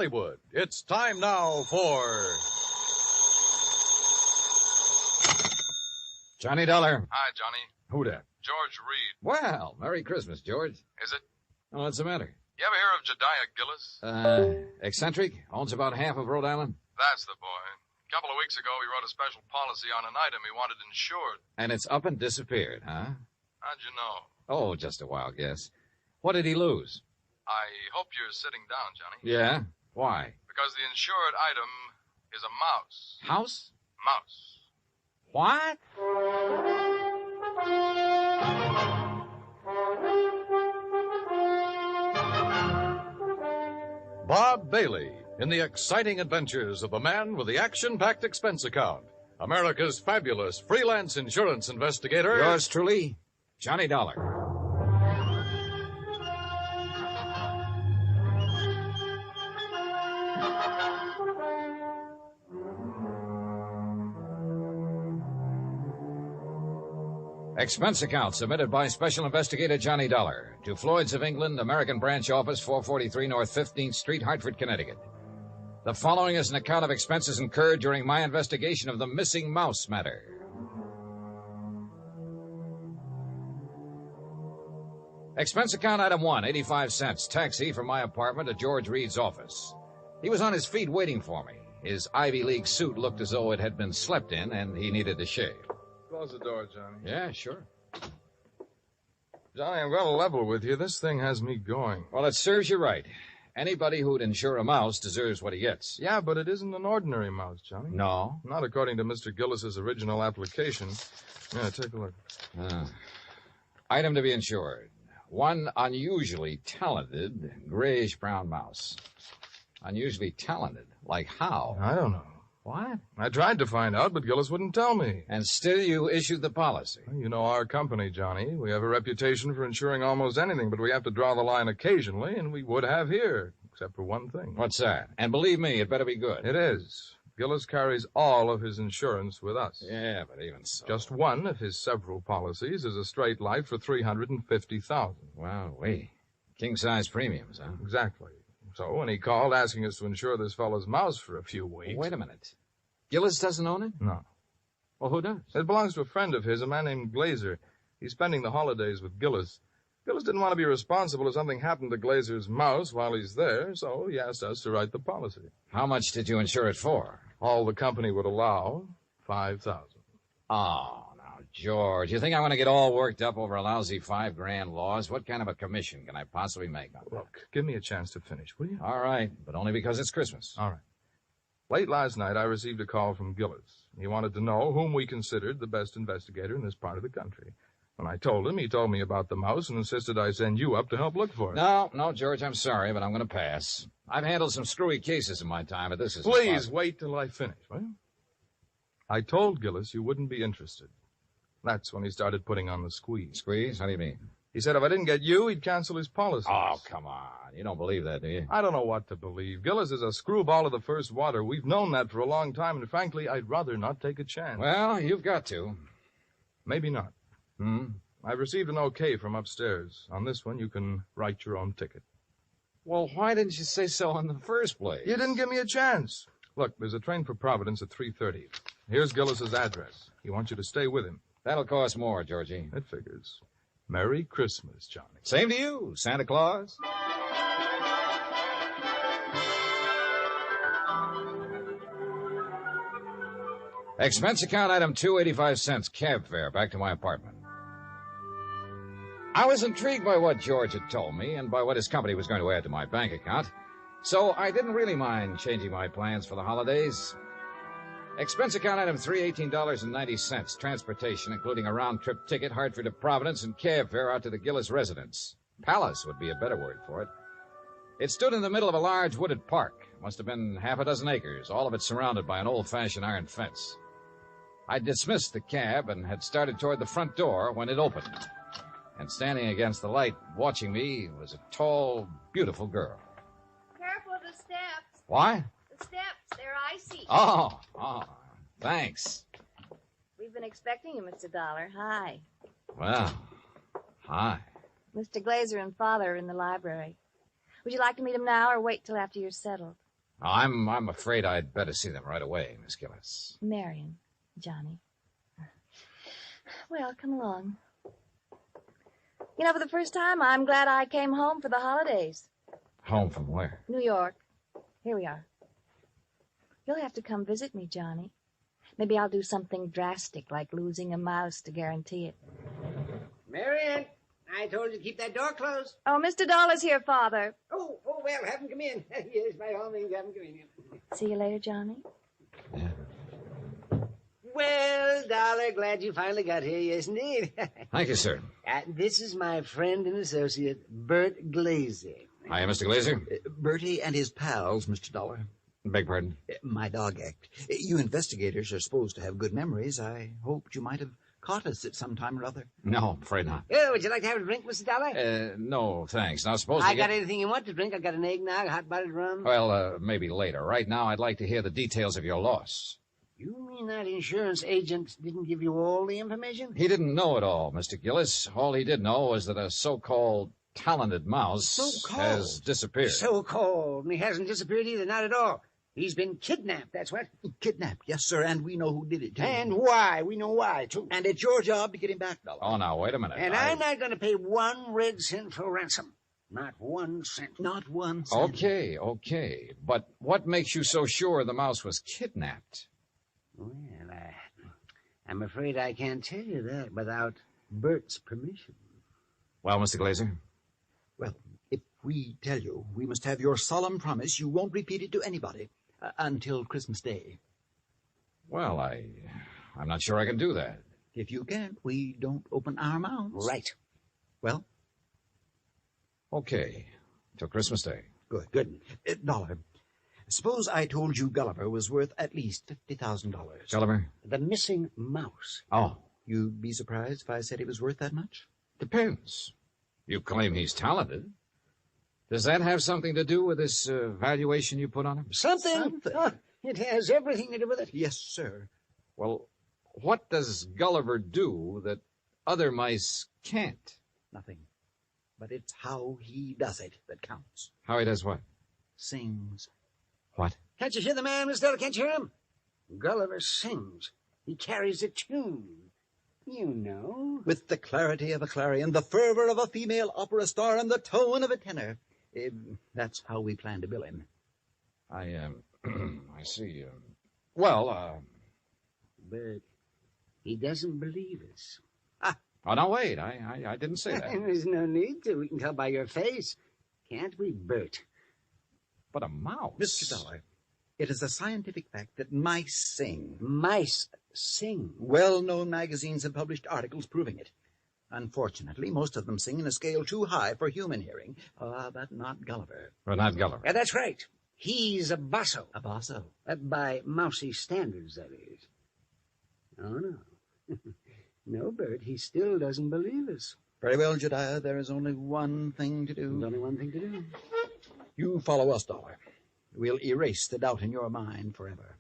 Hollywood. It's time now for... Johnny Dollar. Hi, Johnny. Who that? George Reed. Well, Merry Christmas, George. Is it? Oh, what's the matter? You ever hear of Jediah Gillis? Eccentric? Owns about half of Rhode Island? That's the boy. A couple of weeks ago, he wrote a special policy on an item he wanted insured. And it's up and disappeared, huh? How'd you know? Oh, just a wild guess. What did he lose? I hope you're sitting down, Johnny. Yeah? Why? Because the insured item is a mouse. House? Mouse. What? Bob Bailey in the exciting adventures of the man with the action-packed expense account. America's fabulous freelance insurance investigator. Yours truly, Johnny Dollar. Expense account submitted by Special Investigator Johnny Dollar to Floyd's of England, American Branch Office, 443 North 15th Street, Hartford, Connecticut. The following is an account of expenses incurred during my investigation of the missing mouse matter. Expense account item 1, 85 cents, taxi from my apartment to George Reed's office. He was on his feet waiting for me. His Ivy League suit looked as though it had been slept in, and he needed to shave. Close the door, Johnny. Yeah, sure. Johnny, I'm going to level with you. This thing has me going. Well, it serves you right. Anybody who'd insure a mouse deserves what he gets. Yeah, but it isn't an ordinary mouse, Johnny. No? Not according to Mr. Gillis's original application. Yeah, take a look. Item to be insured. One unusually talented grayish-brown mouse. Unusually talented? Like how? I don't know. What? I tried to find out, but Gillis wouldn't tell me. And still you issued the policy. You know our company, Johnny. We have a reputation for insuring almost anything, but we have to draw the line occasionally, and we would have here, except for one thing. What's that? And believe me, it better be good. It is. Gillis carries all of his insurance with us. Yeah, but even so. Just one of his several policies is a straight life for $350,000. Wow, king-size premiums, huh? Exactly. So when he called asking us to insure this fellow's mouse for a few weeks... Wait a minute. Gillis doesn't own it? No. Well, who does? It belongs to a friend of his, a man named Glazer. He's spending the holidays with Gillis. Gillis didn't want to be responsible if something happened to Glazer's mouse while he's there, so he asked us to write the policy. How much did you insure it for? All the company would allow, $5,000. Oh, now, George, you think I'm going to get all worked up over a lousy $5,000 loss? What kind of a commission can I possibly make on that? Look, give me a chance to finish, will you? All right, but only because it's Christmas. All right. Late last night, I received a call from Gillis. He wanted to know whom we considered the best investigator in this part of the country. When I told him, he told me about the mouse and insisted I send you up to help look for it. No, George, I'm sorry, but I'm going to pass. I've handled some screwy cases in my time, but this is... Please wait till I finish, will you? I told Gillis you wouldn't be interested. That's when he started putting on the squeeze. Squeeze? How do you mean? He said if I didn't get you, he'd cancel his policy. Oh, come on. You don't believe that, do you? I don't know what to believe. Gillis is a screwball of the first water. We've known that for a long time, and frankly, I'd rather not take a chance. Well, you've got to. Maybe not. I've received an okay from upstairs. On this one, you can write your own ticket. Well, why didn't you say so in the first place? You didn't give me a chance. Look, there's a train for Providence at 3:30. Here's Gillis's address. He wants you to stay with him. That'll cost more, Georgie. It figures. Merry Christmas, Johnny. Same to you, Santa Claus. Expense account item 2, 85 cents, cab fare back to my apartment. I was intrigued by what George had told me and by what his company was going to add to my bank account, so I didn't really mind changing my plans for the holidays. Expense account item 3, $18.90, transportation, including a round-trip ticket, Hartford to Providence, and cab fare out to the Gillis residence. Palace would be a better word for it. It stood in the middle of a large wooded park. Must have been half a dozen acres, all of it surrounded by an old-fashioned iron fence. I dismissed the cab and had started toward the front door when it opened. And standing against the light, watching me, was a tall, beautiful girl. Careful of the steps. What? The steps, they're icy. Oh, thanks. We've been expecting you, Mr. Dollar. Hi. Well, hi. Mr. Glazer and Father are in the library. Would you like to meet them now or wait till after you're settled? I'm afraid I'd better see them right away, Miss Gillis. Marion, Johnny. Well, come along. You know, for the first time, I'm glad I came home for the holidays. Home from where? New York. Here we are. You'll have to come visit me, Johnny. Maybe I'll do something drastic, like losing a mouse to guarantee it. Marion, I told you to keep that door closed. Oh, Mr. Dollar's here, Father. Oh, well, have him come in. Yes, by all means, have him come in. See you later, Johnny. Yeah. Well, Dollar, glad you finally got here. Yes, indeed. Thank you, sir. This is my friend and associate, Bert Glazer. Hiya, Mr. Glazer. Bertie and his pals, Mr. Dollar. Beg pardon? My dog act. You investigators are supposed to have good memories. I hoped you might have caught us at some time or other. No, afraid not. Oh, would you like to have a drink, Mr. Dollar? No, thanks. Now, suppose I got anything you want to drink. I got an eggnog, hot buttered rum. Well, maybe later. Right now, I'd like to hear the details of your loss. You mean that insurance agent didn't give you all the information? He didn't know it all, Mr. Gillis. All he did know was that a so-called talented mouse has disappeared. So-called. And he hasn't disappeared either, not at all. He's been kidnapped, that's what. Kidnapped, yes, sir, and we know who did it, too. And why. We know why, too. And it's your job to get him back, Dollar. Oh, now, wait a minute. And I'm not going to pay 1 red cent for ransom. Not 1 cent. Not 1 cent. Okay. But what makes you so sure the mouse was kidnapped? Well, I'm afraid I can't tell you that without Bert's permission. Well, Mr. Glazer? Well, if we tell you, we must have your solemn promise you won't repeat it to anybody until Christmas Day. Well, I'm not sure I can do that. If you can't, we don't open our mouths. Right. Well? Okay. Till Christmas Day. Good. Dollar, suppose I told you Gulliver was worth at least $50,000. Gulliver? The missing mouse. Oh. You'd be surprised if I said he was worth that much? Depends. You claim he's talented. Does that have something to do with this valuation you put on him? Something. Oh, it has everything to do with it. Yes, sir. Well, what does Gulliver do that other mice can't? Nothing. But it's how he does it that counts. How he does what? Sings. What? Can't you hear the man, Miss Della? Can't you hear him? Gulliver sings. He carries a tune. You know. With the clarity of a clarion, the fervor of a female opera star, and the tone of a tenor. That's how we plan to bill him. I see. But he doesn't believe us. Oh, no, wait. I didn't say that. There's no need to. We can tell by your face. Can't we, Bert? But a mouse. Mr. Dollar, it is a scientific fact that mice sing. Mice sing. Well-known magazines have published articles proving it. Unfortunately, most of them sing in a scale too high for human hearing. But not Gulliver. Well, not Gulliver. Yeah, that's right. He's a basso. A basso. By mousy standards, that is. Oh, no. No, Bert, he still doesn't believe us. Very well, Jediah, there is only one thing to do. There's only one thing to do. You follow us, Dollar. We'll erase the doubt in your mind forever.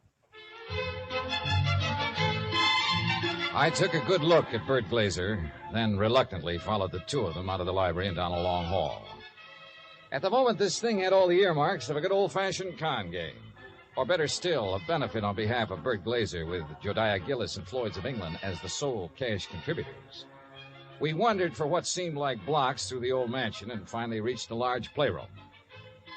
I took a good look at Bert Glazer, then reluctantly followed the two of them out of the library and down a long hall. At the moment, this thing had all the earmarks of a good old-fashioned con game. Or better still, a benefit on behalf of Bert Glazer with Jodiah Gillis and Floyd's of England as the sole cash contributors. We wandered for what seemed like blocks through the old mansion and finally reached a large playroom.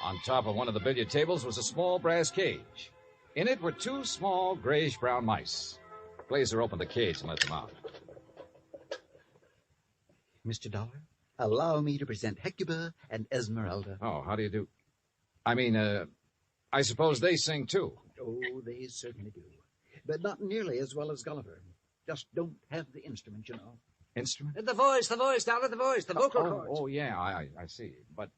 On top of one of the billiard tables was a small brass cage. In it were 2 small grayish-brown mice. Glazer opened the cage and let them out. Mr. Dollar, allow me to present Hecuba and Esmeralda. Oh, how do you do? I suppose they sing, too. Oh, they certainly do. But not nearly as well as Gulliver. Just don't have the instrument, you know. Instrument? The voice, Dollar, the voice, the vocal cords. Oh, yeah, I see. But,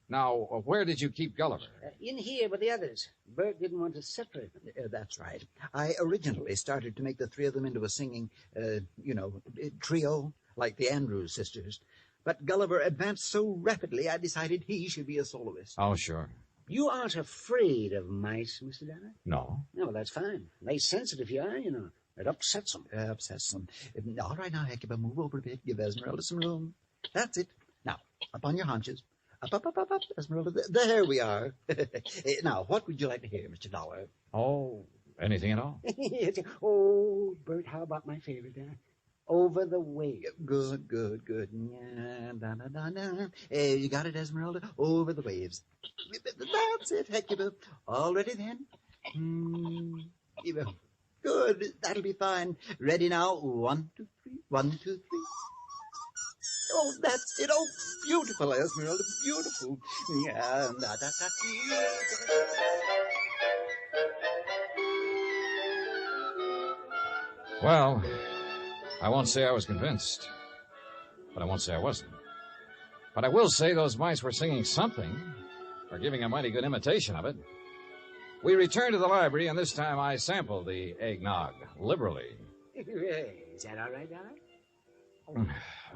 now, where did you keep Gulliver? In here with the others. Bert didn't want to separate them. That's right. I originally started to make the 3 of them into a singing, trio, like the Andrews sisters. But Gulliver advanced so rapidly, I decided he should be a soloist. Oh, sure. You aren't afraid of mice, Mr. Dollar? No. No, well, that's fine. They sense it if you are, you know. It upsets them. Upsets them. All right now, Hecuba, move over a bit. Give Esmeralda some room. That's it. Now, up on your haunches. Up, Esmeralda. There we are. Now, what would you like to hear, Mr. Dollar? Oh, anything at all? Oh, Bert, how about my favorite, Over the Waves. Good. Yeah, da. You got it, Esmeralda? Over the Waves. That's it, Hecuba. All ready then? Good. That'll be fine. Ready now? 1, 2, 3. 1, 2, 3. Oh, that's it. Oh, beautiful, Esmeralda. Beautiful. Yeah, da. Well, I won't say I was convinced, but I won't say I wasn't. But I will say those mice were singing something, or giving a mighty good imitation of it. We returned to the library, and this time I sampled the eggnog liberally. Is that all right, Dollar?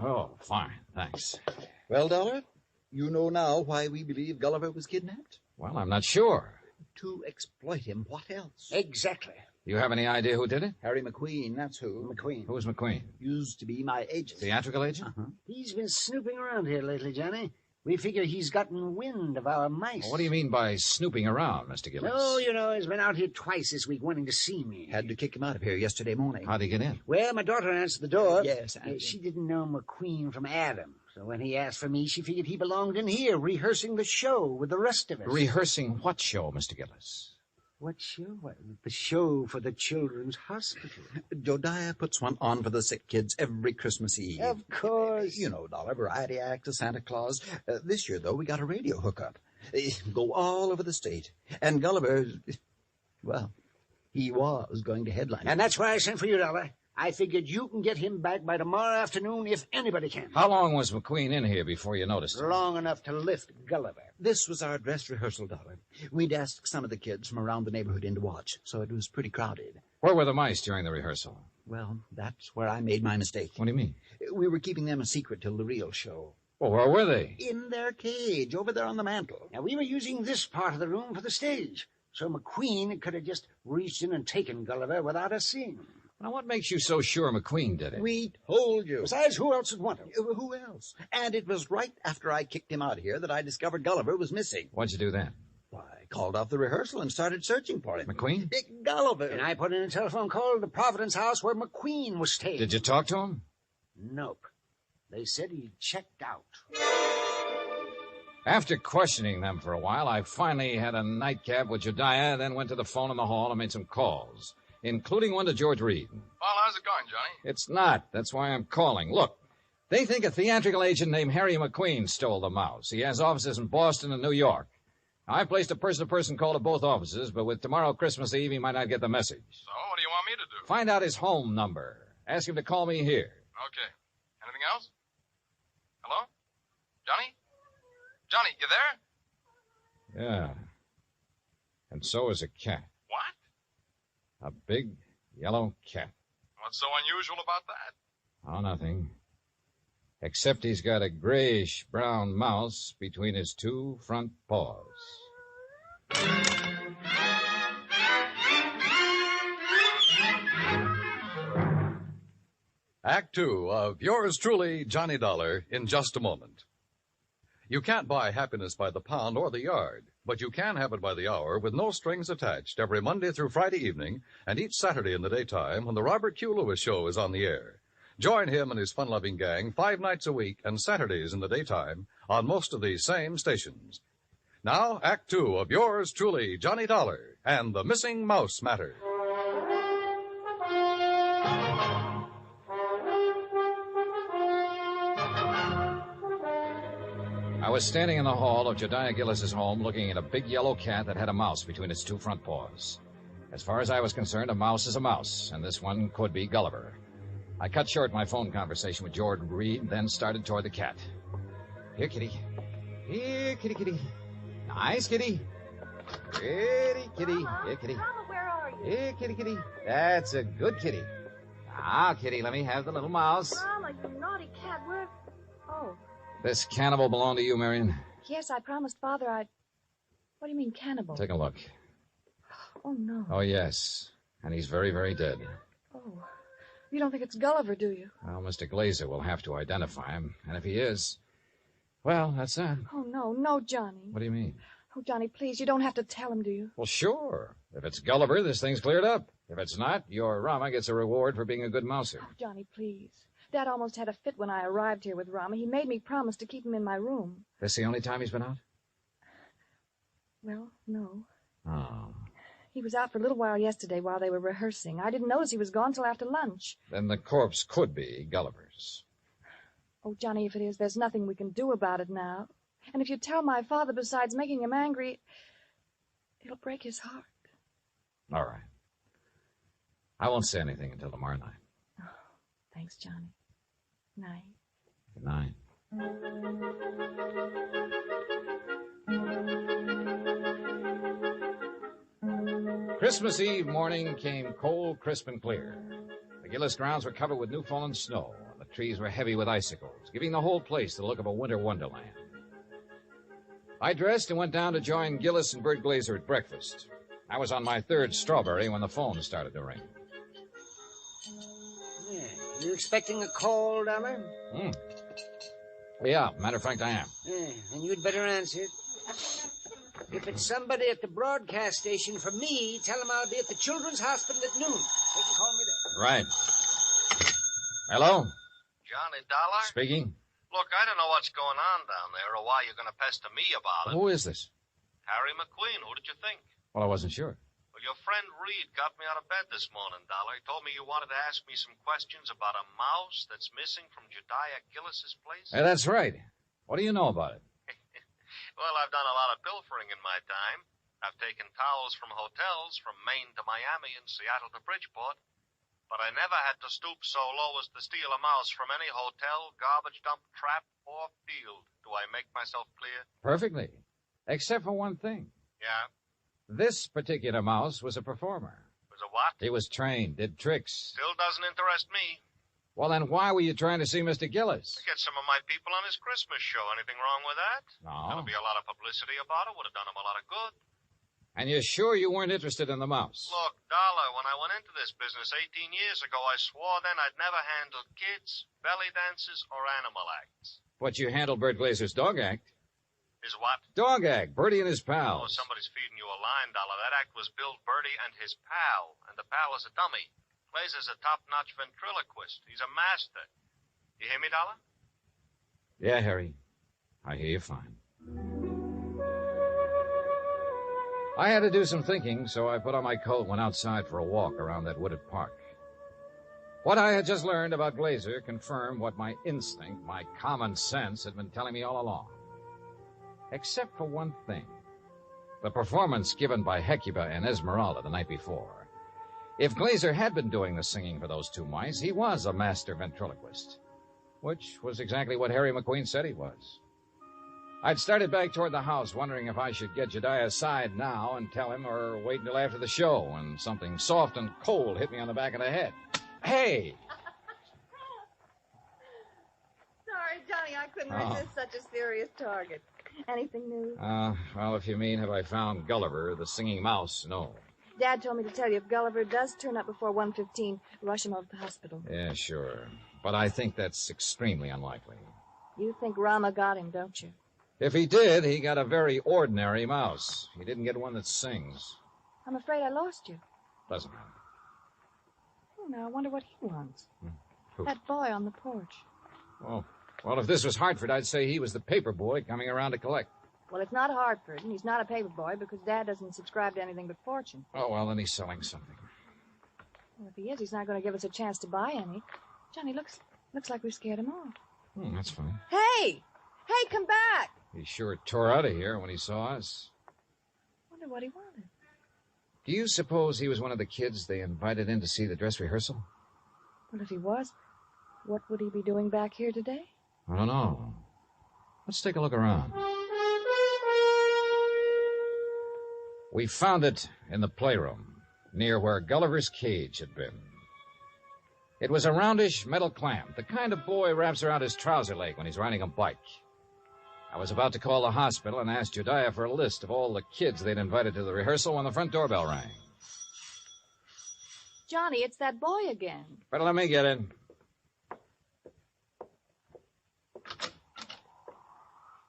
Oh, fine, thanks. Well, Dollar, you know now why we believe Gulliver was kidnapped? Well, I'm not sure. To exploit him. What else? Exactly. You have any idea who did it? Harry McQueen, that's who. McQueen. Who's McQueen? Used to be my agent. Theatrical agent? Uh-huh. He's been snooping around here lately, Johnny. We figure he's gotten wind of our mice. Well, what do you mean by snooping around, Mr. Gillis? Oh, he's been out here twice this week wanting to see me. Had to kick him out of here yesterday morning. How'd he get in? Well, my daughter answered the door. Yes, She didn't know McQueen from Adam. So when he asked for me, she figured he belonged in here, rehearsing the show with the rest of us. Rehearsing what show, Mr. Gillis? What show? What, the show for the Children's Hospital. Jodiah puts one on for the sick kids every Christmas Eve. Of course. You know, Dollar, variety act, a Santa Claus. This year, though, we got a radio hookup. Go all over the state. And Gulliver, well, he was going to headline. And that's why I sent for you, Dollar. I figured you can get him back by tomorrow afternoon if anybody can. How long was McQueen in here before you noticed him? Long enough to lift Gulliver. This was our dress rehearsal, Dollar. We'd asked some of the kids from around the neighborhood in to watch, so it was pretty crowded. Where were the mice during the rehearsal? Well, that's where I made my mistake. What do you mean? We were keeping them a secret till the real show. Well, where were they? In their cage, over there on the mantel. Now, we were using this part of the room for the stage, so McQueen could have just reached in and taken Gulliver without us seeing him. Now, what makes you so sure McQueen did it? We told you. Besides, who else would want him? Who else? And it was right after I kicked him out of here that I discovered Gulliver was missing. What'd you do then? Why, I called off the rehearsal and started searching for him. McQueen? Dick Gulliver. And I put in a telephone call to the Providence house where McQueen was staying. Did you talk to him? Nope. They said he checked out. After questioning them for a while, I finally had a nightcap with Jediah, then went to the phone in the hall and made some calls, including one to George Reed. Well, how's it going, Johnny? It's not. That's why I'm calling. Look, they think a theatrical agent named Harry McQueen stole the mouse. He has offices in Boston and New York. I placed a person-to-person call to both offices, but with tomorrow Christmas Eve, he might not get the message. So, what do you want me to do? Find out his home number. Ask him to call me here. Okay. Anything else? Hello? Johnny? Johnny, you there? Yeah. And so is a cat. What? A big yellow cat. What's so unusual about that? Oh, nothing. Except he's got a grayish-brown mouse between his two front paws. Act Two of yours truly, Johnny Dollar, in just a moment. You can't buy happiness by the pound or the yard, but you can have it by the hour with no strings attached every Monday through Friday evening and each Saturday in the daytime when the Robert Q. Lewis Show is on the air. Join him and his fun-loving gang 5 nights a week and Saturdays in the daytime on most of these same stations. Now, Act Two of yours truly, Johnny Dollar, and the Missing Mouse Matter. I was standing in the hall of Jediah Gillis's home looking at a big yellow cat that had a mouse between its two front paws. As far as I was concerned, a mouse is a mouse, and this one could be Gulliver. I cut short my phone conversation with George Reed, then started toward the cat. Here, kitty. Here, kitty, kitty. Nice, kitty. Kitty, kitty. Here, kitty. Mama, where are you? Here, kitty, kitty. That's a good kitty. Now, kitty, let me have the little mouse. Mama, you naughty cat, where... Oh, This cannibal belong to you, Marion? yes, I promised Father I'd... What do you mean, cannibal? Take a look. Oh, no. Oh, yes. And he's very, very dead. Oh, you don't think it's Gulliver, do you? Well, Mr. Glazer will have to identify him. And if he is, Well, that's that. Oh, no, Johnny. What do you mean? Oh, Johnny, please, you don't have to tell him, do you? Well, sure. If it's Gulliver, this thing's cleared up. If it's not, your Rama gets a reward for being a good mouser. Oh, Johnny, please. Dad almost had a fit when I arrived here with Rama. He made me promise to keep him in my room. This the only time he's been out? Well, no. Oh. He was out for a little while yesterday while they were rehearsing. I didn't notice he was gone till after lunch. Then the corpse could be Gulliver's. Oh, Johnny, if it is, there's nothing we can do about it now. And if you tell my father, besides making him angry, it'll break his heart. All right. I won't say anything until tomorrow night. Oh, thanks, Johnny. Night. Good night. Christmas Eve morning came cold, crisp, and clear. The Gillis grounds were covered with new fallen snow, and the trees were heavy with icicles, giving the whole place the look of a winter wonderland. I dressed and went down to join Gillis and Bert Glazer at breakfast. I was on my third strawberry when the phone started to ring. Yeah. You expecting a call, Dollar? Yeah, matter of fact, I am. Yeah, and you'd better answer it. If it's somebody at the broadcast station from me, tell them I'll be at the Children's Hospital at noon. They can call me there. Right. Hello? Johnny Dollar? Speaking. Look, I don't know what's going on down there or why you're going to pester me about it. Who is this? Harry McQueen, who did you think? Well, I wasn't sure. Well, your friend Reed got me out of bed this morning, Dollar. He told me you wanted to ask me some questions about a mouse that's missing from Jediah Gillis's place. Hey, that's right. What do you know about it? Well, I've done a lot of pilfering in my time. I've taken towels from hotels from Maine to Miami and Seattle to Bridgeport. But I never had to stoop so low as to steal a mouse from any hotel, garbage dump, trap, or field. Do I make myself clear? Perfectly. Except for one thing. Yeah? This particular mouse was a performer. Was a what? He was trained, did tricks. Still doesn't interest me. Well, then why were you trying to see Mr. Gillis? To get some of my people on his Christmas show. Anything wrong with that? No. There'll be a lot of publicity about it. Would have done him a lot of good. And you're sure you weren't interested in the mouse? Look, Dollar, when I went into this business 18 years ago, I swore then I'd never handle kids, belly dances, or animal acts. But you handled Bert Glazer's dog act. Is what? Dog act. Bertie and his Oh, pals. somebody's feeding you a line, Dollar. That act was Bill Bertie and his pal, and the pal is a dummy. Glazer's a top-notch ventriloquist. He's a master. You hear me, Dollar? Yeah, Harry. I hear you fine. I had to do some thinking, so I put on my coat and went outside for a walk around that wooded park. What I had just learned about Glazer confirmed what my instinct, my common sense, had been telling me all along. Except for one thing. The performance given by Hecuba and Esmeralda the night before. If Glazer had been doing the singing for those two mice, he was a master ventriloquist. Which was exactly what Harry McQueen said he was. I'd started back toward the house, wondering if I should get Jediah aside now and tell him or wait until after the show, when something soft and cold hit me on the back of the head. Hey! Sorry, Johnny, I couldn't resist such a serious target. Anything new? Well, if you mean have I found Gulliver, the singing mouse, no. Dad told me to tell you if Gulliver does turn up before 1:15, rush him over to the hospital. Yeah, sure. But I think that's extremely unlikely. You think Rama got him, don't you? If he did, he got a very ordinary mouse. He didn't get one that sings. I'm afraid I lost you. Doesn't matter. Oh, now I wonder what he wants. Who? That boy on the porch. Oh, well, if this was Hartford, I'd say he was the paper boy coming around to collect. Well, it's not Hartford, and he's not a paper boy because Dad doesn't subscribe to anything but Fortune. Oh, well, then he's selling something. Well, if he is, he's not going to give us a chance to buy any. Johnny, looks like we scared him off. That's fine. Hey! Hey, come back! He sure tore out of here when he saw us. Wonder what he wanted. Do you suppose he was one of the kids they invited in to see the dress rehearsal? Well, if he was, what would he be doing back here today? I don't know. Let's take a look around. We found it in the playroom, near where Gulliver's cage had been. It was a roundish metal clamp, the kind a boy wraps around his trouser leg when he's riding a bike. I was about to call the hospital and ask Jediah for a list of all the kids they'd invited to the rehearsal when the front doorbell rang. Johnny, it's that boy again. Better let me get in.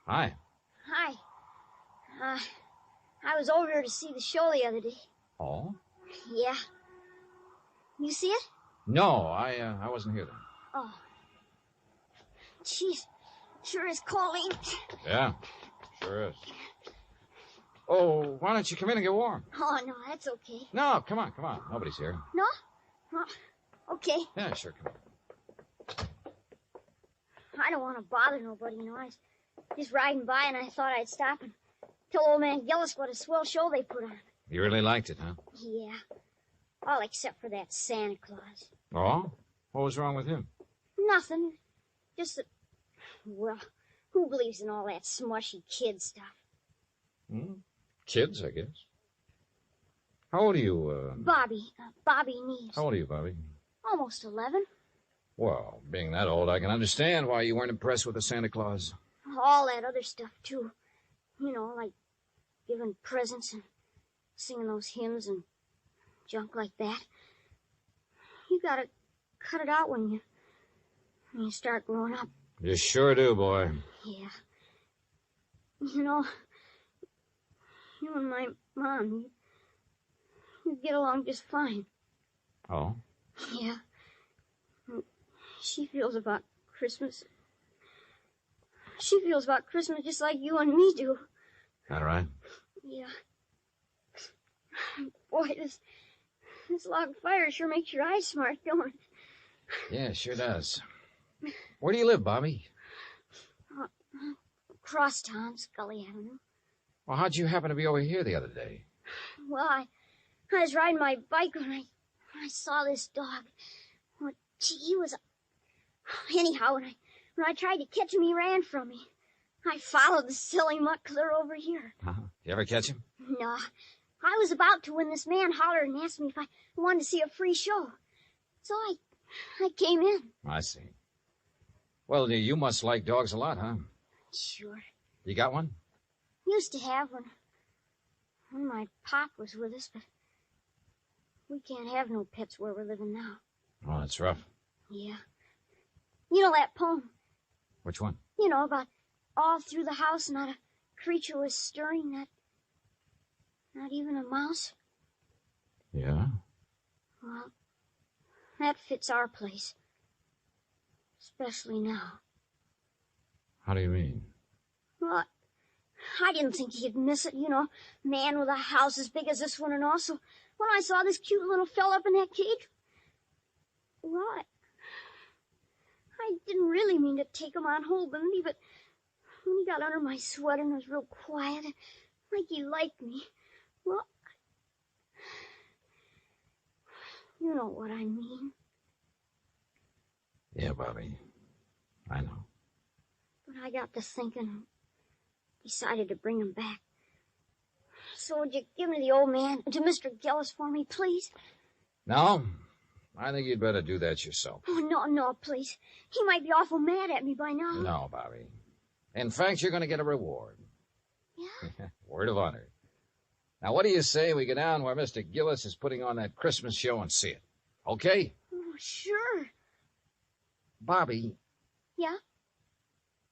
Hi. Hi. I was over here to see the show the other day. Oh? Yeah. You see it? No, I wasn't here then. Oh. Jeez. Sure is calling. Yeah, sure is. Oh, why don't you come in and get warm? Oh, no, that's okay. No, come on. Nobody's here. No? Oh, okay. Yeah, sure, come on. I don't want to bother nobody, I was just riding by and I thought I'd stop and tell old man Gillis what a swell show they put on. You really liked it, huh? Yeah. All except for that Santa Claus. Oh? What was wrong with him? Nothing. Just that, well, who believes in all that smushy kid stuff? Kids, I guess. How old are you, Bobby Neves. How old are you, Bobby? Almost 11. Well, being that old, I can understand why you weren't impressed with the Santa Claus. All that other stuff, too. Like giving presents and singing those hymns and junk like that. You gotta cut it out when you start growing up. You sure do, boy. Yeah. You and my mom, you get along just fine. Oh? Yeah. She feels about Christmas. She feels about Christmas just like you and me do. That right? Yeah. Boy, this log of fire sure makes your eyes smart, don't it? Yeah, it sure does. Where do you live, Bobby? Crosstown, Scully Avenue. Well, how'd you happen to be over here the other day? Well, I was riding my bike when I saw this dog. Well, gee, he was... Anyhow, when I tried to catch him, he ran from me. I followed the silly mutt clear over here. You ever catch him? No. I was about to when this man hollered and asked me if I wanted to see a free show. So I came in. I see. Well, you must like dogs a lot, huh? Sure. You got one? Used to have when my pop was with us, but we can't have no pets where we're living now. Oh, that's rough. Yeah. You know that poem? Which one? About all through the house not a creature was stirring, not even a mouse. Yeah? Well, that fits our place. Especially now. How do you mean? Well, I didn't think he'd miss it, man with a house as big as this one and all. So when I saw this cute little fella up in that cage, well, I didn't really mean to take him on hold, but when he got under my sweater and was real quiet, like he liked me, well, you know what I mean. Yeah, Bobby. I know. But I got to thinking and decided to bring him back. So would you give me the old man to Mr. Gillis for me, please? No, I think you'd better do that yourself. Oh, no, please. He might be awful mad at me by now. No, Bobby. In fact, you're going to get a reward. Yeah? Word of honor. Now, what do you say we go down where Mr. Gillis is putting on that Christmas show and see it? Okay? Oh, sure. Bobby. Yeah?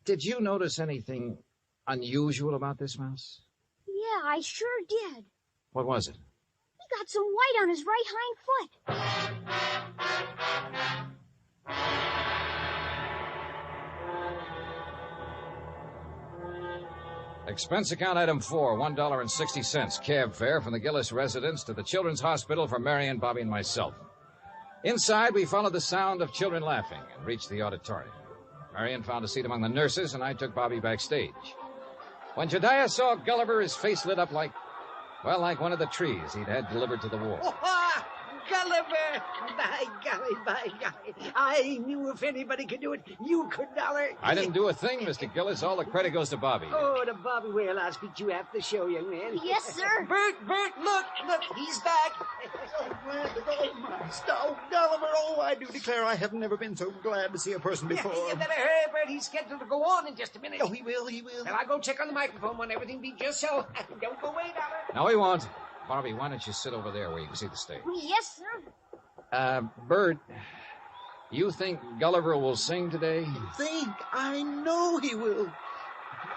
Did you notice anything unusual about this mouse? Yeah, I sure did. What was it? He got some white on his right hind foot. Expense account item 4, $1.60. Cab fare from the Gillis residence to the Children's Hospital for Marion, Bobby, and myself. Inside, we followed the sound of children laughing and reached the auditorium. Marion found a seat among the nurses, and I took Bobby backstage. When Jediah saw Gulliver, his face lit up like one of the trees he'd had delivered to the war. Oh, Gulliver! By golly. I knew if anybody could do it, you could, Dollar. I didn't do a thing, Mr. Gillis. All the credit goes to Bobby. Oh, to Bobby. Well, I'll speak to you after the show, young man. Yes, sir. Bert, look, he's back. So glad to go, Master. Oh, Gulliver, I do declare I have never been so glad to see a person before. You better hurry, Bert. He's scheduled to go on in just a minute. Oh, he will. Well, I'll go check on the microphone when everything be just so. Don't go away, Dollar. No, he won't. Bobby, why don't you sit over there where you can see the stage? Yes, sir. Bert, you think Gulliver will sing today? I know he will.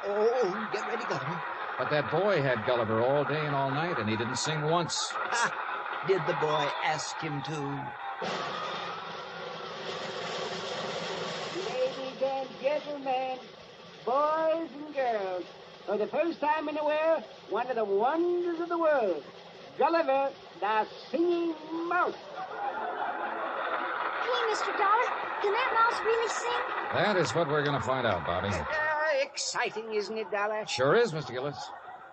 Oh, get ready, Gulliver. But that boy had Gulliver all day and all night, and he didn't sing once. Ah, did the boy ask him to? Ladies and gentlemen, boys and girls, for the first time in the world, one of the wonders of the world, Gulliver, the Singing Mouse. Hey, Mr. Dollar, can that mouse really sing? That is what we're going to find out, Bobby. Exciting, isn't it, Dollar? Sure is, Mr. Gillis.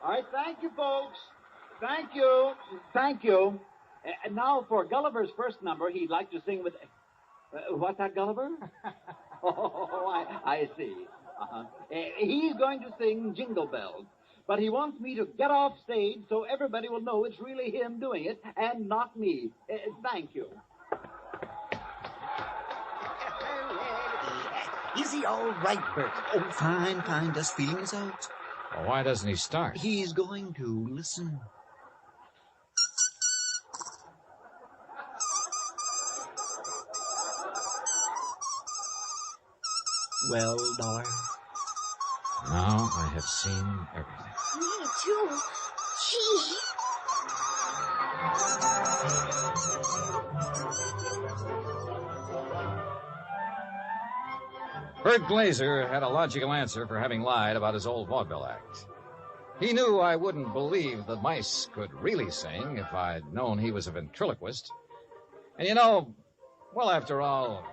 All right, thank you, folks. Thank you. Thank you. And now for Gulliver's first number, he'd like to sing with... what's that, Gulliver? Oh, I see. Uh-huh. He's going to sing Jingle Bells. But he wants me to get off stage so everybody will know it's really him doing it and not me. Thank you. Is he all right, Bert? Oh, fine, fine. Just feeling his out. Well, why doesn't he start? He's going to. Listen. Well, Dollar. Now I have seen everything. Me too. Gee. Bert Glazer had a logical answer for having lied about his old vaudeville act. He knew I wouldn't believe the mice could really sing if I'd known he was a ventriloquist. And you know, well, after all,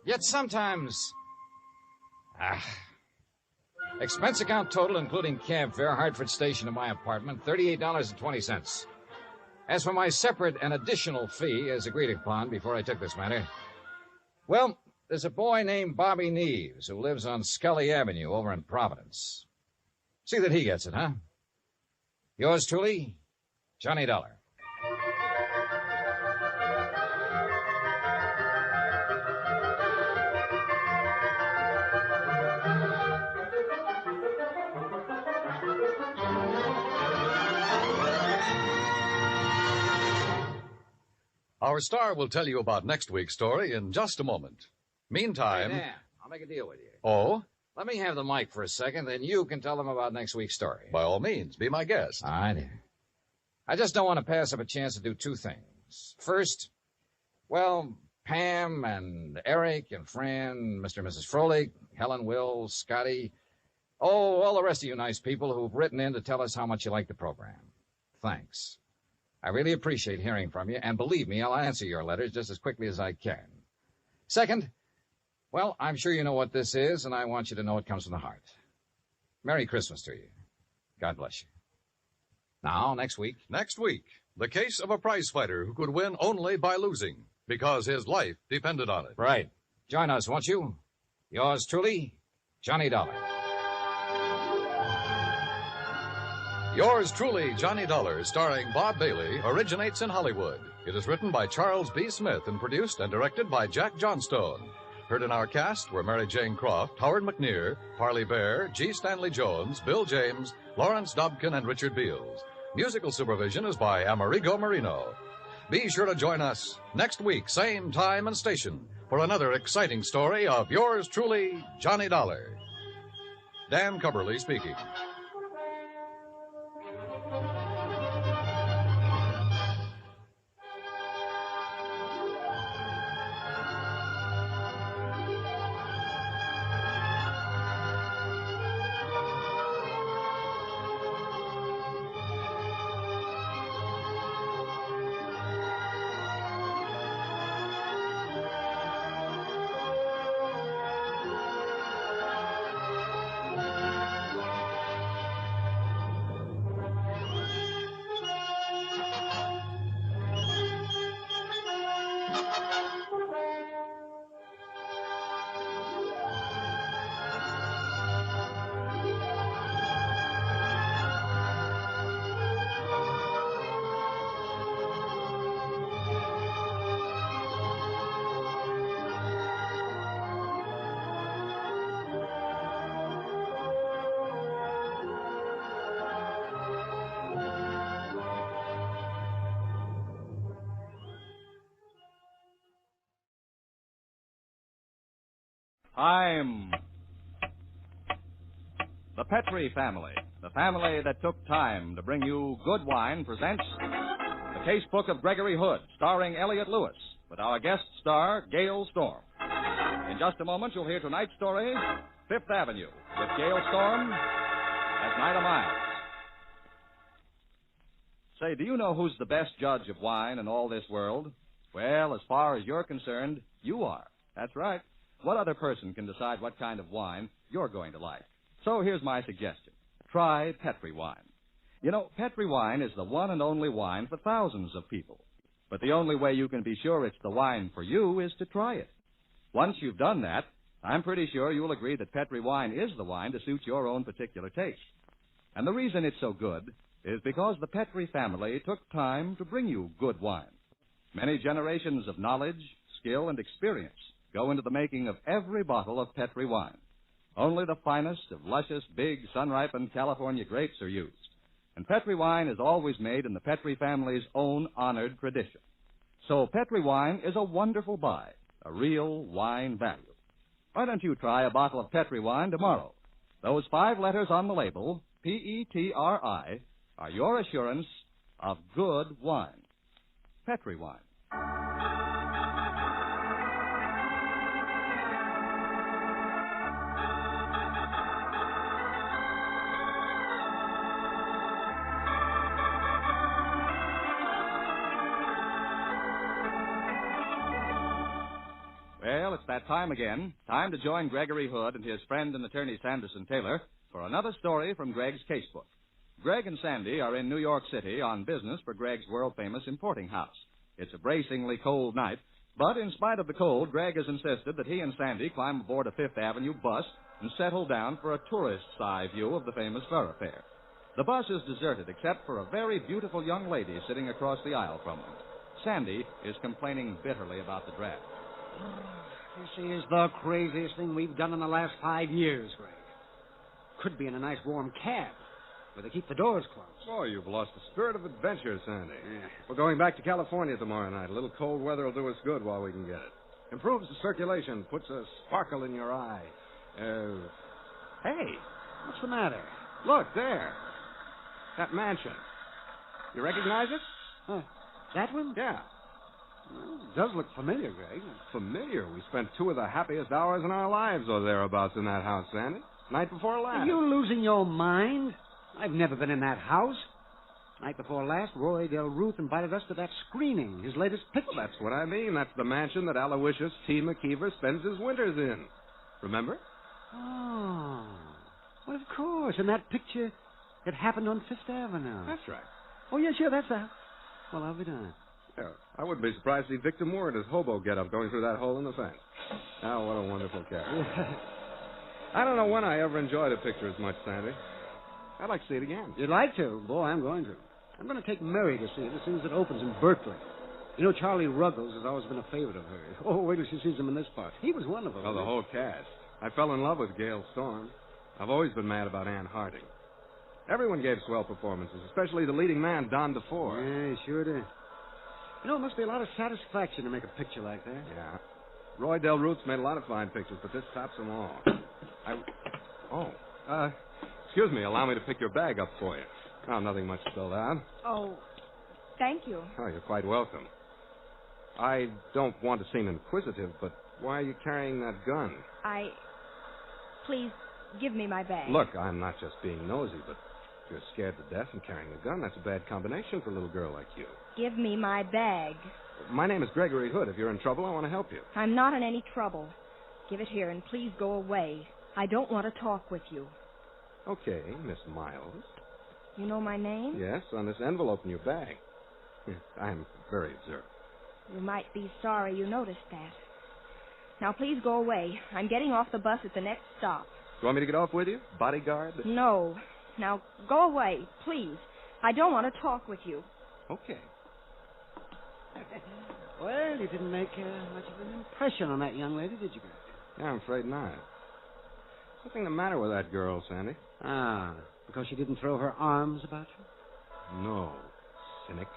yet sometimes... Expense account total, including cab fare, Hartford Station to my apartment, $38.20. As for my separate and additional fee, as agreed upon before I took this matter, well, there's a boy named Bobby Neves who lives on Scully Avenue over in Providence. See that he gets it, huh? Yours truly, Johnny Dollar. Our star will tell you about next week's story in just a moment. Meantime... Hey, Dan, I'll make a deal with you. Oh? Let me have the mic for a second, then you can tell them about next week's story. By all means, be my guest. All right. I just don't want to pass up a chance to do two things. First, well, Pam and Eric and Fran, Mr. and Mrs. Froelich, Helen, Will, Scotty, all the rest of you nice people who've written in to tell us how much you like the program. Thanks. I really appreciate hearing from you, and believe me, I'll answer your letters just as quickly as I can. Second, well, I'm sure you know what this is, and I want you to know it comes from the heart. Merry Christmas to you. God bless you. Now, next week. Next week, the case of a prize fighter who could win only by losing, because his life depended on it. Right. Join us, won't you? Yours truly, Johnny Dollar. Yours truly, Johnny Dollar, starring Bob Bailey, originates in Hollywood. It is written by Charles B. Smith and produced and directed by Jack Johnstone. Heard in our cast were Mary Jane Croft, Howard McNear, Parley Bear, G. Stanley Jones, Bill James, Lawrence Dobkin, and Richard Beals. Musical supervision is by Amerigo Marino. Be sure to join us next week, same time and station, for another exciting story of yours truly, Johnny Dollar. Dan Cubberly speaking. I'm The Petri family, the family that took time to bring you good wine, presents The Casebook of Gregory Hood, starring Elliot Lewis, with our guest star, Gail Storm. In just a moment, you'll hear tonight's story, Fifth Avenue, with Gail Storm as Nida Miles. Say, do you know who's the best judge of wine in all this world? Well, as far as you're concerned, you are. That's right. What other person can decide what kind of wine you're going to like? So here's my suggestion. Try Petri wine. You know, Petri wine is the one and only wine for thousands of people. But the only way you can be sure it's the wine for you is to try it. Once you've done that, I'm pretty sure you'll agree that Petri wine is the wine to suit your own particular taste. And the reason it's so good is because the Petri family took time to bring you good wine. Many generations of knowledge, skill, and experience go into the making of every bottle of Petri wine. Only the finest of luscious, big, sun-ripened California grapes are used. And Petri wine is always made in the Petri family's own honored tradition. So Petri wine is a wonderful buy, a real wine value. Why don't you try a bottle of Petri wine tomorrow? Those 5 letters on the label, P-E-T-R-I, are your assurance of good wine. Petri wine. Well, it's that time again. Time to join Gregory Hood and his friend and attorney Sanderson Taylor for another story from Greg's Casebook. Greg and Sandy are in New York City on business for Greg's world-famous importing house. It's a bracingly cold night, but in spite of the cold, Greg has insisted that he and Sandy climb aboard a Fifth Avenue bus and settle down for a tourist's eye view of the famous thoroughfare. The bus is deserted except for a very beautiful young lady sitting across the aisle from them. Sandy is complaining bitterly about the draft. This is the craziest thing we've done in the last 5 years, Greg. Could be in a nice warm cab where they keep the doors closed. Oh, you've lost the spirit of adventure, Sandy. Yeah. We're going back to California tomorrow night. A little cold weather will do us good while we can get it. Improves the circulation, puts a sparkle in your eye. Hey, what's the matter? Look, there. That mansion. You recognize it? That one? Yeah. Well, it does look familiar, Greg. Familiar? We spent 2 of the happiest hours in our lives or thereabouts in that house, Sandy. Night before last. Are you losing your mind? I've never been in that house. Night before last, Roy Del Ruth invited us to that screening, his latest picture. Well, that's what I mean. That's the mansion that Aloysius T. McKeever spends his winters in. Remember? Oh. Well, of course. And that picture, it happened on Fifth Avenue. That's right. Oh, yeah, sure, that's that. Well, I'll be done. Yeah, I wouldn't be surprised to see Victor Moore at his hobo get-up going through that hole in the fence. Oh, what a wonderful character. I don't know when I ever enjoyed a picture as much, Sandy. I'd like to see it again. You'd like to? Boy, I'm going to. I'm going to take Mary to see it as soon as it opens in Berkeley. You know, Charlie Ruggles has always been a favorite of hers. Oh, wait till she sees him in this part. He was wonderful. Oh, the whole cast. I fell in love with Gail Storm. I've always been mad about Ann Harding. Everyone gave swell performances, especially the leading man, Don DeFore. Yeah, sure did. You know, it must be a lot of satisfaction to make a picture like that. Yeah. Roy Del Ruth's made a lot of fine pictures, but this tops them all. Excuse me, allow me to pick your bag up for you. Oh, nothing much spilled out. Oh, thank you. Oh, you're quite welcome. I don't want to seem inquisitive, but why are you carrying that gun? Please, give me my bag. Look, I'm not just being nosy, but if you're scared to death and carrying a gun, that's a bad combination for a little girl like you. Give me my bag. My name is Gregory Hood. If you're in trouble, I want to help you. I'm not in any trouble. Give it here and please go away. I don't want to talk with you. Okay, Miss Miles. You know my name? Yes, on this envelope in your bag. I'm very observant. You might be sorry you noticed that. Now, please go away. I'm getting off the bus at the next stop. You want me to get off with you? Bodyguard? No. Now, go away, please. I don't want to talk with you. Okay. Well, you didn't make much of an impression on that young lady, did you, Greg? Yeah, I'm afraid not. Something the matter with that girl, Sandy. Because she didn't throw her arms about you? No, cynic.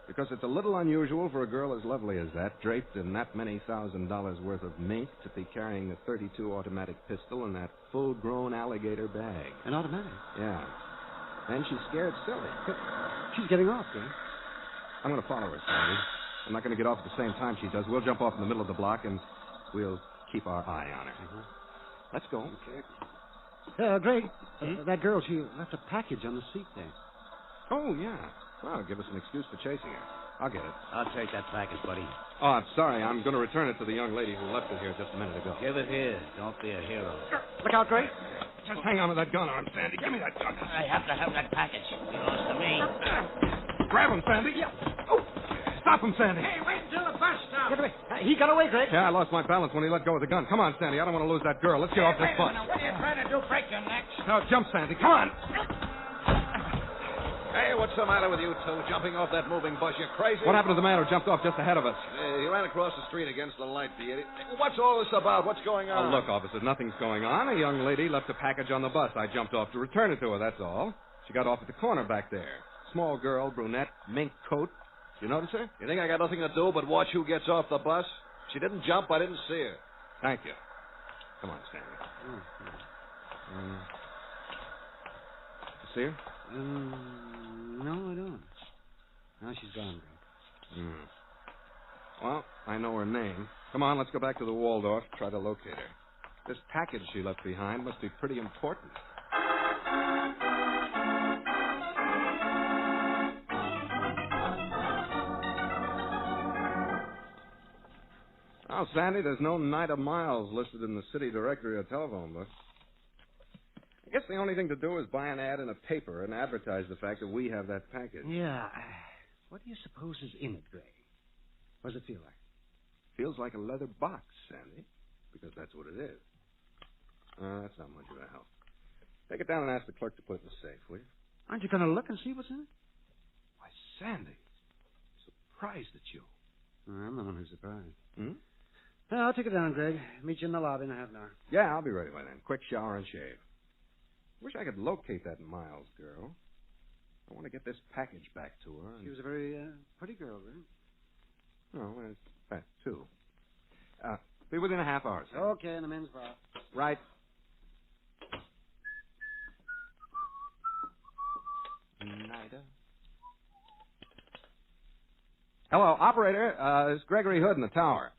Because it's a little unusual for a girl as lovely as that, draped in that many $1,000 worth of mink, to be carrying a .32 automatic pistol and that full-grown alligator bag. An automatic? Yeah. And she's scared silly. She's getting off, Greg. I'm going to follow her, Sandy. I'm not going to get off at the same time she does. We'll jump off in the middle of the block, and we'll keep our eye on her. Uh-huh. Let's go. Okay. Greg, that girl, she left a package on the seat there. Oh, yeah. Well, give us an excuse for chasing her. I'll get it. I'll take that package, buddy. Oh, I'm sorry. I'm going to return it to the young lady who left it here just a minute ago. Give it here. Don't be a hero. Look out, Greg. Just hang on to that gun arm, Sandy. Give me that gun. I have to have that package. It belongs to me. Grab him, Sandy. Yeah. Oh, stop him, Sandy. Hey, wait until the bus stops. Get away. He got away, Greg. Yeah, I lost my balance when he let go of the gun. Come on, Sandy. I don't want to lose that girl. Let's get off this bus. What are you trying to do? Break your necks? Now, jump, Sandy. Come on. Hey, what's the matter with you two? Jumping off that moving bus, you crazy? What happened to the man who jumped off just ahead of us? He ran across the street against the light, the idiot. What's all this about? What's going on? Oh, look, officer, nothing's going on. A young lady left a package on the bus. I jumped off to return it to her, that's all. She got off at the corner back there. Small girl, brunette, mink coat. You notice her? You think I got nothing to do but watch who gets off the bus? She didn't jump. I didn't see her. Thank you. Come on, Stanley. You see her? No, I don't. Now she's gone, Greg. Well, I know her name. Come on, let's go back to the Waldorf, try to locate her. This package she left behind must be pretty important. Oh, Sandy, there's no Nida Miles listed in the city directory or telephone book. I guess the only thing to do is buy an ad in a paper and advertise the fact that we have that package. Yeah. What do you suppose is in it, Greg? What does it feel like? Feels like a leather box, Sandy, because that's what it is. That's not much of a help. Take it down and ask the clerk to put it in the safe, will you? Aren't you going to look and see what's in it? Why, Sandy, surprised at you. I'm the one who's surprised. Hmm? I'll take it down, Greg. Meet you in the lobby in a half an hour. Yeah, I'll be ready by then. Quick shower and shave. Wish I could locate that Miles girl. I want to get this package back to her. She was a very pretty girl, Greg. Oh, well, it's fast, too. Be within a half hour, sir. Okay, in the men's bar. Right. Nida. Hello, operator. It's Gregory Hood in the tower.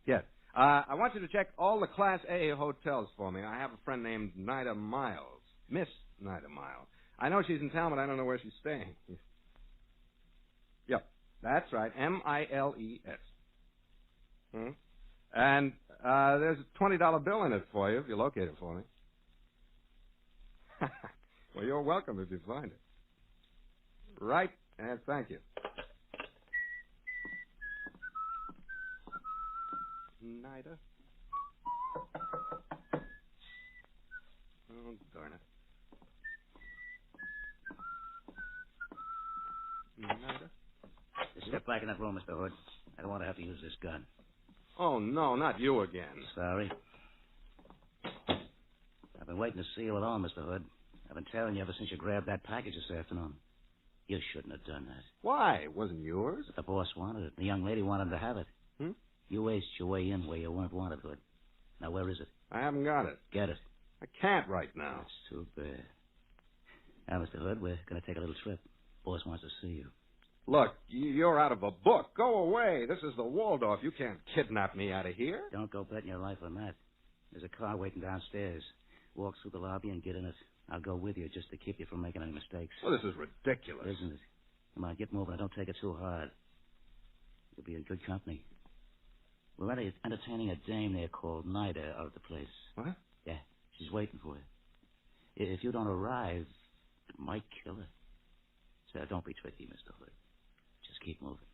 Yes. I want you to check all the Class A hotels for me. I have a friend named Nida Miles. Miss Nida Miles. I know she's in town, but I don't know where she's staying. Yep, that's right. M-I-L-E-S. And there's a $20 bill in it for you if you locate it for me. Well, you're welcome if you find it. Right, and thank you. Nida. Oh, darn it. Nida. Step back in that room, Mr. Hood. I don't want to have to use this gun. Oh, no, not you again. Sorry. I've been waiting to see you alone, Mr. Hood. I've been telling you ever since you grabbed that package this afternoon. You shouldn't have done that. Why? It wasn't yours? But the boss wanted it. The young lady wanted to have it. You aced your way in where you weren't wanted, Hood. Now, where is it? I haven't got it. Get it. I can't right now. That's too bad. Now, Mr. Hood, we're going to take a little trip. Boss wants to see you. Look, you're out of a book. Go away. This is the Waldorf. You can't kidnap me out of here. Don't go betting your life on that. There's a car waiting downstairs. Walk through the lobby and get in it. I'll go with you just to keep you from making any mistakes. Well, this is ridiculous. Isn't it? Come on, get moving. Don't take it too hard. You'll be in good company. We're entertaining a dame there called Nida out of the place. What? Yeah, she's waiting for you. If you don't arrive, it might kill her. So don't be tricky, Mr. Hood. Just keep moving.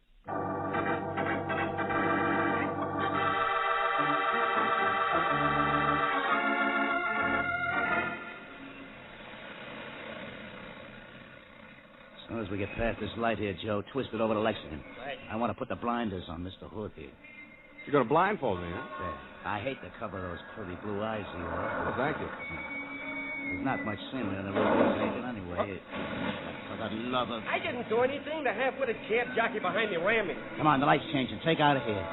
As soon as we get past this light here, Joe, twist it over to Lexington. Right. I want to put the blinders on Mr. Hood here. You're going to blindfold me, huh? Yeah. I hate the cover of those pretty blue eyes of yours. Well, thank you. There's not much semen in the rotation anyway. For the love of... I didn't do anything. The half-witted cab jockey behind me rammed me. Come on, the light's changing. Take out of here.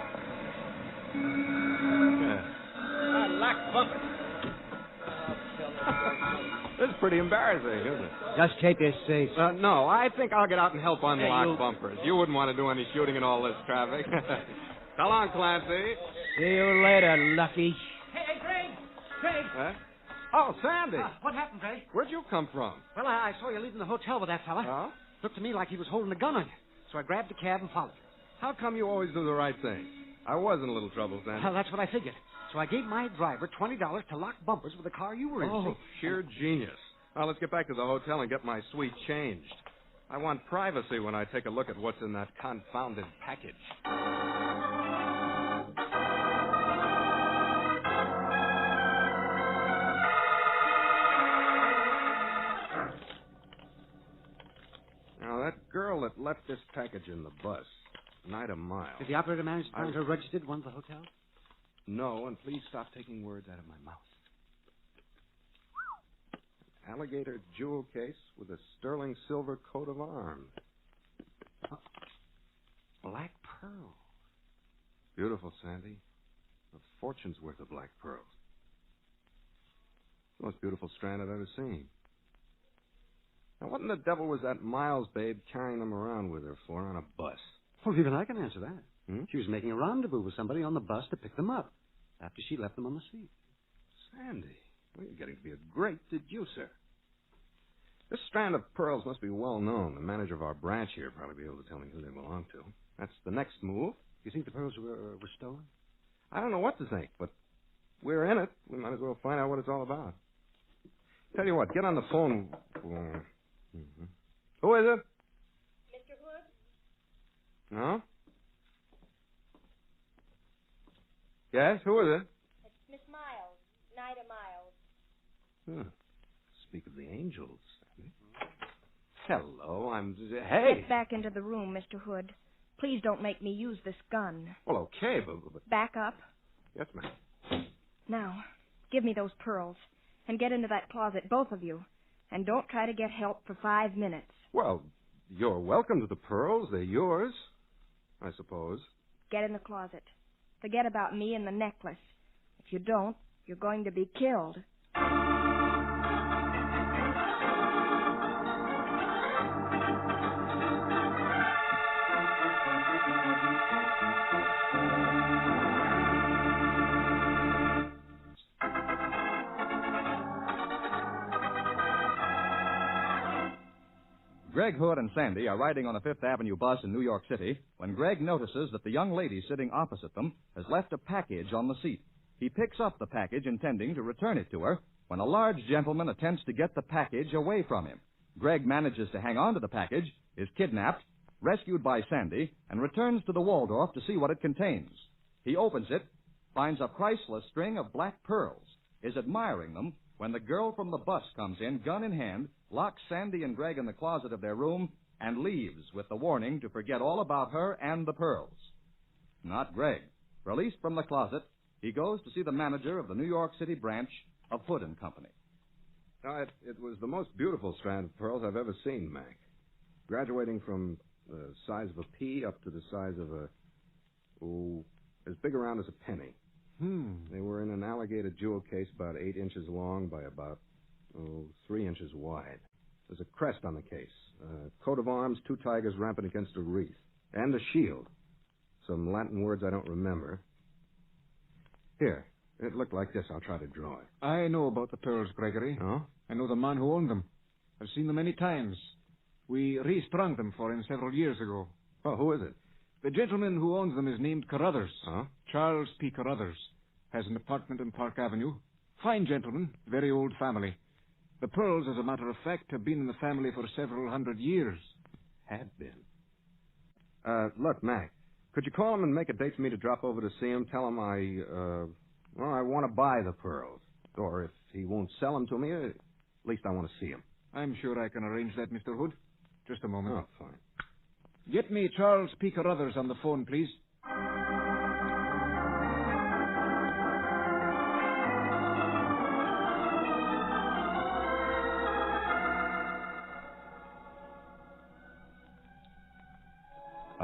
Lock bumper. This is pretty embarrassing, isn't it? Just keep your seat. No, I think I'll get out and help unlock you- bumpers. You wouldn't want to do any shooting in all this traffic. So long, Clancy. See you later, Lucky. Hey, Greg! Greg! Huh? Oh, Sandy. What happened, Greg? Where'd you come from? Well, I saw you leaving the hotel with that fella. Huh? Looked to me like he was holding a gun on you. So I grabbed the cab and followed you. How come you always do the right thing? I was in a little trouble, Sandy. Well, that's what I figured. So I gave my driver $20 to lock bumpers with the car you were in. Oh, sheer genius. Now, let's get back to the hotel and get my suite changed. I want privacy when I take a look at what's in that confounded package. Now, that girl that left this package in the bus, Nida Miles. Did the operator manage to find her registered one of the hotels? No, and please stop taking words out of my mouth. Alligator jewel case with a sterling silver coat of arms. Black pearl. Beautiful, Sandy. A fortune's worth of black pearls. The most beautiful strand I've ever seen. Now, what in the devil was that Miles babe carrying them around with her for on a bus? Well, even I can answer that. She was making a rendezvous with somebody on the bus to pick them up after she left them on the seat. Sandy, well, you're getting to be a great deducer. This strand of pearls must be well known. The manager of our branch here will probably be able to tell me who they belong to. That's the next move. You think the pearls were stolen? I don't know what to think, but we're in it. We might as well find out what it's all about. Tell you what, get on the phone. Mm-hmm. Who is it? Mr. Hood? No? Yes, who is it? It's Miss Miles, Nida Miles. Speak of the angels. Hello, Hey! Get back into the room, Mr. Hood. Please don't make me use this gun. Well, okay, but... Back up. Yes, ma'am. Now, give me those pearls. And get into that closet, both of you. And don't try to get help for 5 minutes. Well, you're welcome to the pearls. They're yours, I suppose. Get in the closet. Forget about me and the necklace. If you don't, you're going to be killed. Greg Hood and Sandy are riding on a Fifth Avenue bus in New York City when Greg notices that the young lady sitting opposite them has left a package on the seat. He picks up the package, intending to return it to her, when a large gentleman attempts to get the package away from him. Greg manages to hang on to the package, is kidnapped, rescued by Sandy, and returns to the Waldorf to see what it contains. He opens it, finds a priceless string of black pearls, is admiring them, when the girl from the bus comes in, gun in hand, locks Sandy and Greg in the closet of their room, and leaves with the warning to forget all about her and the pearls. Not Greg. Released from the closet, he goes to see the manager of the New York City branch of Hood and Company. It was the most beautiful strand of pearls I've ever seen, Mac. Graduating from the size of a pea up to the size of as big around as a penny. They were in an alligator jewel case about 8 inches long by about 3 inches wide. There's a crest on the case, a coat of arms, 2 tigers rampant against a wreath, and a shield. Some Latin words I don't remember. Here, it looked like this. I'll try to draw it. I know about the pearls, Gregory. Oh? I know the man who owned them. I've seen them many times. We restrung them for him several years ago. Oh, who is it? The gentleman who owns them is named Carruthers. Huh? Charles P. Carruthers. Has an apartment in Park Avenue. Fine gentleman, very old family. The pearls, as a matter of fact, have been in the family for several hundred years. Have been. Look, Mac, could you call him and make a date for me to drop over to see him? Tell him I want to buy the pearls. Or if he won't sell them to me, at least I want to see him. I'm sure I can arrange that, Mr. Hood. Just a moment. Oh, fine. Get me Charles P. Carruthers on the phone, please.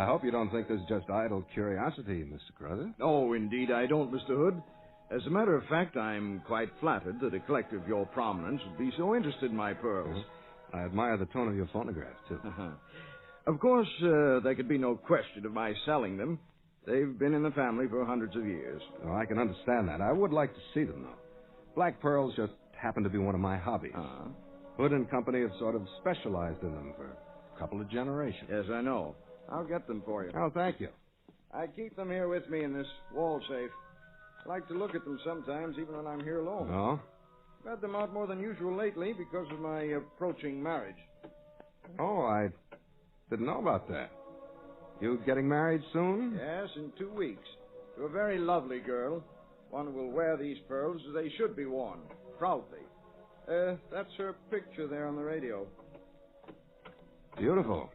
hope you don't think this is just idle curiosity, Mr. Carruthers. Oh, indeed I don't, Mr. Hood. As a matter of fact, I'm quite flattered that a collector of your prominence would be so interested in my pearls. I admire the tone of your photographs, too. Of course, there could be no question of my selling them. They've been in the family for hundreds of years. Oh, I can understand that. I would like to see them, though. Black pearls just happen to be one of my hobbies. Hood and Company have sort of specialized in them for a couple of generations. Yes, I know. I'll get them for you. Oh, thank you. I keep them here with me in this wall safe. I like to look at them sometimes, even when I'm here alone. Oh? I've had them out more than usual lately because of my approaching marriage. Oh, I didn't know about that. You getting married soon? Yes, in 2 weeks. To a very lovely girl. One who will wear these pearls as they should be worn, proudly. That's her picture there on the radio. Beautiful.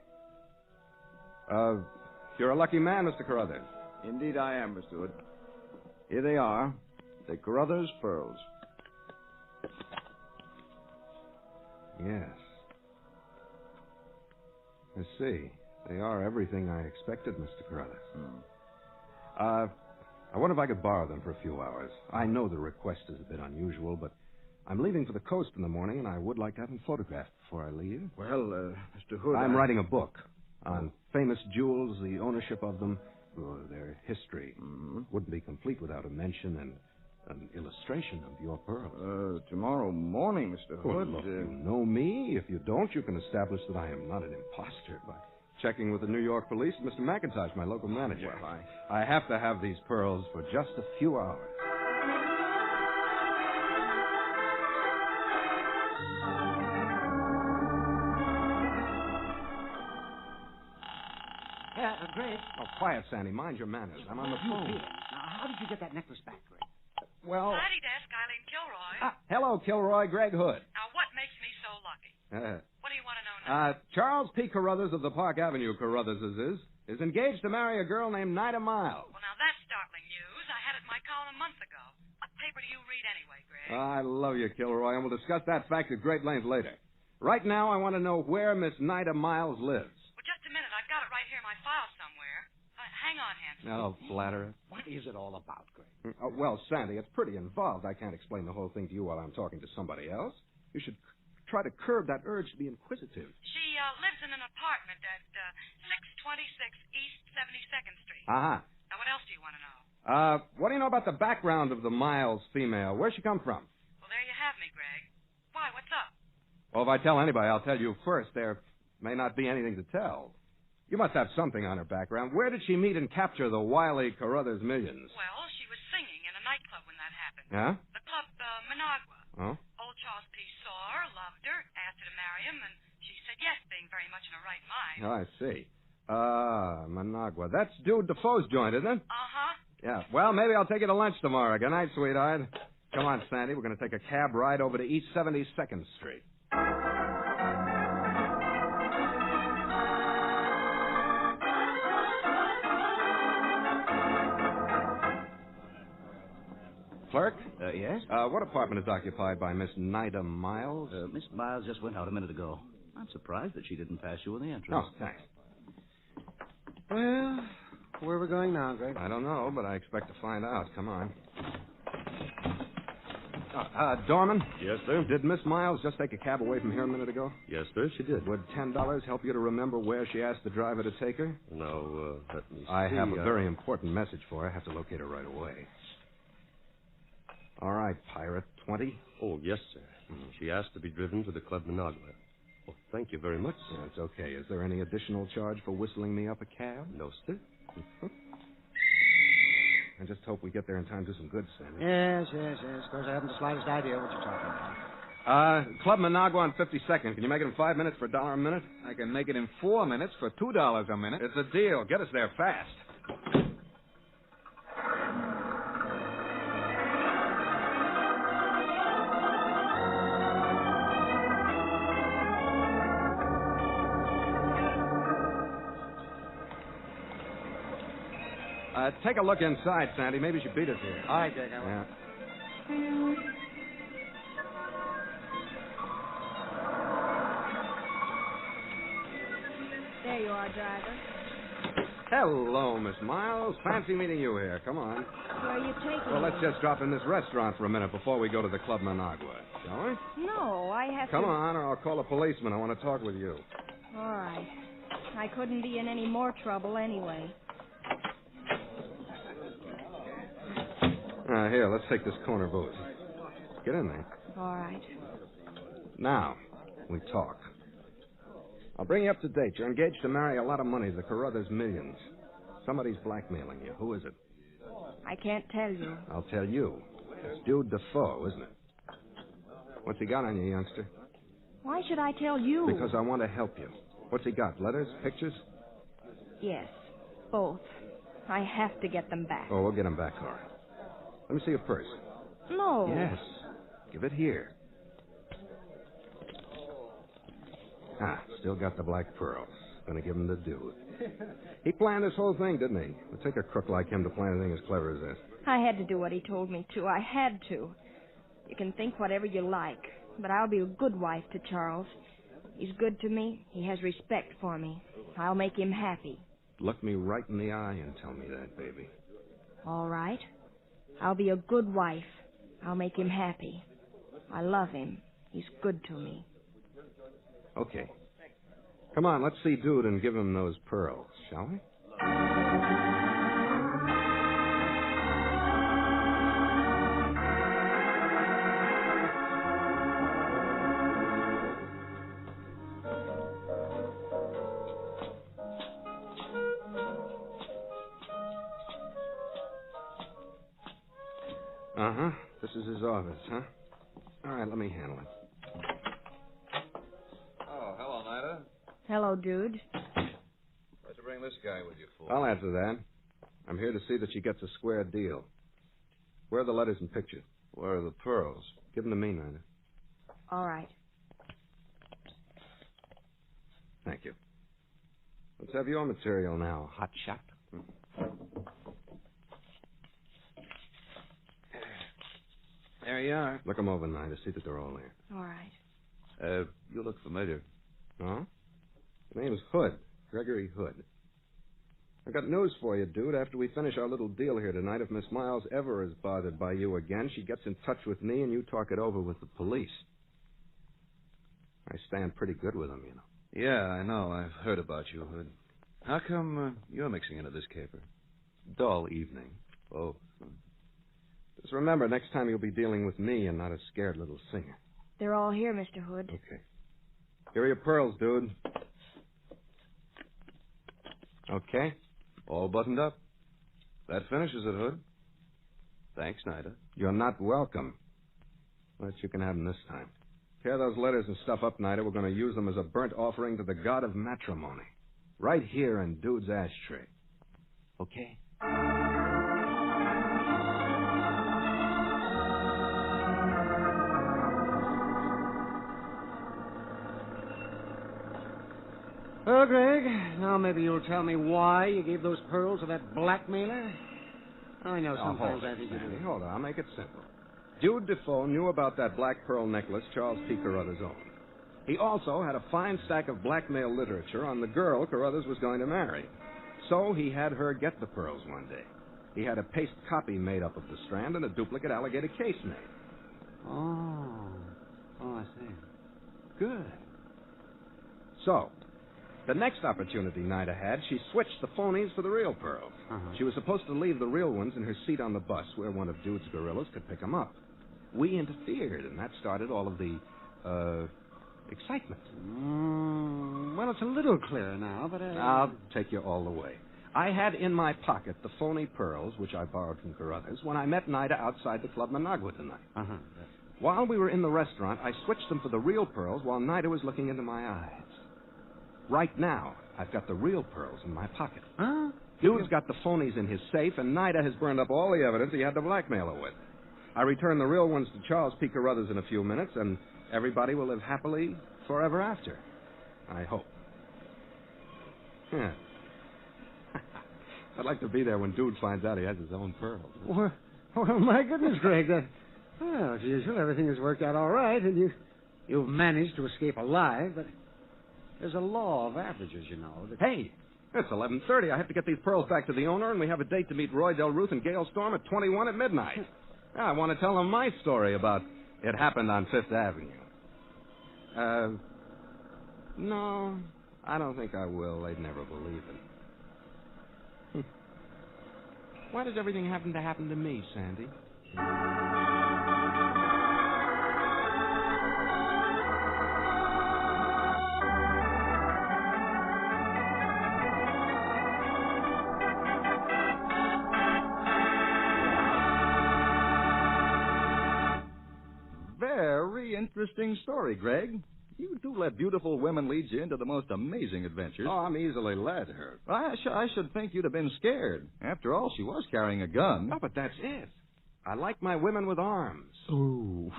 You're a lucky man, Mr. Carruthers. Indeed I am, Mr. Hood. Here they are, the Carruthers pearls. Yes. I see. They are everything I expected, Mr. Carruthers. I wonder if I could borrow them for a few hours. I know the request is a bit unusual, but I'm leaving for the coast in the morning, and I would like to have them photographed before I leave. Well, Mr. Hood... I'm writing a book on famous jewels, the ownership of them, their history. Wouldn't be complete without a mention and an illustration of your pearls. Tomorrow morning, Mr. Hood. Look, you know me. If you don't, you can establish that I am not an imposter by checking with the New York police, Mr. McIntosh, my local manager. Well, I have to have these pearls for just a few hours. Greg. Oh, quiet, Sandy. Mind your manners. I'm on the phone. Now, how did you get that necklace back, Greg? Well... Patty Desk, Eileen Kilroy. Hello, Kilroy. Greg Hood. Now, what makes me so lucky? What do you want to know now? Charles P. Carruthers of the Park Avenue Carruthers is engaged to marry a girl named Nida Miles. Well, now, that's startling news. I had it in my column a month ago. What paper do you read anyway, Greg? I love you, Kilroy, and we'll discuss that fact at great length later. Right now, I want to know where Miss Nida Miles lives. Well, just a minute. I've got it right here in my file somewhere. Hang on, Hanson. Oh, flatterer. What is it all about, Greg? Well, Sandy, it's pretty involved. I can't explain the whole thing to you while I'm talking to somebody else. You should try to curb that urge to be inquisitive. She lives in an apartment at 626 East 72nd Street. Uh-huh. Now, what else do you want to know? What do you know about the background of the Miles female? Where'd she come from? Well, there you have me, Greg. Why, what's up? Well, if I tell anybody, I'll tell you first. There may not be anything to tell. You must have something on her background. Where did she meet and capture the wily Carruthers millions? Well, she was singing in a nightclub when that happened. Yeah? The club, Managua. Oh? Old Charles P. saw her, loved her, asked her to marry him, and she said yes, being very much in her right mind. Oh, I see. Managua. That's Dude Defoe's joint, isn't it? Uh-huh. Yeah. Well, maybe I'll take you to lunch tomorrow. Good night, sweetheart. Come on, Sandy. We're going to take a cab ride over to East 72nd Street. Clerk? Yes? What apartment is occupied by Miss Nida Miles? Miss Miles just went out a minute ago. I'm surprised that she didn't pass you in the entrance. Oh, thanks. Well, where are we going now, Greg? I don't know, but I expect to find out. Come on. Dorman? Yes, sir? Did Miss Miles just take a cab away from here a minute ago? Yes, sir, she did. Would $10 help you to remember where she asked the driver to take her? No, let me see. I have a very important message for her. I have to locate her right away. All right, Pirate, 20? Oh, yes, sir. She asked to be driven to the Club Managua. Oh, thank you very much, sir. That's okay. Is there any additional charge for whistling me up a cab? No, sir. I just hope we get there in time to do some good, Sandy. Yes. Of course, I haven't the slightest idea what you're talking about. Club Managua on 52nd. Can you make it in 5 minutes for $1 a minute? I can make it in 4 minutes for $2 a minute. It's a deal. Get us there fast. Take a look inside, Sandy. Maybe she beat us here. All right, Greg, I will. Yeah. There you are, driver. Hello, Miss Miles. Fancy meeting you here. Come on. Where are you taking Well, me? let's just drop in this restaurant for a minute before we go to the Club Managua, shall we? No, I have Come to... on, or I'll call a policeman. I want to talk with you. All right. I couldn't be in any more trouble anyway. Here, let's take this corner booth. Get in there. All right. Now, we talk. I'll bring you up to date. You're engaged to marry a lot of money, the Carruthers millions. Somebody's blackmailing you. Who is it? I can't tell you. I'll tell you. It's Dude Defoe, isn't it? What's he got on you, youngster? Why should I tell you? Because I want to help you. What's he got? Letters? Pictures? Yes, both. I have to get them back. Oh, we'll get them back, all right. Let me see your purse. No. Yes. Give it here. Still got the black pearls. Gonna give them to Dude. He planned this whole thing, didn't he? It'll take a crook like him to plan anything as clever as this. I had to do what he told me to. I had to. You can think whatever you like, but I'll be a good wife to Charles. He's good to me. He has respect for me. I'll make him happy. Look me right in the eye and tell me that, baby. All right. I'll be a good wife. I'll make him happy. I love him. He's good to me. Okay. Come on, let's see Dude and give him those pearls, shall we? Uh-huh. This is his office, huh? All right, let me handle it. Oh, hello, Nida. Hello, Dude. What'd you bring this guy with you for? I'll answer that. I'm here to see that she gets a square deal. Where are the letters and pictures? Where are the pearls? Give them to me, Nina. All right. Thank you. Let's have your material now, hot shot. There you are. Look them over, Nina. See that they're all there. All right. You look familiar. Huh? The name's Hood. Gregory Hood. I've got news for you, Dude. After we finish our little deal here tonight, if Miss Miles ever is bothered by you again, she gets in touch with me and you talk it over with the police. I stand pretty good with them, you know. Yeah, I know. I've heard about you, Hood. How come you're mixing into this caper? Dull evening. Oh. Just remember, next time you'll be dealing with me and not a scared little singer. They're all here, Mr. Hood. Okay. Here are your pearls, Dude. Okay? All buttoned up. That finishes it, Hood. Thanks, Nida. You're not welcome. But you can have them this time. Tear those letters and stuff up, Nida. We're going to use them as a burnt offering to the god of matrimony. Right here in Dude's ashtray. Okay? Oh, Greg, now maybe you'll tell me why you gave those pearls to that blackmailer? I know sometimes I think you do. Hold on, I'll make it simple. Dude Defoe knew about that black pearl necklace Charles P. Carruthers owned. He also had a fine stack of blackmail literature on the girl Carruthers was going to marry. So he had her get the pearls one day. He had a paste copy made up of the strand and a duplicate alligator case made. Oh, I see. Good. So, the next opportunity Nida had, she switched the phonies for the real pearls. She was supposed to leave the real ones in her seat on the bus where one of Dude's gorillas could pick them up. We interfered, and that started all of the, excitement. Well, it's a little clearer now, but I'll take you all the way. I had in my pocket the phony pearls, which I borrowed from Carruthers, when I met Nida outside the Club Managua tonight. While we were in the restaurant, I switched them for the real pearls while Nida was looking into my eyes. Right now, I've got the real pearls in my pocket. Huh? Dude's got the phonies in his safe, and Nida has burned up all the evidence he had to blackmail her with. I return the real ones to Charles P. Carruthers in a few minutes, and everybody will live happily forever after. I hope. Yeah. I'd like to be there when Dude finds out he has his own pearls. Well, my goodness, Greg. Well, as usual, everything has worked out all right, and you've managed to escape alive, but there's a law of averages, you know. Hey, It's 11:30. I have to get these pearls back to the owner, and we have a date to meet Roy Del Ruth and Gail Storm at 21 at midnight. I want to tell them my story about it happened on Fifth Avenue. No, I don't think I will. They'd never believe it. Why does everything happen to me, Sandy? Very interesting story, Greg. You do let beautiful women lead you into the most amazing adventures. Oh, I'm easily led, Herb. I should think you'd have been scared. After all, she was carrying a gun. Oh, but that's it. I like my women with arms. Ooh.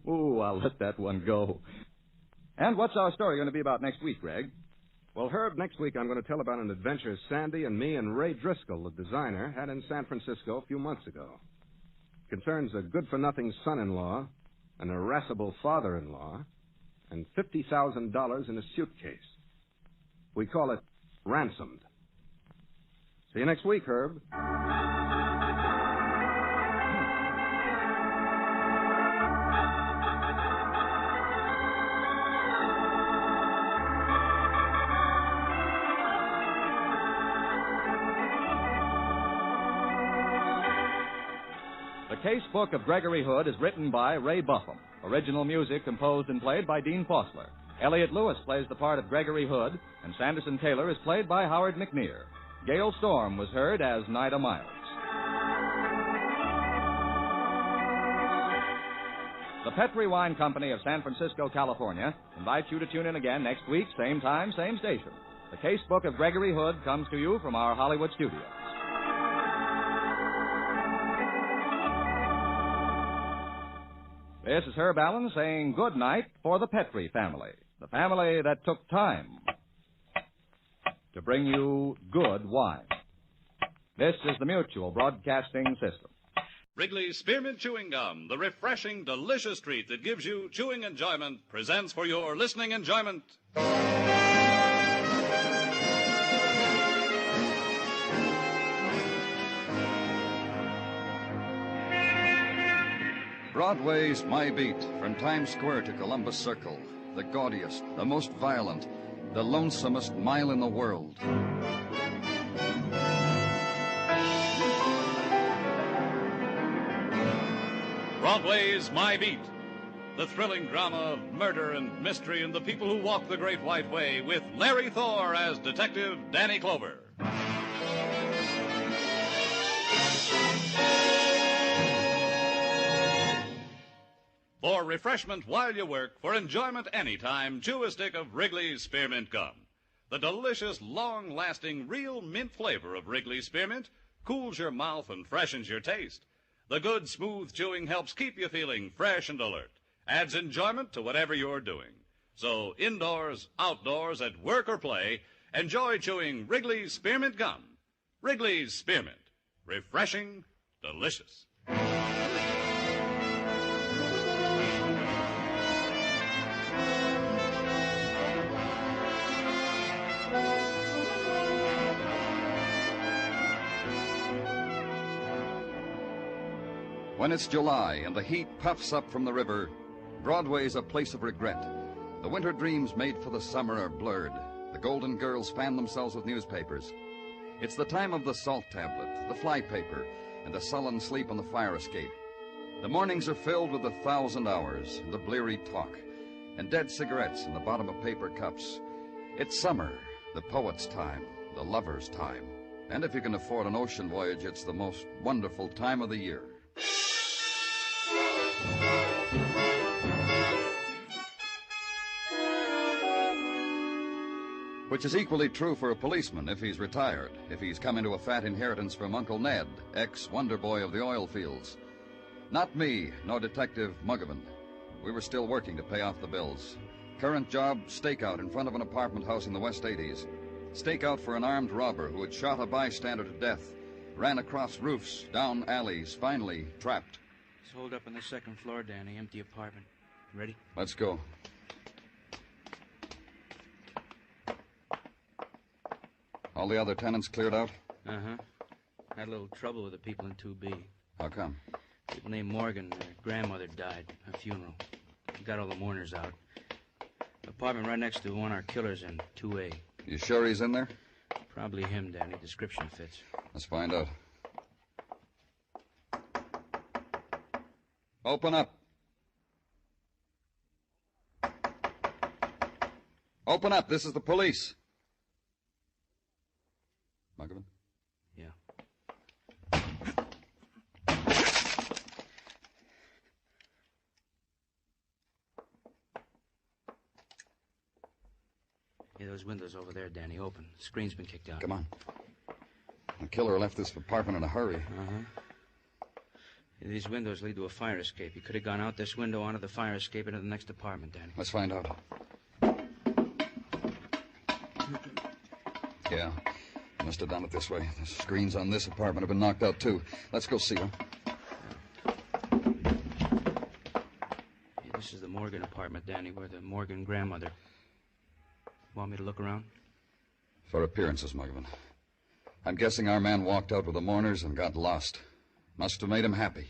Ooh, I'll let that one go. And what's our story going to be about next week, Greg? Well, Herb, next week I'm going to tell about an adventure Sandy and me and Ray Driscoll, the designer, had in San Francisco a few months ago. It concerns a good-for-nothing son-in-law, an irascible father-in-law, and $50,000 in a suitcase. We call it Ransomed. See you next week, Herb. The Case Book of Gregory Hood is written by Ray Buffum. Original music composed and played by Dean Fossler. Elliot Lewis plays the part of Gregory Hood, and Sanderson Taylor is played by Howard McNear. Gail Storm was heard as Nida Miles. The Petri Wine Company of San Francisco, California, invites you to tune in again next week, same time, same station. The Case Book of Gregory Hood comes to you from our Hollywood studios. This is Herb Allen saying good night for the Petri family, the family that took time to bring you good wine. This is the Mutual Broadcasting System. Wrigley's Spearmint Chewing Gum, the refreshing, delicious treat that gives you chewing enjoyment, presents for your listening enjoyment. Broadway's My Beat, from Times Square to Columbus Circle, the gaudiest, the most violent, the lonesomest mile in the world. Broadway's My Beat, the thrilling drama of murder and mystery and the people who walk the Great White Way, with Larry Thor as Detective Danny Clover. For refreshment while you work, for enjoyment anytime, chew a stick of Wrigley's Spearmint Gum. The delicious, long-lasting, real mint flavor of Wrigley's Spearmint cools your mouth and freshens your taste. The good, smooth chewing helps keep you feeling fresh and alert, adds enjoyment to whatever you're doing. So indoors, outdoors, at work or play, enjoy chewing Wrigley's Spearmint Gum. Wrigley's Spearmint. Refreshing, delicious. When it's July and the heat puffs up from the river, Broadway's a place of regret. The winter dreams made for the summer are blurred. The Golden Girls fan themselves with newspapers. It's the time of the salt tablet, the fly paper, and the sullen sleep on the fire escape. The mornings are filled with 1,000 hours, and the bleary talk, and dead cigarettes in the bottom of paper cups. It's summer, the poet's time, the lover's time. And if you can afford an ocean voyage, it's the most wonderful time of the year. Which is equally true for a policeman if he's retired, if he's come into a fat inheritance from Uncle Ned, ex-wonder boy of the oil fields. Not me, nor Detective Muggavan. We were still working to pay off the bills. Current job, stakeout in front of an apartment house in the West 80s. Stakeout for an armed robber who had shot a bystander to death, ran across roofs, down alleys, finally trapped. It's holed up on the second floor, Danny. Empty apartment. Ready? Let's go. All the other tenants cleared out? Uh-huh. Had a little trouble with the people in 2B. How come? People named Morgan, their grandmother died. A funeral. We got all the mourners out. Apartment right next to one our killer's in, 2A. You sure he's in there? Probably him, Danny. Description fits. Let's find out. Open up. Open up. This is the police. Muggavan? Yeah. Yeah, those windows over there, Danny, open. The screen's been kicked out. Come on. The killer left this apartment in a hurry. Uh-huh. These windows lead to a fire escape. He could have gone out this window onto the fire escape into the next apartment, Danny. Let's find out. Yeah. He must have done it this way. The screens on this apartment have been knocked out, too. Let's go see her. Yeah, this is the Morgan apartment, Danny, where the Morgan grandmother... Want me to look around? For appearances, Muggavan. I'm guessing our man walked out with the mourners and got lost. Must have made him happy.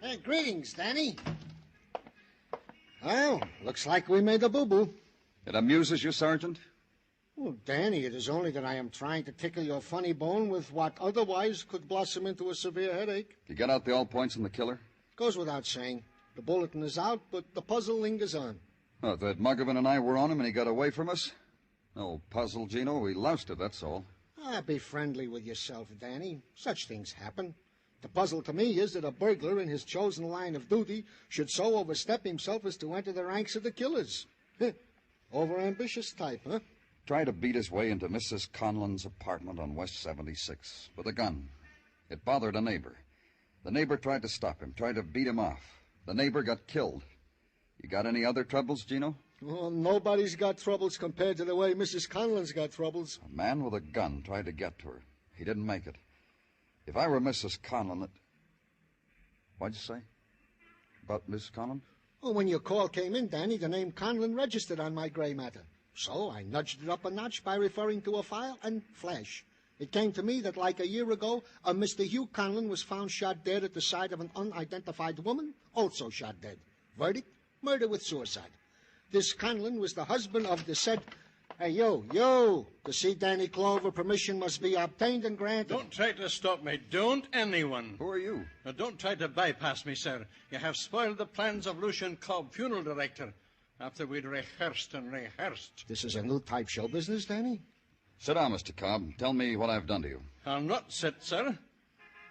Hey, greetings, Danny. Well, looks like we made a boo-boo. It amuses you, Sergeant? Well, Danny, it is only that I am trying to tickle your funny bone with what otherwise could blossom into a severe headache. You got out the all points on the killer? Goes without saying. The bulletin is out, but the puzzle lingers on. Oh, that Muggavan and I were on him and he got away from us? No puzzle, Gino. We loused it, that's all. Be friendly with yourself, Danny. Such things happen. The puzzle to me is that a burglar in his chosen line of duty should so overstep himself as to enter the ranks of the killers. Overambitious type, huh? Tried to beat his way into Mrs. Conlon's apartment on West 76 with a gun. It bothered a neighbor. The neighbor tried to stop him, tried to beat him off. The neighbor got killed. You got any other troubles, Gino? Well, nobody's got troubles compared to the way Mrs. Conlon's got troubles. A man with a gun tried to get to her. He didn't make it. If I were Mrs. Conlon, what'd you say? About Miss Conlon? Well, when your call came in, Danny, the name Conlon registered on my gray matter. So I nudged it up a notch by referring to a file, and flash. It came to me that like a year ago, a Mr. Hugh Conlon was found shot dead at the side of an unidentified woman, also shot dead. Verdict, murder with suicide. This Conlon was the husband of the said... Hey, you! To see Danny Clover, permission must be obtained and granted. Don't try to stop me. Don't anyone. Who are you? Now, don't try to bypass me, sir. You have spoiled the plans of Lucian Cobb, funeral director. After we'd rehearsed and rehearsed. This is a new type show business, Danny? Sit down, Mr. Cobb. Tell me what I've done to you. I'll not sit, sir.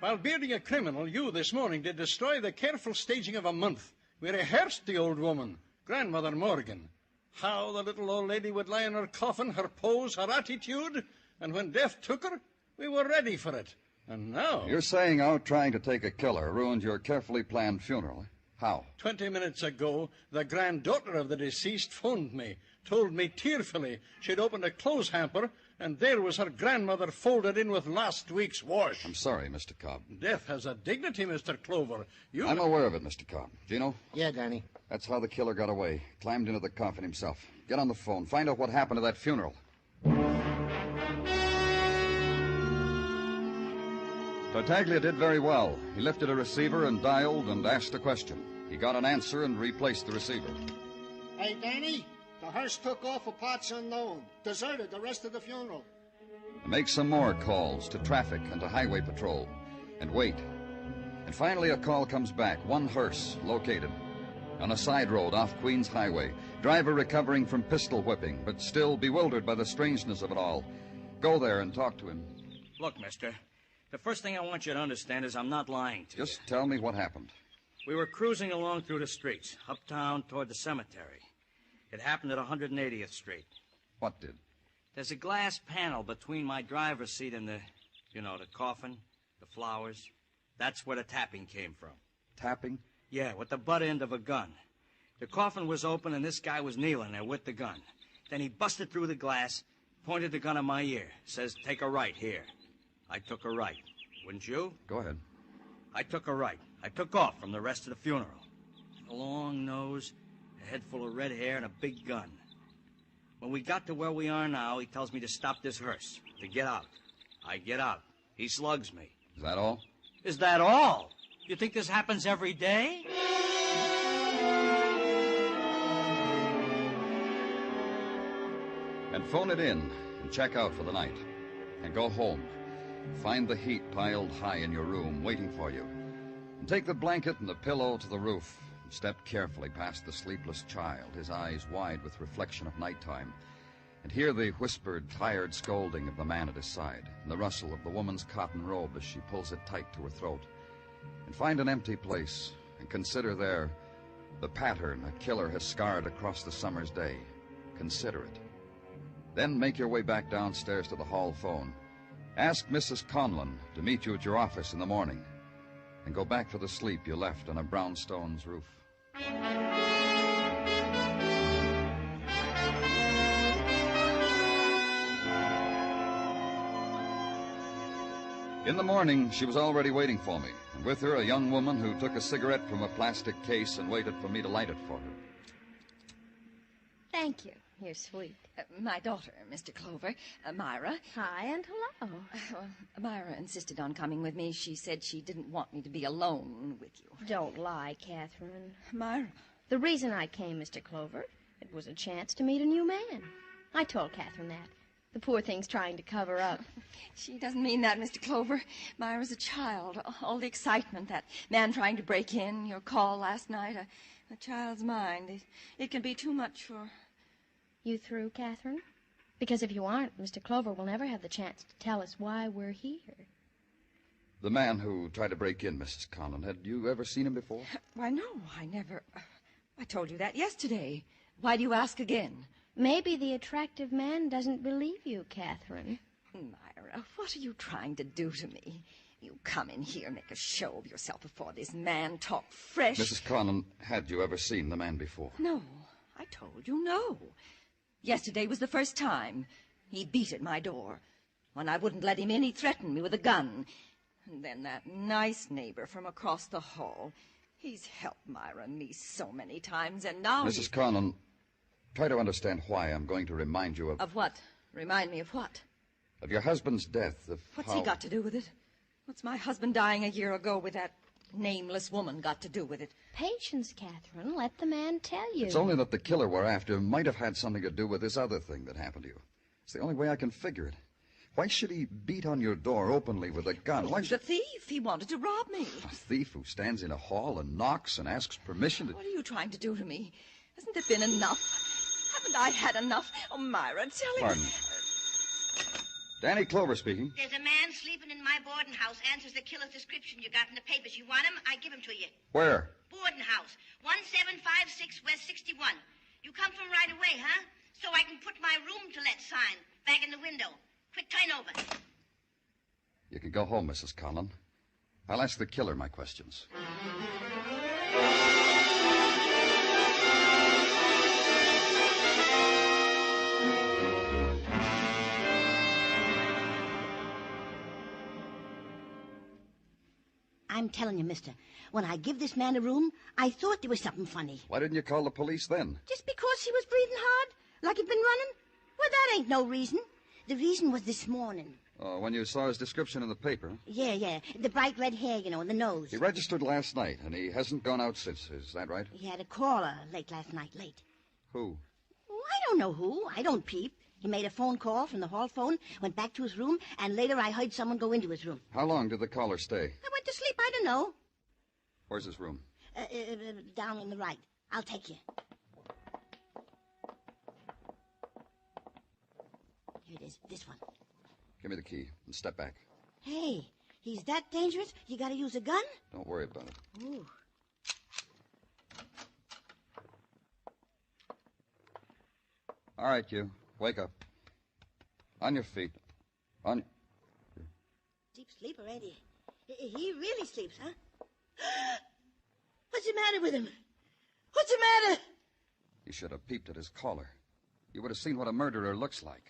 While bearding a criminal, you this morning did destroy the careful staging of a month. We rehearsed the old woman, Grandmother Morgan. How the little old lady would lie in her coffin, her pose, her attitude. And when death took her, we were ready for it. And now... You're saying out trying to take a killer ruined your carefully planned funeral. How? 20 minutes ago, the granddaughter of the deceased phoned me, told me tearfully she'd opened a clothes hamper, and there was her grandmother folded in with last week's wash. I'm sorry, Mr. Cobb. Death has a dignity, Mr. Clover. I'm aware of it, Mr. Cobb. Gino? Yeah, Danny. That's how the killer got away. Climbed into the coffin himself. Get on the phone. Find out what happened to that funeral. Tartaglia did very well. He lifted a receiver and dialed and asked a question. He got an answer and replaced the receiver. Hey, Danny, the hearse took off for parts unknown. Deserted the rest of the funeral. Make some more calls to traffic and to highway patrol. And wait. And finally a call comes back. One hearse located on a side road off Queens Highway. Driver recovering from pistol whipping, but still bewildered by the strangeness of it all. Go there and talk to him. Look, mister, the first thing I want you to understand is I'm not lying to you. Just tell me what happened. We were cruising along through the streets, uptown toward the cemetery. It happened at 180th Street. What did? There's a glass panel between my driver's seat and the coffin, the flowers. That's where the tapping came from. Tapping? Yeah, with the butt end of a gun. The coffin was open and this guy was kneeling there with the gun. Then he busted through the glass, pointed the gun at my ear, says, "Take a right here." I took a right. Wouldn't you? Go ahead. I took a right. I took off from the rest of the funeral. A long nose, a head full of red hair, and a big gun. When we got to where we are now, he tells me to stop this hearse, to get out. I get out. He slugs me. Is that all? Is that all? You think this happens every day? And phone it in and check out for the night. And go home. Find the heat piled high in your room waiting for you. And take the blanket and the pillow to the roof. And step carefully past the sleepless child, his eyes wide with reflection of nighttime. And hear the whispered, tired scolding of the man at his side, and the rustle of the woman's cotton robe as she pulls it tight to her throat. And find an empty place, and consider there the pattern a killer has scarred across the summer's day. Consider it. Then make your way back downstairs to the hall phone. Ask Mrs. Conlon to meet you at your office in the morning. And go back for the sleep you left on a brownstone's roof. In the morning, she was already waiting for me, and with her a young woman who took a cigarette from a plastic case and waited for me to light it for her. Thank you. You're sweet. My daughter, Mr. Clover, Myra. Hi and hello. Myra insisted on coming with me. She said she didn't want me to be alone with you. Don't lie, Catherine. Myra. The reason I came, Mr. Clover, it was a chance to meet a new man. I told Catherine that. The poor thing's trying to cover up. She doesn't mean that, Mr. Clover. Myra's a child. All the excitement, that man trying to break in, your call last night, a child's mind. It can be too much for... You through, Catherine? Because if you aren't, Mr. Clover will never have the chance to tell us why we're here. The man who tried to break in, Mrs. Conlon, had you ever seen him before? Why, no, I never... I told you that yesterday. Why do you ask again? Maybe the attractive man doesn't believe you, Catherine. Myra, what are you trying to do to me? You come in here, make a show of yourself before this man, talk fresh. Mrs. Conlon, had you ever seen the man before? No, I told you no. Yesterday was the first time. He beat at my door. When I wouldn't let him in, he threatened me with a gun. And then that nice neighbor from across the hall. He's helped Myra and me so many times, and now... Mrs. Conlon, try to understand why I'm going to remind you of... Of what? Remind me of what? Of your husband's death, of What's he got to do with it? What's my husband dying a year ago with that nameless woman got to do with it? Patience, Catherine. Let the man tell you. It's only that the killer we're after might have had something to do with this other thing that happened to you. It's the only way I can figure it. Why should he beat on your door openly with a gun? Why should... The thief. He wanted to rob me. A thief who stands in a hall and knocks and asks permission to... What are you trying to do to me? Hasn't it been enough? Haven't I had enough? Oh, Myra, tell him... Pardon. Danny Clover speaking. There's a man sleeping in my boarding house. Answers the killer's description you got in the papers. You want him? I give him to you. Where? Boarding house. 1756 West 61. You come from right away, huh? So I can put my room to let sign back in the window. Quick, turn over. You can go home, Mrs. Conlon. I'll ask the killer my questions. I'm telling you, mister, when I give this man a room, I thought there was something funny. Why didn't you call the police then? Just because he was breathing hard? Like he'd been running? Well, that ain't no reason. The reason was this morning. Oh, when you saw his description in the paper? Yeah. The bright red hair, you know, and the nose. He registered last night, and he hasn't gone out since. Is that right? He had a caller late last night, late. Who? Oh, I don't know who. I don't peep. He made a phone call from the hall phone, went back to his room, and later I heard someone go into his room. How long did the caller stay? I went to sleep. I don't know. Where's his room? Down on the right. I'll take you. Here it is. This one. Give me the key and step back. Hey, he's that dangerous? You gotta use a gun? Don't worry about it. Ooh. All right, you. Wake up. On your feet. On... Deep sleeper, ain't he? He really sleeps, huh? What's the matter with him? What's the matter? You should have peeped at his collar. You would have seen what a murderer looks like.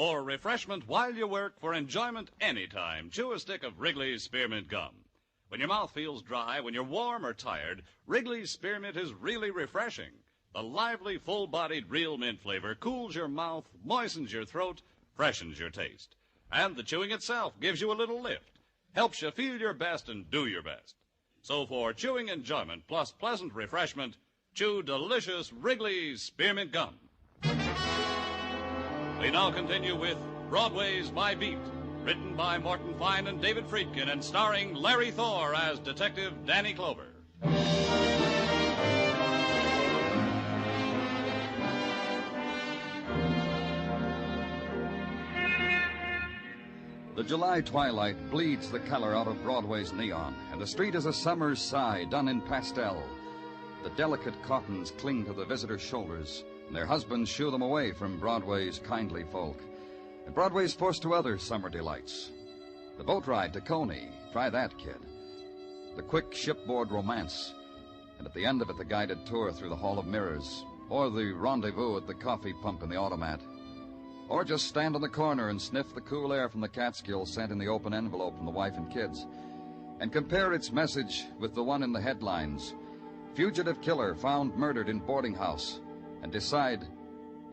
For refreshment while you work, for enjoyment anytime, chew a stick of Wrigley's Spearmint Gum. When your mouth feels dry, when you're warm or tired, Wrigley's Spearmint is really refreshing. The lively, full-bodied real mint flavor cools your mouth, moistens your throat, freshens your taste. And the chewing itself gives you a little lift, helps you feel your best and do your best. So for chewing enjoyment plus pleasant refreshment, chew delicious Wrigley's Spearmint Gum. We now continue with Broadway's My Beat, written by Morton Fine and David Friedkin, and starring Larry Thor as Detective Danny Clover. The July twilight bleeds the color out of Broadway's neon, and the street is a summer's sigh done in pastel. The delicate cottons cling to the visitors' shoulders, and their husbands shoo them away from Broadway's kindly folk. And Broadway's forced to other summer delights. The boat ride to Coney, try that, kid. The quick shipboard romance, and at the end of it, the guided tour through the Hall of Mirrors, or the rendezvous at the coffee pump in the automat. Or just stand on the corner and sniff the cool air from the Catskills sent in the open envelope from the wife and kids. And compare its message with the one in the headlines. Fugitive killer found murdered in boarding house. And decide,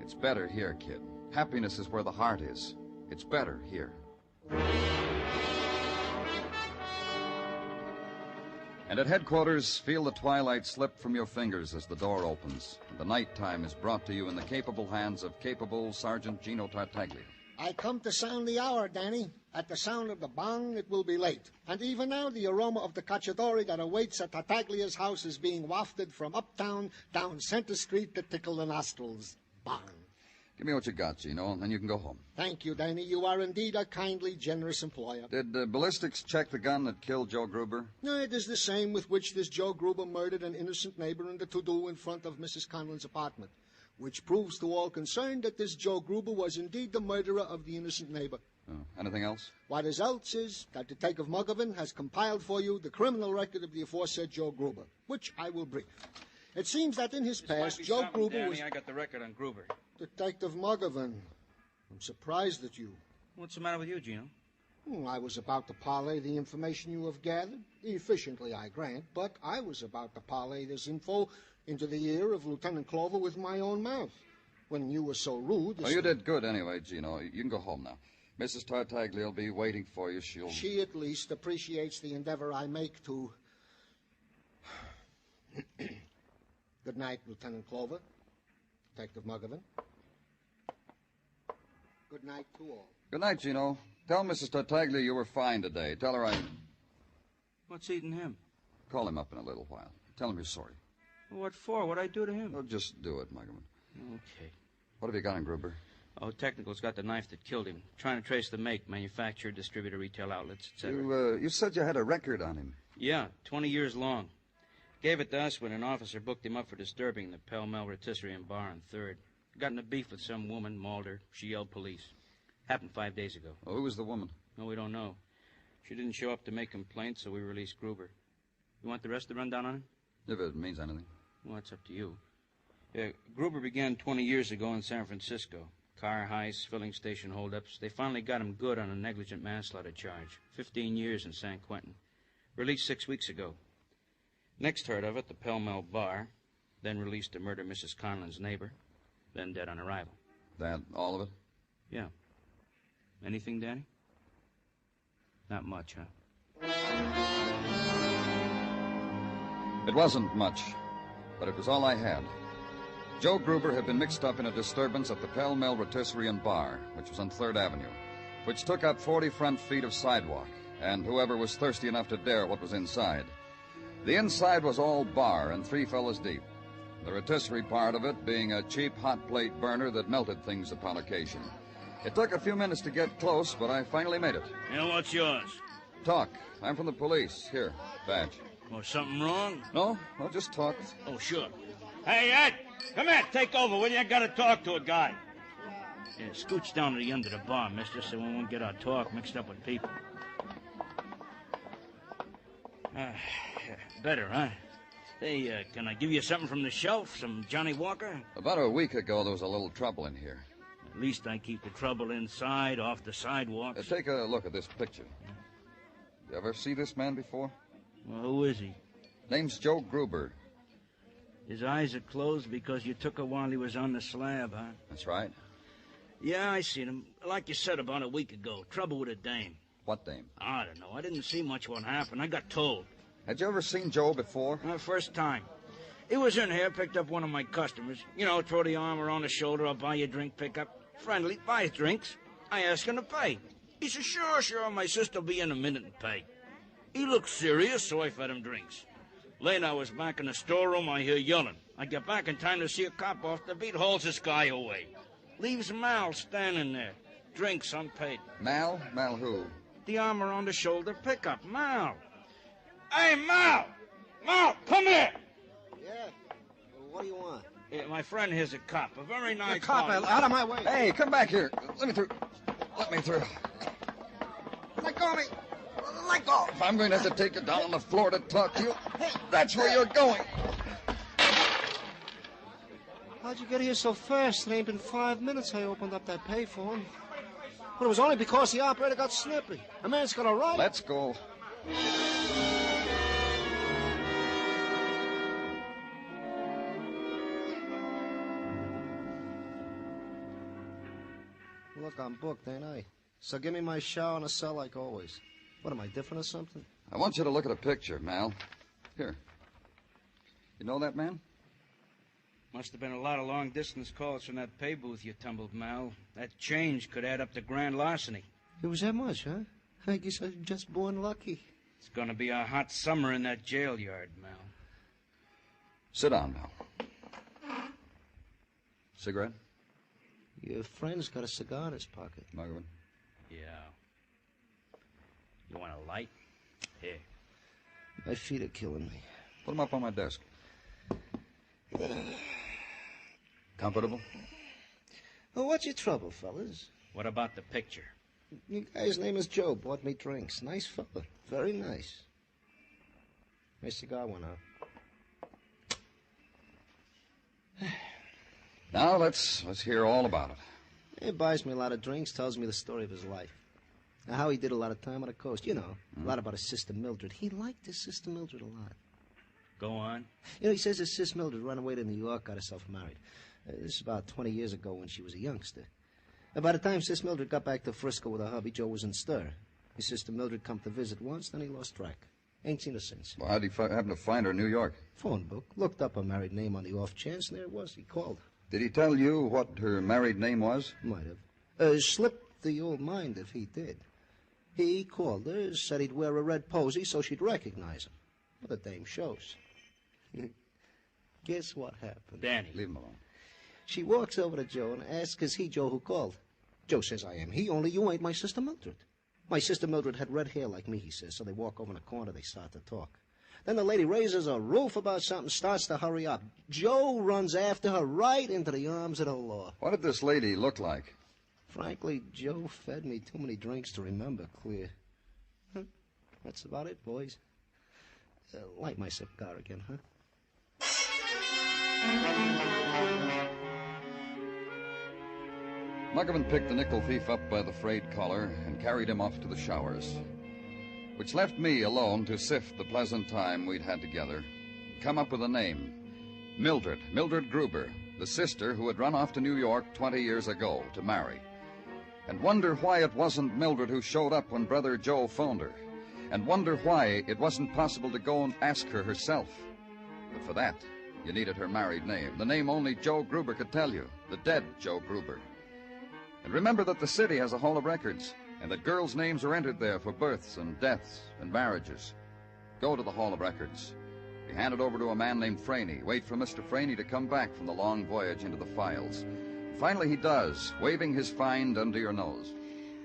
it's better here, kid. Happiness is where the heart is. It's better here. And at headquarters, feel the twilight slip from your fingers as the door opens, and the nighttime is brought to you in the capable hands of capable Sergeant Gino Tartaglia. I come to sound the hour, Danny. At the sound of the bong, it will be late. And even now, the aroma of the cacciatore that awaits at Tartaglia's house is being wafted from uptown down Center Street to tickle the nostrils. Bong. Give me what you got, Gino, and then you can go home. Thank you, Danny. You are indeed a kindly, generous employer. Did ballistics check the gun that killed Joe Gruber? No, it is the same with which this Joe Gruber murdered an innocent neighbor in the to-do in front of Mrs. Conlon's apartment, which proves to all concerned that this Joe Gruber was indeed the murderer of the innocent neighbor. Oh, anything else? What is else is that Detective Mugovan has compiled for you the criminal record of the aforesaid Joe Gruber, which I will brief. It seems that in his past, Joe Gruber Danny. was... I got the record on Gruber. Detective Mugovan, I'm surprised at you. What's the matter with you, Gino? I was about to parlay the information you have gathered, efficiently, I grant, but I was about to parlay this info into the ear of Lieutenant Clover with my own mouth. When you were so rude... Oh, you did good anyway, Gino. You can go home now. Mrs. Tartaglia will be waiting for you. She at least appreciates the endeavor I make to... Good night, Lieutenant Clover. Detective Mugovan. Good night to all. Good night, Gino. Tell Mrs. Tartaglia you were fine today. Tell her I... What's eating him? Call him up in a little while. Tell him you're sorry. What for? What'd I do to him? Oh, just do it, Mugovan. Okay. What have you got on Gruber? Oh, Technical's got the knife that killed him. Trying to trace the make, manufacturer, distributor, retail outlets, etc. You said you had a record on him. Yeah, 20 years long. Gave it to us when an officer booked him up for disturbing the Pell Mell Rotisserie and Bar on 3rd. Got in a beef with some woman, mauled her. She yelled police. Happened 5 days ago. Oh, who was the woman? No, we don't know. She didn't show up to make complaints, so we released Gruber. You want the rest of the rundown on him? If it means anything. Well, it's up to you. Gruber began 20 years ago in San Francisco. Car heists, filling station holdups. They finally got him good on a negligent manslaughter charge. 15 years in San Quentin. Released 6 weeks ago. Next heard of it, the Pell Mell Bar. Then released to murder Mrs. Conlon's neighbor. Then dead on arrival. That all of it? Yeah. Anything, Danny? Not much, huh? It wasn't much, but it was all I had. Joe Gruber had been mixed up in a disturbance at the Pell Mell Rotisserie and Bar, which was on 3rd Avenue, which took up 40 front feet of sidewalk, and whoever was thirsty enough to dare what was inside. The inside was all bar and 3 fellas deep. The rotisserie part of it being a cheap hot plate burner that melted things upon occasion. It took a few minutes to get close, but I finally made it. And what's yours? Talk. I'm from the police. Here, badge. Oh, something wrong? No, just talk. Oh, sure. Hey, Ed, come here. Take over, will you? I gotta talk to a guy. Yeah, scooch down to the end of the bar, mister, so we won't get our talk mixed up with people. Better, huh? Hey, can I give you something from the shelf? Some Johnny Walker? About a week ago, there was a little trouble in here. At least I keep the trouble inside, off the sidewalks. Take a look at this picture. You ever see this man before? Well, who is he? Name's Joe Gruber. His eyes are closed because you took her while he was on the slab, huh? That's right. Yeah, I seen him. Like you said about a week ago. Trouble with a dame. What dame? I don't know. I didn't see much what happened. I got told. Had you ever seen Joe before? First time. He was in here, picked up one of my customers. You know, throw the arm around the shoulder, I'll buy you a drink, pick up. Friendly, buys drinks. I ask him to pay. He says, sure, my sister'll be in a minute and pay. He looked serious, so I fed him drinks. Later, I was back in the storeroom, I hear yelling. I get back in time to see a cop off the beat, hauls this guy away. Leaves Mal standing there. Drinks unpaid. Mal? Mal who? The arm around the shoulder pickup. Mal. Hey, Mal! Mal, come here! Yeah? What do you want? Yeah, my friend here's a cop. A very nice cop, guy. out of my way. Hey, come back here. Let me through. Let me through. Let go of me. Let go. If I'm going to have to take you down on the floor to talk to you, that's where you're going. How'd you get here so fast? It ain't been 5 minutes I opened up that payphone. But it was only because the operator got snippy. A man's got a right. Let's go. Look, I'm booked, ain't I? So give me my shower and a cell like always. What, am I different or something? I want you to look at a picture, Mal. Here. You know that man? Must have been a lot of long-distance calls from that pay booth you tumbled, Mal. That change could add up to grand larceny. It was that much, huh? I guess I'm just born lucky. It's gonna be a hot summer in that jail yard, Mal. Sit down, Mal. Cigarette? Your friend's got a cigar in his pocket. Margaret? Yeah. You want a light? Here. My feet are killing me. Put them up on my desk. Comfortable? Well, what's your trouble, fellas? What about the picture? Your guy's name is Joe. Bought me drinks. Nice fella. Very nice. My cigar went out. Now, let's hear all about it. He buys me a lot of drinks, tells me the story of his life. Now, how he did a lot of time on the coast. You know, a lot about his sister Mildred. He liked his sister Mildred a lot. Go on. You know, he says his sister Mildred ran away to New York, got herself married. This is about 20 years ago when she was a youngster. And by the time Sis Mildred got back to Frisco with her hubby, Joe was in stir. His sister Mildred come to visit once, then he lost track. Ain't seen her since. Well, how'd he happen to find her in New York? Phone book. Looked up her married name on the off chance, and there it was. He called. Did he tell you what her married name was? Might have. Slipped the old mind if he did. He called her, said he'd wear a red posy so she'd recognize him. Well, the dame shows. Guess what happened? Danny. Leave him alone. She walks over to Joe and asks, is he Joe who called? Joe says, I am he, only you ain't my sister Mildred. My sister Mildred had red hair like me, he says, so they walk over in the corner, they start to talk. Then the lady raises a roof about something, starts to hurry up. Joe runs after her right into the arms of the law. What did this lady look like? Frankly, Joe fed me too many drinks to remember clear. That's about it, boys. Light my cigar again, huh? Muggavan picked the nickel thief up by the frayed collar and carried him off to the showers, which left me alone to sift the pleasant time we'd had together, come up with a name. Mildred Gruber, the sister who had run off to New York 20 years ago to marry, and wonder why it wasn't Mildred who showed up when Brother Joe phoned her, and wonder why it wasn't possible to go and ask her herself. But for that, you needed her married name, the name only Joe Gruber could tell you, the dead Joe Gruber. And remember that the city has a hall of records, and that girls' names are entered there for births and deaths and marriages. Go to the hall of records. Be handed over to a man named Franey. Wait for Mr. Franey to come back from the long voyage into the files. Finally he does, waving his find under your nose.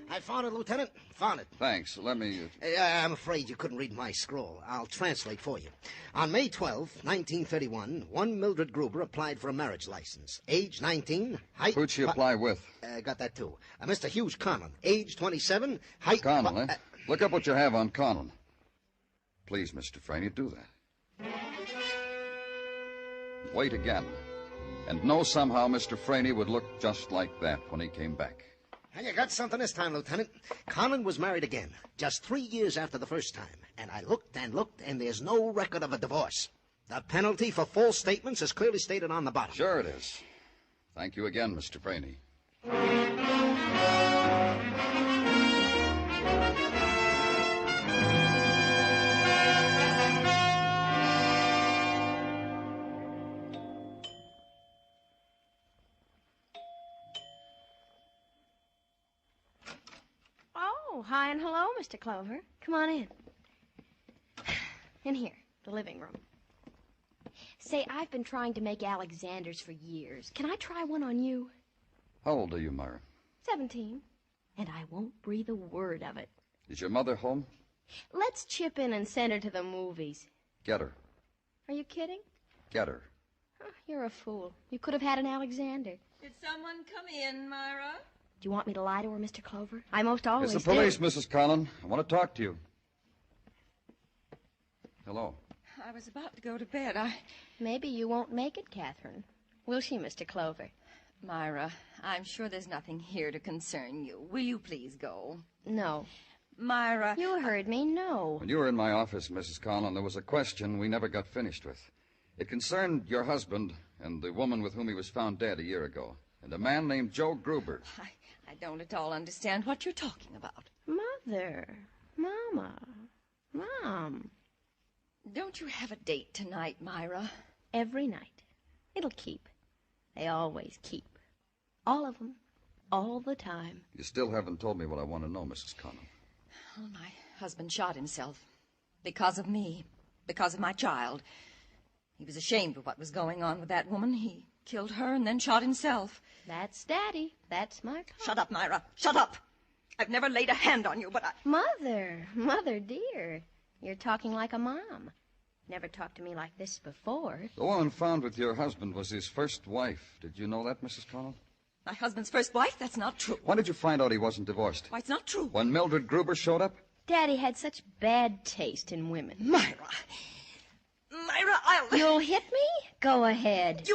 I found it, Lieutenant. Found it. Thanks. Let me... I'm afraid you couldn't read my scroll. I'll translate for you. On May 12, 1931, one Mildred Gruber applied for a marriage license. Age 19, height... Who'd she apply with? Got that, too. Mr. Hugh Conlon, age 27, height... Conlon, eh? Look up what you have on Conlon. Please, Mr. Franey, do that. Wait again. and know somehow Mr. Franey would look just like that when he came back. And you got something this time, Lieutenant. Conlon was married again, just 3 years after the first time. And I looked, and there's no record of a divorce. The penalty for false statements is clearly stated on the bottom. Sure it is. Thank you again, Mr. Franey. Oh, hi and hello, Mr. Clover. Come on in. In here, the living room. Say, I've been trying to make Alexanders for years. Can I try one on you? How old are you, Myra? 17. And I won't breathe a word of it. Is your mother home? Let's chip in and send her to the movies. Get her. Are you kidding? Get her. Oh, you're a fool. You could have had an Alexander. Did someone come in, Myra? Do you want me to lie to her, Mr. Clover? I most always It's the police, do. Mrs. Conlon. I want to talk to you. Hello. I was about to go to bed. Maybe you won't make it, Catherine. Will she, Mr. Clover? Myra, I'm sure there's nothing here to concern you. Will you please go? No. Myra... You heard me, no. When you were in my office, Mrs. Conlon, there was a question we never got finished with. It concerned your husband and the woman with whom he was found dead a year ago, and a man named Joe Gruber. I don't at all understand what you're talking about. Mother. Mama. Mom. Don't you have a date tonight, Myra? Every night. It'll keep. They always keep. All of them. All the time. You still haven't told me what I want to know, Mrs. Conlon. Well, my husband shot himself. Because of me. Because of my child. He was ashamed of what was going on with that woman. He killed her and then shot himself. That's Daddy. That's my pop. Shut up, Myra. Shut up. I've never laid a hand on you, but I... Mother, dear. You're talking like a mom. Never talked to me like this before. The woman found with your husband was his first wife. Did you know that, Mrs. Conlon? My husband's first wife? That's not true. When did you find out he wasn't divorced? Why, it's not true. When Mildred Gruber showed up? Daddy had such bad taste in women. Myra, I'll... You'll hit me? Go ahead.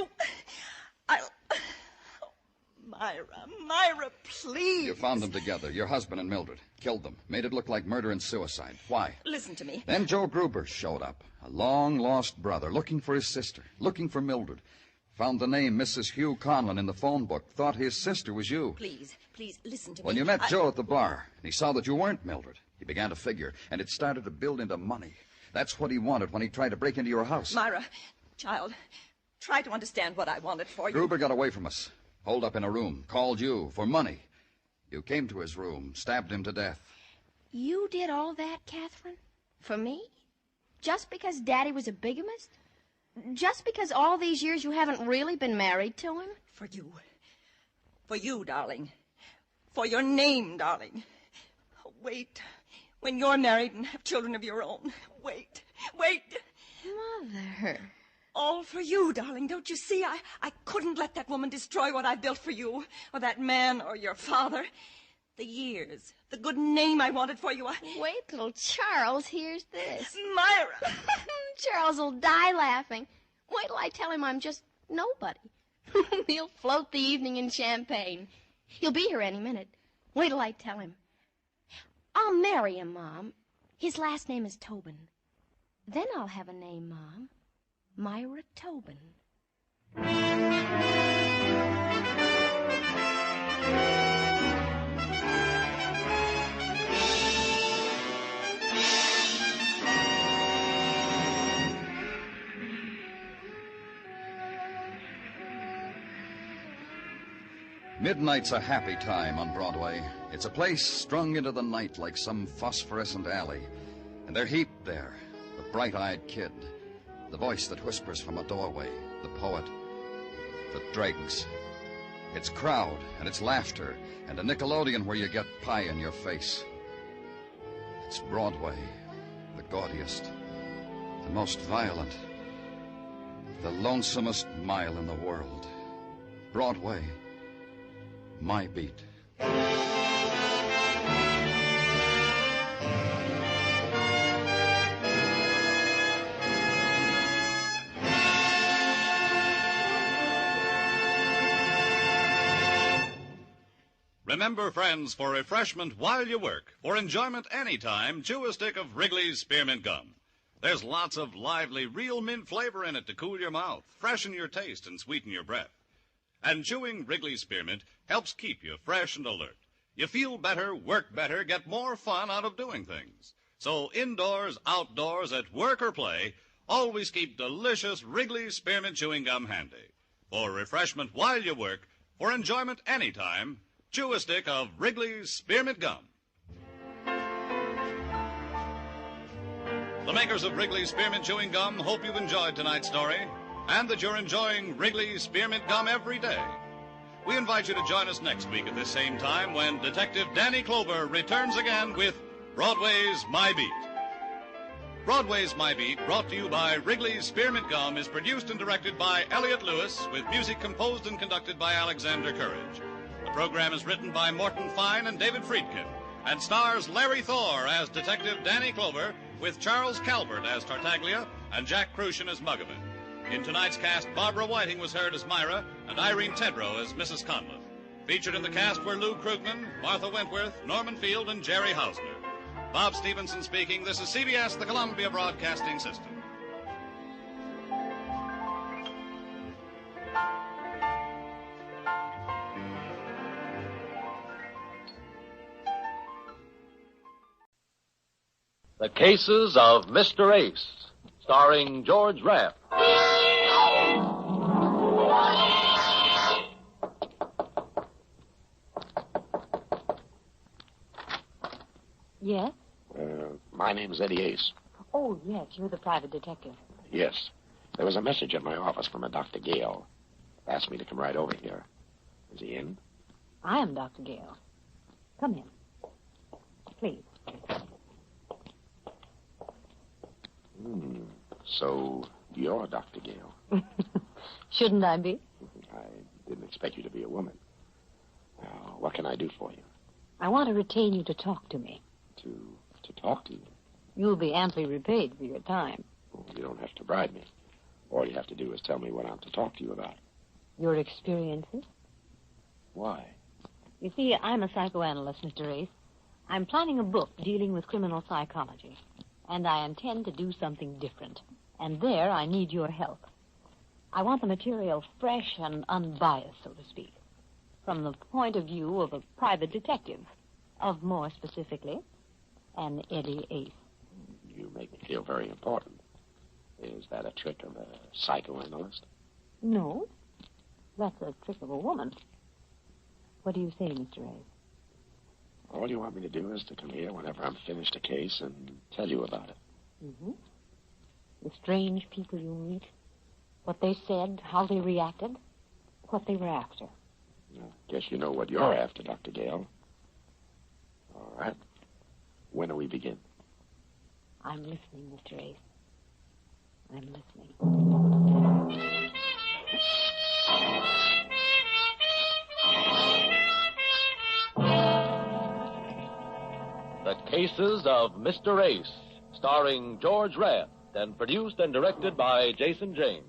Myra, please. You found them together, your husband and Mildred. Killed them. Made it look like murder and suicide. Why? Listen to me. Then Joe Gruber showed up. A long-lost brother, looking for his sister. Looking for Mildred. Found the name Mrs. Hugh Conlon in the phone book. Thought his sister was you. Please, listen to me. When you met Joe at the bar, and he saw that you weren't Mildred, he began to figure, and it started to build into money. That's what he wanted when he tried to break into your house. Myra, child, try to understand what I wanted for you. Gruber got away from us. Holed up in a room. Called you for money. You came to his room, stabbed him to death. You did all that, Catherine? For me? Just because Daddy was a bigamist? Just because all these years you haven't really been married to him? For you. For you, darling. For your name, darling. Wait. When you're married and have children of your own. Wait. Mother. All for you, darling. Don't you see? I couldn't let that woman destroy what I built for you, or that man, or your father. The years, the good name I wanted for you. Wait till Charles hears this. Myra! Charles will die laughing. Wait till I tell him I'm just nobody. He'll float the evening in champagne. He'll be here any minute. Wait till I tell him. I'll marry him, Mom. His last name is Tobin. Then I'll have a name, Mom. Myra Tobin. Midnight's a happy time on Broadway. It's a place strung into the night like some phosphorescent alley. And they're heaped there, the bright-eyed kid, the voice that whispers from a doorway, the poet, the dregs. It's crowd, and it's laughter, and a Nickelodeon where you get pie in your face. It's Broadway, the gaudiest, the most violent, the lonesomest mile in the world. Broadway, my beat. Remember, friends, for refreshment while you work, for enjoyment anytime, chew a stick of Wrigley's Spearmint Gum. There's lots of lively, real mint flavor in it to cool your mouth, freshen your taste, and sweeten your breath. And chewing Wrigley's Spearmint helps keep you fresh and alert. You feel better, work better, get more fun out of doing things. So indoors, outdoors, at work or play, always keep delicious Wrigley's Spearmint Chewing Gum handy. For refreshment while you work, for enjoyment anytime, chew a stick of Wrigley's Spearmint Gum. The makers of Wrigley's Spearmint Chewing Gum hope you've enjoyed tonight's story and that you're enjoying Wrigley's Spearmint Gum every day. We invite you to join us next week at this same time when Detective Danny Clover returns again with Broadway's My Beat. Broadway's My Beat, brought to you by Wrigley's Spearmint Gum, is produced and directed by Elliott Lewis, with music composed and conducted by Alexander Courage. The program is written by Morton Fine and David Friedkin, and stars Larry Thor as Detective Danny Clover, with Charles Calvert as Tartaglia and Jack Crucian as Muggavan. In tonight's cast, Barbara Whiting was heard as Myra and Irene Tedrow as Mrs. Conliffe. Featured in the cast were Lou Krugman, Martha Wentworth, Norman Field, and Jerry Hausner. Bob Stevenson speaking. This is CBS, the Columbia Broadcasting System. The Cases of Mr. Ace, starring George Raft. Yes? My name's Eddie Ace. Oh, yes, you're the private detective. Yes. There was a message at my office from a Dr. Gale. Asked me to come right over here. Is he in? I am Dr. Gale. Come in. Please. So, you're Dr. Gale. Shouldn't I be? I didn't expect you to be a woman. Now, what can I do for you? I want to retain you to talk to me. To talk to you? You'll be amply repaid for your time. Well, you don't have to bribe me. All you have to do is tell me what I'm to talk to you about. Your experiences? Why? You see, I'm a psychoanalyst, Mr. Ace. I'm planning a book dealing with criminal psychology. And I intend to do something different. And there I need your help. I want the material fresh and unbiased, so to speak, from the point of view of a private detective, of more specifically, an Eddie Ace. You make me feel very important. Is that a trick of a psychoanalyst? No, that's a trick of a woman. What do you say, Mr. Ace? All you want me to do is to come here whenever I'm finished a case and tell you about it. Mm-hmm. The strange people you meet, what they said, how they reacted, what they were after. I guess you know what you're after, Dr. Gale. All right. When do we begin? I'm listening, Mr. Ace. I'm listening. The Cases of Mr. Ace, starring George Raft, and produced and directed by Jason James.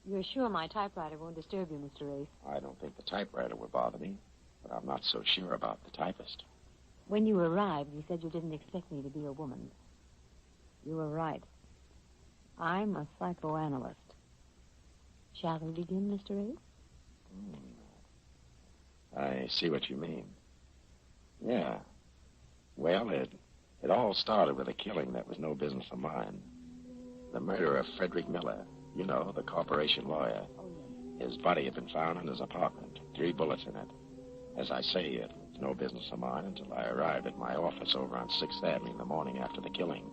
You're sure my typewriter won't disturb you, Mr. Ace? I don't think the typewriter will bother me, but I'm not so sure about the typist. When you arrived, you said you didn't expect me to be a woman. You were right. I'm a psychoanalyst. Shall we begin, Mr. Ace? I see what you mean. Yeah. Well, it all started with a killing that was no business of mine. The murder of Frederick Miller, you know, the corporation lawyer. His body had been found in his apartment, 3 bullets in it. As I say, it was no business of mine until I arrived at my office over on 6th Avenue in the morning after the killing.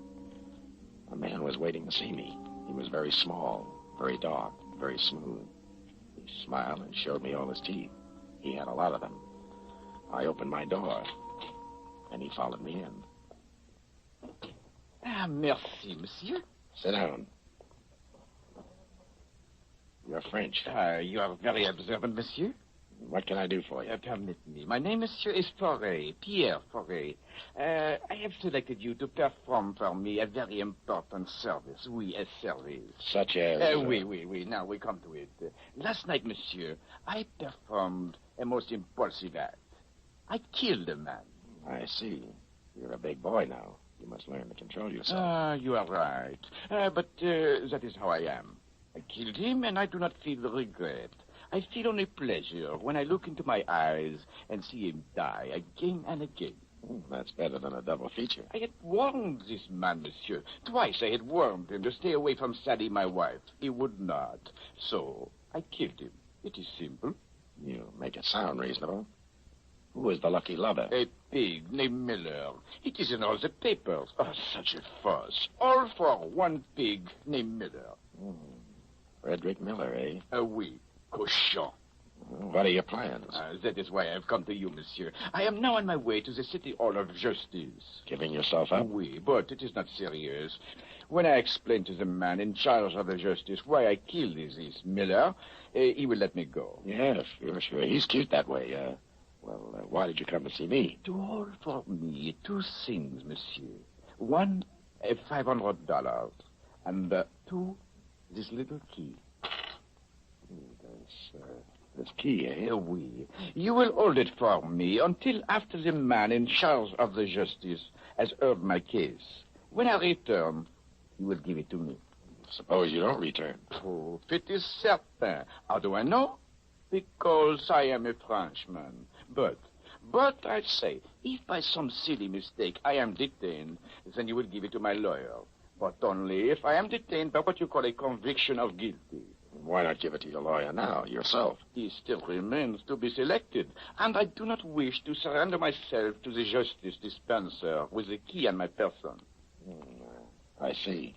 A man was waiting to see me. He was very small, very dark, very smooth. He smiled and showed me all his teeth. He had a lot of them. I opened my door, and he followed me in. Ah, merci, monsieur. Sit down. You're French. You are very observant, monsieur. What can I do for you? Permit me. My name, monsieur, is Foray, Pierre Foray. I have selected you to perform for me a very important service. Oui, a service. Such as... Oui. Now we come to it. Last night, monsieur, I performed a most impulsive act. I killed a man. I see. You're a big boy now. You must learn to control yourself. You are right. But that is how I am. I killed him, and I do not feel regret. I feel only pleasure when I look into my eyes and see him die again and again. That's better than a double feature. I had warned this man, monsieur. Twice I had warned him to stay away from Sally, my wife. He would not. So I killed him. It is simple. You make it sound reasonable. Who is the lucky lover? A pig named Miller. It is in all the papers. Oh, such a fuss. All for one pig named Miller. Frederick Miller, eh? Oui. Cochon. What are your plans? That is why I have come to you, monsieur. I am now on my way to the City Hall of Justice. Giving yourself up? Oui, but it is not serious. When I explain to the man in charge of the justice why I killed this Miller, he will let me go. Yes, sure. He's cute that way. Why did you come to see me? To hold for me two things, monsieur. One, $500. And two, this little key. This key, eh? Oui. You will hold it for me until after the man in charge of the justice has heard my case. When I return, you will give it to me. Suppose you don't return. Oh, it is certain. How do I know? Because I am a Frenchman. But I say, if by some silly mistake I am detained, then you will give it to my lawyer. But only if I am detained by what you call a conviction of guilty. Why not give it to your lawyer now, yourself? He still remains to be selected, and I do not wish to surrender myself to the justice dispenser with the key on my person. I see.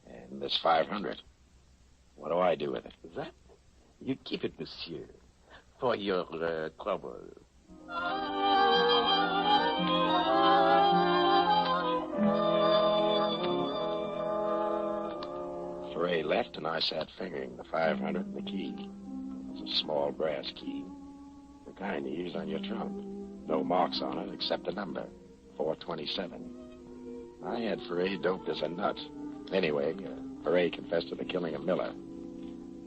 And this 500, what do I do with it? That? You keep it, monsieur, for your trouble. Foray left, and I sat fingering the 500 and the key. It was a small brass key, the kind you use on your trunk. No marks on it except a number, 427. I had Foray doped as a nut. Anyway, Foray confessed to the killing of Miller.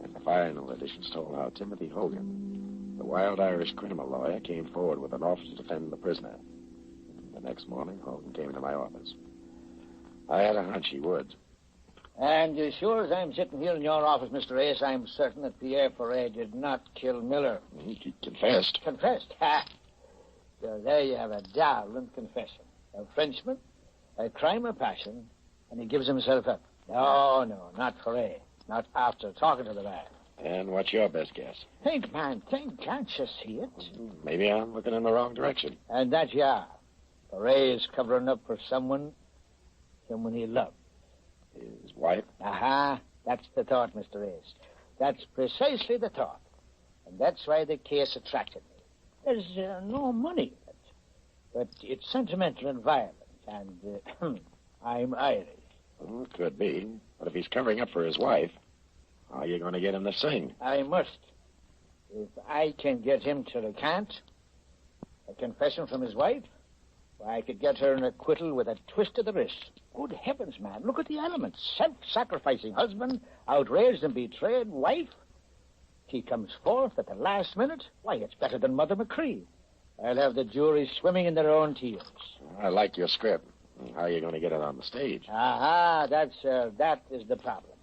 And the final editions told how Timothy Hogan, the wild Irish criminal lawyer, came forward with an offer to defend the prisoner. The next morning, Hogan came into my office. I had a hunch he would. And as sure as I'm sitting here in your office, Mr. Ace, I'm certain that Pierre Foray did not kill Miller. He confessed. Confessed? Ha! So there you have a darling confession. A Frenchman, a crime of passion, and he gives himself up. No, not Foray. Not after talking to the man. And what's your best guess? Think, man, think. Can't you see it? Maybe I'm looking in the wrong direction. And that you are. Foray is covering up for someone he loved. His wife? Aha, that's the thought, Mr. Ace. That's precisely the thought. And that's why the case attracted me. There's no money in it. But it's sentimental and violent, and I'm Irish. Well, it could be. But if he's covering up for his wife, how are you going to get him to sing? I must. If I can get him to recant a confession from his wife, I could get her an acquittal with a twist of the wrist. Good heavens, man, look at the elements. Self-sacrificing husband, outraged and betrayed wife. She comes forth at the last minute. Why, it's better than Mother McCree. I'll have the jury swimming in their own tears. I like your script. How are you going to get it on the stage? Aha, that is the problem.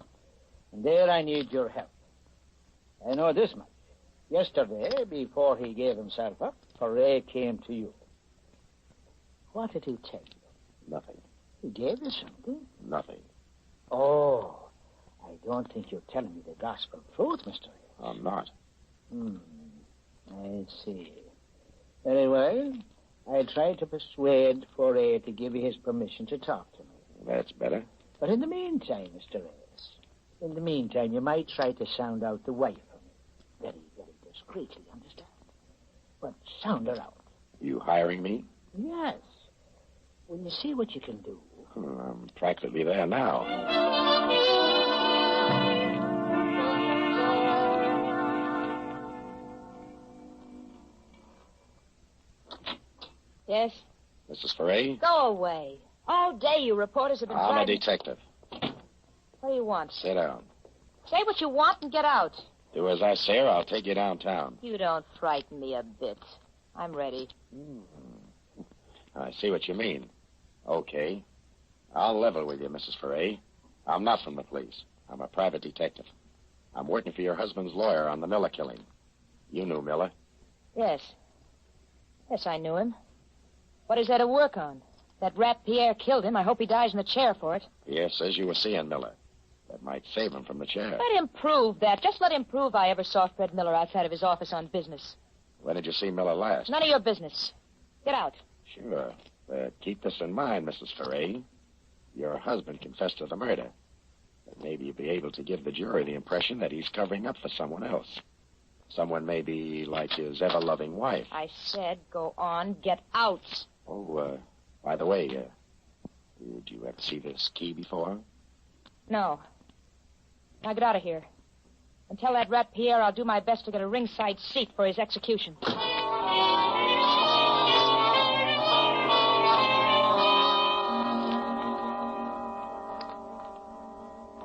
And there I need your help. I know this much. Yesterday, before he gave himself up, Foray came to you. What did he tell you? Nothing. He gave you something? Nothing. Oh, I don't think you're telling me the gospel truth, Mr. Hayes. I'm not. I see. Very well. I tried to persuade Foray to give you his permission to talk to me. That's better. But in the meantime, Mr. Hayes, in the meantime, you might try to sound out the wife for me. Very, very discreetly, understand? But sound her out. You hiring me? Yes. Will you see what you can do? I'm practically there now. Yes? Mrs. Ferret? Go away. All day you reporters have been I'm a driving... detective. What do you want? Sit down. Say what you want and get out. Do as I say or I'll take you downtown. You don't frighten me a bit. I'm ready. I see what you mean. Okay. I'll level with you, Mrs. Ferret. I'm not from the police. I'm a private detective. I'm working for your husband's lawyer on the Miller killing. You knew Miller. Yes. Yes, I knew him. What is there to work on? That rat Pierre killed him. I hope he dies in the chair for it. Pierre says you were seeing Miller. That might save him from the chair. Let him prove that. Just let him prove I ever saw Fred Miller outside of his office on business. When did you see Miller last? None of your business. Get out. Sure. But keep this in mind, Mrs. Ferret. Your husband confessed to the murder. But maybe you'll be able to give the jury the impression that he's covering up for someone else. Someone maybe like his ever-loving wife. I said go on. Get out. Oh, by the way, did you ever see this key before? No. Now get out of here. And tell that rat Pierre I'll do my best to get a ringside seat for his execution.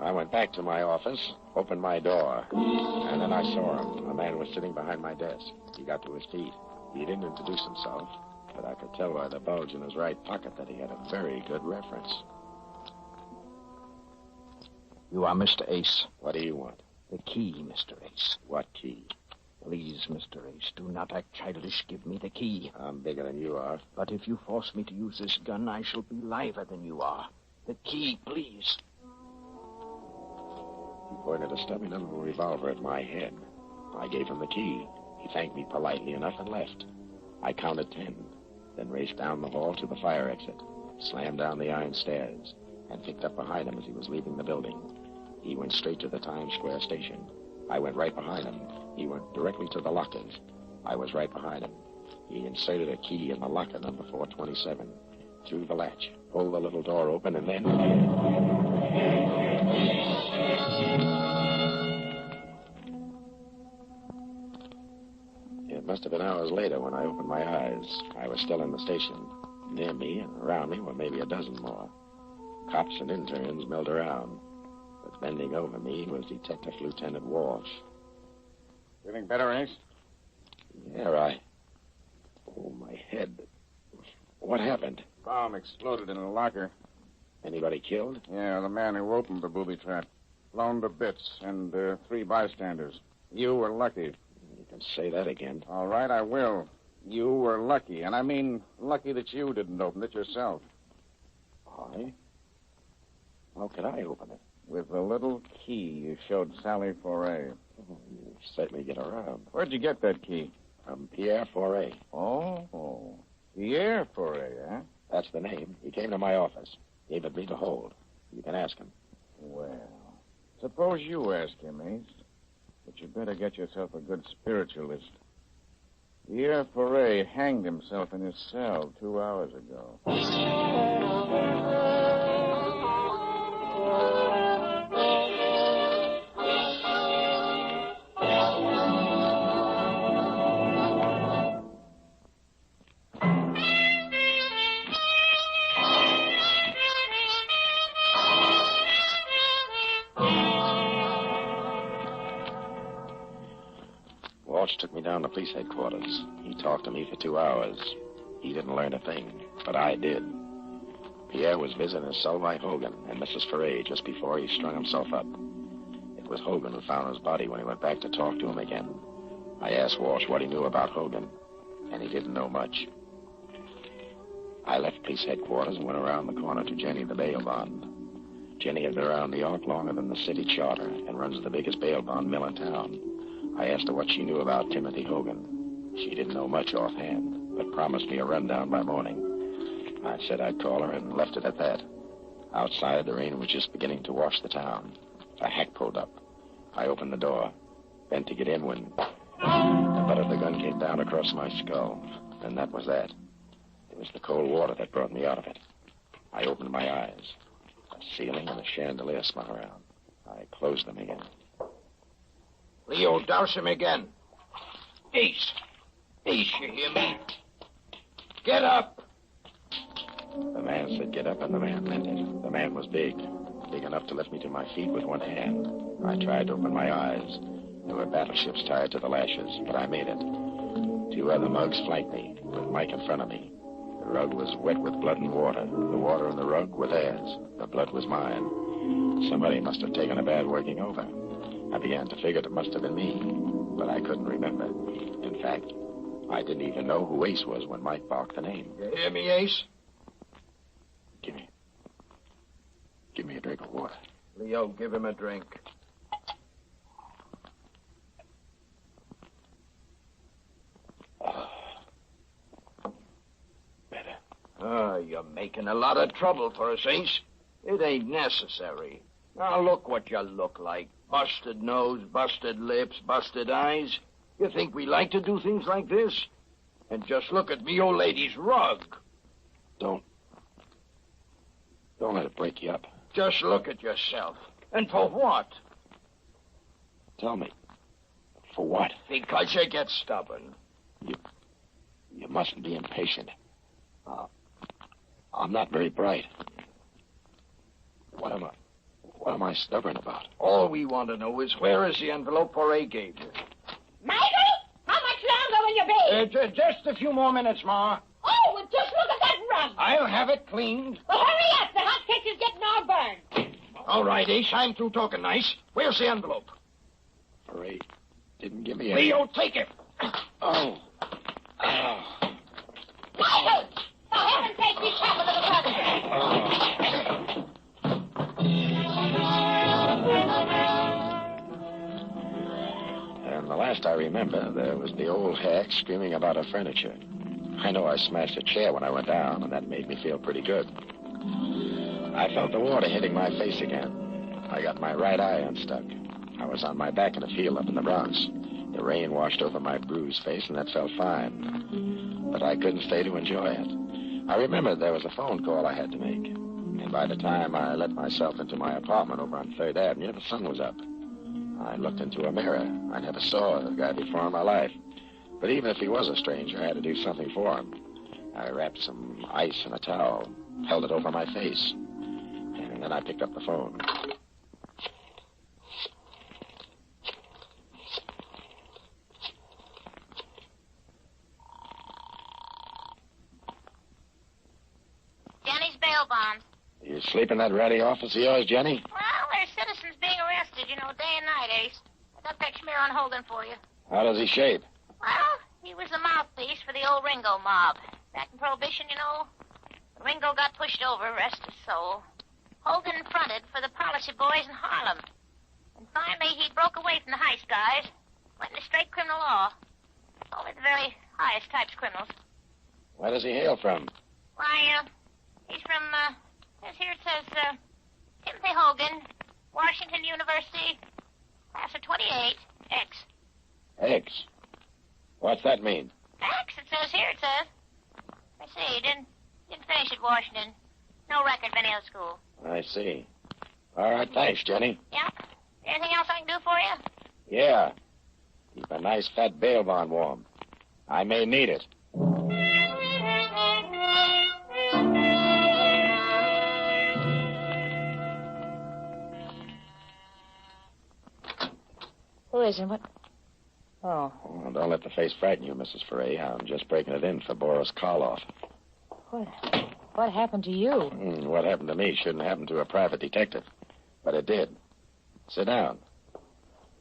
I went back to my office, opened my door, and then I saw him. A man was sitting behind my desk. He got to his feet. He didn't introduce himself, but I could tell by the bulge in his right pocket that he had a very good reference. You are Mr. Ace. What do you want? The key, Mr. Ace. What key? Please, Mr. Ace, do not act childish. Give me the key. I'm bigger than you are. But if you force me to use this gun, I shall be liver than you are. The key, please. He pointed a stubby little revolver at my head. I gave him the key. He thanked me politely enough and left. I counted 10, then raced down the hall to the fire exit, slammed down the iron stairs, and picked up behind him as he was leaving the building. He went straight to the Times Square station. I went right behind him. He went directly to the lockers. I was right behind him. He inserted a key in the locker number 427, threw the latch, pulled the little door open, and then... It must have been hours later when I opened my eyes. I was still in the station. Near me and around me were maybe a dozen more. Cops and interns milled around. But bending over me was Detective Lieutenant Walsh. Feeling better, Ace? Yeah, Oh, my head. What happened? Bomb exploded in a locker. Anybody killed? Yeah, the man who opened the booby trap. Blown to bits, and 3 bystanders. You were lucky. You can say that again. All right, I will. You were lucky, and I mean lucky that you didn't open it yourself. I? How could I open it? With the little key you showed Sally Foray. Oh, you certainly get around. Where'd you get that key? From Pierre Foray. Oh. Pierre Foray, huh? That's the name. He came to my office. Gave it me to hold. You can ask him. Well, suppose you ask him, Ace. But you better get yourself a good spiritualist. Pierre Foray hanged himself in his cell 2 hours ago. Walsh took me down to police headquarters. He talked to me for 2 hours. He didn't learn a thing, but I did. Pierre was visiting his cell by Hogan and Mrs. Ferret just before he strung himself up. It was Hogan who found his body when he went back to talk to him again. I asked Walsh what he knew about Hogan, and he didn't know much. I left police headquarters and went around the corner to Jenny, the bail bond. Jenny had been around New York longer than the city charter and runs the biggest bail bond mill in town. I asked her what she knew about Timothy Hogan. She didn't know much offhand, but promised me a rundown by morning. I said I'd call her and left it at that. Outside, the rain was just beginning to wash the town. A hack pulled up. I opened the door, bent to get in when the butt of the gun came down across my skull, and that was that. It was the cold water that brought me out of it. I opened my eyes. A ceiling and a chandelier spun around. I closed them again. Leo, douse him again. Ace, you hear me? Get up! The man said get up, and the man meant it. The man was big enough to lift me to my feet with one hand. I tried to open my eyes. There were battleships tied to the lashes, but I made it. 2 other mugs flanked me, with Mike in front of me. The rug was wet with blood and water. The water and the rug were theirs. The blood was mine. Somebody must have taken a bad working over. I began to figure it must have been me, but I couldn't remember. In fact, I didn't even know who Ace was when Mike barked the name. You hear me, Ace? Give me a drink of water. Leo, give him a drink. Better. You're making a lot of trouble for us, Ace. It ain't necessary. Now, look what you look like. Busted nose, busted lips, busted eyes. You think we like to do things like this? And just look at me old lady's rug. Don't let it break you up. Just look at yourself. And for what? Tell me. For what? Because you get stubborn. You mustn't be impatient. I'm not very bright. What am I stubborn about? All we want to know is where is the envelope Foray gave you? Michael, how much longer will you be? Just a few more minutes, Ma. Oh, well, just look at that rug. I'll have it cleaned. Well, hurry up. The hot kitchen's getting all burned. All right, Ace, I'm through talking nice. Where's the envelope? Foray didn't give me any. Leo, take it. Oh. Michael! For heaven's sake, be careful of the rug. And the last I remember, there was the old hack screaming about her furniture. I know I smashed a chair when I went down, and that made me feel pretty good. I felt the water hitting my face again. I got my right eye unstuck. I was on my back in a field up in the Bronx. The rain washed over my bruised face, and that felt fine. But I couldn't stay to enjoy it. I remembered there was a phone call I had to make. And by the time I let myself into my apartment over on 3rd Avenue, the sun was up. I looked into a mirror. I never saw the guy before in my life. But even if he was a stranger, I had to do something for him. I wrapped some ice in a towel, held it over my face, and then I picked up the phone. Jenny's bail bonds. You sleep in that ratty office of yours, Jenny? Well, there's citizens being arrested, day and night, Ace. I got that schmear on Hogan for you. How does he shape? Well, he was the mouthpiece for the old Ringo mob. Back in Prohibition, Ringo got pushed over, rest his soul. Hogan fronted for the policy boys in Harlem. And finally, he broke away from the heist guys, went into straight criminal law. Only the very highest types of criminals. Where does he hail from? Why, he's from, here it says, Timothy Hogan, Washington University, class of 28, X. X? What's that mean? X, it says here, it says. I see, he didn't finish at Washington. No record of any other school. I see. All right, thanks, Jenny. Yeah? Anything else I can do for you? Yeah. Keep a nice fat bail bond warm. I may need it. Who is it? What? Oh. Well, don't let the face frighten you, Mrs. Foray. I'm just breaking it in for Boris Karloff. What happened to you? What happened to me shouldn't happen to a private detective. But it did. Sit down.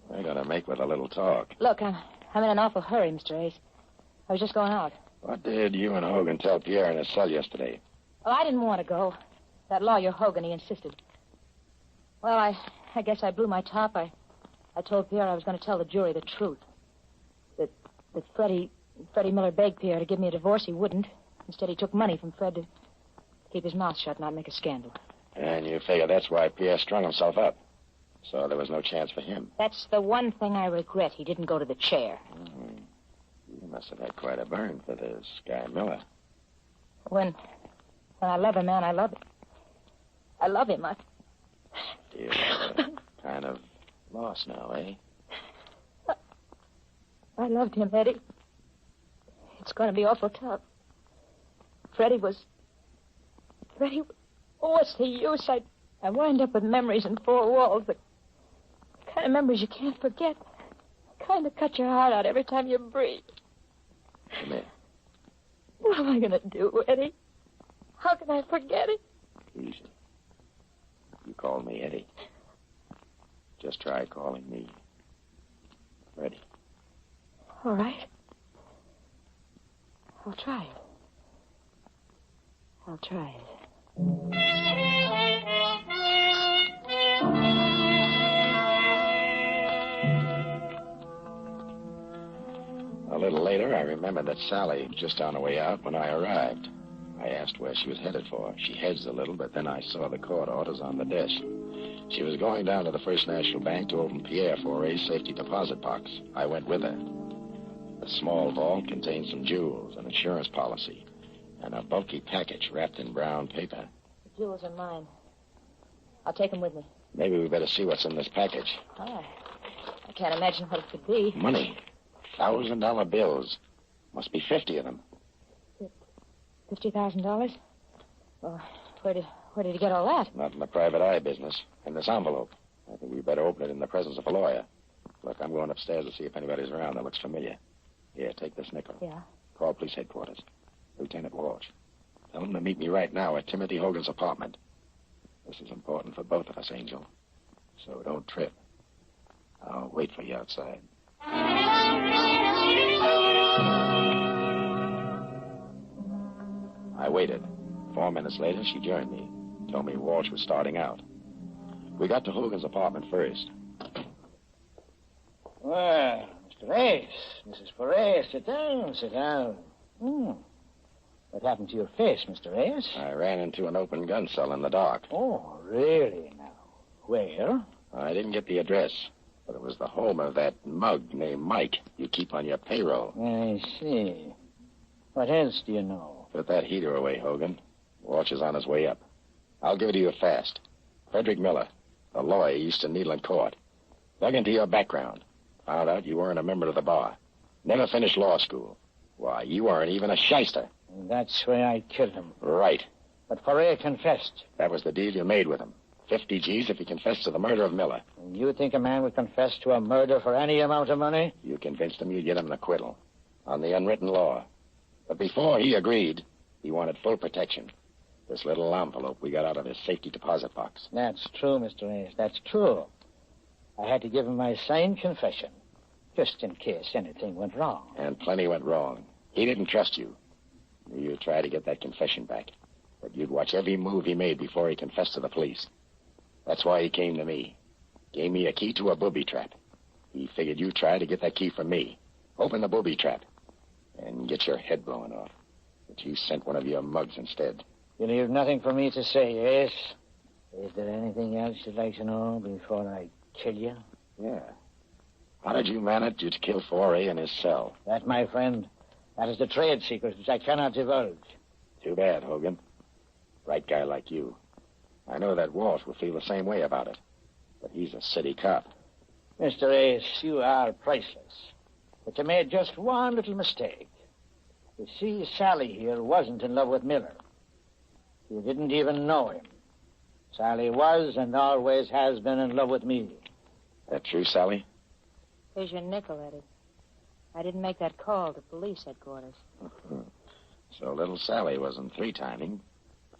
We're going to make with a little talk. Look, I'm in an awful hurry, Mr. Ace. I was just going out. What did you and Hogan tell Pierre in his cell yesterday? Well, I didn't want to go. That lawyer, Hogan, he insisted. Well, I guess I blew my top. I told Pierre I was going to tell the jury the truth. That Freddie Miller begged Pierre to give me a divorce. He wouldn't. Instead, he took money from Fred to keep his mouth shut and not make a scandal. And you figure that's why Pierre strung himself up. So there was no chance for him. That's the one thing I regret. He didn't go to the chair. Mm-hmm. You must have had quite a burn for this guy Miller. When I love a man, I love him. I love him. You're kind of lost now, eh? I loved him, Eddie. It's going to be awful tough. Freddie, what's the use? I wind up with memories in four walls, the kind of memories you can't forget. Kind of cut your heart out every time you breathe. Come here. What am I going to do, Eddie? How can I forget it? Easy. You call me Eddie. Just try calling me Freddie. All right. I'll try it. I'll try it. A little later, I remembered that Sally was just on her way out when I arrived. I asked where she was headed for. She hedged a little, but then I saw the court orders on the desk. She was going down to the First National Bank to open Pierre Foray's safety deposit box. I went with her. The small vault contained some jewels, an insurance policy, and a bulky package wrapped in brown paper. The jewels are mine. I'll take them with me. Maybe we better see what's in this package. Oh, I can't imagine what it could be. Money. $1,000 bills. Must be 50 of them. $50,000? Well, where did you get all that? Not in the private eye business. In this envelope. I think we better open it in the presence of a lawyer. Look, I'm going upstairs to see if anybody's around that looks familiar. Here, take this nickel. Yeah? Call police headquarters. Lieutenant Walsh. Tell him to meet me right now at Timothy Hogan's apartment. This is important for both of us, Angel. So don't trip. I'll wait for you outside. I waited. 4 minutes later, she joined me. Told me Walsh was starting out. We got to Hogan's apartment first. Well, Mr. Ace, Mrs. Foray, sit down, sit down. What happened to your face, Mr. Ace? I ran into an open gun cell in the dark. Oh, really now? Where? I didn't get the address, but it was the home of that mug named Mike you keep on your payroll. I see. What else do you know? Put that heater away, Hogan. Walsh is on his way up. I'll give it to you fast. Frederick Miller, a lawyer used to Needland Court. Dug into your background. Found out you weren't a member of the bar. Never finished law school. Why, you weren't even a shyster. And that's why I killed him. Right. But Foray confessed. That was the deal you made with him. 50 G's if he confessed to the murder of Miller. And you think a man would confess to a murder for any amount of money? You convinced him you'd get him an acquittal. On the unwritten law. But before he agreed, he wanted full protection. This little envelope we got out of his safety deposit box. That's true, Mr. Ace. That's true. I had to give him my signed confession, just in case anything went wrong. And plenty went wrong. He didn't trust you. You'd try to get that confession back. But you'd watch every move he made before he confessed to the police. That's why he came to me. Gave me a key to a booby trap. He figured you'd try to get that key from me. Open the booby trap. And get your head blown off. But you sent one of your mugs instead. You leave nothing for me to say, Ace. Is there anything else you'd like to know before I kill you? Yeah. How did you manage to kill Foray in his cell? That, my friend, that is the trade secret which I cannot divulge. Too bad, Hogan. Right guy like you. I know that Walsh will feel the same way about it. But he's a city cop. Mr. Ace, you are priceless. But you made just one little mistake. You see, Sally here wasn't in love with Miller. You didn't even know him. Sally was and always has been in love with me. That true, Sally? Here's your nickel, Eddie. I didn't make that call to police headquarters. So little Sally wasn't 3-timing.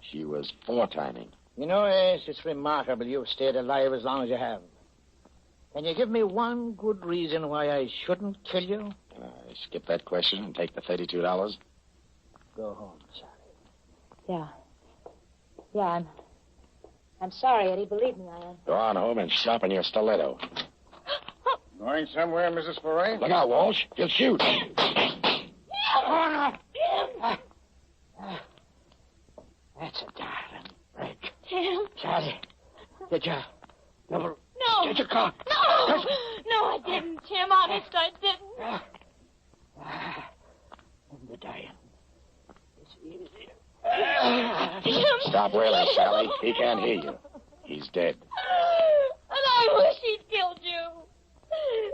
She was 4-timing. You know, Ace, it's remarkable you've stayed alive as long as you have. Can you give me one good reason why I shouldn't kill you? Can I skip that question and take the $32? Go home, Sally. Yeah. Yeah, I'm sorry, Eddie. Believe me, I am. Go on home and sharpen your stiletto. Going somewhere, Mrs. Foray? Look out, Walsh. He'll shoot. That's a darling break. Tim. Sally, did you double... No. Did you cock? No. No, I didn't, Tim. Honest, I didn't. In the dying. It's easy. Tim. Stop wailing, Sally. He can't hear you. He's dead. And I wish he'd killed you.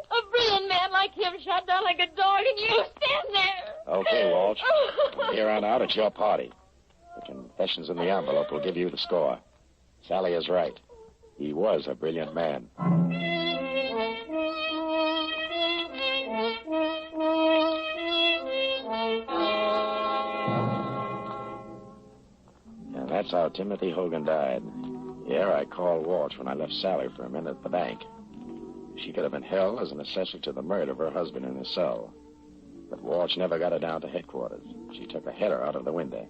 A brilliant man like him shot down like a dog, and you stand there. Okay, Walsh. From here on out, it's your party. confessions in the envelope will give you the score. Sally is right. He was a brilliant man. And that's how Timothy Hogan died. Here, I called Walsh when I left Sally for a minute at the bank. She could have been held as an accessory to the murder of her husband in his cell. But Walsh never got her down to headquarters. She took a header out of the window.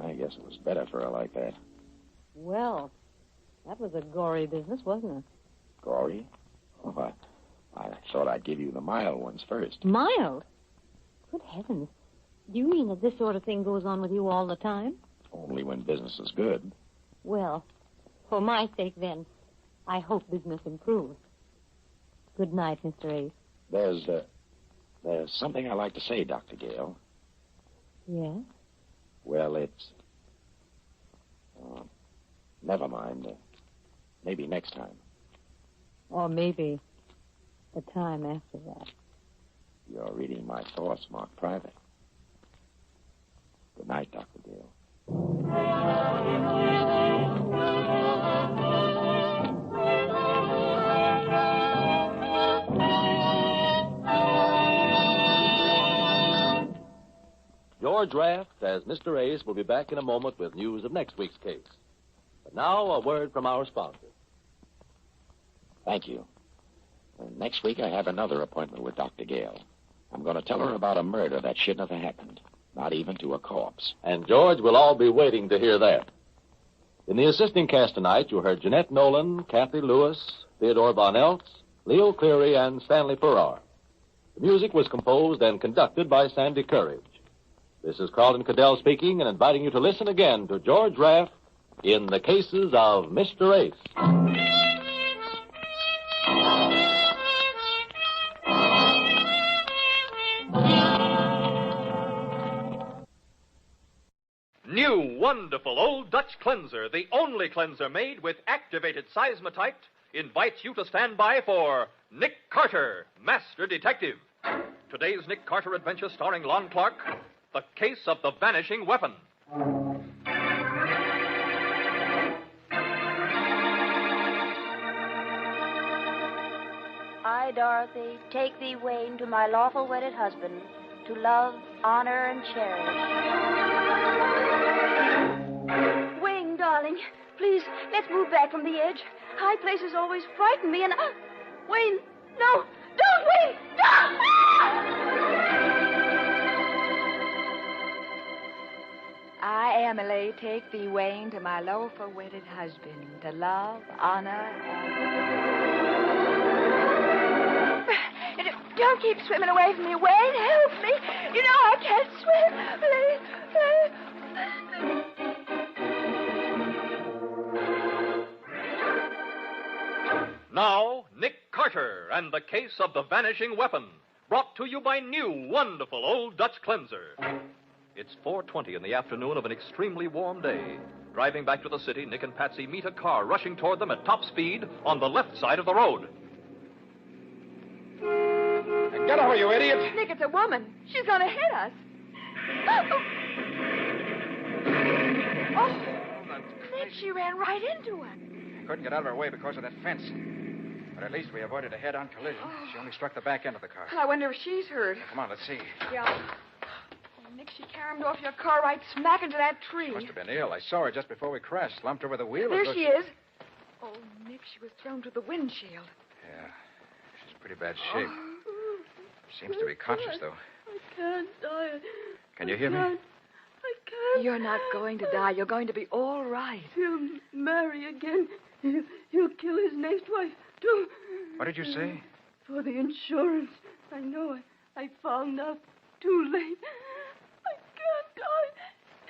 I guess it was better for her like that. Well, that was a gory business, wasn't it? Gory? Oh, I thought I'd give you the mild ones first. Mild? Good heavens. Do you mean that this sort of thing goes on with you all the time? Only when business is good. Well, for my sake, then, I hope business improves. Good night, Mr. Ace. There's something I'd like to say, Dr. Gale. Yes? Well, it's... never mind. Maybe next time. Or maybe the time after that. You're reading my thoughts marked private. Good night, Dr. Gale. George Raft, as Mr. Ace, will be back in a moment with news of next week's case. But now, a word from our sponsor. Thank you. Next week, I have another appointment with Dr. Gale. I'm going to tell her about a murder that shouldn't have happened, not even to a corpse. And, George, we'll all be waiting to hear that. In the assisting cast tonight, you heard Jeanette Nolan, Kathy Lewis, Theodore Von Eltz, Leo Cleary, and Stanley Farrar. The music was composed and conducted by Sandy Courage. This is Carlton Cadell speaking and inviting you to listen again to George Raft in the cases of Mr. Ace. New wonderful Old Dutch Cleanser, the only cleanser made with activated seismotite, invites you to stand by for Nick Carter, Master Detective. Today's Nick Carter adventure starring Lon Clark, The Case of the Vanishing Weapon. I, Dorothy, take thee, Wayne, to my lawful wedded husband, to love, honor, and cherish. Wayne, darling, please, let's move back from the edge. High places always frighten me, and Wayne, no, don't, Wayne, don't! I, Emily, take thee, Wayne, to my lawful wedded husband, to love, honor, and... Don't keep swimming away from me, Wayne. Help me. You know I can't swim. Please. Now, Nick Carter and the Case of the Vanishing Weapon, brought to you by new wonderful Old Dutch Cleanser. It's 4:20 in the afternoon of an extremely warm day. Driving back to the city, Nick and Patsy meet a car rushing toward them at top speed on the left side of the road. Get over, you idiot! Nick, it's a woman. She's going to hit us. Oh, Nick, she ran right into us. Couldn't get out of her way because of that fence. But at least we avoided a head-on collision. She only struck the back end of the car. I wonder if she's hurt. Come on, let's see. Yeah. Oh, Nick, she caromed off your car right smack into that tree. She must have been ill. I saw her just before we crashed, slumped over the wheel. There she is. Oh, Nick, she was thrown to the windshield. Yeah. She's in pretty bad shape. Seems to be conscious, though. I can't die. Can you hear me? I can't. You're not going to die. You're going to be all right. He'll marry again. He'll kill his next wife, too. What did you say? For the insurance. I know. I found out too late. I can't die.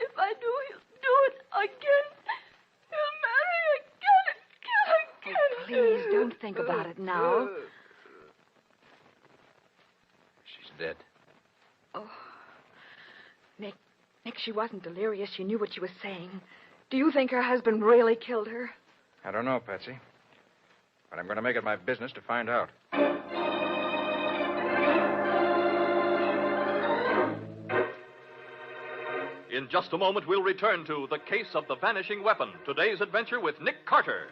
If I do, he'll do it again. He'll marry again. Please, don't think about it now. Dead. Oh. Nick, she wasn't delirious. She knew what she was saying. Do you think her husband really killed her? I don't know, Patsy. But I'm going to make it my business to find out. In just a moment, we'll return to The Case of the Vanishing Weapon. Today's adventure with Nick Carter.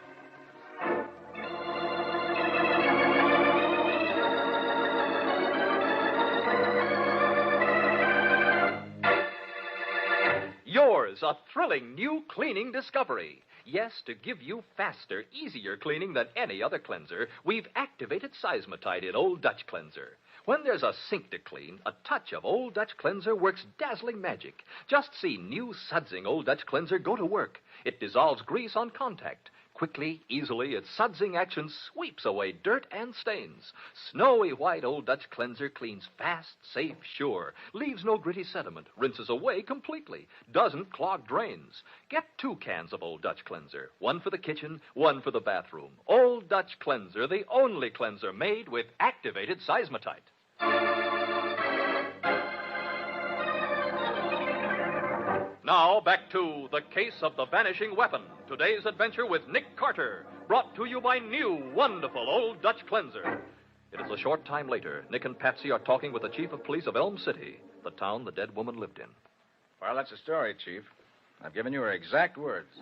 Yours, a thrilling new cleaning discovery. Yes, to give you faster, easier cleaning than any other cleanser, we've activated Seismotite in Old Dutch Cleanser. When there's a sink to clean, a touch of Old Dutch Cleanser works dazzling magic. Just see new sudsing Old Dutch Cleanser go to work. It dissolves grease on contact. Quickly, easily, its sudsing action sweeps away dirt and stains. Snowy white Old Dutch Cleanser cleans fast, safe, sure, leaves no gritty sediment, rinses away completely, doesn't clog drains. Get 2 cans of Old Dutch Cleanser, one for the kitchen, one for the bathroom. Old Dutch Cleanser, the only cleanser made with activated Seismotite. Now, back to The Case of the Vanishing Weapon. Today's adventure with Nick Carter, brought to you by new, wonderful Old Dutch Cleanser. It is a short time later. Nick and Patsy are talking with the chief of police of Elm City, the town the dead woman lived in. Well, that's the story, Chief. I've given you her exact words.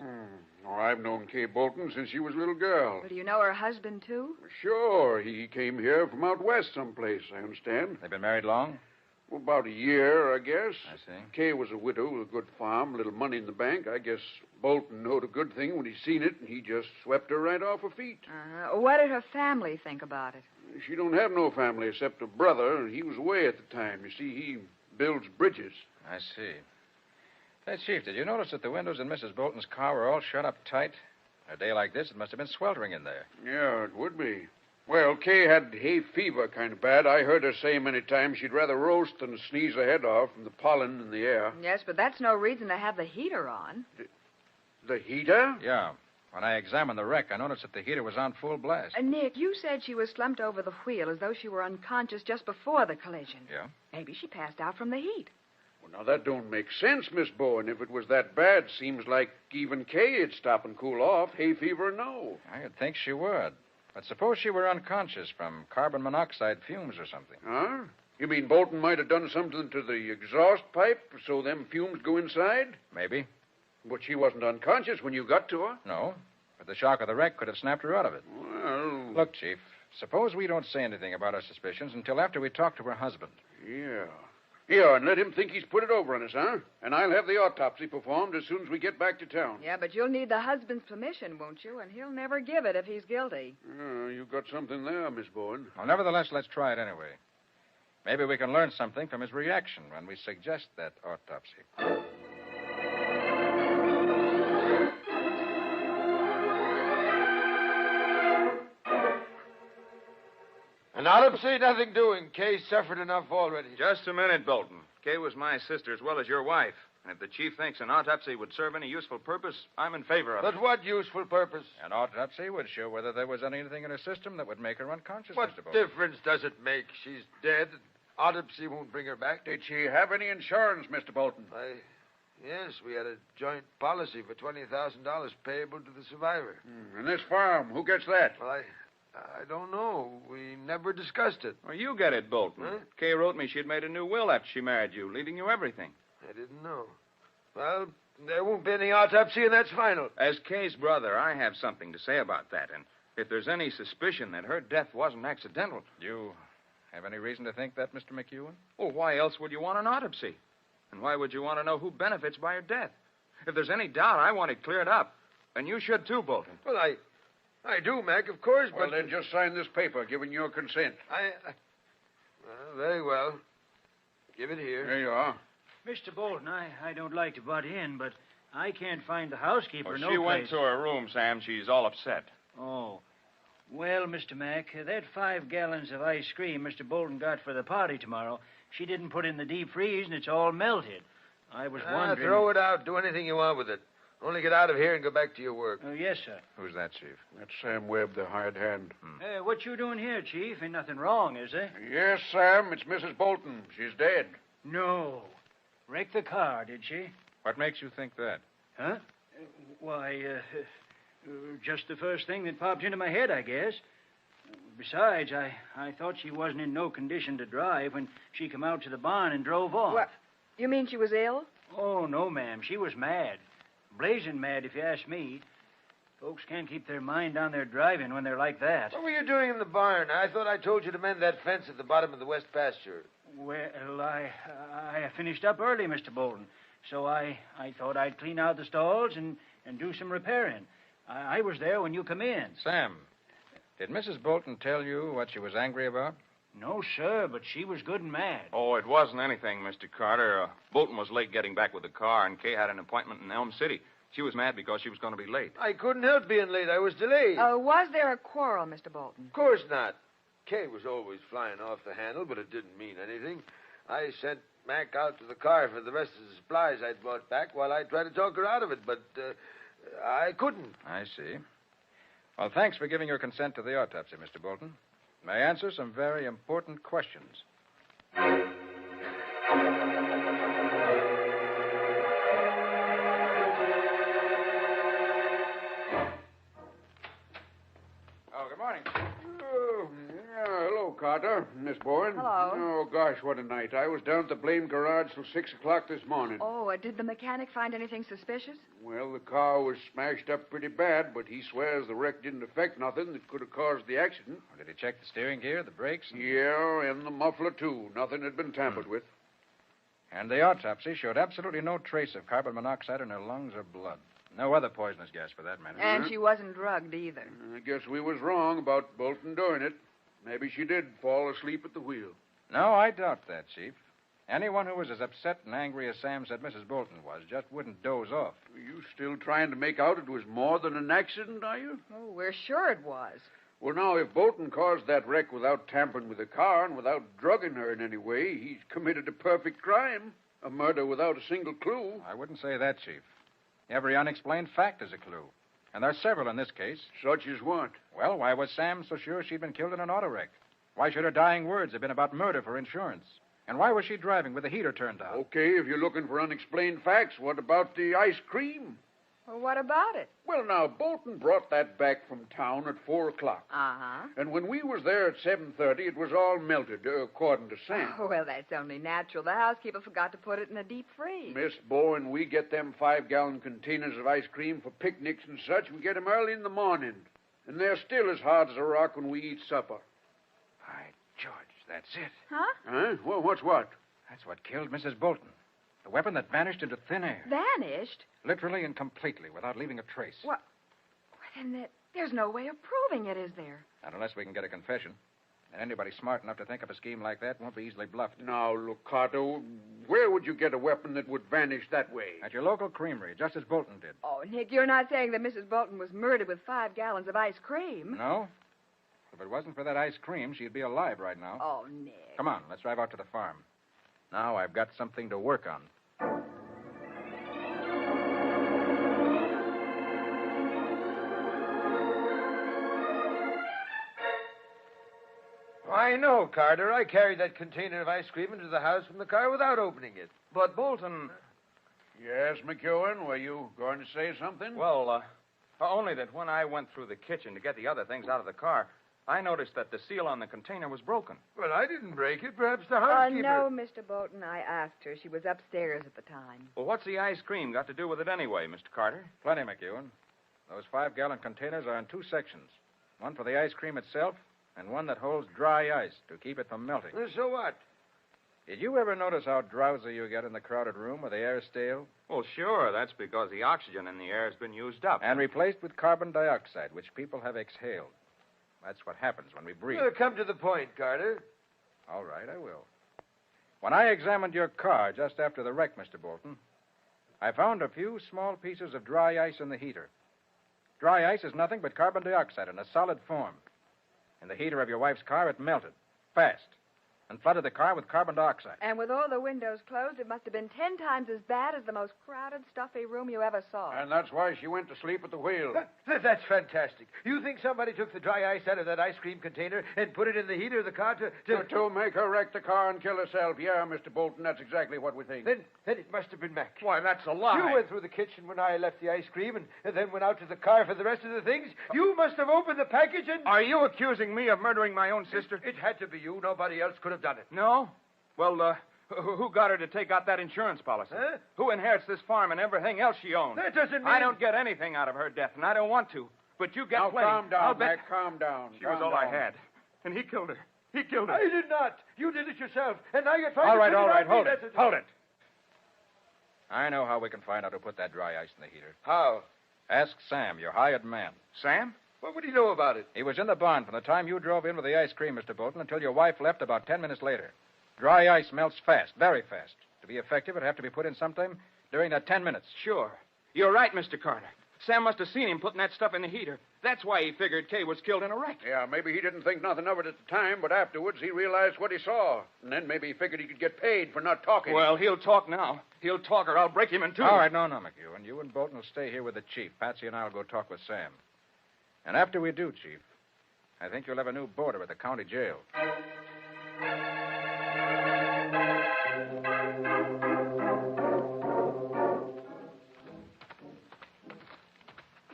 Oh, I've known Kay Bolton since she was a little girl. Well, do you know her husband, too? Sure, he came here from out west someplace, I understand. They've been married long? Well, about a year, I guess. I see. Kay was a widow with a good farm, little money in the bank. I guess Bolton knowed a good thing when he seen it, and he just swept her right off her feet. What did her family think about it? She don't have no family except a brother, and he was away at the time. You see, he builds bridges. I see. Hey, Chief, did you notice that the windows in Mrs. Bolton's car were all shut up tight? A day like this, it must have been sweltering in there. Yeah, it would be. Well, Kay had hay fever kind of bad. I heard her say many times she'd rather roast than sneeze her head off from the pollen in the air. Yes, but that's no reason to have the heater on. The heater? Yeah. When I examined the wreck, I noticed that the heater was on full blast. Nick, you said she was slumped over the wheel as though she were unconscious just before the collision. Yeah? Maybe she passed out from the heat. Well, now, that don't make sense, Miss Bowen. If it was that bad, seems like even Kay'd stop and cool off. Hay fever, no. I'd think she would. But suppose she were unconscious from carbon monoxide fumes or something. Huh? You mean Bolton might have done something to the exhaust pipe so them fumes go inside? Maybe. But she wasn't unconscious when you got to her. No. But the shock of the wreck could have snapped her out of it. Well... Look, Chief, suppose we don't say anything about our suspicions until after we talk to her husband. Yeah. Yeah, and let him think he's put it over on us, huh? And I'll have the autopsy performed as soon as we get back to town. Yeah, but you'll need the husband's permission, won't you? And he'll never give it if he's guilty. You've got something there, Miss Bowen. Well, nevertheless, let's try it anyway. Maybe we can learn something from his reaction when we suggest that autopsy. An autopsy, nothing doing. Kay suffered enough already. Just a minute, Bolton. Kay was my sister as well as your wife. And if the chief thinks an autopsy would serve any useful purpose, I'm in favor of it. But what useful purpose? An autopsy would show whether there was anything in her system that would make her unconscious, What Mr. Bolton. difference does it make? She's dead. Autopsy won't bring her back. Did she have any insurance, Mr. Bolton? Yes, we had a joint policy for $20,000 payable to the survivor. And this farm, who gets that? Well, I don't know. We never discussed it. Well, you get it, Bolton. Huh? Kay wrote me she'd made a new will after she married you, leaving you everything. I didn't know. Well, there won't be any autopsy, and that's final. As Kay's brother, I have something to say about that. And if there's any suspicion that her death wasn't accidental... You have any reason to think that, Mr. McEwen? Well, why else would you want an autopsy? And why would you want to know who benefits by her death? If there's any doubt, I want it cleared up. And you should, too, Bolton. Well, I do, Mac, of course, Well, but... then just sign this paper giving your consent. Very well. Give it here. There you are. Mr. Bolton, I don't like to butt in, but I can't find the housekeeper. She went to her room, Sam. She's all upset. Oh. Well, Mr. Mack, that 5 gallons of ice cream Mr. Bolton got for the party tomorrow, she didn't put in the deep freeze, and it's all melted. I was wondering... Throw it out. Do anything you want with it. Only get out of here and go back to your work. Oh, yes, sir. Who's that, Chief? That's Sam Webb, the hired hand. What you doing here, Chief? Ain't nothing wrong, is there? Yes, Sam, it's Mrs. Bolton. She's dead. No. Wrecked the car, did she? What makes you think that? Huh? Why, just the first thing that popped into my head, I guess. Besides, I thought she wasn't in no condition to drive when she come out to the barn and drove off. What? You mean she was ill? Oh, no, ma'am. She was mad. Blazing mad, if you ask me. Folks can't keep their mind on their driving when they're like that. What were you doing in the barn? I thought I told you to mend that fence at the bottom of the west pasture. Well, I finished up early, Mr. Bolton. So I thought I'd clean out the stalls and do some repairing. I was there when you come in. Sam, did Mrs. Bolton tell you what she was angry about? No, sir, but she was good and mad. Oh, it wasn't anything, Mr. Carter. Bolton was late getting back with the car, and Kay had an appointment in Elm City. She was mad because she was going to be late. I couldn't help being late. I was delayed. Was there a quarrel, Mr. Bolton? Of course not. Kay was always flying off the handle, but it didn't mean anything. I sent Mac out to the car for the rest of the supplies I'd brought back while I tried to talk her out of it, but I couldn't. I see. Well, thanks for giving your consent to the autopsy, Mr. Bolton. May I answer some very important questions? Oh, good morning. Oh, yeah, hello, Carter. Miss Bowen. Hello. Oh, gosh, what a night. I was down at the blame garage till 6 o'clock this morning. Oh, did the mechanic find anything suspicious? Well, the car was smashed up pretty bad, but he swears the wreck didn't affect nothing that could have caused the accident. Did he check the steering gear, the brakes? Yeah, and the muffler, too. Nothing had been tampered with. And the autopsy showed absolutely no trace of carbon monoxide in her lungs or blood. No other poisonous gas, for that matter. And she wasn't drugged either. I guess we was wrong about Bolton doing it. Maybe she did fall asleep at the wheel. No, I doubt that, Chief. Anyone who was as upset and angry as Sam said Mrs. Bolton was just wouldn't doze off. Are you still trying to make out it was more than an accident, are you? Oh, we're sure it was. Well, now, if Bolton caused that wreck without tampering with the car and without drugging her in any way, he's committed a perfect crime. A murder without a single clue. I wouldn't say that, Chief. Every unexplained fact is a clue. And there's several in this case. Such as what? Well, why was Sam so sure she'd been killed in an auto wreck? Why should her dying words have been about murder for insurance? And why was she driving with the heater turned on? Okay, if you're looking for unexplained facts, what about the ice cream? Well, what about it? Well, now, Bolton brought that back from town at 4 o'clock. Uh-huh. And when we was there at 7:30, it was all melted, according to Sam. Oh, well, that's only natural. The housekeeper forgot to put it in a deep freeze. Miss Bowen, we get them 5-gallon containers of ice cream for picnics and such. We get 'em early in the morning. And they're still as hard as a rock when we eat supper. By George, that's it. Huh? Huh? Well, what's what? That's what killed Mrs. Bolton. The weapon that vanished into thin air. Vanished? Literally and completely, without leaving a trace. What? Then there's no way of proving it, is there? Not unless we can get a confession. And anybody smart enough to think of a scheme like that won't be easily bluffed. Now, look, Carter, where would you get a weapon that would vanish that way? At your local creamery, just as Bolton did. Oh, Nick, you're not saying that Mrs. Bolton was murdered with 5 gallons of ice cream? No? If it wasn't for that ice cream, she'd be alive right now. Oh, Nick. Come on, let's drive out to the farm. Now I've got something to work on. I know, Carter. I carried that container of ice cream into the house from the car without opening it. But Bolton... Yes, McEwen, were you going to say something? Well, only that when I went through the kitchen to get the other things out of the car, I noticed that the seal on the container was broken. Well, I didn't break it. Perhaps the housekeeper... No, Mr. Bolton. I asked her. She was upstairs at the time. Well, what's the ice cream got to do with it anyway, Mr. Carter? Plenty, McEwen. Those 5-gallon containers are in 2 sections. One for the ice cream itself, and one that holds dry ice to keep it from melting. So what? Did you ever notice how drowsy you get in the crowded room where the air's stale? Well, sure. That's because the oxygen in the air has been used up. And replaced with carbon dioxide, which people have exhaled. That's what happens when we breathe. Come to the point, Carter. All right, I will. When I examined your car just after the wreck, Mr. Bolton, I found a few small pieces of dry ice in the heater. Dry ice is nothing but carbon dioxide in a solid form. In the heater of your wife's car, it melted, fast, and flooded the car with carbon dioxide. And with all the windows closed, it must have been 10 times as bad as the most crowded, stuffy room you ever saw. And that's why she went to sleep at the wheel. That's fantastic. You think somebody took the dry ice out of that ice cream container and put it in the heater of the car To make her wreck the car and kill herself. Yeah, Mr. Bolton, that's exactly what we think. Then it must have been Mac. Why, that's a lie. You went through the kitchen when I left the ice cream and then went out to the car for the rest of the things. You must have opened the package and... Are you accusing me of murdering my own sister? It had to be you. Nobody else could have done it. No? Well, Who got her to take out that insurance policy? Huh? Who inherits this farm and everything else she owns? That doesn't mean... I don't get anything out of her death, and I don't want to. But you get Now, plenty. calm down, I'll bet Mac. Calm down. she was all I had. And he killed her. He killed her. I did not. You did it yourself. And now you're trying All to... right, put all it right. on me. Hold it. That's Hold it. I know how we can find out who put that dry ice in the heater. How? Ask Sam, your hired man. Sam? What would he know about it? He was in the barn from the time you drove in with the ice cream, Mr. Bolton, until your wife left about 10 minutes later. Dry ice melts fast, very fast. To be effective, it'd have to be put in sometime during that 10 minutes. Sure. You're right, Mr. Carter. Sam must have seen him putting that stuff in the heater. That's why he figured Kay was killed in a wreck. Yeah, maybe he didn't think nothing of it at the time, but afterwards he realized what he saw. And then maybe he figured he could get paid for not talking. Well, he'll talk now. He'll talk or I'll break him in two. All right, no, McEwen. You and Bolton will stay here with the chief. Patsy and I will go talk with Sam. And after we do, Chief, I think you'll have a new boarder at the county jail.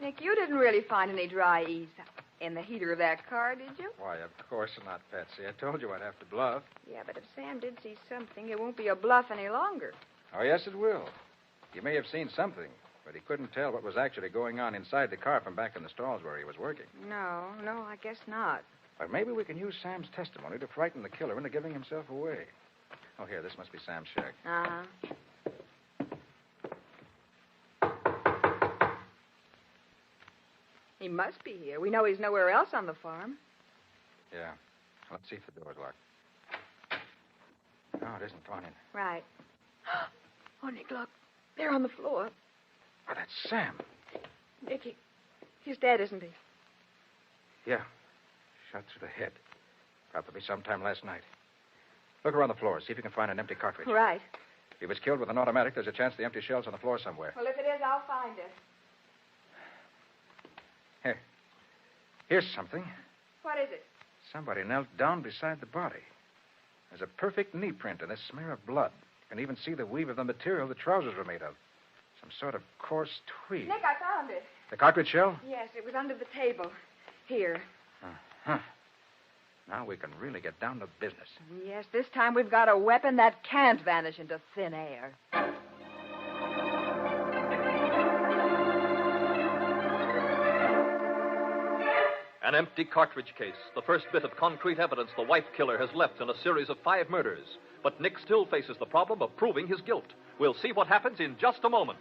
Nick, you didn't really find any dry ice in the heater of that car, did you? Why, of course not, Patsy. I told you I'd have to bluff. Yeah, but if Sam did see something, it won't be a bluff any longer. Oh, yes, it will. He may have seen something, but he couldn't tell what was actually going on inside the car from back in the stalls where he was working. No, I guess not. Or maybe we can use Sam's testimony to frighten the killer into giving himself away. Oh, here, this must be Sam's shack. Uh-huh. He must be here. We know he's nowhere else on the farm. Yeah. Let's see if the door's locked. No, it isn't. Come on in. Right. Oh, Nick, look. They're on the floor. Oh, that's Sam. Nick, he's dead, isn't he? Yeah. Shot through the head. Probably sometime last night. Look around the floor. See if you can find an empty cartridge. Right. If he was killed with an automatic, there's a chance the empty shell's on the floor somewhere. Well, if it is, I'll find it. Here. Here's something. What is it? Somebody knelt down beside the body. There's a perfect knee print and a smear of blood. You can even see the weave of the material the trousers were made of. Some sort of coarse tweed. Nick, I found it. The cartridge shell? Yes, it was under the table. Here. Huh. Now we can really get down to business. Yes, this time we've got a weapon that can't vanish into thin air. An empty cartridge case, the first bit of concrete evidence the wife killer has left in a series of 5 murders. But Nick still faces the problem of proving his guilt. We'll see what happens in just a moment.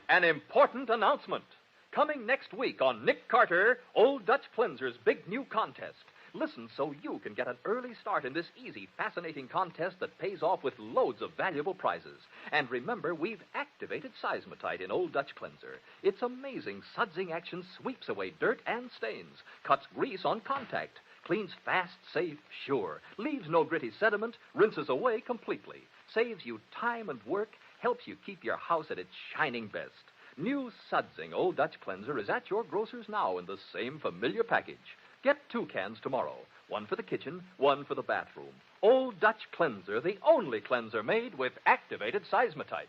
An important announcement. Coming next week on Nick Carter, Old Dutch Cleanser's big new contest. Listen so you can get an early start in this easy, fascinating contest that pays off with loads of valuable prizes. And remember, we've activated Seismotite in Old Dutch Cleanser. Its amazing sudsing action sweeps away dirt and stains, cuts grease on contact, cleans fast, safe, sure, leaves no gritty sediment, rinses away completely, saves you time and work, helps you keep your house at its shining best. New sudsing Old Dutch Cleanser is at your grocer's now in the same familiar package. Get 2 cans tomorrow. 1 for the kitchen, 1 for the bathroom. Old Dutch Cleanser, the only cleanser made with activated Seismotite.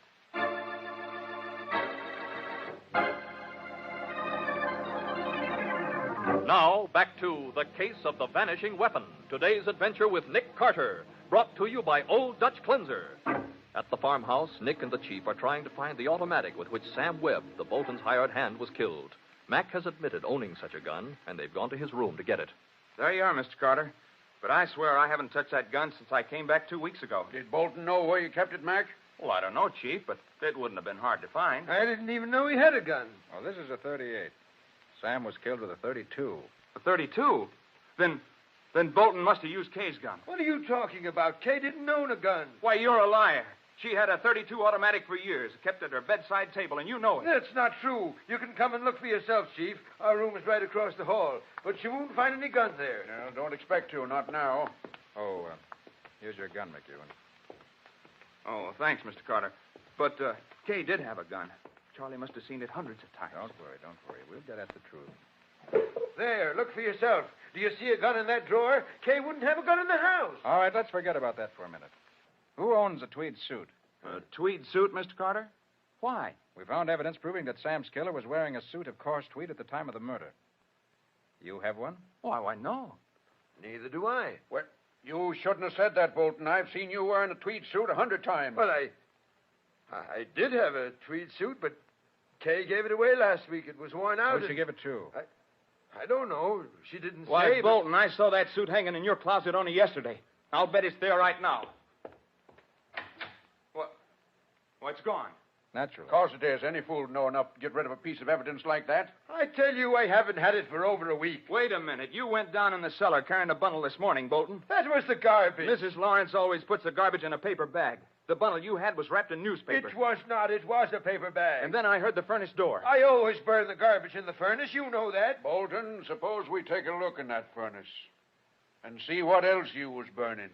Now, back to The Case of the Vanishing Weapon. Today's adventure with Nick Carter, brought to you by Old Dutch Cleanser. At the farmhouse, Nick and the chief are trying to find the automatic with which Sam Webb, the Bolton's hired hand, was killed. Mac has admitted owning such a gun, and they've gone to his room to get it. There you are, Mr. Carter. But I swear I haven't touched that gun since I came back 2 weeks ago. Did Bolton know where you kept it, Mac? Well, I don't know, Chief, but it wouldn't have been hard to find. I didn't even know he had a gun. Oh, this is a 38. Sam was killed with a 32. A 32? Then Bolton must have used Kay's gun. What are you talking about? Kay didn't own a gun. Why, you're a liar. She had a 32 automatic for years, kept at her bedside table, and you know it. That's not true. You can come and look for yourself, Chief. Our room is right across the hall. But you won't find any gun there. No, don't expect to, not now. Oh, here's your gun, McEwen. Oh, thanks, Mr. Carter. But Kay did have a gun. Charlie must have seen it hundreds of times. Don't worry. We'll get at the truth. There, look for yourself. Do you see a gun in that drawer? Kay wouldn't have a gun in the house. All right, let's forget about that for a minute. Who owns a tweed suit? A tweed suit, Mr. Carter? Why? We found evidence proving that Sam's killer was wearing a suit of coarse tweed at the time of the murder. You have one? Why, no. Neither do I. Well, you shouldn't have said that, Bolton. I've seen you wearing a tweed suit 100 times. Well, I did have a tweed suit, but Kay gave it away last week. It was worn out. Who'd she give it to? I don't know. She didn't Why, say. Bolton, I saw that suit hanging in your closet only yesterday. I'll bet it's there right now. What? Well, it's gone. Naturally. Of course it is. Any fool would know enough to get rid of a piece of evidence like that. I tell you, I haven't had it for over a week. Wait a minute. You went down in the cellar carrying a bundle this morning, Bolton. That was the garbage. Mrs. Lawrence always puts the garbage in a paper bag. The bundle you had was wrapped in newspaper. It was not. It was a paper bag. And then I heard the furnace door. I always burn the garbage in the furnace. You know that. Bolton, suppose we take a look in that furnace and see what else you was burning.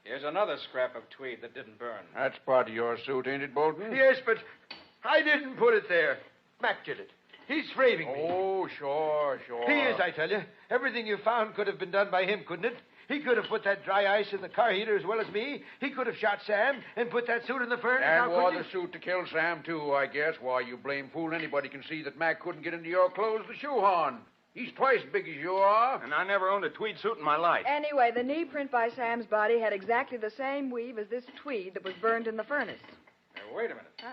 Here's another scrap of tweed that didn't burn. That's part of your suit, ain't it, Bolton? Yes, but I didn't put it there. Mac did it. He's framing me. Oh, sure. He is, I tell you. Everything you found could have been done by him, couldn't it? He could have put that dry ice in the car heater as well as me. He could have shot Sam and put that suit in the furnace. And now, wore couldn't the suit to kill Sam, too, I guess. Why, you blame fool. Anybody can see that Mac couldn't get into your clothes with a shoehorn. He's twice as big as you are. And I never owned a tweed suit in my life. Anyway, the knee print by Sam's body had exactly the same weave as this tweed that was burned in the furnace. Wait a minute. Did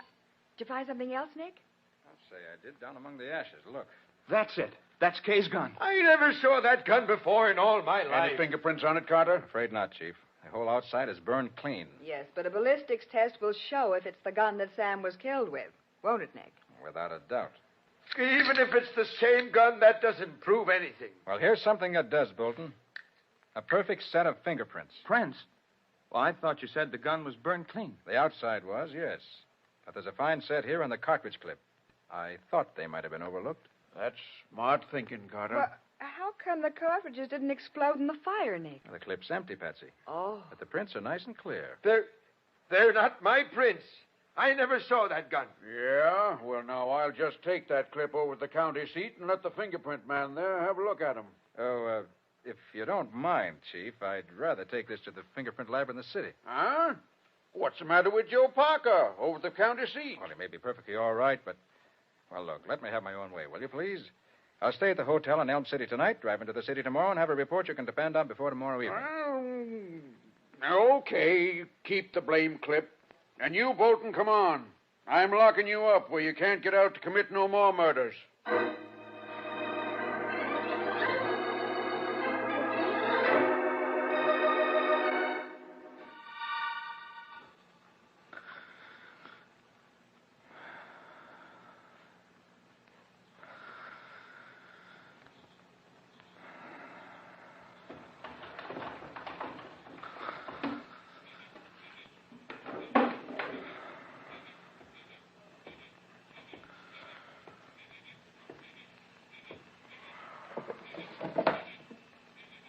you find something else, Nick? I'll say I did down among the ashes. Look. That's it. That's Kay's gun. I never saw that gun before in all my life. Any fingerprints on it, Carter? Afraid not, Chief. The whole outside is burned clean. Yes, but a ballistics test will show if it's the gun that Sam was killed with. Won't it, Nick? Without a doubt. Even if it's the same gun, that doesn't prove anything. Well, here's something that does, Bolton. A perfect set of fingerprints. Prints? Well, I thought you said the gun was burned clean. The outside was, yes. But there's a fine set here on the cartridge clip. I thought they might have been overlooked. That's smart thinking, Carter. Well, how come the cartridges didn't explode in the fire, Nick? The clip's empty, Patsy. Oh. But the prints are nice and clear. They're not my prints. I never saw that gun. Yeah? Well, now, I'll just take that clip over to the county seat and let the fingerprint man there have a look at him. Oh, if you don't mind, Chief, I'd rather take this to the fingerprint lab in the city. Huh? What's the matter with Joe Parker over at the county seat? Well, he may be perfectly all right, but... Well, look, let me have my own way, will you, please? I'll stay at the hotel in Elm City tonight, drive into the city tomorrow, and have a report you can depend on before tomorrow evening. Well, okay, keep the blame clip. And you, Bolton, come on. I'm locking you up where you can't get out to commit no more murders.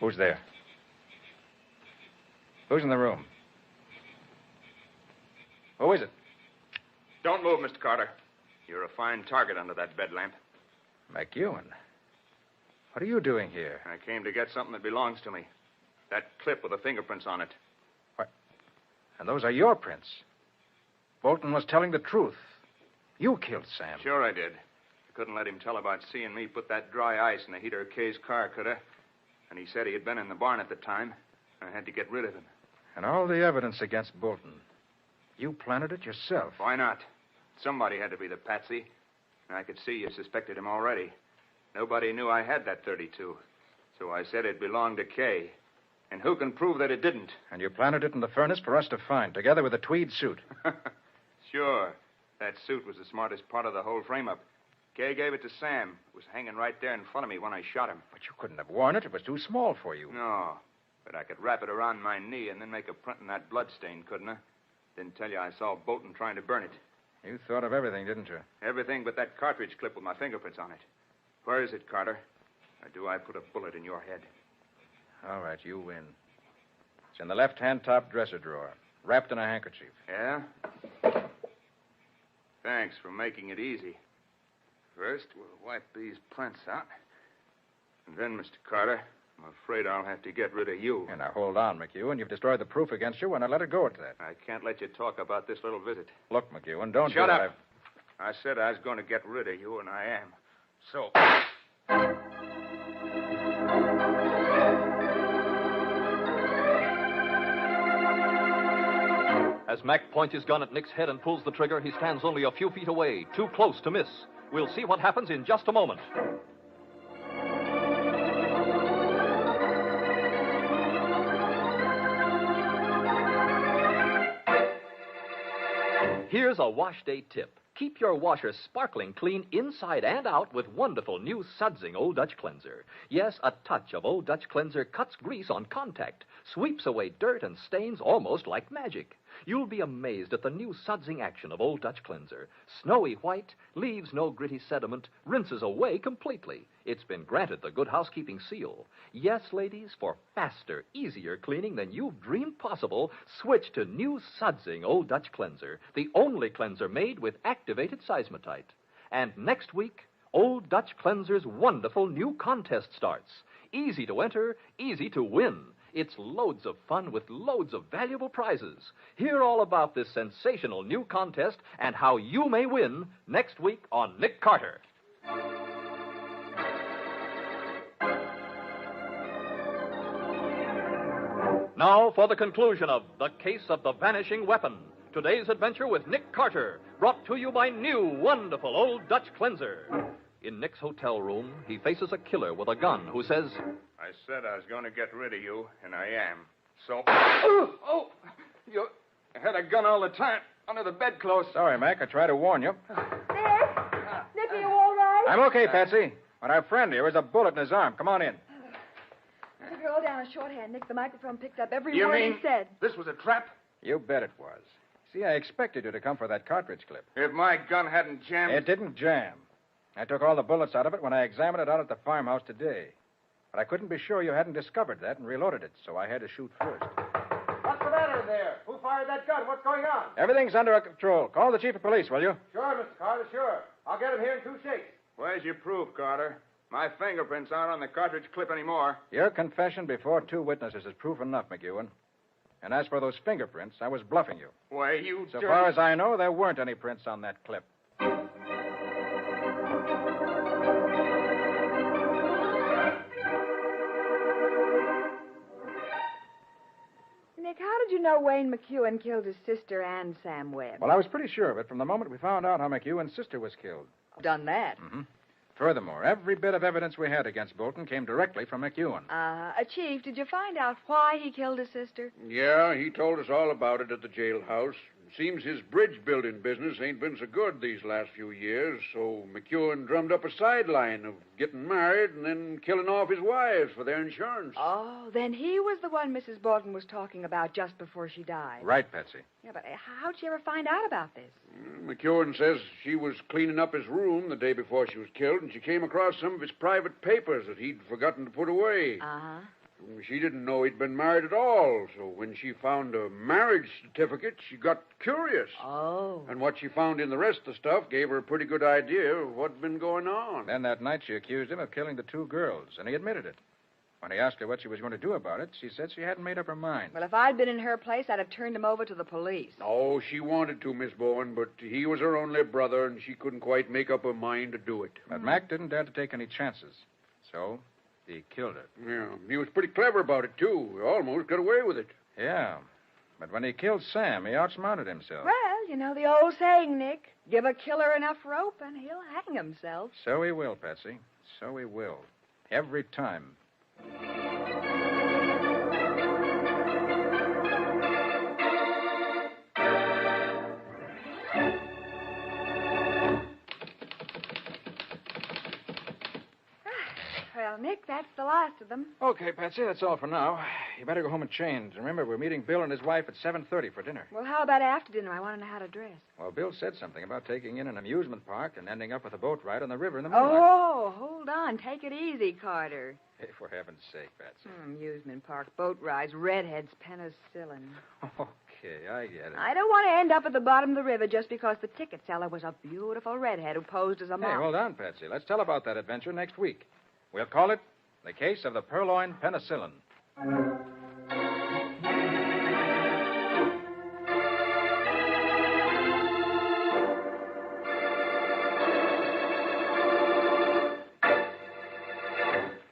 Who's there? Who's in the room? Who is it? Don't move, Mr. Carter. You're a fine target under that bed lamp. McEwen. What are you doing here? I came to get something that belongs to me. That clip with the fingerprints on it. What? And those are your prints. Bolton was telling the truth. You killed Sam. Sure I did. I couldn't let him tell about seeing me put that dry ice in the heater of Kay's car, could I? And he said he had been in the barn at the time. I had to get rid of him. And all the evidence against Bolton. You planted it yourself. Why not? Somebody had to be the patsy. And I could see you suspected him already. Nobody knew I had that .32. So I said it belonged to Kay. And who can prove that it didn't? And you planted it in the furnace for us to find, together with a tweed suit. Sure. That suit was the smartest part of the whole frame-up. Kay gave it to Sam. It was hanging right there in front of me when I shot him. But you couldn't have worn it. It was too small for you. No. But I could wrap it around my knee and then make a print in that blood stain, couldn't I? Didn't tell you I saw Bolton trying to burn it. You thought of everything, didn't you? Everything but that cartridge clip with my fingerprints on it. Where is it, Carter? Or do I put a bullet in your head? All right, you win. It's in the left-hand top dresser drawer, wrapped in a handkerchief. Yeah? Thanks for making it easy. First, we'll wipe these prints out. And then, Mr. Carter, I'm afraid I'll have to get rid of you. And now, hold on, McEwen. You've destroyed the proof against you, and I let it go at that. I can't let you talk about this little visit. Look, McEwen, don't Shut do up. it. I said I was going to get rid of you, and I am. So. As Mac points his gun at Nick's head and pulls the trigger, he stands only a few feet away, too close to miss. We'll see what happens in just a moment. Here's a wash day tip. Keep your washer sparkling clean inside and out with wonderful new Sudsing Old Dutch Cleanser. Yes, a touch of Old Dutch Cleanser cuts grease on contact, sweeps away dirt and stains almost like magic. You'll be amazed at the new sudsing action of Old Dutch Cleanser. Snowy white, leaves no gritty sediment, rinses away completely. It's been granted the Good Housekeeping seal. Yes, ladies, for faster, easier cleaning than you've dreamed possible, switch to new sudsing Old Dutch Cleanser, the only cleanser made with activated seismotite. And next week, Old Dutch Cleanser's wonderful new contest starts. Easy to enter, easy to win. It's loads of fun with loads of valuable prizes. Hear all about this sensational new contest and how you may win next week on Nick Carter. Now for the conclusion of The Case of the Vanishing Weapon. Today's adventure with Nick Carter, brought to you by new wonderful Old Dutch Cleanser. In Nick's hotel room, he faces a killer with a gun who says, I said I was going to get rid of you, and I am. So. You had a gun all the time under the bedclothes. Sorry, Mac. I tried to warn you. Nick, are you all right? I'm okay, Patsy. But our friend here has a bullet in his arm. Come on in. The girl down a shorthand, Nick. The microphone picked up every You word mean he said. this was a trap? You bet it was. See, I expected you to come for that cartridge clip. If my gun hadn't jammed. It didn't jam. I took all the bullets out of it when I examined it out at the farmhouse today. But I couldn't be sure you hadn't discovered that and reloaded it, so I had to shoot first. What's the matter there? Who fired that gun? What's going on? Everything's under control. Call the chief of police, will you? Sure, Mr. Carter, sure. I'll get him here in 2 shakes. Where's your proof, Carter? My fingerprints aren't on the cartridge clip anymore. Your confession before 2 witnesses is proof enough, McEwen. And as for those fingerprints, I was bluffing you. Why, you So dirty... far as I know, there weren't any prints on that clip. Nick, how did you know Wayne McEwen killed his sister and Sam Webb? Well, I was pretty sure of it from the moment we found out how McEwen's sister was killed. Done that. Mm-hmm. Furthermore, every bit of evidence we had against Bolton came directly from McEwen. Chief, did you find out why he killed his sister? Yeah, he told us all about it at the jailhouse. Seems his bridge building business ain't been so good these last few years, so McEwen drummed up a sideline of getting married and then killing off his wives for their insurance. Oh, then he was the one Mrs. Bolton was talking about just before she died. Right, Patsy. Yeah, but how'd she ever find out about this? McEwen says she was cleaning up his room the day before she was killed, and she came across some of his private papers that he'd forgotten to put away. Uh-huh. She didn't know he'd been married at all, so when she found a marriage certificate, she got curious. Oh. And what she found in the rest of the stuff gave her a pretty good idea of what'd been going on. Then that night she accused him of killing the 2 girls, and he admitted it. When he asked her what she was going to do about it, she said she hadn't made up her mind. Well, if I'd been in her place, I'd have turned him over to the police. Oh, she wanted to, Miss Bowen, but he was her only brother, and she couldn't quite make up her mind to do it. But Mac didn't dare to take any chances, so he killed her. Yeah, he was pretty clever about it, too. He almost got away with it. Yeah, but when he killed Sam, he outsmarted himself. Well, you know the old saying, Nick. Give a killer enough rope and he'll hang himself. So he will, Patsy. So he will. Every time. Well, Nick, that's the last of them. Okay, Patsy, that's all for now. You better go home and change. Remember, we're meeting Bill and his wife at 7:30 for dinner. Well, how about after dinner? I want to know how to dress. Well, Bill said something about taking in an amusement park and ending up with a boat ride on the river in the moonlight. Oh, hold on. Take it easy, Carter. Hey, for heaven's sake, Patsy. Amusement park, boat rides, redheads, penicillin. Okay, I get it. I don't want to end up at the bottom of the river just because the ticket seller was a beautiful redhead who posed as a Hey, model. hold on, Patsy. Let's tell about that adventure next week. We'll call it The Case of the Purloined Penicillin.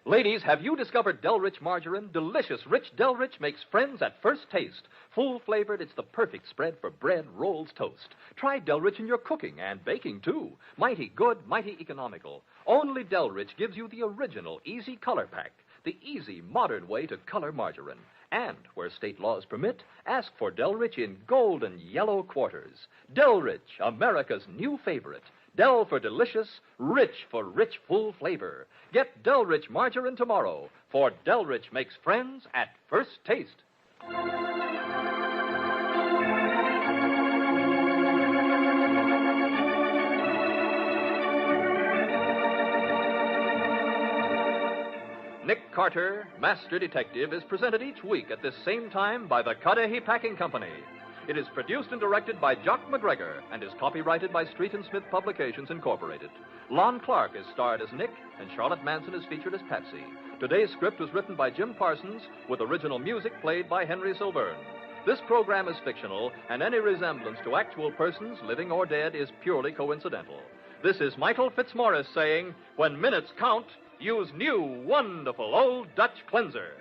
Ladies, have you discovered Delrich margarine? Delicious, rich Delrich makes friends at first taste. Full-flavored, it's the perfect spread for bread, rolls, toast. Try Delrich in your cooking and baking, too. Mighty good, mighty economical. Only Delrich gives you the original easy color pack, the easy, modern way to color margarine. And, where state laws permit, ask for Delrich in golden yellow quarters. Delrich, America's new favorite. Del for delicious, rich for rich, full flavor. Get Delrich margarine tomorrow, for Delrich makes friends at first taste. Nick Carter, Master Detective, is presented each week at this same time by the Cudahy Packing Company. It is produced and directed by Jock McGregor and is copyrighted by Street and Smith Publications, Incorporated. Lon Clark is starred as Nick, and Charlotte Manson is featured as Patsy. Today's script was written by Jim Parsons, with original music played by Henry Silverne. This program is fictional, and any resemblance to actual persons, living or dead, is purely coincidental. This is Michael Fitzmaurice saying, when minutes count, use new, wonderful Old Dutch Cleanser.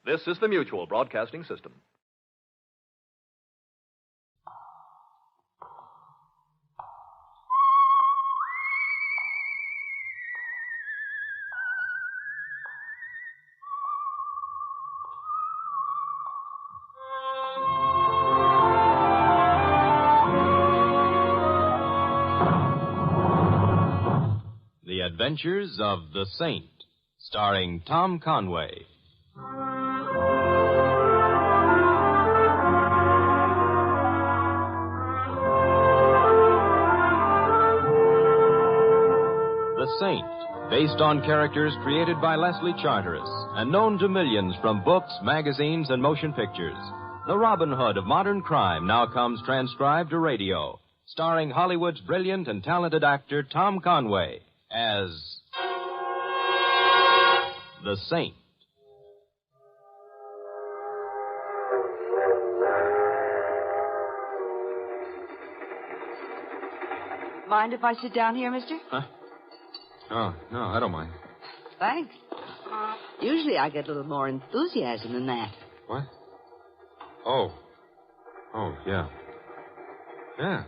This is the Mutual Broadcasting System. The Adventures of the Saint, starring Tom Conway. The Saint, based on characters created by Leslie Charteris and known to millions from books, magazines, and motion pictures. The Robin Hood of modern crime now comes transcribed to radio, starring Hollywood's brilliant and talented actor Tom Conway as the Saint. Mind if I sit down here, mister? Huh? Oh, no, I don't mind. Thanks. Usually I get a little more enthusiasm than that. What? Oh. Oh, yeah. Yeah.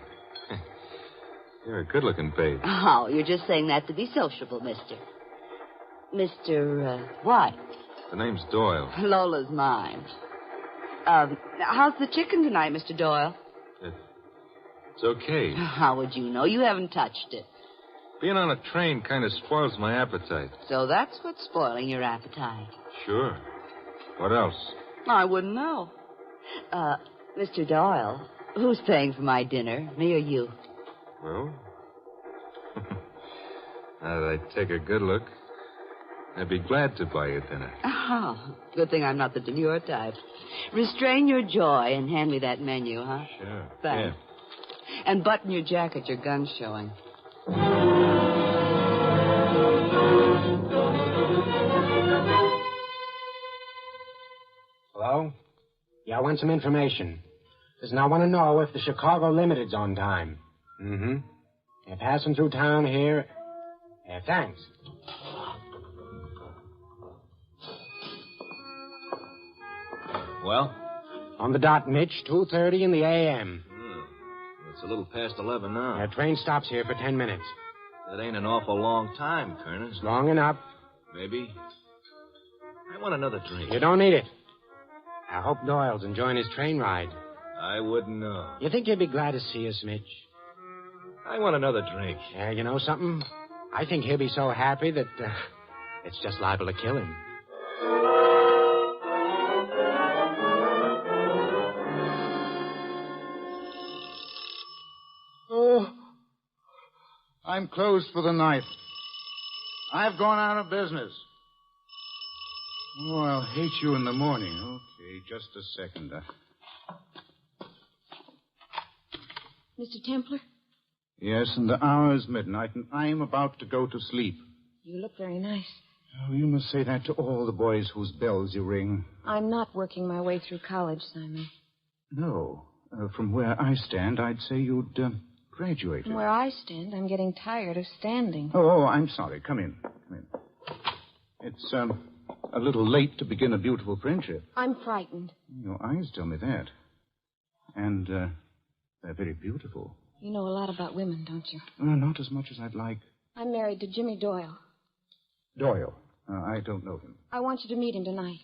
You're a good-looking babe. Oh, you're just saying that to be sociable, mister. Mr. What? The name's Doyle. Lola's mine. How's the chicken tonight, Mr. Doyle? It's okay. How would you know? You haven't touched it. Being on a train kind of spoils my appetite. So that's what's spoiling your appetite. Sure. What else? I wouldn't know. Mr. Doyle, who's paying for my dinner, me or you? Well, now that I take a good look, I'd be glad to buy you dinner. Oh, good thing I'm not the demure type. Restrain your joy and hand me that menu, huh? Sure. Thanks. And button your jacket, your gun's showing. Hello? Yeah, I want some information. Listen, I want to know if the Chicago Limited's on time. Mm-hmm. They're passing through town here. Yeah, thanks. Well? On the dot, Mitch, 2:30 in the a.m. It's a little past 11 now. Our train stops here for 10 minutes. That ain't an awful long time, Colonel. It's long enough. Maybe. I want another drink. You don't need it. I hope Doyle's enjoying his train ride. I wouldn't know. You think he'd be glad to see us, Mitch? I want another drink. Yeah, you know something? I think he'll be so happy that it's just liable to kill him. I'm closed for the night. I've gone out of business. Oh, I'll hate you in the morning. Okay, just a second. Mr. Templar, Yes, and the hour is midnight, and I'm about to go to sleep. you look very nice. Oh, you must say that to all the boys whose bells you ring. I'm not working my way through college, Simon. No. From where I stand, I'd say you'd graduated. From where I stand, I'm getting tired of standing. Oh, I'm sorry. Come in. It's a little late to begin a beautiful friendship. I'm frightened. Your eyes tell me that. And they're very beautiful. You know a lot about women, don't you? Not as much as I'd like. I'm married to Jimmy Doyle. Doyle. I don't know him. I want you to meet him tonight.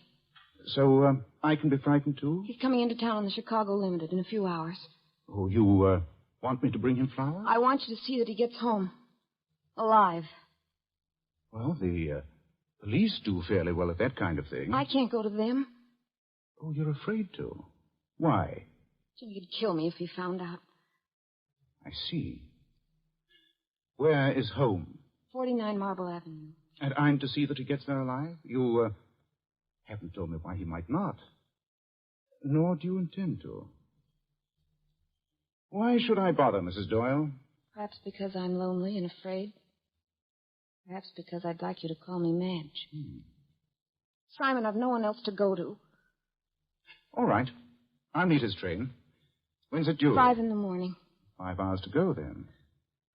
So I can be frightened, too? He's coming into town on the Chicago Limited in a few hours. Oh, you want me to bring him flowers? I want you to see that he gets home. Alive. Well, the police do fairly well at that kind of thing. I can't go to them. Oh, you're afraid to? Why? Jimmy'd kill me if he found out. I see. Where is home? 49 Marble Avenue. And I'm to see that he gets there alive? You haven't told me why he might not. Nor do you intend to. Why should I bother, Mrs. Doyle? Perhaps because I'm lonely and afraid. Perhaps because I'd like you to call me Madge. Simon, I've no one else to go to. All right. I'll meet his train. When's it due? 5 a.m. 5 hours to go, then.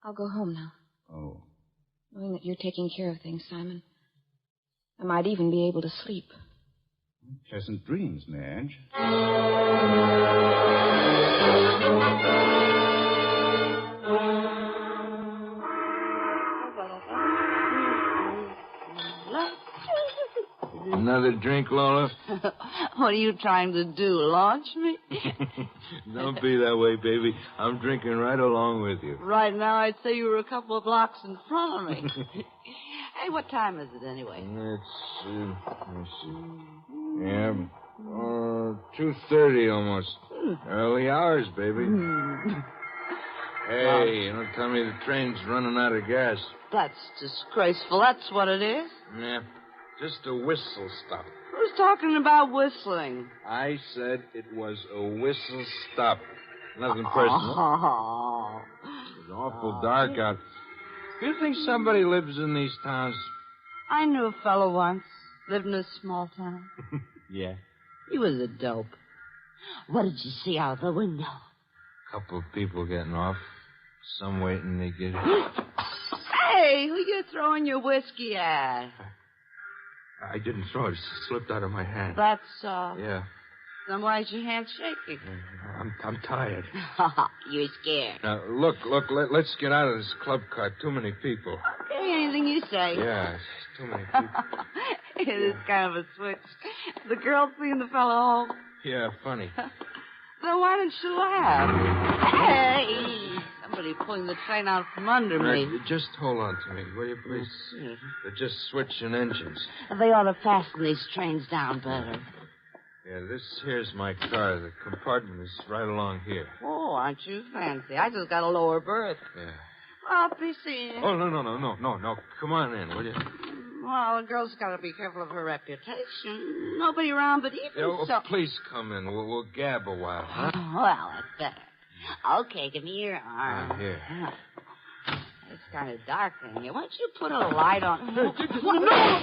I'll go home now. Oh. Knowing that you're taking care of things, Simon. I might even be able to sleep. Pleasant dreams, Madge. Another drink, Lola? What are you trying to do, launch me? Don't be that way, baby. I'm drinking right along with you. Right now, I'd say you were a couple of blocks in front of me. Hey, what time is it anyway? Let me see. Yeah, 2:30 almost. Early hours, baby. Hey, don't tell me the train's running out of gas. That's disgraceful. That's what it is. Yeah, just a whistle stop. Who's talking about whistling? I said it was a whistle stop. Nothing personal. Oh. It's awful dark out. Do you think somebody lives in these towns? I knew a fellow once. Lived in a small town. Yeah. He was a dope. What did you see out the window? Couple of people getting off. Some waiting to get... Hey, who you throwing your whiskey at? I didn't throw it. It slipped out of my hand. That's, Yeah. Then why's your hand shaking? I'm tired. You're scared. Now, look, let's get out of this club car. Too many people. Okay, anything you say. Yeah, it's too many people. It is kind of a switch. The girl seeing the fellow home. Yeah, funny. Then why didn't you laugh? Hey! Somebody pulling the train out from under me. Just hold on to me, will you, please? They're just switching engines. They ought to fasten these trains down better. Yeah, this here's my car. The compartment is right along here. Oh, aren't you fancy? I just got a lower berth. Yeah. I'll be seeing you. Oh, no. Come on in, will you? Well, a girl's got to be careful of her reputation. Nobody around but even so... Please come in. We'll gab a while, huh? Well, that's better. Okay, give me your arm. Here. It's kind of dark in here. Why don't you put a light on? What? No!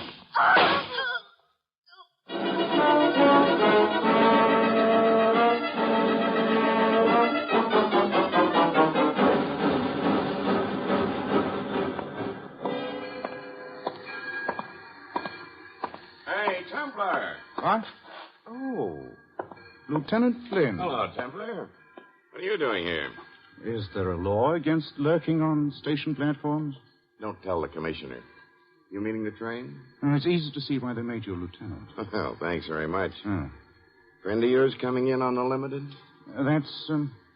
Hey, Templar. What? Oh, Lieutenant Flynn. Hello, Templar. What are you doing here? Is there a law against lurking on station platforms? Don't tell the commissioner. You meaning the train? It's easy to see why they made you a lieutenant. Well, thanks very much. Oh. Friend of yours coming in on the limited? That's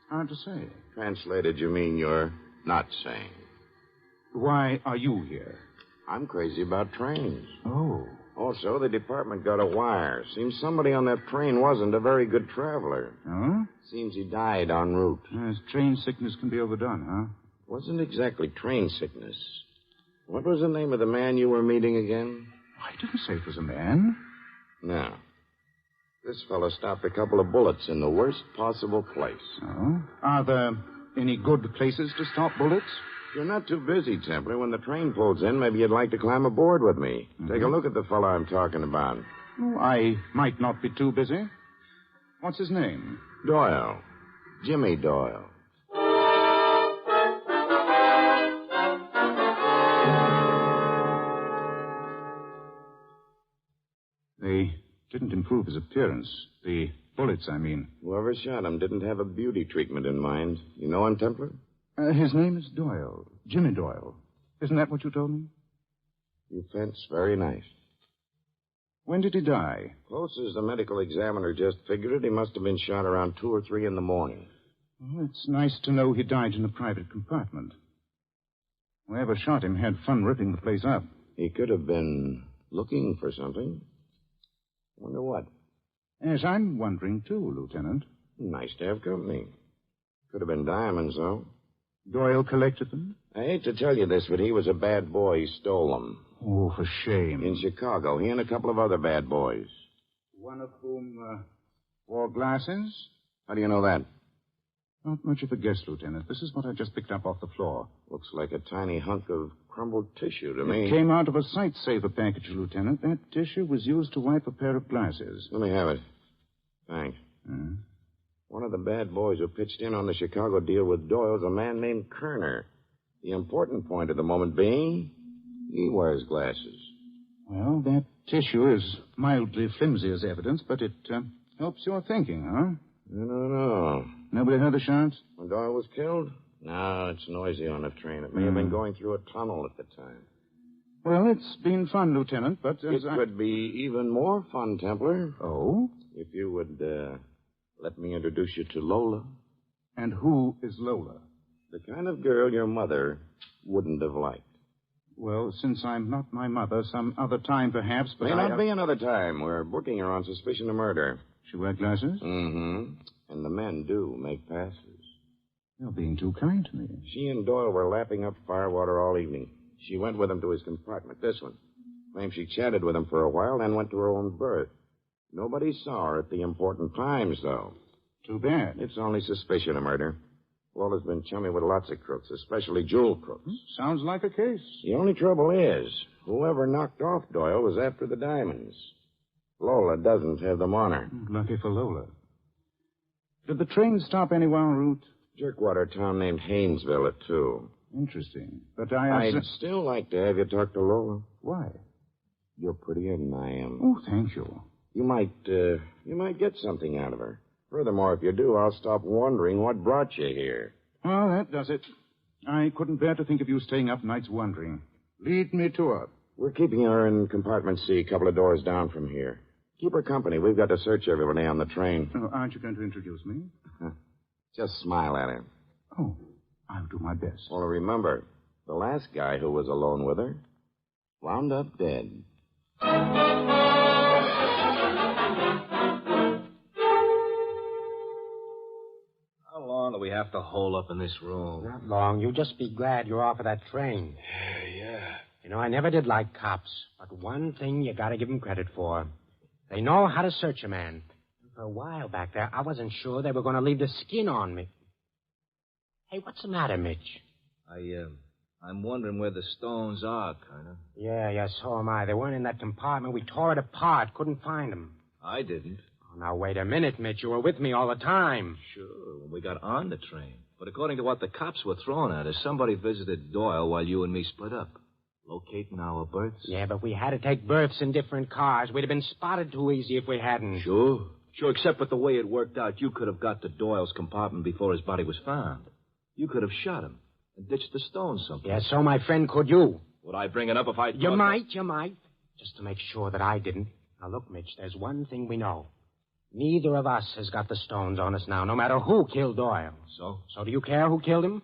hard to say. Translated, you mean you're not saying. Why are you here? I'm crazy about trains. Oh. Also, the department got a wire. Seems somebody on that train wasn't a very good traveler. Huh? Seems he died en route. Train sickness can be overdone, huh? Wasn't exactly train sickness. What was the name of the man you were meeting again? I didn't say it was a man. No. This fellow stopped a couple of bullets in the worst possible place. Oh? Are there any good places to stop bullets? If you're not too busy, Templar, when the train pulls in, maybe you'd like to climb aboard with me. Take a look at the fellow I'm talking about. Oh, I might not be too busy. What's his name? Doyle. Jimmy Doyle. They didn't improve his appearance. The bullets, I mean. Whoever shot him didn't have a beauty treatment in mind. You know him, Templar? His name is Doyle. Jimmy Doyle. Isn't that what you told me? You fence very nice. When did he die? Close as the medical examiner just figured it, he must have been shot around 2 or 3 in the morning. Well, it's nice to know he died in a private compartment. Whoever shot him had fun ripping the place up. He could have been looking for something. Wonder what? Yes, I'm wondering, too, Lieutenant. Nice to have company. Could have been diamonds, though. Doyle collected them? I hate to tell you this, but he was a bad boy. He stole them. Oh, for shame. In Chicago, he and a couple of other bad boys. One of whom wore glasses? How do you know that? Not much of a guess, Lieutenant. This is what I just picked up off the floor. Looks like a tiny hunk of crumbled tissue to me. It came out of a sight-saver package, Lieutenant. That tissue was used to wipe a pair of glasses. Let me have it. Thanks. Hmm? One of the bad boys who pitched in on the Chicago deal with Doyle's a man named Kerner. The important point at the moment being, he wears glasses. Well, that tissue is mildly flimsy as evidence, but it helps your thinking, huh? No. Nobody heard the shots? When Doyle was killed? No, it's noisy on the train. It may have been going through a tunnel at the time. Well, it's been fun, Lieutenant, but... It could be even more fun, Templar. Oh? If you would let me introduce you to Lola. And who is Lola? The kind of girl your mother wouldn't have liked. Well, since I'm not my mother, some other time perhaps, but May not be another time. We're booking her on suspicion of murder. She wear glasses? Mm-hmm. And the men do make passes. You're being too kind to me. She and Doyle were lapping up firewater all evening. She went with him to his compartment, this one. Claims she chatted with him for a while, then went to her own berth. Nobody saw her at the important times, though. Too bad. It's only suspicion of murder. Lola's been chummy with lots of crooks, especially jewel crooks. Sounds like a case. The only trouble is, whoever knocked off Doyle was after the diamonds. Lola doesn't have them on her. Lucky for Lola. Did the train stop anywhere en route? Jerkwater, a town named Haynesville at 2. Interesting. But I'd still like to have you talk to Lola. Why? You're prettier than I am. Oh, thank you. You might get something out of her. Furthermore, if you do, I'll stop wondering what brought you here. Well, that does it. I couldn't bear to think of you staying up nights wondering. Lead me to her. We're keeping her in compartment C, a couple of doors down from here. Keep her company. We've got to search everybody on the train. Oh, aren't you going to introduce me? Just smile at her. Oh, I'll do my best. Well, remember, the last guy who was alone with her wound up dead. How long do we have to hole up in this room? Not long. You'll just be glad you're off of that train. Yeah. You know, I never did like cops, but one thing you gotta give them credit for. They know how to search a man. For a while back there, I wasn't sure they were going to leave the skin on me. Hey, what's the matter, Mitch? I'm wondering where the stones are, Kerner. Yeah, so am I. They weren't in that compartment. We tore it apart. Couldn't find them. I didn't. Oh, now, wait a minute, Mitch. You were with me all the time. Sure, when we got on the train. But according to what the cops were throwing at us, somebody visited Doyle while you and me split up. Locating our berths? Yeah, but we had to take berths in different cars. We'd have been spotted too easy if we hadn't. Sure, except with the way it worked out, you could have got to Doyle's compartment before his body was found. You could have shot him and ditched the stones someplace. Yeah, so my friend could you. Would I bring it up if I... You might. Just to make sure that I didn't. Now, look, Mitch, there's one thing we know. Neither of us has got the stones on us now, no matter who killed Doyle. So? So do you care who killed him?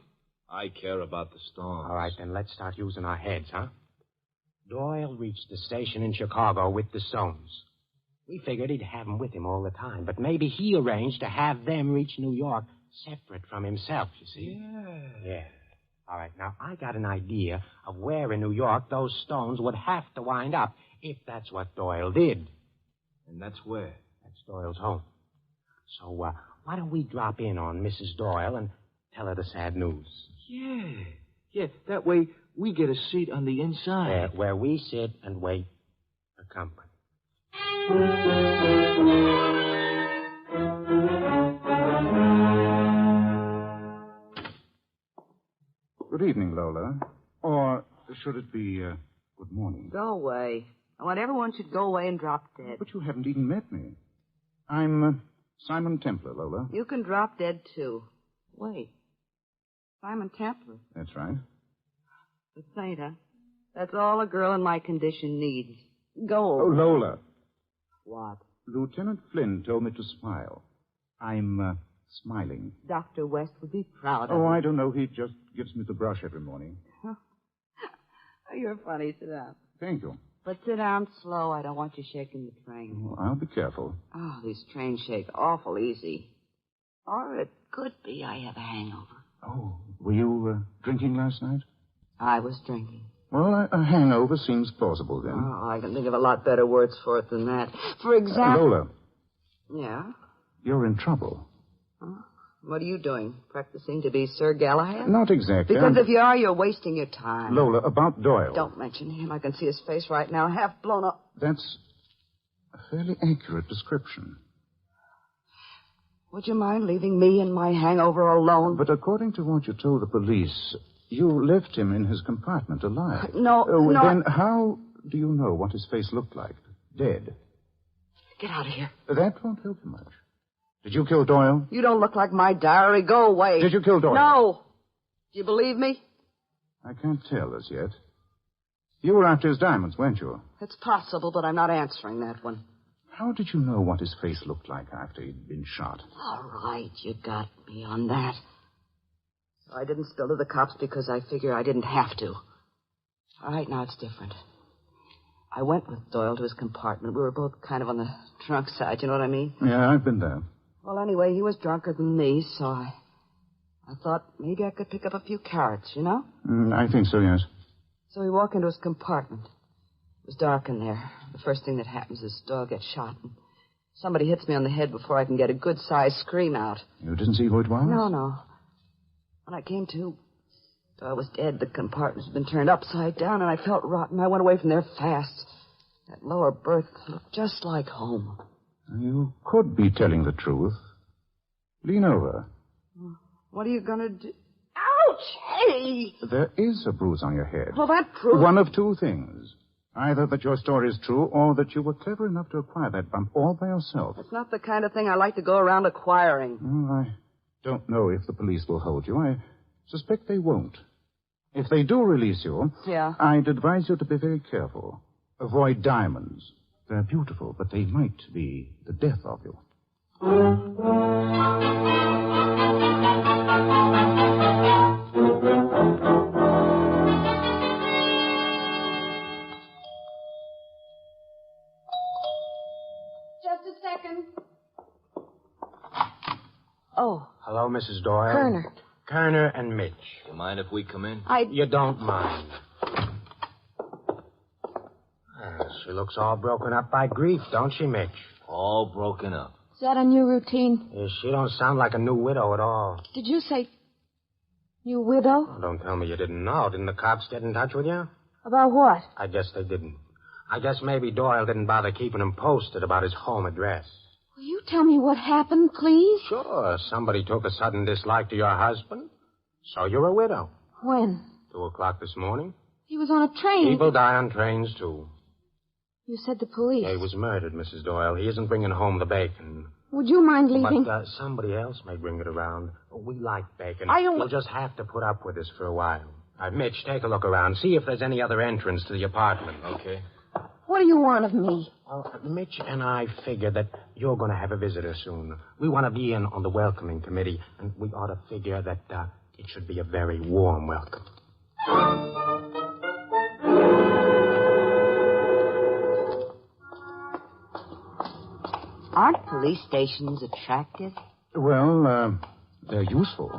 I care about the stones. All right, then let's start using our heads, huh? Doyle reached the station in Chicago with the stones. We figured he'd have them with him all the time, but maybe he arranged to have them reach New York separate from himself, you see? Yeah. All right, now, I got an idea of where in New York those stones would have to wind up if that's what Doyle did. And that's where? That's Doyle's home. So, why don't we drop in on Mrs. Doyle and tell her the sad news? Yeah, that way we get a seat on the inside. Where we sit and wait for company. Good evening, Lola. Or should it be, good morning? Go away. I want everyone should go away and drop dead. But you haven't even met me. I'm Simon Templar, Lola. You can drop dead, too. Wait. Simon Templar. That's right. The saint, huh? That's all a girl in my condition needs. Go Oh, away. Lola. What? Lieutenant Flynn told me to smile. I'm smiling. Dr. West would be proud of Oh, you. I don't know. He just gives me the brush every morning. Oh, you're funny. Sit down. Thank you. But sit down slow. I don't want you shaking the train. Oh, I'll be careful. Oh, these trains shake awful easy. Or it could be I have a hangover. Oh, were you drinking last night? I was drinking. Well, a hangover seems plausible then. Oh, I can think of a lot better words for it than that. For example... Lola, Yeah? you're in trouble. Huh? What are you doing? Practicing to be Sir Galahad? Not exactly. Because if you are, you're wasting your time. Lola, about Doyle. Don't mention him. I can see his face right now, half blown up. That's a fairly accurate description. Would you mind leaving me and my hangover alone? But according to what you told the police, you left him in his compartment alive. No, no. Then how do you know what his face looked like? Dead. Get out of here. That won't help you much. Did you kill Doyle? You don't look like my diary. Go away. Did you kill Doyle? No. Do you believe me? I can't tell as yet. You were after his diamonds, weren't you? It's possible, but I'm not answering that one. How did you know what his face looked like after he'd been shot? All right, you got me on that. I didn't spill to the cops because I figured I didn't have to. All right, now it's different. I went with Doyle to his compartment. We were both kind of on the drunk side, you know what I mean? Yeah, I've been there. Well, anyway, he was drunker than me, so I thought maybe I could pick up a few carrots, you know? I think so, yes. So we walk into his compartment. It was dark in there. The first thing that happens is Doyle gets shot, and somebody hits me on the head before I can get a good-sized scream out. You didn't see who it was? No. When I came to, Doyle was dead. The compartment had been turned upside down, and I felt rotten. I went away from there fast. That lower berth looked just like home. You could be telling the truth. Lean over. What are you going to do? Ouch! Hey! There is a bruise on your head. Well, that proves... One of two things. Either that your story is true, or that you were clever enough to acquire that bump all by yourself. It's not the kind of thing I like to go around acquiring. Well, I don't know if the police will hold you. I suspect they won't. If they do release you, Yeah? I'd advise you to be very careful. Avoid diamonds. They're beautiful, but they might be the death of you. Just a second. Oh. Hello, Mrs. Doyle. Kerner. Kerner and Mitch. You mind if we come in? You don't mind. She looks all broken up by grief, don't she, Mitch? All broken up. Is that a new routine? Yeah, she don't sound like a new widow at all. Did you say new widow? Oh, don't tell me you didn't know. Didn't the cops get in touch with you? About what? I guess they didn't. I guess maybe Doyle didn't bother keeping him posted about his home address. Will you tell me what happened, please? Sure. Somebody took a sudden dislike to your husband. So you're a widow. When? 2:00 this morning. He was on a train. People die on trains, too. You said the police. Yeah, he was murdered, Mrs. Doyle. He isn't bringing home the bacon. Would you mind leaving? But somebody else may bring it around. We like bacon. I don't... You'll just have to put up with this for a while. Mitch, take a look around. See if there's any other entrance to the apartment. Okay. What do you want of me? Well, Mitch and I figure that you're going to have a visitor soon. We want to be in on the welcoming committee, and we ought to figure that it should be a very warm welcome. Aren't police stations attractive? Well, they're useful.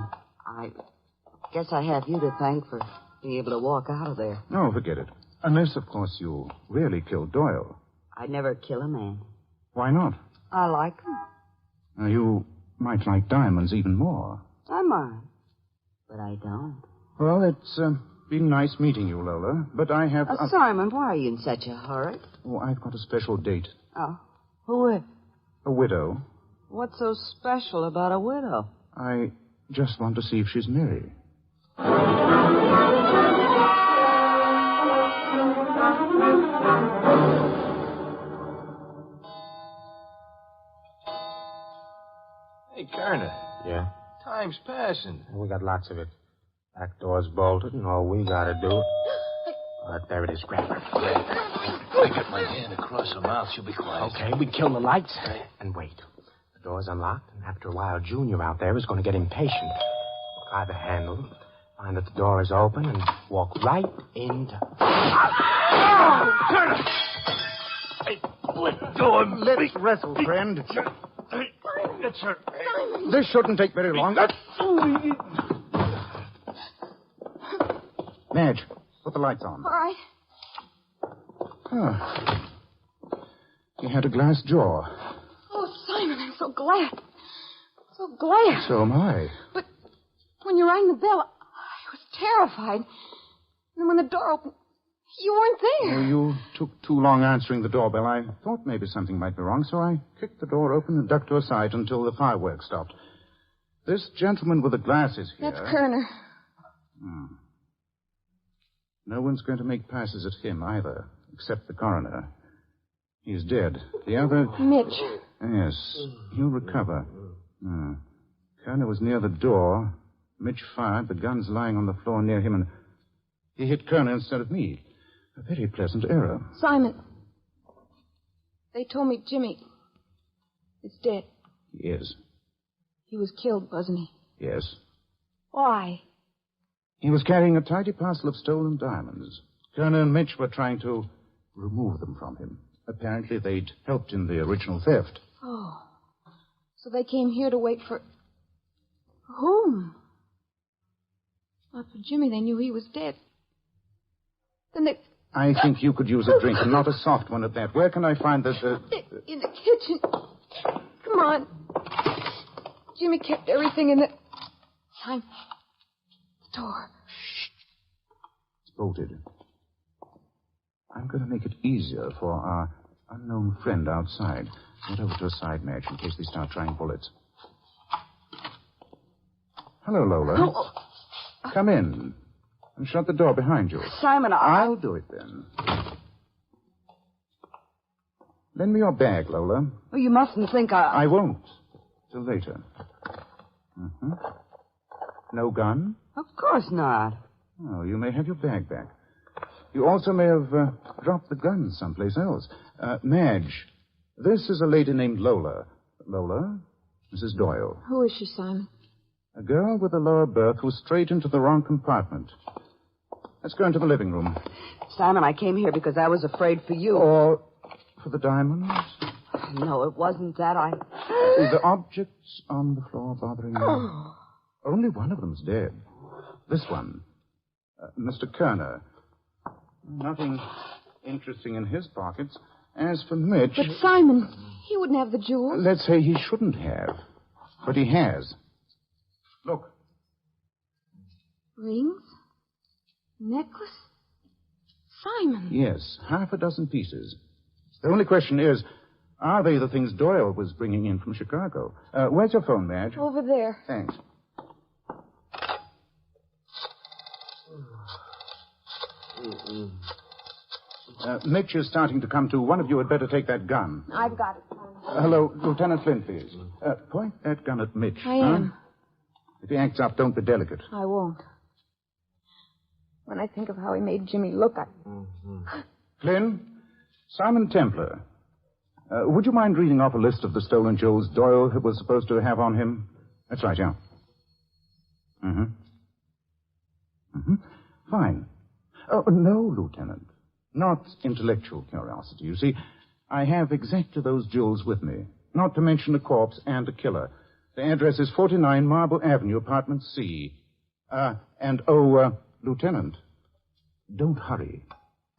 Guess I have you to thank for being able to walk out of there. No, forget it. Unless, of course, you really killed Doyle. I'd never kill a man. Why not? I like him. Now, you might like diamonds even more. I might. But I don't. Well, it's been nice meeting you, Lola. But I have... Simon, why are you in such a hurry? Oh, I've got a special date. Oh. Who is? A widow. What's so special about a widow? I just want to see if she's merry. Hey, Kerner. Yeah? Time's passing. We got lots of it. Back door's bolted, and all we gotta do... there it is. Grab her. I get my hand across her mouth. She'll be quiet. Okay, we kill the lights and wait. The door's unlocked, and after a while, Junior out there is going to get impatient. We'll try the handle, find that the door is open, and walk right into... Kerner! Hey, let go of me. Let's wrestle, friend. It's her. This shouldn't take very long. Madge, put the lights on. All right. He had a glass jaw. Oh, Simon, I'm so glad. So glad. So am I. But when you rang the bell, I was terrified. And when the door opened, you weren't there. Oh, you took too long answering the doorbell. I thought maybe something might be wrong, so I kicked the door open and ducked to a side until the fireworks stopped. This gentleman with the glasses here... That's Kerner. No one's going to make passes at him either, except the coroner. He's dead. The other... Mitch. Yes, he'll recover. Kerner was near the door. Mitch fired. The gun's lying on the floor near him, and he hit Kerner instead of me. A very pleasant error. Simon, they told me Jimmy is dead. He is. He was killed, wasn't he? Yes. Why? He was carrying a tidy parcel of stolen diamonds. Kerner and Mitch were trying to remove them from him. Apparently they'd helped in the original theft. Oh. So they came here to wait for... whom? Not for Jimmy. They knew he was dead. Then they... I think you could use a drink, and not a soft one at that. Where can I find the... In the kitchen. Come on. Jimmy kept everything in the... Time. Door. It's bolted. I'm going to make it easier for our unknown friend outside. Get over to a side match in case they start trying bullets. Hello, Lola. Oh. Come in. And shut the door behind you. Simon, I'll do it then. Lend me your bag, Lola. Oh, you mustn't think I won't. Till later. No gun? Of course not. Oh, you may have your bag back. You also may have dropped the gun someplace else. Madge, this is a lady named Lola. Lola? Mrs. Doyle. Who is she, Simon? A girl with a lower berth who strayed into the wrong compartment. Let's go into the living room. Simon, I came here because I was afraid for you. Or for the diamonds? No, it wasn't that. The objects on the floor bothering you? Only one of them's dead. This one. Mr. Kerner. Nothing interesting in his pockets. As for Mitch... But Simon, he wouldn't have the jewels. Let's say he shouldn't have. But he has. Look. Rings? Necklace? Simon. Yes, half a dozen pieces. The only question is, are they the things Doyle was bringing in from Chicago? Where's your phone, Madge? Over there. Thanks. Mitch is starting to come to. One of you had better take that gun. I've got it. Hello, Lieutenant Flynn, please. Point that gun at Mitch. I am. If he acts up, don't be delicate. I won't. When I think of how he made Jimmy look, Flynn, Simon Templar. Would you mind reading off a list of the stolen jewels Doyle was supposed to have on him? That's right, yeah. Fine. Oh, no, Lieutenant. Not intellectual curiosity. You see, I have exactly those jewels with me. Not to mention a corpse and a killer. The address is 49 Marble Avenue, apartment C. Lieutenant, don't hurry.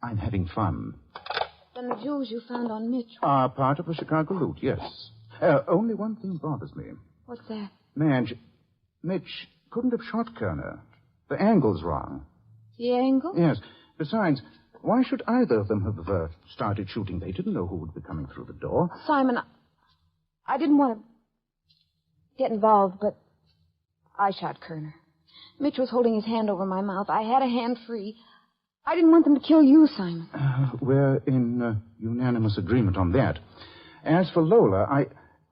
I'm having fun. Then the jewels you found on Mitch. Are part of the Chicago loot, yes. Only one thing bothers me. What's that? Madge, Mitch couldn't have shot Kerner. The angle's wrong. The angle? Yes. Besides, why should either of them have started shooting? They didn't know who would be coming through the door. Simon, I didn't want to get involved, but I shot Kerner. Mitch was holding his hand over my mouth. I had a hand free. I didn't want them to kill you, Simon. We're in unanimous agreement on that. As for Lola,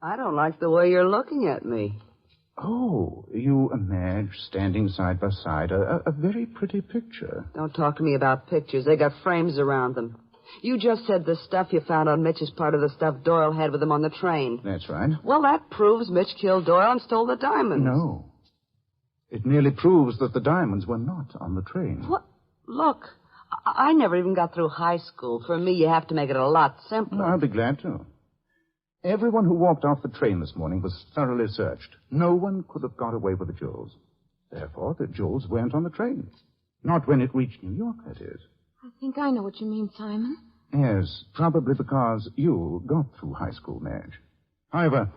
I don't like the way you're looking at me. Oh, you and Madge standing side by side. A very pretty picture. Don't talk to me about pictures. They got frames around them. You just said the stuff you found on Mitch is part of the stuff Doyle had with him on the train. That's right. Well, that proves Mitch killed Doyle and stole the diamonds. No. It merely proves that the diamonds were not on the train. What? Look, I never even got through high school. For me, you have to make it a lot simpler. I'll be glad to. Everyone who walked off the train this morning was thoroughly searched. No one could have got away with the jewels. Therefore, the jewels weren't on the train. Not when it reached New York, that is. I think I know what you mean, Simon. Yes, probably because you got through high school, Madge. However,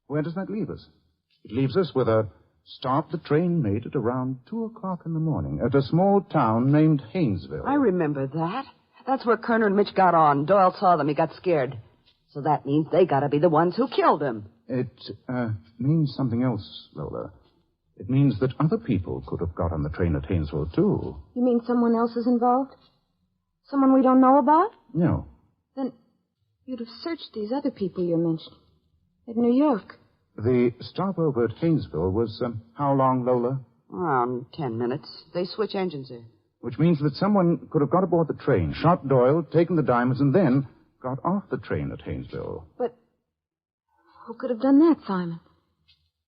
where does that leave us? It leaves us with a stop the train made at around 2 o'clock in the morning at a small town named Haynesville. I remember that. That's where Kerner and Mitch got on. Doyle saw them. He got scared. So that means they got to be the ones who killed him. It means something else, Lola. It means that other people could have got on the train at Haynesville, too. You mean someone else is involved? Someone we don't know about? No. Then you'd have searched these other people you're mentioning. At New York. The stopover at Haynesville was, how long, Lola? Around 10 minutes. They switch engines there. Which means that someone could have got aboard the train, shot Doyle, taken the diamonds, and then got off the train at Haynesville. But who could have done that, Simon?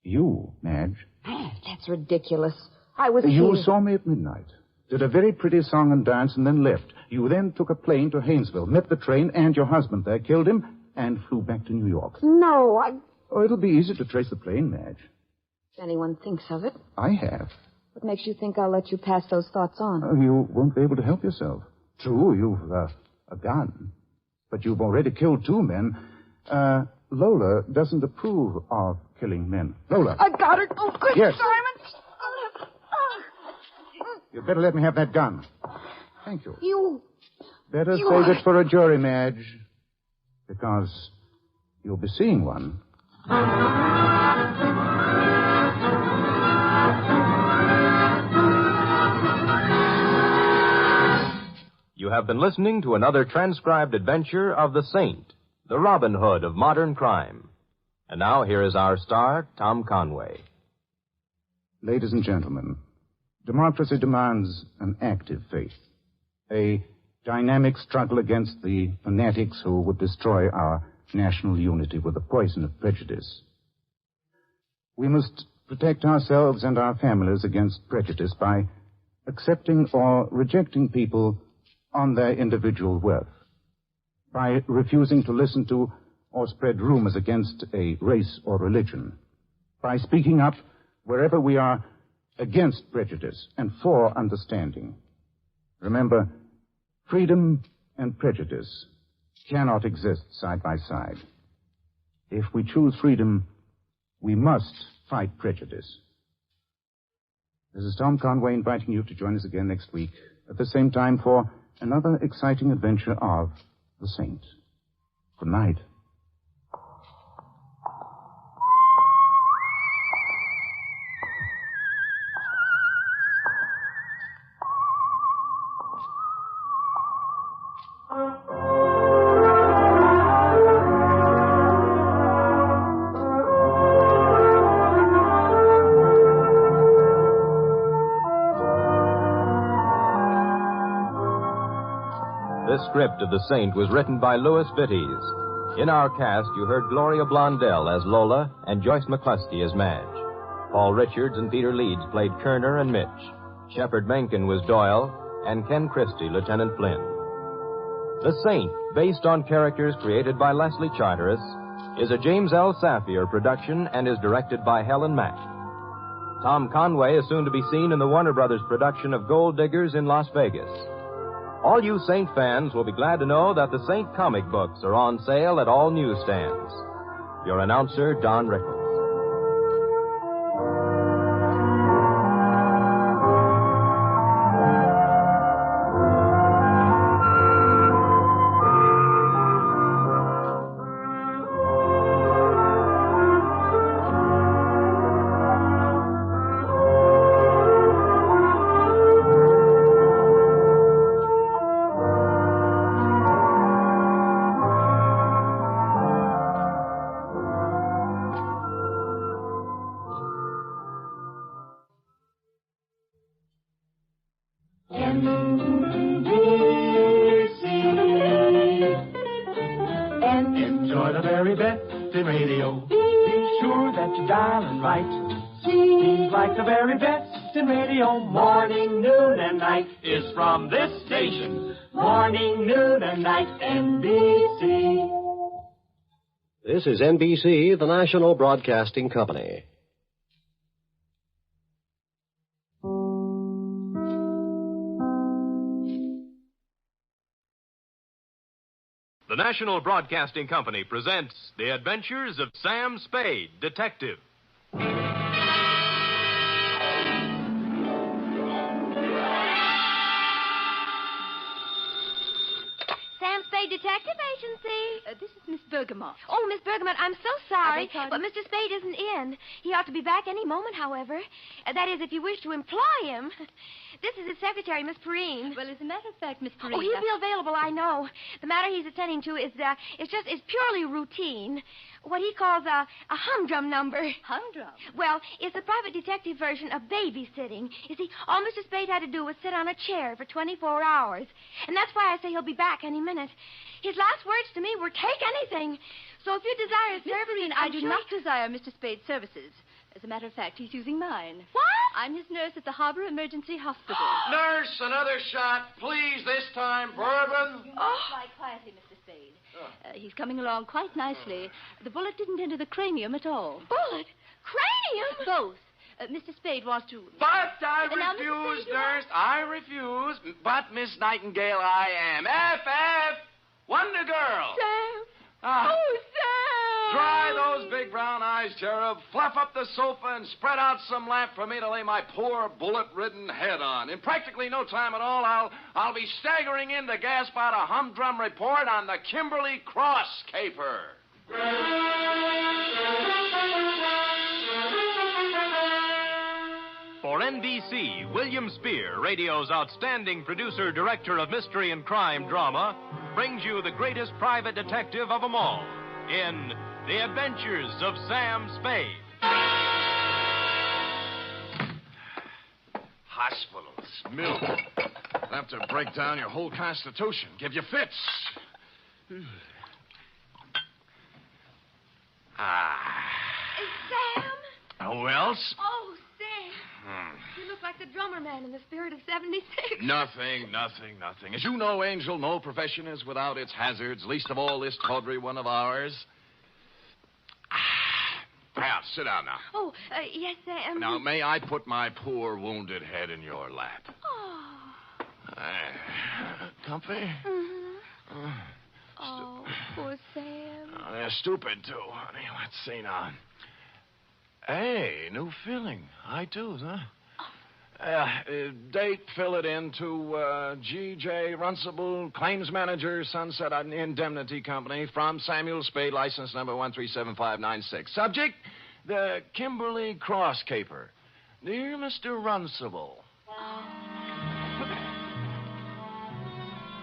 You, Madge. That's ridiculous. I was You here. saw me at midnight, did a very pretty song and dance, and then left. You then took a plane to Haynesville, met the train and your husband there, killed him, and flew back to New York. No, Oh, it'll be easy to trace the plane, Madge. If anyone thinks of it. I have. What makes you think I'll let you pass those thoughts on? You won't be able to help yourself. True, you've a gun. But you've already killed 2 men. Lola doesn't approve of killing men. Lola. I got it. Oh, good, Yes. Simon. You'd better let me have that gun. Thank you. You. Better save it for a jury, Madge. Because you'll be seeing one. You have been listening to another transcribed adventure of the Saint, the Robin Hood of modern crime. And now here is our star, Tom Conway. Ladies and gentlemen, democracy demands an active faith, a dynamic struggle against the fanatics who would destroy our national unity with the poison of prejudice. We must protect ourselves and our families against prejudice by accepting or rejecting people on their individual worth, by refusing to listen to or spread rumors against a race or religion, by speaking up wherever we are against prejudice and for understanding. Remember, freedom and prejudice cannot exist side by side. If we choose freedom, we must fight prejudice. This is Tom Conway inviting you to join us again next week at the same time for another exciting adventure of the Saint. Good night. This script of The Saint was written by Louis Vittes. In our cast, you heard Gloria Blondell as Lola and Joyce McCluskey as Madge. Paul Richards and Peter Leeds played Kerner and Mitch. Shepard Menken was Doyle, and Ken Christie, Lieutenant Flynn. The Saint, based on characters created by Leslie Charteris, is a James L. Safier production and is directed by Helen Mack. Tom Conway is soon to be seen in the Warner Brothers production of Gold Diggers in Las Vegas. All you Saint fans will be glad to know that the Saint comic books are on sale at all newsstands. Your announcer, Don Rickles. Enjoy the very best in radio. Be sure that you're dialing right. Seems like the very best in radio. Morning, noon, and night is from this station. Morning, noon, and night, NBC. This is NBC, the National Broadcasting Company. The National Broadcasting Company presents The Adventures of Sam Spade, Detective. Sam Spade Detective Agency. This is Miss Bergamot. Oh, Miss Bergamot, I'm so sorry, beg pardon? but Mr. Spade isn't in. He ought to be back any moment, however. That is, if you wish to employ him. This is his secretary, Miss Perrine. Well, as a matter of fact, Miss Perrine... Oh, he'll be available, I know. The matter he's attending to is purely routine. What he calls a humdrum number. Humdrum? Well, it's a private detective version of babysitting. You see, all Mr. Spade had to do was sit on a chair for 24 hours. And that's why I say he'll be back any minute. His last words to me were, take anything. So if you desire Miss Perrine, I do not desire Mr. Spade's services. As a matter of fact, he's using mine. What? I'm his nurse at the Harbor Emergency Hospital. Nurse, another shot. Please, this time, bourbon. You must lie quietly, Mr. Spade. He's coming along quite nicely. The bullet didn't enter the cranium at all. Bullet? Cranium? Both. Mr. Spade wants to... But I Now, Mr. refuse, Spade, nurse. I refuse. But, Miss Nightingale, I am. F.F. Wonder Girl. Sam. Ah. Oh, Sam. Dry those big brown eyes, Cherub. Fluff up the sofa and spread out some lamp for me to lay my poor bullet-ridden head on. In practically no time at all, I'll be staggering in to gasp out a humdrum report on the Kimberly Cross caper. For NBC, William Spear, radio's outstanding producer-director of mystery and crime drama, brings you the greatest private detective of them all in The Adventures of Sam Spade. Hospitals, milk. Have to break down your whole constitution, give you fits. Sam? Who else? Oh, Sam. You look like the drummer man in the Spirit of 76. Nothing. As you know, Angel, no profession is without its hazards, least of all this tawdry one of ours. Now, sit down now. Oh, yes, Sam. Now, may I put my poor wounded head in your lap? Oh. Comfy? Mm-hmm. Oh, poor Sam. They're stupid, too, honey. Let's see now. Hey, new filling. I do, huh? Date, fill it in to G.J. Runcible, claims manager, Sunset Indemnity Company, from Samuel Spade, license number 137596. Subject, the Kimberly Cross caper. Dear Mr. Runcible.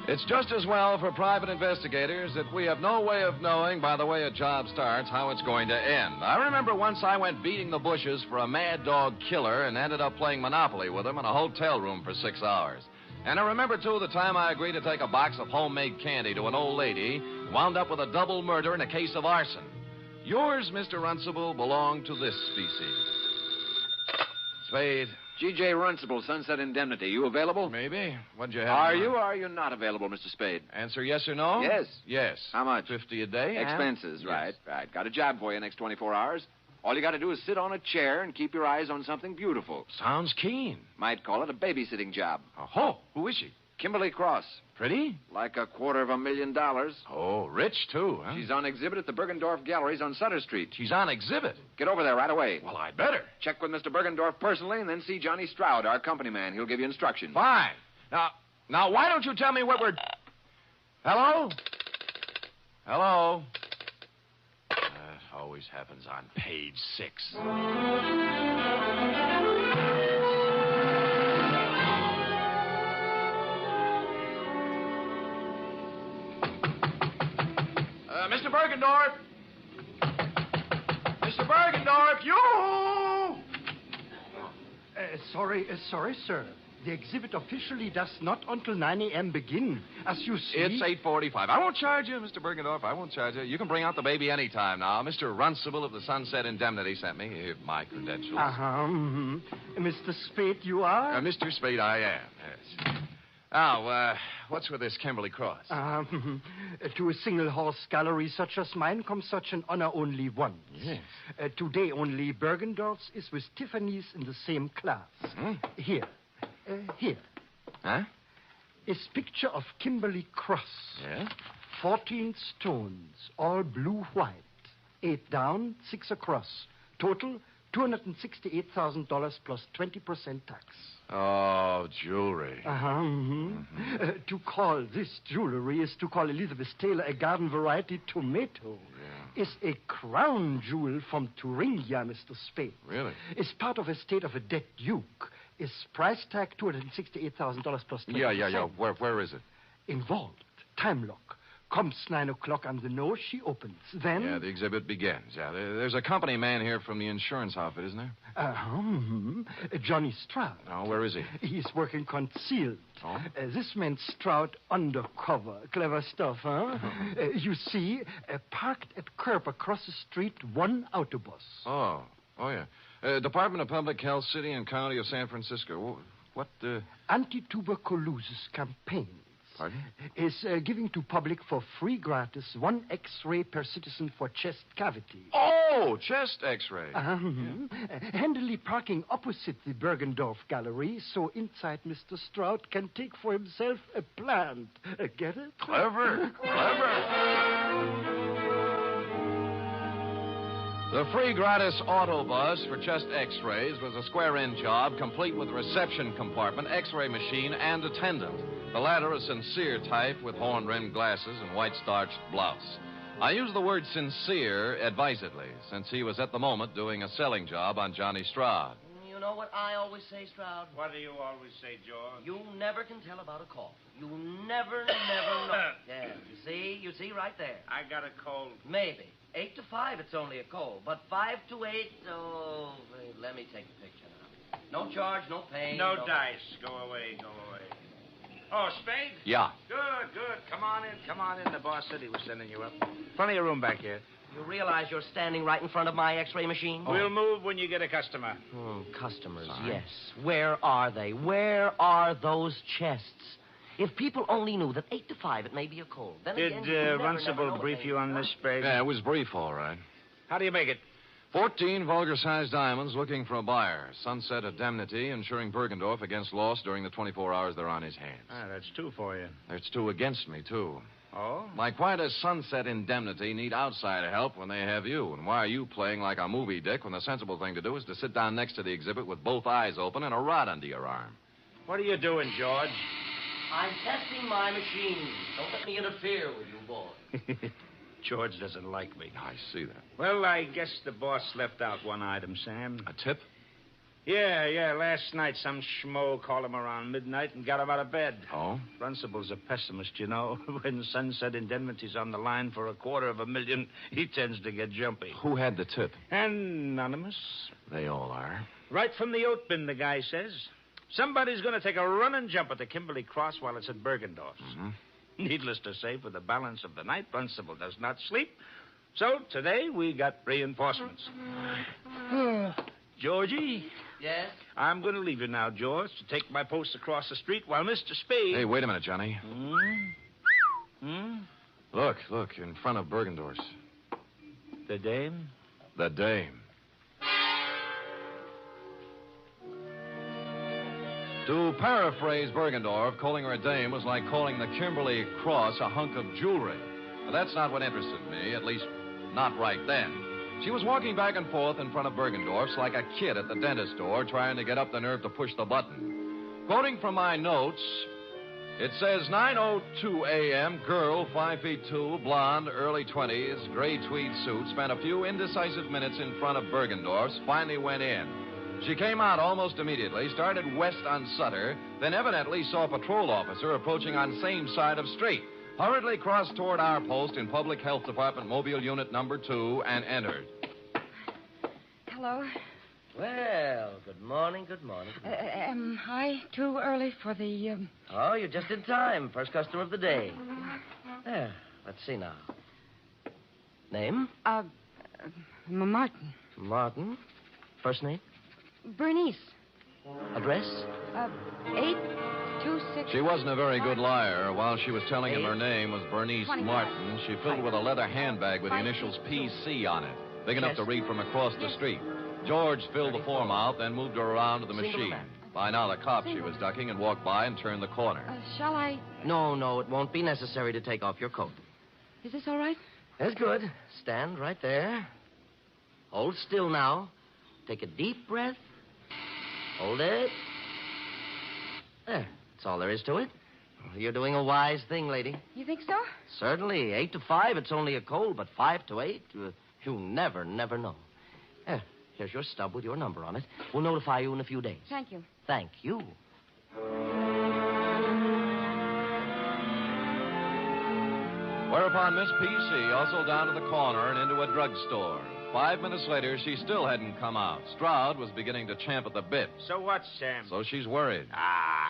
It's just as well for private investigators that we have no way of knowing, by the way a job starts, how it's going to end. I remember once I went beating the bushes for a mad dog killer and ended up playing Monopoly with him in a hotel room for 6 hours. And I remember, too, the time I agreed to take a box of homemade candy to an old lady, wound up with a double murder and a case of arson. Yours, Mr. Runcible, belong to this species. Spade. G.J. Runcible, Sunset Indemnity. You available? Maybe. What'd you have? Are you or are you not available, Mr. Spade? Answer yes or no? Yes. Yes. How much? $50 a day. Expenses, Yes. right. Got a job for you next 24 hours. All you got to do is sit on a chair and keep your eyes on something beautiful. Sounds keen. Might call it a babysitting job. Oh, who is she? Kimberly Cross. Pretty? Like $250,000. Oh, rich, too, huh? She's on exhibit at the Bergendorf Galleries on Sutter Street. She's on exhibit? Get over there right away. Well, I'd better. Check with Mr. Bergendorf personally and then see Johnny Stroud, our company man. He'll give you instructions. Fine. Now, why don't you tell me what we're... Hello? Hello? That always happens on page 6. Mr. Bergendorf! Mr. Bergendorf, you! Sorry, sir. The exhibit officially does not until 9 a.m. begin. As you see... It's 8:45. I won't charge you, Mr. Bergendorf. I won't charge you. You can bring out the baby any time now. Mr. Runcible of the Sunset Indemnity sent me. Here, my credentials. Mr. Spade, you are? Mr. Spade, I am, yes. Now, what's with this Kimberly Cross? To a single-horse gallery such as mine comes such an honor only once. Yes. Today only Bergendorf's is with Tiffany's in the same class. Here. Here. Huh? Is picture of Kimberly Cross. Yeah? 14 stones, all blue-white. 8 down, 6 across. Total, $268,000 plus 20% tax. Oh, jewelry. To call this jewelry is to call Elizabeth Taylor a garden variety tomato. Yeah. Is a crown jewel from Thuringia, Mr. Spade. Really? Is part of estate of a dead duke. Is price tag $268,000 plus 20%. Yeah. Where is it? Involved. Time lock. Comes 9 o'clock on the nose, she opens. Then... Yeah, the exhibit begins. Yeah, there's a company man here from the insurance outfit, isn't there? Johnny Stroud. Oh, where is he? He's working concealed. Oh? This man Stroud undercover. Clever stuff, huh? You see, parked at curb across the street, one autobus. Oh, yeah. Department of Public Health, City and County of San Francisco. What, Anti-tuberculosis campaign. Pardon? Is giving to public for free gratis 1 X-ray per citizen for chest cavity. Oh, chest X-ray. Handily parking opposite the Bergendorf Gallery, so inside Mr. Stroud can take for himself a plant. Get it? Clever. The free gratis autobus for chest X-rays was a square-in job, complete with reception compartment, X-ray machine, and attendant. The latter a sincere type with horn-rimmed glasses and white-starched blouse. I use the word sincere advisedly, since he was at the moment doing a selling job on Johnny Stroud. You know what I always say, Stroud? What do you always say, George? You never can tell about a cough. You never know. Yeah, you see right there. I got a cold. Maybe. 8 to 5, it's only a cold. But 5 to 8, oh, let me take the picture now. No charge, no pain. No dice. Go away. Oh, Spade? Yeah. Good. Come on in. The boss said he was sending you up. Plenty of room back here. You realize you're standing right in front of my X-ray machine? We'll move when you get a customer. Customers, yes. Where are they? Where are those chests? If people only knew that 8 to 5, it may be a cold. Then Did again, Runcible brief you on this, Spade? Yeah, it was brief, all right. How do you make it? 14 vulgar-sized diamonds looking for a buyer. Sunset Indemnity insuring Bergendorf against loss during the 24 hours they're on his hands. That's 2 for you. There's 2 against me, too. Oh? Like, why does Sunset Indemnity need outsider help when they have you? And why are you playing like a movie dick when the sensible thing to do is to sit down next to the exhibit with both eyes open and a rod under your arm? What are you doing, George? I'm testing my machine. Don't let me interfere with you, boy. George doesn't like me. I see that. Well, I guess the boss left out one item, Sam. A tip? Yeah. Last night, some schmo called him around midnight and got him out of bed. Oh? Runcible's a pessimist, you know. When Sunset Indemnity's on the line for $250,000, he tends to get jumpy. Who had the tip? Anonymous. They all are. Right from the oat bin, the guy says. Somebody's going to take a running jump at the Kimberly Cross while it's at Bergendorf's. Needless to say, for the balance of the night, Runcible does not sleep. So today we got reinforcements. Georgie? Yes? I'm going to leave you now, George, to take my post across the street while Mr. Spade... Hey, wait a minute, Johnny. Look, in front of Bergendorf's. The dame? The dame. To paraphrase Bergendorf, calling her a dame was like calling the Kimberly Cross a hunk of jewelry. But that's not what interested me, at least not right then. She was walking back and forth in front of Bergendorf's like a kid at the dentist door trying to get up the nerve to push the button. Quoting from my notes, it says 9:02 a.m., girl, 5'2", blonde, early 20s, gray tweed suit, spent a few indecisive minutes in front of Bergendorf's, finally went in. She came out almost immediately, started west on Sutter, then evidently saw a patrol officer approaching on same side of street, hurriedly crossed toward our post in Public Health Department Mobile Unit number 2, and entered. Hello. Well, good morning, good morning. Am I too early for the... Oh, you're just in time. First customer of the day. There, let's see now. Name? Martin. Martin. First name? Bernice. Address? 826... She wasn't a very good liar. While she was telling him her name was Bernice 25. Martin, she filled with a leather handbag with the initials PC on it, big enough to read from across the street. George filled the form out, then moved her around to the machine. By now, the cop she was ducking had walked by and turned the corner. Shall I... No, it won't be necessary to take off your coat. Is this all right? That's good. Stand right there. Hold still now. Take a deep breath. Hold it. There. That's all there is to it. You're doing a wise thing, lady. You think so? Certainly. 8 to 5, it's only a cold, but 5 to 8, you never know. Here's your stub with your number on it. We'll notify you in a few days. Thank you. Thank you. Whereupon Miss P.C. hustled down to the corner and into a drugstore. 5 minutes later, she still hadn't come out. Stroud was beginning to champ at the bit. So what, Sam? So she's worried.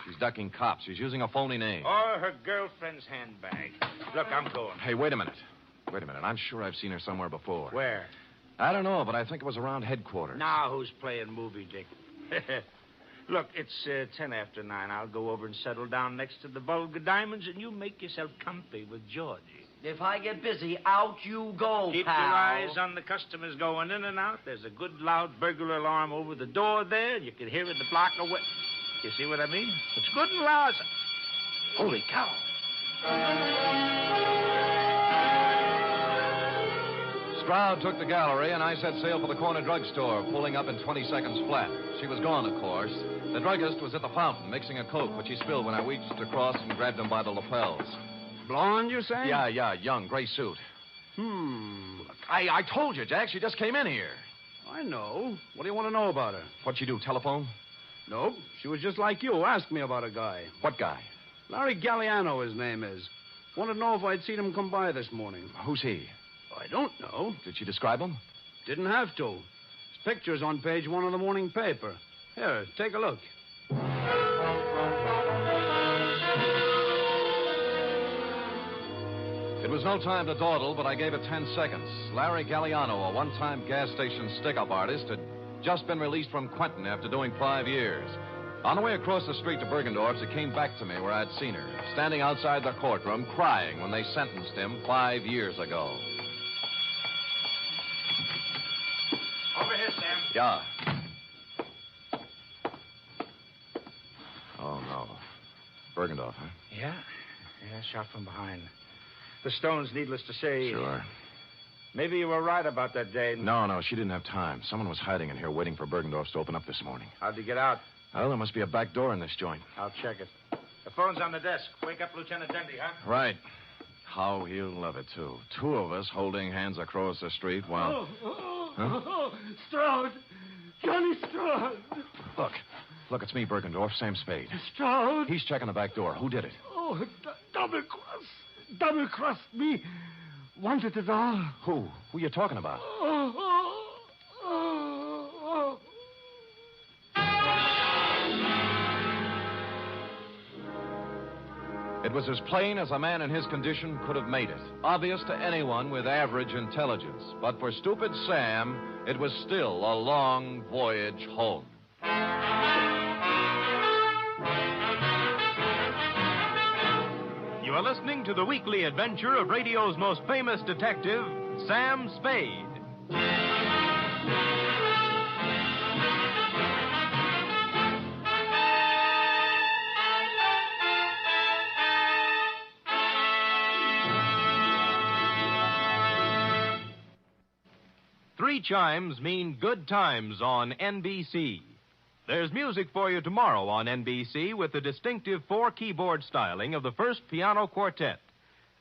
She's ducking cops. She's using a phony name. Or her girlfriend's handbag. Look, I'm going. Hey, wait a minute. I'm sure I've seen her somewhere before. Where? I don't know, but I think it was around headquarters. Now who's playing movie, Dick? Look, it's 10 after 9. I'll go over and settle down next to the Vulgar Diamonds, and you make yourself comfy with Georgie. If I get busy, out you go, Keep pal. your eyes on the customers going in and out. There's a good loud burglar alarm over the door there. You can hear it a block away. You see what I mean? It's good and loud. Holy cow. Stroud took the gallery, and I set sail for the corner drugstore, pulling up in 20 seconds flat. She was gone, of course. The druggist was at the fountain, mixing a Coke, which he spilled when I reached across and grabbed him by the lapels. Blonde, you say? Yeah, young, gray suit. I told you, Jack, she just came in here. I know. What do you want to know about her? What'd she do, telephone? Nope. She was just like you. Asked me about a guy. What guy? Larry Galliano, his name is. Wanted to know if I'd seen him come by this morning. Who's he? I don't know. Did she describe him? Didn't have to. His picture's on page 1 of the morning paper. Here, take a look. It was no time to dawdle, but I gave it 10 seconds. Larry Galliano, a one-time gas station stick-up artist, had just been released from Quentin after doing 5 years. On the way across the street to Bergendorf's, it came back to me where I'd seen her, standing outside the courtroom, crying when they sentenced him 5 years ago. Over here, Sam. Yeah. Oh, no. Bergendorf, huh? Yeah, shot from behind. The stones, needless to say. Sure. Maybe you were right about that day. No, she didn't have time. Someone was hiding in here waiting for Bergendorf's to open up this morning. How'd you get out? Well, there must be a back door in this joint. I'll check it. The phone's on the desk. Wake up Lieutenant Dendy, huh? Right. How he'll love it, too. 2 of us holding hands across the street while... Stroud! Johnny Stroud! Look, it's me, Bergendorf, Sam Spade. Stroud? He's checking the back door. Who did it? Oh, double-crossed me. Wanted it all. Who? Who you talking about? It was as plain as a man in his condition could have made it. Obvious to anyone with average intelligence. But for stupid Sam, it was still a long voyage home. You are listening to the weekly adventure of radio's most famous detective, Sam Spade. chimes mean good times on NBC. There's music for you tomorrow on NBC with the distinctive four-keyboard styling of the First Piano Quartet.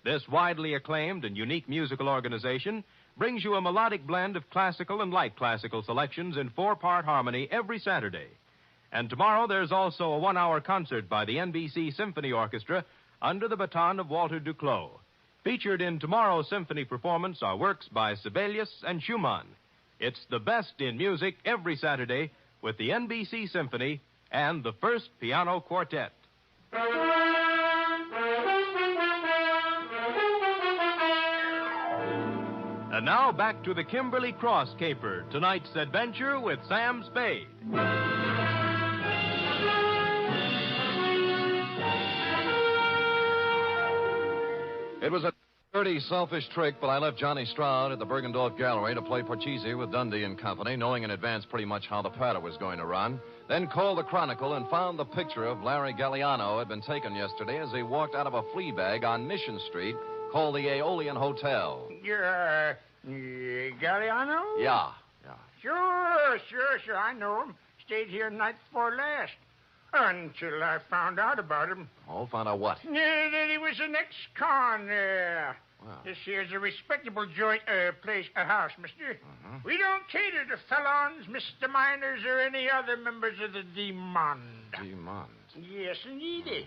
This widely acclaimed and unique musical organization brings you a melodic blend of classical and light classical selections in four-part harmony every Saturday. And tomorrow there's also a one-hour concert by the NBC Symphony Orchestra under the baton of Walter Duclos. Featured in tomorrow's symphony performance are works by Sibelius and Schumann. It's the best in music every Saturday with the NBC Symphony and the First Piano Quartet. And now back to the Kimberly Cross Caper, tonight's adventure with Sam Spade. It was a dirty, selfish trick, but I left Johnny Stroud at the Bergendorf Gallery to play Porchese with Dundee and Company, knowing in advance pretty much how the patter was going to run. Then called the Chronicle and found the picture of Larry Galliano had been taken yesterday as he walked out of a flea bag on Mission Street called the Aeolian Hotel. You're, Galliano? Yeah. Sure. I know him. Stayed here night before last. Until I found out about him. Oh, found out what? That he was an ex-con. Wow. This here's a respectable joint, a house, mister. Uh-huh. We don't cater to felons, misdemeanors, or any other members of the Demond. Demond? Yes, indeedy.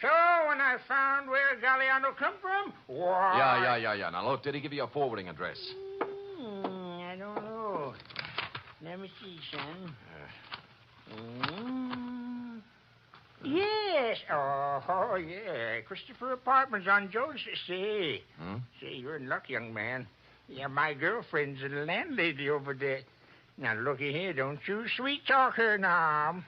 So, when I found where Galliano come from, why... Yeah. Now, look, did he give you a forwarding address? I don't know. Let me see, son. Yes. Oh, yeah. Christopher Apartments on Jones. See, you're in luck, young man. Yeah, my girlfriend's the landlady over there. Now, looky here. Don't you sweet talk her now.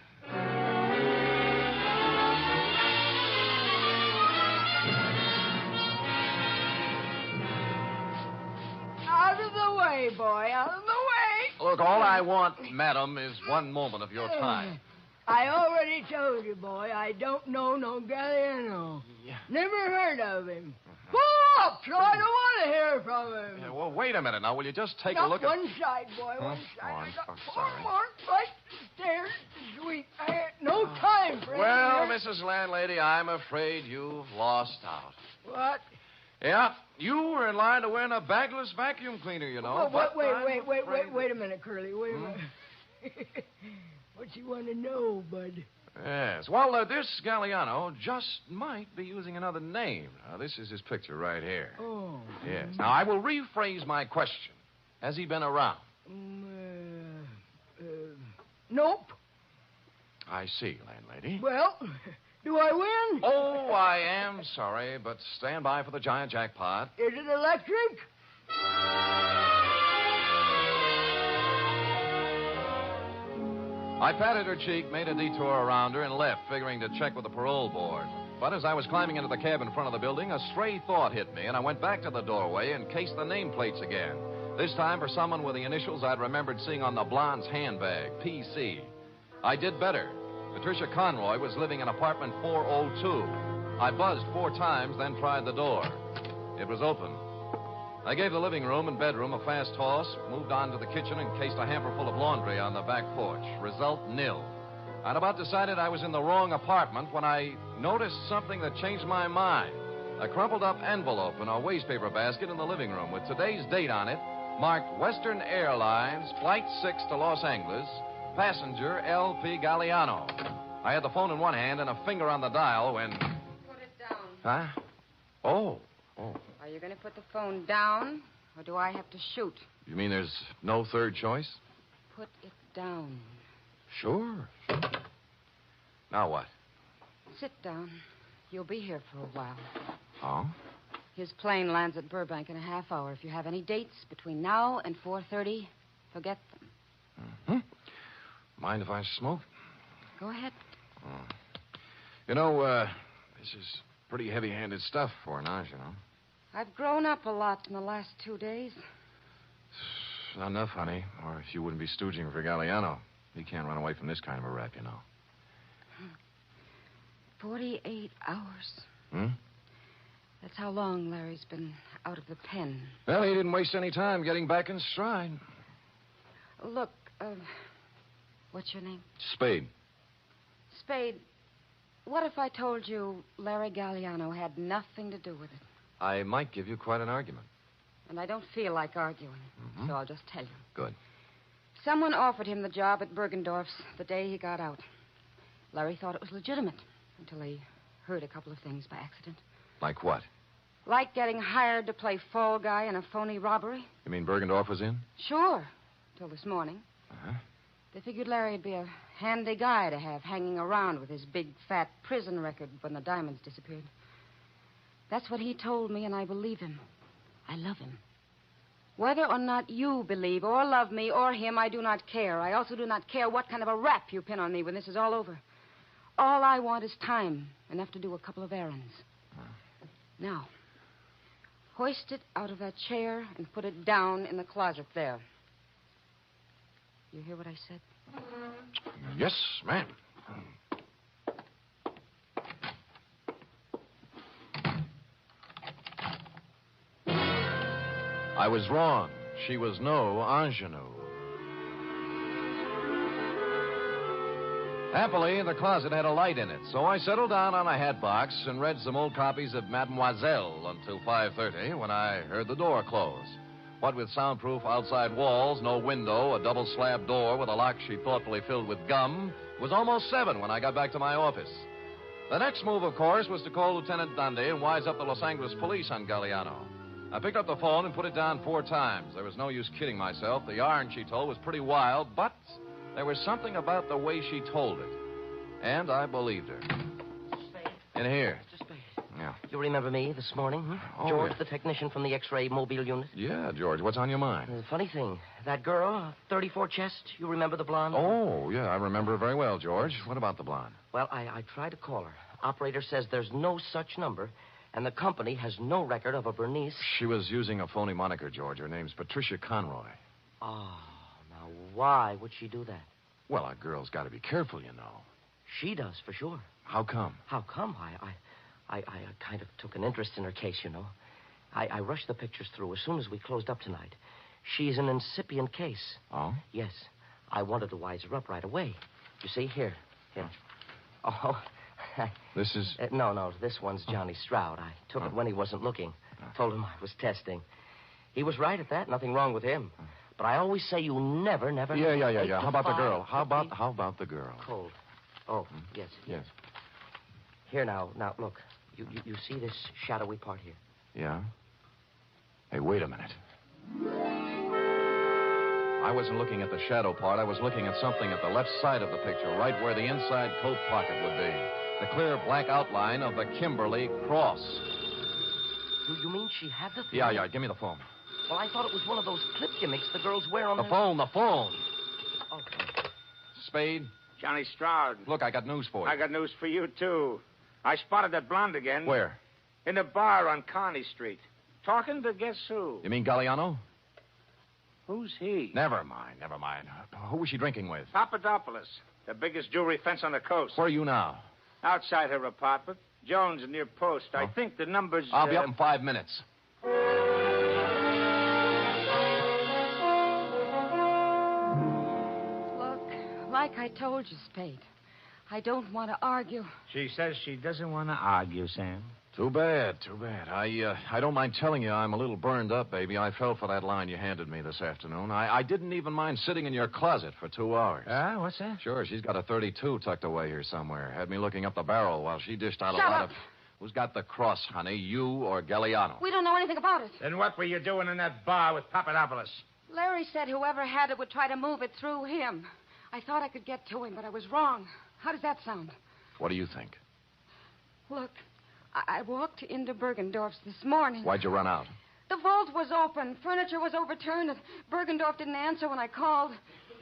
Out of the way, boy. Out of the way. Look, all I want, madam, is one moment of your time. I already told you, boy, I don't know no Galliano. Yeah. Never heard of him. Pull up, so I don't want to hear from him. Yeah, well, wait a minute now. Will you just take a Not look one side, boy, one side. I got four more flights of stairs to sweep. I ain't no time for Well, anything. Mrs. Landlady, I'm afraid you've lost out. What? Yeah, you were in line to win a bagless vacuum cleaner, you know. Wait a minute, Curly. Wait a minute. What you want to know, bud? Yes. Well, this Galliano just might be using another name. Now, this is his picture right here. Oh. Yes. Now, I will rephrase my question. Has he been around? Nope. I see, landlady. Well, do I win? Oh, I am sorry, but stand by for the giant jackpot. Is it electric? I patted her cheek, made a detour around her, and left, figuring to check with the parole board. But as I was climbing into the cab in front of the building, a stray thought hit me, and I went back to the doorway and cased the nameplates again. This time for someone with the initials I'd remembered seeing on the blonde's handbag, PC. I did better. Patricia Conroy was living in apartment 402. I buzzed 4 times, then tried the door. It was open. I gave the living room and bedroom a fast toss, moved on to the kitchen, and cased a hamper full of laundry on the back porch. Result, nil. I'd about decided I was in the wrong apartment when I noticed something that changed my mind. A crumpled up envelope in a wastepaper basket in the living room with today's date on it, marked Western Airlines, Flight 6 to Los Angeles, passenger L.P. Galliano. I had the phone in one hand and a finger on the dial when... Put it down. Huh? Oh. Are you going to put the phone down, or do I have to shoot? You mean there's no third choice? Put it down. Sure. Now what? Sit down. You'll be here for a while. Oh? His plane lands at Burbank in a half hour. If you have any dates between now and 4:30, forget them. Mm-hmm. Mind if I smoke? Go ahead. Oh. You know, this is pretty heavy-handed stuff for Naj, you know. I've grown up a lot in the last 2 days. Not enough, honey, or if you wouldn't be stooging for Galliano. He can't run away from this kind of a rap, you know. 48 hours. Hmm? That's how long Larry's been out of the pen. Well, he didn't waste any time getting back in stride. Look, what's your name? Spade. Spade, what if I told you Larry Galliano had nothing to do with it? I might give you quite an argument. And I don't feel like arguing, so I'll just tell you. Good. Someone offered him the job at Bergendorf's the day he got out. Larry thought it was legitimate until he heard a couple of things by accident. Like what? Like getting hired to play fall guy in a phony robbery. You mean Bergendorf was in? Sure, till this morning. Uh-huh. They figured Larry'd be a handy guy to have hanging around with his big, fat prison record when the diamonds disappeared. That's what he told me, and I believe him. I love him. Whether or not you believe or love me or him, I do not care. I also do not care what kind of a rap you pin on me when this is all over. All I want is time, enough to do a couple of errands. Now, hoist it out of that chair and put it down in the closet there. You hear what I said? Yes, ma'am. I was wrong. She was no ingenue. Happily, the closet had a light in it, so I settled down on a hat box and read some old copies of Mademoiselle until 5:30 when I heard the door close. What with soundproof outside walls, no window, a double slab door with a lock she thoughtfully filled with gum, it was almost 7 when I got back to my office. The next move, of course, was to call Lieutenant Dundee and wise up the Los Angeles police on Galliano. I picked up the phone and put it down 4 times. There was no use kidding myself. The yarn she told was pretty wild, but there was something about the way she told it. And I believed her. Spade. In here. Mr. Spade. Yeah. You remember me this morning? Oh, George, yeah. the technician from the X-ray mobile unit? Yeah, George, what's on your mind? Funny thing, that girl, 34 chest, you remember the blonde? Oh, yeah, I remember her very well, George. What about the blonde? Well, I tried to call her. Operator says there's no such number, and the company has no record of a Bernice. She was using a phony moniker, George. Her name's Patricia Conroy. Oh, now why would she do that? Well, a girl's got to be careful, you know. She does, for sure. How come? How come? I kind of took an interest in her case, you know. I rushed the pictures through as soon as we closed up tonight. She's an incipient case. Oh? Yes. I wanted to wise her up right away. You see, here. Oh. This is... No, this one's Johnny Stroud. I took it when he wasn't looking. Told him I was testing. He was right at that. Nothing wrong with him. But I always say you never... Yeah. How about the girl? How about the girl? Cold. Oh, yes. Yes. Here, now, look. You see this shadowy part here? Yeah? Hey, wait a minute. I wasn't looking at the shadow part. I was looking at something at the left side of the picture, right where the inside coat pocket would be. The clear black outline of the Kimberly cross. You mean she had the thing? Yeah. Give me the phone. Well, I thought it was one of those clip gimmicks the girls wear on the phone. Oh. Spade? Johnny Stroud. Look, I got news for you. I got news for you, too. I spotted that blonde again. Where? In a bar on Kearney Street. Talking to guess who? You mean Galliano? Who's he? Never mind. Who was she drinking with? Papadopoulos, the biggest jewelry fence on the coast. Where are you now? Outside her apartment. Jones near Post. I think the number's... I'll be up in 5 minutes. Look, like I told you, Spade, I don't want to argue. She says she doesn't want to argue, Sam. Too bad. I don't mind telling you I'm a little burned up, baby. I fell for that line you handed me this afternoon. I didn't even mind sitting in your closet for 2 hours. What's that? Sure, she's got a 32 tucked away here somewhere. Had me looking up the barrel while she dished out Shut a lot up. of... Who's got the cross, honey? You or Galliano? We don't know anything about it. Then what were you doing in that bar with Papadopoulos? Larry said whoever had it would try to move it through him. I thought I could get to him, but I was wrong. How does that sound? What do you think? Look, I walked into Bergendorf's this morning. Why'd you run out? The vault was open. Furniture was overturned, and Bergendorf didn't answer when I called.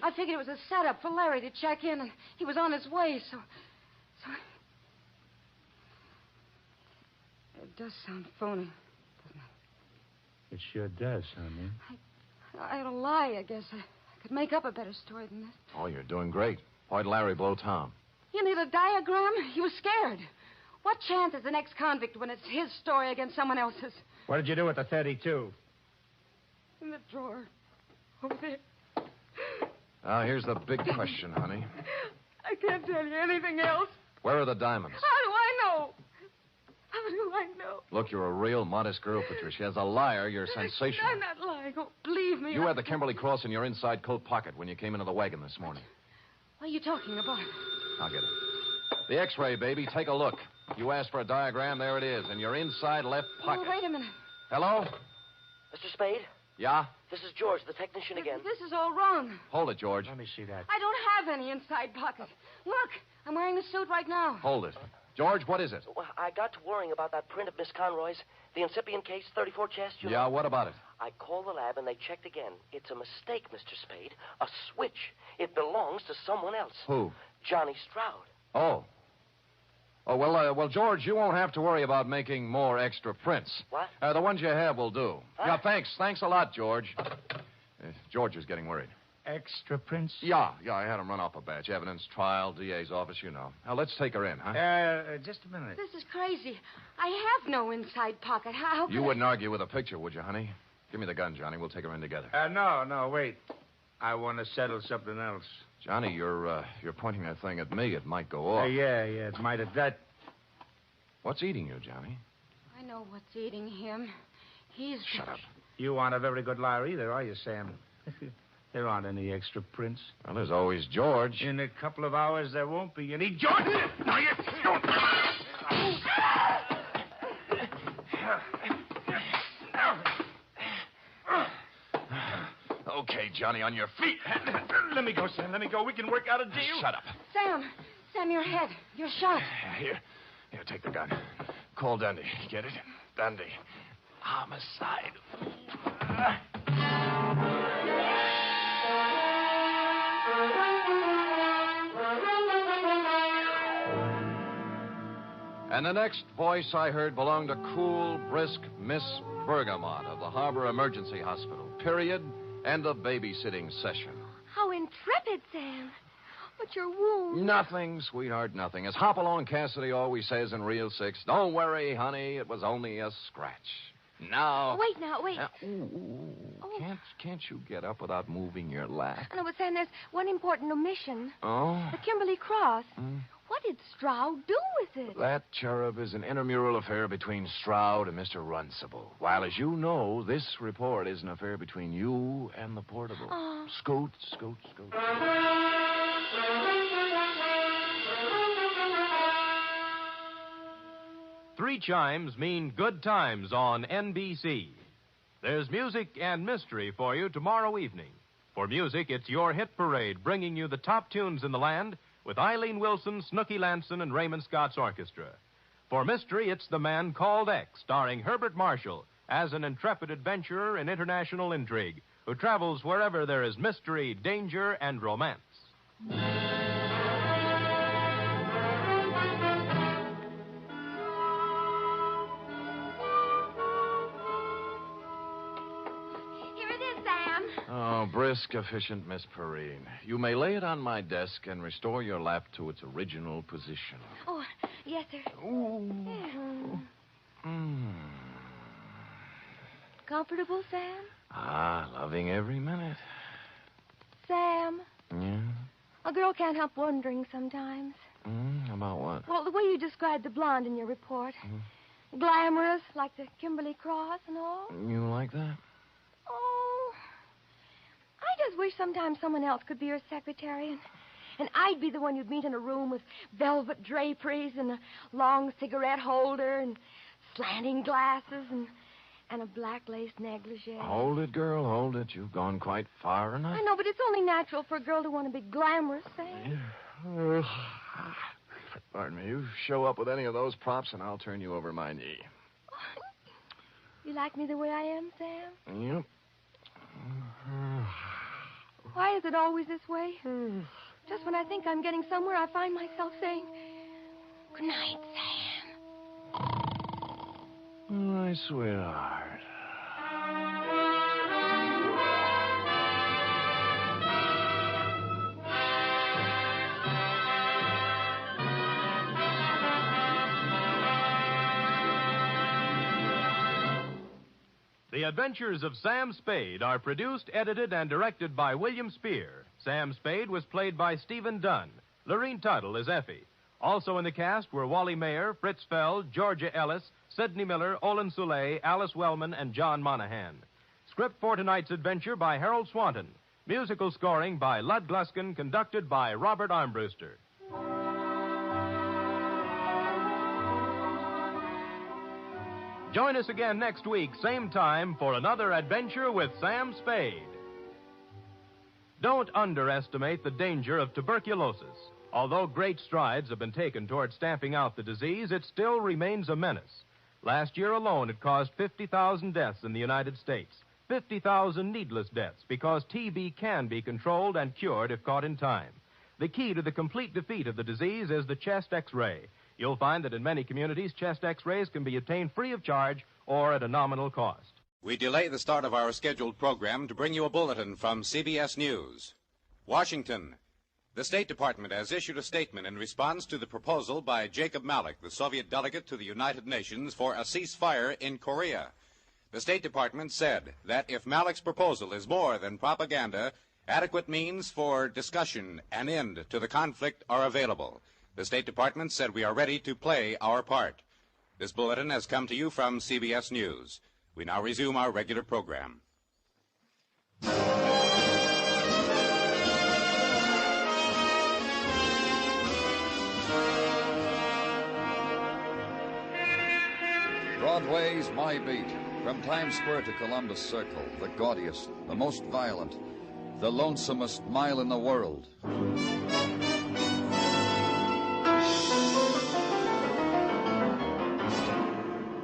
I figured it was a setup for Larry to check in, and he was on his way, so... It does sound phony, doesn't it? It sure does, honey. I ought to lie, I guess. I could make up a better story than this. Oh, you're doing great. Why'd Larry blow Tom? You need a diagram? He was scared. What chance is an ex-convict when it's his story against someone else's? What did you do with the 32? In the drawer. Over there. Now, here's the big question, honey. I can't tell you anything else. Where are the diamonds? How do I know? How do I know? Look, you're a real modest girl, Patricia. As a liar, you're sensational. I'm not lying. Oh, believe me. You had the Kimberly Cross in your inside coat pocket when you came into the wagon this morning. What are you talking about? I'll get it. The X-ray, baby. Take a look. You asked for a diagram. There it is, in your inside left pocket. Oh, wait a minute. Hello? Mr. Spade? Yeah? This is George, the technician again. This is all wrong. Hold it, George. Let me see that. I don't have any inside pockets. Look, I'm wearing the suit right now. Hold it. George, what is it? Well, I got to worrying about that print of Miss Conroy's, the incipient case, 34 chest, you Yeah, know? what about it? I called the lab and they checked again. It's a mistake, Mr. Spade. A switch. It belongs to someone else. Who? Johnny Stroud. Oh. Oh, well, George, you won't have to worry about making more extra prints. What? The ones you have will do. Huh? Yeah, thanks. Thanks a lot, George. George is getting worried. Extra prints? Yeah, I had him run off a batch. Evidence, trial, DA's office, you know. Now, let's take her in, huh? Just a minute. This is crazy. I have no inside pocket. How could You I... wouldn't argue with a picture, would you, honey? Give me the gun, Johnny. We'll take her in together. No, wait. I want to settle something else. Johnny, you're pointing that thing at me. It might go off. Yeah, it might have that. What's eating you, Johnny? I know what's eating him. He's... Shut up. You aren't a very good liar either, are you, Sam? There aren't any extra prints. Well, there's always George. In a couple of hours, there won't be any. George! No, you don't. Okay, Johnny, on your feet. Let me go, Sam. Let me go. We can work out a deal. Shut up. Sam, your head. You're shot. Here, take the gun. Call Dundee. Get it? Dundee. Homicide. And the next voice I heard belonged to cool, brisk Miss Bergamot of the Harbor Emergency Hospital. Period. End of babysitting session. How intrepid, Sam. What's your wound? Nothing, sweetheart, nothing. As Hopalong Cassidy always says in Reel 6, don't worry, honey, it was only a scratch. Now... Wait. Can't you get up without moving your lap? No, but Sam, there's one important omission. Oh? The Kimberly Cross. What did Stroud do with it? That cherub is an intramural affair between Stroud and Mr. Runcible. While, as you know, this report is an affair between you and the portable. Oh. Scoot. 3 chimes mean good times on NBC. There's music and mystery for you tomorrow evening. For music, it's your hit parade bringing you the top tunes in the land with Eileen Wilson, Snooky Lanson, and Raymond Scott's orchestra. For mystery, it's The Man Called X, starring Herbert Marshall as an intrepid adventurer in international intrigue who travels wherever there is mystery, danger, and romance. Here it is, Sam. Oh, brisk, efficient Miss Perrine. You may lay it on my desk and restore your lap to its original position. Oh, yes, sir. Comfortable, Sam? Loving every minute. Sam, Yeah? a girl can't help wondering sometimes. About what? Well, the way you described the blonde in your report. Glamorous, like the Kimberly Cross and all. You like that? Oh, I just wish sometimes someone else could be her secretary, and I'd be the one you'd meet in a room with velvet draperies and a long cigarette holder and slanting glasses and a black lace negligee. Hold it, girl, hold it. You've gone quite far enough. I know, but it's only natural for a girl to want to be glamorous, Sam. Pardon me. You show up with any of those props, and I'll turn you over my knee. You like me the way I am, Sam? Yep. Why is it always this way? Just when I think I'm getting somewhere, I find myself saying, good night, Sam. My sweetheart. The Adventures of Sam Spade are produced, edited, and directed by William Spear. Sam Spade was played by Stephen Dunn. Lorene Tuttle is Effie. Also in the cast were Wally Mayer, Fritz Feld, Georgia Ellis, Sidney Miller, Olin Soule, Alice Wellman, and John Monahan. Script for tonight's adventure by Harold Swanton. Musical scoring by Lud Gluskin, conducted by Robert Armbruster. Join us again next week, same time, for another adventure with Sam Spade. Don't underestimate the danger of tuberculosis. Although great strides have been taken toward stamping out the disease, it still remains a menace. Last year alone, it caused 50,000 deaths in the United States. 50,000 needless deaths, because TB can be controlled and cured if caught in time. The key to the complete defeat of the disease is the chest X-ray. You'll find that in many communities, chest X-rays can be obtained free of charge or at a nominal cost. We delay the start of our scheduled program to bring you a bulletin from CBS News. Washington. The State Department has issued a statement in response to the proposal by Jacob Malik, the Soviet delegate to the United Nations, for a ceasefire in Korea. The State Department said that if Malik's proposal is more than propaganda, adequate means for discussion and end to the conflict are available. The State Department said we are ready to play our part. This bulletin has come to you from CBS News. We now resume our regular program. Broadway's My Beat. From Times Square to Columbus Circle, the gaudiest, the most violent, the lonesomest mile in the world.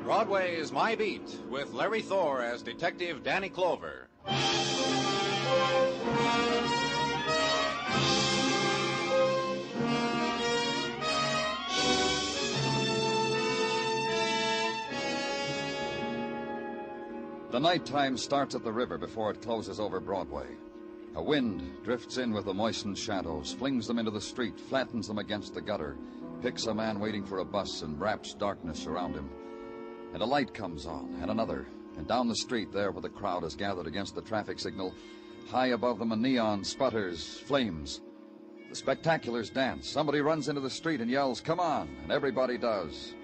Broadway is My Beat, with Larry Thor as Detective Danny Clover. The nighttime starts at the river before it closes over Broadway. A wind drifts in with the moistened shadows, flings them into the street, flattens them against the gutter, picks a man waiting for a bus, and wraps darkness around him. And a light comes on, and another, and down the street there where the crowd is gathered against the traffic signal, high above them a neon sputters, flames. The spectaculars dance. Somebody runs into the street and yells, "Come on," and everybody does.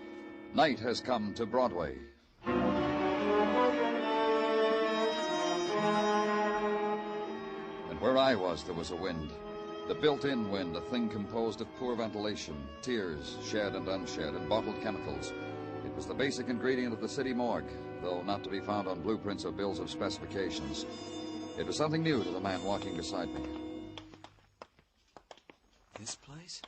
Night has come to Broadway. And where I was, there was a wind. The built-in wind, a thing composed of poor ventilation, tears, shed and unshed, and bottled chemicals. It was the basic ingredient of the city morgue, though not to be found on blueprints or bills of specifications. It was something new to the man walking beside me. This place?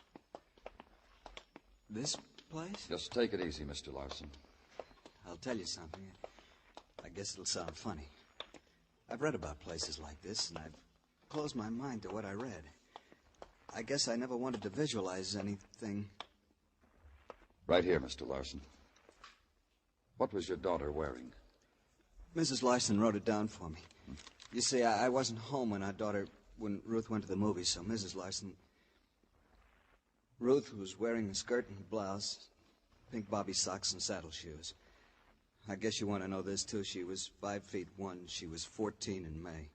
This place? Just take it easy, Mr. Larson. I'll tell you something. I guess it'll sound funny. I've read about places like this, and I've closed my mind to what I read. I guess I never wanted to visualize anything. Right here, Mr. Larson. What was your daughter wearing? Mrs. Larson wrote it down for me. You see, I wasn't home when Ruth went to the movies, so Mrs. Larson... Ruth was wearing a skirt and blouse, pink bobby socks and saddle shoes. I guess you want to know this, too. She was 5'1". She was 14 in May.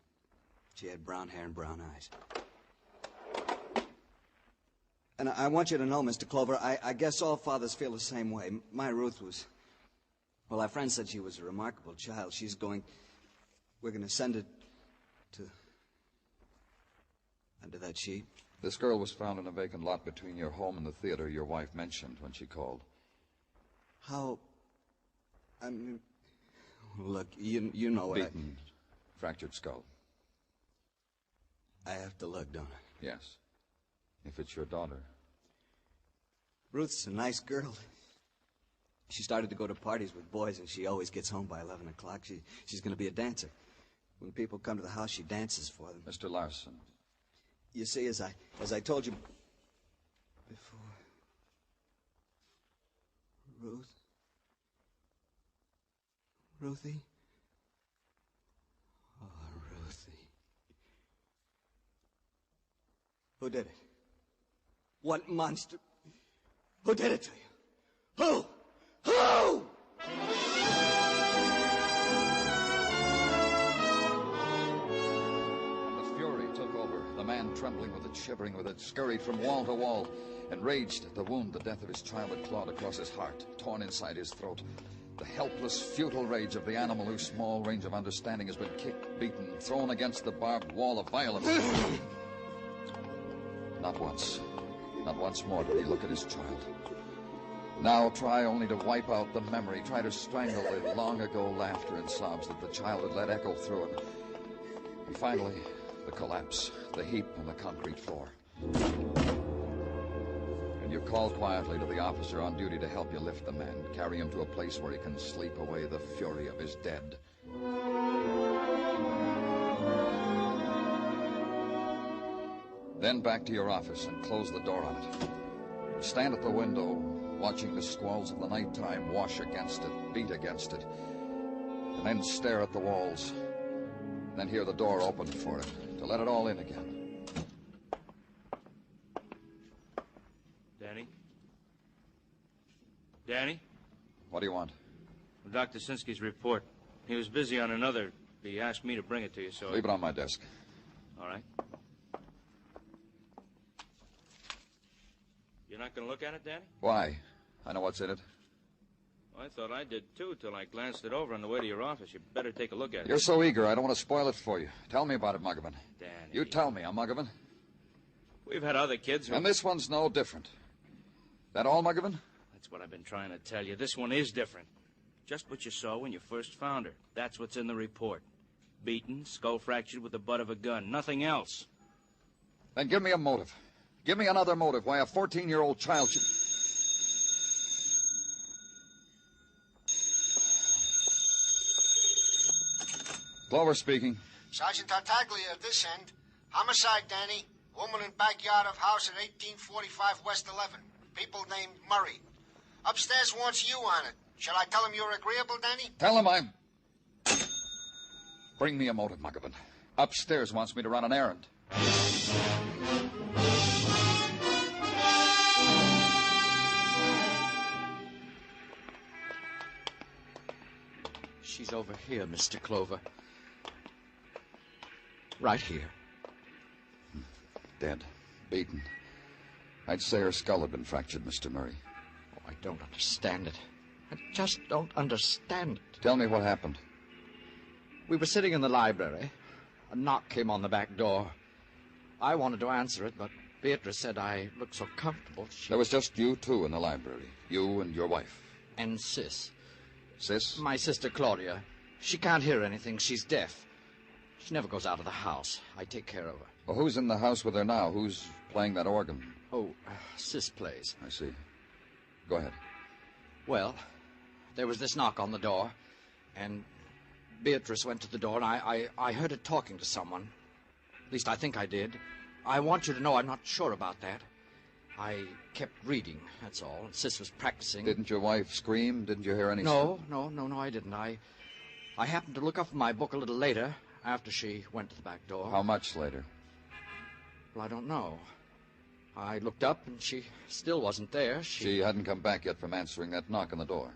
She had brown hair and brown eyes. And I want you to know, Mr. Clover, I guess all fathers feel the same way. My Ruth was... Well, our friend said she was a remarkable child. We're going to send it to... under that sheet. This girl was found in a vacant lot between your home and the theater your wife mentioned when she called. How... I mean... Look, you know what Beaten, fractured skull. I have to look, don't I? Yes. If it's your daughter. Ruth's a nice girl. She started to go to parties with boys, and she always gets home by 11 o'clock. She's going to be a dancer. When people come to the house, she dances for them. Mr. Larson. You see, as I told you before, Ruthie? Oh, Ruthie. Who did it? What monster? Who did it to you? Who? Who? The fury took over. The man trembling with it, shivering with it, scurried from wall to wall, enraged at the wound the death of his child had clawed across his heart, torn inside his throat. The helpless, futile rage of the animal whose small range of understanding has been kicked, beaten, thrown against the barbed wall of violence. Not once more did he look at his child. Now try only to wipe out the memory, try to strangle the long-ago laughter and sobs that the child had let echo through him. And finally, the collapse, the heap on the concrete floor. And you call quietly to the officer on duty to help you lift the man, carry him to a place where he can sleep away the fury of his dead. Then back to your office and close the door on it. Stand at the window, watching the squalls of the nighttime wash against it, beat against it, and then stare at the walls, and then hear the door open for it, to let it all in again. Danny? Danny? What do you want? Dr. Sinsky's report. He was busy on another. He asked me to bring it to you, so... Leave it on my desk. All right. You're not going to look at it, Danny? Why? I know what's in it. Well, I thought I did, too, till I glanced it over on the way to your office. You better take a look at it. You're so eager, I don't want to spoil it for you. Tell me about it, Muggavan. Danny. You tell me, Muggavan. We've had other kids who... And this one's no different. That all, Muggavan? That's what I've been trying to tell you. This one is different. Just what you saw when you first found her. That's what's in the report. Beaten, skull fractured with the butt of a gun. Nothing else. Then give me a motive. Give me another motive why a 14-year-old child should... Clover speaking. Sergeant Tartaglia at this end. Homicide, Danny. Woman in backyard of house at 1845 West 11. People named Murray. Upstairs wants you on it. Shall I tell him you're agreeable, Danny? Tell him I'm... Bring me a motive, Muggavan. Upstairs wants me to run an errand. She's over here, Mr. Clover. Right here. Dead. Beaten. I'd say her skull had been fractured, Mr. Murray. Oh, I don't understand it. I just don't understand it. Tell me what happened. We were sitting in the library. A knock came on the back door. I wanted to answer it, but Beatrice said I looked so comfortable. There was just you two in the library. You and your wife. And Sis. Sis? My sister Claudia. She can't hear anything. She's deaf. She never goes out of the house. I take care of her. Well, who's in the house with her now? Who's playing that organ? Oh, Sis plays. I see. Go ahead. Well, there was this knock on the door, and Beatrice went to the door, and I heard her talking to someone. At least I think I did. I want you to know I'm not sure about that. I kept reading, that's all. And Sis was practicing. Didn't your wife scream? Didn't you hear any... No, I didn't. I happened to look up from my book a little later, after she went to the back door. How much later? Well, I don't know. I looked up, and she still wasn't there. She hadn't come back yet from answering that knock on the door.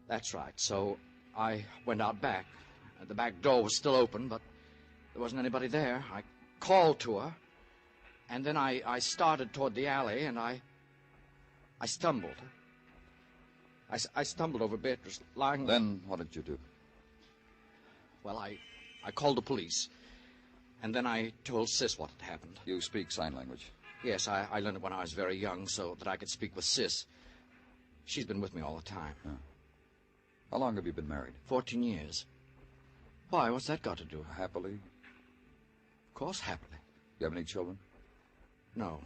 That's right. So I went out back. The back door was still open, but there wasn't anybody there. I called to her, and then I started toward the alley, and I stumbled. I stumbled over Beatrice lying... Then what did you do? Well, I called the police, and then I told Sis what had happened. You speak sign language? Yes, I learned it when I was very young so that I could speak with Sis. She's been with me all the time. Yeah. How long have you been married? 14 years. Why, what's that got to do? Happily? Of course, happily. You have any children? No,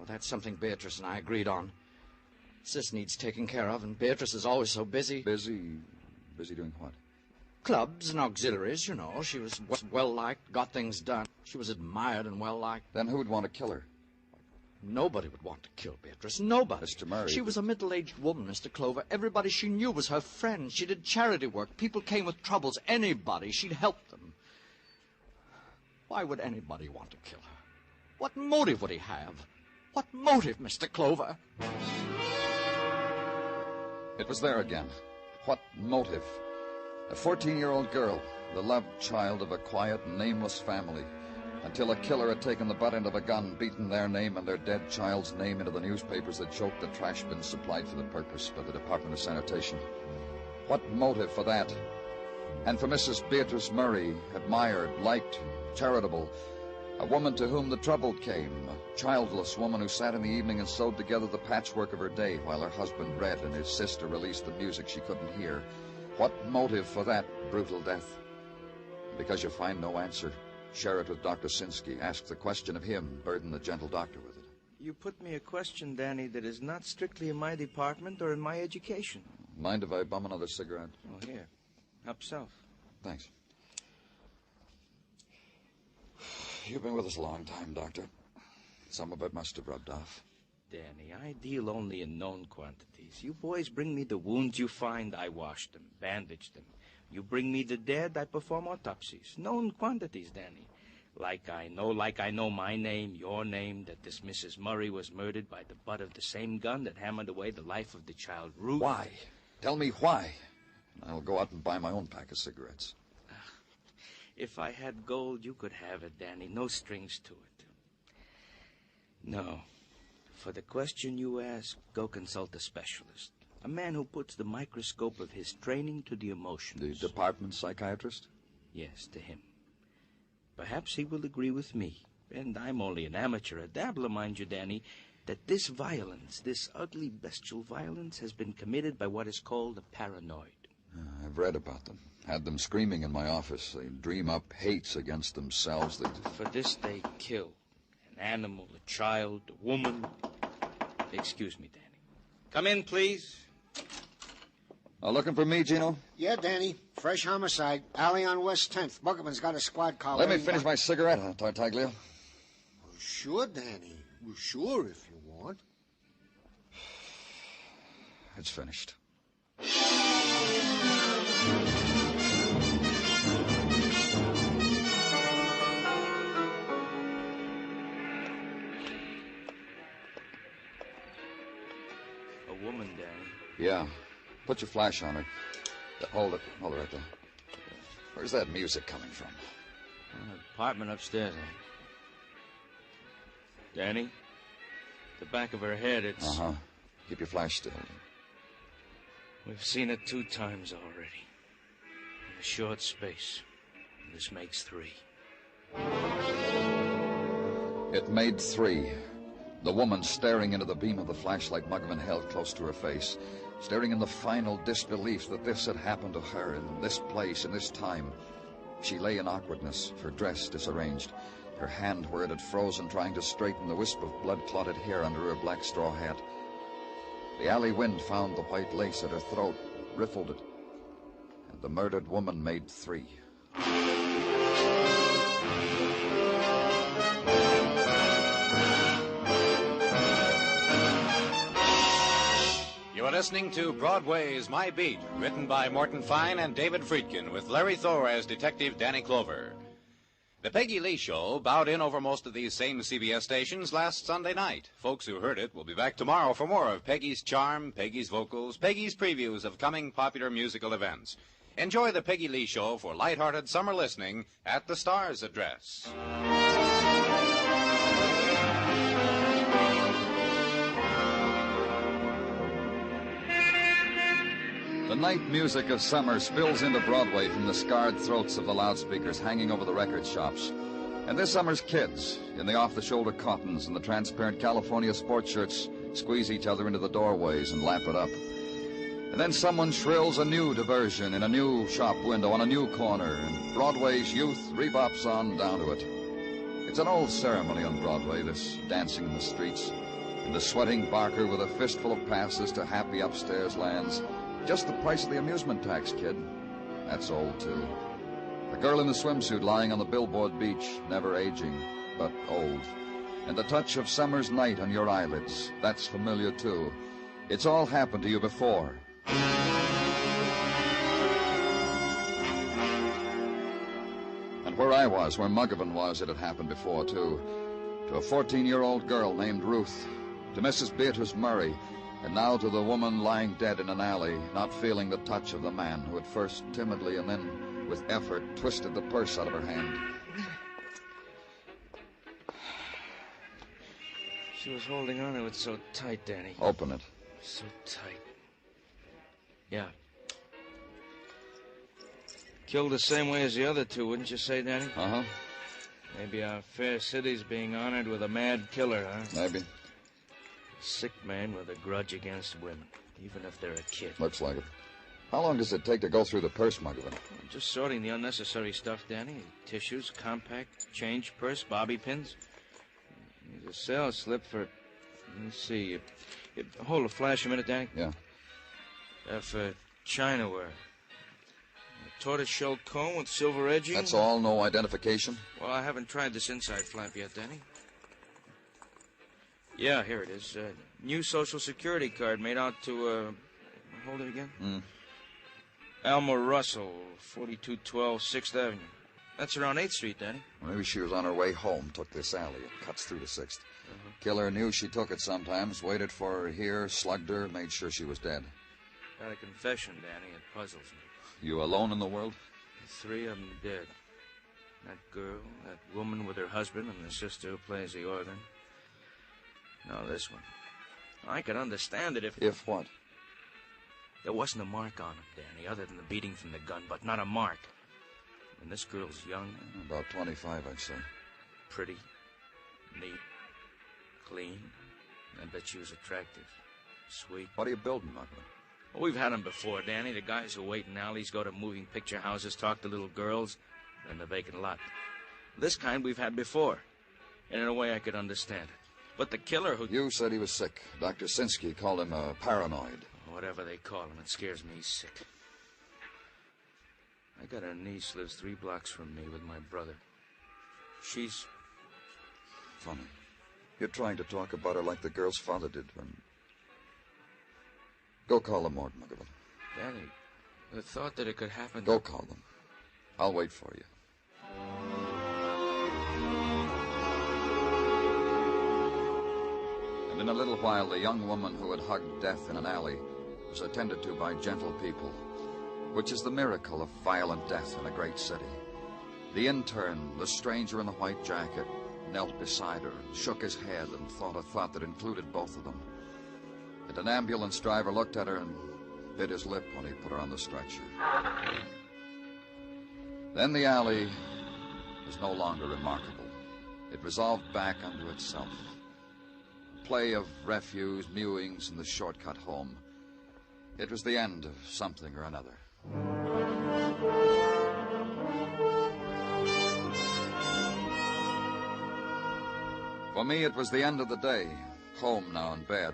that's something Beatrice and I agreed on. Sis needs taking care of, and Beatrice is always so busy. Busy doing what? Clubs and auxiliaries, you know. She was well-liked, got things done. She was admired and well-liked. Then who'd want to kill her? Nobody would want to kill Beatrice. Nobody. Mr. Murray... She was a middle-aged woman, Mr. Clover. Everybody she knew was her friend. She did charity work. People came with troubles. Anybody. She'd help them. Why would anybody want to kill her? What motive would he have? What motive, Mr. Clover? It was there again. What motive? A 14-year-old girl, the loved child of a quiet, nameless family. until a killer had taken the butt end of a gun, beaten their name and their dead child's name into the newspapers that choked the trash bins supplied for the purpose by the Department of Sanitation. What motive for that? And for Mrs. Beatrice Murray, admired, liked, charitable, a woman to whom the trouble came, a childless woman who sat in the evening and sewed together the patchwork of her day while her husband read and his sister released the music she couldn't hear. What motive for that brutal death? Because you find no answer, share it with Dr. Sinsky. Ask the question of him, burden the gentle doctor with it. You put me a question, Danny, that is not strictly in my department or in my education. Mind if I bum another cigarette? Oh, here. Help yourself. Thanks. You've been with us a long time, Doctor. Some of it must have rubbed off. Danny, I deal only in known quantities. You boys bring me the wounds you find, I wash them, bandage them. You bring me the dead, I perform autopsies. Known quantities, Danny. Like I know my name, your name, that this Mrs. Murray was murdered by the butt of the same gun that hammered away the life of the child Ruth. Why? Tell me why. I'll go out and buy my own pack of cigarettes. If I had gold, you could have it, Danny. No strings to it. No. For the question you ask, go consult a specialist. A man who puts the microscope of his training to the emotions. The department psychiatrist? Yes, to him. Perhaps he will agree with me, and I'm only an amateur, a dabbler, mind you, Danny, that this violence, this ugly, bestial violence, has been committed by what is called a paranoid. I've read about them. Had them screaming in my office. They dream up hates against themselves. For this they kill. An animal, a child, a woman. Excuse me, Danny. Come in, please. Looking for me, Gino? Yeah, Danny. Fresh homicide. Alley on West 10th. Muggavan's got a squad car. Let me finish my cigarette, Tartaglia. Well, sure, Danny. Well, sure, if you want. It's finished. A woman, Danny. Yeah. Put your flash on her. Hold it right there. Where's that music coming from? An apartment upstairs, Danny? The back of her head, it's... Uh-huh. Keep your flash still. We've seen it 2 times already. In a short space. This makes 3. It made 3. The woman staring into the beam of the flashlight Muggavan held close to her face, staring in the final disbelief that this had happened to her in this place, in this time. She lay in awkwardness, her dress disarranged, her hand where it had frozen trying to straighten the wisp of blood-clotted hair under her black straw hat. The alley wind found the white lace at her throat, riffled it, and the murdered woman made 3. You are listening to Broadway's My Beat, written by Morton Fine and David Friedkin, with Larry Thor as Detective Danny Clover. The Peggy Lee Show bowed in over most of these same CBS stations last Sunday night. Folks who heard it will be back tomorrow for more of Peggy's charm, Peggy's vocals, Peggy's previews of coming popular musical events. Enjoy the Peggy Lee Show for lighthearted summer listening at the Star's address. The night music of summer spills into Broadway from the scarred throats of the loudspeakers hanging over the record shops. And this summer's kids, in the off-the-shoulder cottons and the transparent California sports shirts, squeeze each other into the doorways and lap it up. And then someone shrills a new diversion in a new shop window on a new corner, and Broadway's youth rebops on down to it. It's an old ceremony on Broadway, this dancing in the streets, and the sweating barker with a fistful of passes to happy upstairs lands. Just the price of the amusement tax, kid. That's old, too. The girl in the swimsuit lying on the billboard beach, never aging, but old. And the touch of summer's night on your eyelids, that's familiar, too. It's all happened to you before. And where I was, where Muggavan was, it had happened before, too. To a 14-year-old girl named Ruth. To Mrs. Beatrice Murray. And now to the woman lying dead in an alley, not feeling the touch of the man who had first timidly and then with effort twisted the purse out of her hand. She was holding on to it so tight, Danny. Open it. So tight. Yeah. Killed the same way as the other two, wouldn't you say, Danny? Uh-huh. Maybe our fair city's being honored with a mad killer, huh? Maybe. Sick man with a grudge against women, even if they're a kid. Looks like it. How long does it take to go through the purse, Muggavan? Just sorting the unnecessary stuff, Danny. Tissues, compact, change purse, bobby pins. There's a sales slip for... Let me see. Hold a flash a minute, Danny. Yeah. For china ware. A tortoiseshell comb with silver edging. That's all? No identification? Well, I haven't tried this inside flap yet, Danny. Yeah, here it is. New Social Security card made out to, hold it again? Alma Russell, 4212 6th Avenue. That's around 8th Street, Danny. Maybe she was on her way home, took this alley. It cuts through to 6th. Killer knew she took it sometimes, waited for her here, slugged her, made sure she was dead. Got a confession, Danny. It puzzles me. You alone in the world? The three of them dead. That girl, that woman with her husband, and the sister who plays the organ. Now this one. I could understand it if... If what? There wasn't a mark on him, Danny, other than the beating from the gun, but not a mark. And this girl's young. About 25, I'd say. Pretty. Neat. Clean. I bet she was attractive. Sweet. What are you building, Muggavan? Well, we've had them before, Danny. The guys who wait in alleys, go to moving picture houses, talk to little girls, and the vacant lot. This kind we've had before. And in a way I could understand it. But the killer who... You said he was sick. Dr. Sinsky called him a paranoid. Whatever they call him, it scares me sick. I got a niece lives 3 blocks from me with my brother. She's... Funny. You're trying to talk about her like the girl's father did when... Go call the morgue, Muggavan. Danny, the thought that it could happen... Go call them. I'll wait for you. And in a little while, the young woman who had hugged death in an alley was attended to by gentle people, which is the miracle of violent death in a great city. The intern, the stranger in the white jacket, knelt beside her, shook his head, and thought a thought that included both of them. And an ambulance driver looked at her and bit his lip when he put her on the stretcher. Then the alley was no longer remarkable. It resolved back unto itself. A play of refuse, mewings, and the shortcut home. It was the end of something or another. For me, it was the end of the day. Home now in bed.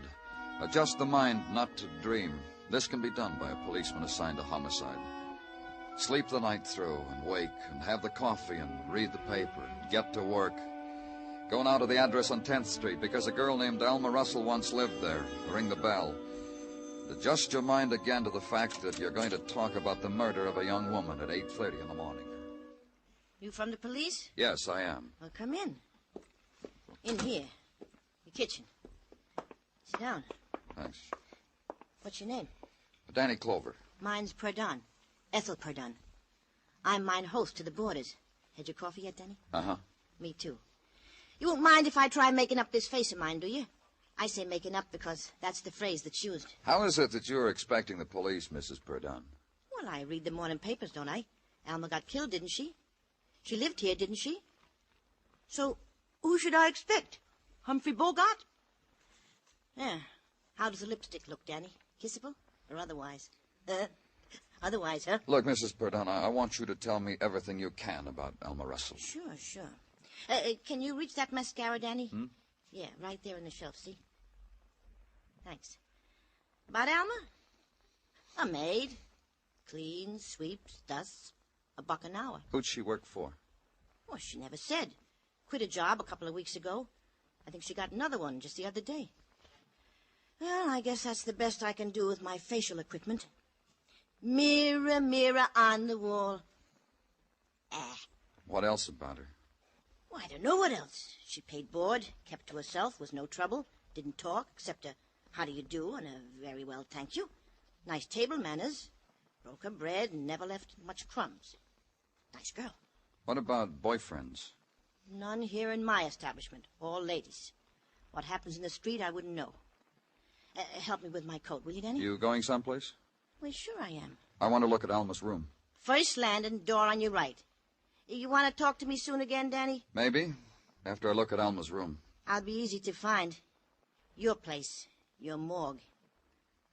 Adjust the mind not to dream. This can be done by a policeman assigned to homicide. Sleep the night through and wake and have the coffee and read the paper and get to work. Go now to the address on 10th Street because a girl named Alma Russell once lived there. Ring the bell. Adjust your mind again to the fact that you're going to talk about the murder of a young woman at 8:30 in the morning. You from the police? Yes, I am. Well, come in. In here. The kitchen. Sit down. Thanks. What's your name? Danny Clover. Mine's Perdon. Ethel Perdon. I'm mine host to the boarders. Had your coffee yet, Danny? Uh-huh. Me too. You won't mind if I try making up this face of mine, do you? I say making up because that's the phrase that's used. How is it that you're expecting the police, Mrs. Perdon? Well, I read the morning papers, don't I? Alma got killed, didn't she? She lived here, didn't she? So, who should I expect? Humphrey Bogart? Yeah. How does the lipstick look, Danny? Kissable or otherwise? Otherwise, huh? Look, Mrs. Perdon, I want you to tell me everything you can about Alma Russell. Sure, sure. Can you reach that mascara, Danny? Hmm? Yeah, right there on the shelf, see? Thanks. About Alma? A maid. Cleans, sweeps, dusts. $1 an hour. Who'd she work for? Well, she never said. Quit a job a couple of weeks ago. I think she got another one just the other day. Well, I guess that's the best I can do with my facial equipment. Mirror, mirror on the wall. What else about her? Well, I don't know what else. She paid board, kept to herself, was no trouble, didn't talk except a how do you do and a very well, thank you. Nice table manners. Broke her bread and never left much crumbs. Nice girl. What about boyfriends? None here in my establishment. All ladies. What happens in the street, I wouldn't know. Help me with my coat, will you, Danny? You going someplace? Well, sure I am. I want to look at Alma's room. First landing, door on your right. You want to talk to me soon again, Danny? Maybe. After I look at Alma's room. I'll be easy to find. Your place. Your morgue.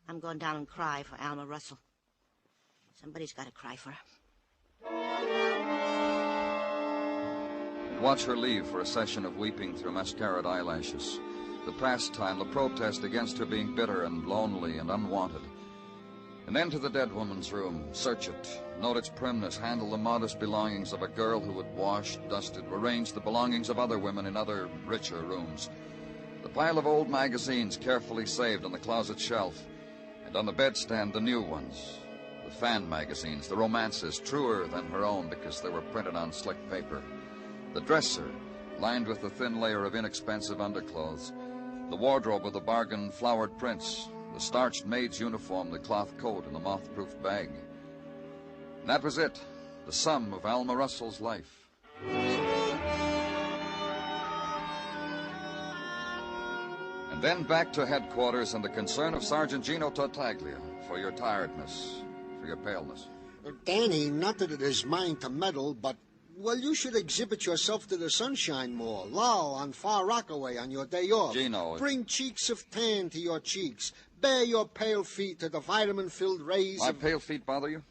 I'm going down and cry for Alma Russell. Somebody's got to cry for her. Watch her leave for a session of weeping through mascaraed eyelashes. The pastime, the protest against her being bitter and lonely and unwanted. And then to the dead woman's room. Search it. Note its primness. Handle the modest belongings of a girl who had washed, dusted, arranged the belongings of other women in other, richer rooms. The pile of old magazines carefully saved on the closet shelf. And on the bedstand, the new ones. The fan magazines, the romances, truer than her own because they were printed on slick paper. The dresser, lined with a thin layer of inexpensive underclothes. The wardrobe with the bargain flowered prints. The starched maid's uniform, the cloth coat, and the moth-proof bag. And that was it, the sum of Alma Russell's life. And then back to headquarters and the concern of Sergeant Gino Tartaglia for your tiredness, for your paleness. Danny, not that it is mine to meddle, but, well, you should exhibit yourself to the Sunshine Mall, Lowell, on Far Rockaway on your day off. Gino. Bring cheeks of tan to your cheeks. Bare your pale feet to the vitamin-filled rays My of... pale feet bother you?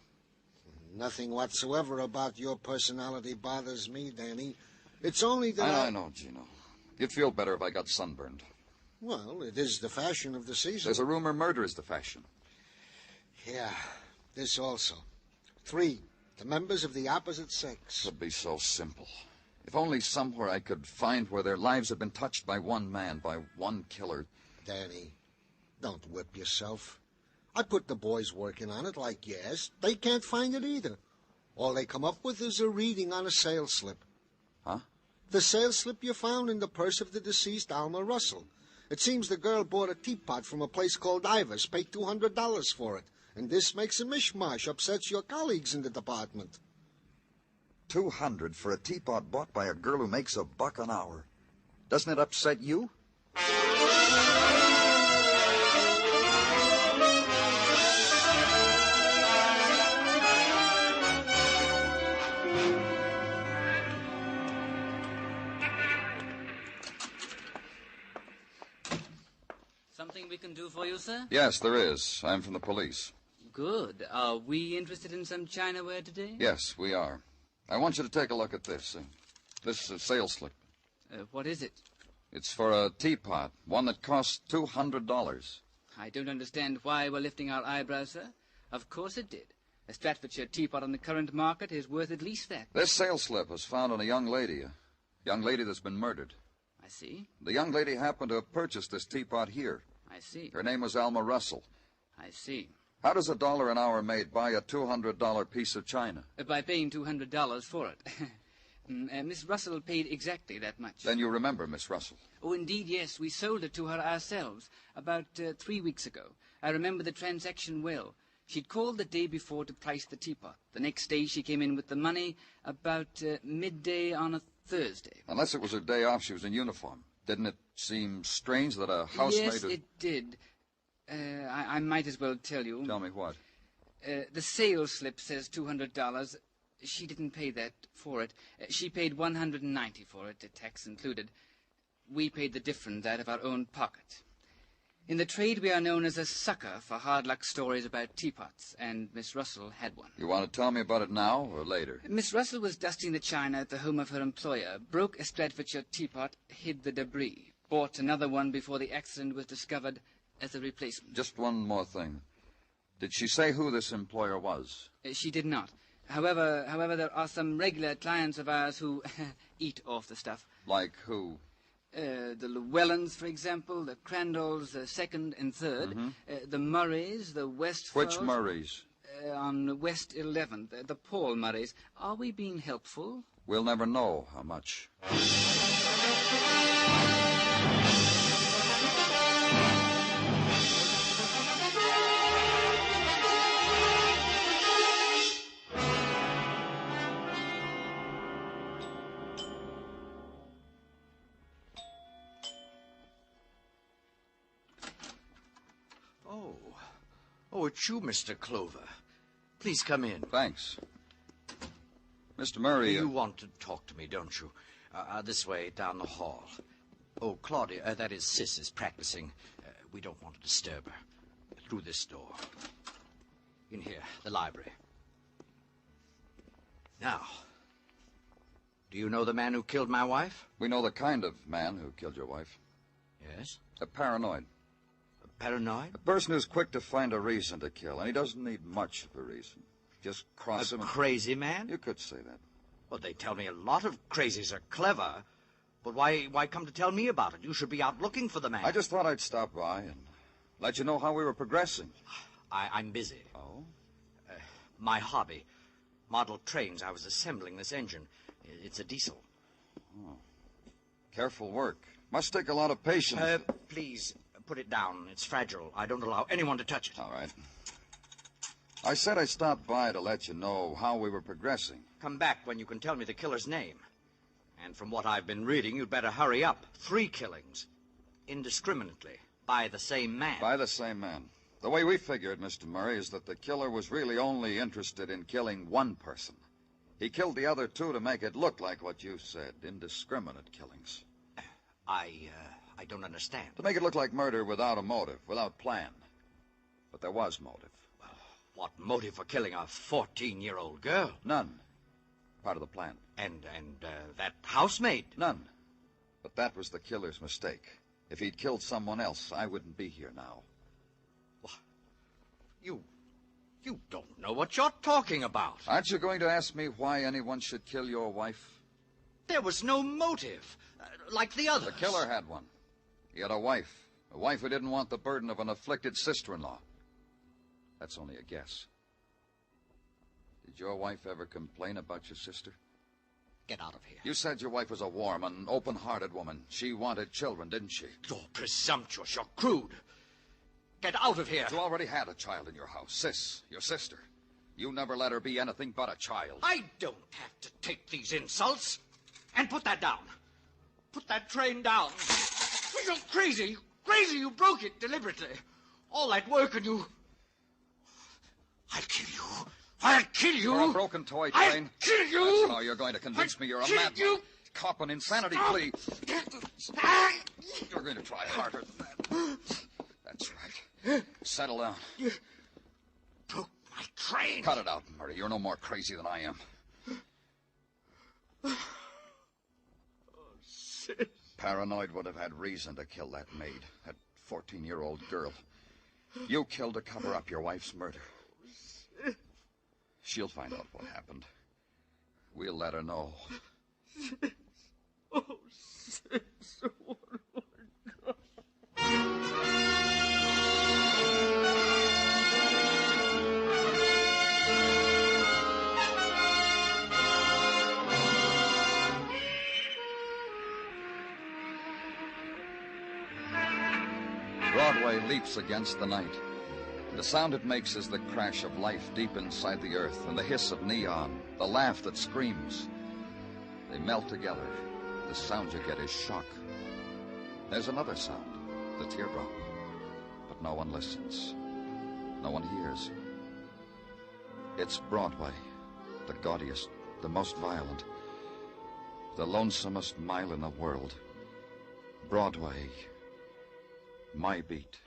Nothing whatsoever about your personality bothers me, Danny. It's only that I know, Gino. You'd feel better if I got sunburned. Well, it is the fashion of the season. There's a rumor murder is the fashion. Yeah, this also. 3, the members of the opposite sex. It would be so simple. If only somewhere I could find where their lives had been touched by one man, by one killer. Danny, don't whip yourself. I put the boys working on it like you asked. They can't find it either. All they come up with is a reading on a sales slip. Huh? The sales slip you found in the purse of the deceased Alma Russell. It seems the girl bought a teapot from a place called Ivers, paid $200 for it. And this makes a mishmash, upsets your colleagues in the department. $200 for a teapot bought by a girl who makes $1 an hour. Doesn't it upset you? Something we can do for you, sir? Yes, there is. I'm from the police. Good. Are we interested in some Chinaware today? Yes, we are. I want you to take a look at this. This sales slip. What is it? It's for a teapot, one that costs $200. I don't understand why we're lifting our eyebrows, sir. Of course it did. A Staffordshire teapot on the current market is worth at least that. This sales slip was found on a young lady that's been murdered. I see. The young lady happened to have purchased this teapot here. I see. Her name was Alma Russell. I see. How does $1 an hour maid buy a $200 piece of china? By paying $200 for it. Miss Russell paid exactly that much. Then you remember Miss Russell. Oh, indeed, yes. We sold it to her ourselves about 3 weeks ago. I remember the transaction well. She'd called the day before to price the teapot. The next day she came in with the money about midday on a Thursday. Unless it was her day off, she was in uniform. Didn't it seem strange that a housemaid... Yes, it did. I might as well tell you. Tell me what? The sales slip says $200. She didn't pay that for it. She paid $190 for it, tax included. We paid the difference out of our own pocket. In the trade, we are known as a sucker for hard luck stories about teapots, and Miss Russell had one. You want to tell me about it now or later? Miss Russell was dusting the china at the home of her employer, broke a Stratfordshire teapot, hid the debris, bought another one before the accident was discovered as a replacement. Just one more thing. Did she say who this employer was? She did not. However, there are some regular clients of ours who eat off the stuff. Like who? The Llewellyns, for example, the Crandalls, second and third, the Murrays, the Westfalls. Which Murrays? On West 11th, the Paul Murrays. Are we being helpful? We'll never know how much. Oh, it's you, Mr. Clover. Please come in. Thanks. Mr. Murray... You want to talk to me, don't you? This way, down the hall. Oh, Claudia, that is, Sis is practicing. We don't want to disturb her. Through this door. In here, the library. Now, do you know the man who killed my wife? We know the kind of man who killed your wife. Yes? A paranoid. A paranoid? A person who's quick to find a reason to kill, and he doesn't need much of a reason. Just cross him. A crazy man? You could say that. Well, they tell me a lot of crazies are clever. But why come to tell me about it? You should be out looking for the man. I just thought I'd stop by and let you know how we were progressing. I'm busy. Oh? My hobby. Model trains. I was assembling this engine. It's a diesel. Oh. Careful work. Must take a lot of patience. Please, put it down. It's fragile. I don't allow anyone to touch it. All right. I said I stopped by to let you know how we were progressing. Come back when you can tell me the killer's name. And from what I've been reading, you'd better hurry up. 3 killings. Indiscriminately. By the same man. By the same man. The way we figure it, Mr. Murray, is that the killer was really only interested in killing one person. He killed the other 2 to make it look like what you said, indiscriminate killings. I don't understand. To make it look like murder without a motive, without plan. But there was motive. Well, what motive for killing a 14-year-old girl? None. Part of the plan. And that housemaid? None. But that was the killer's mistake. If he'd killed someone else, I wouldn't be here now. You don't know what you're talking about. Aren't you going to ask me why anyone should kill your wife? There was no motive, like the others. The killer had one. He had a wife who didn't want the burden of an afflicted sister-in-law. That's only a guess. Did your wife ever complain about your sister? Get out of here. You said your wife was a warm and open-hearted woman. She wanted children, didn't she? You're presumptuous. You're crude. Get out of here. You already had a child in your house. Sis, your sister. You never let her be anything but a child. I don't have to take these insults. And put that down. Put that train down. You're crazy. Crazy. You broke it deliberately. All that work and you... I'll kill you. I'll kill you. For a broken toy train. I'll kill you. That's how you're going to convince me you're a madman. You. Cop an insanity plea. You're going to try harder than that. That's right. Settle down. You broke my train. Cut it out, Murray. You're no more crazy than I am. Paranoid would have had reason to kill that maid, that 14-year-old girl. You killed to cover up your wife's murder. She'll find out what happened. We'll let her know. Oh, sis, oh my God. Broadway leaps against the night. The sound it makes is the crash of life deep inside the earth, and the hiss of neon, the laugh that screams. They melt together. The sound you get is shock. There's another sound, the teardrop. But no one listens. No one hears. It's Broadway, the gaudiest, the most violent, the lonesomest mile in the world. Broadway, my beat.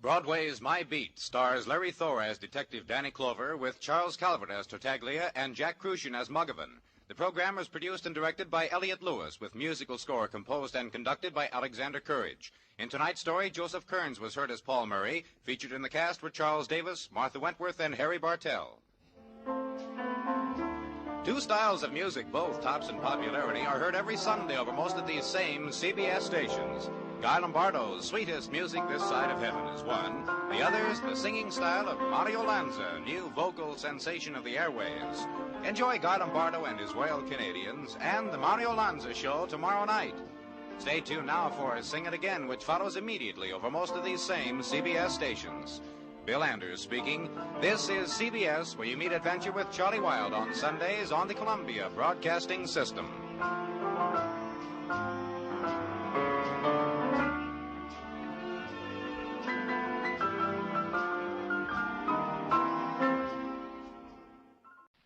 Broadway's My Beat stars Larry Thor as Detective Danny Clover, with Charles Calvert as Tartaglia and Jack Crucian as Muggavan. The program was produced and directed by Elliott Lewis, with musical score composed and conducted by Alexander Courage. In tonight's story, Joseph Kearns was heard as Paul Murray. Featured in the cast were Charles Davis, Martha Wentworth, and Harry Bartell. 2 styles of music, both tops in popularity, are heard every Sunday over most of these same CBS stations. Guy Lombardo's Sweetest Music This Side of Heaven is one. The other's the singing style of Mario Lanza, new vocal sensation of the airwaves. Enjoy Guy Lombardo and his Royal Canadians and the Mario Lanza Show tomorrow night. Stay tuned now for Sing It Again, which follows immediately over most of these same CBS stations. Bill Anders speaking. This is CBS, where you meet adventure with Charlie Wilde on Sundays on the Columbia Broadcasting System.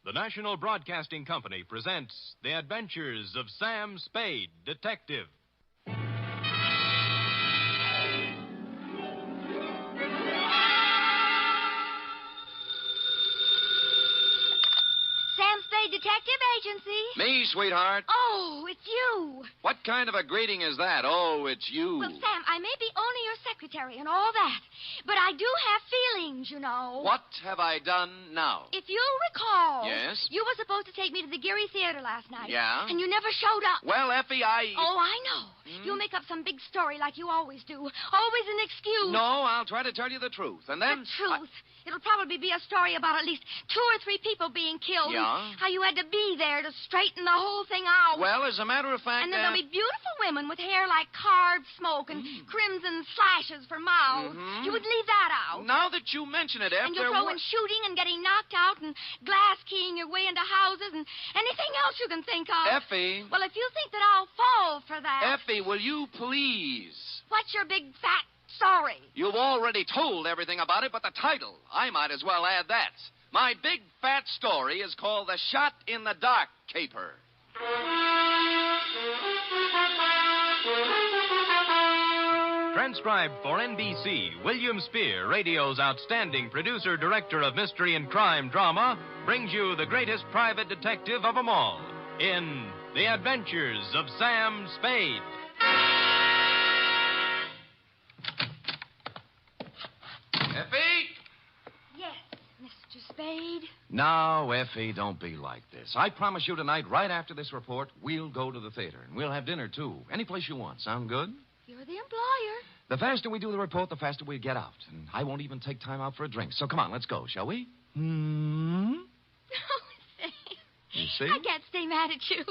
The National Broadcasting Company presents The Adventures of Sam Spade, Detective. Detective Agency. Me, sweetheart. Oh, it's you. What kind of a greeting is that? Oh, it's you. Well, Sam, I may be only your secretary and all that, but I do have feelings, you know. What have I done now? If you'll recall... Yes? You were supposed to take me to the Geary Theater last night. Yeah? And you never showed up. Well, Effie, Oh, I know. You'll make up some big story like you always do. Always an excuse. No, I'll try to tell you the truth. And then... The truth? It'll probably be a story about at least 2 or 3 people being killed. Yeah? How you had to be there to straighten the whole thing out. Well, as a matter of fact... And then there'll be beautiful women with hair like carved smoke and crimson slashes for mouths. You would leave that out. Now that you mention it, Effie... And you'll throw in shooting and getting knocked out and glass keying your way into houses and anything else you can think of. Effie... Well, if you think that I'll fall for that... Effie, will you please... What's your big fat story? You've already told everything about it, but the title, I might as well add that. My big fat story is called The Shot in the Dark Caper. Transcribed for NBC, William Spear, radio's outstanding producer-director of mystery and crime drama, brings you the greatest private detective of them all in The Adventures of Sam Spade. Effie? Yes, Mr. Spade. Now, Effie, don't be like this. I promise you tonight, right after this report, we'll go to the theater. And we'll have dinner, too. Any place you want. Sound good? You're the employer. The faster we do the report, the faster we get out. And I won't even take time out for a drink. So come on, let's go, shall we? Oh, Sam. You see? I can't stay mad at you.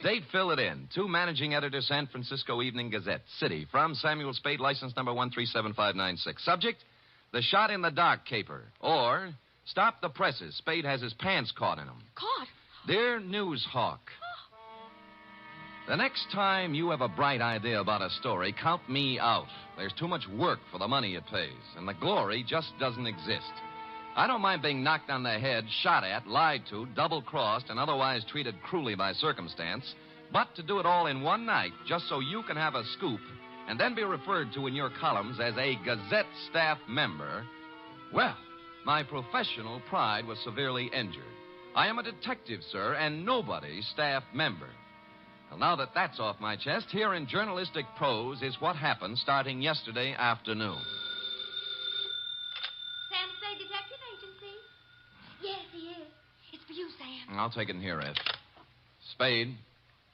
Date, fill it in. To managing editor, San Francisco Evening Gazette, City. From Samuel Spade, license number 137596. Subject, The Shot in the Dark Caper. Or, Stop the Presses. Spade has his pants caught in them. Caught? Dear News Hawk. The next time you have a bright idea about a story, count me out. There's too much work for the money it pays, and the glory just doesn't exist. I don't mind being knocked on the head, shot at, lied to, double-crossed, and otherwise treated cruelly by circumstance, but to do it all in one night just so you can have a scoop and then be referred to in your columns as a Gazette staff member, well, my professional pride was severely injured. I am a detective, sir, and nobody's staff member. Well, now that that's off my chest, here in journalistic prose is what happened starting yesterday afternoon. Sam Spade Detective Agency. Yes, he is. It's for you, Sam. I'll take it in here, Ed. Spade.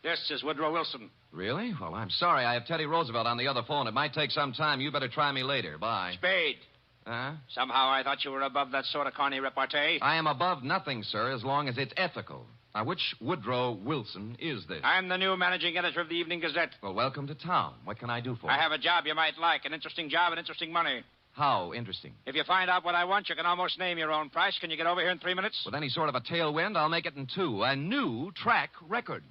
This is Woodrow Wilson. Really? Well, I'm sorry. I have Teddy Roosevelt on the other phone. It might take some time. You better try me later. Bye. Spade. Huh? Somehow I thought you were above that sort of corny repartee. I am above nothing, sir, as long as it's ethical. Now, which Woodrow Wilson is this? I'm the new managing editor of the Evening Gazette. Well, welcome to town. What can I do for you? I have a job you might like, an interesting job and interesting money. How interesting? If you find out what I want, you can almost name your own price. Can you get over here in 3 minutes? With any sort of a tailwind, I'll make it in 2. A new track record.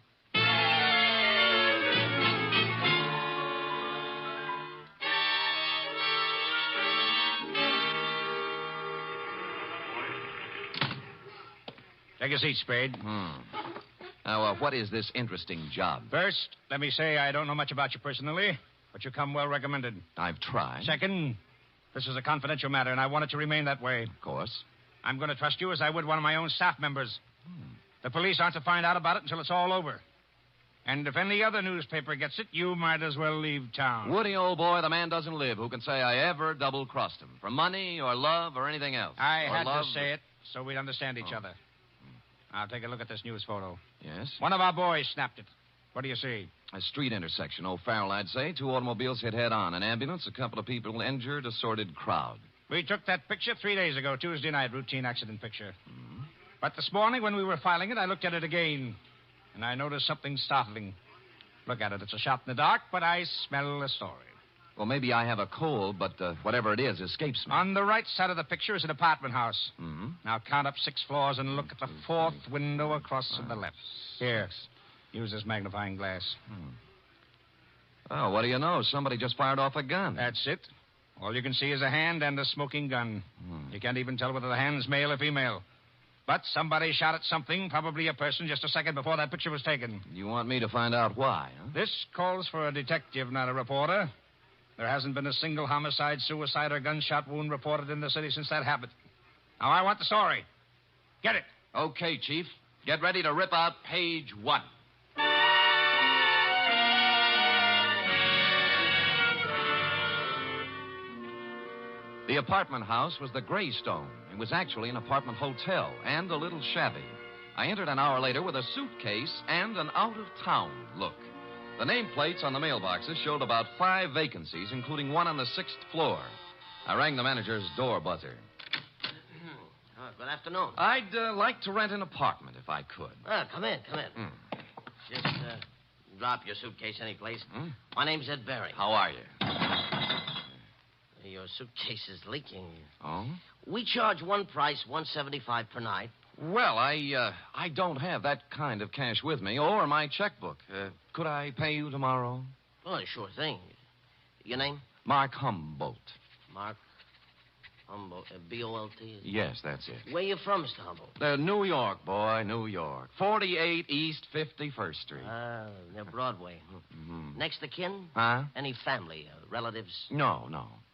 Take a seat, Spade. Now, what is this interesting job? First, let me say I don't know much about you personally, but you come well recommended. I've tried. Second, this is a confidential matter, and I want it to remain that way. Of course. I'm going to trust you as I would one of my own staff members. The police aren't to find out about it until it's all over. And if any other newspaper gets it, you might as well leave town. Woody, old boy, the man doesn't live who can say I ever double-crossed him. For money or love or anything else. I or had love... to say it so we'd understand each other. Now, take a look at this news photo. Yes? One of our boys snapped it. What do you see? A street intersection. O'Farrell, I'd say. 2 automobiles hit head-on. An ambulance, a couple of people injured, a sordid crowd. We took that picture 3 days ago, Tuesday night, routine accident picture. But this morning, when we were filing it, I looked at it again, and I noticed something startling. Look at it. It's a shot in the dark, but I smell a story. Well, maybe I have a cold, but whatever it is escapes me. On the right side of the picture is an apartment house. Mm-hmm. Now count up 6 floors and look at the 4th window across to the left. Here, use this magnifying glass. Oh, what do you know? Somebody just fired off a gun. That's it. All you can see is a hand and a smoking gun. You can't even tell whether the hand's male or female. But somebody shot at something, probably a person, just a second before that picture was taken. You want me to find out why, huh? This calls for a detective, not a reporter. There hasn't been a single homicide, suicide, or gunshot wound reported in the city since that happened. Now, I want the story. Get it. Okay, Chief. Get ready to rip out page 1. The apartment house was the Greystone. It was actually an apartment hotel and a little shabby. I entered an hour later with a suitcase and an out-of-town look. The nameplates on the mailboxes showed about 5 vacancies, including one on the 6th floor. I rang the manager's door buzzer. Good afternoon. I'd like to rent an apartment if I could. Come in. Just drop your suitcase anyplace. My name's Ed Barry. How are you? Your suitcase is leaking. Oh? We charge one price, $175 per night. Well, I don't have that kind of cash with me, or my checkbook. Could I pay you tomorrow? Well, sure thing. Your name? Mark Humboldt. Mark Humboldt. B-O-L-T? Yes, that's it. Where you from, Mr. Humboldt? New York, boy, New York. 48 East 51st Street. Near Broadway. Mm-hmm. Next of kin? Huh? Any family, relatives? No.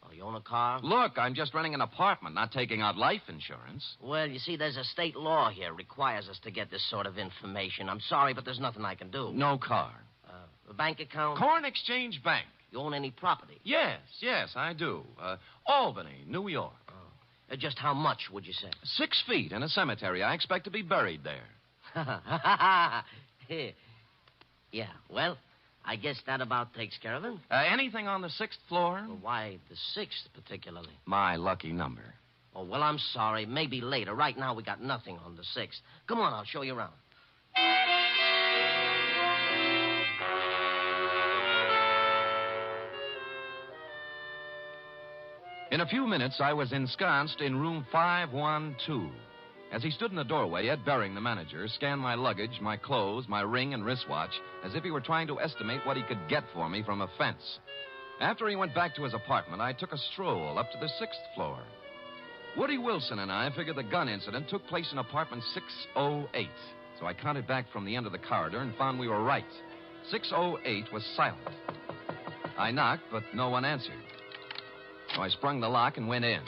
Oh, you own a car? Look, I'm just renting an apartment, not taking out life insurance. Well, you see, there's a state law here requires us to get this sort of information. I'm sorry, but there's nothing I can do. No car. A bank account? Corn Exchange Bank. You own any property? Yes, I do. Albany, New York. Just how much, would you say? 6 feet in a cemetery. I expect to be buried there. Yeah, well, I guess that about takes care of it. Anything on the 6th floor? Well, why the 6th particularly? My lucky number. Oh, well, I'm sorry. Maybe later. Right now, we got nothing on the 6th. Come on, I'll show you around. In a few minutes, I was ensconced in room 512. As he stood in the doorway, Ed Baring, the manager, scanned my luggage, my clothes, my ring and wristwatch, as if he were trying to estimate what he could get for me from a fence. After he went back to his apartment, I took a stroll up to the 6th floor. Woody Wilson and I figured the gun incident took place in apartment 608. So I counted back from the end of the corridor and found we were right. 608 was silent. I knocked, but no one answered. So I sprung the lock and went in.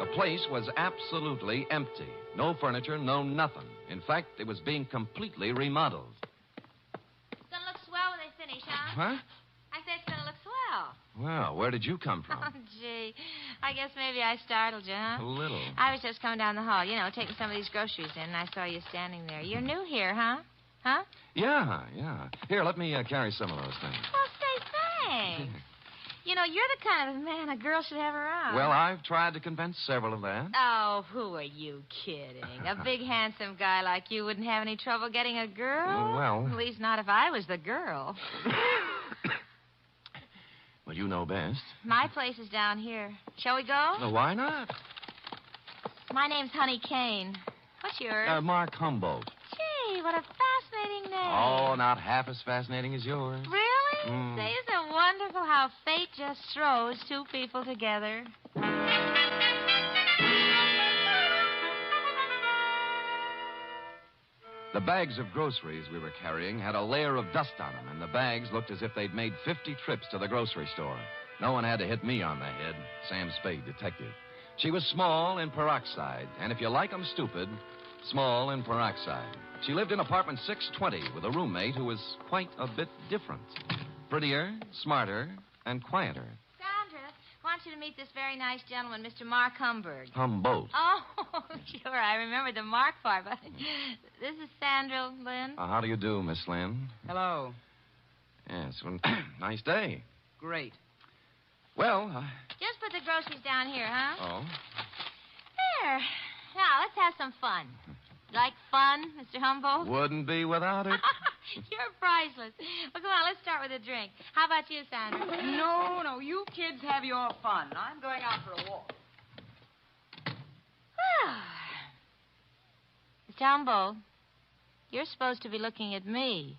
The place was absolutely empty. No furniture, no nothing. In fact, it was being completely remodeled. It's gonna look swell when they finish, huh? Huh? I said it's gonna look swell. Well, where did you come from? Oh, gee. I guess maybe I startled you, huh? A little. I was just coming down the hall, taking some of these groceries in, and I saw you standing there. You're new here, huh? Huh? Yeah. Here, let me carry some of those things. Well, say thanks. You're the kind of man a girl should have around. Well, I've tried to convince several of that. Oh, who are you kidding? A big, handsome guy like you wouldn't have any trouble getting a girl? Well... At least not if I was the girl. Well, you know best. My place is down here. Shall we go? Well, why not? My name's Honey Kane. What's yours? Mark Humboldt. Gee, what a fascinating name. Oh, not half as fascinating as yours. Really? Say, isn't it wonderful how fate just throws two people together? The bags of groceries we were carrying had a layer of dust on them, and the bags looked as if they'd made 50 trips to the grocery store. No one had to hit me on the head. Sam Spade, detective. She was small in peroxide, and if you like 'em stupid, small in peroxide. She lived in apartment 620 with a roommate who was quite a bit different. Prettier, smarter, and quieter. Sandra, I want you to meet this very nice gentleman, Mr. Mark Humboldt. Humboldt. Oh, sure, I remember the Mark part, but this is Sandra Lynn. How do you do, Miss Lynn? Hello. Yes, well, nice day. Great. Well, Just put the groceries down here, huh? Oh? There. Now, let's have some fun. Like fun, Mr. Humboldt? Wouldn't be without it. You're priceless. Well, come on, let's start with a drink. How about you, Sandra? No, you kids have your fun. I'm going out for a walk. Mr. Humboldt, you're supposed to be looking at me.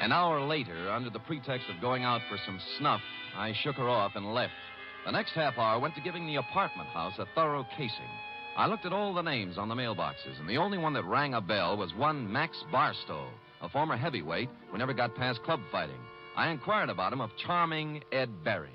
An hour later, under the pretext of going out for some snuff, I shook her off and left. The next half hour went to giving the apartment house a thorough casing. I looked at all the names on the mailboxes, and the only one that rang a bell was one Max Barstow, a former heavyweight who never got past club fighting. I inquired about him of charming Ed Bering,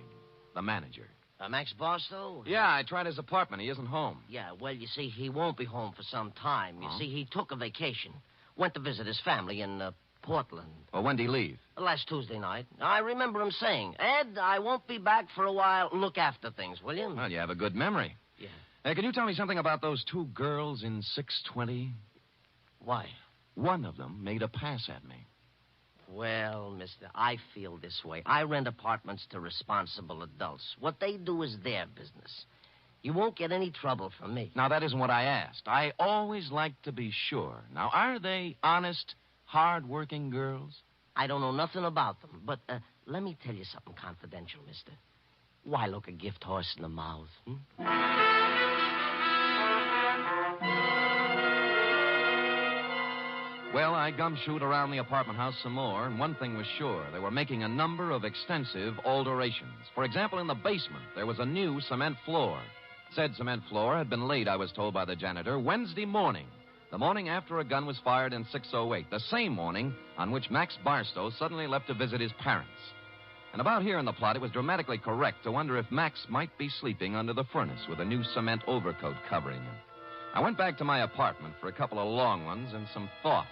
the manager. Max Barstow? Yeah, I tried his apartment. He isn't home. Yeah, well, you see, he won't be home for some time. You see, he took a vacation. Went to visit his family in Portland. Well, when did he leave? Last Tuesday night. I remember him saying, Ed, I won't be back for a while. Look after things, will you? Well, you have a good memory. Yeah. Hey, can you tell me something about those two girls in 620? Why? One of them made a pass at me. Well, mister, I feel this way. I rent apartments to responsible adults. What they do is their business. You won't get any trouble from me. Now, that isn't what I asked. I always like to be sure. Now, are they honest, hard-working girls? I don't know nothing about them, but let me tell you something confidential, mister. Why look a gift horse in the mouth? Well, I gumshoed around the apartment house some more, and one thing was sure. They were making a number of extensive alterations. For example, in the basement, there was a new cement floor. Said cement floor had been laid, I was told by the janitor, Wednesday morning, the morning after a gun was fired in 608, the same morning on which Max Barstow suddenly left to visit his parents. And about here in the plot, it was dramatically correct to wonder if Max might be sleeping under the furnace with a new cement overcoat covering him. I went back to my apartment for a couple of long ones and some thought.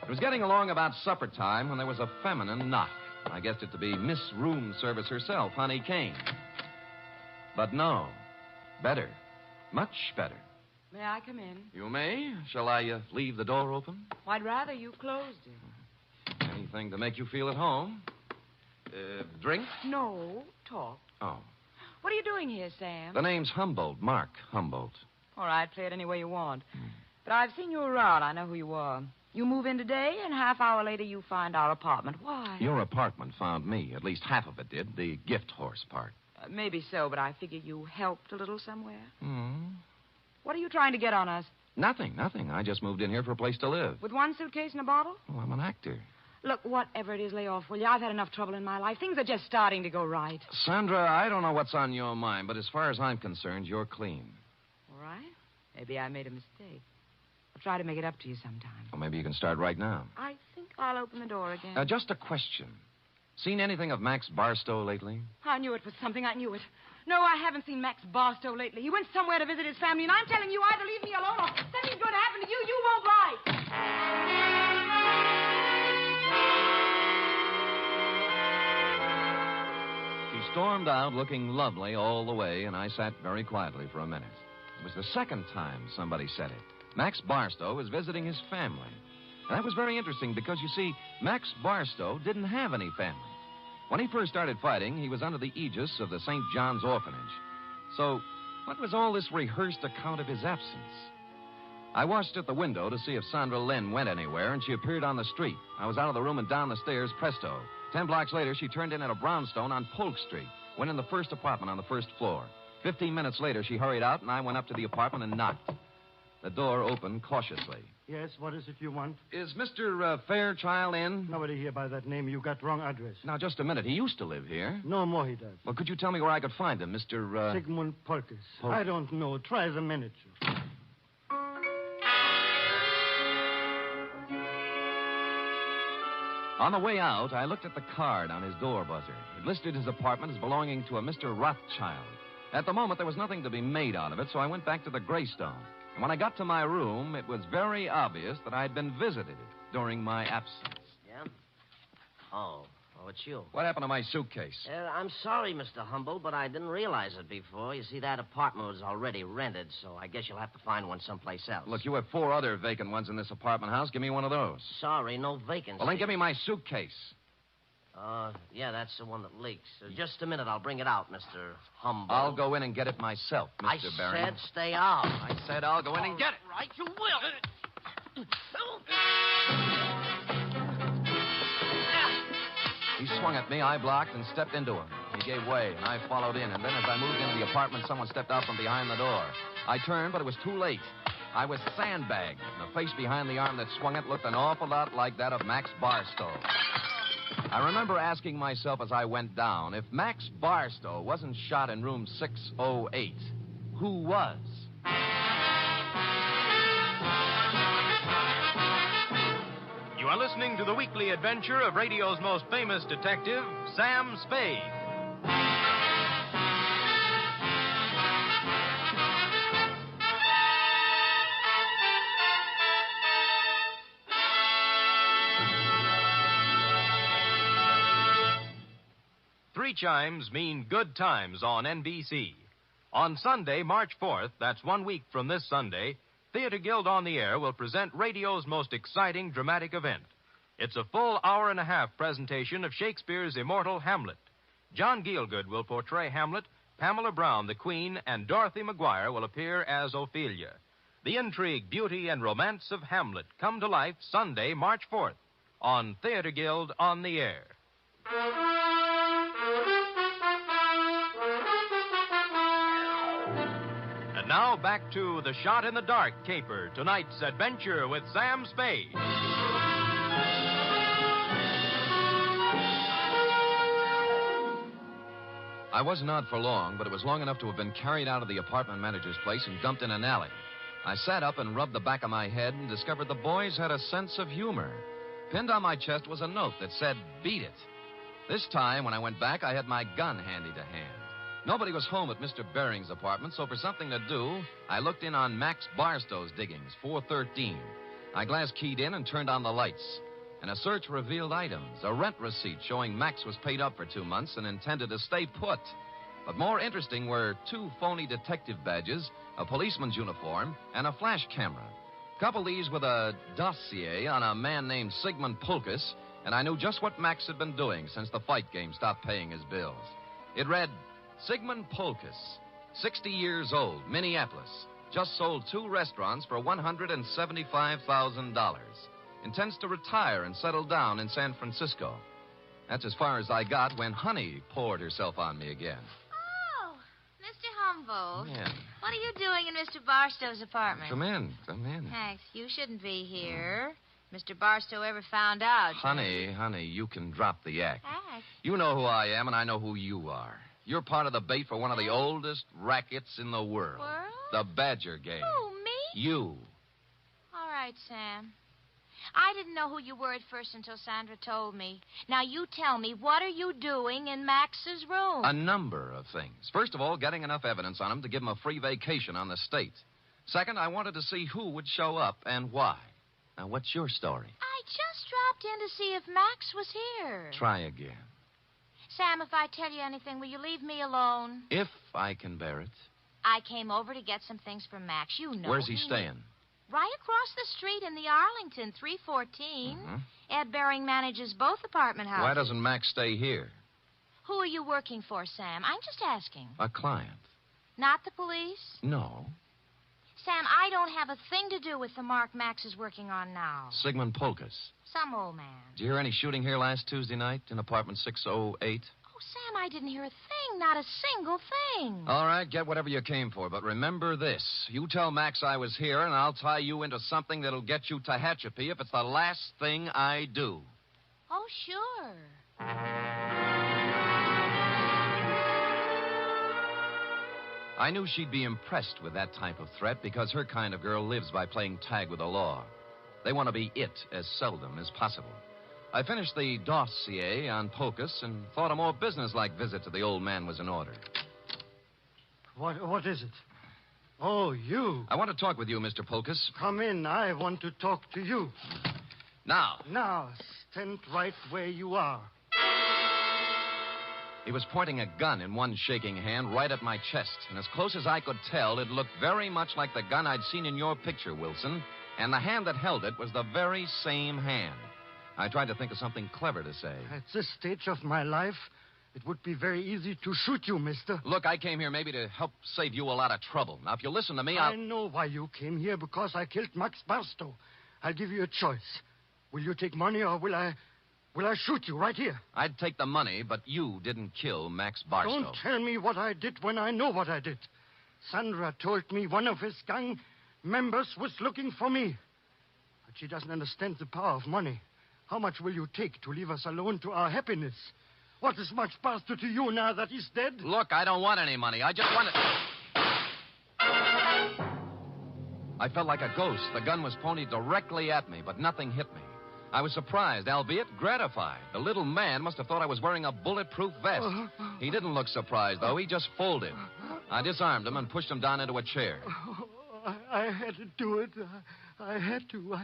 It was getting along about supper time when there was a feminine knock. I guessed it to be Miss Room Service herself, Honey Kane. But no. Better. Much better. May I come in? You may. Shall I leave the door open? Well, I'd rather you closed it. Anything to make you feel at home. Drink? No, talk. Oh. What are you doing here, Sam? The name's Humboldt, Mark Humboldt. All right, play it any way you want. But I've seen you around. I know who you are. You move in today, and half hour later you find our apartment. Why? Your apartment found me. At least half of it did. The gift horse part. Maybe so, but I figure you helped a little somewhere. Hmm. What are you trying to get on us? Nothing. I just moved in here for a place to live. With one suitcase and a bottle? Oh, I'm an actor. Look, whatever it is, lay off, will you? I've had enough trouble in my life. Things are just starting to go right. Sandra, I don't know what's on your mind, but as far as I'm concerned, you're clean. All right. Maybe I made a mistake. I'll try to make it up to you sometime. Well, maybe you can start right now. I think I'll open the door again. Just a question. Seen anything of Max Barstow lately? I knew it was something. I knew it. No, I haven't seen Max Barstow lately. He went somewhere to visit his family, and I'm telling you, either leave me alone or something's going to happen to you. You won't like. She stormed out looking lovely all the way, and I sat very quietly for a minute. It was the second time somebody said it. Max Barstow was visiting his family. And that was very interesting because, you see, Max Barstow didn't have any family. When he first started fighting, he was under the aegis of the St. John's Orphanage. So, what was all this rehearsed account of his absence? I watched at the window to see if Sandra Lynn went anywhere, and she appeared on the street. I was out of the room and down the stairs, presto. 10 blocks later, she turned in at a brownstone on Polk Street, went in the first apartment on the first floor. 15 minutes later, she hurried out, and I went up to the apartment and knocked. The door opened cautiously. Yes, what is it you want? Is Mr. Fairchild in? Nobody here by that name. You got wrong address. Now, just a minute. He used to live here. No more he does. Well, could you tell me where I could find him, Mr. Sigmund Polkes. I don't know. Try the manager. On the way out, I looked at the card on his door buzzer. It listed his apartment as belonging to a Mr. Rothschild. At the moment, there was nothing to be made out of it, so I went back to the Greystone. And when I got to my room, it was very obvious that I'd been visited during my absence. Yeah? Oh, it's you. What happened to my suitcase? I'm sorry, Mr. Humboldt, but I didn't realize it before. You see, that apartment was already rented, so I guess you'll have to find one someplace else. Look, you have 4 other vacant ones in this apartment house. Give me one of those. Sorry, no vacancy. Well, then give me my suitcase. Yeah, that's the one that leaks. Just a minute, I'll bring it out, Mr. Humble. I'll go in and get it myself, Mr. Barron. I said stay out. I said I'll go in and get it. Right, you will. He swung at me, I blocked, and stepped into him. He gave way, and I followed in. And then as I moved into the apartment, someone stepped out from behind the door. I turned, but it was too late. I was sandbagged, and the face behind the arm that swung it looked an awful lot like that of Max Barstow. I remember asking myself as I went down, if Max Barstow wasn't shot in room 608, who was? You are listening to the weekly adventure of radio's most famous detective, Sam Spade. Three chimes mean good times on NBC. On Sunday, March 4th, that's 1 week from this Sunday, Theater Guild on the Air will present radio's most exciting dramatic event. It's a full hour-and-a-half presentation of Shakespeare's immortal Hamlet. John Gielgud will portray Hamlet, Pamela Brown, the Queen, and Dorothy McGuire will appear as Ophelia. The intrigue, beauty, and romance of Hamlet come to life Sunday, March 4th, on Theater Guild on the Air. And now back to The Shot in the Dark caper, tonight's adventure with Sam Spade. I wasn't out for long, but it was long enough to have been carried out of the apartment manager's place and dumped in an alley. I sat up and rubbed the back of my head and discovered the boys had a sense of humor. Pinned on my chest was a note that said, "Beat it." This time, when I went back, I had my gun handy to hand. Nobody was home at Mr. Bering's apartment, so for something to do, I looked in on Max Barstow's diggings, 413. I glass keyed in and turned on the lights. And a search revealed items, a rent receipt showing Max was paid up for 2 months and intended to stay put. But more interesting were 2 phony detective badges, a policeman's uniform, and a flash camera. Couple these with a dossier on a man named Sigmund Pulkus, and I knew just what Max had been doing since the fight game stopped paying his bills. It read, Sigmund Pulkus, 60 years old, Minneapolis, just sold 2 restaurants for $175,000. Intends to retire and settle down in San Francisco. That's as far as I got when Honey poured herself on me again. Oh, Mr. Humboldt. Yeah. What are you doing in Mr. Barstow's apartment? Come in. Thanks. You shouldn't be here. Mr. Barstow ever found out. Honey, you can drop the act. Act? You know who I am, and I know who you are. You're part of the bait for one of the oldest rackets in the world. World? The Badger Game. Who, me? You. All right, Sam. I didn't know who you were at first until Sandra told me. Now, you tell me, what are you doing in Max's room? A number of things. First of all, getting enough evidence on him to give him a free vacation on the state. Second, I wanted to see who would show up and why. Now, what's your story? I just dropped in to see if Max was here. Try again. Sam, if I tell you anything, will you leave me alone? If I can bear it. I came over to get some things from Max. You know. Where's he staying? Right across the street in the Arlington, 314. Mm-hmm. Ed Bering manages both apartment houses. Why doesn't Max stay here? Who are you working for, Sam? I'm just asking. A client. Not the police? No. Sam, I don't have a thing to do with the mark Max is working on now. Sigmund Pulkus. Some old man. Did you hear any shooting here last Tuesday night in apartment 608? Oh, Sam, I didn't hear a thing. Not a single thing. All right, get whatever you came for, but remember this. You tell Max I was here, and I'll tie you into something that'll get you Tehachapi if it's the last thing I do. Oh, sure. I knew she'd be impressed with that type of threat because her kind of girl lives by playing tag with the law. They want to be it as seldom as possible. I finished the dossier on Pulkus and thought a more businesslike visit to the old man was in order. What is it? Oh, you. I want to talk with you, Mr. Pulkus. Come in. I want to talk to you. Now. Now, stand right where you are. He was pointing a gun in one shaking hand right at my chest, and as close as I could tell, it looked very much like the gun I'd seen in your picture, Wilson, and the hand that held it was the very same hand. I tried to think of something clever to say. At this stage of my life, it would be very easy to shoot you, mister. Look, I came here maybe to help save you a lot of trouble. Now, if you listen to me, I know why you came here, because I killed Max Barstow. I'll give you a choice. Will you take money, or will I shoot you right here? I'd take the money, but you didn't kill Max Barstow. Don't tell me what I did when I know what I did. Sandra told me one of his gang members was looking for me. But she doesn't understand the power of money. How much will you take to leave us alone to our happiness? What is Max Barstow to you now that he's dead? Look, I don't want any money. I just want it. I felt like a ghost. The gun was pointed directly at me, but nothing hit me. I was surprised, albeit gratified. The little man must have thought I was wearing a bulletproof vest. He didn't look surprised, though. He just folded. I disarmed him and pushed him down into a chair. I had to do it. I had to.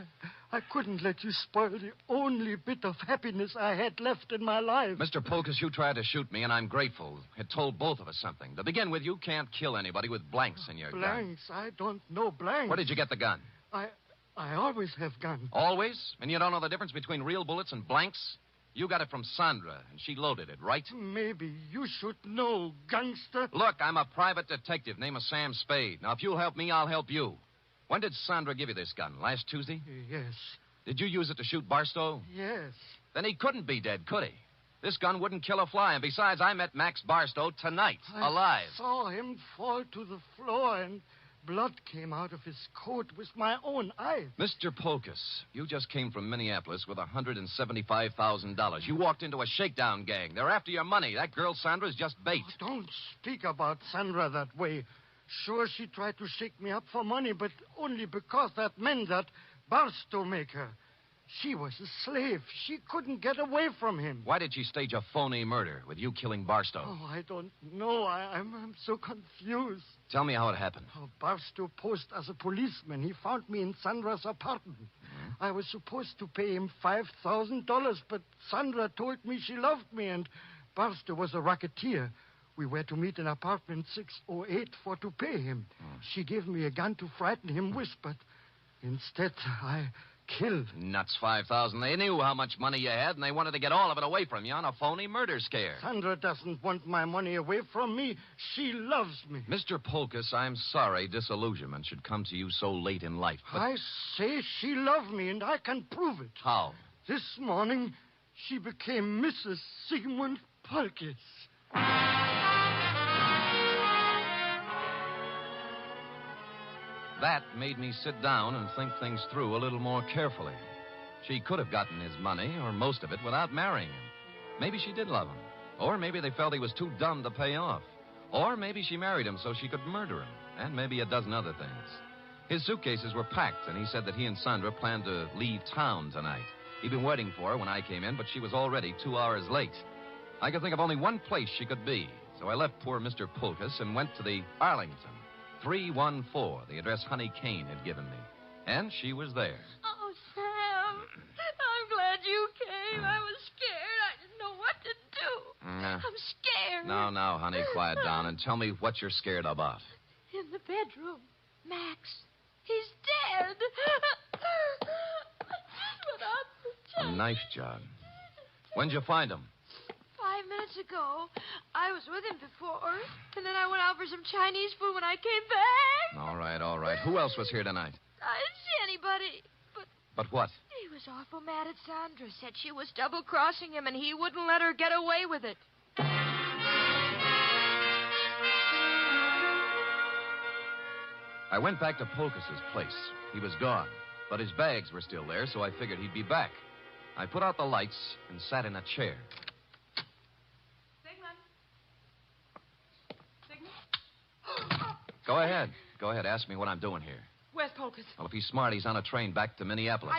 I couldn't let you spoil the only bit of happiness I had left in my life. Mr. Polkus, you tried to shoot me, and I'm grateful. It told both of us something. To begin with, you can't kill anybody with blanks in your gun. Blanks? I don't know blanks. Where did you get the gun? I always have guns. Always? And you don't know the difference between real bullets and blanks? You got it from Sandra, and she loaded it, right? Maybe you should know, gangster. Look, I'm a private detective. Name is Sam Spade. Now, if you'll help me, I'll help you. When did Sandra give you this gun? Last Tuesday? Yes. Did you use it to shoot Barstow? Yes. Then he couldn't be dead, could he? This gun wouldn't kill a fly, and besides, I met Max Barstow tonight, alive. I saw him fall to the floor, and blood came out of his coat with my own eyes. Mr. Polkus, you just came from Minneapolis with $175,000. You walked into a shakedown gang. They're after your money. That girl Sandra's just bait. Oh, don't speak about Sandra that way. Sure, she tried to shake me up for money, but only because that man, that Barstow maker. She was a slave. She couldn't get away from him. Why did she stage a phony murder with you killing Barstow? Oh, I don't know. I'm so confused. Tell me how it happened. Oh, Barstow posed as a policeman. He found me in Sandra's apartment. Mm-hmm. I was supposed to pay him $5,000, but Sandra told me she loved me, and Barstow was a racketeer. We were to meet in apartment 608 for to pay him. She gave me a gun to frighten him with, but instead I killed. Nuts, 5,000. They knew how much money you had, and they wanted to get all of it away from you on a phony murder scare. Sandra doesn't want my money away from me. She loves me. Mr. Polkus, I'm sorry disillusionment should come to you so late in life, but... I say she loved me, and I can prove it. How? This morning, she became Mrs. Sigmund Polkus. That made me sit down and think things through a little more carefully. She could have gotten his money, or most of it, without marrying him. Maybe she did love him. Or maybe they felt he was too dumb to pay off. Or maybe she married him so she could murder him. And maybe a dozen other things. His suitcases were packed, and he said that he and Sandra planned to leave town tonight. He'd been waiting for her when I came in, but she was already 2 hours late. I could think of only one place she could be. So I left poor Mr. Polkus and went to the Arlington. 314, the address Honey Kane had given me. And she was there. Oh, Sam. I'm glad you came. I was scared. I didn't know what to do. I'm scared. Now, honey, quiet down and tell me what you're scared about. In the bedroom. Max. He's dead. Without the A knife job. When'd you find him? 5 minutes ago. I was with him before, and then I went out for some Chinese food when I came back. All right. Who else was here tonight? I didn't see anybody, But what? he was awful mad at Sandra. Said she was double-crossing him, and he wouldn't let her get away with it. I went back to Polkus's place. He was gone, but his bags were still there, so I figured he'd be back. I put out the lights and sat in a chair. Go ahead. Ask me what I'm doing here. Where's Polkus? Well, if he's smart, he's on a train back to Minneapolis.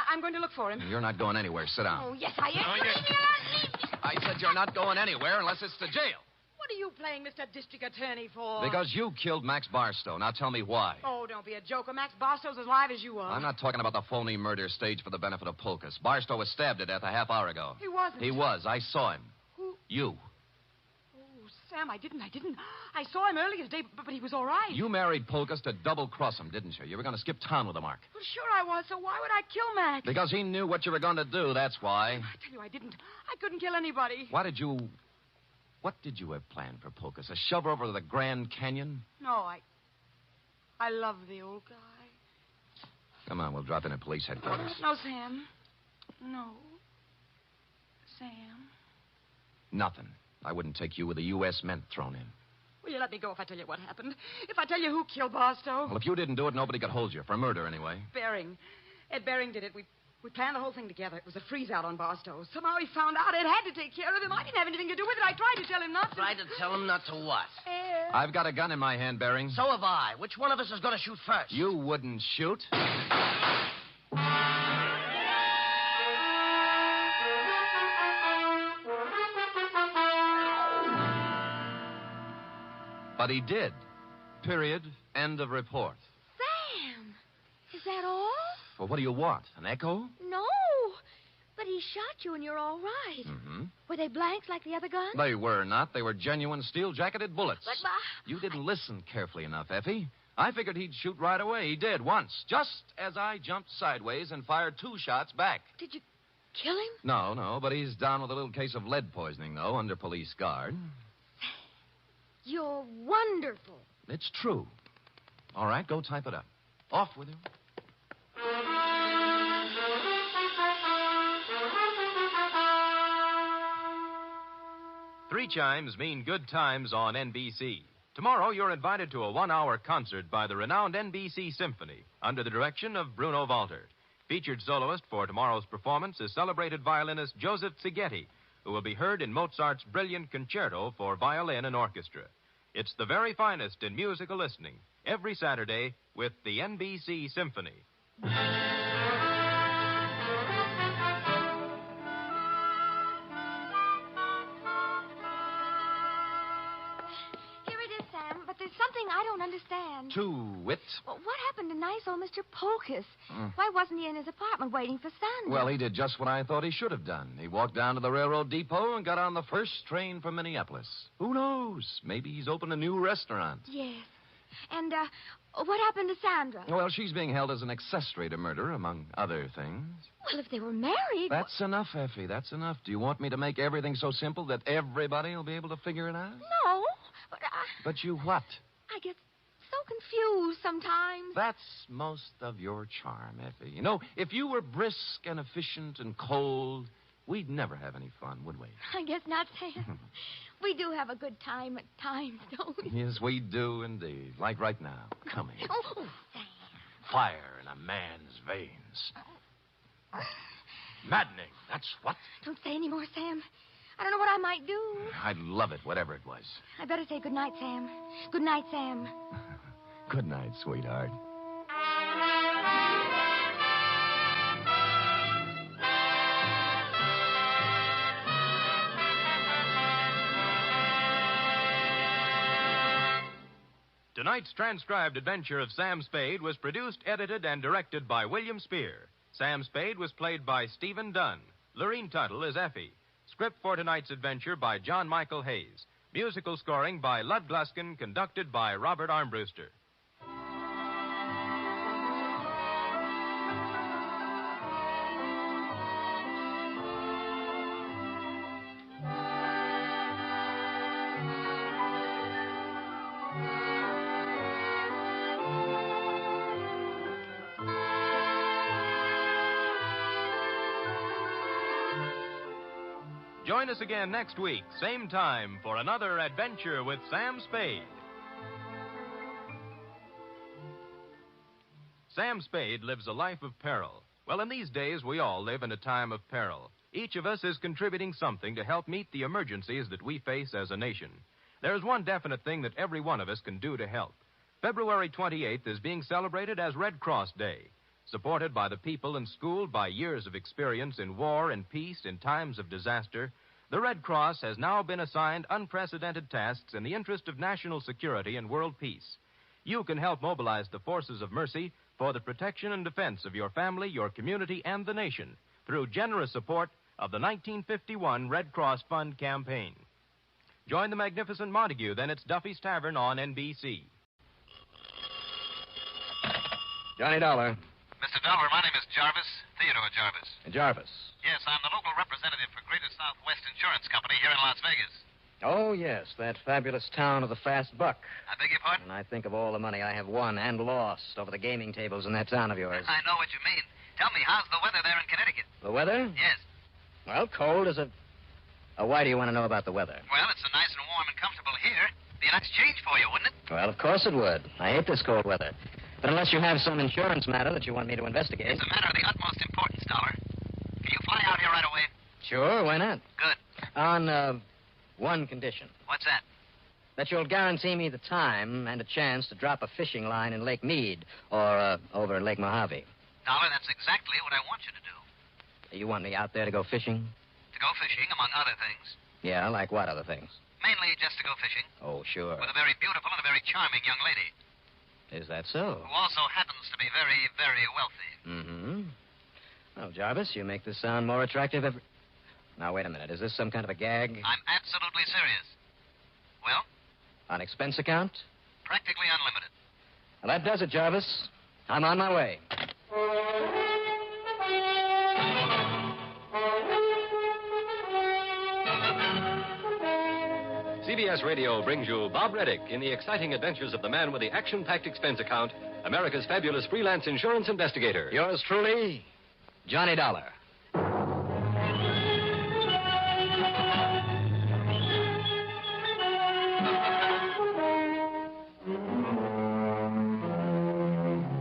I'm going to look for him. You're not going anywhere. Sit down. Oh, yes, I am. No, Leave me alone. I said you're not going anywhere unless it's to jail. What are you playing Mr. District Attorney for? Because you killed Max Barstow. Now tell me why. Oh, don't be a joker. Max Barstow's as live as you are. I'm not talking about the phony murder staged for the benefit of Polkus. Barstow was stabbed to death a half hour ago. He wasn't. He was. I saw him. Who? You. Oh, Sam, I didn't. I saw him earlier today, but he was all right. You married Polkus to double-cross him, didn't you? You were going to skip town with him, Mark. Well, sure I was, so why would I kill Mac? Because he knew what you were going to do, that's why. I tell you, I didn't. I couldn't kill anybody. What did you have planned for Polkus? A shove over to the Grand Canyon? No, I love the old guy. Come on, we'll drop in at police headquarters. No, Sam. No. Sam. Nothing. I wouldn't take you with a U.S. Mint thrown in. Will you let me go if I tell you what happened? If I tell you who killed Barstow? Well, if you didn't do it, nobody could hold you. For murder, anyway. Bering. Ed Bering did it. We planned the whole thing together. It was a freeze-out on Barstow. Somehow he found out Ed had to take care of him. I didn't have anything to do with it. I tried to tell him not to. Tried to tell him not to what? I've got a gun in my hand, Bering. So have I. Which one of us is going to shoot first? You wouldn't shoot. But he did. Period. End of report. Sam, is that all? Well, what do you want? An echo? No, but he shot you and you're all right. Mm-hmm. Were they blanks like the other guns? They were not. They were genuine steel-jacketed bullets. But, You didn't listen carefully enough, Effie. I figured he'd shoot right away. He did, once. Just as I jumped sideways and fired 2 shots back. Did you kill him? No, but he's down with a little case of lead poisoning, though, under police guard. You're wonderful. It's true. All right, go type it up. Off with you. Three chimes mean good times on NBC. Tomorrow, you're invited to a 1-hour concert by the renowned NBC Symphony under the direction of Bruno Walter. Featured soloist for tomorrow's performance is celebrated violinist Joseph Szigeti, who will be heard in Mozart's brilliant concerto for violin and orchestra. It's the very finest in musical listening, every Saturday with the NBC Symphony. Here it is, Sam, but there's something I don't understand. To wit. Well, what happened to nice old Mr. Polkus? Why wasn't he in his apartment waiting for Sandra? Well, he did just what I thought he should have done. He walked down to the railroad depot and got on the first train for Minneapolis. Who knows? Maybe he's opened a new restaurant. Yes. And, what happened to Sandra? Well, she's being held as an accessory to murder, among other things. Well, if they were married... That's enough, Effie. That's enough. Do you want me to make everything so simple that everybody will be able to figure it out? No, but But you what? I get so confused sometimes. That's most of your charm, Effie. You know, if you were brisk and efficient and cold, we'd never have any fun, would we? I guess not, Sam. We do have a good time at times, don't we? Yes, we do indeed. Like right now. Coming. Oh, Sam. Fire in a man's veins. Maddening, that's what. Don't say any more, Sam. I don't know what I might do. I'd love it, whatever it was. I better say good night, Sam. Good night, Sam. Good night, sweetheart. Tonight's transcribed adventure of Sam Spade was produced, edited, and directed by William Spear. Sam Spade was played by Stephen Dunn. Lorene Tuttle is Effie. Script for tonight's adventure by John Michael Hayes. Musical scoring by Lud Gluskin, conducted by Robert Armbruster. Join us again next week, same time, for another adventure with Sam Spade. Sam Spade lives a life of peril. Well, in these days, we all live in a time of peril. Each of us is contributing something to help meet the emergencies that we face as a nation. There's one definite thing that every one of us can do to help. February 28th is being celebrated as Red Cross Day. Supported by the people and schooled by years of experience in war and peace in times of disaster, the Red Cross has now been assigned unprecedented tasks in the interest of national security and world peace. You can help mobilize the forces of mercy for the protection and defense of your family, your community, and the nation through generous support of the 1951 Red Cross Fund campaign. Join the magnificent Montague, then it's Duffy's Tavern on NBC. Johnny Dollar. Mr. Dollar, my name is Jarvis, Theodore Jarvis. Jarvis. Yes, I'm the local representative for Greater Southwest Insurance Company here in Las Vegas. Oh, yes, that fabulous town of the fast buck. I beg your pardon? And I think of all the money I have won and lost over the gaming tables in that town of yours. I know what you mean. Tell me, how's the weather there in Connecticut? The weather? Yes. Well, cold as a... why do you want to know about the weather? Well, it's so nice and warm and comfortable here. Be a nice change for you, wouldn't it? Well, of course it would. I hate this cold weather. But unless you have some insurance matter that you want me to investigate... It's a matter of the utmost importance, Dollar. Can you fly out here right away? Sure, why not? Good. On, one condition. What's that? That you'll guarantee me the time and a chance to drop a fishing line in Lake Mead or, over in Lake Mojave. Dollar, that's exactly what I want you to do. You want me out there to go fishing? To go fishing, among other things. Yeah, like what other things? Mainly just to go fishing. Oh, sure. With a very beautiful and a very charming young lady. Is that so? Who also happens to be very, very wealthy. Mm-hmm. Well, Jarvis, you make this sound more attractive every... Now, wait a minute. Is this some kind of a gag? I'm absolutely serious. Well? On expense account? Practically unlimited. Well, that does it, Jarvis. I'm on my way. CBS Radio brings you Bob Reddick in the exciting adventures of the man with the action-packed expense account, America's fabulous freelance insurance investigator. Yours truly, Johnny Dollar.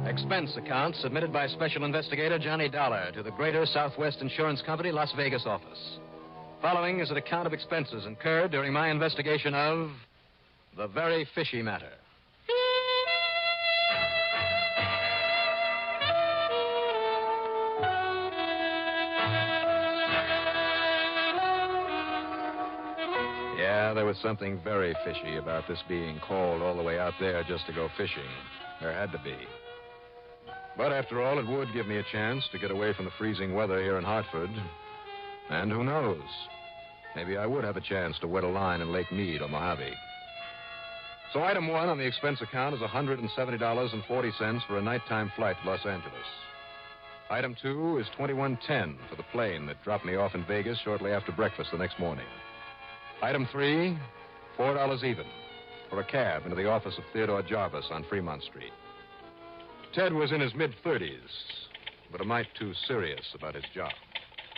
Expense account submitted by Special Investigator Johnny Dollar to the Greater Southwest Insurance Company, Las Vegas office. Following is an account of expenses incurred during my investigation of the very fishy matter. Yeah, there was something very fishy about this being called all the way out there just to go fishing. There had to be. But after all, it would give me a chance to get away from the freezing weather here in Hartford. And who knows? Maybe I would have a chance to wet a line in Lake Mead or Mojave. So item one on the expense account is $170.40 for a nighttime flight to Los Angeles. Item two is $21.10 for the plane that dropped me off in Vegas shortly after breakfast the next morning. Item three, $4 even for a cab into the office of Theodore Jarvis on Fremont Street. Ted was in his mid-30s, but a mite too serious about his job.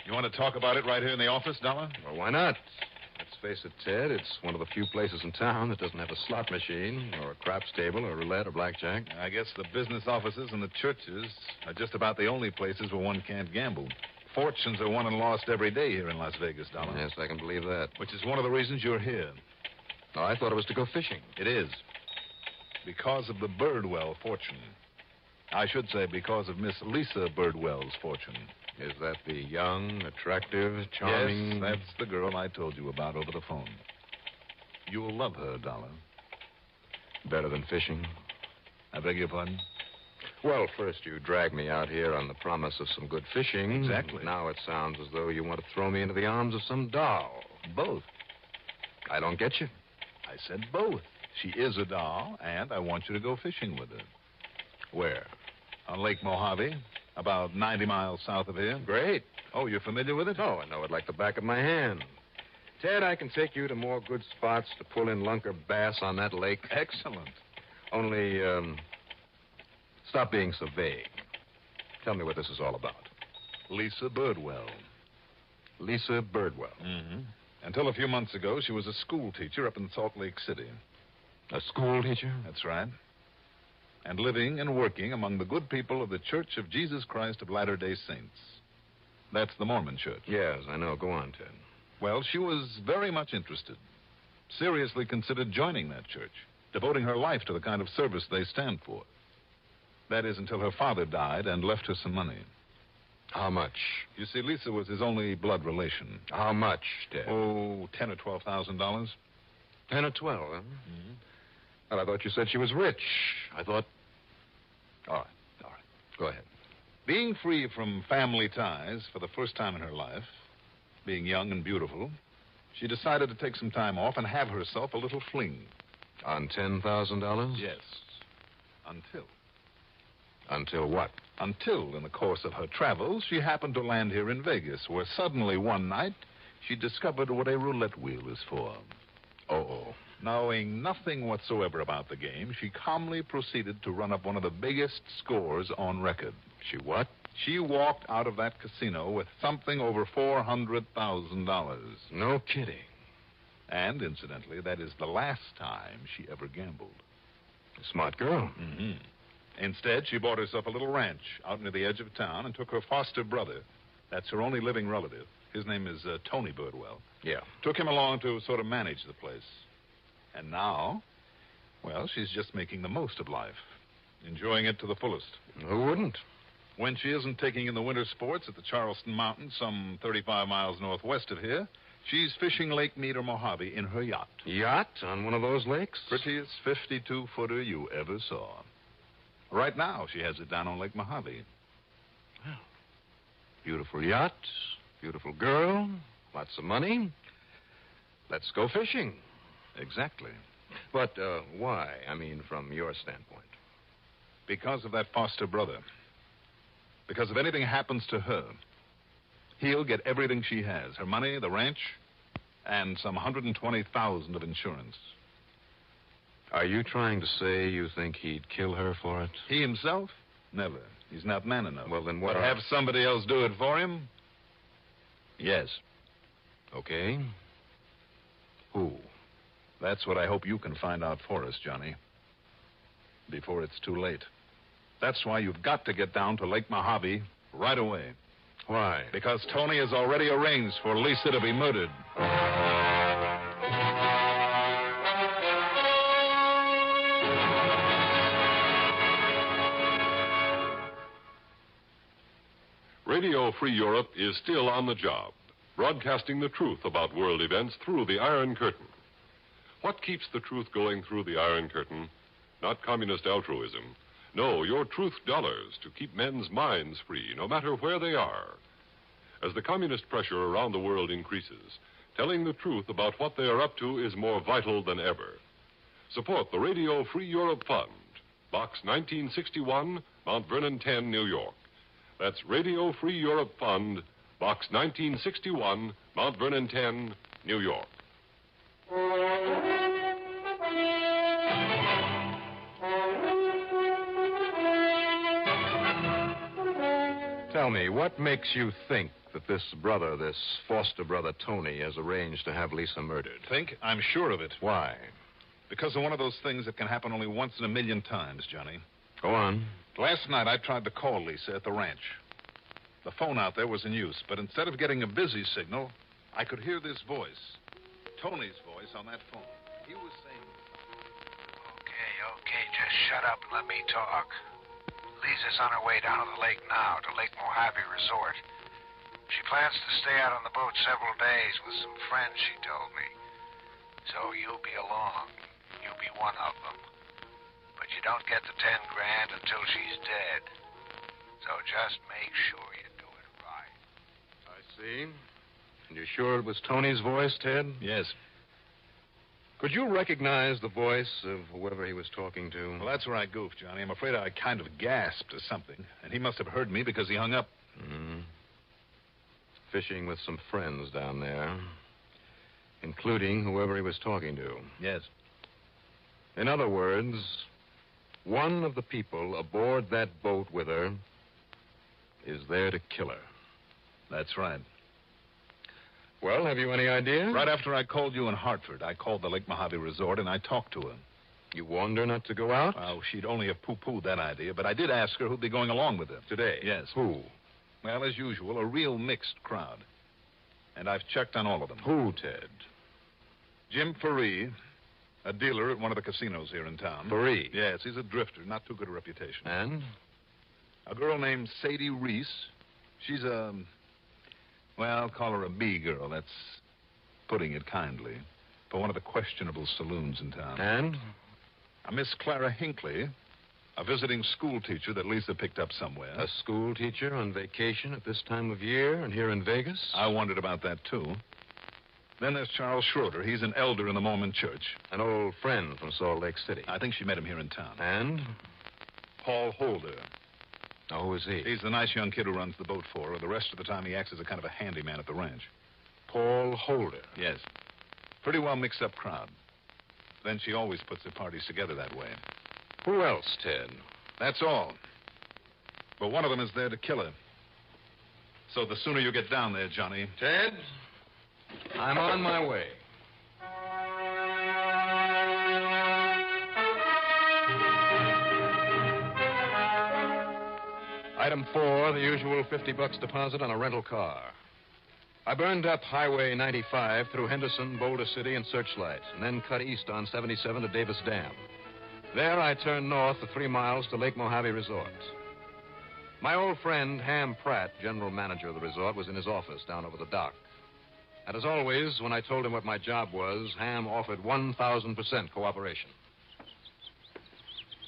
You want to talk about it right here in the office, Dollar? Well, why not? Let's face it, Ted, it's one of the few places in town that doesn't have a slot machine or a craps table or roulette or blackjack. I guess the business offices and the churches are just about the only places where one can't gamble. Fortunes are won and lost every day here in Las Vegas, Dollar. Yes, I can believe that. Which is one of the reasons you're here. Oh, I thought it was to go fishing. It is. Because of the Birdwell fortune. I should say because of Miss Lisa Birdwell's fortune. Is that the young, attractive, charming... Yes, that's the girl I told you about over the phone. You'll love her, Dollar. Better than fishing? I beg your pardon? Well, first you dragged me out here on the promise of some good fishing. Exactly. Now it sounds as though you want to throw me into the arms of some doll. Both. I don't get you. I said both. She is a doll, and I want you to go fishing with her. Where? On Lake Mojave, about 90 miles south of here. Great. Oh, you're familiar with it? Oh, I know it like the back of my hand. Ted, I can take you to more good spots to pull in lunker bass on that lake. Excellent. Only, stop being so vague. Tell me what this is all about. Lisa Birdwell. Lisa Birdwell. Mm-hmm. Until a few months ago, she was a school teacher up in Salt Lake City. A school teacher? That's right. And living and working among the good people of the Church of Jesus Christ of Latter-day Saints. That's the Mormon church. Yes, I know. Go on, Ted. Well, she was very much interested. Seriously considered joining that church, devoting her life to the kind of service they stand for. That is, until her father died and left her some money. How much? You see, Lisa was his only blood relation. How much, Ted? Oh, $10,000 or $12,000. 10 or 12, huh? Mm-hmm. Well, I thought you said she was rich. I thought... All right. Go ahead. Being free from family ties for the first time in her life, being young and beautiful, She decided to take some time off and have herself a little fling. On $10,000? Yes. Until. Until what? Until, in the course of her travels, she happened to land here in Vegas, where suddenly one night she discovered what a roulette wheel is for. Oh. Knowing nothing whatsoever about the game, she calmly proceeded to run up one of the biggest scores on record. She what? She walked out of that casino with something over $400,000. No kidding. And, incidentally, that is the last time she ever gambled. A smart girl. Mm-hmm. Instead, she bought herself a little ranch out near the edge of town and took her foster brother. That's her only living relative. His name is Tony Birdwell. Yeah. Took him along to sort of manage the place. And now, well, she's just making the most of life. Enjoying it to the fullest. Who wouldn't? When she isn't taking in the winter sports at the Charleston Mountains, some 35 miles northwest of here, she's fishing Lake Mead or Mojave in her yacht. Yacht on one of those lakes? Prettiest 52-footer you ever saw. Right now, she has it down on Lake Mojave. Well, beautiful yacht, beautiful girl, lots of money. Let's go fishing. Exactly. But why? I mean, from your standpoint. Because of that foster brother. Because if anything happens to her, he'll get everything she has. Her money, the ranch, and some $120,000 of insurance. Are you trying to say you think he'd kill her for it? He himself? Never. He's not man enough. Well, then what? But have somebody else do it for him? Yes. Okay. Who? That's what I hope you can find out for us, Johnny. Before it's too late. That's why you've got to get down to Lake Mojave right away. Why? Because Tony has already arranged for Lisa to be murdered. Radio Free Europe is still on the job, broadcasting the truth about world events through the Iron Curtain. What keeps the truth going through the Iron Curtain? Not communist altruism. No, your truth dollars to keep men's minds free, no matter where they are. As the communist pressure around the world increases, telling the truth about what they are up to is more vital than ever. Support the Radio Free Europe Fund, Box 1961, Mount Vernon 10, New York. That's Radio Free Europe Fund, Box 1961, Mount Vernon 10, New York. Tell me, what makes you think that this brother, this foster brother Tony, has arranged to have Lisa murdered? Think? I'm sure of it. Why? Because of one of those things that can happen only once in a million times, Johnny. Go on. Last night, I tried to call Lisa at the ranch. The phone out there was in use, but instead of getting a busy signal, I could hear this voice. Tony's voice on that phone. He was saying... Okay, just shut up and let me talk. Lisa's on her way down to the lake now, to Lake Mojave Resort. She plans to stay out on the boat several days with some friends, she told me. So you'll be along. You'll be one of them. But you don't get the $10,000 until she's dead. So just make sure you do it right. I see. And you're sure it was Tony's voice, Ted? Yes. Could you recognize the voice of whoever he was talking to? Well, that's where I goofed, Johnny. I'm afraid I kind of gasped or something. And he must have heard me because he hung up. Mm-hmm. Fishing with some friends down there, including whoever he was talking to. Yes. In other words, one of the people aboard that boat with her is there to kill her. That's right. Well, have you any idea? Right after I called you in Hartford, I called the Lake Mojave Resort and I talked to her. You warned her not to go out? Oh, she'd only have poo-pooed that idea, but I did ask her who'd be going along with her. Today? Yes. Who? Well, as usual, a real mixed crowd. And I've checked on all of them. Who, Ted? Jim Faree, a dealer at one of the casinos here in town. Faree? Yes, he's a drifter, not too good a reputation. And? A girl named Sadie Reese. She's well, I'll call her a B-girl. That's putting it kindly. For one of the questionable saloons in town. And? A Miss Clara Hinckley, a visiting school teacher that Lisa picked up somewhere. A school teacher on vacation at this time of year and here in Vegas? I wondered about that, too. Then there's Charles Schroeder. He's an elder in the Mormon church. An old friend from Salt Lake City. I think she met him here in town. And? Paul Holder. Oh, who is he? He's the nice young kid who runs the boat for her. The rest of the time, he acts as a kind of a handyman at the ranch. Paul Holder? Yes. Pretty well mixed up crowd. Then she always puts her parties together that way. Who else, Ted? That's all. But one of them is there to kill her. So the sooner you get down there, Johnny. Ted, I'm on my way. Item 4, the usual $50 deposit on a rental car. I burned up Highway 95 through Henderson, Boulder City, and Searchlight, and then cut east on 77 to Davis Dam. There I turned north the 3 miles to Lake Mojave Resort. My old friend, Ham Pratt, general manager of the resort, was in his office down over the dock. And as always, when I told him what my job was, Ham offered 1,000% cooperation.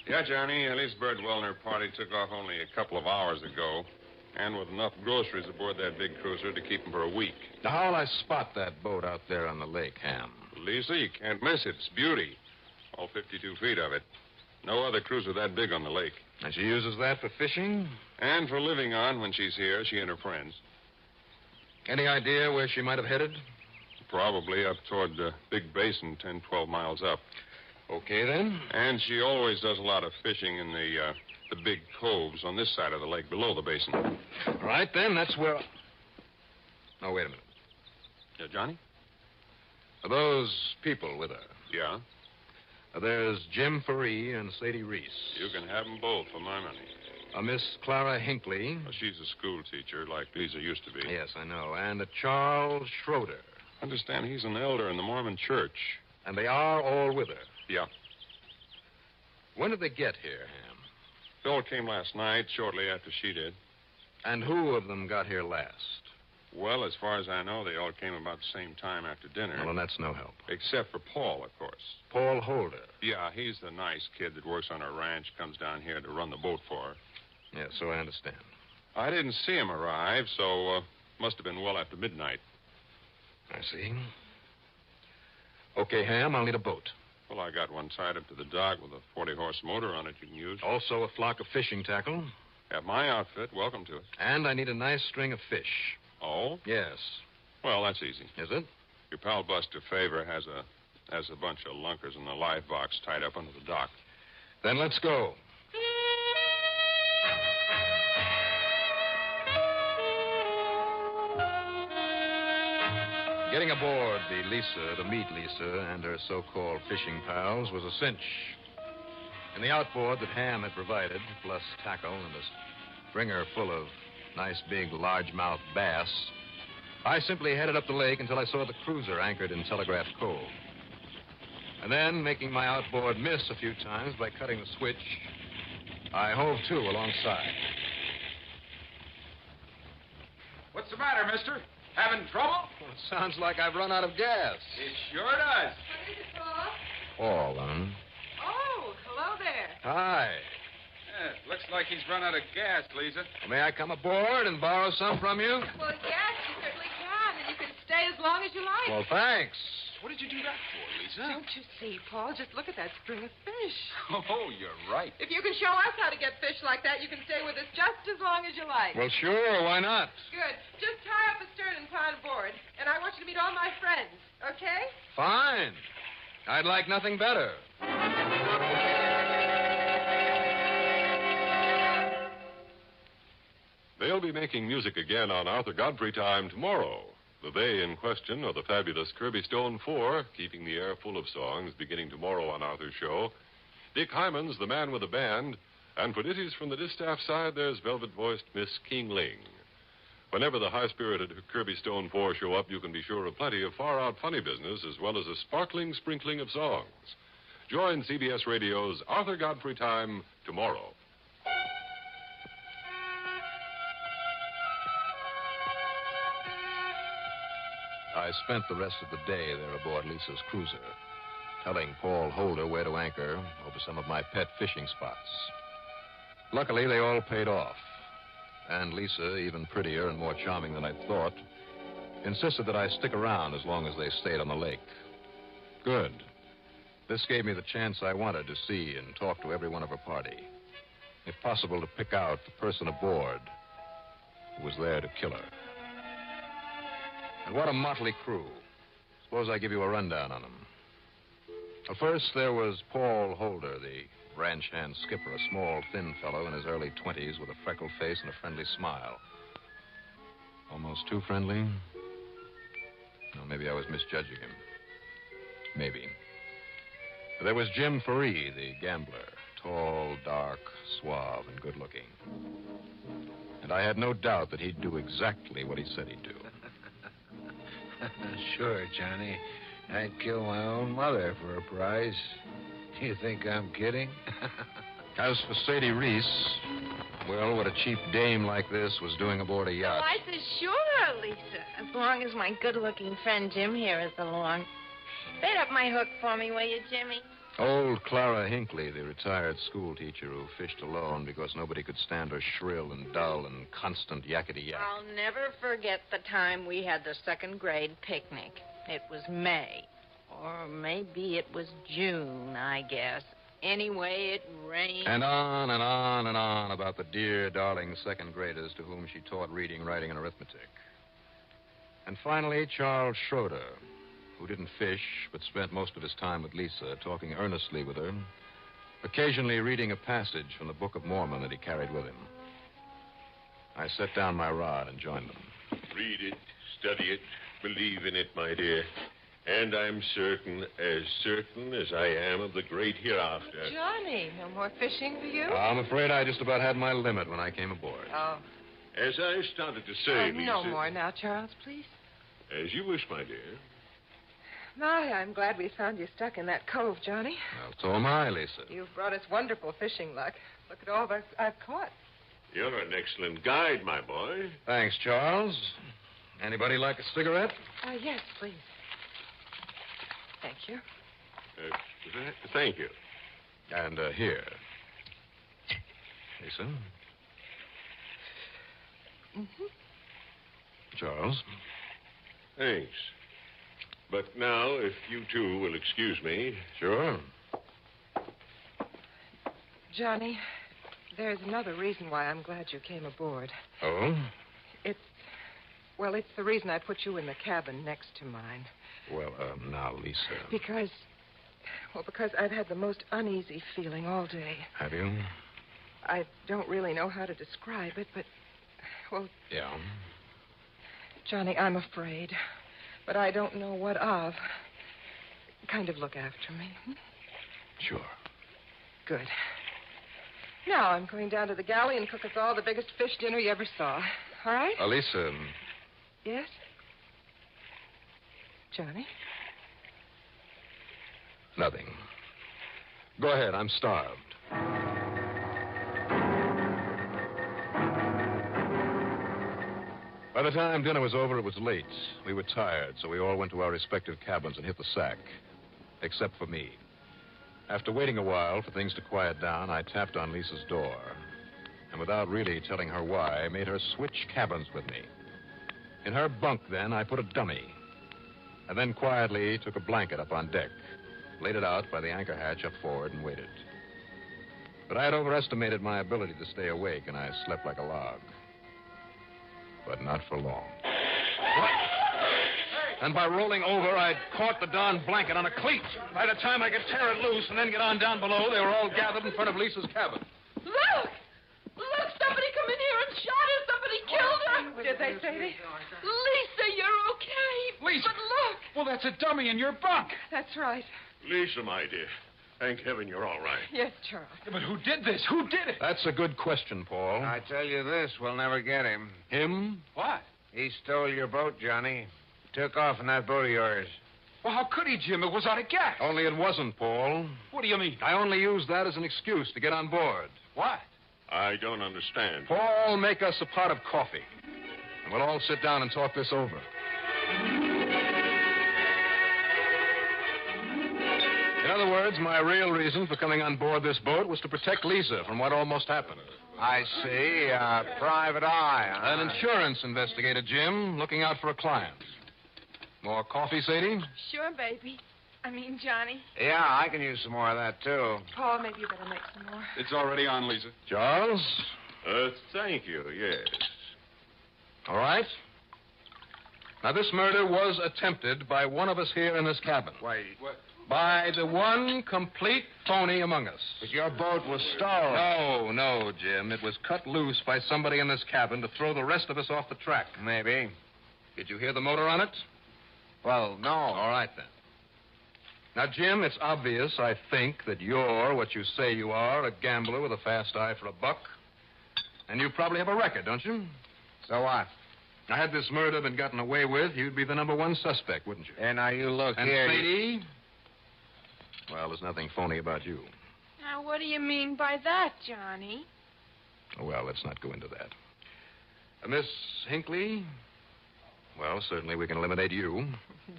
Yeah, Johnny, Elise Birdwell and her party took off only a couple of hours ago, and with enough groceries aboard that big cruiser to keep them for a week. Now, how'll I spot that boat out there on the lake, Ham? Lisa, you can't miss it. It's beauty. All 52 feet of it. No other cruiser that big on the lake. And she uses that for fishing? And for living on when she's here, she and her friends. Any idea where she might have headed? Probably up toward the big basin, 10, 12 miles up. Okay, then. And she always does a lot of fishing in the big coves on this side of the lake below the basin. All right, then. That's where... No, wait a minute. Yeah, Johnny? Are those people with her? Yeah. There's Jim Faree and Sadie Reese. You can have them both for my money. Miss Clara Hinckley. Well, she's a school teacher, like Lisa used to be. Yes, I know. And Charles Schroeder. Understand he's an elder in the Mormon church. And they are all with her? Yeah. When did they get here, Ham? Bill came last night, shortly after she did. And who of them got here last? Well, as far as I know, they all came about the same time after dinner. Well, and that's no help. Except for Paul, of course. Paul Holder? Yeah, he's the nice kid that works on our ranch, comes down here to run the boat for her. Yeah, so I understand. I didn't see him arrive, so must have been well after midnight. I see. Okay, Ham, I'll need a boat. Well, I got one tied up to the dock with a 40-horse motor on it you can use. Also a flock of fishing tackle. At my outfit, welcome to it. And I need a nice string of fish. Oh? Yes. Well, that's easy. Is it? Your pal Buster Favor has a bunch of lunkers in the live box tied up under the dock. Then let's go. Getting aboard the Lisa to meet Lisa and her so-called fishing pals was a cinch. In the outboard that Ham had provided, plus tackle and a stringer full of nice big largemouth bass, I simply headed up the lake until I saw the cruiser anchored in Telegraph Cove. And then, making my outboard miss a few times by cutting the switch, I hove to alongside. What's the matter, mister? Having trouble? Well, it sounds like I've run out of gas. It sure does. What is it, Paul? Paul, Oh, hello there. Hi. Yeah, looks like he's run out of gas, Lisa. May I come aboard and borrow some from you? Well, yes, you certainly can, and you can stay as long as you like. Well, thanks. What did you do that for, Lisa? Don't you see, Paul? Just look at that string of fish. Oh, you're right. If you can show us how to get fish like that, you can stay with us just as long as you like. Well, sure. Why not? Good. Just tie up the stern and climb aboard. And I want you to meet all my friends, okay? Fine. I'd like nothing better. They'll be making music again on Arthur Godfrey Time tomorrow. The they in question are the fabulous Kirby Stone Four, keeping the air full of songs beginning tomorrow on Arthur's show. Dick Hyman's the man with the band, and for ditties from the distaff side, there's velvet-voiced Miss King Ling. Whenever the high-spirited Kirby Stone Four show up, you can be sure of plenty of far-out funny business as well as a sparkling sprinkling of songs. Join CBS Radio's Arthur Godfrey Time tomorrow. I spent the rest of the day there aboard Lisa's cruiser, telling Paul Holder where to anchor over some of my pet fishing spots. Luckily, they all paid off. And Lisa, even prettier and more charming than I thought, insisted that I stick around as long as they stayed on the lake. Good. This gave me the chance I wanted to see and talk to everyone of her party. If possible, to pick out the person aboard who was there to kill her. And what a motley crew. Suppose I give you a rundown on them. Well, first, there was Paul Holder, the ranch hand skipper, a small, thin fellow in his early 20s with a freckled face and a friendly smile. Almost too friendly? No, maybe I was misjudging him. Maybe. There was Jim Ferree, the gambler. Tall, dark, suave, and good-looking. And I had no doubt that he'd do exactly what he said he'd do. Sure, Johnny. I'd kill my own mother for a prize. You think I'm kidding? As for Sadie Reese, well, what a cheap dame like this was doing aboard a yacht. Oh, I said, sure, Lisa, as long as my good-looking friend Jim here is along. Bait up my hook for me, will you, Jimmy? Old Clara Hinckley, the retired schoolteacher who fished alone because nobody could stand her shrill and dull and constant yakety-yak. I'll never forget the time we had the second grade picnic. It was May. Or maybe it was June, I guess. Anyway, it rained. And on and on and on about the dear, darling second graders to whom she taught reading, writing, and arithmetic. And finally, Charles Schroeder, who didn't fish, but spent most of his time with Lisa, talking earnestly with her, occasionally reading a passage from the Book of Mormon that he carried with him. I set down my rod and joined them. Read it, study it, believe in it, my dear. And I'm certain as I am of the great hereafter. Johnny, no more fishing for you? I'm afraid I just about had my limit when I came aboard. Oh. As I started to say, Lisa... No more now, Charles, please. As you wish, my dear. My, I'm glad we found you stuck in that cove, Johnny. Well, so am I, Lisa. You've brought us wonderful fishing luck. Look at all that I've caught. You're an excellent guide, my boy. Thanks, Charles. Anybody like a cigarette? Yes, please. Thank you. Thank you. And here. Lisa. Mm-hmm. Charles. Thanks. But now, if you two will excuse me. Sure. Johnny, there's another reason why I'm glad you came aboard. Oh? It's the reason I put you in the cabin next to mine. Well, now, Lisa. Because I've had the most uneasy feeling all day. Have you? I don't really know how to describe it, but, well... Yeah? Johnny, I'm afraid, but I don't know what of. Kind of look after me. Sure. Good. Now I'm going down to the galley and cook us all the biggest fish dinner you ever saw. All right? Lisa... Yes? Johnny? Nothing. Go ahead. I'm starved. By the time dinner was over, it was late. We were tired, so we all went to our respective cabins and hit the sack. Except for me. After waiting a while for things to quiet down, I tapped on Lisa's door. And without really telling her why, I made her switch cabins with me. In her bunk, then, I put a dummy. And then quietly took a blanket up on deck, laid it out by the anchor hatch up forward, and waited. But I had overestimated my ability to stay awake, and I slept like a log. But not for long. What? And by rolling over, I'd caught the darn blanket on a cleat. By the time I could tear it loose and then get on down below, they were all gathered in front of Lisa's cabin. Look! Look, somebody come in here and shot her. Somebody killed her. Did they, Sadie? Lisa, you're okay. Lisa. But look. Well, that's a dummy in your bunk. That's right. Lisa, my dear. Thank heaven you're all right. Yes, Charles. Yeah, but who did this? Who did it? That's a good question, Paul. I tell you this, we'll never get him. Him? What? He stole your boat, Johnny. Took off in that boat of yours. Well, how could he, Jim? It was out of gas. Only it wasn't, Paul. What do you mean? I only used that as an excuse to get on board. What? I don't understand. Paul, make us a pot of coffee. And we'll all sit down and talk this over. In other words, my real reason for coming on board this boat was to protect Lisa from what almost happened. I see. Private eye. Huh? An insurance investigator, Jim, looking out for a client. More coffee, Sadie? Sure, baby. Johnny. Yeah, I can use some more of that, too. Paul, maybe you better make some more. It's already on, Lisa. Charles? Thank you, yes. All right. Now, this murder was attempted by one of us here in this cabin. Why, what? By the one complete phony among us. But your boat was stolen. No, Jim. It was cut loose by somebody in this cabin to throw the rest of us off the track. Maybe. Did you hear the motor on it? Well, no. All right, then. Now, Jim, it's obvious, I think, that you're what you say you are, a gambler with a fast eye for a buck. And you probably have a record, don't you? So what? Now, had this murder been gotten away with, you'd be the number one suspect, wouldn't you? And now you look and here. Sadie? Well, there's nothing phony about you. Now, what do you mean by that, Johnny? Well, let's not go into that. Miss Hinckley? Well, certainly we can eliminate you.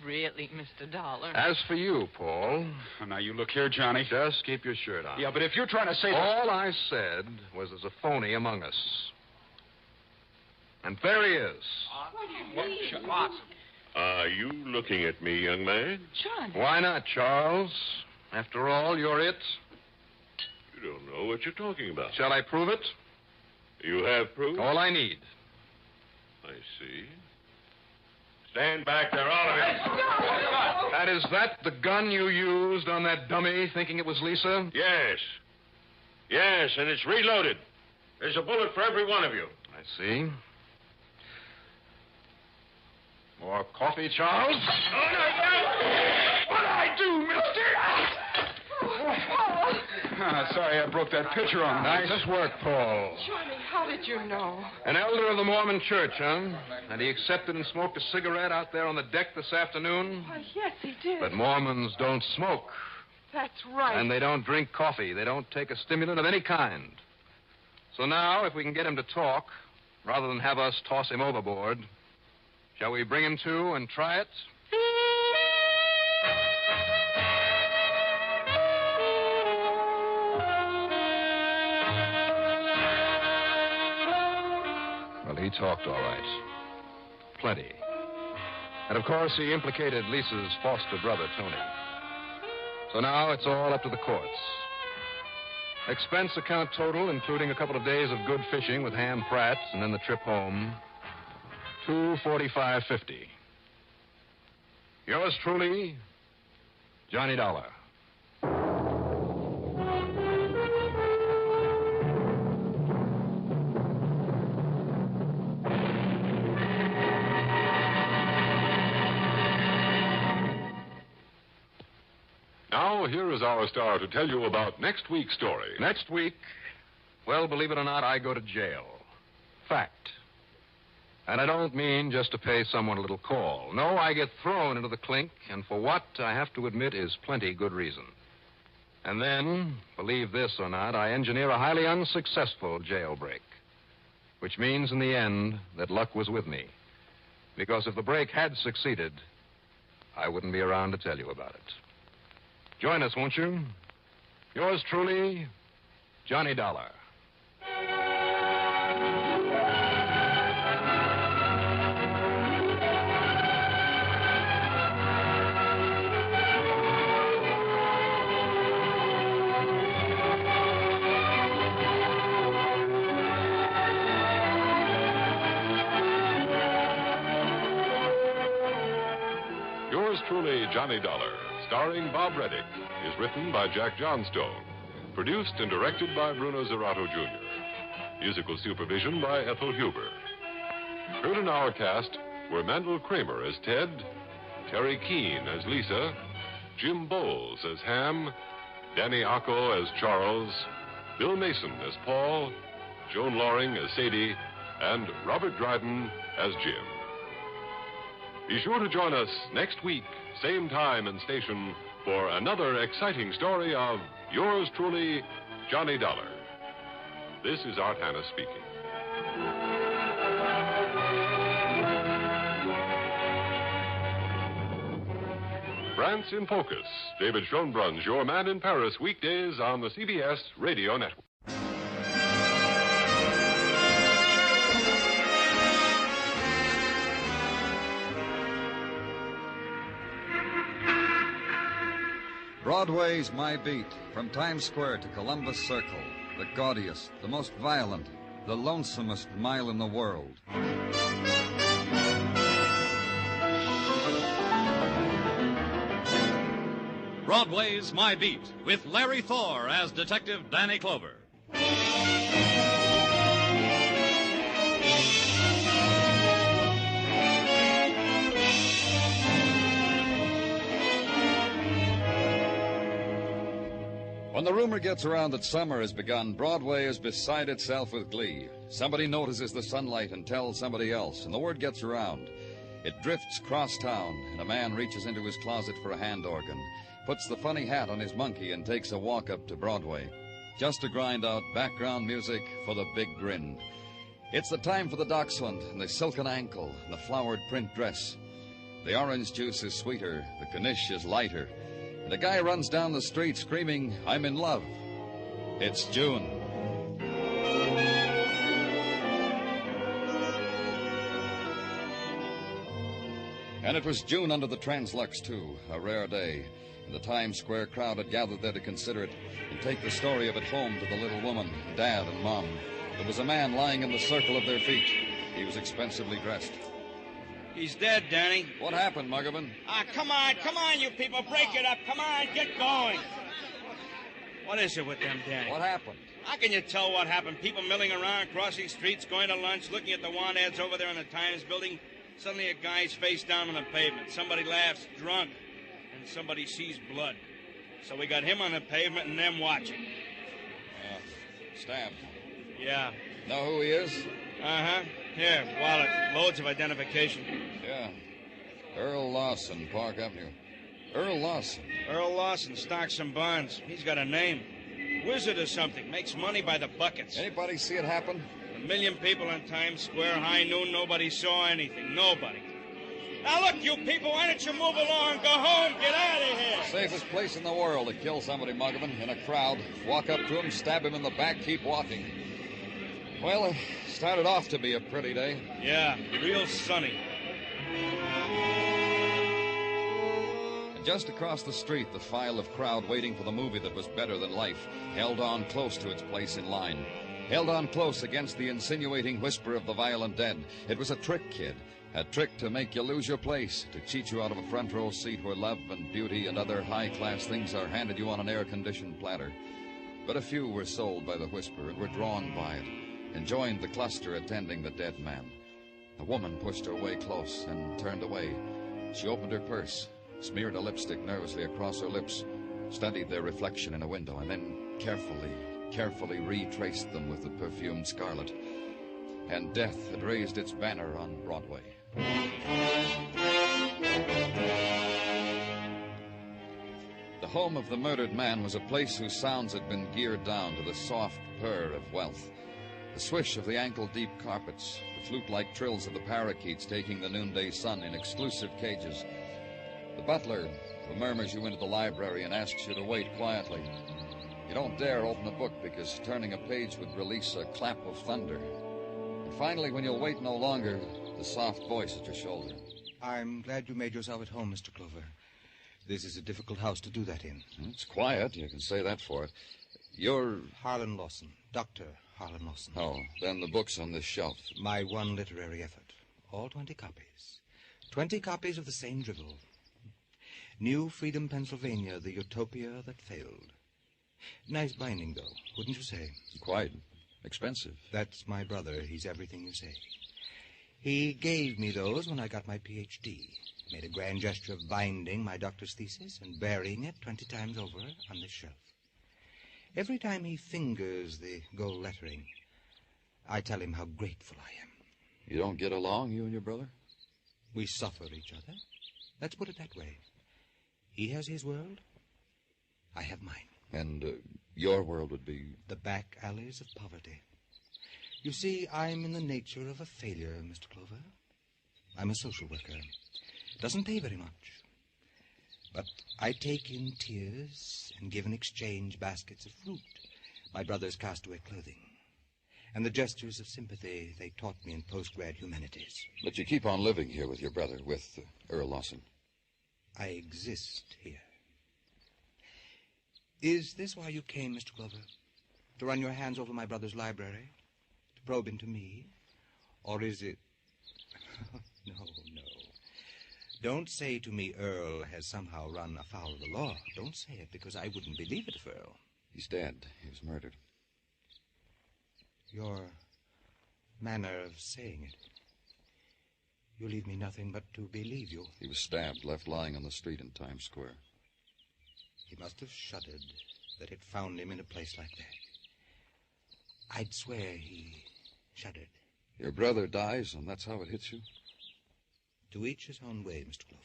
Really, Mr. Dollar? As for you, Paul... Now, you look here, Johnny. Just keep your shirt on. Yeah, but if you're trying to say All I said was there's a phony among us. And there he is. What? Are you looking at me, young man? Johnny. Why not, Charles? After all, you're it. You don't know what you're talking about. Shall I prove it? You have proof? All I need. I see. Stand back there, all of you. That is that the gun you used on that dummy thinking it was Lisa? Yes. Yes, and it's reloaded. There's a bullet for every one of you. I see. More coffee, Charles? What'd I do, mister? Sorry I broke that pitcher on. Nice work, Paul. Johnny, how did you know? An elder of the Mormon church, huh? And he accepted and smoked a cigarette out there on the deck this afternoon? Why, yes, he did. But Mormons don't smoke. That's right. And they don't drink coffee. They don't take a stimulant of any kind. So now, if we can get him to talk, rather than have us toss him overboard, shall we bring him to and try it? Well, he talked all right. Plenty. And, of course, he implicated Lisa's foster brother, Tony. So now it's all up to the courts. Expense account total, including a couple of days of good fishing with Ham Pratt and then the trip home, $245.50. Yours truly, Johnny Dollar. Now, here is our star to tell you about next week's story. Next week, well, believe it or not, I go to jail. Fact. And I don't mean just to pay someone a little call. No, I get thrown into the clink, and for what, I have to admit, is plenty good reason. And then, believe this or not, I engineer a highly unsuccessful jailbreak. Which means, in the end, that luck was with me. Because if the break had succeeded, I wouldn't be around to tell you about it. Join us, won't you? Yours truly, Johnny Dollar. Yours truly, Johnny Dollar, starring Bob Reddick, is written by Jack Johnstone, produced and directed by Bruno Zerato Jr., musical supervision by Ethel Huber. Heard in our cast were Mandel Kramer as Ted, Terry Keane as Lisa, Jim Bowles as Ham, Danny Acco as Charles, Bill Mason as Paul, Joan Loring as Sadie, and Robert Dryden as Jim. Be sure to join us next week, same time and station, for another exciting story of yours truly, Johnny Dollar. This is Art Hanna speaking. France in Focus. David Schoenbrun's Your Man in Paris, weekdays on the CBS Radio Network. Broadway's my beat. From Times Square to Columbus Circle. The gaudiest, the most violent, the lonesomest mile in the world. Broadway's My Beat, with Larry Thor as Detective Danny Clover. When the rumor gets around that summer has begun, Broadway is beside itself with glee. Somebody notices the sunlight and tells somebody else, and the word gets around. It drifts cross town, and a man reaches into his closet for a hand organ, puts the funny hat on his monkey, and takes a walk up to Broadway, just to grind out background music for the big grin. It's the time for the dachshund, and the silken ankle, and the flowered print dress. The orange juice is sweeter, the Knish is lighter, and a guy runs down the street screaming, "I'm in love." It's June. And it was June under the Translux, too, a rare day. And the Times Square crowd had gathered there to consider it and take the story of it home to the little woman, Dad and Mom. There was a man lying in the circle of their feet. He was expensively dressed. He's dead, Danny. What happened, Muggavan? Come on, you people. Break it up. Come on, get going. What is it with them, Danny? What happened? How can you tell what happened? People milling around, crossing streets, going to lunch, looking at the want ads over there in the Times building. Suddenly a guy's face down on the pavement. Somebody laughs, drunk, and somebody sees blood. So we got him on the pavement and them watching. Stabbed. Yeah. Know who he is? Uh-huh. Here, wallet. Loads of identification. Yeah. Earl Lawson, Park Avenue. Earl Lawson. Earl Lawson, stocks and bonds. He's got a name. Wizard or something. Makes money by the buckets. Anybody see it happen? 1 million people on Times Square, high noon. Nobody saw anything. Nobody. Now, look, you people, why don't you move along? Go home. Get out of here. Safest place in the world to kill somebody, Muggavan, in a crowd. Walk up to him, stab him in the back, keep walking. Well, it started off to be a pretty day. Yeah, real sunny. And just across the street, the file of crowd waiting for the movie that was better than life held on close to its place in line. Held on close against the insinuating whisper of the violent dead. It was a trick, kid. A trick to make you lose your place, to cheat you out of a front row seat where love and beauty and other high-class things are handed you on an air-conditioned platter. But a few were sold by the whisper and were drawn by it, and joined the cluster attending the dead man. A woman pushed her way close and turned away. She opened her purse, smeared a lipstick nervously across her lips, studied their reflection in a window, and then carefully retraced them with the perfumed scarlet. And death had raised its banner on Broadway. The home of the murdered man was a place whose sounds had been geared down to the soft purr of wealth. The swish of the ankle-deep carpets, the flute-like trills of the parakeets taking the noonday sun in exclusive cages. The butler who murmurs you into the library and asks you to wait quietly. You don't dare open a book because turning a page would release a clap of thunder. And finally, when you'll wait no longer, the soft voice at your shoulder. I'm glad you made yourself at home, Mr. Clover. This is a difficult house to do that in. It's quiet, you can say that for it. You're... Harlan Lawson, Dr. Harlan Lawson. Oh, then the book's on this shelf. My one literary effort. All 20 copies. 20 copies of the same drivel. New Freedom, Pennsylvania, the utopia that failed. Nice binding, though, wouldn't you say? Quite. Expensive. That's my brother. He's everything you say. He gave me those when I got my Ph.D. Made a grand gesture of binding my doctor's thesis and burying it 20 times over on this shelf. Every time he fingers the gold lettering, I tell him how grateful I am. You don't get along, you and your brother? We suffer each other. Let's put it that way. He has his world. I have mine. And your world would be? The back alleys of poverty. You see, I'm in the nature of a failure, Mr. Clover. I'm a social worker. Doesn't pay very much. But I take in tears and give in exchange baskets of fruit, my brother's castaway clothing, and the gestures of sympathy they taught me in post-grad humanities. But you keep on living here with your brother, with Earl Lawson. I exist here. Is this why you came, Mr. Clover? To run your hands over my brother's library? To probe into me? Or is it... No. Don't say to me Earl has somehow run afoul of the law. Don't say it, because I wouldn't believe it of Earl. He's dead. He was murdered. Your manner of saying it. You leave me nothing but to believe you. He was stabbed, left lying on the street in Times Square. He must have shuddered that it found him in a place like that. I'd swear he shuddered. Your brother dies, and that's how it hits you? To each his own way, Mr. Clover.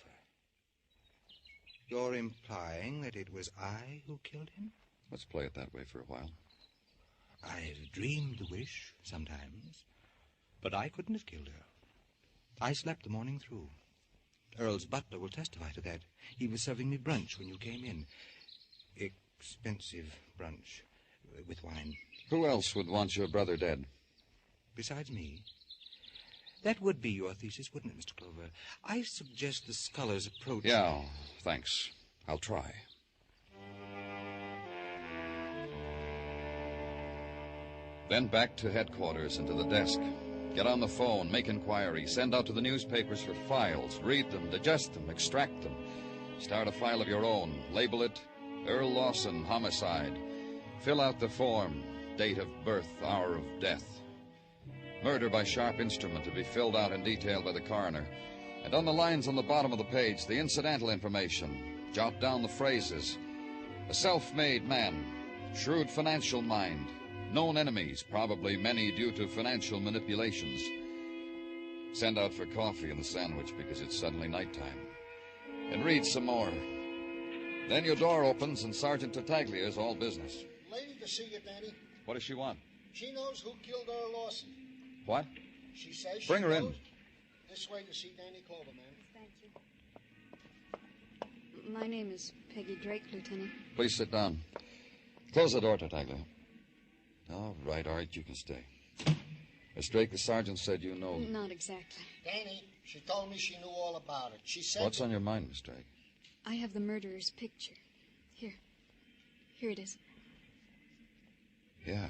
You're implying that it was I who killed him? Let's play it that way for a while. I've dreamed the wish sometimes, but I couldn't have killed her. I slept the morning through. Earl's butler will testify to that. He was serving me brunch when you came in. Expensive brunch with wine. Who else would want your brother dead? Besides me? That would be your thesis, wouldn't it, Mr. Clover? I suggest the Sculler's approach... Yeah, thanks. I'll try. Then back to headquarters and to the desk. Get on the phone, make inquiry, send out to the newspapers for files, read them, digest them, extract them. Start a file of your own. Label it Earl Lawson, homicide. Fill out the form, date of birth, hour of death. Murder by sharp instrument to be filled out in detail by the coroner. And on the lines on the bottom of the page, the incidental information. Jot down the phrases. A self-made man, shrewd financial mind, known enemies, probably many due to financial manipulations. Send out for coffee and the sandwich because it's suddenly nighttime. And read some more. Then your door opens and Sergeant Tartaglia is all business. Lady to see you, Danny. What does she want? She knows who killed Earl Lawson. What? She says Bring her in. knows. This way to see Danny Clover, man. Thank you. My name is Peggy Drake, Lieutenant. Please sit down. Close the door, Tartaglia. All right, you can stay. Miss Drake, the sergeant said you know... Not exactly. Danny, she told me she knew all about it. She said... What's on your mind, Miss Drake? I have the murderer's picture. Here it is. Yeah.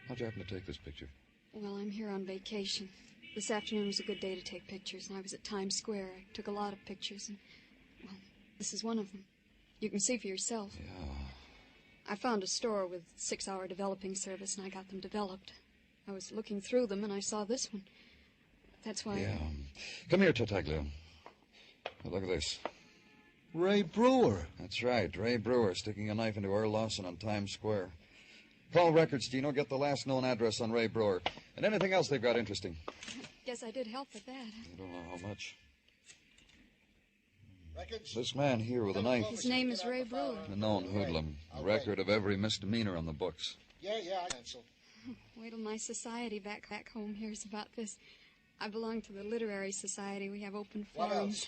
How'd you happen to take this picture? Well, I'm here on vacation. This afternoon was a good day to take pictures, and I was at Times Square. I took a lot of pictures, and, well, this is one of them. You can see for yourself. Yeah. I found a store with 6-hour developing service, and I got them developed. I was looking through them, and I saw this one. That's why... Yeah. Come here, Tartaglia. Now, look at this. Ray Brewer. That's right, Ray Brewer sticking a knife into Earl Lawson on Times Square. Call records, Gino. Get the last known address on Ray Brewer. And anything else they've got interesting. Guess I did help with that. I don't know how much. Records? This man here with a knife. His name is Ray Brewer. A known hoodlum. A record of every misdemeanor on the books. Yeah, I cancel. Wait till my society back home hears about this. I belong to the literary society. We have open What forums. else?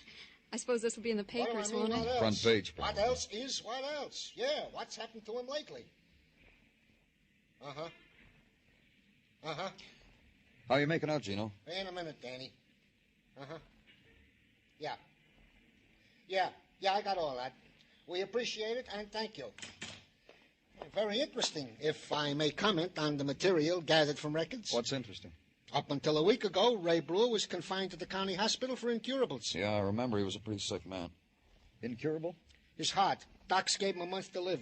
I suppose this will be in the papers, won't it? Front page, What else is what else? Yeah, what's happened to him lately? Uh-huh. How you making out, Gino? In a minute, Danny. Uh-huh. Yeah, I got all that. We appreciate it, and thank you. Very interesting, if I may comment on the material gathered from records. What's interesting? Up until a week ago, Ray Brewer was confined to the county hospital for incurables. Yeah, I remember he was a pretty sick man. Incurable? His heart. Docs gave him a month to live.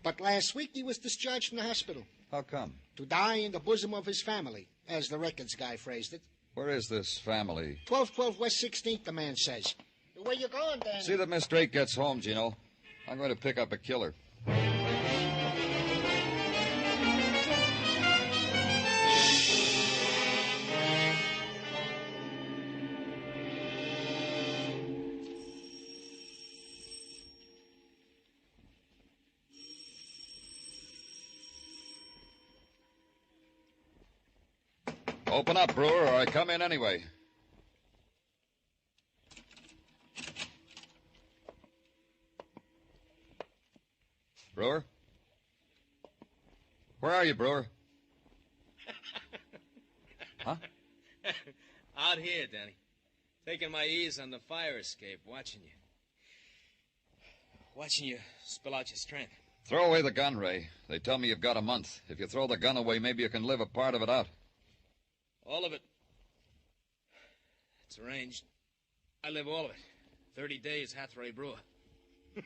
But last week, he was discharged from the hospital. How come? To die in the bosom of his family, as the records guy phrased it. Where is this family? 1212 West 16th, the man says. Where you going, Danny? See that Miss Drake gets home, Gino. I'm going to pick up a killer. Open up, Brewer, or I come in anyway. Brewer? Where are you, Brewer? Huh? Out here, Danny. Taking my ease on the fire escape, watching you. Watching you spill out your strength. Throw away the gun, Ray. They tell me you've got a month. If you throw the gun away, maybe you can live a part of it out. All of it. It's arranged. I live all of it. 30 days, Hathaway Brewer. If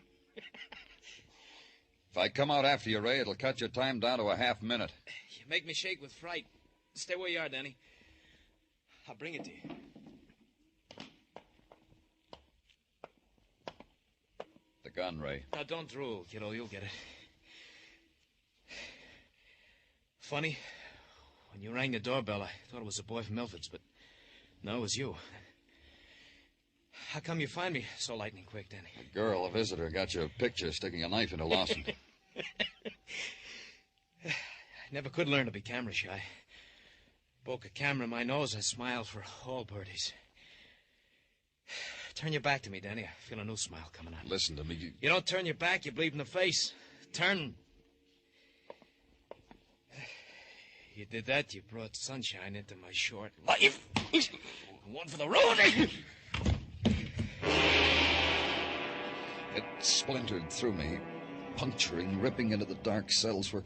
I come out after you, Ray, it'll cut your time down to a half minute. You make me shake with fright. Stay where you are, Danny. I'll bring it to you. The gun, Ray. Now, don't drool, kiddo. You'll get it. Funny, when you rang the doorbell, I thought it was a boy from Milford's, but no, it was you. How come you find me so lightning quick, Danny? A girl, a visitor, got your picture sticking a knife into Lawson. I never could learn to be camera shy. Poke a camera in my nose and smile for all birdies. Turn your back to me, Danny. I feel a new smile coming on. Listen to me. You don't turn your back, you bleed in the face. Turn. You did that, you brought sunshine into my short life. One for the road. It splintered through me, puncturing, ripping into the dark cells where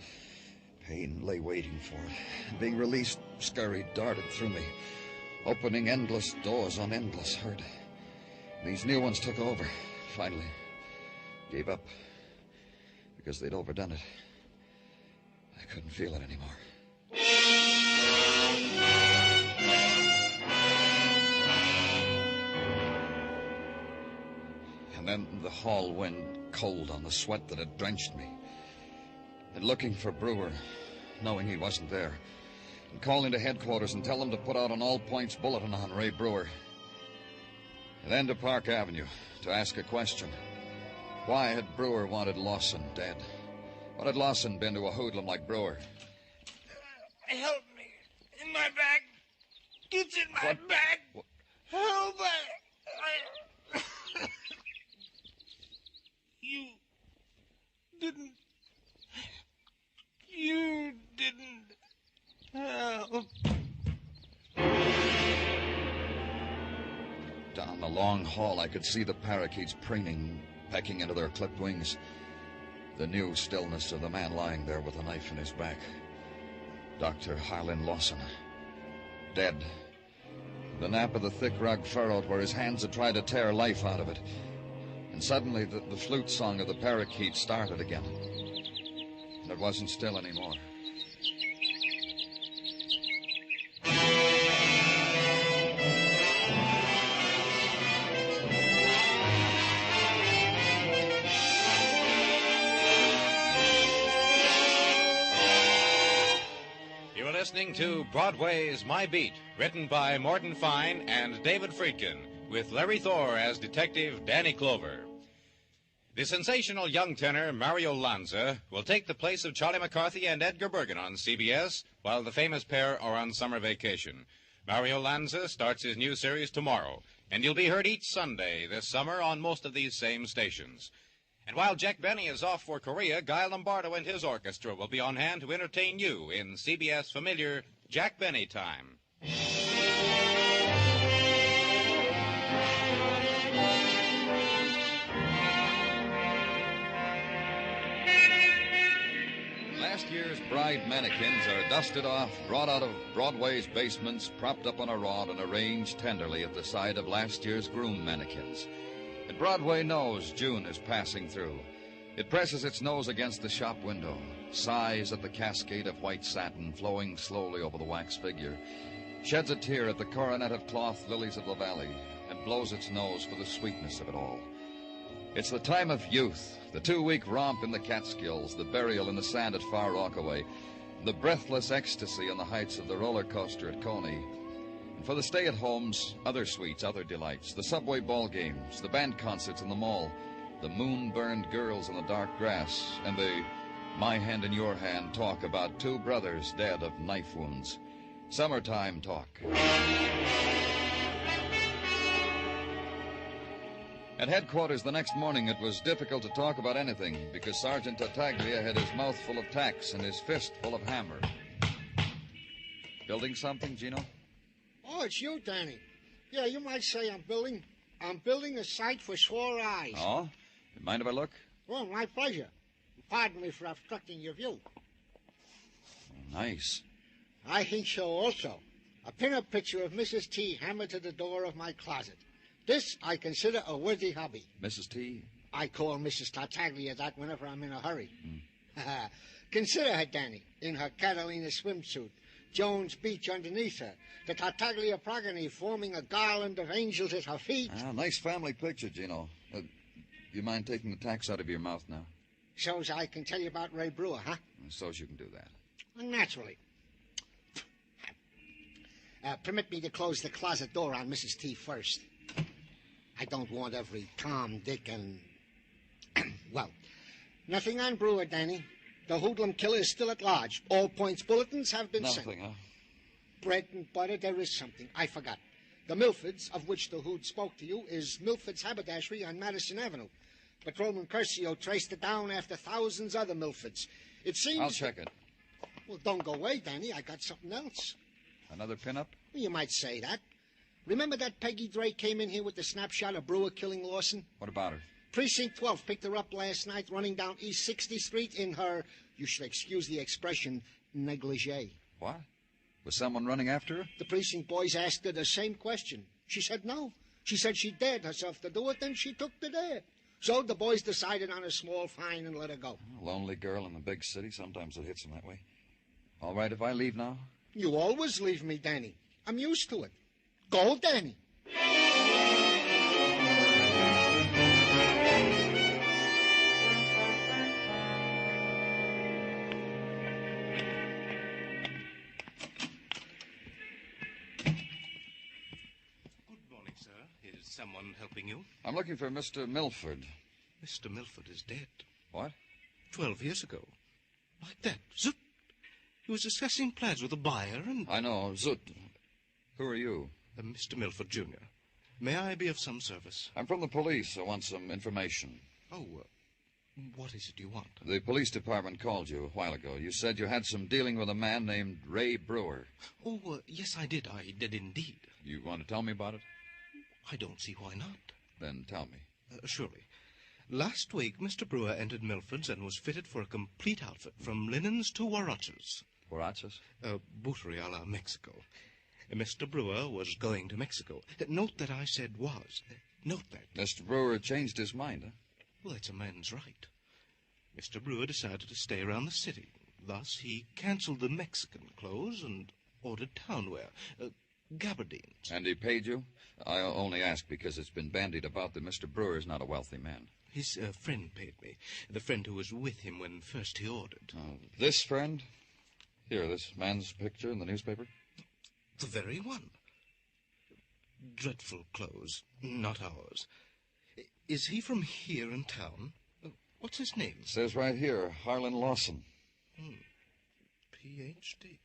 pain lay waiting for it. Being released, scurried, darted through me, opening endless doors on endless hurt. These new ones took over, finally. Gave up, because they'd overdone it. I couldn't feel it anymore. And then the hall went cold on the sweat that had drenched me. And looking for Brewer, knowing he wasn't there. And calling to headquarters and tell them to put out an all-points bulletin on Ray Brewer. And then to Park Avenue to ask a question. Why had Brewer wanted Lawson dead? What had Lawson been to a hoodlum like Brewer? Help me. In my back. It's in my back. Help me. You didn't help. Down the long hall, I could see the parakeets preening, pecking into their clipped wings. The new stillness of the man lying there with a knife in his back. Dr. Harlan Lawson. Dead. The nap of the thick rug furrowed where his hands had tried to tear life out of it. And suddenly the flute song of the parakeet started again. And it wasn't still anymore. You are listening to Broadway's My Beat, written by Morton Fine and David Friedkin, with Larry Thor as Detective Danny Clover. The sensational young tenor Mario Lanza will take the place of Charlie McCarthy and Edgar Bergen on CBS while the famous pair are on summer vacation. Mario Lanza starts his new series tomorrow, and you'll be heard each Sunday this summer on most of these same stations. And while Jack Benny is off for Korea, Guy Lombardo and his orchestra will be on hand to entertain you in CBS familiar Jack Benny time. Last year's bride mannequins are dusted off, brought out of Broadway's basements, propped up on a rod, and arranged tenderly at the side of last year's groom mannequins. And Broadway knows June is passing through. It presses its nose against the shop window, sighs at the cascade of white satin flowing slowly over the wax figure, sheds a tear at the coronet of cloth lilies of the valley, and blows its nose for the sweetness of it all. It's the time of youth, the 2-week romp in the Catskills, the burial in the sand at Far Rockaway, the breathless ecstasy on the heights of the roller coaster at Coney. And for the stay-at-homes, other sweets, other delights, the subway ball games, the band concerts in the mall, the moon-burned girls in the dark grass, and the my hand in your hand talk about two brothers dead of knife wounds. Summertime talk. At headquarters the next morning, it was difficult to talk about anything because Sergeant Tartaglia had his mouth full of tacks and his fist full of hammer. Building something, Gino? Oh, it's you, Danny. Yeah, you might say I'm building a sight for sore eyes. Oh? Mind if I look? Well, my pleasure. Pardon me for obstructing your view. Nice. I think so also. A pin-up picture of Mrs. T hammered to the door of my closet. This I consider a worthy hobby. Mrs. T? I call Mrs. Tartaglia that whenever I'm in a hurry. Consider her, Danny, in her Catalina swimsuit, Jones Beach underneath her, the Tartaglia progeny forming a garland of angels at her feet. Nice family picture, Gino. You mind taking the tacks out of your mouth now? So's I can tell you about Ray Brewer, huh? So's you can do that. Naturally. Permit me to close the closet door on Mrs. T first. I don't want every Tom, Dick, and... well, nothing on Brewer, Danny. The hoodlum killer is still at large. All points bulletins have been sent. Nothing, huh? Bread and butter, there is something. I forgot. The Milfords, of which the hood spoke to you, is Milford's haberdashery on Madison Avenue. Patrolman Curcio traced it down after thousands other Milfords. It seems... I'll check it. Well, don't go away, Danny. I got something else. Another pin-up? Well, you might say that. Remember that Peggy Drake came in here with the snapshot of Brewer killing Lawson? What about her? Precinct 12 picked her up last night running down East 60th Street in her, you should excuse the expression, negligee. What? Was someone running after her? The precinct boys asked her the same question. She said no. She said she dared herself to do it, then she took the dare. So the boys decided on a small fine and let her go. A lonely girl in a big city, sometimes it hits them that way. All right if I leave now? You always leave me, Danny. I'm used to it. Go, Danny. Someone helping you? I'm looking for Mr. Milford. Mr. Milford is dead. What? 12 years ago. Like that. Zoot. He was discussing plans with a buyer and... I know. Zoot. Who are you? Mr. Milford, Jr. May I be of some service? I'm from the police. I want some information. Oh, what is it you want? The police department called you a while ago. You said you had some dealing with a man named Ray Brewer. Oh, yes, I did. I did indeed. You want to tell me about it? I don't see why not. Then tell me. Surely. Last week, Mr. Brewer entered Milford's and was fitted for a complete outfit, from linens to huaraches. Huaraches? Buttery a la Mexico. Mr. Brewer was going to Mexico. Note that I said was. Note that. Mr. Brewer changed his mind, huh? Well, that's a man's right. Mr. Brewer decided to stay around the city. Thus, he canceled the Mexican clothes and ordered town wear. Gabardines. And he paid you? I only ask because it's been bandied about that Mr. Brewer is not a wealthy man. His friend paid me. The friend who was with him when first he ordered. This friend? Here, this man's picture in the newspaper? The very one. Dreadful clothes. Not ours. Is he from here in town? What's his name? It says right here, Harlan Lawson. Ph.D.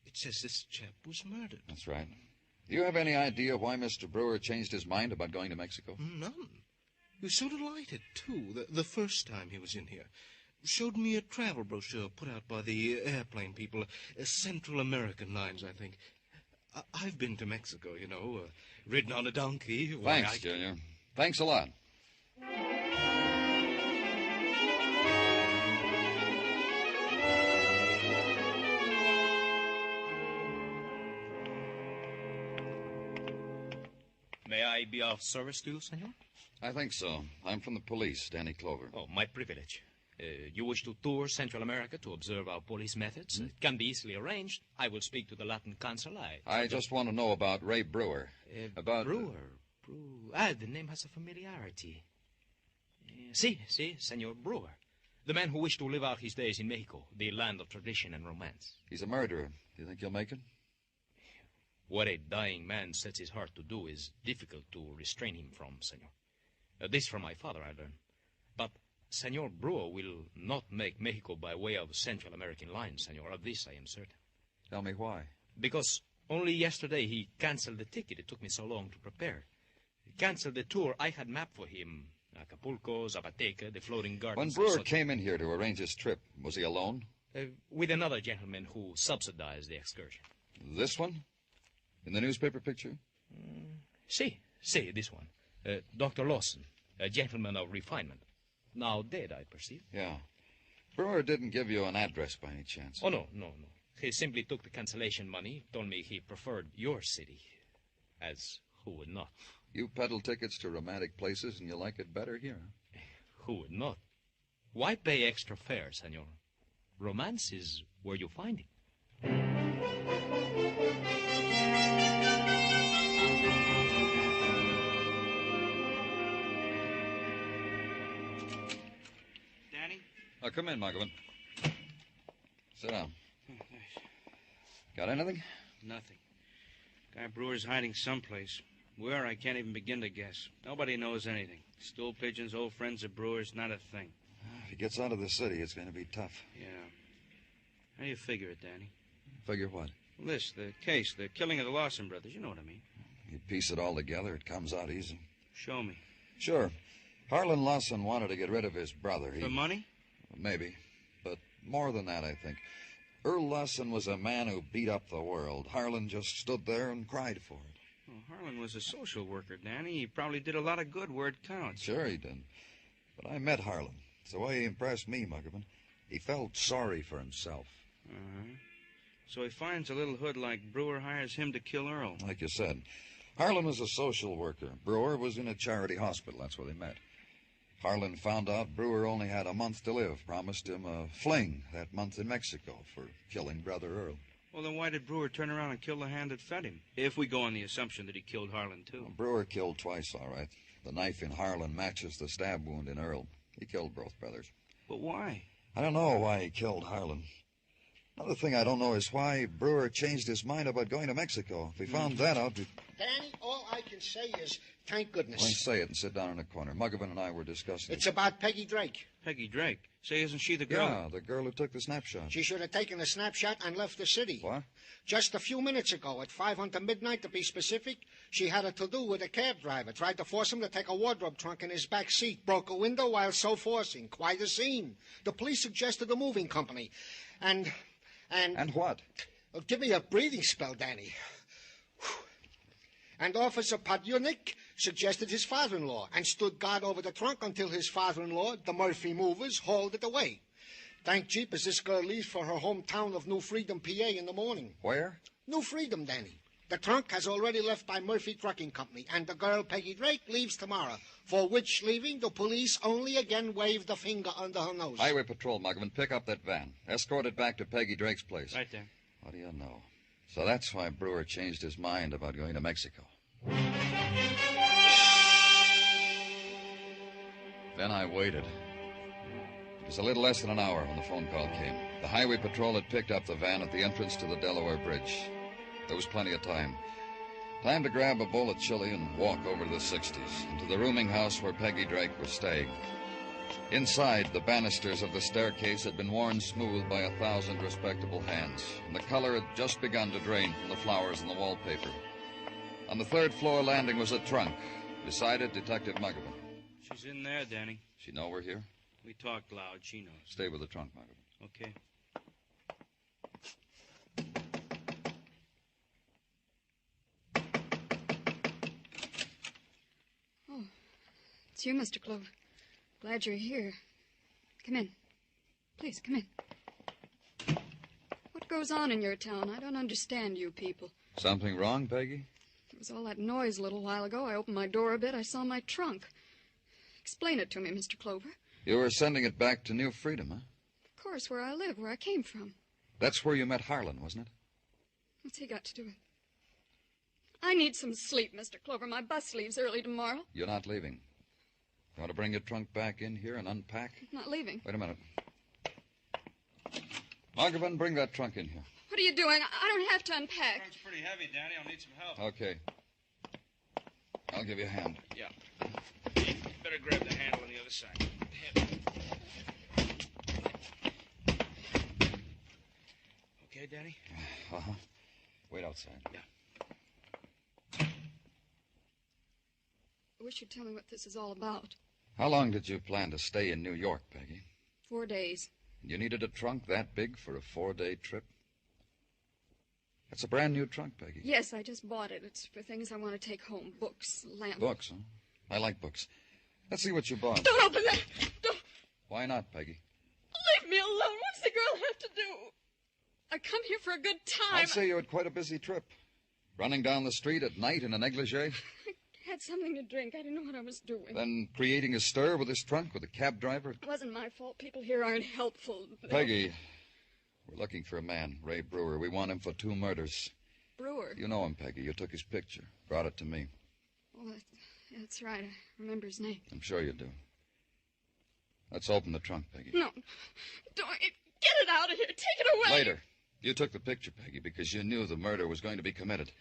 It says this chap was murdered. That's right. Do you have any idea why Mr. Brewer changed his mind about going to Mexico? None. He was so delighted, too, the first time he was in here. Showed me a travel brochure put out by the airplane people, Central American Lines, I think. I've been to Mexico, you know, ridden on a donkey. Thanks, Junior. Thanks a lot. May I be of service to you, senor? I think so. I'm from the police, Danny Clover. Oh, my privilege. You wish to tour Central America to observe our police methods? It can be easily arranged. I will speak to the Latin consul. I just want to know about Ray Brewer. Brewer? The name has a familiarity. Si, Senor Brewer. The man who wished to live out his days in Mexico, the land of tradition and romance. He's a murderer. Do you think he'll make it? What a dying man sets his heart to do is difficult to restrain him from, senor. This from my father I learned. But Senor Brewer will not make Mexico by way of Central American lines, senor. Of this I am certain. Tell me why. Because only yesterday he canceled the ticket. It took me so long to prepare. He canceled the tour I had mapped for him. Acapulco, Zapateca, the floating gardens. When Brewer came in here to arrange his trip, was he alone? With another gentleman who subsidized the excursion. This one? In the newspaper picture? See, this one. Dr. Lawson, a gentleman of refinement. Now dead, I perceive. Yeah. Brewer didn't give you an address by any chance. Oh, no. He simply took the cancellation money, told me he preferred your city. As who would not? You peddle tickets to romantic places and you like it better here, huh? Who would not? Why pay extra fare, senor? Romance is where you find it. Danny? Oh, come in, Muggavan. Sit down. Got anything? Nothing. Guy Brewer's hiding someplace. Where, I can't even begin to guess. Nobody knows anything. Stool pigeons, old friends of Brewer's, not a thing. If he gets out of the city, it's going to be tough. Yeah. How do you figure it, Danny? Figure what? This, the case, the killing of the Lawson brothers. You know what I mean. You piece it all together, it comes out easy. Show me. Sure. Harlan Lawson wanted to get rid of his brother. For money? Maybe. But more than that, I think. Earl Lawson was a man who beat up the world. Harlan just stood there and cried for it. Well, Harlan was a social worker, Danny. He probably did a lot of good where it counts. Sure he did. But I met Harlan. It's the way he impressed me, Muggavan. He felt sorry for himself. Uh-huh. So he finds a little hood like Brewer, hires him to kill Earl. Like you said, Harlan was a social worker. Brewer was in a charity hospital. That's where they met. Harlan found out Brewer only had a month to live, promised him a fling that month in Mexico for killing Brother Earl. Well, then why did Brewer turn around and kill the hand that fed him? If we go on the assumption that he killed Harlan, too. Well, Brewer killed twice, all right. The knife in Harlan matches the stab wound in Earl. He killed both brothers. But why? I don't know why he killed Harlan. Another thing I don't know is why Brewer changed his mind about going to Mexico. If we found that out, Danny, all I can say is, thank goodness. Well, say it and sit down in a corner. Muggavan and I were discussing It's about Peggy Drake. Peggy Drake? Say, isn't she the girl? Yeah, the girl who took the snapshot. She should have taken a snapshot and left the city. What? Just a few minutes ago, at 5 until midnight to be specific, she had a to-do with a cab driver. Tried to force him to take a wardrobe trunk in his back seat. Broke a window while so forcing. Quite a scene. The police suggested a moving company. And what? Oh, give me a breathing spell, Danny. And Officer Padyunik suggested his father-in-law and stood guard over the trunk until his father-in-law, the Murphy Movers, hauled it away. Thank jeepers this girl leaves for her hometown of New Freedom, PA in the morning. Where? New Freedom, Danny. The trunk has already left by Murphy Trucking Company, and the girl, Peggy Drake, leaves tomorrow, for which leaving the police only again waved a finger under her nose. Highway Patrol, Muggavan, pick up that van. Escort it back to Peggy Drake's place. Right there. What do you know? So that's why Brewer changed his mind about going to Mexico. Then I waited. It was a little less than an hour when the phone call came. The Highway Patrol had picked up the van at the entrance to the Delaware Bridge. There was plenty of time. Time to grab a bowl of chili and walk over to the 60s, and to the rooming house where Peggy Drake was staying. Inside, the banisters of the staircase had been worn smooth by 1,000 respectable hands, and the color had just begun to drain from the flowers in the wallpaper. On the third floor landing was a trunk. Beside it, Detective Muggavan. She's in there, Danny. She know we're here? We talked loud. She knows. Stay with the trunk, Muggavan. Okay. Oh, it's you, Mr. Clover. Glad you're here. Come in. Please, come in. What goes on in your town? I don't understand you people. Something wrong, Peggy? There was all that noise a little while ago. I opened my door a bit. I saw my trunk. Explain it to me, Mr. Clover. You were sending it back to New Freedom, huh? Of course, where I live, where I came from. That's where you met Harlan, wasn't it? What's he got to do with it? I need some sleep, Mr. Clover. My bus leaves early tomorrow. You're not leaving. You want to bring your trunk back in here and unpack? I'm not leaving. Wait a minute. Muggavan, bring that trunk in here. What are you doing? I don't have to unpack. The trunk's pretty heavy, Danny. I'll need some help. Okay. I'll give you a hand. Yeah. Better grab the handle on the other side. Okay, Danny? Uh-huh. Wait outside. Yeah. I wish you'd tell me what this is all about. How long did you plan to stay in New York, Peggy? 4 days. You needed a trunk that big for a 4-day trip? That's a brand new trunk, Peggy. Yes, I just bought it. It's for things I want to take home. Books, lamps. Books, huh? I like books. Let's see what you bought. Don't open that! Don't! Why not, Peggy? Leave me alone. What's the girl have to do? I come here for a good time. I'll say you had quite a busy trip. Running down the street at night in a negligee. I had something to drink. I didn't know what I was doing. Then creating a stir with this trunk with a cab driver. It wasn't my fault. People here aren't helpful. Peggy, we're looking for a man, Ray Brewer. We want him for 2 murders. Brewer? You know him, Peggy. You took his picture, brought it to me. Oh, that's right. I remember his name. I'm sure you do. Let's open the trunk, Peggy. No. Don't. Get it out of here. Take it away. Later. You took the picture, Peggy, because you knew the murder was going to be committed.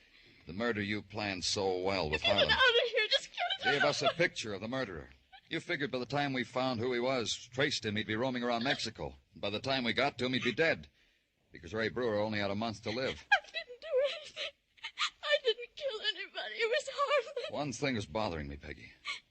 The murder you planned so well with Harlan. Get it out of here. Just get it Gave us a picture of the murderer. You figured by the time we found who he was, traced him, he'd be roaming around Mexico. By the time we got to him, he'd be dead. Because Ray Brewer only had a month to live. I didn't do anything. I didn't kill anybody. It was Harlan. One thing is bothering me, Peggy.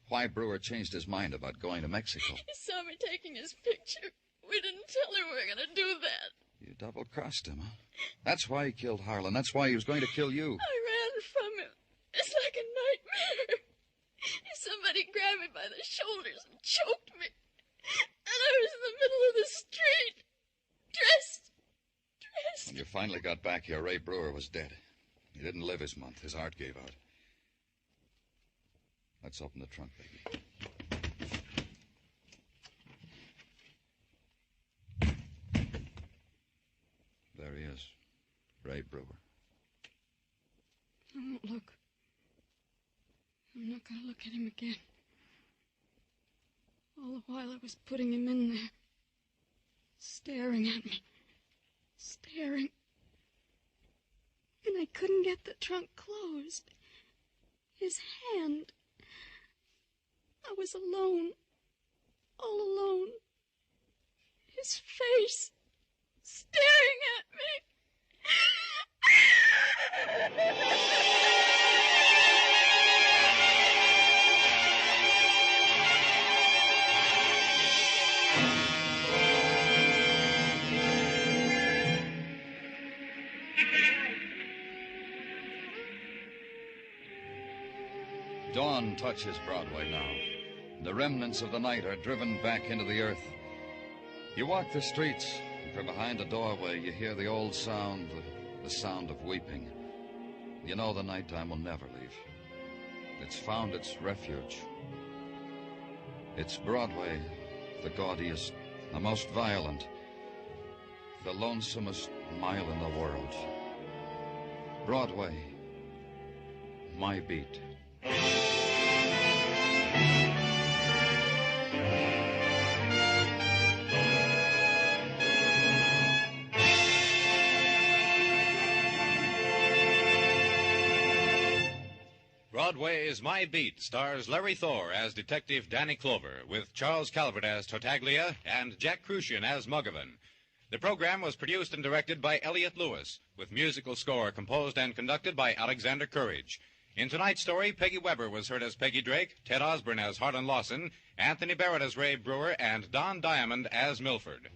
Why Brewer changed his mind about going to Mexico. He saw me taking his picture. We didn't tell him we were going to do that. You double-crossed him, huh? That's why he killed Harlan. That's why he was going to kill you. I ran from him. It's like a nightmare. Somebody grabbed me by the shoulders and choked me. And I was in the middle of the street, dressed. When you finally got back here, Ray Brewer was dead. He didn't live his month. His heart gave out. Let's open the trunk, Peggy. There he is. Ray Brewer. I won't look. I'm not going to look at him again. All the while I was putting him in there, staring at me. Staring. And I couldn't get the trunk closed. His hand. I was alone. All alone. His face. Staring at me. Dawn touches Broadway now. The remnants of the night are driven back into the earth. You walk the streets, and from behind the doorway you hear the old sound, the sound of weeping. You know the nighttime will never leave. It's found its refuge. It's Broadway, the gaudiest, the most violent, the lonesomest mile in the world. Broadway, my beat. Broadway's My Beat stars Larry Thor as Detective Danny Clover, with Charles Calvert as Tartaglia and Jack Crucian as Muggavan. The program was produced and directed by Elliott Lewis, with musical score composed and conducted by Alexander Courage. In tonight's story, Peggy Weber was heard as Peggy Drake, Ted Osborne as Harlan Lawson, Anthony Barrett as Ray Brewer, and Don Diamond as Milford.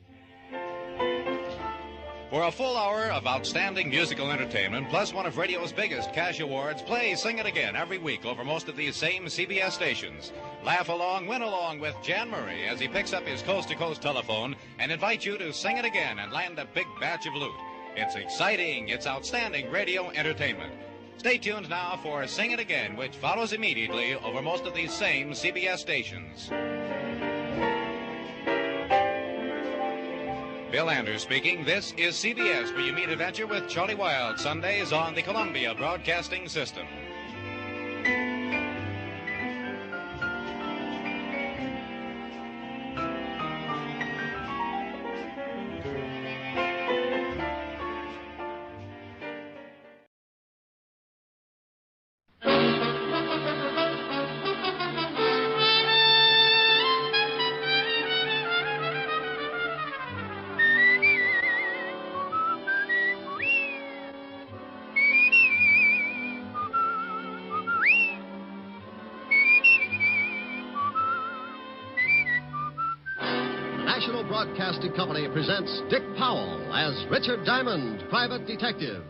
For a full hour of outstanding musical entertainment, plus one of radio's biggest cash awards, play Sing It Again every week over most of these same CBS stations. Laugh along, win along with Jan Murray as he picks up his coast-to-coast telephone and invites you to sing it again and land a big batch of loot. It's exciting, it's outstanding radio entertainment. Stay tuned now for Sing It Again, which follows immediately over most of these same CBS stations. Bill Anders speaking. This is CBS, where you meet adventure with Charlie Wilde, Sundays on the Columbia Broadcasting System. National Broadcasting Company presents Dick Powell as Richard Diamond, Private Detective.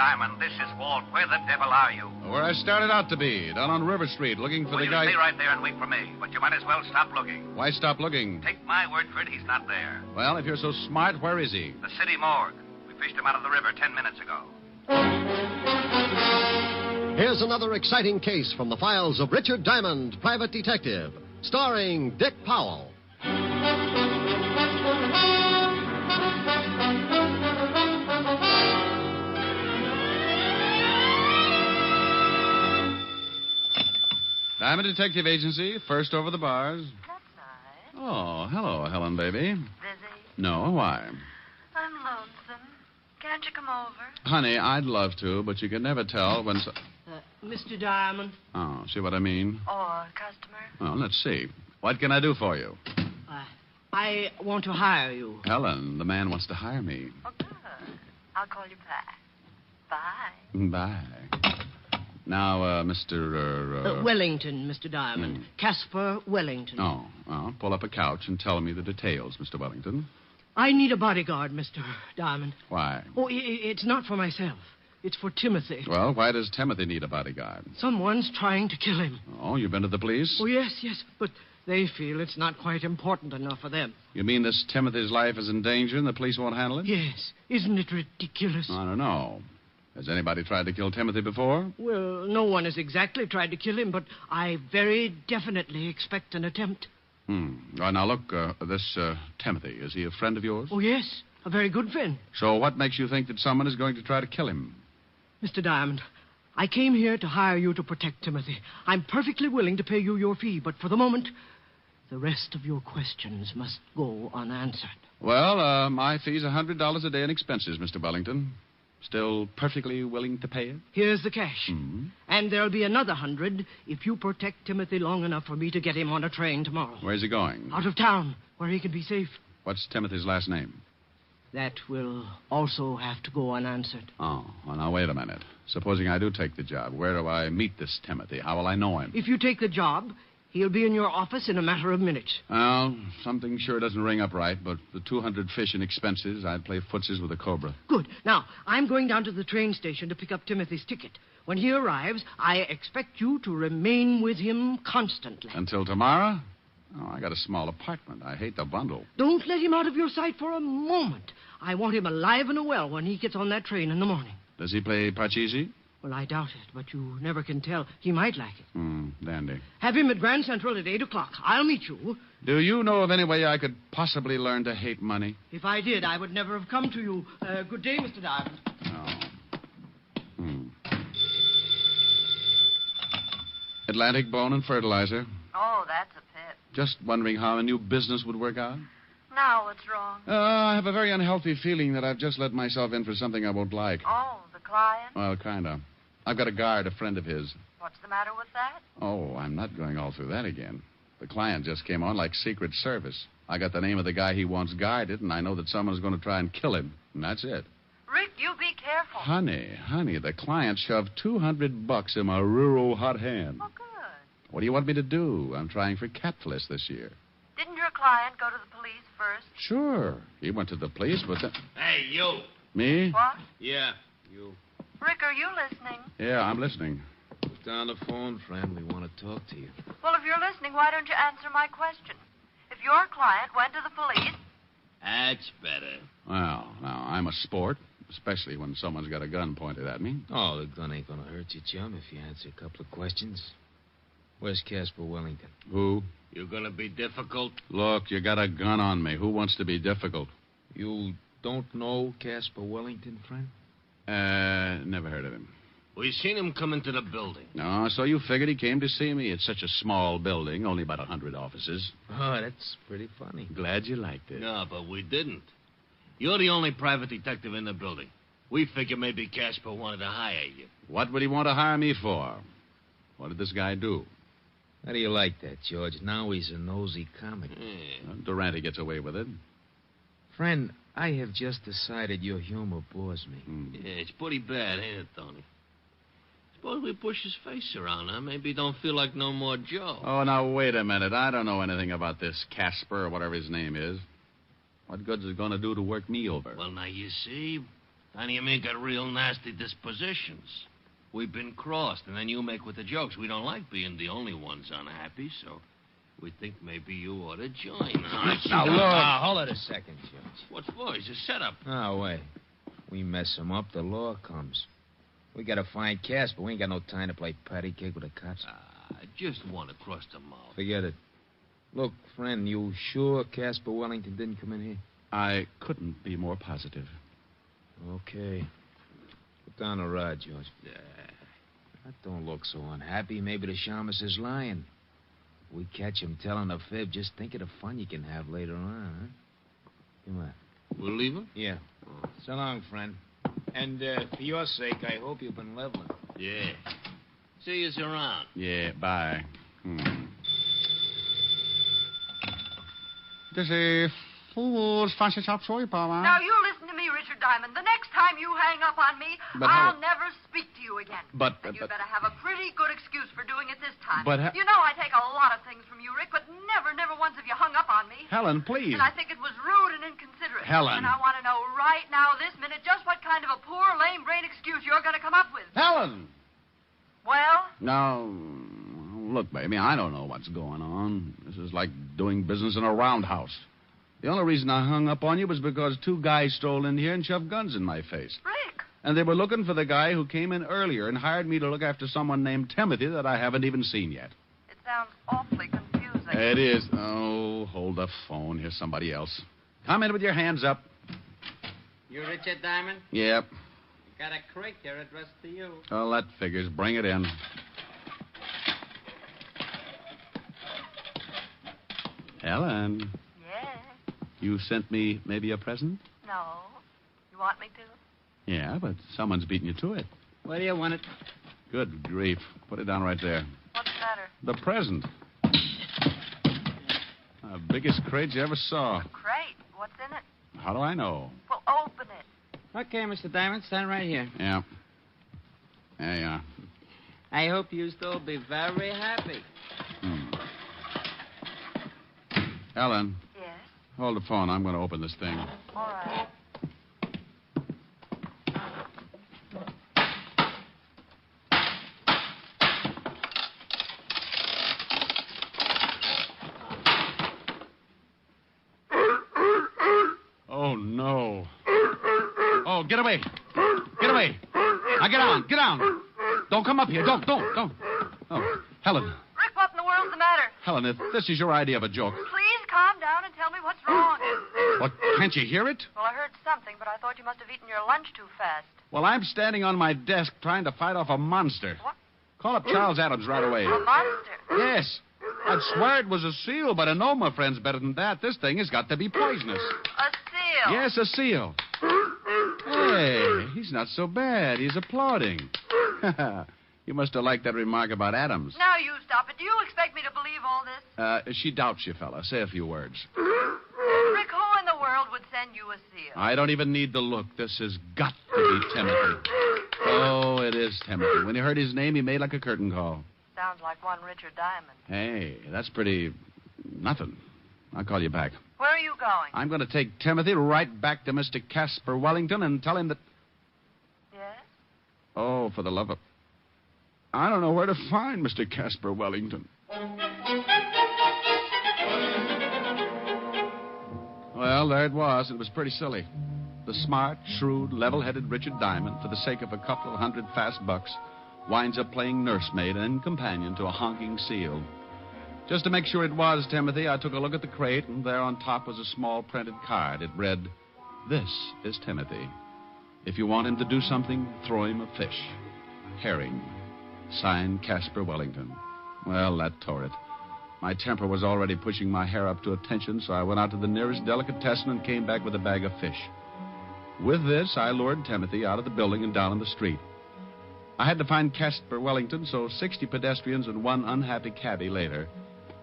Diamond, this is Walt. Where the devil are you? Where I started out to be, down on River Street, looking for Well, the you guy. stay right there and wait for me. But you might as well stop looking. Why stop looking? Take my word for it, he's not there. Well, if you're so smart, where is he? The city morgue. We fished him out of the river 10 minutes ago. Here's another exciting case from the files of Richard Diamond, Private Detective, starring Dick Powell. Diamond Detective Agency, first over the bars. That's nice. Oh, hello, Helen, baby. Busy? No, why? I'm lonesome. Can't you come over? Honey, I'd love to, but you can never tell when... Mr. Diamond. Oh, see what I mean? Or customer? Well, let's see. What can I do for you? I want to hire you. Helen, the man wants to hire me. Oh, good. I'll call you back. Bye. Bye. Now, Mr. Wellington, Mr. Diamond. Caspar Wellington. Oh, well, pull up a couch and tell me the details, Mr. Wellington. I need a bodyguard, Mr. Diamond. Why? Oh, it's not for myself. It's for Timothy. Well, why does Timothy need a bodyguard? Someone's trying to kill him. Oh, you've been to the police? Oh, yes, but they feel it's not quite important enough for them. You mean this Timothy's life is in danger and the police won't handle it? Yes. Isn't it ridiculous? I don't know. Has anybody tried to kill Timothy before? Well, no one has exactly tried to kill him, but I very definitely expect an attempt. Well, now, look, this Timothy, is he a friend of yours? Oh, yes. A very good friend. So what makes you think that someone is going to try to kill him? Mr. Diamond, I came here to hire you to protect Timothy. I'm perfectly willing to pay you your fee, but for the moment, the rest of your questions must go unanswered. Well, my fee's $100 a day in expenses, Mr. Wellington. Still perfectly willing to pay it? Here's the cash. And there'll be another 100 if you protect Timothy long enough for me to get him on a train tomorrow. Where's he going? Out of town, where he can be safe. What's Timothy's last name? That will also have to go unanswered. Oh, well, now, wait a minute. Supposing I do take the job, where do I meet this Timothy? How will I know him? If you take the job, he'll be in your office in a matter of minutes. Well, something sure doesn't ring up right, but the 200 fish in expenses, I'd play footsies with a cobra. Good. Now, I'm going down to the train station to pick up Timothy's ticket. When he arrives, I expect you to remain with him constantly. Until tomorrow? Oh, I got a small apartment. I hate to bundle. Don't let him out of your sight for a moment. I want him alive and well when he gets on that train in the morning. Does he play Parcheesi? Well, I doubt it, but you never can tell. He might like it. Dandy. Have him at Grand Central at 8 o'clock. I'll meet you. Do you know of any way I could possibly learn to hate money? If I did, I would never have come to you. Good day, Mr. Diamond. Atlantic Bone and Fertilizer. Oh, that's a pit. Just wondering how a new business would work out. Now what's wrong? I have a very unhealthy feeling that I've just let myself in for something I won't like. Oh, the client? Well, kind of. I've got a guard, a friend of his. What's the matter with that? Oh, I'm not going all through that again. The client just came on like Secret Service. I got the name of the guy he wants guarded, and I know that someone's going to try and kill him. And that's it. Rick, you be careful. Honey, the client shoved $200 in my rural hot hand. Oh, good. What do you want me to do? I'm trying for capitalist this year. Didn't your client go to the police first? Sure. He went to the police, but then... Hey, you. Me? What? Yeah, you. Rick, are you listening? Yeah, I'm listening. Put down the phone, friend. We want to talk to you. Well, if you're listening, why don't you answer my question? If your client went to the police... That's better. Well, now, I'm a sport, especially when someone's got a gun pointed at me. Oh, the gun ain't going to hurt you, chum, if you answer a couple of questions. Where's Caspar Wellington? Who? You're going to be difficult? Look, you got a gun on me. Who wants to be difficult? You don't know Caspar Wellington, friend? Never heard of him. We seen him come into the building. No, so you figured he came to see me. It's such a small building, only about 100 offices. Oh, that's pretty funny. Glad you liked it. No, but we didn't. You're the only private detective in the building. We figure maybe Caspar wanted to hire you. What would he want to hire me for? What did this guy do? How do you like that, George? Now he's a nosy comic. Well, Durante gets away with it. Friend, I have just decided your humor bores me. Yeah, it's pretty bad, ain't it, Tony? Suppose we push his face around, huh? Maybe he don't feel like no more Joe. Oh, now, wait a minute. I don't know anything about this Casper or whatever his name is. What good's it going to do to work me over? Well, now, you see, Danny and me got real nasty dispositions. We've been crossed, and then you make with the jokes. We don't like being the only ones unhappy, so we think maybe you ought to join us. Now, look. Now, hold it a second, Judge. What for? He's a setup. No, wait. We mess him up, the law comes. We gotta find Casper. We ain't got no time to play patty cake with the cops. I just want to cross the mouth. Forget it. Look, friend, you sure Casper Wellington didn't come in here? I couldn't be more positive. Okay. Put down the rod, George. Yeah. That don't look so unhappy. Maybe the shamus is lying. If we catch him telling a fib, just think of the fun you can have later on, huh? Come on. We'll leave him? Yeah. So long, friend. And for your sake, I hope you've been leveling. Yeah. See you around. Yeah, bye. This is fool's fancy shop show, Papa. Now, you listen to me, Richard Diamond. The next time you hang up on me, I'll never speak to you again. And you'd better have a pretty good excuse for doing it this time. You know I take a lot of things from you, Rick, but never once have you hung up on me. Helen, please. And I think it was rude and inconsiderate. Helen. And I want to know right now, this minute, just what kind of a poor, lame brain excuse you're going to come up with. Helen! Well? Now, look, baby, I don't know what's going on. This is like doing business in a roundhouse. The only reason I hung up on you was because two guys strolled in here and shoved guns in my face. Rick! And they were looking for the guy who came in earlier and hired me to look after someone named Timothy that I haven't even seen yet. It sounds awfully confusing. It is. Oh, hold the phone. Here's somebody else. Come in with your hands up. You Richard Diamond? Yep. Got a crate there addressed to you. Oh, that figures. Bring it in. Helen. Yes? You sent me maybe a present? No. You want me to? Yeah, but someone's beaten you to it. Where do you want it? Good grief. Put it down right there. What's the matter? The present. The biggest crate you ever saw. A crate? What's in it? How do I know? Well, open it. Okay, Mr. Diamond, stand right here. Yeah. There you are. I hope you still be very happy. Helen. Yes? Hold the phone. I'm going to open this thing. All right. Oh, no. Oh, get away. Get away. Now, get down. Get down. Don't come up here. Don't. Oh, Helen. Rick, what in the world's the matter? Helen, if this is your idea of a joke. Please calm down and tell me what's wrong. What, can't you hear it? Well, I heard something, but I thought you must have eaten your lunch too fast. Well, I'm standing on my desk trying to fight off a monster. What? Call up Charles Adams right away. A monster? Yes. I'd swear it was a seal, but I know my friend's better than that. This thing has got to be poisonous. A seal? Yes, a seal. Hey, he's not so bad. He's applauding. You must have liked that remark about Adams. Now you stop it. Do you expect me to believe all this? She doubts you, fella. Say a few words. Rick, who in the world would send you a seal? I don't even need to look. This has got to be Timothy. Oh, it is Timothy. When he heard his name, he made like a curtain call. Sounds like one Richard Diamond. Hey, that's pretty... nothing. I'll call you back. Where are you going? I'm going to take Timothy right back to Mr. Casper Wellington and tell him that... Yes? Oh, for the love of... I don't know where to find Mr. Casper Wellington. Well, there it was. It was pretty silly. The smart, shrewd, level-headed Richard Diamond, for the sake of a couple of hundred fast bucks, winds up playing nursemaid and companion to a honking seal. Just to make sure it was Timothy, I took a look at the crate, and there on top was a small printed card. It read, "This is Timothy. If you want him to do something, throw him a fish. Herring. Signed, Casper Wellington." Well, that tore it. My temper was already pushing my hair up to attention, so I went out to the nearest delicatessen and came back with a bag of fish. With this, I lured Timothy out of the building and down on the street. I had to find Casper Wellington, so 60 pedestrians and one unhappy cabbie later,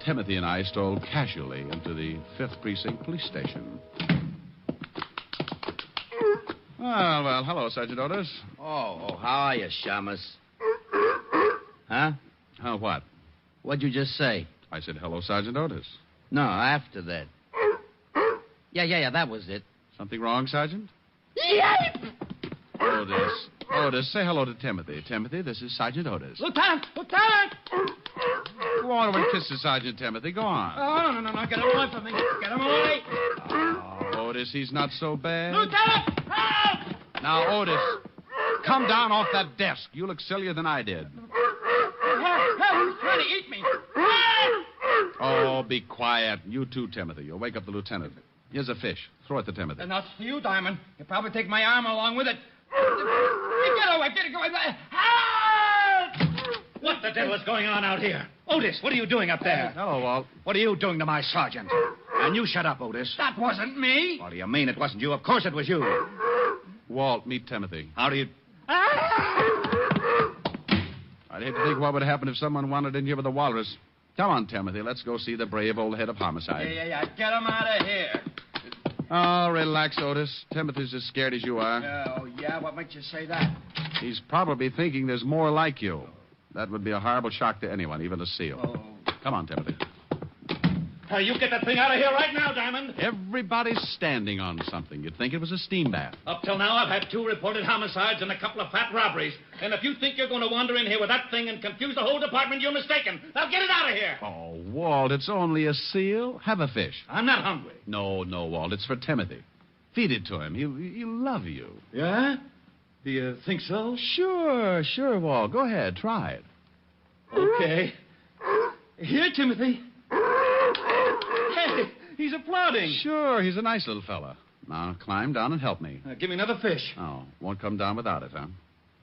Timothy and I strolled casually into the 5th Precinct Police Station. Well, hello, Sergeant Otis. Oh, how are you, Shamus? Huh? What? What'd you just say? I said, hello, Sergeant Otis. No, after that. Yeah, that was it. Something wrong, Sergeant? Otis, say hello to Timothy. Timothy, this is Sergeant Otis. Lieutenant! Go on over and kiss the Sergeant, Timothy. Go on. Oh, no. Get him away from me. Get him away. Oh, Otis, he's not so bad. Lieutenant! Help! Now, Otis, come down off that desk. You look sillier than I did. He's trying to eat me. Oh, be quiet. You too, Timothy. You'll wake up the lieutenant. Here's a fish. Throw it to Timothy. Not for you, Diamond. You'll probably take my arm along with it. Get away. Help! What the devil is going on out here? Otis, what are you doing up there? Hello, Walt. What are you doing to my sergeant? And you shut up, Otis. That wasn't me. What do you mean it wasn't you? Of course it was you. Walt, meet Timothy. How do you... I'd hate to think what would happen if someone wandered in here with a walrus. Come on, Timothy. Let's go see the brave old head of homicide. Yeah. Get him out of here. Oh, relax, Otis. Timothy's as scared as you are. Oh, yeah? What makes you say that? He's probably thinking there's more like you. That would be a horrible shock to anyone, even a SEAL. Oh. Come on, Timothy. You get that thing out of here right now, Diamond. Everybody's standing on something. You'd think it was a steam bath. Up till now, I've had 2 reported homicides and a couple of fat robberies. And if you think you're going to wander in here with that thing and confuse the whole department, you're mistaken. Now get it out of here. Oh, Walt, it's only a seal. Have a fish. I'm not hungry. No, Walt. It's for Timothy. Feed it to him. He'll love you. Yeah? Do you think so? Sure, Walt. Go ahead. Try it. Okay. Here, Timothy. Hey, he's applauding. Sure, he's a nice little fella. Now, climb down and help me. Give me another fish. Oh, won't come down without it, huh?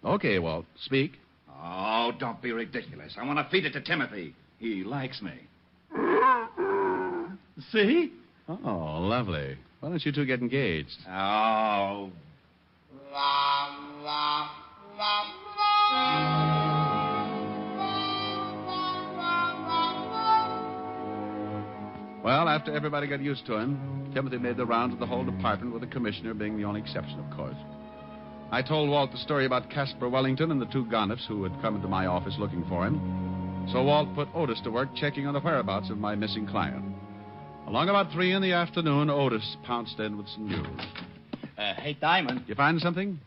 Okay, Walt, speak. Oh, don't be ridiculous. I want to feed it to Timothy. He likes me. See? Oh, lovely. Why don't you two get engaged? Oh. Well, after everybody got used to him, Timothy made the rounds of the whole department, with the commissioner being the only exception, of course. I told Walt the story about Caspar Wellington and the 2 Gonifs who had come into my office looking for him. So Walt put Otis to work checking on the whereabouts of my missing client. Along about 3 in the afternoon, Otis pounced in with some news. Hey, Diamond. You find something?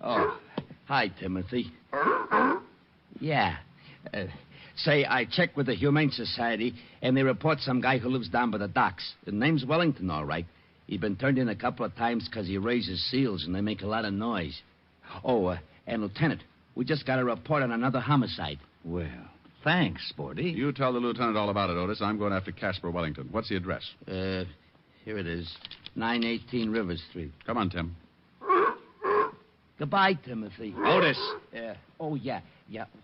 Oh, hi, Timothy. Yeah. Say, I checked with the Humane Society, and they report some guy who lives down by the docks. His name's Wellington, all right. He's been turned in a couple of times because he raises seals, and they make a lot of noise. Oh, and Lieutenant, we just got a report on another homicide. Well, thanks, Sporty. You tell the lieutenant all about it, Otis. I'm going after Caspar Wellington. What's the address? Here it is. 918 River Street. Come on, Tim. Goodbye, Timothy. Otis. Oh, yeah.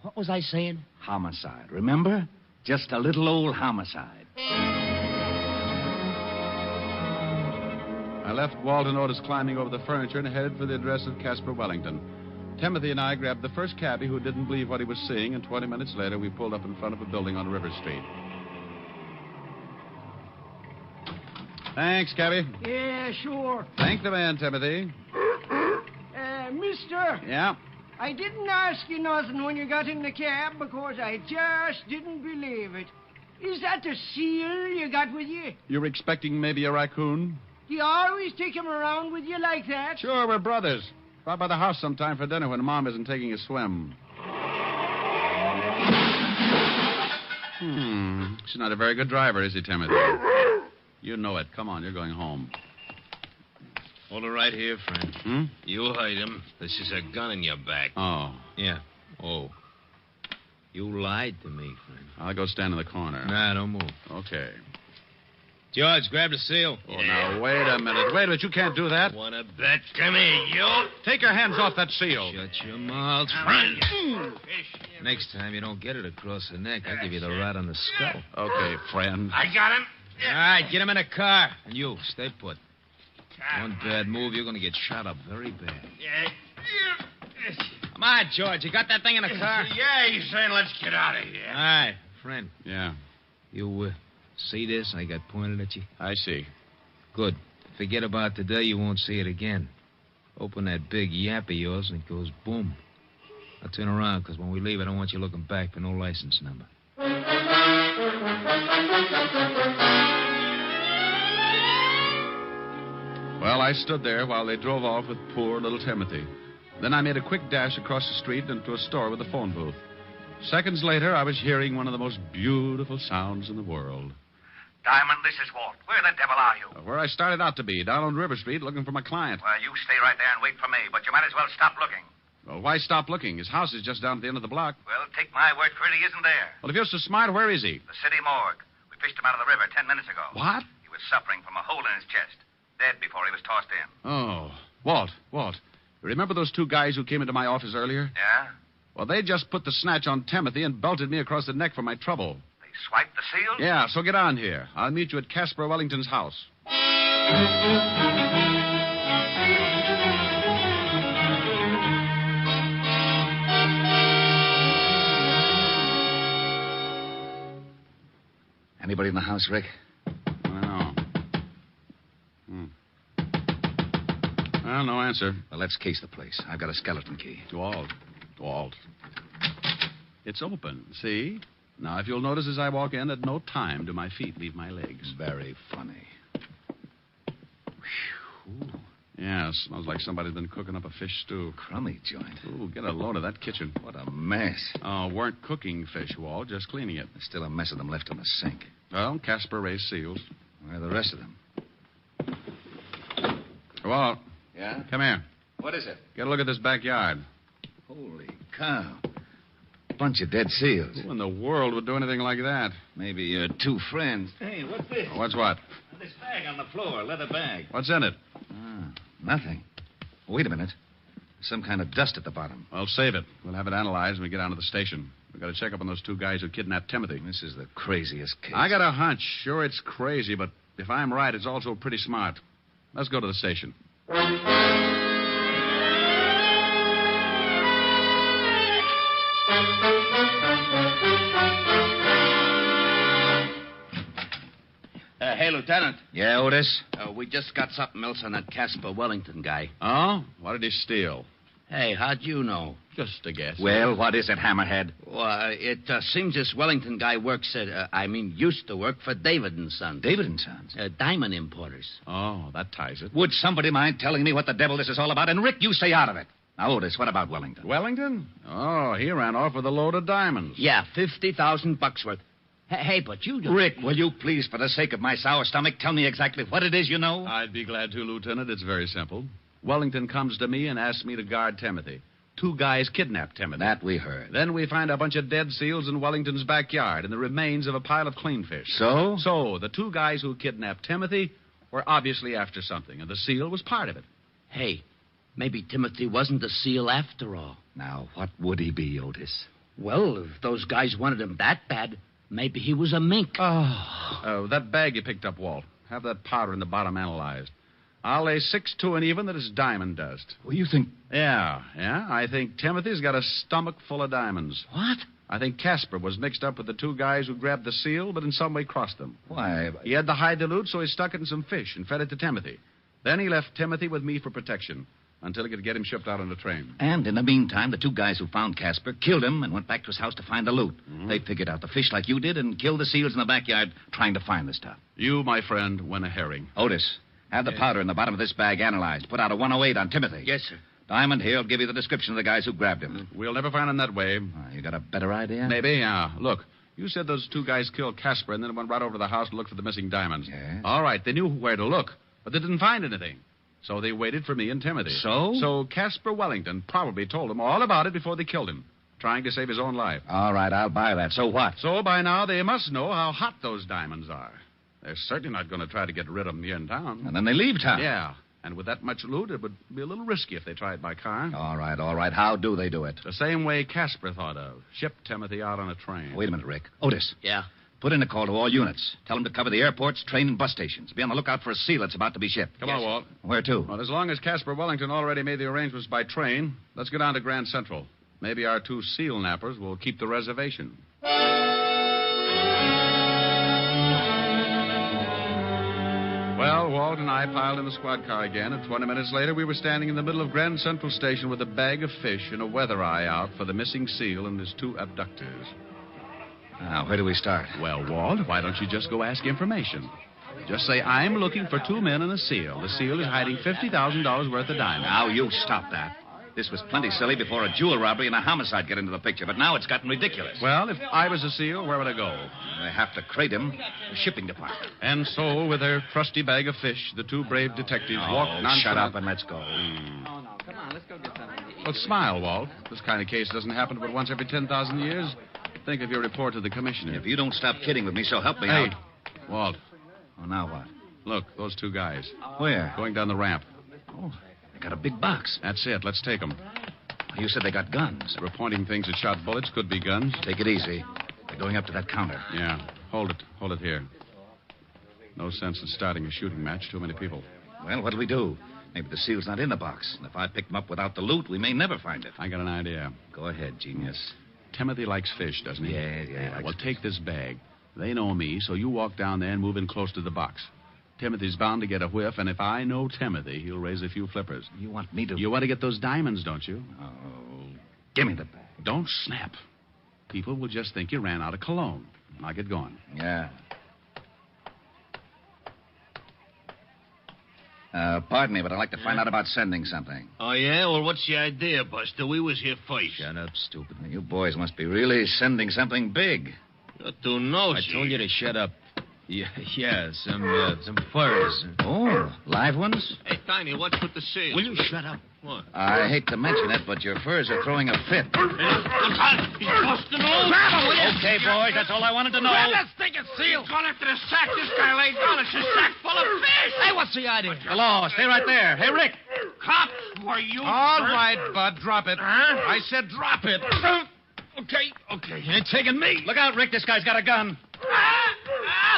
What was I saying? Homicide, remember? Just a little old homicide. I left Walt and Otis climbing over the furniture and headed for the address of Caspar Wellington. Timothy and I grabbed the first cabbie who didn't believe what he was seeing, and 20 minutes later we pulled up in front of a building on River Street. Thanks, cabbie. Yeah, sure. Thank the man, Timothy. Mister. Yeah? I didn't ask you nothing when you got in the cab because I just didn't believe it. Is that the seal you got with you? You were expecting maybe a raccoon? Do you always take him around with you like that? Sure, we're brothers. Stop by the house sometime for dinner when Mom isn't taking a swim. She's not a very good driver, is he, Timothy? You know it. Come on, you're going home. Hold it right here, friend. You hide him. This is a gun in your back. Oh. Yeah. Oh. You lied to me, friend. I'll go stand in the corner. Nah, don't move. Okay. George, grab the seal. Oh, now, wait a minute. Wait a minute. You can't do that. Wanna bet? Come here, you. Take your hands off that seal. Shut your mouth, friend. Next time you don't get it across the neck, I'll give you the rat on the skull. Okay, friend. I got him. All right, get him in a car. And you, stay put. One bad move, you're going to get shot up very bad. Come on, George. You got that thing in the car? Yeah, he's saying let's get out of here. All right, friend. Yeah. You see this I got pointed at you? I see. Good. Forget about today. You won't see it again. Open that big yap of yours and it goes boom. Now turn around, because when we leave, I don't want you looking back for no license number. Well, I stood there while they drove off with poor little Timothy. Then I made a quick dash across the street into a store with a phone booth. Seconds later, I was hearing one of the most beautiful sounds in the world. Diamond, this is Walt. Where the devil are you? Where I started out to be, down on River Street, looking for my client. Well, you stay right there and wait for me, but you might as well stop looking. Well, why stop looking? His house is just down at the end of the block. Well, take my word for it, he isn't there. Well, if you're so smart, where is he? The city morgue. We fished him out of the river 10 minutes ago. What? He was suffering from a hole in his chest. Dead before he was tossed in. Oh, Walt. You remember those two guys who came into my office earlier? Yeah? Well, they just put the snatch on Timothy and belted me across the neck for my trouble. They swiped the seal? Yeah, so get on here. I'll meet you at Casper Wellington's house. Anybody in the house, Rick? I don't know. Well, no answer. Well, let's case the place. I've got a skeleton key. Walt. It's open, see? Now, if you'll notice as I walk in, at no time do my feet leave my legs. Very funny. Whew. Yeah, it smells like somebody's been cooking up a fish stew. Crummy joint. Ooh, get a load of that kitchen. What a mess. Oh, weren't cooking fish, Walt, just cleaning it. There's still a mess of them left in the sink. Well, Casper raised seals. Where are the rest of them? Walt. Yeah? Come here. What is it? Get a look at this backyard. Holy cow. Bunch of dead seals. Who in the world would do anything like that? Maybe your two friends. Hey, what's this? What's what? This bag on the floor, leather bag. What's in it? Nothing. Wait a minute. There's some kind of dust at the bottom. Well, save it. We'll have it analyzed when we get down to the station. We've got to check up on those two guys who kidnapped Timothy. This is the craziest case. I got a hunch. Sure, it's crazy, but if I'm right, it's also pretty smart. Let's go to the station. Hey, Lieutenant. Yeah, Otis? We just got something else on that Casper Wellington guy. Oh? What did he steal? Hey, how'd you know? Just a guess. Well, what is it, Hammerhead? Well, it seems this Wellington guy works at, used to work for David & Sons. David & Sons? Diamond importers. Oh, that ties it. Would somebody mind telling me what the devil this is all about? And, Rick, you stay out of it. Now, Otis, what about Wellington? Wellington? Oh, he ran off with a load of diamonds. Yeah, $50,000 worth. Hey, but you don't... Rick, will you please, for the sake of my sour stomach, tell me exactly what it is you know? I'd be glad to, Lieutenant. It's very simple. Wellington comes to me and asks me to guard Timothy. Two guys kidnapped Timothy. That we heard. Then we find a bunch of dead seals in Wellington's backyard and the remains of a pile of clean fish. So? So, the two guys who kidnapped Timothy were obviously after something, and the seal was part of it. Hey, maybe Timothy wasn't a seal after all. Now, what would he be, Otis? Well, if those guys wanted him that bad, maybe he was a mink. Oh, that bag you picked up, Walt. Have that powder in the bottom analyzed. I'll lay 6-2 and even that it's diamond dust. Well, you think... Yeah. I think Timothy's got a stomach full of diamonds. What? I think Casper was mixed up with the two guys who grabbed the seal, but in some way crossed them. Why? He had the high dilute, so he stuck it in some fish and fed it to Timothy. Then he left Timothy with me for protection until he could get him shipped out on a train. And in the meantime, the two guys who found Casper killed him and went back to his house to find the loot. Mm-hmm. They figured out the fish like you did and killed the seals in the backyard trying to find the stuff. You, my friend, win a herring. Otis, have the powder in the bottom of this bag analyzed. Put out a 108 on Timothy. Yes, sir. Diamond here will give you the description of the guys who grabbed him. We'll never find him that way. You got a better idea? Maybe, yeah. Look, you said those two guys killed Casper and then went right over to the house to look for the missing diamonds. Yes. All right, they knew where to look, but they didn't find anything. So they waited for me and Timothy. So? So Casper Wellington probably told them all about it before they killed him, trying to save his own life. All right, I'll buy that. So what? So by now they must know how hot those diamonds are. They're certainly not going to try to get rid of them here in town. And then they leave town. Yeah. And with that much loot, it would be a little risky if they tried by car. All right. How do they do it? The same way Casper thought of. Ship Timothy out on a train. Wait a minute, Rick. Otis. Yeah? Put in a call to all units. Tell them to cover the airports, train, and bus stations. Be on the lookout for a seal that's about to be shipped. Come on, Walt. Where to? Well, as long as Casper Wellington already made the arrangements by train, let's go down to Grand Central. Maybe our two seal nappers will keep the reservation. Well, Walt and I piled in the squad car again, and 20 minutes later we were standing in the middle of Grand Central Station with a bag of fish and a weather eye out for the missing seal and his two abductors. Now, where do we start? Well, Walt, why don't you just go ask information? Just say, I'm looking for 2 men and a seal. The seal is hiding $50,000 worth of diamonds. Now, you stop that. This was plenty silly before a jewel robbery and a homicide get into the picture, but now it's gotten ridiculous. Well, if I was a seal, where would I go? They have to crate him. The shipping department. And so, with their trusty bag of fish, the 2 brave detectives walked nonchalant. Shut up and let's go. Oh, no. Come on, let's go get something to eat. Well, smile, Walt. This kind of case doesn't happen but once every 10,000 years. Think of your report to the commissioner. If you don't stop kidding with me, so help me Hey, out. Walt. Oh, now what? Look, those 2 guys. Where? Going down the ramp. Oh, they got a big box. That's it. Let's take them. You said they got guns. They were pointing things that shot bullets. Could be guns. Take it easy. They're going up to that counter. Yeah. Hold it. Hold it here. No sense in starting a shooting match. Too many people. Well, what'll we do? Maybe the seal's not in the box. And if I pick them up without the loot, we may never find it. I got an idea. Go ahead, genius. Timothy likes fish, doesn't he? Yeah. Well, take this bag. They know me, so you walk down there and move in close to the box. Timothy's bound to get a whiff, and if I know Timothy, he'll raise a few flippers. You want me to... You want to get those diamonds, don't you? Oh, give me the bag. Don't snap. People will just think you ran out of cologne. I'll get going. Yeah. Pardon me, but I'd like to find out about sending something. Oh, yeah? Well, what's the idea, Buster? We was here first. Shut up, stupid. You boys must be really sending something big. You're too nosy. I told you to shut up. Yeah, some furs. Oh, live ones? Hey, Tiny, what's with the seal? Will you shut up? What? I hate to mention it, but your furs are throwing a fit. He's busting old. Grab him, will you? Okay, boys, that's all I wanted to know. Grab that stinking seal. Going after the sack. This guy laid down. It's a sack full of fish. Hey, what's the idea? The law. Stay right there. Hey, Rick. Cops, were you... All right, Bud, drop it. Huh? I said drop it. Okay. You ain't taking me. Look out, Rick. This guy's got a gun.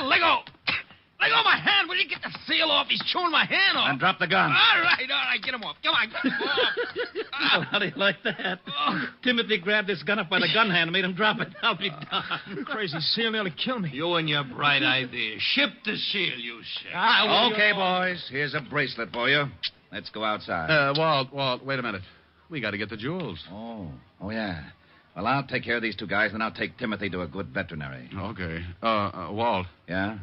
Let go. Let go of my hand. Will you get the seal off? He's chewing my hand off. And drop the gun. All right. Get him off. Come on, get him off. How do you like that? Timothy grabbed this gun up by the gun hand and made him drop it. I'll be darned. Crazy seal nearly killed me. You and your bright idea. Ship the seal, you said. Okay, boys. Here's a bracelet for you. Let's go outside. Walt, wait a minute. We got to get the jewels. Oh, yeah. Well, I'll take care of these 2 guys, and I'll take Timothy to a good veterinary. Okay. Walt. Yeah?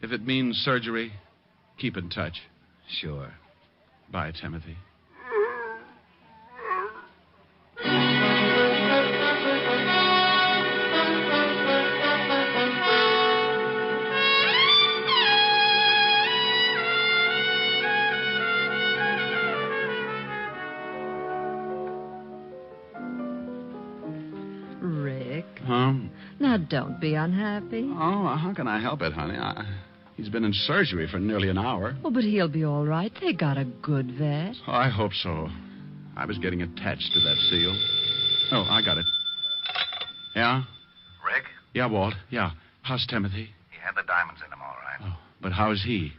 If it means surgery, keep in touch. Sure. Bye, Timothy. Rick. Huh? Now, don't be unhappy. Oh, how can I help it, honey? He's been in surgery for nearly an hour. Oh, but he'll be all right. They got a good vet. Oh, I hope so. I was getting attached to that seal. Oh, I got it. Yeah? Rick? Yeah, Walt. Yeah. How's Timothy? He had the diamonds in him, all right. Oh, but how is he?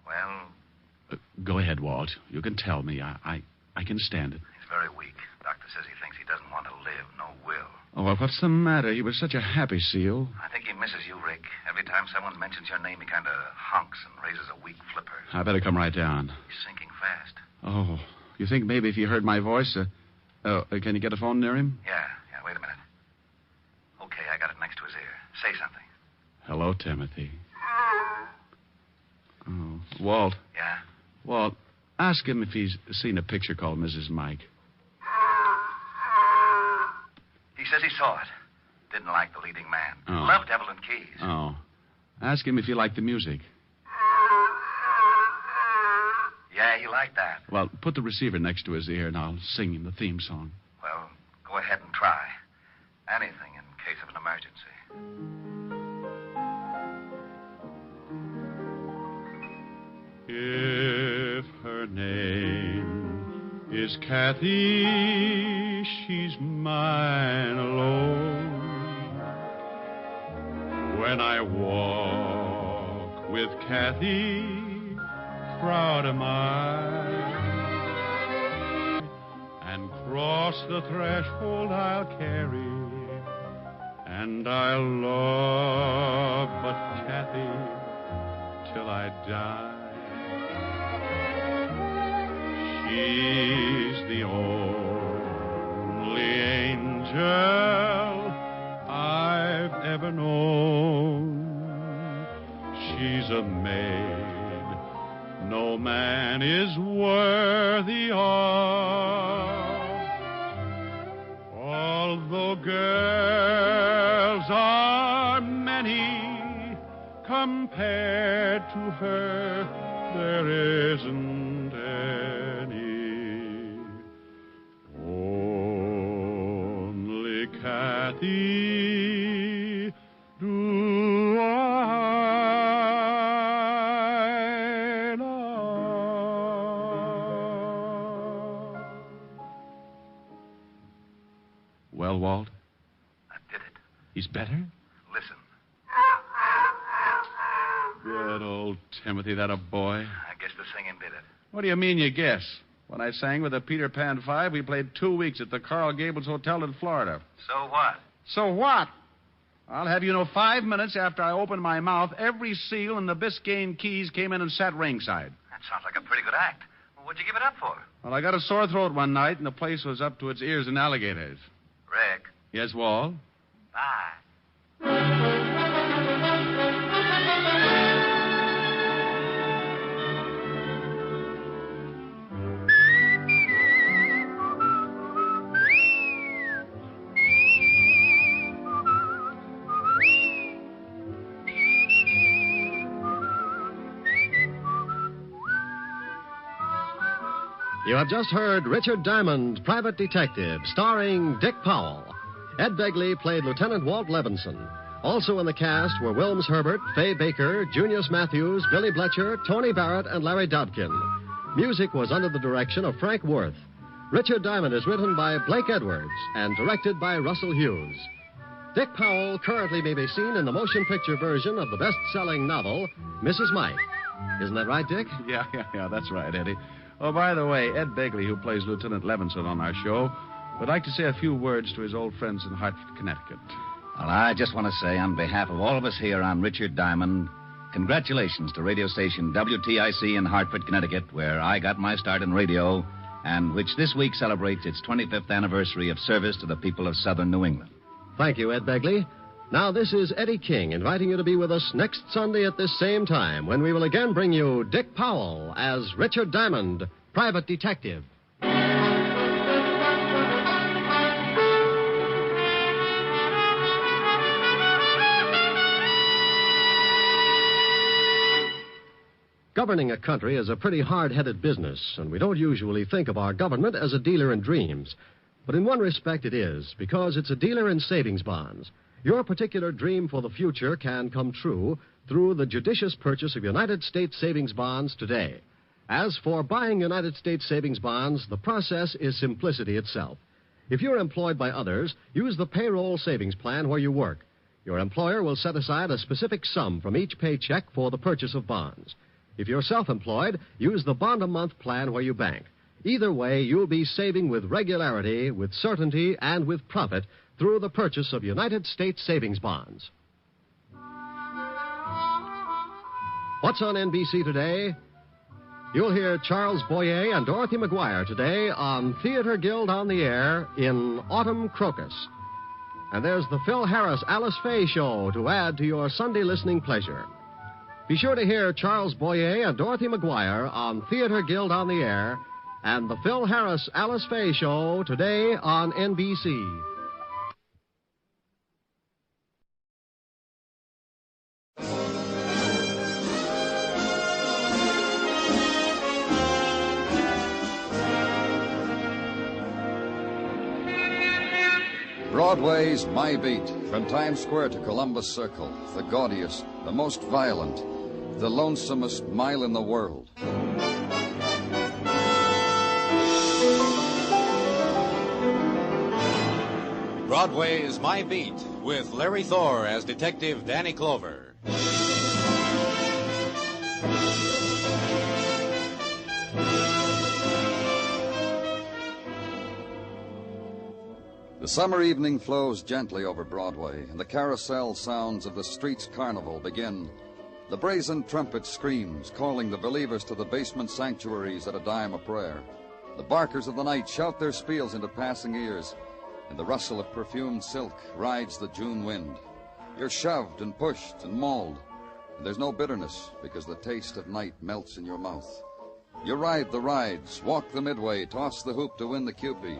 Well, Go ahead, Walt. You can tell me. I can stand it. he's very weak. Doctor says he thinks he doesn't want to live. No will. Oh, well, what's the matter? He was such a happy seal. I think he misses you, Rick. Every time someone mentions your name, he kind of honks and raises a weak flipper. I better come right down. He's sinking fast. Oh, you think maybe if he heard my voice, can you get a phone near him? Yeah, wait a minute. Okay, I got it next to his ear. Say something. Hello, Timothy. Oh, Walt. Yeah? Walt, ask him if he's seen a picture called Mrs. Mike. He says he saw it. Didn't like the leading man. Oh. Loved Evelyn Keyes. Oh. Ask him if he liked the music. Yeah, he liked that. Well, put the receiver next to his ear and I'll sing him the theme song. Well, go ahead and try. Anything in case of an emergency. If her name is Kathy, she's mine alone. When I walk with Kathy, proud am I, and cross the threshold I'll carry, and I'll love but Kathy till I die. She's the only angel I've ever known. She's a maid girls are many, compared to her, there isn't any. Only Kathy do I love. Well, Walt? I did it. He's better? Listen. Good old Timothy, that a boy. I guess the singing did it. What do you mean you guess? When I sang with the Peter Pan Five, we played 2 weeks at the Coral Gables Hotel in Florida. So what? So what? I'll have you know 5 minutes after I opened my mouth, every seal in the Biscayne Keys came in and sat ringside. That sounds like a pretty good act. Well, what'd you give it up for? Well, I got a sore throat one night, and the place was up to its ears in alligators. Rick. Yes, Walt? Bye. You have just heard Richard Diamond, Private Detective, starring Dick Powell. Ed Begley played Lieutenant Walt Levinson. Also in the cast were Wilms Herbert, Fay Baker, Junius Matthews, Billy Bletcher, Tony Barrett, and Larry Dodkin. Music was under the direction of Frank Worth. Richard Diamond is written by Blake Edwards and directed by Russell Hughes. Dick Powell currently may be seen in the motion picture version of the best-selling novel, Mrs. Mike. Isn't that right, Dick? Yeah, that's right, Eddie. Oh, by the way, Ed Begley, who plays Lieutenant Levinson on our show, would like to say a few words to his old friends in Hartford, Connecticut. Well, I just want to say, on behalf of all of us here on Richard Diamond, congratulations to radio station WTIC in Hartford, Connecticut, where I got my start in radio, and which this week celebrates its 25th anniversary of service to the people of southern New England. Thank you, Ed Begley. Now, this is Eddie King inviting you to be with us next Sunday at this same time when we will again bring you Dick Powell as Richard Diamond, Private Detective. Governing a country is a pretty hard-headed business, and we don't usually think of our government as a dealer in dreams. But in one respect it is, because it's a dealer in savings bonds. Your particular dream for the future can come true through the judicious purchase of United States savings bonds today. As for buying United States savings bonds, the process is simplicity itself. If you're employed by others, use the payroll savings plan where you work. Your employer will set aside a specific sum from each paycheck for the purchase of bonds. If you're self-employed, use the bond-a-month plan where you bank. Either way, you'll be saving with regularity, with certainty, and with profit through the purchase of United States savings bonds. What's on NBC today? You'll hear Charles Boyer and Dorothy McGuire today on Theater Guild on the Air in Autumn Crocus. And there's the Phil Harris Alice Faye Show to add to your Sunday listening pleasure. Be sure to hear Charles Boyer and Dorothy McGuire on Theater Guild on the Air and the Phil Harris Alice Faye Show today on NBC. Broadway's My Beat, from Times Square to Columbus Circle, the gaudiest, the most violent, the lonesomest mile in the world. Broadway's My Beat, with Larry Thor as Detective Danny Clover. The summer evening flows gently over Broadway, and the carousel sounds of the street's carnival begin. The brazen trumpet screams, calling the believers to the basement sanctuaries at a dime a prayer. The barkers of the night shout their spiels into passing ears. In the rustle of perfumed silk rides the June wind. You're shoved and pushed and mauled, and there's no bitterness because the taste of night melts in your mouth. You ride the rides, walk the midway, toss the hoop to win the Cupid.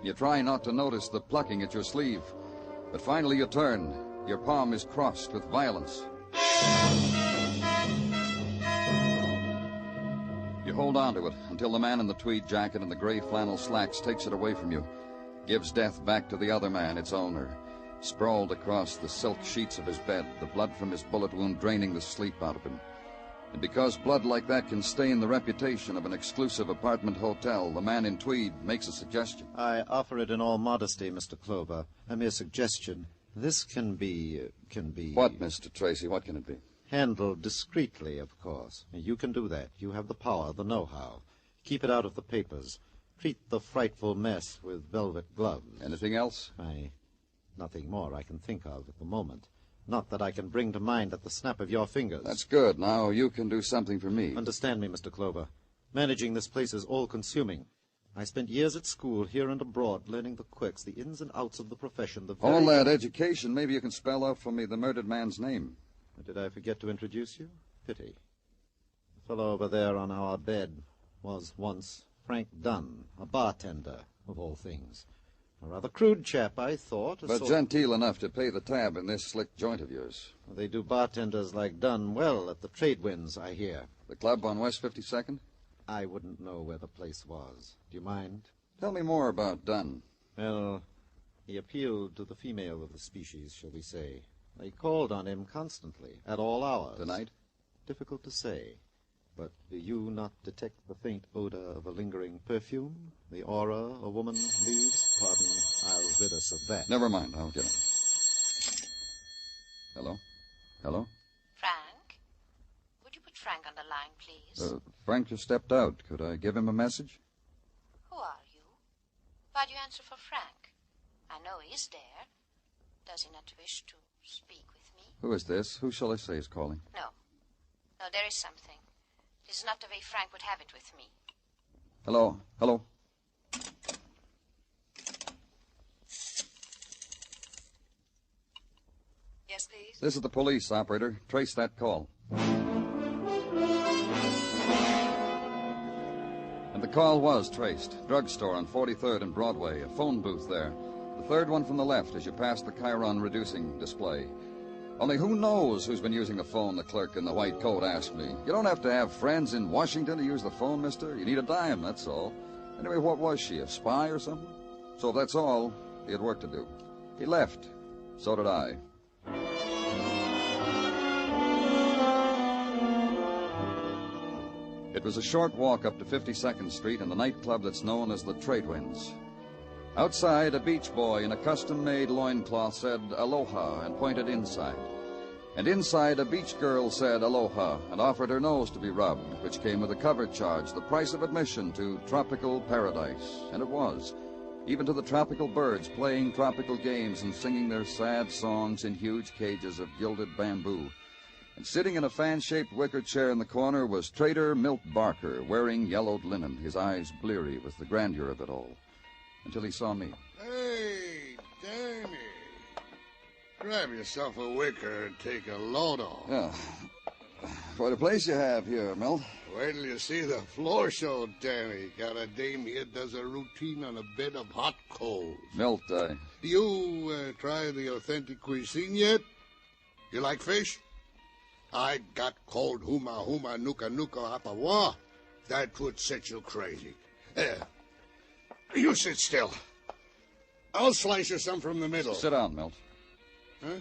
You try not to notice the plucking at your sleeve. But finally you turn. Your palm is crossed with violence. You hold on to it until the man in the tweed jacket and the gray flannel slacks takes it away from you, gives death back to the other man, its owner, sprawled across the silk sheets of his bed, the blood from his bullet wound draining the sleep out of him. And because blood like that can stain the reputation of an exclusive apartment hotel, the man in tweed makes a suggestion. I offer it in all modesty, Mr. Clover. A mere suggestion. This can be... What, Mr. Tracy? What can it be? Handled discreetly, of course. You can do that. You have the power, the know-how. Keep it out of the papers. Treat the frightful mess with velvet gloves. Anything else? Nothing more I can think of at the moment. Not that I can bring to mind at the snap of your fingers. That's good. Now you can do something for me. Understand me, Mr. Clover. Managing this place is all-consuming. I spent years at school, here and abroad, learning the quirks, the ins and outs of the profession. All that education, maybe you can spell out for me the murdered man's name. Did I forget to introduce you? Pity. The fellow over there on our bed was once Frank Dunn, a bartender, of all things. A rather crude chap, I thought. But genteel enough to pay the tab in this slick joint of yours. They do bartenders like Dunn well at the trade winds, I hear. The club on West 52nd? I wouldn't know where the place was. Do you mind? Tell me more about Dunn. Well, he appealed to the female of the species, shall we say. They called on him constantly, at all hours. Tonight? Difficult to say. But do you not detect the faint odor of a lingering perfume? The aura a woman leaves? Pardon, I'll rid us of that. Never mind, I'll get him. Hello? Hello? Frank? Would you put Frank on the line, please? Frank just stepped out. Could I give him a message? Who are you? Why do you answer for Frank? I know he's there. Does he not wish to speak with me? Who is this? Who shall I say is calling? No. No, there is something. This is not the way Frank would have it with me. Hello? Hello? Yes, please? This is the police, operator. Trace that call. And the call was traced. Drugstore on 43rd and Broadway. A phone booth there. The third one from the left as you pass the Chiron reducing display. Only who knows who's been using the phone, the clerk in the white coat asked me. You don't have to have friends in Washington to use the phone, mister. You need a dime, that's all. Anyway, what was she, a spy or something? So if that's all, he had work to do. He left. So did I. It was a short walk up to 52nd Street and the nightclub that's known as the Trade Winds. Outside, a beach boy in a custom-made loincloth said aloha and pointed inside. And inside, a beach girl said aloha and offered her nose to be rubbed, which came with a cover charge, the price of admission to tropical paradise. And it was. Even to the tropical birds playing tropical games and singing their sad songs in huge cages of gilded bamboo. And sitting in a fan-shaped wicker chair in the corner was Trader Milt Barker, wearing yellowed linen, his eyes bleary with the grandeur of it all. Until he saw me. Hey, Danny. Grab yourself a wicker and take a load off. Yeah. Quite a place you have here, Milt. Wait till you see the floor show, Danny. Got a dame here does a routine on a bed of hot coals. Milt, You try the authentic cuisine yet? You like fish? I got cold huma huma nuka nuka apawa. That would set you crazy. You sit still. I'll slice you some from the middle. Sit down, Milt. Huh?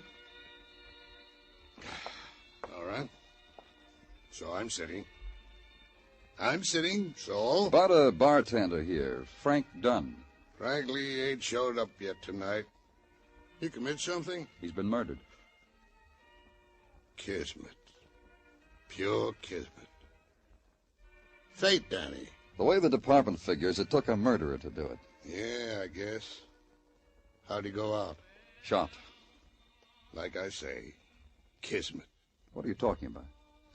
All right. So I'm sitting. So? About a bartender here, Frank Dunn. Frankly, he ain't showed up yet tonight. He commit something? He's been murdered. Kismet. Pure kismet. Fate, Danny. The way the department figures, it took a murderer to do it. Yeah, I guess. How'd he go out? Shot. Like I say, kismet. What are you talking about?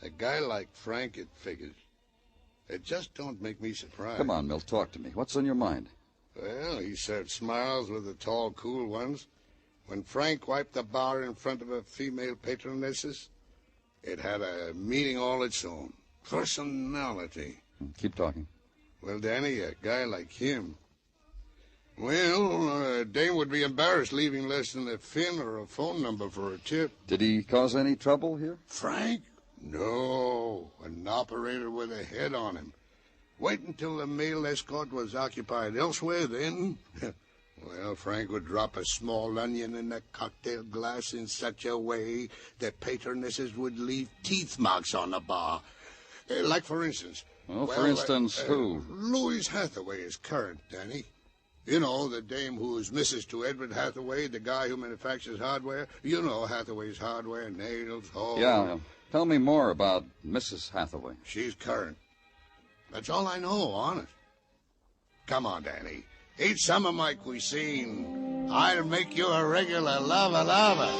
A guy like Frank, it figures. It just don't make me surprised. Come on, Milt, talk to me. What's on your mind? Well, he served smiles with the tall, cool ones. When Frank wiped the bar in front of a female patronesses, it had a meaning all its own. Personality. Keep talking. Well, Danny, a guy like him, Well, Dame would be embarrassed leaving less than a fin or a phone number for a tip. Did he cause any trouble here? Frank? No. An operator with a head on him. Wait until the male escort was occupied elsewhere, then... Well, Frank would drop a small onion in a cocktail glass in such a way that patronesses would leave teeth marks on the bar. Like, for instance... Well, for instance, who? Louise Hathaway is current, Danny. You know, the dame who's Mrs. to Edward Hathaway, the guy who manufactures hardware. You know Hathaway's hardware, nails, hose. Yeah. Tell me more about Mrs. Hathaway. She's current. That's all I know, honest. Come on, Danny. Eat some of my cuisine. I'll make you a regular lava.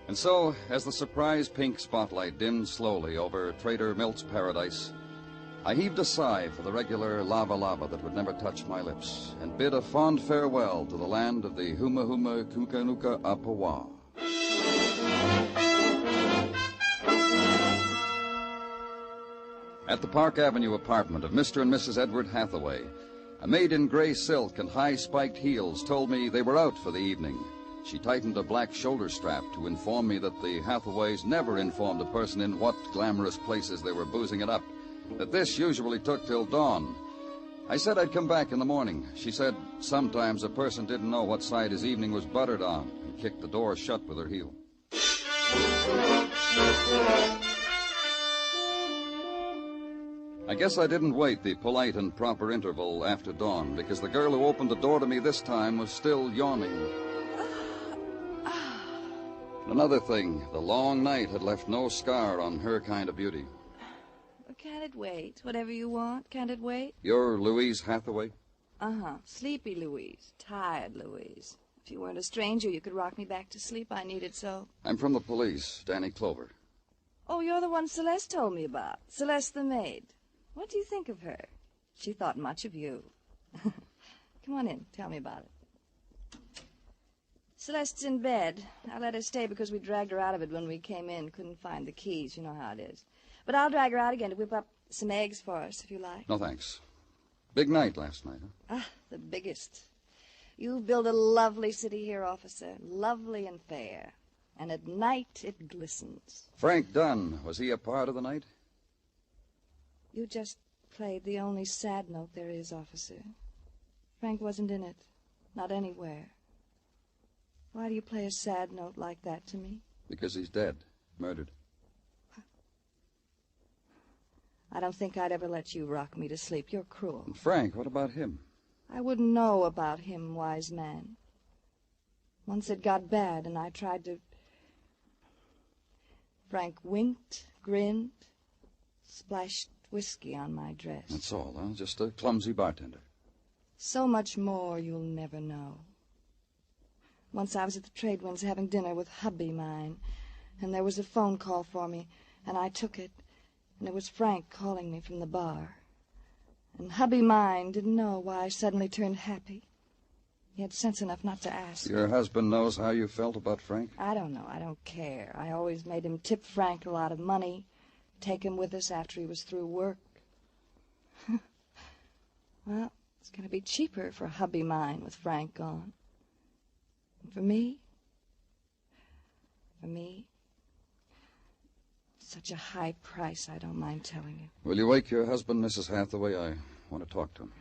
And so, as the surprise pink spotlight dimmed slowly over Trader Milt's paradise, I heaved a sigh for the regular lava that would never touch my lips, and bid a fond farewell to the land of the Huma Huma Kukanuka Apawa. At the Park Avenue apartment of Mr. and Mrs. Edward Hathaway, a maid in gray silk and high-spiked heels told me they were out for the evening. She tightened a black shoulder strap to inform me that the Hathaways never informed a person in what glamorous places they were boozing it up, that this usually took till dawn. I said I'd come back in the morning. She said sometimes a person didn't know what side his evening was buttered on, and kicked the door shut with her heel. I guess I didn't wait the polite and proper interval after dawn, because the girl who opened the door to me this time was still yawning. Another thing, the long night had left no scar on her kind of beauty. Well, can't it wait? Whatever you want, can't it wait? You're Louise Hathaway? Uh-huh. Sleepy Louise. Tired Louise. If you weren't a stranger, you could rock me back to sleep. I need it so. I'm from the police, Danny Clover. Oh, you're the one Celeste told me about. Celeste the maid. What do you think of her? She thought much of you. Come on in. Tell me about it. Celeste's in bed. I let her stay because we dragged her out of it when we came in. Couldn't find the keys. You know how it is. But I'll drag her out again to whip up some eggs for us, if you like. No, thanks. Big night last night, huh? Ah, the biggest. You build a lovely city here, officer. Lovely and fair. And at night it glistens. Frank Dunn, was he a part of the night? You just played the only sad note there is, officer. Frank wasn't in it. Not anywhere. Why do you play a sad note like that to me? Because he's dead. Murdered. I don't think I'd ever let you rock me to sleep. You're cruel. And Frank, what about him? I wouldn't know about him, wise man. Once it got bad, and I tried to... Frank winked, grinned, splashed whiskey on my dress. That's all, huh? Just a clumsy bartender. So much more you'll never know. Once I was at the Trade Winds having dinner with hubby mine, and there was a phone call for me, and I took it, and it was Frank calling me from the bar. And hubby mine didn't know why I suddenly turned happy. He had sense enough not to ask. Your husband knows how you felt about Frank? I don't know. I don't care. I always made him tip Frank a lot of money, take him with us after he was through work. Well, it's going to be cheaper for hubby mine with Frank gone. And for me, such a high price, I don't mind telling you. Will you wake your husband, Mrs. Hathaway? I want to talk to him.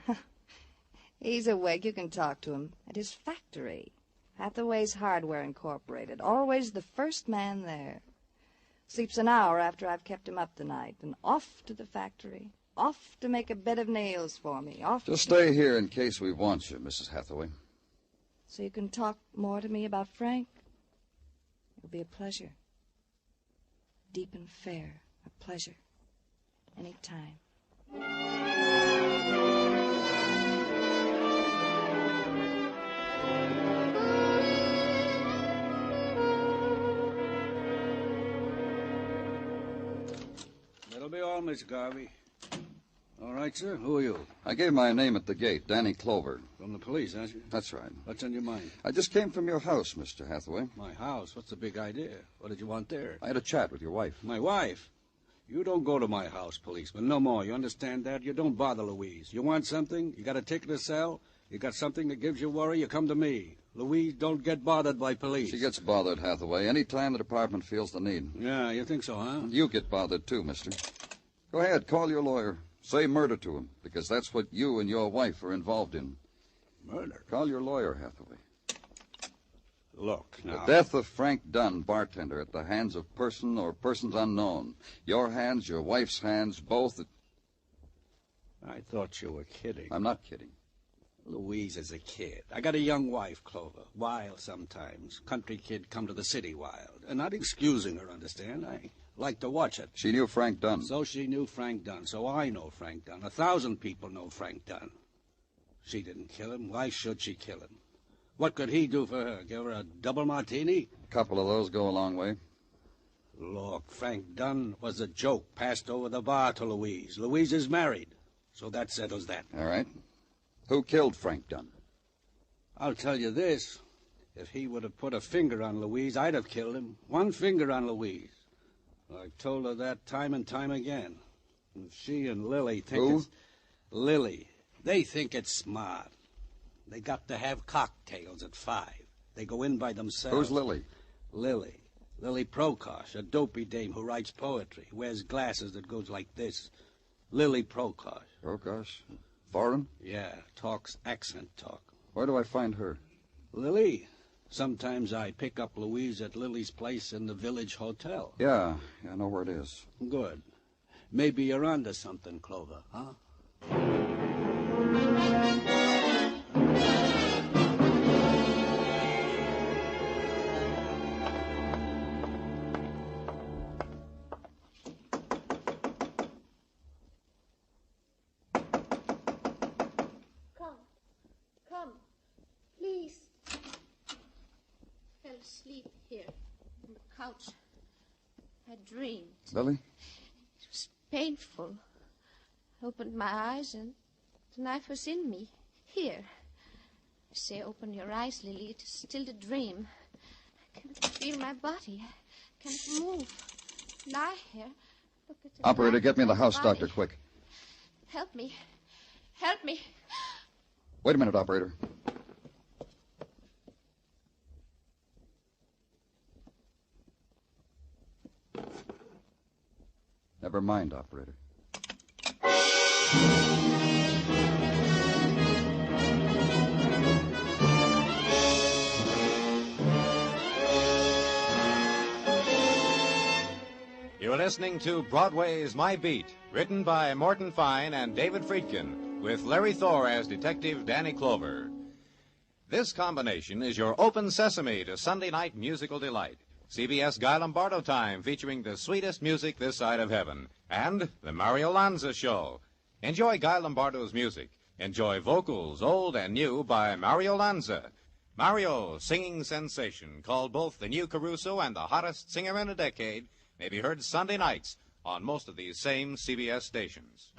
He's awake. You can talk to him at his factory. Hathaway's Hardware Incorporated. Always the first man there. Sleeps an hour after I've kept him up the night. And off to the factory. Off to make a bed of nails for me. Just stay here in case we want you, Mrs. Hathaway. So you can talk more to me about Frank? It'll be a pleasure. Deep and fair. A pleasure. Any time. That'll be all, Miss Garvey. All right, sir. Who are you? I gave my name at the gate, Danny Clover. From the police, aren't you? That's right. What's on your mind? I just came from your house, Mr. Hathaway. My house? What's the big idea? What did you want there? I had a chat with your wife. My wife? You don't go to my house, policeman. No more. You understand that? You don't bother Louise. You want something? You got a ticket to sell? You got something that gives you worry? You come to me. Louise don't get bothered by police. She gets bothered, Hathaway, any time the department feels the need. Yeah, you think so, huh? You get bothered, too, mister. Go ahead, call your lawyer. Say murder to him, because that's what you and your wife are involved in. Murder? Call your lawyer, Hathaway. Look, now... The death of Frank Dunn, bartender, at the hands of person or persons unknown. Your hands, your wife's hands, both... I thought you were kidding. I'm not kidding. Louise is a kid. I got a young wife, Clover. Wild sometimes. Country kid come to the city wild. And not excusing her, understand? I like to watch it. She knew Frank Dunn. So she knew Frank Dunn. So I know Frank Dunn. 1,000 people know Frank Dunn. She didn't kill him. Why should she kill him? What could he do for her? Give her a double martini? A couple of those go a long way. Look, Frank Dunn was a joke passed over the bar to Louise. Louise is married. So that settles that. All right. Who killed Frank Dunn? I'll tell you this. If he would have put a finger on Louise, I'd have killed him. One finger on Louise. I've told her that time and time again. And she and Lily think Who? it's... Lily. They think it's smart. They got to have cocktails at 5. They go in by themselves. Who's Lily? Lily. Lily Prokosh, a dopey dame who writes poetry, wears glasses that goes like this. Lily Prokosh. Prokosh? Foreign? Yeah, talks accent talk. Where do I find her? Lily. Sometimes I pick up Louise at Lily's place in the village hotel. Yeah, I know where it is. Good. Maybe you're onto something, Clover, huh? Come, please. Fell asleep here on the couch. I dreamed. Lily? It was painful. I opened my eyes and the knife was in me. Here. I say, open your eyes, Lily. It is still a dream. I can't feel my body. I can't move. Lie here. Look at the Operator, knife get me in the my house body. doctor, quick. Help me. Help me. Wait a minute, operator. Never mind, operator. You're listening to Broadway's My Beat, written by Morton Fine and David Friedkin, with Larry Thor as Detective Danny Clover. This combination is your open sesame to Sunday night musical delight. CBS Guy Lombardo Time, featuring the sweetest music this side of heaven, and the Mario Lanza Show. Enjoy Guy Lombardo's music. Enjoy vocals, old and new, by Mario Lanza. Mario, singing sensation, called both the new Caruso and the hottest singer in a decade, may be heard Sunday nights on most of these same CBS stations.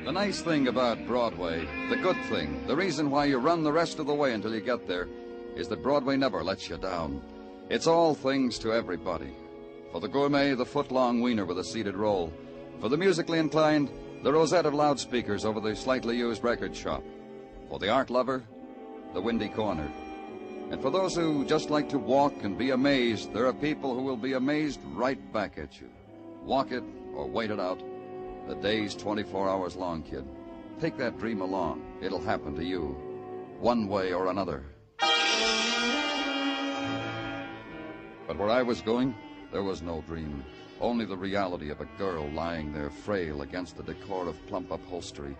The nice thing about Broadway, the good thing, the reason why you run the rest of the way until you get there, is that Broadway never lets you down. It's all things to everybody. For the gourmet, the foot-long wiener with a seated roll. For the musically inclined, the rosette of loudspeakers over the slightly used record shop. For the art lover, the windy corner. And for those who just like to walk and be amazed, there are people who will be amazed right back at you. Walk it or wait it out. The day's 24 hours long, kid. Take that dream along. It'll happen to you, one way or another. But where I was going, there was no dream. Only the reality of a girl lying there frail against the decor of plump upholstery,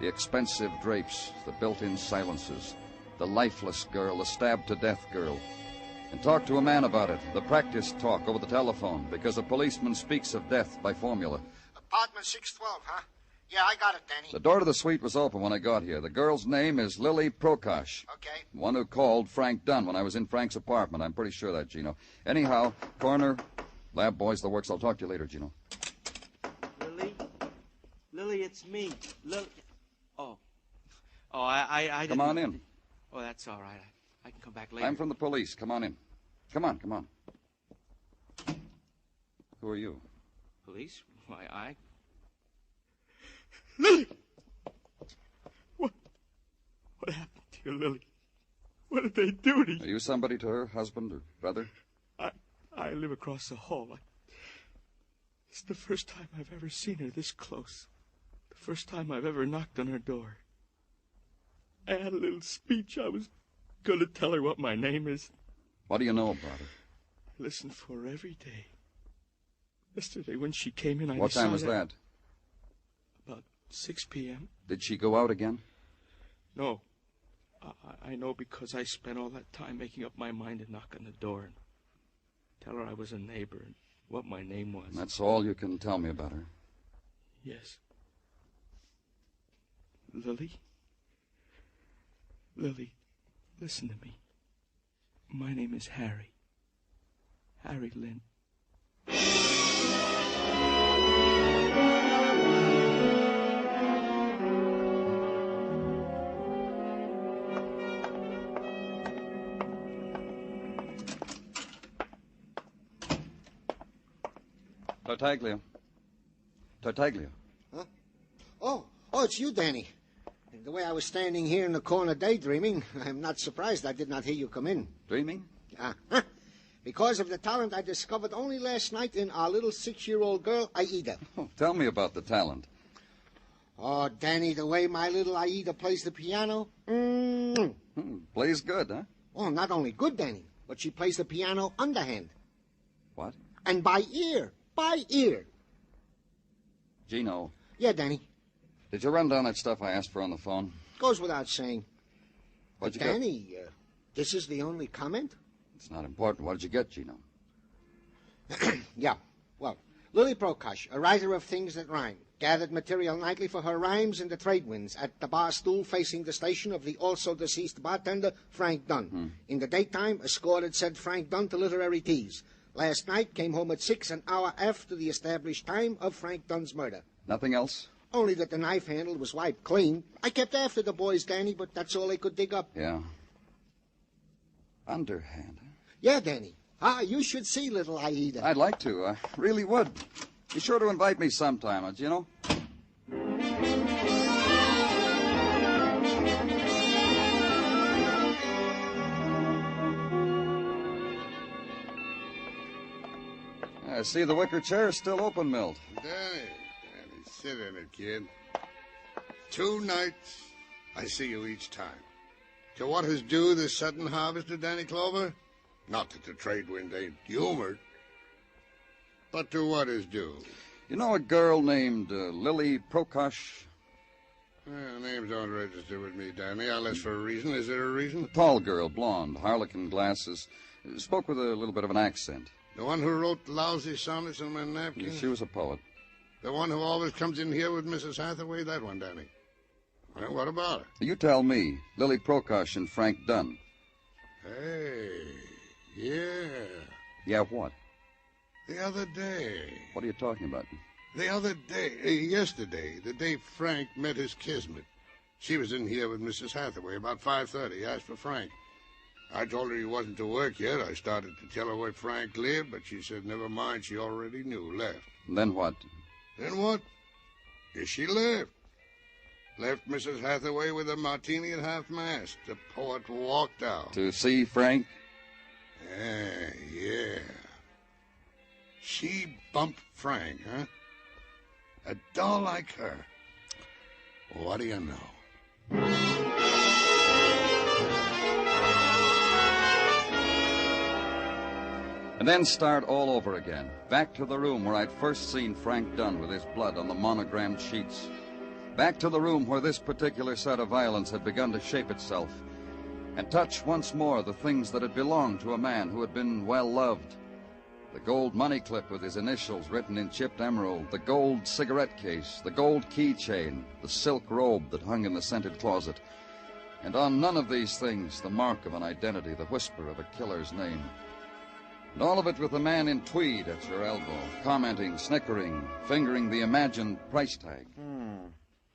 the expensive drapes, the built-in silences, the lifeless girl, the stabbed-to-death girl. And talk to a man about it, the practice talk over the telephone, because a policeman speaks of death by formula. Apartment 612, huh? Yeah, I got it, Danny. The door to the suite was open when I got here. The girl's name is Lily Prokosh. Okay. One who called Frank Dunn when I was in Frank's apartment. I'm pretty sure of that, Gino. Anyhow, coroner, lab boys, the works. I'll talk to you later, Gino. Lily? Lily, it's me. Lily. Oh. Oh, I didn't... Come on in. Oh, that's all right. I can come back later. I'm from the police. Come on in. Come on. Who are you? Police? Why, Lily! What happened to you, Lily? What did they do to you? Are you somebody to her, husband or brother? I live across the hall. It's the first time I've ever seen her this close. The first time I've ever knocked on her door. I had a little speech. I was going to tell her what my name is. What do you know about her? I listened for her every day. Yesterday when she came in, What time was that? About 6 p.m. Did she go out again? No. I know because I spent all that time making up my mind to knock on the door and tell her I was a neighbor and what my name was. That's all you can tell me about her? Yes. Lily? Lily, listen to me. My name is Harry. Harry Lynn. Tartaglia. Huh? Oh, it's you, Danny. The way I was standing here in the corner daydreaming, I'm not surprised I did not hear you come in. Dreaming? Because of the talent I discovered only last night in our little 6-year-old girl, Aida. Oh, tell me about the talent. Oh, Danny, the way my little Aida plays the piano. Plays good, huh? Oh, not only good, Danny, but she plays the piano underhand. What? And by ear. By ear. Gino. Yeah, Danny. Did you run down that stuff I asked for on the phone? Goes without saying. What'd you Danny, this is the only comment? It's not important. What did you get, Gino? Yeah. Well, Lily Prokosh, a writer of things that rhyme, gathered material nightly for her rhymes in the trade winds at the bar stool facing the station of the also deceased bartender, Frank Dunn. In the daytime, escorted said Frank Dunn to literary teas. Last night, came home at 6, an hour after the established time of Frank Dunn's murder. Nothing else? Only that the knife handle was wiped clean. I kept after the boys, Danny, but that's all they could dig up. Yeah. Underhand, huh? Yeah, Danny. You should see little Aida. I'd like to. I really would. Be sure to invite me sometime, Gino. I see the wicker chair is still open, Milt. Danny, sit in it, kid. 2 nights, I see you each time. To what is due this sudden harvest of Danny Clover? Not that the trade wind ain't humored, but to what is due. You know a girl named Lily Prokosh? Well, names don't register with me, Danny, unless for a reason. Is there a reason? A tall girl, blonde, harlequin glasses. Spoke with a little bit of an accent. The one who wrote lousy sonnets on my napkin? She was a poet. The one who always comes in here with Mrs. Hathaway? That one, Danny. Well, what about her? You tell me. Lily Prokosh and Frank Dunn. Hey, yeah. Yeah, what? The other day. What are you talking about? The other day, yesterday, the day Frank met his kismet. She was in here with Mrs. Hathaway about 5:30. Asked for Frank. I told her he wasn't to work yet. I started to tell her where Frank lived, but she said never mind, she already knew. Left. And then what? Then what? Yes, she left. Left Mrs. Hathaway with a martini at half-mast. The poet walked out. To see Frank? Yeah. She bumped Frank, huh? A doll like her. What do you know? And then start all over again. Back to the room where I'd first seen Frank Dunn with his blood on the monogrammed sheets. Back to the room where this particular set of violence had begun to shape itself. And touch once more the things that had belonged to a man who had been well loved. The gold money clip with his initials written in chipped emerald, the gold cigarette case, the gold keychain, the silk robe that hung in the scented closet. And on none of these things the mark of an identity, the whisper of a killer's name. And all of it with a man in tweed at your elbow, commenting, snickering, fingering the imagined price tag.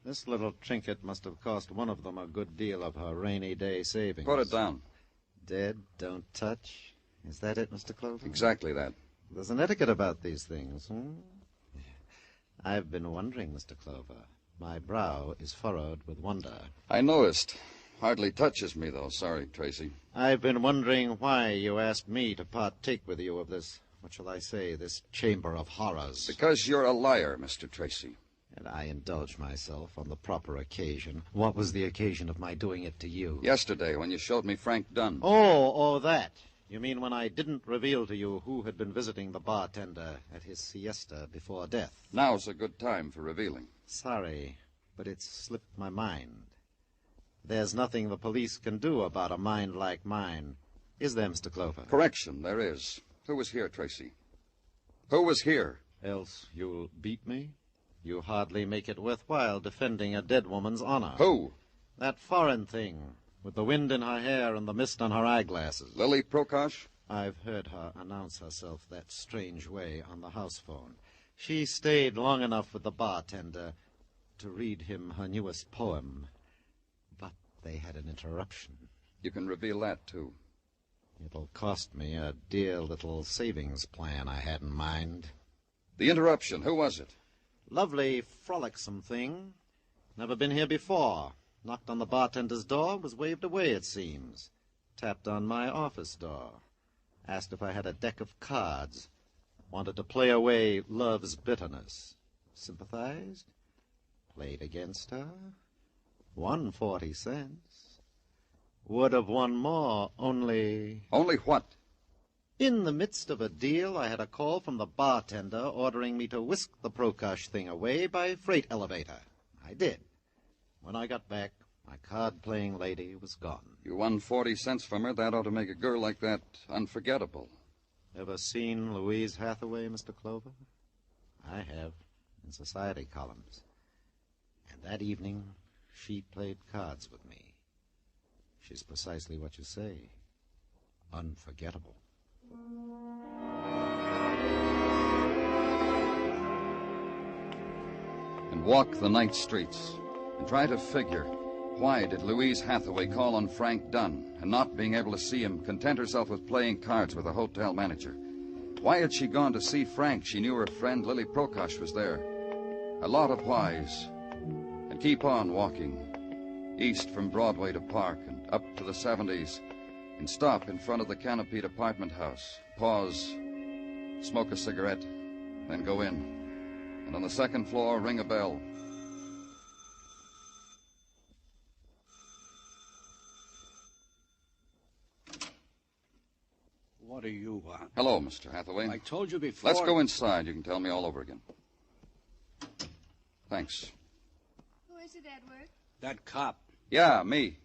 This little trinket must have cost one of them a good deal of her rainy day savings. Put it down. Dead, don't touch. Is that it, Mr. Clover? Exactly that. There's an etiquette about these things, I've been wondering, Mr. Clover. My brow is furrowed with wonder. I noticed. Hardly touches me, though. Sorry, Tracy. I've been wondering why you asked me to partake with you of this, what shall I say, this chamber of horrors. Because you're a liar, Mr. Tracy. And I indulge myself on the proper occasion. What was the occasion of my doing it to you? Yesterday, when you showed me Frank Dunn. Oh, that. You mean when I didn't reveal to you who had been visiting the bartender at his siesta before death? Now's a good time for revealing. Sorry, but it's slipped my mind. There's nothing the police can do about a mind like mine. Is there, Mr. Clover? Correction, there is. Who was here, Tracy? Who was here? Else you'll beat me? You hardly make it worthwhile defending a dead woman's honor. Who? That foreign thing, with the wind in her hair and the mist on her eyeglasses. Lily Prokosh? I've heard her announce herself that strange way on the house phone. She stayed long enough with the bartender to read him her newest poem. But they had an interruption. You can reveal that, too. It'll cost me a dear little savings plan I had in mind. The interruption, who was it? Lovely, frolicsome thing. Never been here before. Knocked on the bartender's door, was waved away, it seems. Tapped on my office door. Asked if I had a deck of cards. Wanted to play away love's bitterness. Sympathized. Played against her. Won 40 cents. Would have won more, only... Only what? In the midst of a deal, I had a call from the bartender ordering me to whisk the Prokosh thing away by freight elevator. I did. When I got back, my card-playing lady was gone. You won 40 cents from her. That ought to make a girl like that unforgettable. Ever seen Louise Hathaway, Mr. Clover? I have, in society columns. And that evening, she played cards with me. She's precisely what you say. Unforgettable. And walk the night streets and try to figure, why did Louise Hathaway call on Frank Dunn and, not being able to see him, content herself with playing cards with a hotel manager? Why had she gone to see Frank? She knew her friend Lily Prokosh was there. A lot of whys. And keep on walking, east from Broadway to Park and up to the 70s, and stop in front of the canopied apartment house, pause, smoke a cigarette, then go in. And on the second floor, ring a bell. What do you want? Hello, Mr. Hathaway. I told you before. Let's go inside. You can tell me all over again. Thanks. Who is it, Edward? That cop. Yeah, me.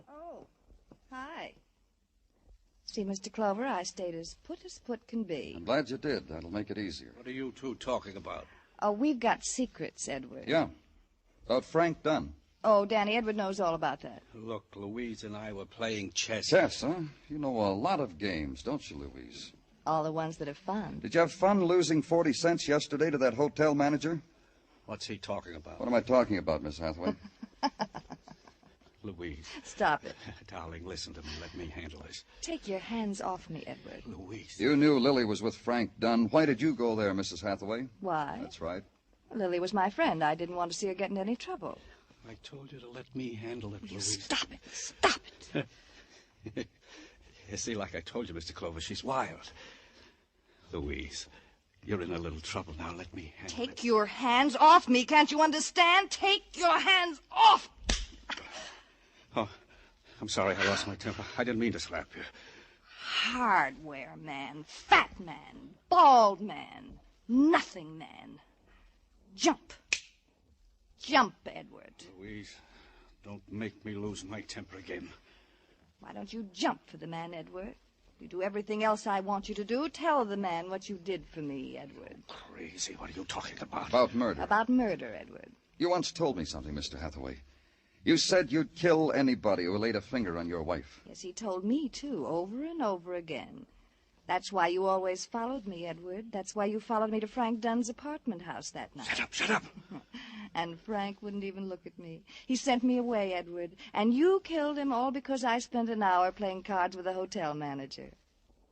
Oh, hi. See, Mr. Clover, I stayed as put can be. I'm glad you did. That'll make it easier. What are you two talking about? Oh, we've got secrets, Edward. Yeah. About Frank Dunn. Oh, Danny, Edward knows all about that. Look, Louise and I were playing chess. Chess, huh? You know a lot of games, don't you, Louise? All the ones that are fun. Did you have fun losing 40 cents yesterday to that hotel manager? What's he talking about? What am I talking about, Miss Hathaway? Louise. Stop it. Darling, listen to me. Let me handle this. Take your hands off me, Edward. Louise. You knew Lily was with Frank Dunn. Why did you go there, Mrs. Hathaway? Why? That's right. Lily was my friend. I didn't want to see her get into any trouble. I told you to let me handle it, Louise. Stop it. Stop it. You see, like I told you, Mr. Clover, she's wild. Louise, you're in a little trouble now. Let me handle it. Take your hands off me. Can't you understand? Take your hands off. Oh, I'm sorry. I lost my temper. I didn't mean to slap you. Hardware man, fat man, bald man, nothing man. Jump. Jump, Edward. Louise, don't make me lose my temper again. Why don't you jump for the man, Edward? You do everything else I want you to do. Tell the man what you did for me, Edward. Crazy. What are you talking about? About murder. About murder, Edward. You once told me something, Mr. Hathaway. You said you'd kill anybody who laid a finger on your wife. Yes, he told me, too, over and over again. That's why you always followed me, Edward. That's why you followed me to Frank Dunn's apartment house that night. Shut up. And Frank wouldn't even look at me. He sent me away, Edward. And you killed him all because I spent an hour playing cards with a hotel manager.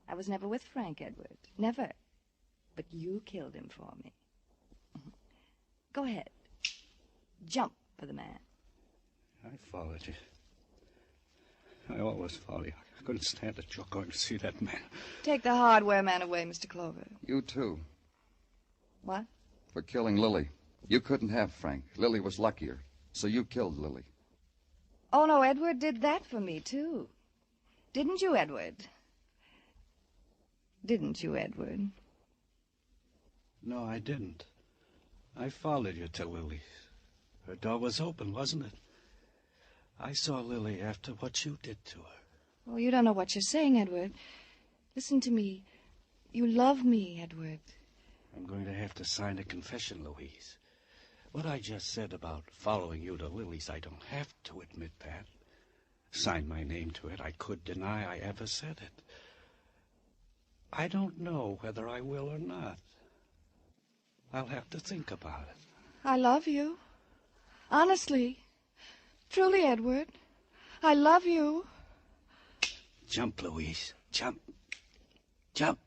I was never with Frank, Edward. Never. But you killed him for me. Go ahead. Jump for the man. I followed you. I always follow you. I couldn't stand it. You're going to see that man. Take the hardware man away, Mr. Clover. You, too, What? for killing Lily. You couldn't have Frank. Lily was luckier, so you killed Lily. Oh, no, Edward did that for me, too. Didn't you, Edward? Didn't you, Edward? No, I didn't. I followed you to Lily's. Her door was open, wasn't it? I saw Lily after what you did to her. Oh, you don't know what you're saying, Edward. Listen to me. You love me, Edward. I'm going to have to sign a confession, Louise. What I just said about following you to Lily's, I don't have to admit that. Sign my name to it. I could deny I ever said it. I don't know whether I will or not. I'll have to think about it. I love you. Honestly. Truly, Edward. I love you. Jump, Louise. Jump. Jump.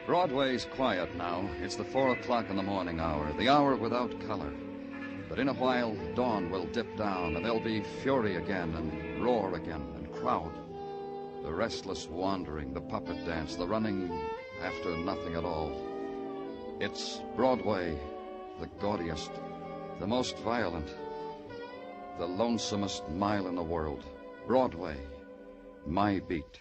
Broadway's quiet now. It's the 4 o'clock in the morning hour, the hour without color. But in a while, dawn will dip down, and there'll be fury again, and roar again, and crowd. The restless wandering, the puppet dance, the running after nothing at all. It's Broadway, the gaudiest, the most violent, the lonesomest mile in the world. Broadway, my beat.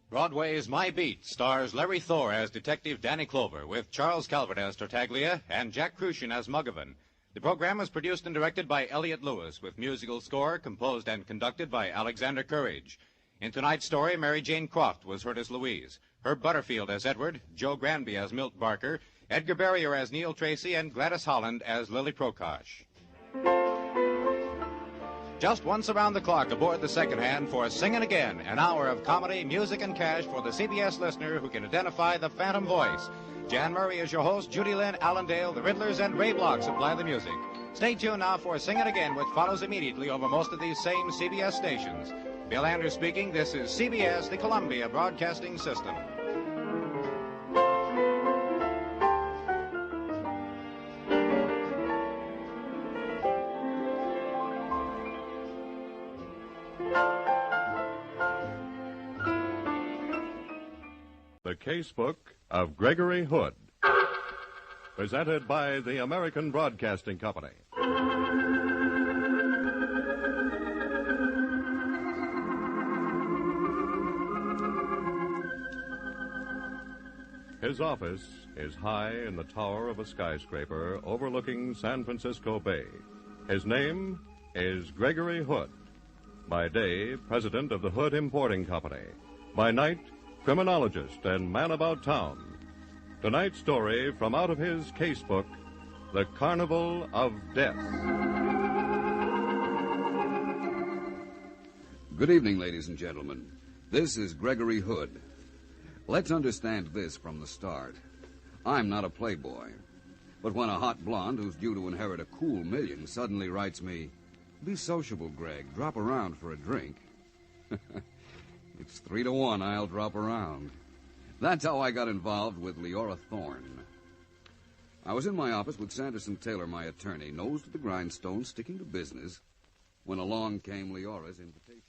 Broadway's My Beat stars Larry Thor as Detective Danny Clover, with Charles Calvert as Tartaglia and Jack Crucian as Muggavan. The program was produced and directed by Elliott Lewis, with musical score composed and conducted by Alexander Courage. In tonight's story, Mary Jane Croft was heard as Louise, Herb Butterfield as Edward, Joe Granby as Milt Barker, Edgar Barrier as Neil Tracy, and Gladys Holland as Lily Prokosh. Just once around the clock aboard the second hand for Singin' Again, an hour of comedy, music, and cash for the CBS listener who can identify the phantom voice. Jan Murray is your host, Judy Lynn, Allendale, the Riddlers, and Ray Block supply the music. Stay tuned now for Singin' Again, which follows immediately over most of these same CBS stations. Bill Anders speaking. This is CBS, the Columbia Broadcasting System. The Casebook of Gregory Hood, presented by the American Broadcasting Company. His office is high in the tower of a skyscraper overlooking San Francisco Bay. His name is Gregory Hood. By day, president of the Hood Importing Company. By night, criminologist and man about town. Tonight's story from out of his casebook, The Carnival of Death. Good evening, ladies and gentlemen. This is Gregory Hood. Let's understand this from the start. I'm not a playboy. But when a hot blonde who's due to inherit a cool million suddenly writes me, "Be sociable, Greg. Drop around for a drink." It's 3-1 I'll drop around. That's how I got involved with Leora Thorne. I was in my office with Sanderson Taylor, my attorney, nose to the grindstone, sticking to business, when along came Leora's invitation.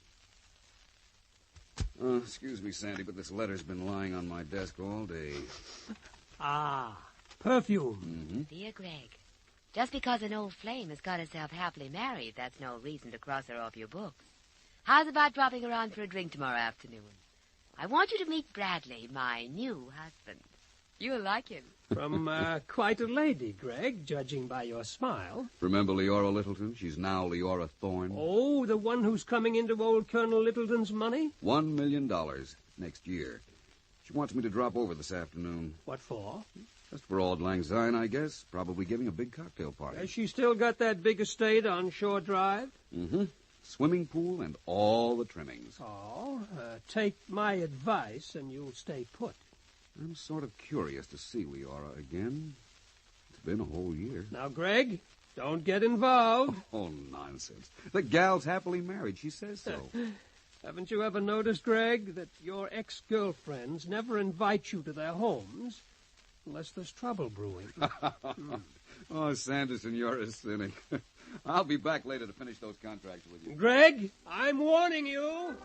Excuse me, Sandy, but this letter's been lying on my desk all day. Ah, perfume. Mm-hmm. Dear Greg, just because an old flame has got herself happily married, that's no reason to cross her off your books. How's about dropping around for a drink tomorrow afternoon? I want you to meet Bradley, my new husband. You'll like him. From quite a lady, Greg, judging by your smile. Remember Leora Littleton? She's now Leora Thorne. Oh, the one who's coming into old Colonel Littleton's money? $1 million next year. She wants me to drop over this afternoon. What for? Just for Auld Lang Syne, I guess. Probably giving a big cocktail party. Has she still got that big estate on Shore Drive? Mm-hmm. Swimming pool and all the trimmings. Oh, take my advice and you'll stay put. I'm sort of curious to see Leora again. It's been a whole year. Now, Greg, don't get involved. Oh, nonsense. The gal's happily married. She says so. Haven't you ever noticed, Greg, that your ex-girlfriends never invite you to their homes unless there's trouble brewing? Oh, Sanderson, you're a cynic. I'll be back later to finish those contracts with you. Greg, I'm warning you.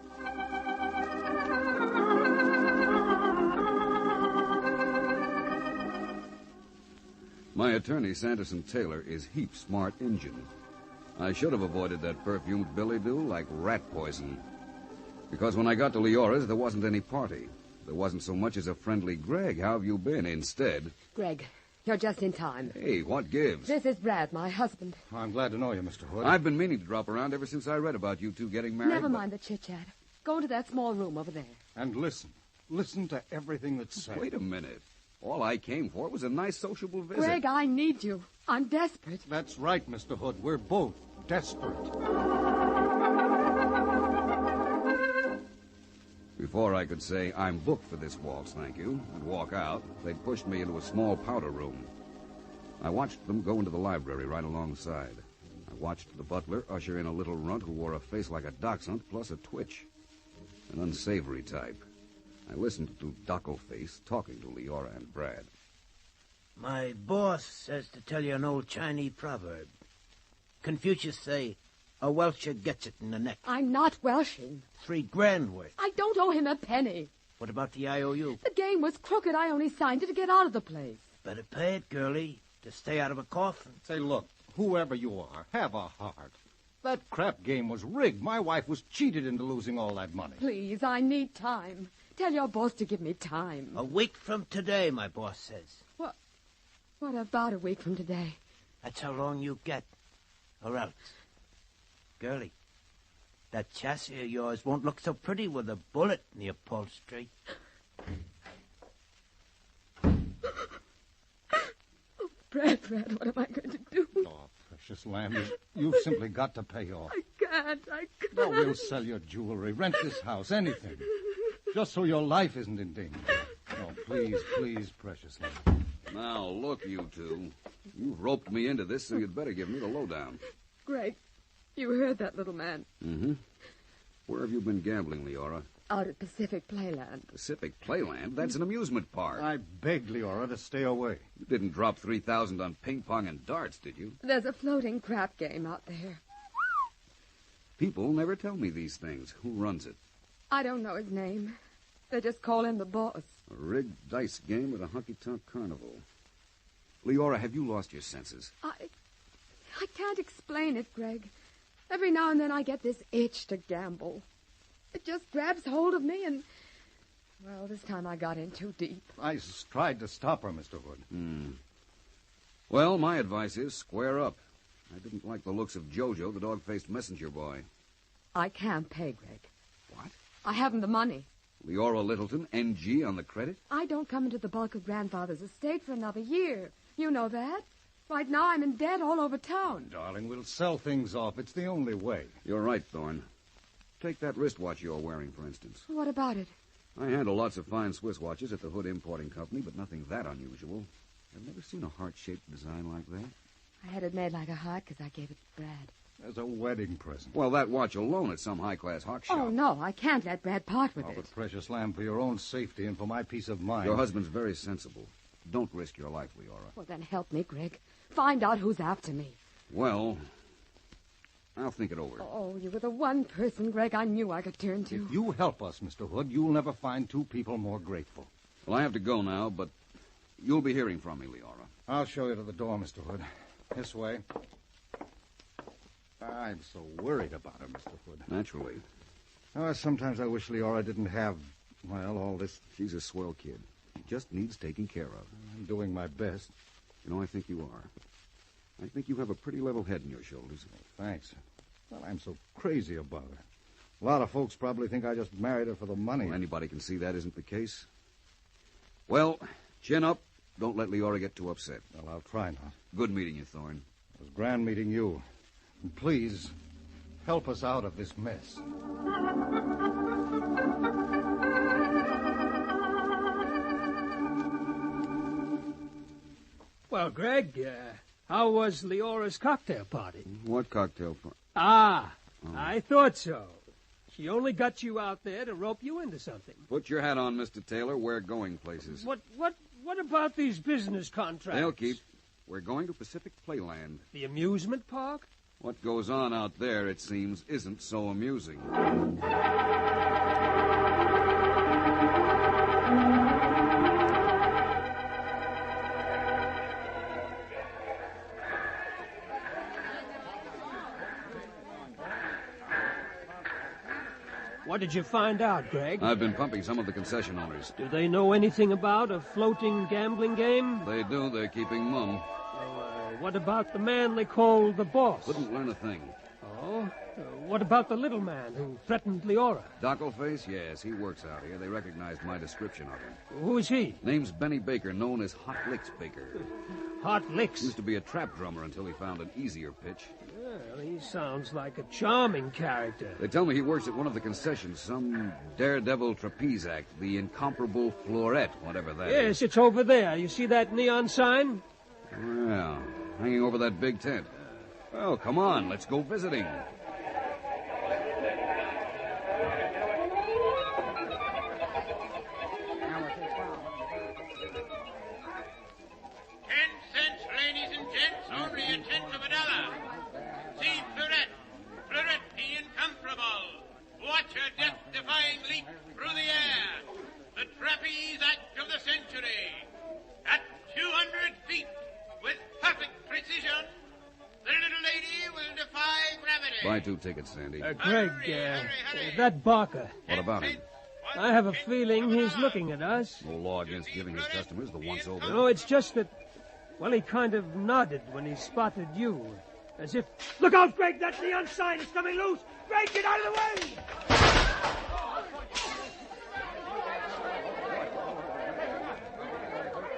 My attorney, Sanderson Taylor, is heap smart Injun. I should have avoided that perfumed Billy Do like rat poison. Because when I got to Leora's, there wasn't any party. There wasn't so much as a friendly Greg. How have you been? Instead... Greg, you're just in time. Hey, what gives? This is Brad, my husband. I'm glad to know you, Mr. Hood. I've been meaning to drop around ever since I read about you two getting married. Never mind the chit-chat. Go into that small room over there. And listen. Listen to everything that's said. Wait a minute. All I came for was a nice sociable visit. Greg, I need you. I'm desperate. That's right, Mr. Hood. We're both desperate. Before I could say, I'm booked for this waltz, thank you, and walk out, they pushed me into a small powder room. I watched them go into the library right alongside. I watched the butler usher in a little runt who wore a face like a dachshund plus a twitch. An unsavory type. I listened to Doco Face talking to Leora and Brad. My boss says to tell you an old Chinese proverb. Confucius say, a Welcher gets it in the neck. I'm not Welshing. $3,000 worth. I don't owe him a penny. What about the IOU? The game was crooked. I only signed it to get out of the place. Better pay it, girlie, to stay out of a coffin. Say, look, whoever you are, have a heart. That crap game was rigged. My wife was cheated into losing all that money. Please, I need time. Tell your boss to give me time. A week from today, my boss says. What about a week from today? That's how long you get. Or else. Girlie, that chassis of yours won't look so pretty with a bullet in the upholstery. Brad, what am I going to do? Oh, precious lamb, you've simply got to pay off. I can't. No, we'll sell your jewelry, rent this house, anything. Just so your life isn't in danger. No, please, precious lamb. Now, look, you two. You've roped me into this, so you'd better give me the lowdown. Greg, you heard that little man. Mm-hmm. Where have you been gambling, Leora? Out at Pacific Playland. Pacific Playland? That's an amusement park. I begged Leora to stay away. You didn't drop $3,000 on ping pong and darts, did you? There's a floating crap game out there. People never tell me these things. Who runs it? I don't know his name. They just call him the boss. A rigged dice game at a honky-tonk carnival. Leora, have you lost your senses? I can't explain it, Greg. Every now and then I get this itch to gamble. It just grabs hold of me and... Well, this time I got in too deep. I tried to stop her, Mr. Hood. Well, my advice is square up. I didn't like the looks of Jojo, the dog-faced messenger boy. I can't pay, Greg. What? I haven't the money. Leora Littleton, NG on the credit? I don't come into the bulk of Grandfather's estate for another year. You know that. Right now I'm in debt all over town. Darling, we'll sell things off. It's the only way. You're right, Thorne. Take that wristwatch you're wearing, for instance. What about it? I handle lots of fine Swiss watches at the Hood Importing Company, but nothing that unusual. I've never seen a heart-shaped design like that. I had it made like a heart because I gave it to Brad. As a wedding present. Well, that watch alone at some high-class hawk shop. Oh, no, I can't let Brad part with it. But precious lamb, for your own safety and for my peace of mind. Your husband's very sensible. Don't risk your life, Leora. Well, then help me, Greg. Find out who's after me. Well, I'll think it over. Oh, you were the one person, Greg, I knew I could turn to. If you help us, Mr. Hood, you'll never find two people more grateful. Well, I have to go now, but you'll be hearing from me, Leora. I'll show you to the door, Mr. Hood. This way. I'm so worried about her, Mr. Hood. Naturally. Sometimes I wish Leora didn't have, well, all this. She's a swell kid. He just needs taking care of. I'm doing my best. You know, I think you are. I think you have a pretty level head in your shoulders. Thanks. Well, I'm so crazy about her. A lot of folks probably think I just married her for the money. Well, anybody can see that isn't the case. Well, chin up. Don't let Leora get too upset. Well, I'll try not. Good meeting you, Thorne. It was grand meeting you. And please, help us out of this mess. Well, Greg, how was Leora's cocktail party? What cocktail party? I thought so. She only got you out there to rope you into something. Put your hat on, Mr. Taylor. We're going places. What about these business contracts? They'll keep. We're going to Pacific Playland. The amusement park? What goes on out there, it seems, isn't so amusing. What did you find out, Greg? I've been pumping some of the concession owners. Do they know anything about a floating gambling game? They do. They're keeping mum. What about the man they call the boss? Couldn't learn a thing. Oh? What about the little man who threatened Leora? Dockleface? Yes, he works out here. They recognized my description of him. Who is he? Name's Benny Baker, known as Hot Licks Baker. Hot Licks? Used to be a trap drummer until he found an easier pitch. Well, he sounds like a charming character. They tell me he works at one of the concessions, some daredevil trapeze act, the incomparable Florette, whatever that is. Yes, it's over there. You see that neon sign? Well, hanging over that big tent. Well, come on, let's go visiting. 10 cents, ladies and gents, only a tenth of a dollar. See Fleurette, Fleurette the incomparable. Watch her death-defying leap through the air. The trapeze act of the century. At 200 feet, with perfect precision, the little lady will defy gravity. Buy 2 tickets, Sandy. Greg, that Barker. What about him? I have a feeling he's looking at us. No law against giving his customers the once-over. No, it's just that, well, he kind of nodded when he spotted you. As if... Look out, Greg! That neon sign is coming loose! Greg, get out of the way!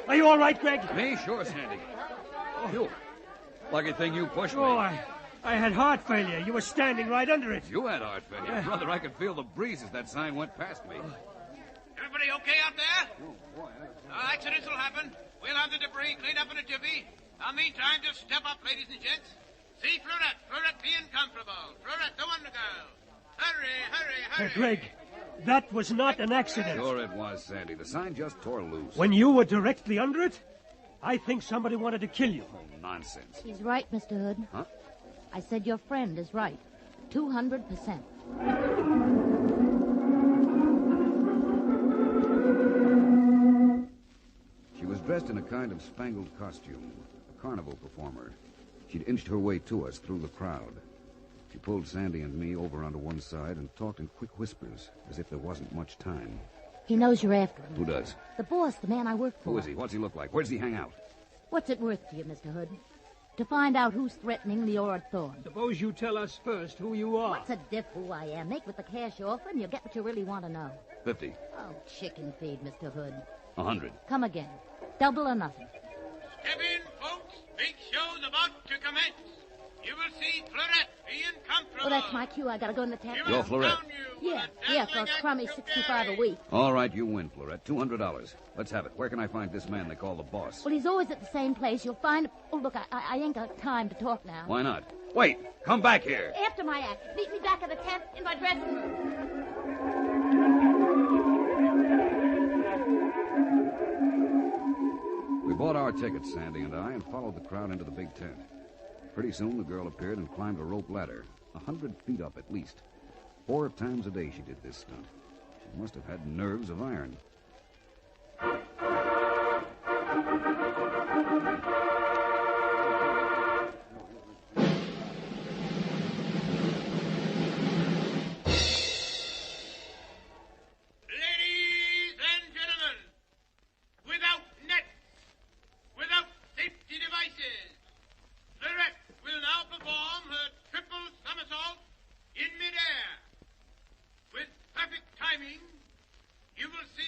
Are you all right, Greg? Me? Sure, Sandy. You. Lucky thing you pushed me. Oh, I had heart failure. You were standing right under it. You had heart failure. Brother, I could feel the breeze as that sign went past me. Everybody okay out there? Accidents will happen. We'll have the debris cleaned up in a jiffy. Meantime, just step up, ladies and gents. See Fleurette, Fleurette the incomparable. Fleurette the Wonder Girl. Hurry, hurry, hurry. Greg, that was not an accident. Sure it was, Sandy. The sign just tore loose. When you were directly under it, I think somebody wanted to kill you. Oh, nonsense. He's right, Mr. Hood. Huh? I said your friend is right. 200%. She was dressed in a kind of spangled costume, a carnival performer. She'd inched her way to us through the crowd. She pulled Sandy and me over onto one side and talked in quick whispers, as if there wasn't much time. He knows you're after him. Who does? The boss, the man I work for. Who is he? What's he look like? Where does he hang out? What's it worth to you, Mr. Hood? To find out who's threatening Leora Thorne. Suppose you tell us first who you are. What's a diff who I am? Make with the cash offer and you'll get what you really want to know. 50. Oh, chicken feed, Mr. Hood. 100. Come again. Double or nothing. Step in, folks. Big show's about to commence. You will see Fleurette, the incomparable. Oh, that's my cue. I gotta go in the tap. You're Fleurette. Yeah, for a crummy 65 a week. All right, you win, Fleurette. $200. Let's have it. Where can I find this man they call the boss? Well, he's always at the same place. You'll find... Oh, look, I ain't got time to talk now. Why not? Wait, come back here. After my act. Meet me back at the tent in my dressing room. We bought our tickets, Sandy and I, and followed the crowd into the big tent. Pretty soon, the girl appeared and climbed a rope ladder, 100 feet up at least. 4 times a day she did this stunt. She must have had nerves of iron. Ladies and gentlemen,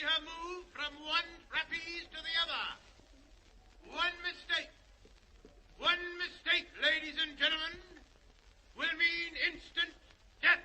her move from one trapeze to the other. One mistake, ladies and gentlemen, will mean instant death.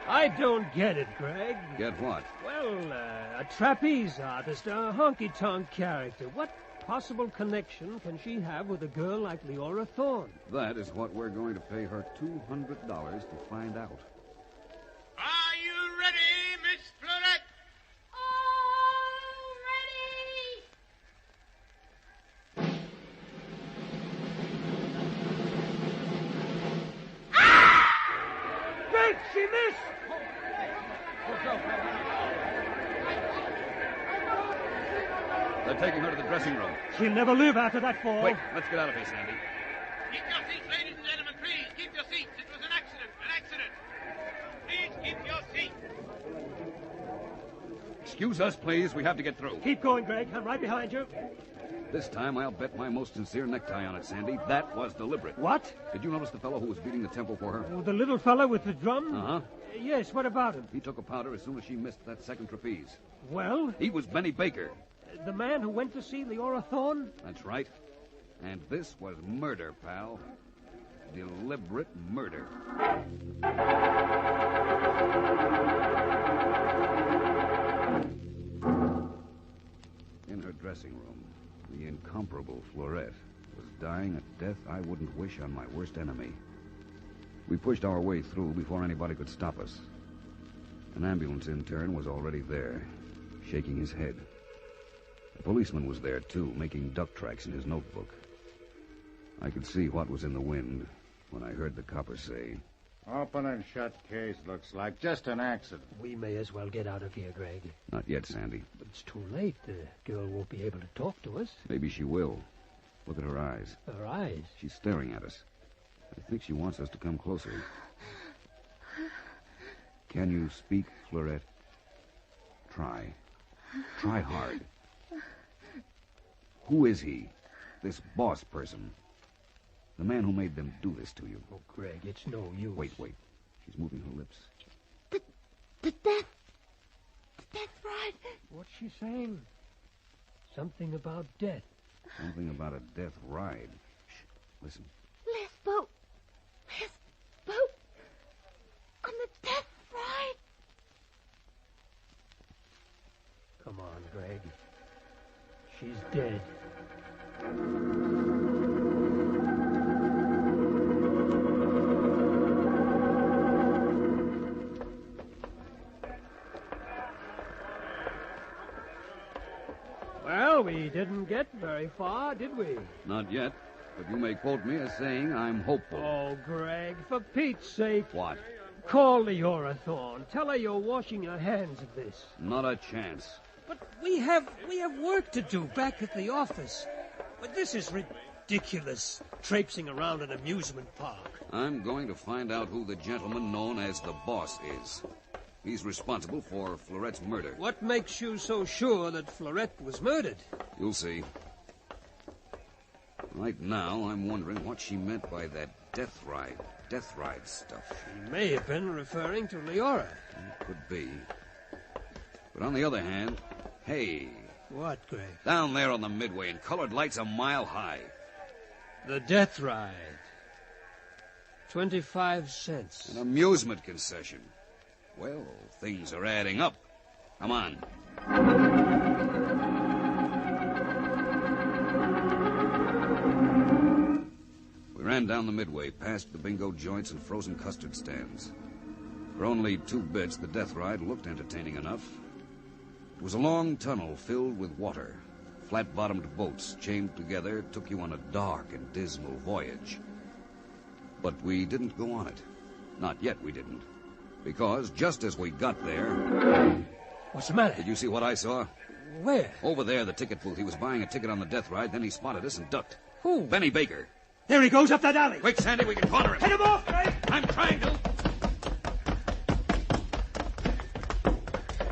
I don't get it, Greg. Get what? Well, a trapeze artist, a honky-tonk character. What possible connection can she have with a girl like Leora Thorne? That is what we're going to pay her $200 to find out. Are you ready, Miss Florette? Greg, she missed! They're taking her to the dressing room. She'll never live after that fall. Wait, let's get out of here, Sandy. Keep your seats, ladies and gentlemen, please. Keep your seats. It was an accident. Please keep your seats. Excuse us, please. We have to get through. Keep going, Greg. I'm right behind you. This time I'll bet my most sincere necktie on it, Sandy. That was deliberate. What? Did you notice the fellow who was beating the tempo for her? Oh, the little fellow with the drum? Uh-huh. Yes, what about him? He took a powder as soon as she missed that second trapeze. Well? He was Benny Baker. The man who went to see Leora Thorne? That's right. And this was murder, pal. Deliberate murder. In her dressing room, the incomparable Florette was dying a death I wouldn't wish on my worst enemy. We pushed our way through before anybody could stop us. An ambulance intern was already there, shaking his head. A policeman was there, too, making duck tracks in his notebook. I could see what was in the wind when I heard the copper say, Open and shut case, looks like. Just an accident. We may as well get out of here, Greg. Not yet, Sandy. But it's too late. The girl won't be able to talk to us. Maybe she will. Look at her eyes. Her eyes? She's staring at us. I think she wants us to come closer. Can you speak, Florette? Try. Try hard. Who is he? This boss person. The man who made them do this to you. Oh, Greg, it's no use. Wait. She's moving her lips. The death ride. What's she saying? Something about death. Something about a death ride. Shh, listen. Les boat. On the death ride. Come on, Greg. She's dead. Well, we didn't get very far, did we? Not yet, but you may quote me as saying I'm hopeful. Oh, Greg, for Pete's sake. What? Call Leora Thorne. Tell her you're washing your hands of this. Not a chance. But we have work to do back at the office. But this is ridiculous, traipsing around an amusement park. I'm going to find out who the gentleman known as the boss is. He's responsible for Florette's murder. What makes you so sure that Florette was murdered? You'll see. Right now, I'm wondering what she meant by that death ride stuff. She may have been referring to Leora. Could be. But on the other hand, hey. What, Greg? Down there on the midway in colored lights a mile high. The death ride. 25 cents. An amusement concession. Well, things are adding up. Come on. We ran down the midway, past the bingo joints and frozen custard stands. For only 2 bits, the death ride looked entertaining enough. It was a long tunnel filled with water. Flat-bottomed boats chained together took you on a dark and dismal voyage. But we didn't go on it. Not yet we didn't. Because just as we got there... What's the matter? Did you see what I saw? Where? Over there, the ticket booth. He was buying a ticket on the death ride, then he spotted us and ducked. Who? Benny Baker. There he goes up that alley. Quick, Sandy, we can corner him. Head him off, Greg. I'm trying to.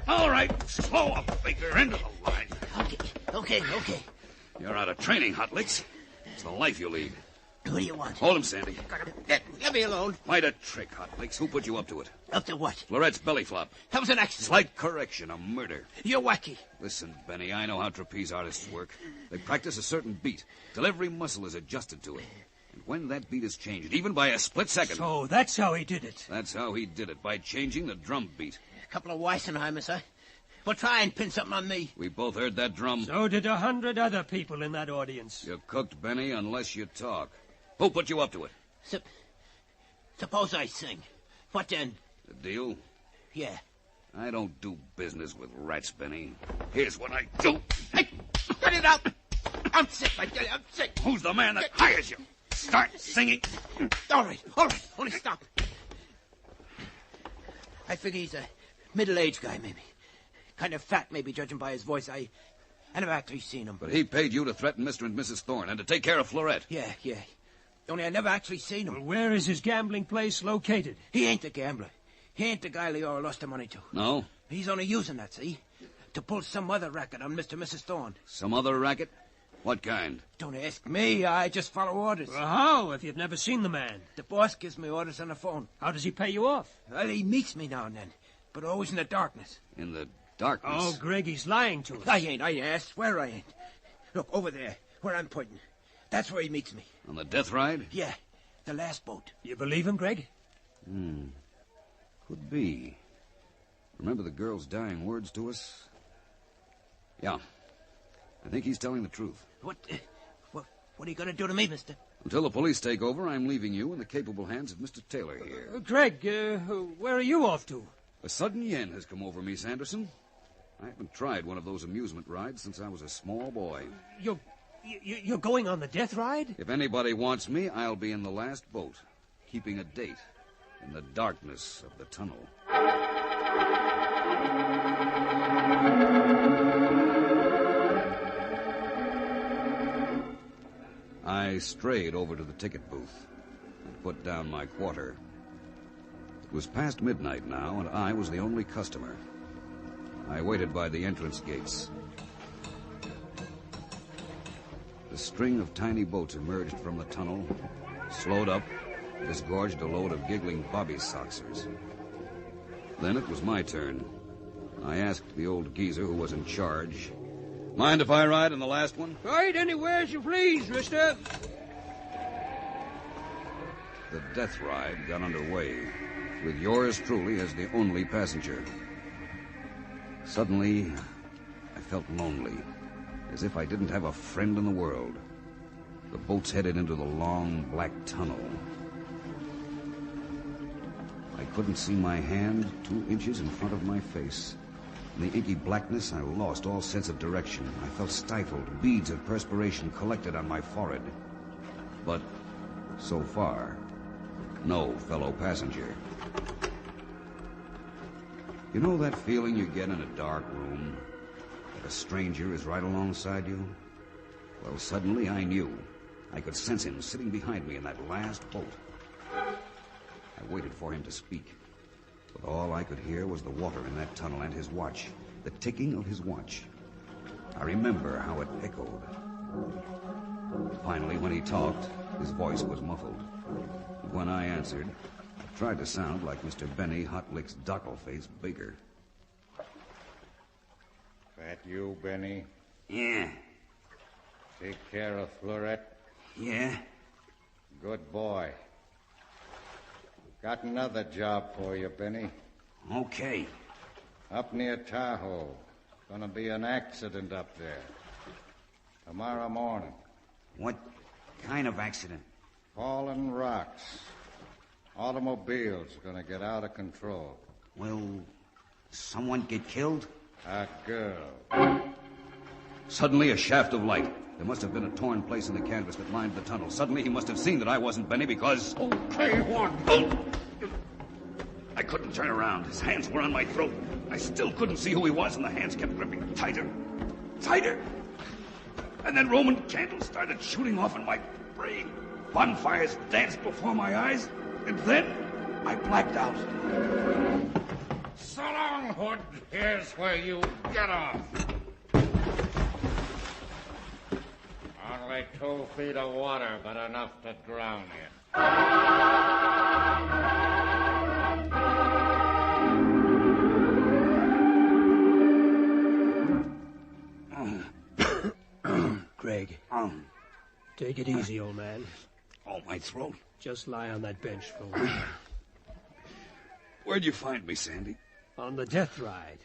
All right, slow up, Baker, into the line. Okay. You're out of training, Hot Licks. It's the life you lead. What do you want? Hold him, Sandy. Let me alone. Quite a trick, Hot Licks. Who put you up to it? Up to what? Florette's belly flop. That was an accident. Slight correction, a murder. You're wacky. Listen, Benny, I know how trapeze artists work. They practice a certain beat till every muscle is adjusted to it. And when that beat is changed, even by a split second... So that's how he did it. That's how he did it, by changing the drum beat. A couple of Weissenheimers, huh? Well, try and pin something on me. We both heard that drum. So did 100 other people in that audience. You're cooked, Benny, unless you talk. Who put you up to it? Suppose I sing. What then? The deal? Yeah. I don't do business with rats, Benny. Here's what I do. Hey, cut it out! I'm sick, I tell you, I'm sick. Who's the man that hires you? Start singing. All right. Only stop. I figure he's a middle-aged guy, maybe. Kind of fat, maybe, judging by his voice. I never actually seen him. But he paid you to threaten Mr. and Mrs. Thorne and to take care of Florette. Yeah. Only I never actually seen him. Well, where is his gambling place located? He ain't the gambler. He ain't the guy Leora lost the money to. No? He's only using that, see? To pull some other racket on Mr. and Mrs. Thorne. Some other racket? What kind? Don't ask me. I just follow orders. Well, how, if you've never seen the man? The boss gives me orders on the phone. How does he pay you off? Well, he meets me now and then, but always in the darkness. In the darkness? Oh, Greg, he's lying to us. I ain't. I swear I ain't. Look, over there, where I'm pointing. That's where he meets me. On the death ride? Yeah, the last boat. You believe him, Greg? Could be. Remember the girl's dying words to us? Yeah. I think he's telling the truth. What are you going to do to me, mister? Until the police take over, I'm leaving you in the capable hands of Mr. Taylor here. Greg, where are you off to? A sudden yen has come over me, Sanderson. I haven't tried one of those amusement rides since I was a small boy. You're going on the death ride? If anybody wants me, I'll be in the last boat, keeping a date in the darkness of the tunnel. I strayed over to the ticket booth and put down my quarter. It was past midnight now, and I was the only customer. I waited by the entrance gates. The string of tiny boats emerged from the tunnel, slowed up, disgorged a load of giggling bobby-soxers. Then it was my turn. I asked the old geezer who was in charge, "Mind if I ride in the last one?" Ride anywhere as you please, mister. The death ride got underway, with yours truly as the only passenger. Suddenly, I felt lonely, as if I didn't have a friend in the world. The boats headed into the long, black tunnel. I couldn't see my hand 2 inches in front of my face. In the inky blackness, I lost all sense of direction. I felt stifled. Beads of perspiration collected on my forehead. But, so far, no fellow passenger. You know that feeling you get in a dark room? That a stranger is right alongside you? Well, suddenly I knew. I could sense him sitting behind me in that last boat. I waited for him to speak. But all I could hear was the water in that tunnel and his watch. The ticking of his watch. I remember how it echoed. Finally, when he talked, his voice was muffled. When I answered, I tried to sound like Mr. Benny Hotlick's Dockleface Baker. That you, Benny? Yeah. Take care of Florette? Yeah. Good boy. Got another job for you, Benny. Okay. Up near Tahoe. Gonna be an accident up there. Tomorrow morning. What kind of accident? Falling rocks. Automobile's gonna get out of control. Will someone get killed? A girl. Suddenly, a shaft of light. There must have been a torn place in the canvas that lined the tunnel. Suddenly, he must have seen that I wasn't Benny because... Okay, what? I couldn't turn around. His hands were on my throat. I still couldn't see who he was, and the hands kept gripping tighter. Tighter! And then Roman candles started shooting off in my brain. bonfires danced before my eyes, and then I blacked out. So long, Hood. Here's where you get off. Only 2 feet of water, but enough to drown you. Greg, take it easy, old man. Oh, my throat. Just lie on that bench for a while. Where'd you find me, Sandy? On the death ride.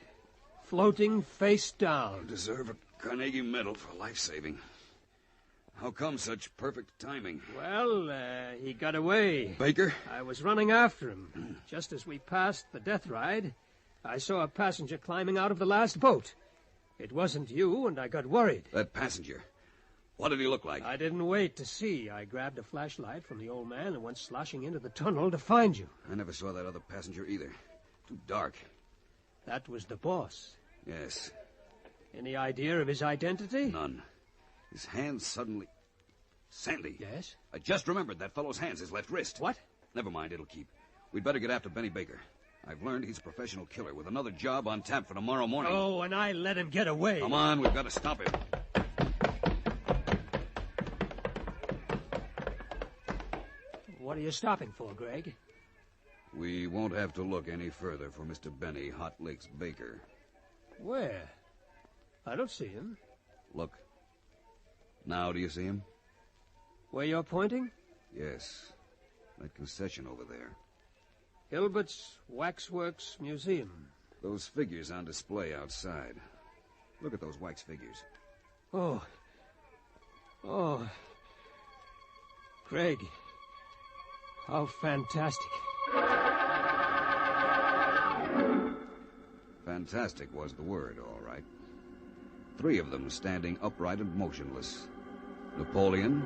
Floating face down. You deserve a Carnegie Medal for life-saving. How come such perfect timing? Well, he got away. Baker? I was running after him. Just as we passed the death ride, I saw a passenger climbing out of the last boat. It wasn't you, and I got worried. That passenger. What did he look like? I didn't wait to see. I grabbed a flashlight from the old man and went sloshing into the tunnel to find you. I never saw that other passenger either. Too dark. That was the boss. Yes. Any idea of his identity? None. His hands suddenly... Sandy. Yes? I just remembered that fellow's hands, his left wrist. What? Never mind, it'll keep. We'd better get after Benny Baker. I've learned he's a professional killer with another job on tap for tomorrow morning. Oh, and I let him get away. Come on, we've got to stop him. What are you stopping for, Greg? We won't have to look any further for Mr. Benny Hot Licks Baker. Where? I don't see him. Look. Now do you see him? Where you're pointing? Yes. That concession over there. Hilbert's Waxworks Museum. Those figures on display outside. Look at those wax figures. Oh. Greg. How fantastic. Fantastic was the word, all right. 3 of them standing upright and motionless. Napoleon,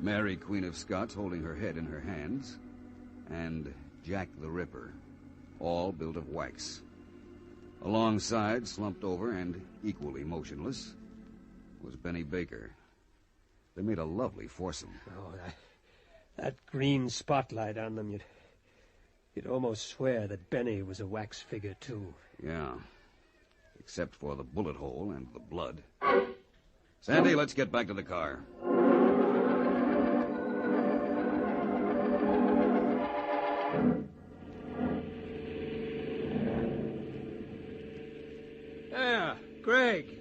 Mary, Queen of Scots, holding her head in her hands, and Jack the Ripper, all built of wax. Alongside, slumped over and equally motionless, was Benny Baker. They made a lovely foursome. Oh, that green spotlight on them, you'd almost swear that Benny was a wax figure, too. Yeah, except for the bullet hole and the blood. Sandy, let's get back to the car. There, Greg.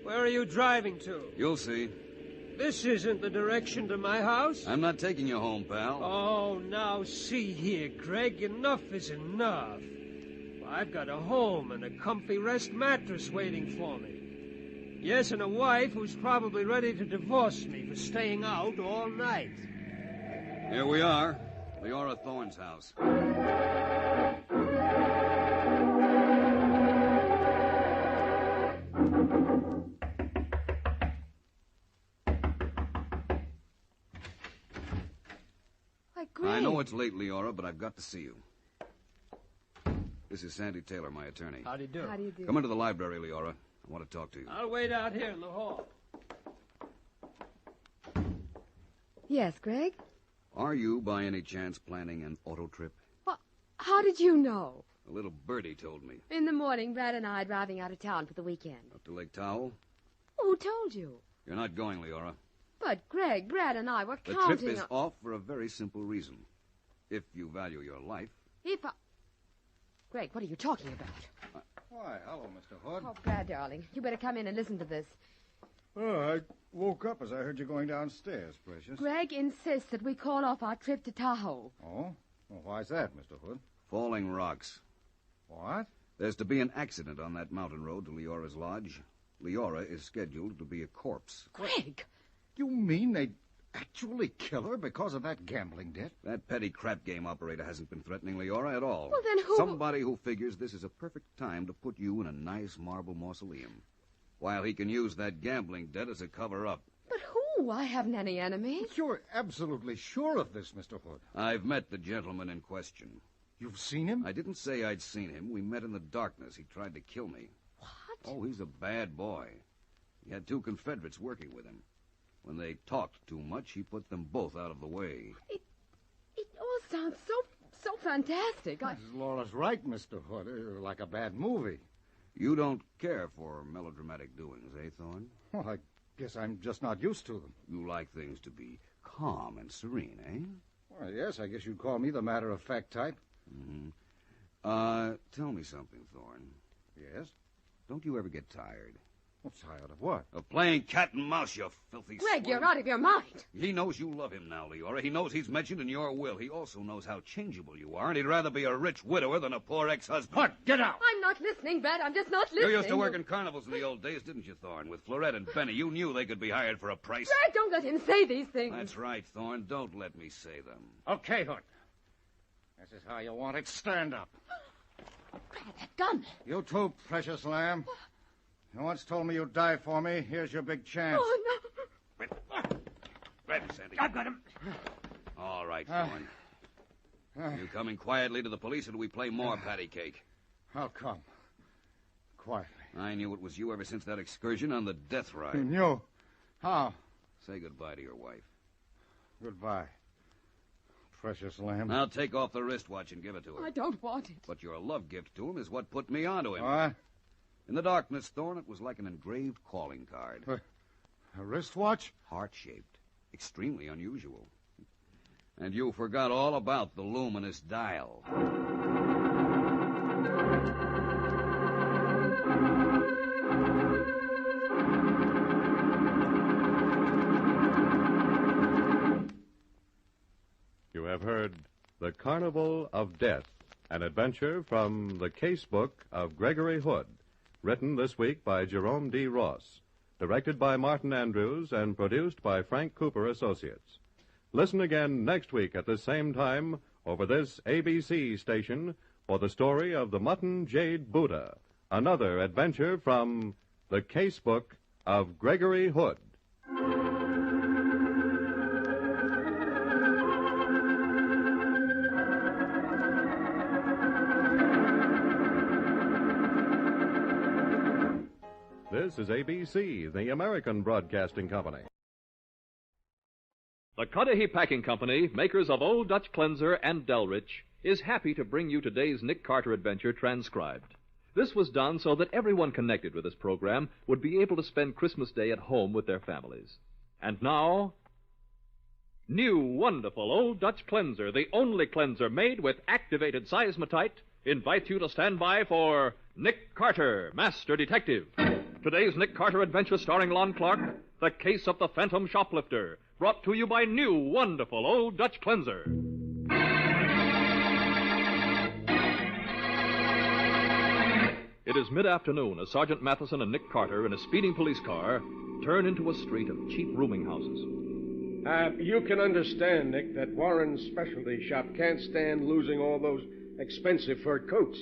Where are you driving to? You'll see. This isn't the direction to my house. I'm not taking you home, pal. Oh, now see here, Greg. Enough is enough. I've got a home and a comfy rest mattress waiting for me. Yes, and a wife who's probably ready to divorce me for staying out all night. Here we are. Leora Thorne's house. I know it's late, Leora, but I've got to see you. This is Sandy Taylor, my attorney. How do you do? How do you do? Come into the library, Leora. I want to talk to you. I'll wait out here in the hall. Yes, Greg? Are you, by any chance, planning an auto trip? Well, how did you know? A little birdie told me. In the morning, Brad and I are driving out of town for the weekend. Up to Lake Towel? Who told you? You're not going, Leora. But, Greg, Brad and I were The counting trip is on... off for a very simple reason. If you value your life. If I... Greg, what are you talking about? Why, hello, Mr. Hood. Oh, Brad, darling, you better come in and listen to this. Oh, I woke up as I heard you going downstairs, Precious. Greg insists that we call off our trip to Tahoe. Oh? Well, why's that, Mr. Hood? Falling rocks. What? There's to be an accident on that mountain road to Leora's lodge. Leora is scheduled to be a corpse. Greg! You mean they'd actually kill her because of that gambling debt? That petty crap game operator hasn't been threatening Leora at all. Well, then who... Somebody who figures this is a perfect time to put you in a nice marble mausoleum, while he can use that gambling debt as a cover-up. But who? I haven't any enemies. You're absolutely sure of this, Mr. Hood. I've met the gentleman in question. You've seen him? I didn't say I'd seen him. We met in the darkness. He tried to kill me. What? Oh, he's a bad boy. He had 2 Confederates working with him. When they talked too much, he put them both out of the way. It all sounds so fantastic. Laura's right, Mr. Hood. Like a bad movie. You don't care for melodramatic doings, eh, Thorne? Well, I guess I'm just not used to them. You like things to be calm and serene, eh? Well, yes, I guess you'd call me the matter-of-fact type. Mm-hmm. Tell me something, Thorne. Yes? Don't you ever get tired? Well, tired of what? Of playing cat and mouse, you filthy Greg, squirt. you're out of your mind. He knows you love him now, Leora. He knows he's mentioned in your will. He also knows how changeable you are, and he'd rather be a rich widower than a poor ex-husband. What? Get out! I'm not listening, Brad. I'm just not listening. You used to work in carnivals in the old days, didn't you, Thorne? With Florette and Benny. You knew they could be hired for a price. Brad, don't let him say these things. That's right, Thorne. Don't let me say them. Okay, Hood. This is how you want it. Stand up. Brad, that gun. You too, precious lamb. You once told me you'd die for me. Here's your big chance. Oh, no. Grab him, Sandy. I've got him. All right, Thorne. You coming quietly to the police, or do we play more patty cake? I'll come. Quietly. I knew it was you ever since that excursion on the death ride. You knew? How? Say goodbye to your wife. Goodbye, precious lamb. Now take off the wristwatch and give it to her. I don't want it. But your love gift to him is what put me onto him. What? In the darkness, Thorne, it was like an engraved calling card. A wristwatch? Heart-shaped. Extremely unusual. And you forgot all about the luminous dial. You have heard The Carnival of Death, an adventure from the case book of Gregory Hood, written this week by Jerome D. Ross, directed by Martin Andrews, and produced by Frank Cooper Associates. Listen again next week at the same time over this ABC station for the story of the Mutton Jade Buddha, another adventure from the case book of Gregory Hood. This is ABC, the American Broadcasting Company. The Cudahy Packing Company, makers of Old Dutch Cleanser and Delrich, is happy to bring you today's Nick Carter adventure transcribed. This was done so that everyone connected with this program would be able to spend Christmas Day at home with their families. And now, new wonderful Old Dutch Cleanser, the only cleanser made with activated seismotite, invites you to stand by for Nick Carter, Master Detective. Today's Nick Carter adventure starring Lon Clark, The Case of the Phantom Shoplifter, brought to you by new wonderful Old Dutch Cleanser. It is mid-afternoon as Sergeant Matheson and Nick Carter in a speeding police car turn into a street of cheap rooming houses. You can understand, Nick, that Warren's specialty shop can't stand losing all those expensive fur coats,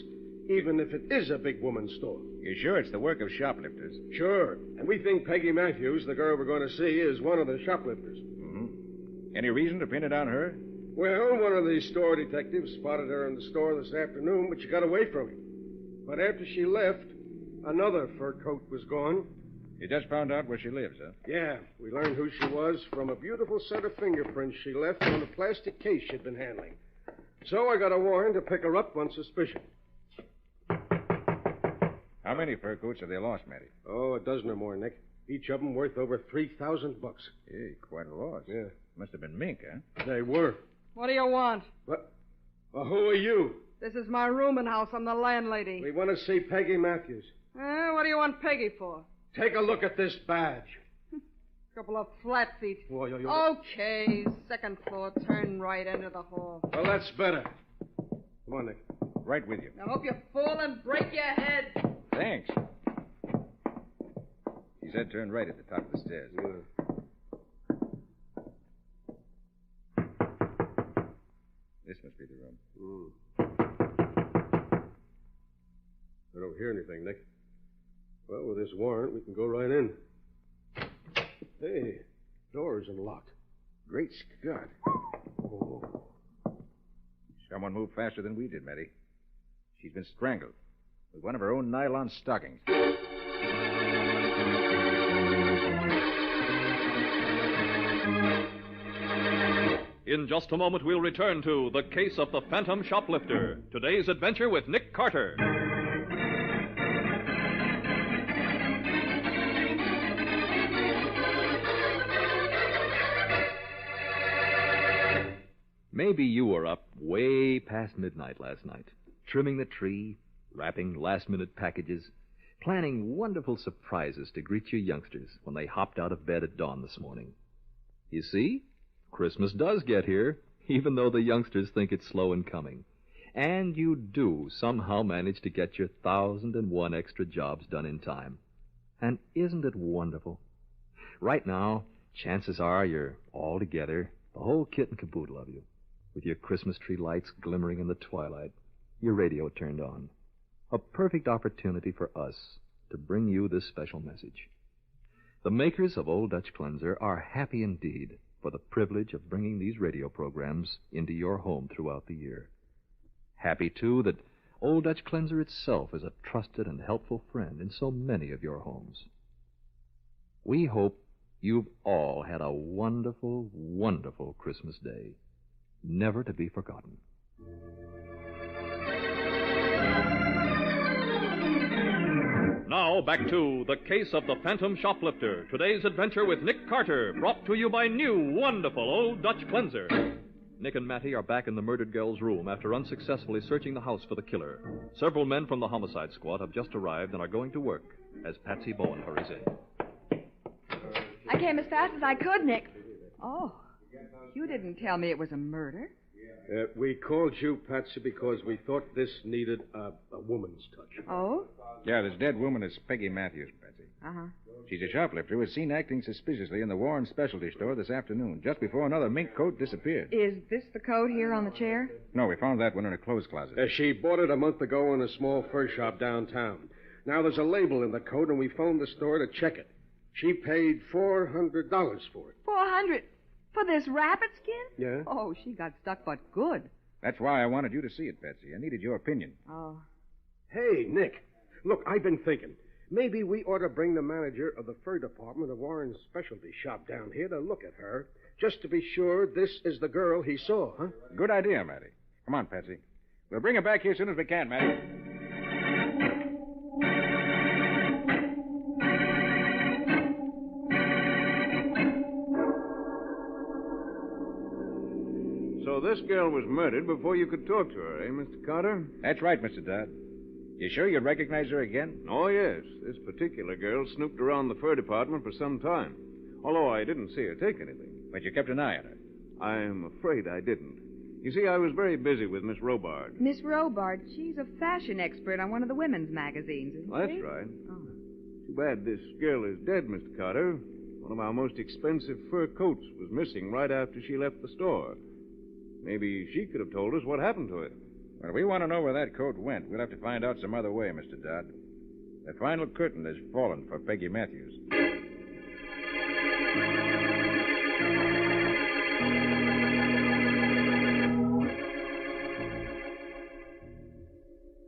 even if it is a big woman's store. You sure it's the work of shoplifters? Sure. And we think Peggy Matthews, the girl we're going to see, is one of the shoplifters. Mm-hmm. Any reason to pin it on her? Well, one of these store detectives spotted her in the store this afternoon, but she got away from him. But after she left, another fur coat was gone. You just found out where she lives, huh? Yeah, we learned who she was from a beautiful set of fingerprints she left on a plastic case she'd been handling. So I got a warrant to pick her up on suspicion. How many fur coats have they lost, Matty? Oh, a dozen or more, Nick. Each of them worth over $3,000. Hey, quite a loss. Yeah. Must have been mink, huh? They were. What do you want? What? Well, who are you? This is my rooming house. I'm the landlady. We want to see Peggy Matthews. What do you want Peggy for? Take a look at this badge. Couple of flat feet. Well, Okay, second floor, turn right into the hall. Well, that's better. Come on, Nick. Right with you. I hope you fall and break your head. Thanks. He said turn right at the top of the stairs. This must be the room. I don't hear anything, Nick. Well, with this warrant, we can go right in. Hey, door isn't locked. Great Scott. Oh. Someone moved faster than we did, Matty. She's been strangled with one of her own nylon stockings. In just a moment, we'll return to The Case of the Phantom Shoplifter. Today's adventure with Nick Carter. Maybe you were up way past midnight last night, trimming the tree, wrapping last-minute packages, planning wonderful surprises to greet your youngsters when they hopped out of bed at dawn this morning. You see, Christmas does get here, even though the youngsters think it's slow in coming. And you do somehow manage to get your 1,001 extra jobs done in time. And isn't it wonderful? Right now, chances are you're all together, the whole kit and caboodle of you, with your Christmas tree lights glimmering in the twilight, your radio turned on. A perfect opportunity for us to bring you this special message. The makers of Old Dutch Cleanser are happy indeed for the privilege of bringing these radio programs into your home throughout the year. Happy, too, that Old Dutch Cleanser itself is a trusted and helpful friend in so many of your homes. We hope you've all had a wonderful, wonderful Christmas day, never to be forgotten. Now, back to The Case of the Phantom Shoplifter. Today's adventure with Nick Carter, brought to you by new, wonderful Old Dutch Cleanser. Nick and Mattie are back in the murdered girl's room after unsuccessfully searching the house for the killer. Several men from the homicide squad have just arrived and are going to work as Patsy Bowen hurries in. I came as fast as I could, Nick. Oh, you didn't tell me it was a murder. We called you, Patsy, because we thought this needed a woman's touch. Oh? Yeah, this dead woman is Peggy Matthews, Patsy. Uh-huh. She's a shoplifter who was seen acting suspiciously in the Warren Specialty Store this afternoon, just before another mink coat disappeared. Is this the coat here on the chair? No, we found that one in a clothes closet. She bought it a month ago in a small fur shop downtown. Now there's a label in the coat, and we phoned the store to check it. She paid $400 for it. 400 for this rabbit skin? Yeah? Oh, she got stuck, but good. That's why I wanted you to see it, Patsy. I needed your opinion. Oh. Hey, Nick. Look, I've been thinking. Maybe we ought to bring the manager of the fur department of Warren's specialty shop down here to look at her, just to be sure this is the girl he saw, huh? Good idea, Matty. Come on, Patsy. We'll bring her back here as soon as we can, Matty. So this girl was murdered before you could talk to her, eh, Mr. Carter? That's right, Mr. Dodd. You sure you'd recognize her again? Oh, yes. This particular girl snooped around the fur department for some time. Although I didn't see her take anything. But you kept an eye on her. I'm afraid I didn't. You see, I was very busy with Miss Robard. Miss Robard, she's a fashion expert on one of the women's magazines, isn't That's she? right. Oh. Too bad this girl is dead, Mr. Carter. One of our most expensive fur coats was missing right after she left the store. Maybe she could have told us what happened to it. Well, if we want to know where that coat went, we'll have to find out some other way, Mr. Dodd. The final curtain has fallen for Peggy Matthews.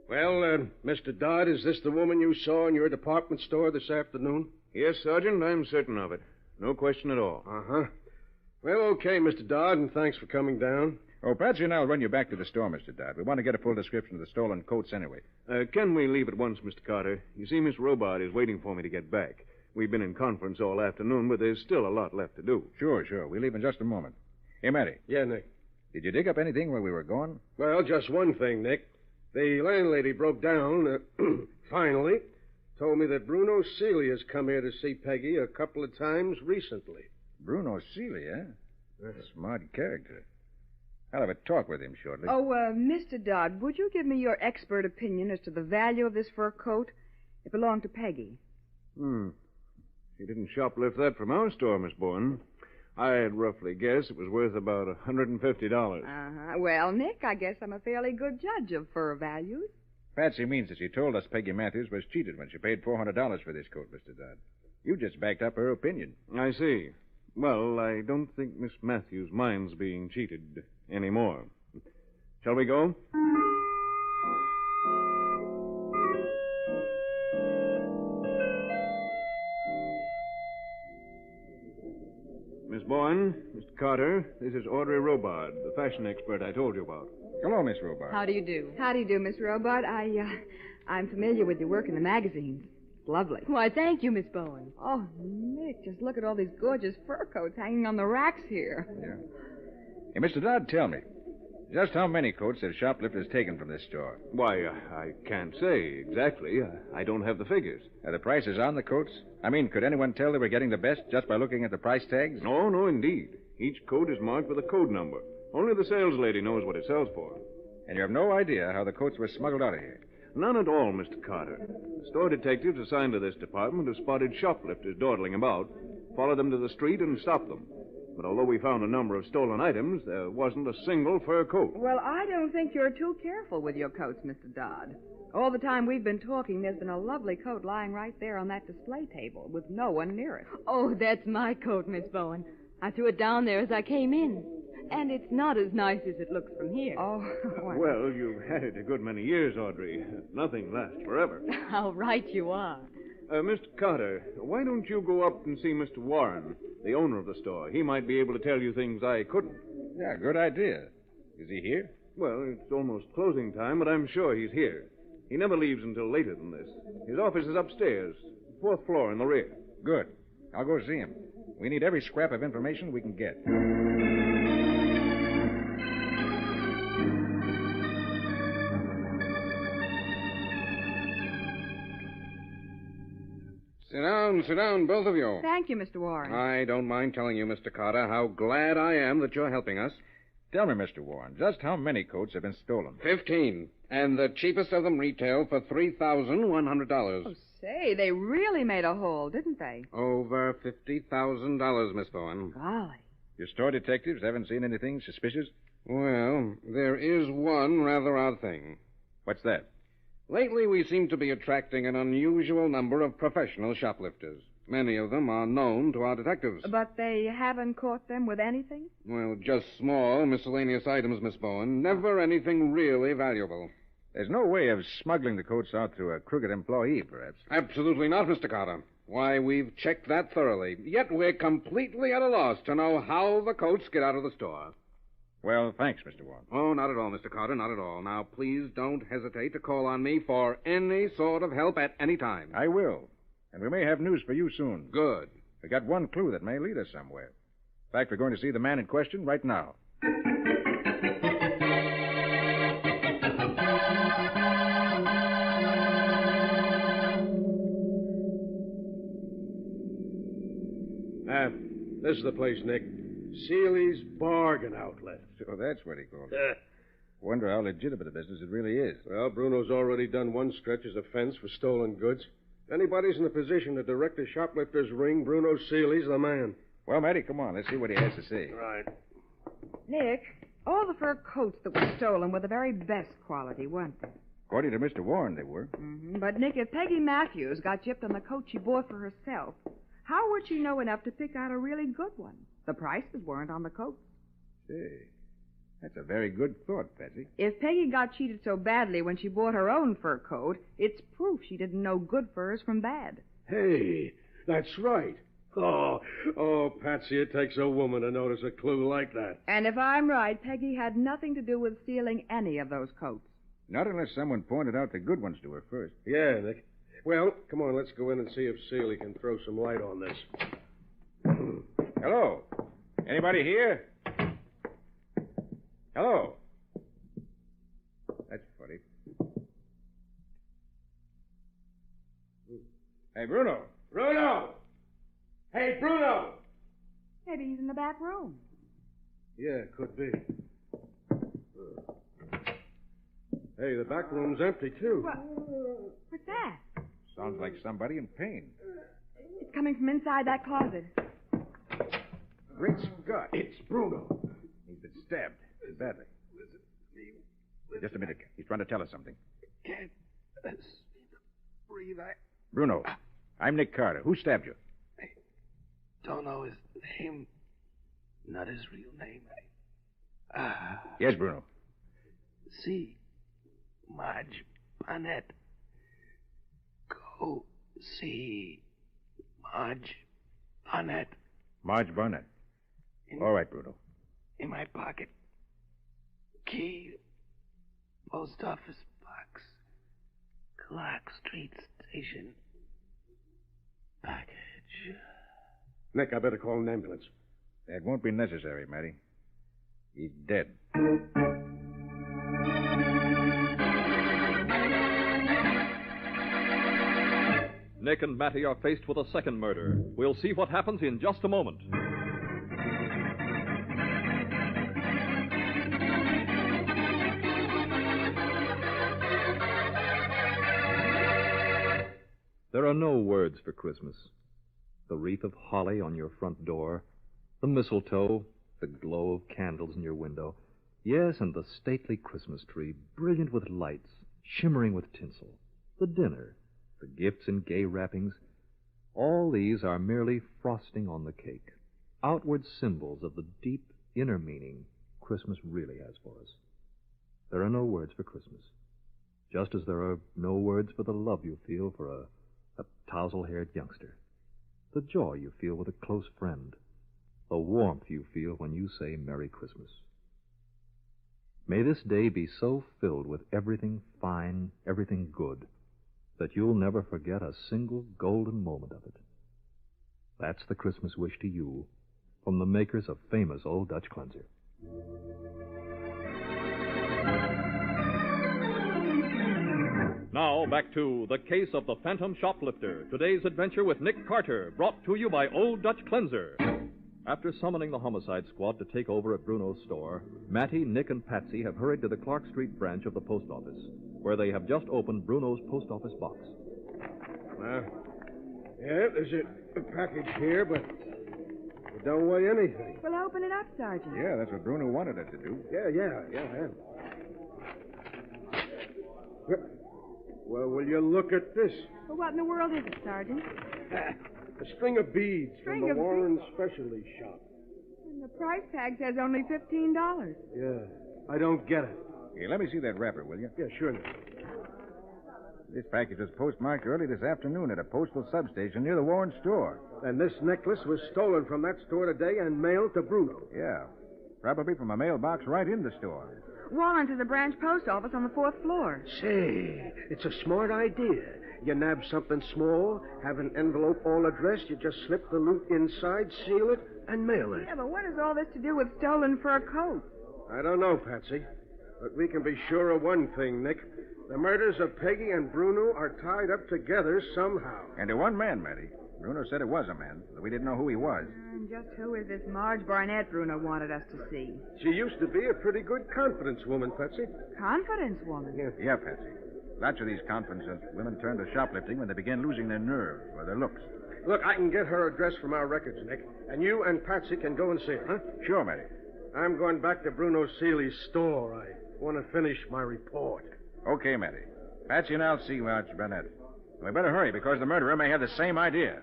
Well, Mr. Dodd, is this the woman you saw in your department store this afternoon? Yes, Sergeant, I'm certain of it. No question at all. Uh-huh. Well, okay, Mr. Dodd, and thanks for coming down. Oh, Patsy and I'll run you back to the store, Mr. Dodd. We want to get a full description of the stolen coats anyway. Can we leave at once, Mr. Carter? You see, Miss Robard is waiting for me to get back. We've been in conference all afternoon, but there's still a lot left to do. Sure. We'll leave in just a moment. Hey, Matty. Yeah, Nick. Did you dig up anything while we were gone? Well, just one thing, Nick. The landlady broke down, finally, told me that Bruno Seeley has come here to see Peggy a couple of times recently. Bruno Seeley, eh? Smart character. I'll have a talk with him shortly. Oh, Mr. Dodd, would you give me your expert opinion as to the value of this fur coat? It belonged to Peggy. She didn't shoplift that from our store, Miss Bowen. I'd roughly guess it was worth about $150. Uh-huh. Well, Nick, I guess I'm a fairly good judge of fur values. Patsy means that she told us Peggy Matthews was cheated when she paid $400 for this coat, Mr. Dodd. You just backed up her opinion. I see. Well, I don't think Miss Matthews minds being cheated anymore. Shall we go? Miss Bowen, Mr. Mr. Carter. This is Audrey Robard, the fashion expert I told you about. Hello, Miss Robard. How do you do? How do you do, Miss Robart? I'm familiar with your work in the magazines. It's lovely. Why, thank you, Miss Bowen. Oh, Nick, just look at all these gorgeous fur coats hanging on the racks here. Yeah. Hey, Mr. Dodd, tell me, just how many coats have shoplifters taken from this store? Why, I can't say exactly. I don't have the figures. Are the prices on the coats? I mean, could anyone tell they were getting the best just by looking at the price tags? No, indeed. Each coat is marked with a code number. Only the sales lady knows what it sells for. And you have no idea how the coats were smuggled out of here? None at all, Mr. Carter. The store detectives assigned to this department have spotted shoplifters dawdling about, followed them to the street, and stopped them. But although we found a number of stolen items, there wasn't a single fur coat. Well, I don't think you're too careful with your coats, Mr. Dodd. All the time we've been talking, there's been a lovely coat lying right there on that display table with no one near it. Oh, that's my coat, Miss Bowen. I threw it down there as I came in. And it's not as nice as it looks from here. Oh, well, you've had it a good many years, Audrey. Nothing lasts forever. How right you are. Mr. Carter, why don't you go up and see Mr. Warren, the owner of the store? He might be able to tell you things I couldn't. Yeah, good idea. Is he here? Well, it's almost closing time, but I'm sure he's here. He never leaves until later than this. His office is upstairs, 4th floor in the rear. Good. I'll go see him. We need every scrap of information we can get. Sit down, both of you. Thank you, Mr. Warren. I don't mind telling you, Mr. Carter, how glad I am that you're helping us. Tell me, Mr. Warren, just how many coats have been stolen? 15. And the cheapest of them retail for $3,100. Oh, say, they really made a haul, didn't they? Over $50,000, Miss Bowen. Golly. Your store detectives haven't seen anything suspicious? Well, there is one rather odd thing. What's that? Lately, we seem to be attracting an unusual number of professional shoplifters. Many of them are known to our detectives. But they haven't caught them with anything? Well, just small, miscellaneous items, Miss Bowen. Never anything really valuable. There's no way of smuggling the coats out through a crooked employee, perhaps. Absolutely not, Mr. Carter. Why, we've checked that thoroughly. Yet we're completely at a loss to know how the coats get out of the store. Well, thanks, Mr. Warren. Oh, not at all, Mr. Carter, not at all. Now, please don't hesitate to call on me for any sort of help at any time. I will. And we may have news for you soon. Good. We got one clue that may lead us somewhere. In fact, we're going to see the man in question right now. This is the place, Nick. Seeley's Bargain Outlet. So that's what he called it. Wonder how legitimate a business it really is. Well, Bruno's already done one stretch as a fence for stolen goods. If anybody's in a position to direct a shoplifter's ring, Bruno Seeley's the man. Well, Matty, come on. Let's see what he has to say. Right. Nick, all the fur coats that were stolen were the very best quality, weren't they? According to Mr. Warren, they were. Mm-hmm. But, Nick, if Peggy Matthews got gypped on the coat she bought for herself, how would she know enough to pick out a really good one? The prices weren't on the coats. Say, that's a very good thought, Patsy. If Peggy got cheated so badly when she bought her own fur coat, it's proof she didn't know good furs from bad. Hey, that's right. Oh, Patsy, it takes a woman to notice a clue like that. And if I'm right, Peggy had nothing to do with stealing any of those coats. Not unless someone pointed out the good ones to her first. Yeah, Nick. Well, come on, let's go in and see if Seeley can throw some light on this. Hello? Anybody here? Hello? That's funny. Hey, Bruno. Bruno! Hey, Bruno! Maybe he's in the back room. Yeah, could be. Hey, the back room's empty, too. What's that? Sounds like somebody in pain. It's coming from inside that closet. Great Scott. It's Bruno. He's been stabbed badly. Just a minute. He's trying to tell us something. Can't breathe. Bruno, I'm Nick Carter. Who stabbed you? I don't know his name. Not his real name. Yes, Bruno. See, Marge Barnett. Go see Marge Barnett. Marge Barnett. All right, Bruno. In my pocket. Key. Post office box. Clark Street Station. Package. Nick, I better call an ambulance. That won't be necessary, Matty. He's dead. Nick and Matty are faced with a second murder. We'll see what happens in just a moment. There are no words for Christmas. The wreath of holly on your front door, the mistletoe, the glow of candles in your window. Yes, and the stately Christmas tree, brilliant with lights, shimmering with tinsel. The dinner, the gifts in gay wrappings. All these are merely frosting on the cake, outward symbols of the deep inner meaning Christmas really has for us. There are no words for Christmas, just as there are no words for the love you feel for a tousle-haired youngster, the joy you feel with a close friend, the warmth you feel when you say Merry Christmas. May this day be so filled with everything fine, everything good, that you'll never forget a single golden moment of it. That's the Christmas wish to you from the makers of famous Old Dutch Cleanser. Now, back to The Case of the Phantom Shoplifter, today's adventure with Nick Carter, brought to you by Old Dutch Cleanser. After summoning the homicide squad to take over at Bruno's store, Matty, Nick, and Patsy have hurried to the Clark Street branch of the post office, where they have just opened Bruno's post office box. Yeah, there's a package here, but it don't weigh anything. Well, open it up, Sergeant. Yeah, that's what Bruno wanted us to do. Yeah. Well, will you look at this? Well, what in the world is it, Sergeant? A string of beads from the Warren Specialty Shop. And the price tag says only $15. Yeah, I don't get it. Hey, let me see that wrapper, will you? Yeah, sure. This package was postmarked early this afternoon at a postal substation near the Warren store. And this necklace was stolen from that store today and mailed to Bruno. Yeah, probably from a mailbox right in the store. Warren's is a branch post office on the 4th floor. Say, it's a smart idea. You nab something small, have an envelope all addressed, you just slip the loot inside, seal it, and mail it. Yeah, but what has all this to do with stolen fur coats? I don't know, Patsy. But we can be sure of one thing, Nick. The murders of Peggy and Bruno are tied up together somehow. And to one man, Matty. Bruno said it was a man, but we didn't know who he was. And just who is this Marge Barnett Bruno wanted us to see? She used to be a pretty good confidence woman, Patsy. Confidence woman? Yeah, Patsy. Lots of these confidence women turn to shoplifting when they begin losing their nerve or their looks. Look, I can get her address from our records, Nick. And you and Patsy can go and see her, huh? Sure, Matty. I'm going back to Bruno Seeley's store. I want to finish my report. Okay, Matty. Patsy and I'll see Marge Barnett. We better hurry because the murderer may have the same idea.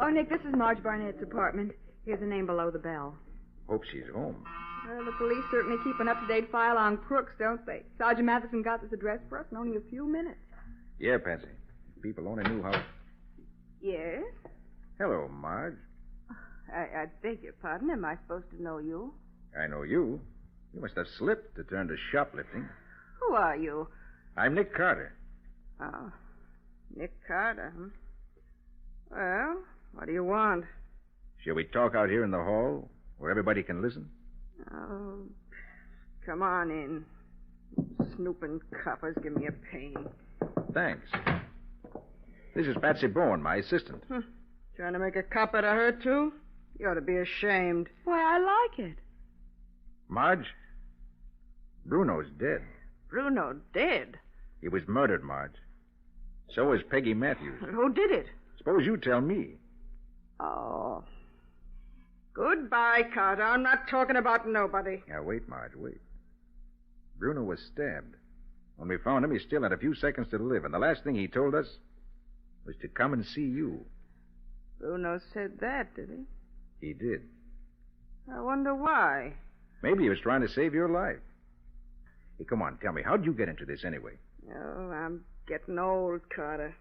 Oh, Nick, this is Marge Barnett's apartment. Here's the name below the bell. Hope she's home. Well, the police certainly keep an up-to-date file on crooks, don't they? Sergeant Matheson got this address for us in only a few minutes. Yeah, Patsy. People only knew how... Yes? Hello, Marge. I beg your pardon. Am I supposed to know you? I know you. You must have slipped to turn to shoplifting. Who are you? I'm Nick Carter. Oh, Nick Carter, huh? Well, what do you want? Shall we talk out here in the hall where everybody can listen? Oh, come on in. Snooping coppers give me a pain. Thanks. This is Patsy Bowen, my assistant. Trying to make a cop out of her, too? You ought to be ashamed. Why, I like it. Marge, Bruno's dead. Bruno dead? He was murdered, Marge. So is Peggy Matthews. Who did it? Suppose you tell me. Oh. Goodbye, Carter. I'm not talking about nobody. Now, wait, Marge, wait. Bruno was stabbed. When we found him, he still had a few seconds to live, and the last thing he told us was to come and see you. Bruno said that, did he? He did. I wonder why. Maybe he was trying to save your life. Hey, come on, tell me, how'd you get into this anyway? Oh, I'm getting old, Carter.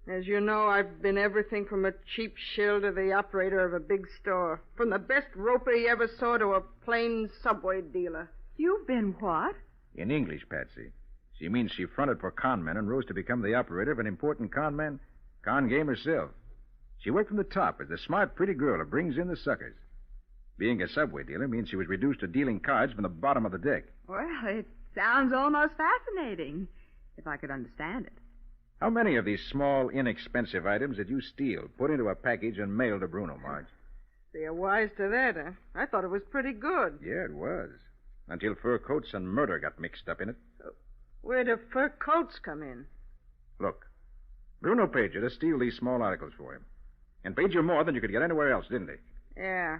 As you know, I've been everything from a cheap shill to the operator of a big store. From the best roper you ever saw to a plain subway dealer. You've been what? In English, Patsy. She means she fronted for con men and rose to become the operator of an important con game herself. She worked from the top as the smart, pretty girl who brings in the suckers. Being a subway dealer means she was reduced to dealing cards from the bottom of the deck. Well, it sounds almost fascinating, if I could understand it. How many of these small, inexpensive items did you steal, put into a package, and mail to Bruno, Marge? So you're wise to that, huh? I thought it was pretty good. Yeah, it was. Until fur coats and murder got mixed up in it. Where do fur coats come in? Look, Bruno paid you to steal these small articles for him. And paid you more than you could get anywhere else, didn't he? Yeah.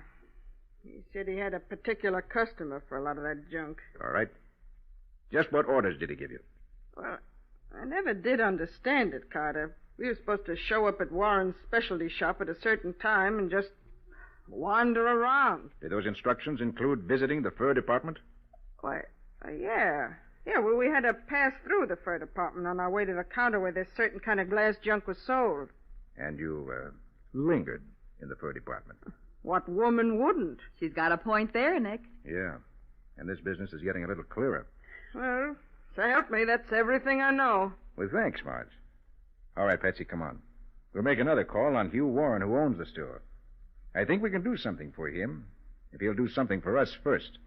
He said he had a particular customer for a lot of that junk. All right. Just what orders did he give you? Well, I never did understand it, Carter. We were supposed to show up at Warren's specialty shop at a certain time and just wander around. Did those instructions include visiting the fur department? Why, yeah. Yeah, well, we had to pass through the fur department on our way to the counter where this certain kind of glass junk was sold. And you, lingered in the fur department. What woman wouldn't? She's got a point there, Nick. Yeah. And this business is getting a little clearer. Well, so help me, that's everything I know. Well, thanks, Marge. All right, Patsy, come on. We'll make another call on Hugh Warren, who owns the store. I think we can do something for him if he'll do something for us first.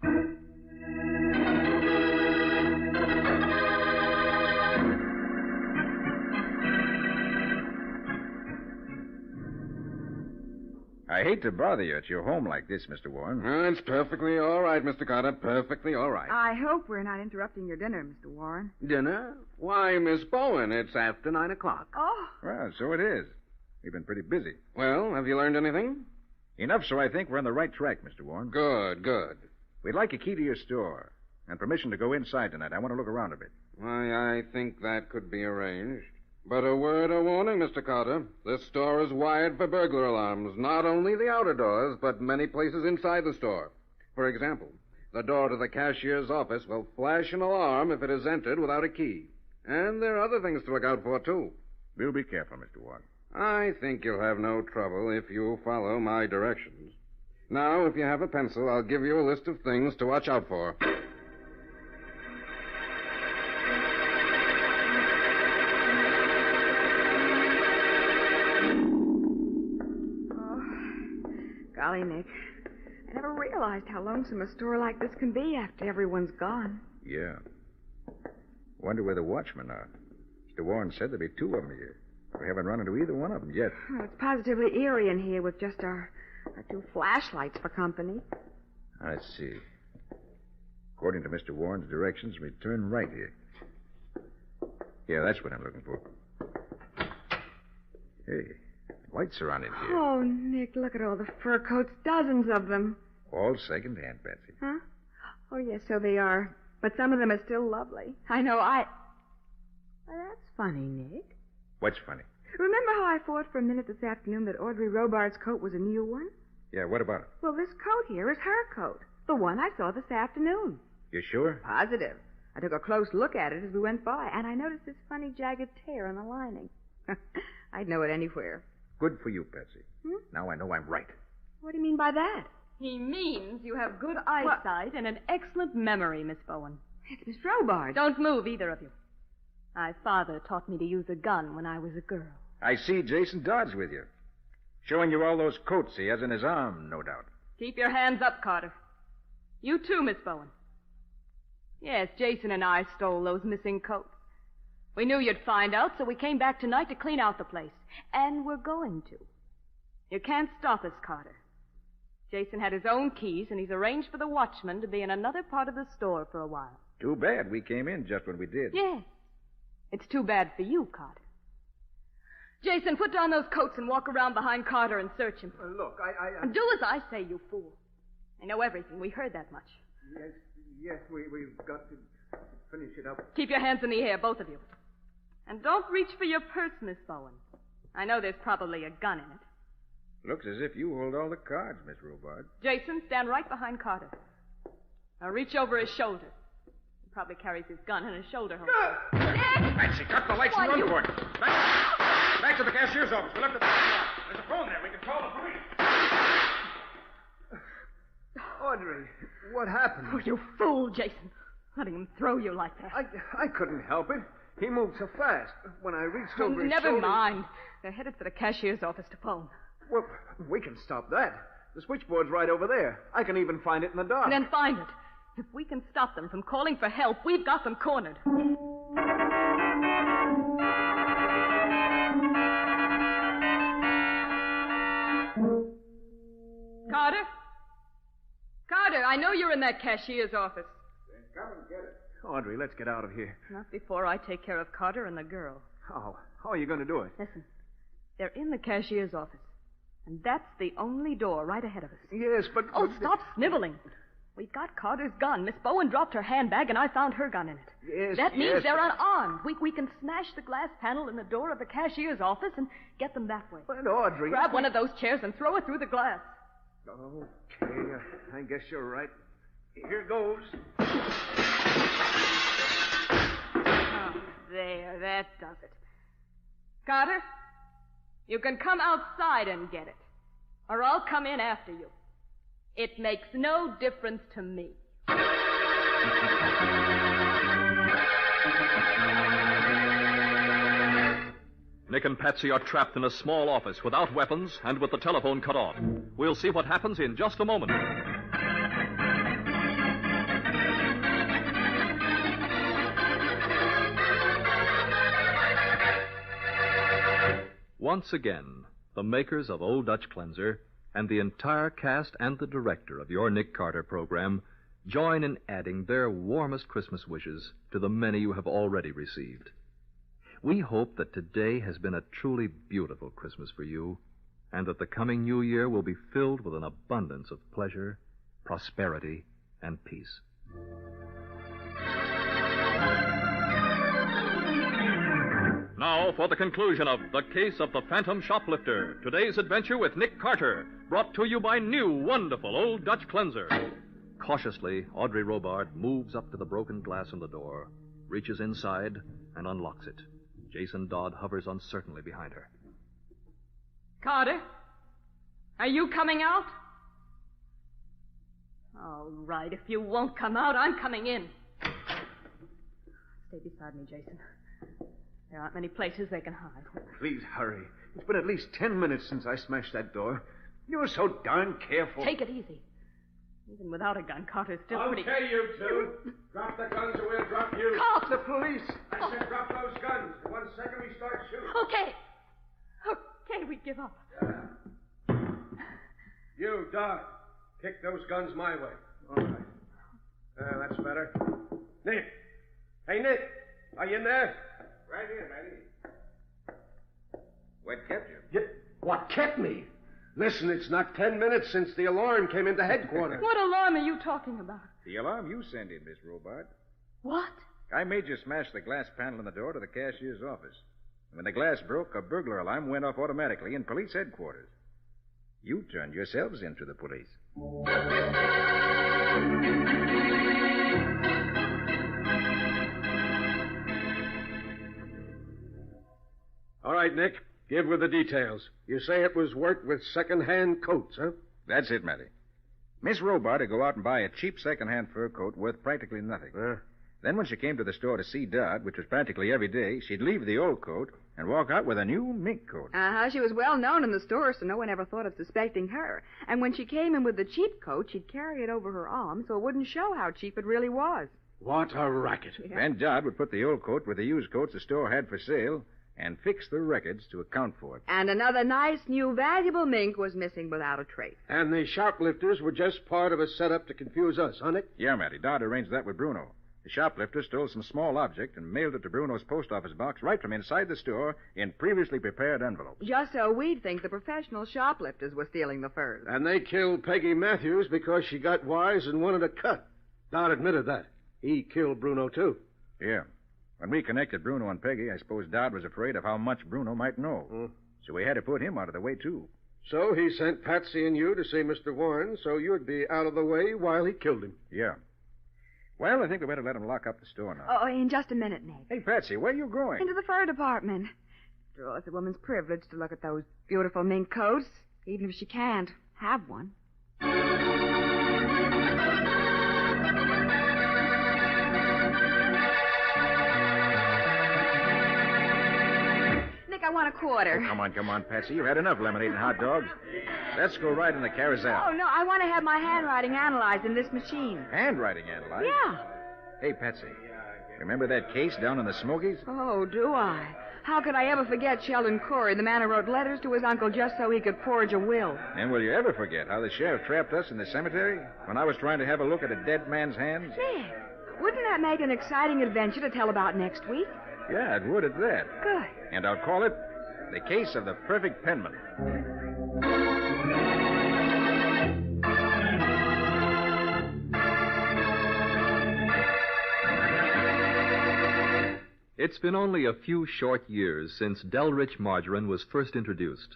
I hate to bother you at your home like this, Mr. Warren. It's perfectly all right, Mr. Carter. Perfectly all right. I hope we're not interrupting your dinner, Mr. Warren. Dinner? Why, Miss Bowen, it's after 9 o'clock. Oh. Well, so it is. We've been pretty busy. Well, have you learned anything? Enough so I think we're on the right track, Mr. Warren. Good, good. We'd like a key to your store and permission to go inside tonight. I want to look around a bit. Why, I think that could be arranged. But a word of warning, Mr. Carter. This store is wired for burglar alarms, not only the outer doors, but many places inside the store. For example, the door to the cashier's office will flash an alarm if it is entered without a key. And there are other things to look out for, too. We'll be careful, Mr. Warren. I think you'll have no trouble if you follow my directions. Now, if you have a pencil, I'll give you a list of things to watch out for. Golly, Nick. I never realized how lonesome a store like this can be after everyone's gone. Yeah. Wonder where the watchmen are. Mr. Warren said there'd be 2 of them here. We haven't run into either one of them yet. Well, it's positively eerie in here with just our 2 flashlights for company. Let's see. According to Mr. Warren's directions, we turn right here. Yeah, that's what I'm looking for. Hey, lights are on in here. Oh, Nick, look at all the fur coats, dozens of them. All second-hand, Patsy. Huh? Oh, yes, so they are. But some of them are still lovely. I know, Well, that's funny, Nick. What's funny? Remember how I thought for a minute this afternoon that Audrey Robards' coat was a new one? Yeah, what about it? Well, this coat here is her coat. The one I saw this afternoon. You sure? Positive. I took a close look at it as we went by, and I noticed this funny jagged tear in the lining. I'd know it anywhere. Good for you, Patsy. Now I know I'm right. What do you mean by that? He means you have good eyesight and an excellent memory, Miss Bowen. It's Miss Robards. Don't move, either of you. My father taught me to use a gun when I was a girl. I see Jason Dodd's with you. Showing you all those coats he has in his arm, no doubt. Keep your hands up, Carter. You too, Miss Bowen. Yes, Jason and I stole those missing coats. We knew you'd find out, so we came back tonight to clean out the place. And we're going to. You can't stop us, Carter. Jason had his own keys, and he's arranged for the watchman to be in another part of the store for a while. Too bad we came in just when we did. Yes. It's too bad for you, Carter. Jason, put down those coats and walk around behind Carter and search him. Look, And do as I say, you fool. I know everything. We heard that much. Yes, we've got to finish it up. Keep your hands in the air, both of you. And don't reach for your purse, Miss Bowen. I know there's probably a gun in it. Looks as if you hold all the cards, Miss Robards. Jason, stand right behind Carter. Now reach over his shoulder. Probably carries his gun in his shoulder holster. Patsy, cut the lights Why, and run you- for it. Back to the cashier's office. We'll have to... There's a phone there. We can call the police. Audrey, what happened? Oh, you fool, Jason. Letting him throw you like that. I couldn't help it. He moved so fast. When I reached over his Never shoulder... mind. They're headed for the cashier's office to phone. Well, we can stop that. The switchboard's right over there. I can even find it in the dark. And then find it. If we can stop them from calling for help, we've got them cornered. Carter? Carter, I know you're in that cashier's office. Then come and get it. Audrey, let's get out of here. Not before I take care of Carter and the girl. How are you going to do it? Listen, they're in the cashier's office. And that's the only door right ahead of us. Yes, but... Oh, stop sniveling. We've got Carter's gun. Miss Bowen dropped her handbag, and I found her gun in it. Yes, That means yes, they're but- unarmed. We can smash the glass panel in the door of the cashier's office and get them that way. But, Audrey... Grab one of those chairs and throw it through the glass. Okay, I guess you're right. Here goes. Oh, there, that does it. Carter, you can come outside and get it, or I'll come in after you. It makes no difference to me. Nick and Patsy are trapped in a small office without weapons and with the telephone cut off. We'll see what happens in just a moment. Once again, the makers of Old Dutch Cleanser and the entire cast and the director of your Nick Carter program join in adding their warmest Christmas wishes to the many you have already received. We hope that today has been a truly beautiful Christmas for you, and that the coming new year will be filled with an abundance of pleasure, prosperity, and peace. Now for the conclusion of The Case of the Phantom Shoplifter, today's adventure with Nick Carter, brought to you by new, wonderful Old Dutch Cleanser. Cautiously, Audrey Robard moves up to the broken glass in the door, reaches inside, and unlocks it. Jason Dodd hovers uncertainly behind her. Carter, are you coming out? All right, if you won't come out, I'm coming in. Stay beside me, Jason. There aren't many places they can hide. Please hurry. It's been at least 10 minutes since I smashed that door. You're so darn careful. Take it easy. Even without a gun, Carter's still pretty... Okay, you two. Drop the guns or we'll drop you. Cop! The police! I said drop those guns. 1 second we start shooting. Okay. Okay, we give up. You, Dodd, kick those guns my way. All right. That's better. Nick. Hey, Nick. Are you in there? Right here, Matty. What kept you? What kept me? Listen, it's not 10 minutes since the alarm came into headquarters. What alarm are you talking about? The alarm you sent in, Miss Robart. What? I made you smash the glass panel in the door to the cashier's office. When the glass broke, a burglar alarm went off automatically in police headquarters. You turned yourselves into the police. All right, Nick. Give her the details. You say it was worked with second-hand coats, huh? That's it, Matty. Miss Robart would go out and buy a cheap second-hand fur coat worth practically nothing. Then when she came to the store to see Dodd, which was practically every day, she'd leave the old coat and walk out with a new mink coat. She was well known in the store, so no one ever thought of suspecting her. And when she came in with the cheap coat, she'd carry it over her arm so it wouldn't show how cheap it really was. What a racket. Yeah. Then Dodd would put the old coat with the used coats the store had for sale and fix the records to account for it. And another nice, new, valuable mink was missing without a trace. And the shoplifters were just part of a setup to confuse us, huh, Nick? Yeah, Matty. Dodd arranged that with Bruno. The shoplifter stole some small object and mailed it to Bruno's post office box right from inside the store in previously prepared envelopes. Just so we'd think the professional shoplifters were stealing the furs. And they killed Peggy Matthews because she got wise and wanted a cut. Dodd admitted that. He killed Bruno, too. Yeah. When we connected Bruno and Peggy, I suppose Dodd was afraid of how much Bruno might know. So we had to put him out of the way, too. So he sent Patsy and you to see Mr. Warren so you'd be out of the way while he killed him. Yeah. Well, I think we better let him lock up the store now. Oh, in just a minute, Nick. Hey, Patsy, where are you going? Into the fur department. After all, it's a woman's privilege to look at those beautiful mink coats, even if she can't have one. Nick, I want a quarter. Oh, come on, Patsy. You've had enough lemonade and hot dogs. Let's go ride in the carousel. Oh, no, I want to have my handwriting analyzed in this machine. Handwriting analyzed? Yeah. Hey, Patsy, remember that case down in the Smokies? Oh, do I? How could I ever forget Sheldon Corey, the man who wrote letters to his uncle just so he could forge a will? And will you ever forget how the sheriff trapped us in the cemetery when I was trying to have a look at a dead man's hands? Nick, wouldn't that make an exciting adventure to tell about next week? Yeah, it would at that. Good. And I'll call it The Case of the Perfect Penman. It's been only a few short years since Delrich margarine was first introduced.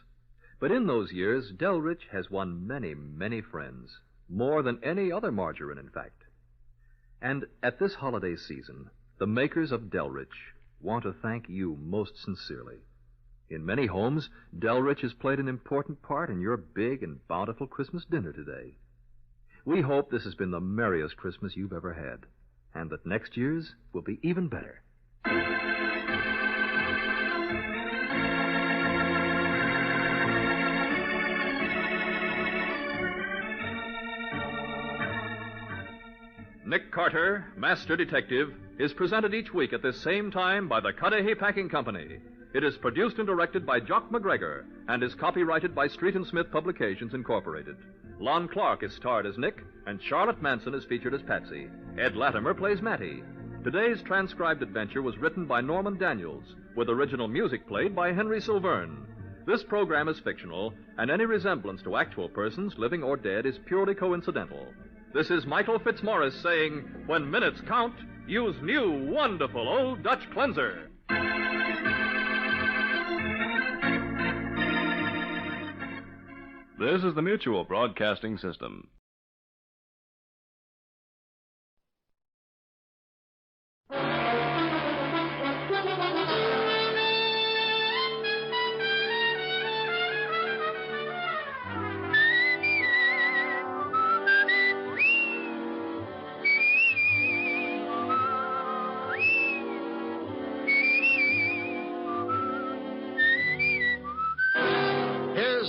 But in those years, Delrich has won many, many friends. More than any other margarine, in fact. And at this holiday season, the makers of Delrich want to thank you most sincerely. In many homes, Delrich has played an important part in your big and bountiful Christmas dinner today. We hope this has been the merriest Christmas you've ever had, and that next year's will be even better. Nick Carter, Master Detective, is presented each week at this same time by the Cudahy Packing Company. It is produced and directed by Jock McGregor and is copyrighted by Street and Smith Publications, Incorporated. Lon Clark is starred as Nick, and Charlotte Manson is featured as Patsy. Ed Latimer plays Matty. Today's transcribed adventure was written by Norman Daniels, with original music played by Henry Silverne. This program is fictional, and any resemblance to actual persons, living or dead, is purely coincidental. This is Michael Fitzmaurice saying, when minutes count, use new, wonderful Old Dutch Cleanser. This is the Mutual Broadcasting System.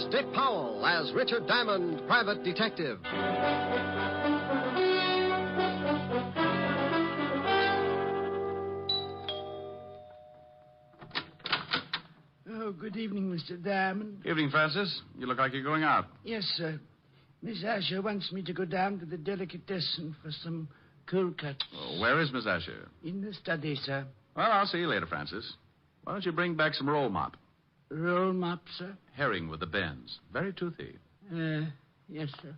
Dick Powell as Richard Diamond, private detective. Oh, good evening, Mr. Diamond. Evening, Francis. You look like you're going out. Yes, sir. Miss Asher wants me to go down to the delicatessen for some cold cuts. Oh, where is Miss Asher? In the study, sir. Well, I'll see you later, Francis. Why don't you bring back some roll mop? Roll mop, sir? Herring with the bends. Very toothy. Yes, sir.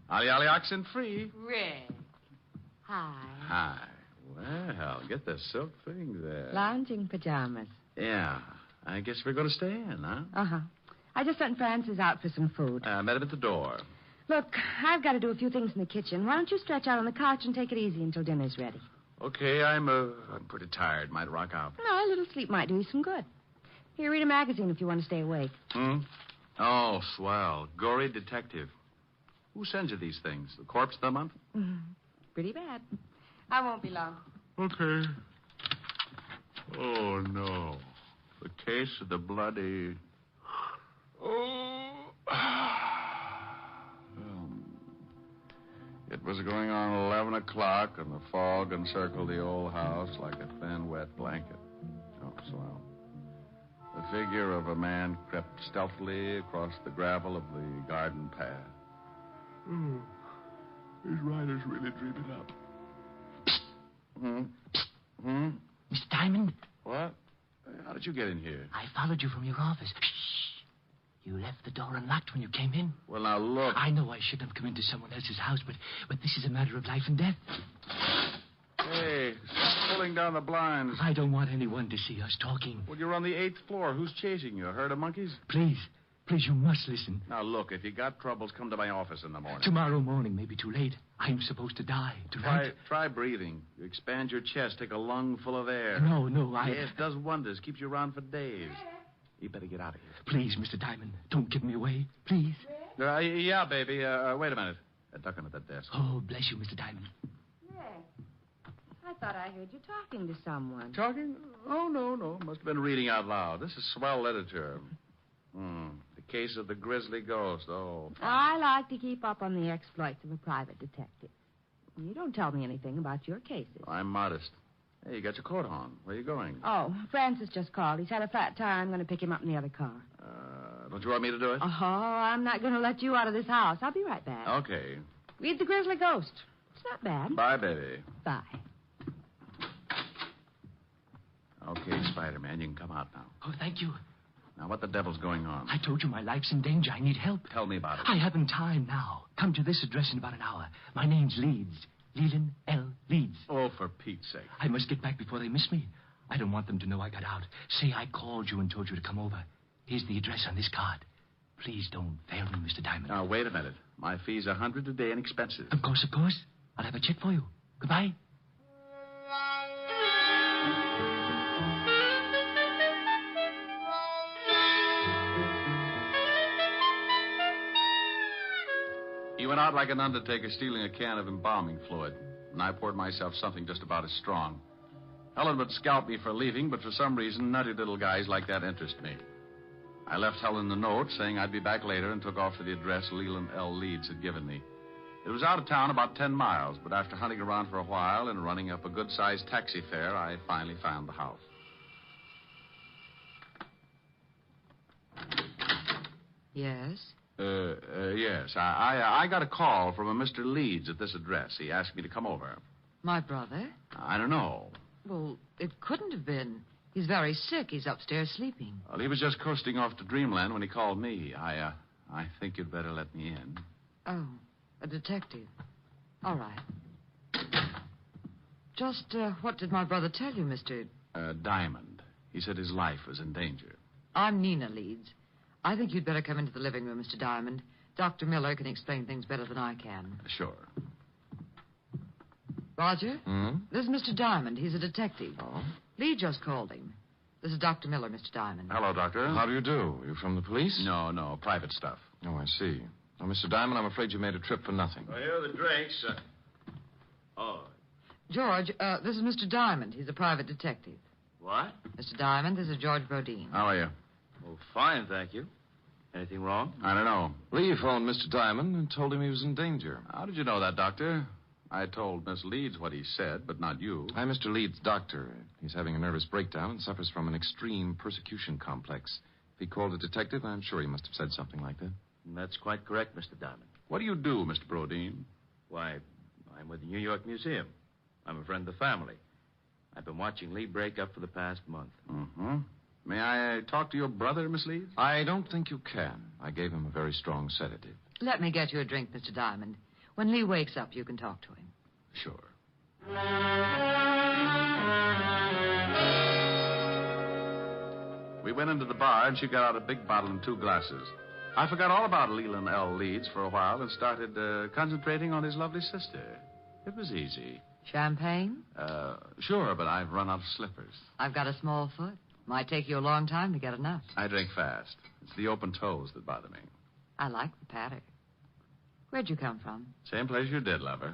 Ollie oxen free. Red. Hi. Hi. Well, get the silk thing there. Lounging pajamas. Yeah. I guess we're going to stay in, huh? Uh-huh. I just sent Francis out for some food. Met him at the door. Look, I've got to do a few things in the kitchen. Why don't you stretch out on the couch and take it easy until dinner's ready? Okay, I'm pretty tired. Might rock out. No, a little sleep might do you some good. Here, read a magazine if you want to stay awake. Oh, swell. Gory detective. Who sends you these things? The Corpse of the Month? Pretty bad. I won't be long. Okay. Oh, no. The case of the bloody... Oh. It was going on 11 o'clock, and the fog encircled the old house like a thin, wet blanket. Oh, swell. The figure of a man crept stealthily across the gravel of the garden path. Oh, these riders really dream it up. Miss Diamond? What? How did you get in here? I followed you from your office. You left the door unlocked when you came in. Well, now, look. I know I shouldn't have come into someone else's house, but this is a matter of life and death. Hey, stop pulling down the blinds. I don't want anyone to see us talking. Well, you're on the 8th floor. Who's chasing you? A herd of monkeys? Please Please, you must listen. Now, look, if you got troubles, come to my office in the morning. Tomorrow morning may be too late. I'm supposed to die tonight. Try breathing. You expand your chest, take a lung full of air. No, Yes, it does wonders. Keeps you around for days. You better get out of here. Please, Mr. Diamond, don't give me away. Please. Yeah, baby. Wait a minute. Duck under that desk. Oh, bless you, Mr. Diamond. Yes. I thought I heard you talking to someone. Talking? Oh, no. Must have been reading out loud. This is swell literature. The case of the Grizzly Ghost. Oh. I like to keep up on the exploits of a private detective. You don't tell me anything about your cases. I'm modest. Hey, you got your coat on. Where are you going? Oh, Francis just called. He's had a flat tire. I'm going to pick him up in the other car. Don't you want me to do it? Oh, I'm not going to let you out of this house. I'll be right back. Okay. Read The Grizzly Ghost. It's not bad. Bye, baby. Bye. Okay, Spider-Man, you can come out now. Oh, thank you. Now, what the devil's going on? I told you my life's in danger. I need help. Tell me about it. I haven't time now. Come to this address in about an hour. My name's Leeds. Leland L. Leeds. Oh, for Pete's sake. I must get back before they miss me. I don't want them to know I got out. Say I called you and told you to come over. Here's the address on this card. Please don't fail me, Mr. Diamond. Now, wait a minute. My fee's $100 a day and expenses. Of course. I'll have a check for you. Goodbye. He went out like an undertaker stealing a can of embalming fluid, and I poured myself something just about as strong. Helen would scalp me for leaving, but for some reason, nutty little guys like that interest me. I left Helen a note saying I'd be back later and took off for the address Leland L. Leeds had given me. It was out of town about 10 miles, but after hunting around for a while and running up a good-sized taxi fare, I finally found the house. Yes? Yes. I got a call from a Mr. Leeds at this address. He asked me to come over. My brother? I don't know. Well, it couldn't have been. He's very sick. He's upstairs sleeping. Well, he was just coasting off to Dreamland when he called me. I think you'd better let me in. Oh, a detective. All right. Just what did my brother tell you, Mr. Diamond. He said his life was in danger. I'm Nina Leeds. I think you'd better come into the living room, Mr. Diamond. Dr. Miller can explain things better than I can. Sure. Roger? Hmm? This is Mr. Diamond. He's a detective. Oh? Lee just called him. This is Dr. Miller, Mr. Diamond. Hello, Doctor. How do you do? You from the police? No, private stuff. Oh, I see. Now, Mr. Diamond, I'm afraid you made a trip for nothing. Well, here are the drinks. George, this is Mr. Diamond. He's a private detective. What? Mr. Diamond, this is George Brodeen. How are you? Oh, fine, thank you. Anything wrong? I don't know. Lee phoned Mr. Diamond and told him he was in danger. How did you know that, Doctor? I told Miss Leeds what he said, but not you. I'm Mr. Leeds' doctor. He's having a nervous breakdown and suffers from an extreme persecution complex. If he called a detective, I'm sure he must have said something like that. That's quite correct, Mr. Diamond. What do you do, Mr. Brodeen? Why, I'm with the New York Museum. I'm a friend of the family. I've been watching Lee break up for the past month. Mm-hmm. May I talk to your brother, Miss Leeds? I don't think you can. I gave him a very strong sedative. Let me get you a drink, Mr. Diamond. When Lee wakes up, you can talk to him. Sure. We went into the bar, and she got out a big bottle and 2 glasses. I forgot all about Leland L. Leeds for a while and started concentrating on his lovely sister. It was easy. Champagne? Sure, but I've run out of slippers. I've got a small foot. Might take you a long time to get enough. I drink fast. It's the open toes that bother me. I like the patter. Where'd you come from? Same place you did, lover.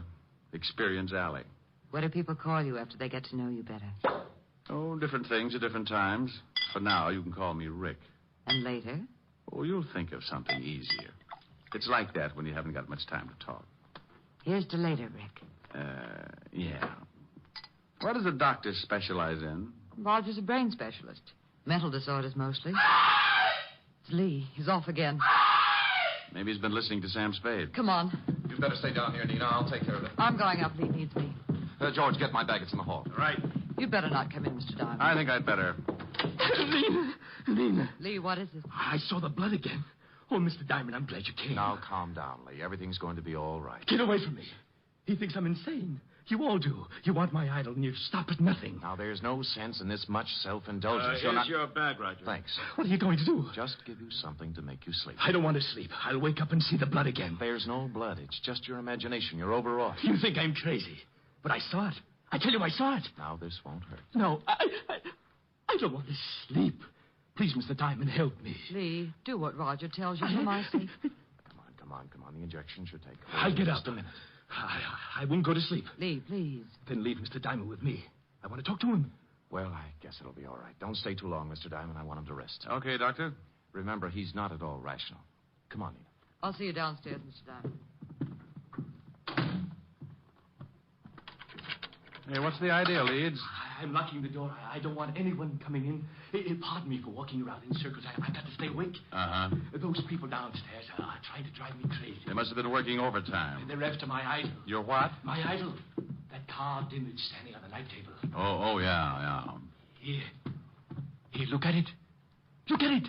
Experience Alley. What do people call you after they get to know you better? Oh, different things at different times. For now, you can call me Rick. And later? Oh, you'll think of something easier. It's like that when you haven't got much time to talk. Here's to later, Rick. Yeah. What does a doctor specialize in? Roger's a brain specialist. Mental disorders mostly. It's Lee. He's off again. Maybe he's been listening to Sam Spade. Come on. You'd better stay down here, Nina. I'll take care of it. I'm going up. Lee needs me. George, get my bag. It's in the hall. Right. You'd better not come in, Mr. Diamond. I think I'd better. Nina. Lee, what is it? I saw the blood again. Oh, Mr. Diamond, I'm glad you came. Now, calm down, Lee. Everything's going to be all right. Get away from me. He thinks I'm insane. You all do. You want my idol, and you stop at nothing. Now, there's no sense in this much self-indulgence. Here's your bag, Roger. Thanks. What are you going to do? Just give you something to make you sleep. I don't want to sleep. I'll wake up and see the blood again. There's no blood. It's just your imagination. You're overwrought. You think I'm crazy. But I saw it. I tell you, I saw it. Now, this won't hurt. No, I don't want to sleep. Please, Mr. Diamond, help me. Lee, do what Roger tells you for my sake. Come on. The injection should take. I'll get up. Just a minute. I won't go to sleep. Lee, please. Then leave Mr. Diamond with me. I want to talk to him. Well, I guess it'll be all right. Don't stay too long, Mr. Diamond. I want him to rest. Okay, Doctor. Remember, he's not at all rational. Come on, Nina. I'll see you downstairs, Mr. Diamond. Hey, what's the idea, Leeds? I'm locking the door. I don't want anyone coming in. Pardon me for walking around in circles. I got to stay awake. Uh-huh. Those people downstairs are trying to drive me crazy. They must have been working overtime. They're after my idol. Your what? My idol. That carved image standing on the night table. Oh, yeah. Here, look at it. Look at it.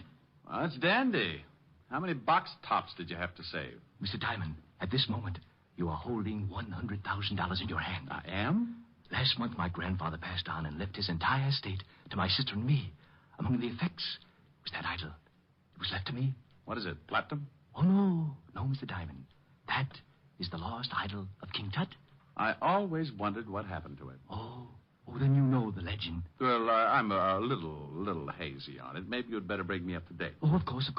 Well, that's dandy. How many box tops did you have to save? Mr. Diamond, at this moment, you are holding $100,000 in your hand. I am? Last month, my grandfather passed on and left his entire estate to my sister and me. Among the effects was that idol. It was left to me. What is it, platinum? Oh, no, Mr. Diamond. That is the lost idol of King Tut. I always wondered what happened to it. Oh, then you know the legend. Well, I'm a little hazy on it. Maybe you'd better bring me up to date. Oh, of course.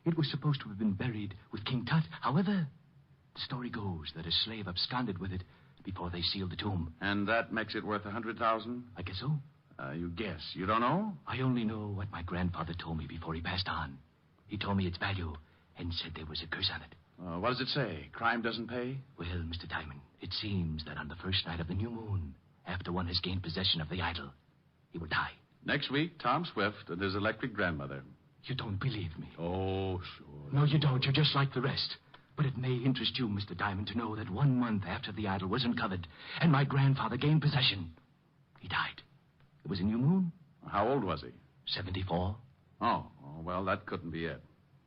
It was supposed to have been buried with King Tut. However, the story goes that a slave absconded with it before they sealed the tomb. And that makes it worth $100,000? I guess so. You guess. You don't know? I only know what my grandfather told me before he passed on. He told me its value and said there was a curse on it. What does it say? Crime doesn't pay? Well, Mr. Diamond, it seems that on the first night of the new moon, after one has gained possession of the idol, he will die. Next week, Tom Swift and his electric grandmother. You don't believe me? Oh, sure. No, you don't. You're just like the rest. But it may interest you, Mr. Diamond, to know that 1 month after the idol was uncovered and my grandfather gained possession, he died. It was a new moon. How old was he? 74. Oh, well, that couldn't be it.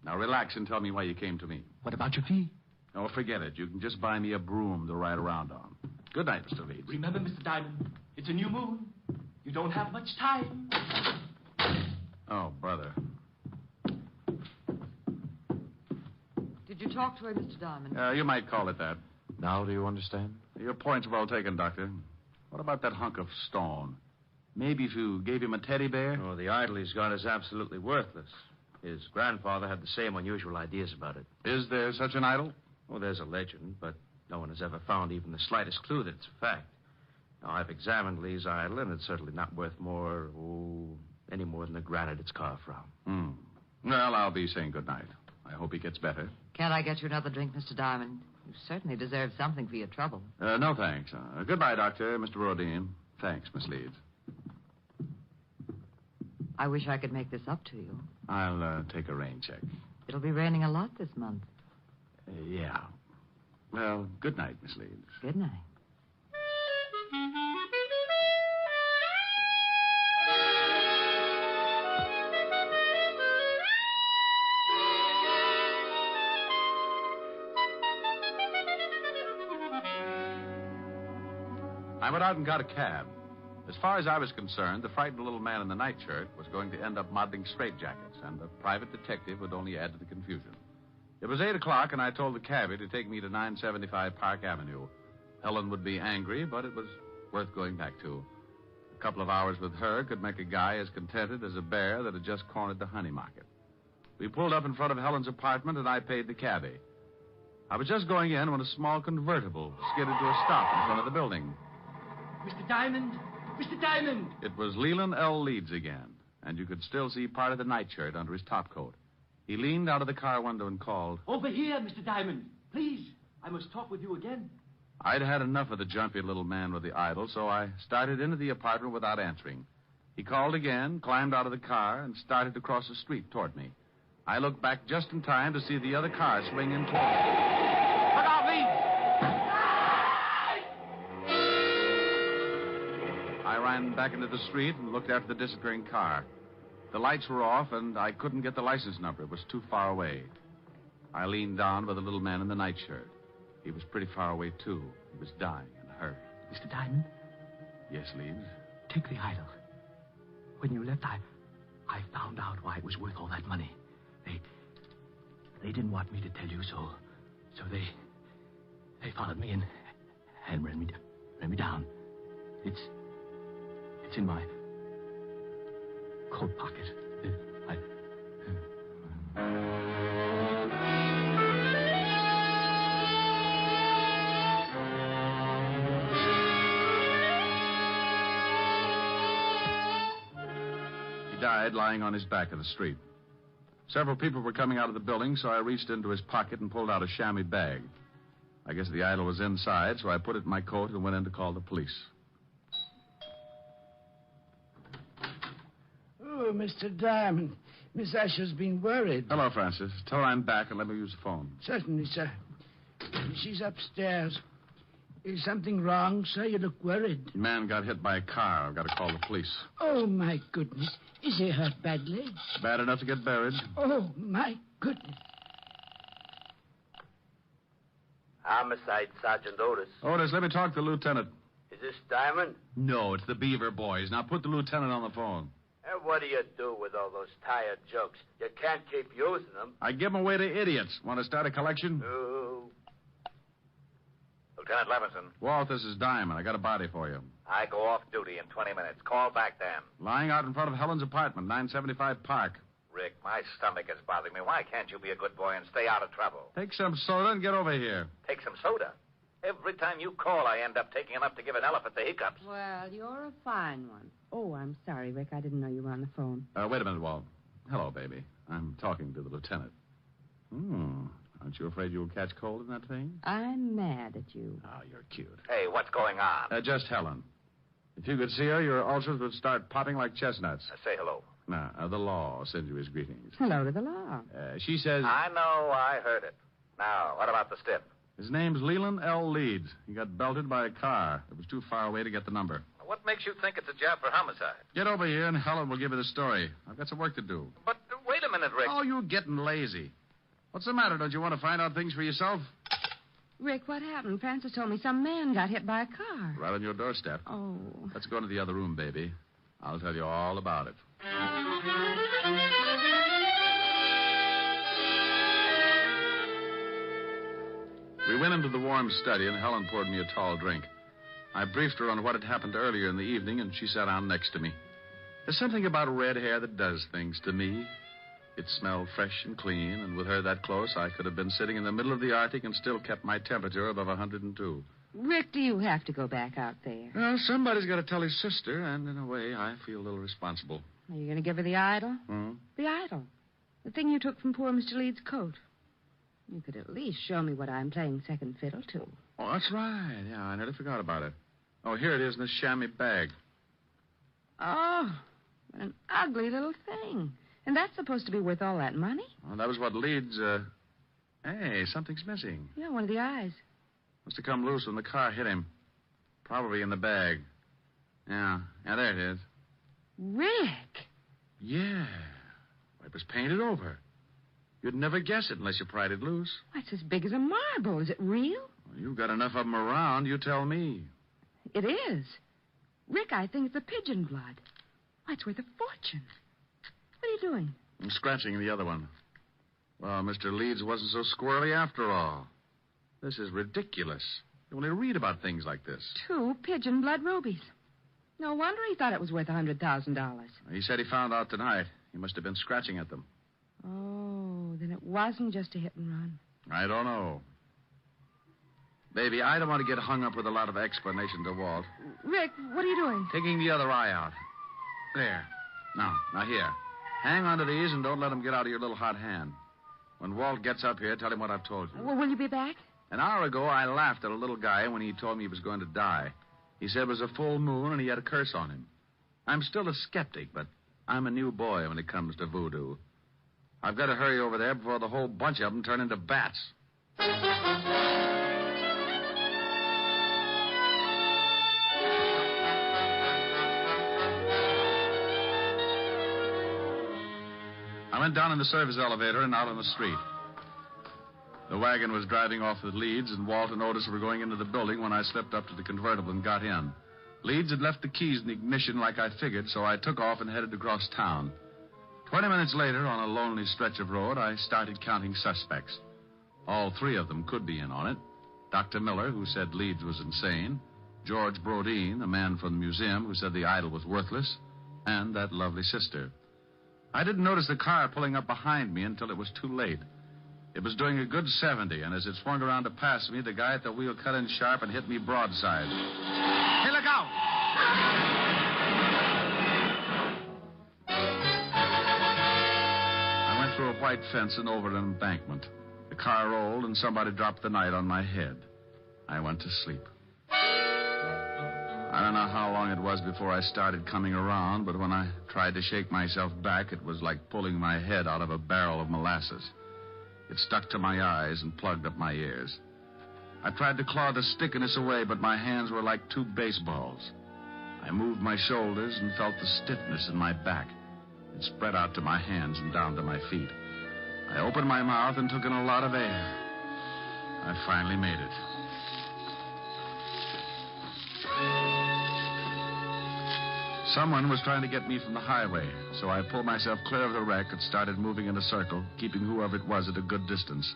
Now, relax and tell me why you came to me. What about your fee? Oh, forget it. You can just buy me a broom to ride around on. Good night, Mr. Leeds. Remember, Mr. Diamond, it's a new moon. You don't have much time. Oh, brother. Did you talk to her, Mr. Diamond? You might call it that. Now do you understand? Your point's well taken, Doctor. What about that hunk of stone? Maybe if you gave him a teddy bear? Oh, the idol he's got is absolutely worthless. His grandfather had the same unusual ideas about it. Is there such an idol? Oh, there's a legend, but no one has ever found even the slightest clue that it's a fact. Now, I've examined Lee's idol, and it's certainly not worth any more than the granite it's carved from. Well, I'll be saying good night. I hope he gets better. Can't I get you another drink, Mr. Diamond? You certainly deserve something for your trouble. No, thanks. Goodbye, Doctor. Mr. Rodin. Thanks, Miss Leeds. I wish I could make this up to you. I'll take a rain check. It'll be raining a lot this month. Yeah. Well, good night, Miss Leeds. Good night. I went out and got a cab. As far as I was concerned, the frightened little man in the nightshirt was going to end up modeling straitjackets, and the private detective would only add to the confusion. It was 8 o'clock, and I told the cabbie to take me to 975 Park Avenue. Helen would be angry, but it was worth going back to. A couple of hours with her could make a guy as contented as a bear that had just cornered the honey market. We pulled up in front of Helen's apartment, and I paid the cabbie. I was just going in when a small convertible skidded to a stop in front of the building. Mr. Diamond! Mr. Diamond! It was Leland L. Leeds again, and you could still see part of the nightshirt under his topcoat. He leaned out of the car window and called. Over here, Mr. Diamond. Please, I must talk with you again. I'd had enough of the jumpy little man with the idol, so I started into the apartment without answering. He called again, climbed out of the car, and started to cross the street toward me. I looked back just in time to see the other car swing in toward me. Look out, Leeds! I ran back into the street and looked after the disappearing car. The lights were off, and I couldn't get the license number. It was too far away. I leaned down by the little man in the nightshirt. He was pretty far away, too. He was dying and hurt. Mr. Diamond, Yes, Leeds? take the idol. When you left, I found out why it was worth all that money. They didn't want me to tell you, so they followed me and ran me down. It's in my coat pocket. He died lying on his back in the street. Several people were coming out of the building, so I reached into his pocket and pulled out a chamois bag. I guess the idol was inside, so I put it in my coat and went in to call the police. Oh, Mr. Diamond. Miss Asher's been worried. Hello, Francis. Tell her I'm back and let me use the phone. Certainly, sir. She's upstairs. Is something wrong, sir? You look worried. The man got hit by a car. I've got to call the police. Oh, my goodness. Is he hurt badly? Bad enough to get buried. Oh, my goodness. Homicide, Sergeant Otis. Otis, let me talk to the lieutenant. Is this Diamond? No, it's the Beaver boys. Now put the lieutenant on the phone. And what do you do with all those tired jokes? You can't keep using them. I give them away to idiots. Want to start a collection? Oh. Lieutenant Levinson. Walt, this is Diamond. I got a body for you. I go off duty in 20 minutes. Call back then. Lying out in front of Helen's apartment, 975 Park. Rick, my stomach is bothering me. Why can't you be a good boy and stay out of trouble? Take some soda and get over here. Take some soda. Every time you call, I end up taking enough to give an elephant the hiccups. Well, you're a fine one. Oh, I'm sorry, Rick. I didn't know you were on the phone. Wait a minute, Walt. Hello, baby. I'm talking to the lieutenant. Aren't you afraid you'll catch cold in that thing? I'm mad at you. Oh, you're cute. Hey, what's going on? Just Helen. If you could see her, your ulcers would start popping like chestnuts. Say hello. No, the law sends you his greetings. Hello to the law. She says... I know. I heard it. Now, what about the stiff? His name's Leland L. Leeds. He got belted by a car. It was too far away to get the number. What makes you think it's a job for homicide? Get over here and Helen will give you the story. I've got some work to do. But wait a minute, Rick. Oh, you're getting lazy. What's the matter? Don't you want to find out things for yourself? Rick, what happened? Francis told me some man got hit by a car. Right on your doorstep. Oh. Let's go into the other room, baby. I'll tell you all about it. We went into the warm study, and Helen poured me a tall drink. I briefed her on what had happened earlier in the evening, and she sat down next to me. There's something about red hair that does things to me. It smelled fresh and clean, and with her that close, I could have been sitting in the middle of the Arctic and still kept my temperature above 102. Rick, do you have to go back out there? Well, somebody's got to tell his sister, and in a way, I feel a little responsible. Are you going to give her the idol? Hmm? The idol. The thing you took from poor Mr. Leeds' coat. You could at least show me what I'm playing second fiddle to. Oh, that's right. Yeah, I nearly forgot about it. Oh, here it is in this chamois bag. Oh, what an ugly little thing. And that's supposed to be worth all that money? Well, that was what Leeds, Hey, something's missing. Yeah, one of the eyes. Must have come loose when the car hit him. Probably in the bag. Yeah, there it is. Rick! Yeah. It was painted over. You'd never guess it unless you pried it loose. That's as big as a marble. Is it real? Well, you've got enough of them around, you tell me. It is. Rick, I think it's the pigeon blood. Why, it's worth a fortune. What are you doing? I'm scratching the other one. Well, Mr. Leeds wasn't so squirrely after all. This is ridiculous. You only read about things like this. 2 pigeon blood rubies. No wonder he thought it was worth $100,000. He said he found out tonight. He must have been scratching at them. Oh, then it wasn't just a hit and run. I don't know. Baby, I don't want to get hung up with a lot of explanation to Walt. Rick, what are you doing? Taking the other eye out. There. Now here. Hang on to these and don't let them get out of your little hot hand. When Walt gets up here, tell him what I've told you. Well, will you be back? An hour ago, I laughed at a little guy when he told me he was going to die. He said it was a full moon and he had a curse on him. I'm still a skeptic, but I'm a new boy when it comes to voodoo. I've got to hurry over there before the whole bunch of them turn into bats. I went down in the service elevator and out on the street. The wagon was driving off with Leeds, and Walt and Otis were going into the building when I slipped up to the convertible and got in. Leeds had left the keys in the ignition like I figured, so I took off and headed across town. 20 minutes later, on a lonely stretch of road, I started counting suspects. All three of them could be in on it. Dr. Miller, who said Leeds was insane. George Brodeen, the man from the museum who said the idol was worthless. And that lovely sister. I didn't notice the car pulling up behind me until it was too late. It was doing a good 70, and as it swung around to pass me, the guy at the wheel cut in sharp and hit me broadside. Hey, look out! I went through a white fence and over an embankment. The car rolled, and somebody dropped the night on my head. I went to sleep. I don't know how long it was before I started coming around, but when I tried to shake myself back, it was like pulling my head out of a barrel of molasses. It stuck to my eyes and plugged up my ears. I tried to claw the stickiness away, but my hands were like two baseballs. I moved my shoulders and felt the stiffness in my back. It spread out to my hands and down to my feet. I opened my mouth and took in a lot of air. I finally made it. Someone was trying to get me from the highway, so I pulled myself clear of the wreck and started moving in a circle, keeping whoever it was at a good distance.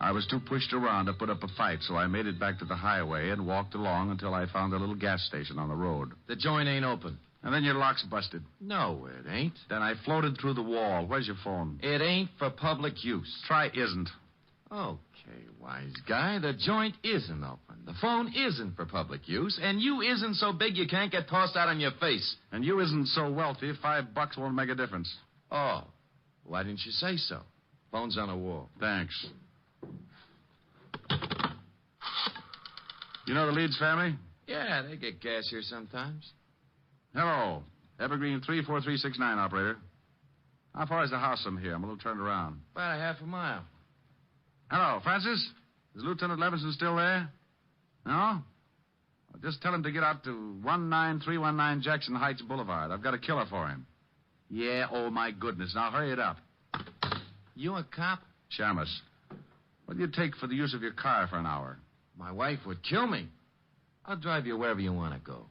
I was too pushed around to put up a fight, so I made it back to the highway and walked along until I found a little gas station on the road. The joint ain't open. And then your lock's busted. No, it ain't. Then I floated through the wall. Where's your phone? It ain't for public use. Try isn't. Okay, wise guy. The joint isn't open. The phone isn't for public use, and you isn't so big you can't get tossed out on your face. And you isn't so wealthy, $5 won't make a difference. Oh, why didn't you say so? Phone's on the wall. Thanks. You know the Leeds family? Yeah, they get gas here sometimes. Hello. Evergreen 34369, operator. How far is the house from here? I'm a little turned around. About a half a mile. Hello, Francis? Is Lieutenant Levinson still there? No? Well, just tell him to get out to 19319 Jackson Heights Boulevard. I've got a killer for him. Yeah, oh, my goodness. Now, hurry it up. You a cop? Shamus. What do you take for the use of your car for an hour? My wife would kill me. I'll drive you wherever you want to go.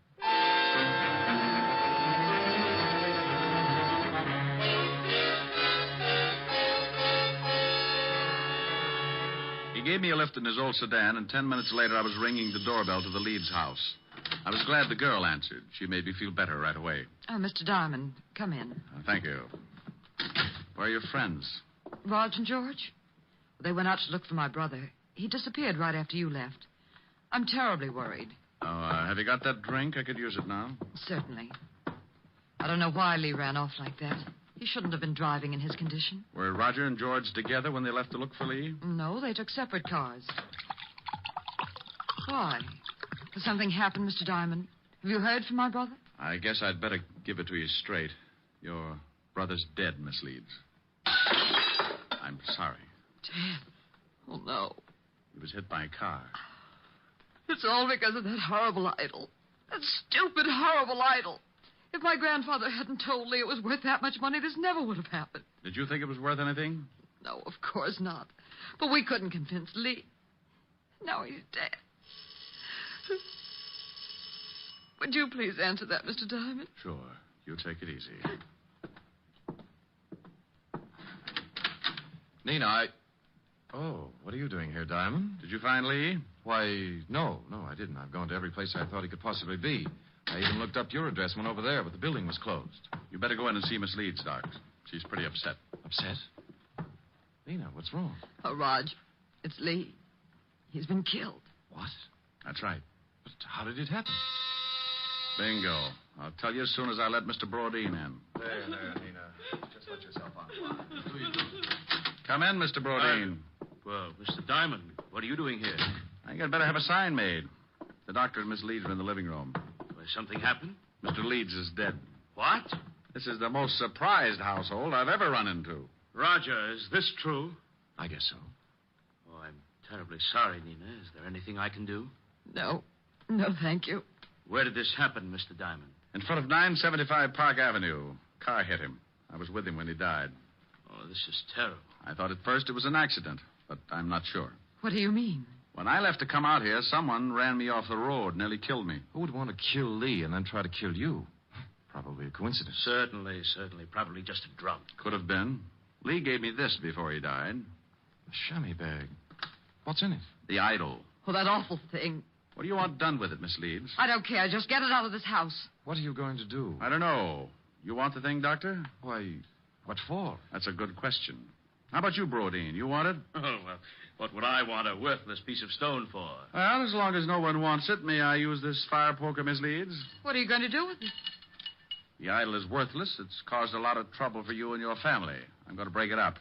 He gave me a lift in his old sedan, and 10 minutes later I was ringing the doorbell to the Leeds house. I was glad the girl answered. She made me feel better right away. Oh, Mr. Diamond, come in. Thank you. Where are your friends? Rog and George? They went out to look for my brother. He disappeared right after you left. I'm terribly worried. Oh, have you got that drink? I could use it now. Certainly. I don't know why Lee ran off like that. He shouldn't have been driving in his condition. Were Roger and George together when they left to look for Lee? No, they took separate cars. Why? Has something happened, Mr. Diamond? Have you heard from my brother? I guess I'd better give it to you straight. Your brother's dead, Miss Leeds. I'm sorry. Dead? Oh, no. He was hit by a car. It's all because of that horrible idol. That stupid, horrible idol. If my grandfather hadn't told Lee it was worth that much money, this never would have happened. Did you think it was worth anything? No, of course not. But we couldn't convince Lee. Now he's dead. Would you please answer that, Mr. Diamond? Sure. You take it easy. Nina, Oh, what are you doing here, Diamond? Did you find Lee? Why, no, I didn't. I've gone to every place I thought he could possibly be. I even looked up your address, went over there, but the building was closed. You better go in and see Miss Leeds, Doc. She's pretty upset. Upset? Nina, what's wrong? Oh, Rog, it's Lee. He's been killed. What? That's right. But how did it happen? Bingo. I'll tell you as soon as I let Mr. Brodeen in. There, Nina. Just let yourself on. Come in, Mr. Brodeen. Well, Mr. Diamond, what are you doing here? I think I'd better have a sign made. The doctor and Miss Leeds are in the living room. Well, something happened? Mr. Leeds is dead. What? This is the most surprised household I've ever run into. Roger, is this true? I guess so. Oh, I'm terribly sorry, Nina. Is there anything I can do? No, thank you. Where did this happen, Mr. Diamond? In front of 975 Park Avenue. Car hit him. I was with him when he died. Oh, this is terrible. I thought at first it was an accident, but I'm not sure. What do you mean? When I left to come out here, someone ran me off the road, nearly killed me. Who would want to kill Lee and then try to kill you? Probably a coincidence. Certainly. Probably just a drunk. Could have been. Lee gave me this before he died. A chamois bag. What's in it? The idol. Oh, that awful thing. What do you want done with it, Miss Leeds? I don't care. Just get it out of this house. What are you going to do? I don't know. You want the thing, Doctor? Why, what for? That's a good question. How about you, Brodeen? You want it? Oh, well, what would I want a worthless piece of stone for? Well, as long as no one wants it, may I use this fire poker, Miss Leeds? What are you going to do with it? The idol is worthless. It's caused a lot of trouble for you and your family. I'm going to break it up.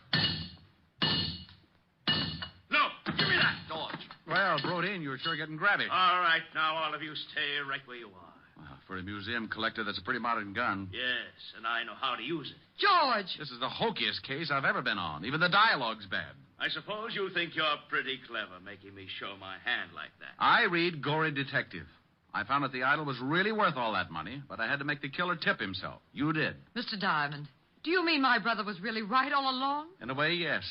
No! Give me that, George! Well, Brodeen, you're sure getting grabby. All right, now all of you stay right where you are. Well, for a museum collector, that's a pretty modern gun. Yes, and I know how to use it. George! This is the hokiest case I've ever been on. Even the dialogue's bad. I suppose you think you're pretty clever making me show my hand like that. I read Gory Detective. I found that the idol was really worth all that money, but I had to make the killer tip himself. You did. Mr. Diamond, do you mean my brother was really right all along? In a way, yes.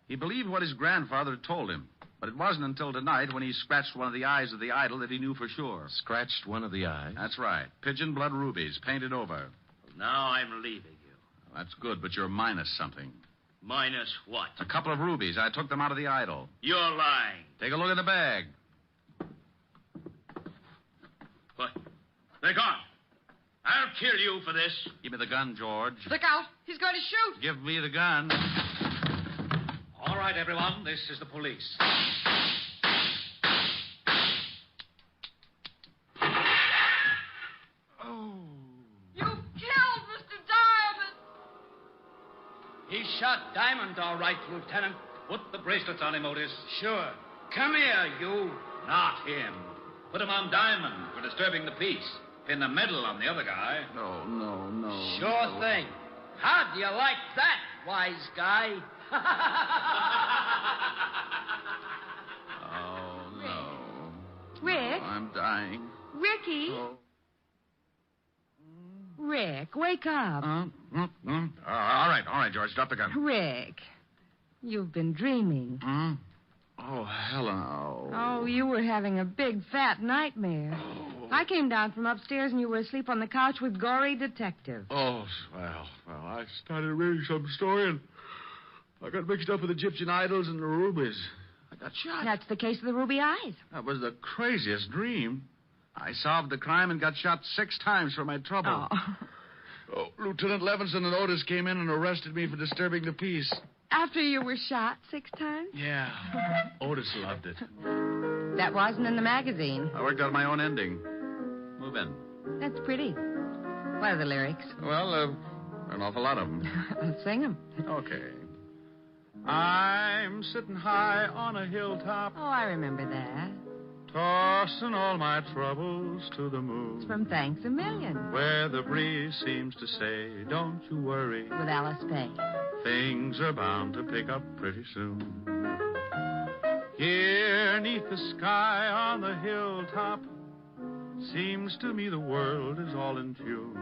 He believed what his grandfather had told him. But it wasn't until tonight when he scratched one of the eyes of the idol that he knew for sure. Scratched one of the eyes? That's right. Pigeon blood rubies, painted over. Well, now I'm leaving you. Well, that's good, but you're minus something. Minus what? A couple of rubies. I took them out of the idol. You're lying. Take a look at the bag. What? They're gone. I'll kill you for this. Give me the gun, George. Look out. He's going to shoot. Give me the gun. All right, everyone. This is the police. Oh. You killed Mr. Diamond. He shot Diamond, all right, Lieutenant. Put the bracelets on him, Otis. Sure. Come here, you. Not him. Put him on Diamond for disturbing the peace. Pin the medal on the other guy. No. Sure thing. How do you like that, wise guy? Oh, no. Rick? Oh, I'm dying. Ricky? Oh. Rick, wake up. All right, George. Drop the gun. Rick, you've been dreaming. Oh, Helen. Oh, you were having a big, fat nightmare. I came down from upstairs and you were asleep on the couch with Gory Detective. Oh, well, I started reading some story and I got mixed up with Egyptian idols and the rubies. I got shot. That's the case of the ruby eyes. That was the craziest dream. I solved the crime and got shot 6 times for my trouble. Oh, Lieutenant Levinson and Otis came in and arrested me for disturbing the peace. After you were shot 6 times? Yeah. Otis loved it. That wasn't in the magazine. I worked out my own ending. Move in. That's pretty. What are the lyrics? Well, an awful lot of them. I'll sing them. Okay. I'm sitting high on a hilltop, Oh, I remember that. tossing all my troubles to the moon. It's from Thanks a Million. Where the breeze seems to say, don't you worry. With Alice Faye. Things are bound to pick up pretty soon. Here, 'neath the sky on the hilltop, seems to me the world is all in tune.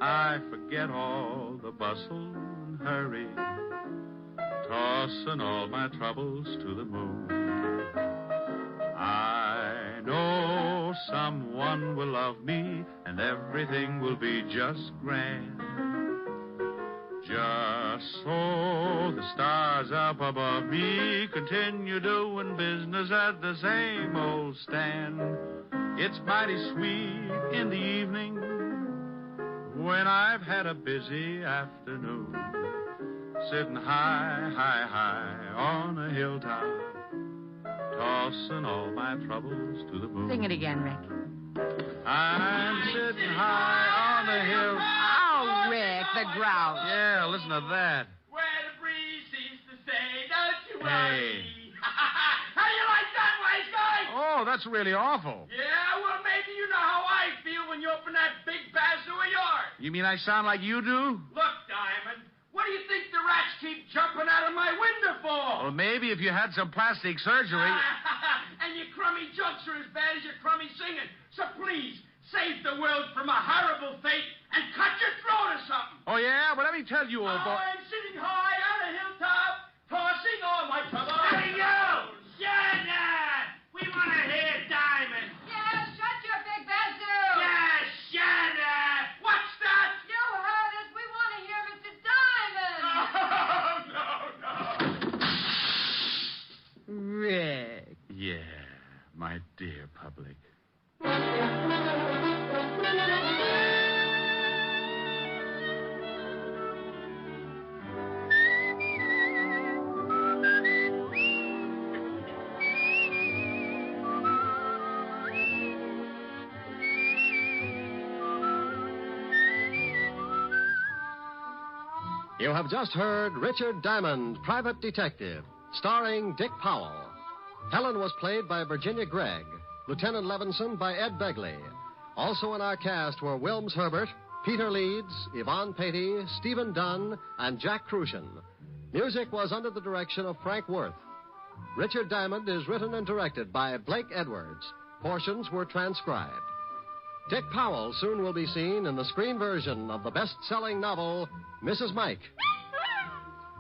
I forget all the bustle and hurry, tossing all my troubles to the moon. I know someone will love me, and everything will be just grand. Just so the stars up above me continue doing business at the same old stand. It's mighty sweet in the evening when I've had a busy afternoon, sitting high on a hilltop, tossing all my troubles to the moon. Sing it again, Rick. I'm sitting high on a hill. Oh, Rick, the grouse. Yeah, listen to that. Where the breeze seems to say, don't you Hey. worry. How do you like that, wise guy? Oh, that's really awful. Yeah, well, maybe you know how I feel when you open that big bazoo of yours. You mean I sound like you do? Look, Diamond, what do you think the rats keep jumping out of my window for? Well, maybe if you had some plastic surgery. And your crummy jokes are as bad as your crummy singing. So please, save the world from a horrible fate and cut your throat or something. Oh, yeah? Well, let me tell you, old boy. I'm sitting high on a hilltop, tossing all my troubles. Hey, you! Yeah! My dear public. You have just heard Richard Diamond, Private Detective, starring Dick Powell. Helen was played by Virginia Gregg, Lieutenant Levinson by Ed Begley. Also in our cast were Wilms Herbert, Peter Leeds, Yvonne Patey, Stephen Dunn, and Jack Crucian. Music was under the direction of Frank Worth. Richard Diamond is written and directed by Blake Edwards. Portions were transcribed. Dick Powell soon will be seen in the screen version of the best-selling novel, Mrs. Mike.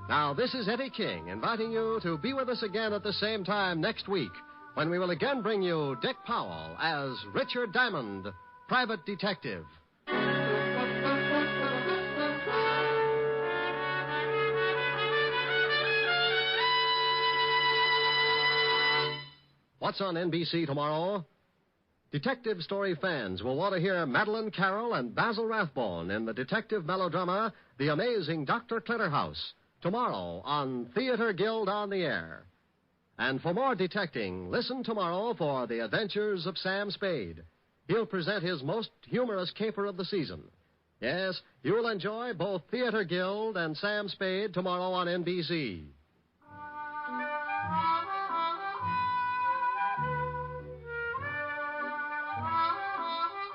Now, this is Eddie King inviting you to be with us again at the same time next week when we will again bring you Dick Powell as Richard Diamond, Private Detective. What's on NBC tomorrow? Detective story fans will want to hear Madeline Carroll and Basil Rathbone in the detective melodrama The Amazing Dr. Clitterhouse, tomorrow on Theater Guild on the Air. And for more detecting, listen tomorrow for The Adventures of Sam Spade. He'll present his most humorous caper of the season. Yes, you'll enjoy both Theater Guild and Sam Spade tomorrow on NBC.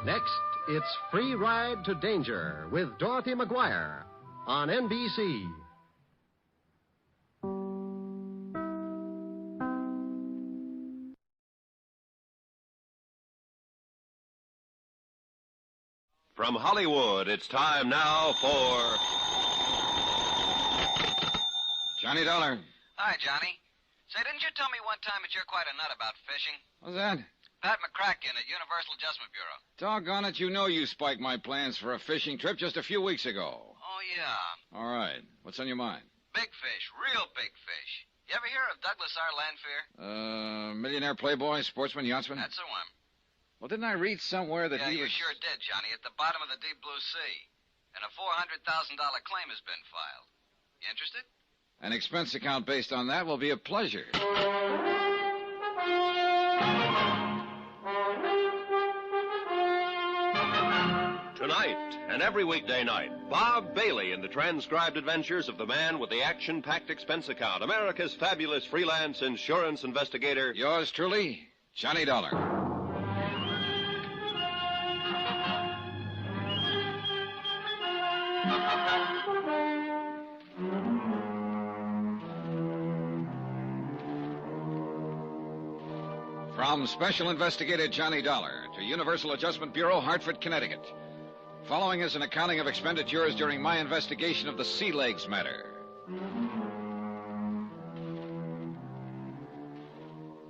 Next, it's Free Ride to Danger with Dorothy McGuire on NBC. From Hollywood, it's time now for Johnny Dollar. Hi, Johnny. Say, didn't you tell me one time that you're quite a nut about fishing? What's that? Pat McCracken at Universal Adjustment Bureau. Doggone it, you know you spiked my plans for a fishing trip just a few weeks ago. Oh, yeah. All right. What's on your mind? Big fish, real big fish. You ever hear of Douglas R. Lanfear? Millionaire playboy, sportsman, yachtsman? That's the one. Well, didn't I read somewhere that he you was... sure did, Johnny, at the bottom of the deep blue sea. And a $400,000 claim has been filed. You interested? An expense account based on that will be a pleasure. Tonight and every weekday night, Bob Bailey in the transcribed adventures of the man with the action-packed expense account, America's fabulous freelance insurance investigator. Yours truly, Johnny Dollar. From Special Investigator Johnny Dollar to Universal Adjustment Bureau, Hartford, Connecticut. Following is an accounting of expenditures during my investigation of the Sea Legs matter.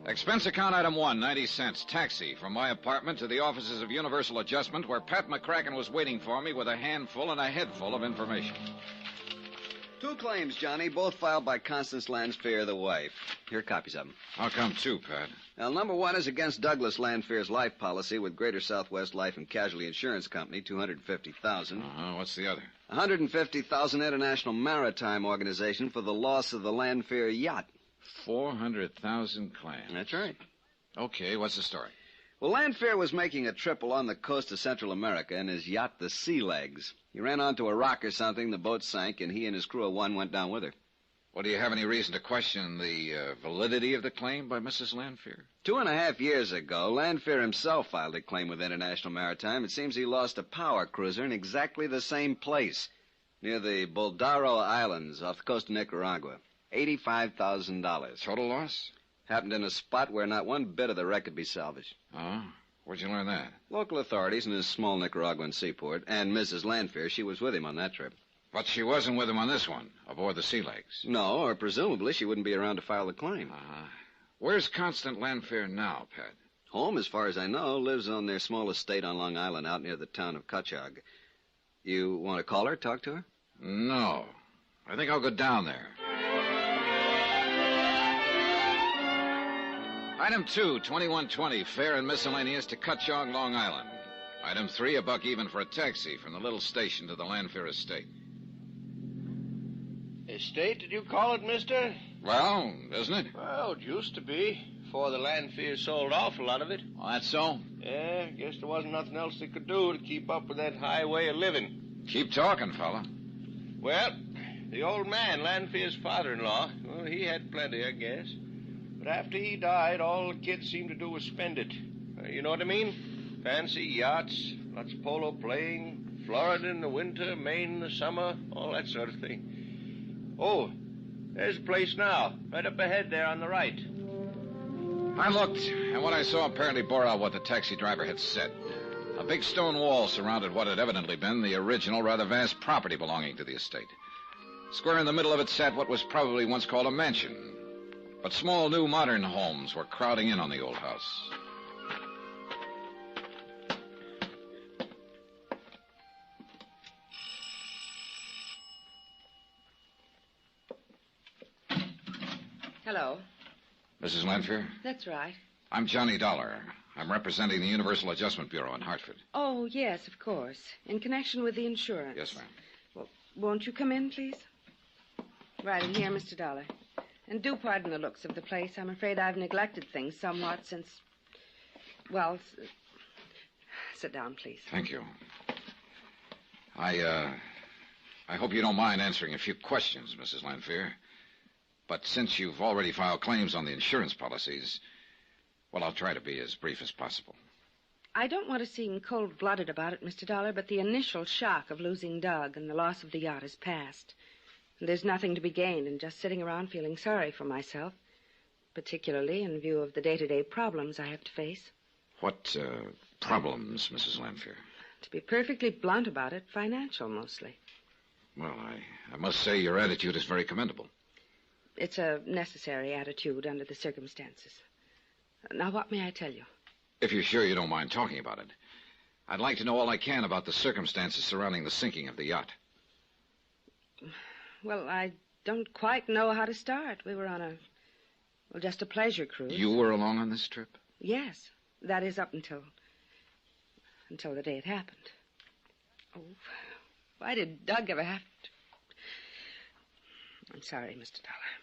Expense account item 1, 90 cents, taxi from my apartment to the offices of Universal Adjustment, where Pat McCracken was waiting for me with a handful and a head full of information. 2 claims, Johnny, both filed by Constance Lanfear, the wife. Here are copies of them. How come 2, Pat? Now, number 1 is against Douglas Lanfear's life policy with Greater Southwest Life and Casualty Insurance Company, $250,000. What's the other? $150,000 International Maritime Organization for the loss of the Lanfear yacht. 400,000 claims. That's right. Okay, what's the story? Well, Lanfear was making a trip along the coast of Central America in his yacht, the Sea Legs. He ran onto a rock or something, the boat sank, and he and his crew of 1 went down with her. Well, do you have any reason to question the validity of the claim by Mrs. Lanfear? 2.5 years ago, Lanfear himself filed a claim with International Maritime. It seems he lost a power cruiser in exactly the same place, near the Baldaro Islands off the coast of Nicaragua. $85,000. Total loss? Happened in a spot where not one bit of the wreck could be salvaged. Oh? Where'd you learn that? Local authorities in his small Nicaraguan seaport, and Mrs. Lanfear, she was with him on that trip. But she wasn't with him on this one, aboard the Sea Legs. No, or presumably she wouldn't be around to file the claim. Where's Constant Lanfear now, Pat? Home, as far as I know, lives on their small estate on Long Island out near the town of Cutchogue. You want to call her, talk to her? No. I think I'll go down there. Item 2, 2120, fare and miscellaneous to Cutchogue, Long Island. Item 3, $1 even for a taxi from the little station to the Lanphier estate. Estate, did you call it, mister? Well, isn't it? Well, it used to be. Before the Lanphier sold off a lot of it. Oh, that's so? Yeah, guess there wasn't nothing else they could do to keep up with that high way of living. Keep talking, fella. Well, the old man, Lanphier's father-in-law, well, he had plenty, I guess. But after he died, all the kids seemed to do was spend it. You know what I mean? Fancy yachts, lots of polo playing, Florida in the winter, Maine in the summer, all that sort of thing. Oh, there's a place now, right up ahead there on the right. I looked, and what I saw apparently bore out what the taxi driver had said. A big stone wall surrounded what had evidently been the original, rather vast property belonging to the estate. Square in the middle of it sat what was probably once called a mansion. But small, new, modern homes were crowding in on the old house. Hello. Mrs. Lanphier? That's right. I'm Johnny Dollar. I'm representing the Universal Adjustment Bureau in Hartford. Oh, yes, of course. In connection with the insurance. Yes, ma'am. Well, won't you come in, please? Right in here, Mr. Dollar. And do pardon the looks of the place. I'm afraid I've neglected things somewhat since... Well, sit down, please. Thank you. I hope you don't mind answering a few questions, Mrs. Lanphier. But since you've already filed claims on the insurance policies, well, I'll try to be as brief as possible. I don't want to seem cold-blooded about it, Mr. Dollar, but the initial shock of losing Doug and the loss of the yacht is past. And there's nothing to be gained in just sitting around feeling sorry for myself, particularly in view of the day-to-day problems I have to face. What problems, Mrs. Lanphier? To be perfectly blunt about it, financial mostly. Well, I must say your attitude is very commendable. It's a necessary attitude under the circumstances. Now, what may I tell you? If you're sure you don't mind talking about it. I'd like to know all I can about the circumstances surrounding the sinking of the yacht. Well, I don't quite know how to start. We were on just a pleasure cruise. You were along on this trip? Yes. That is up until the day it happened. Oh, why did Doug ever have to... I'm sorry, Mr. Dollar.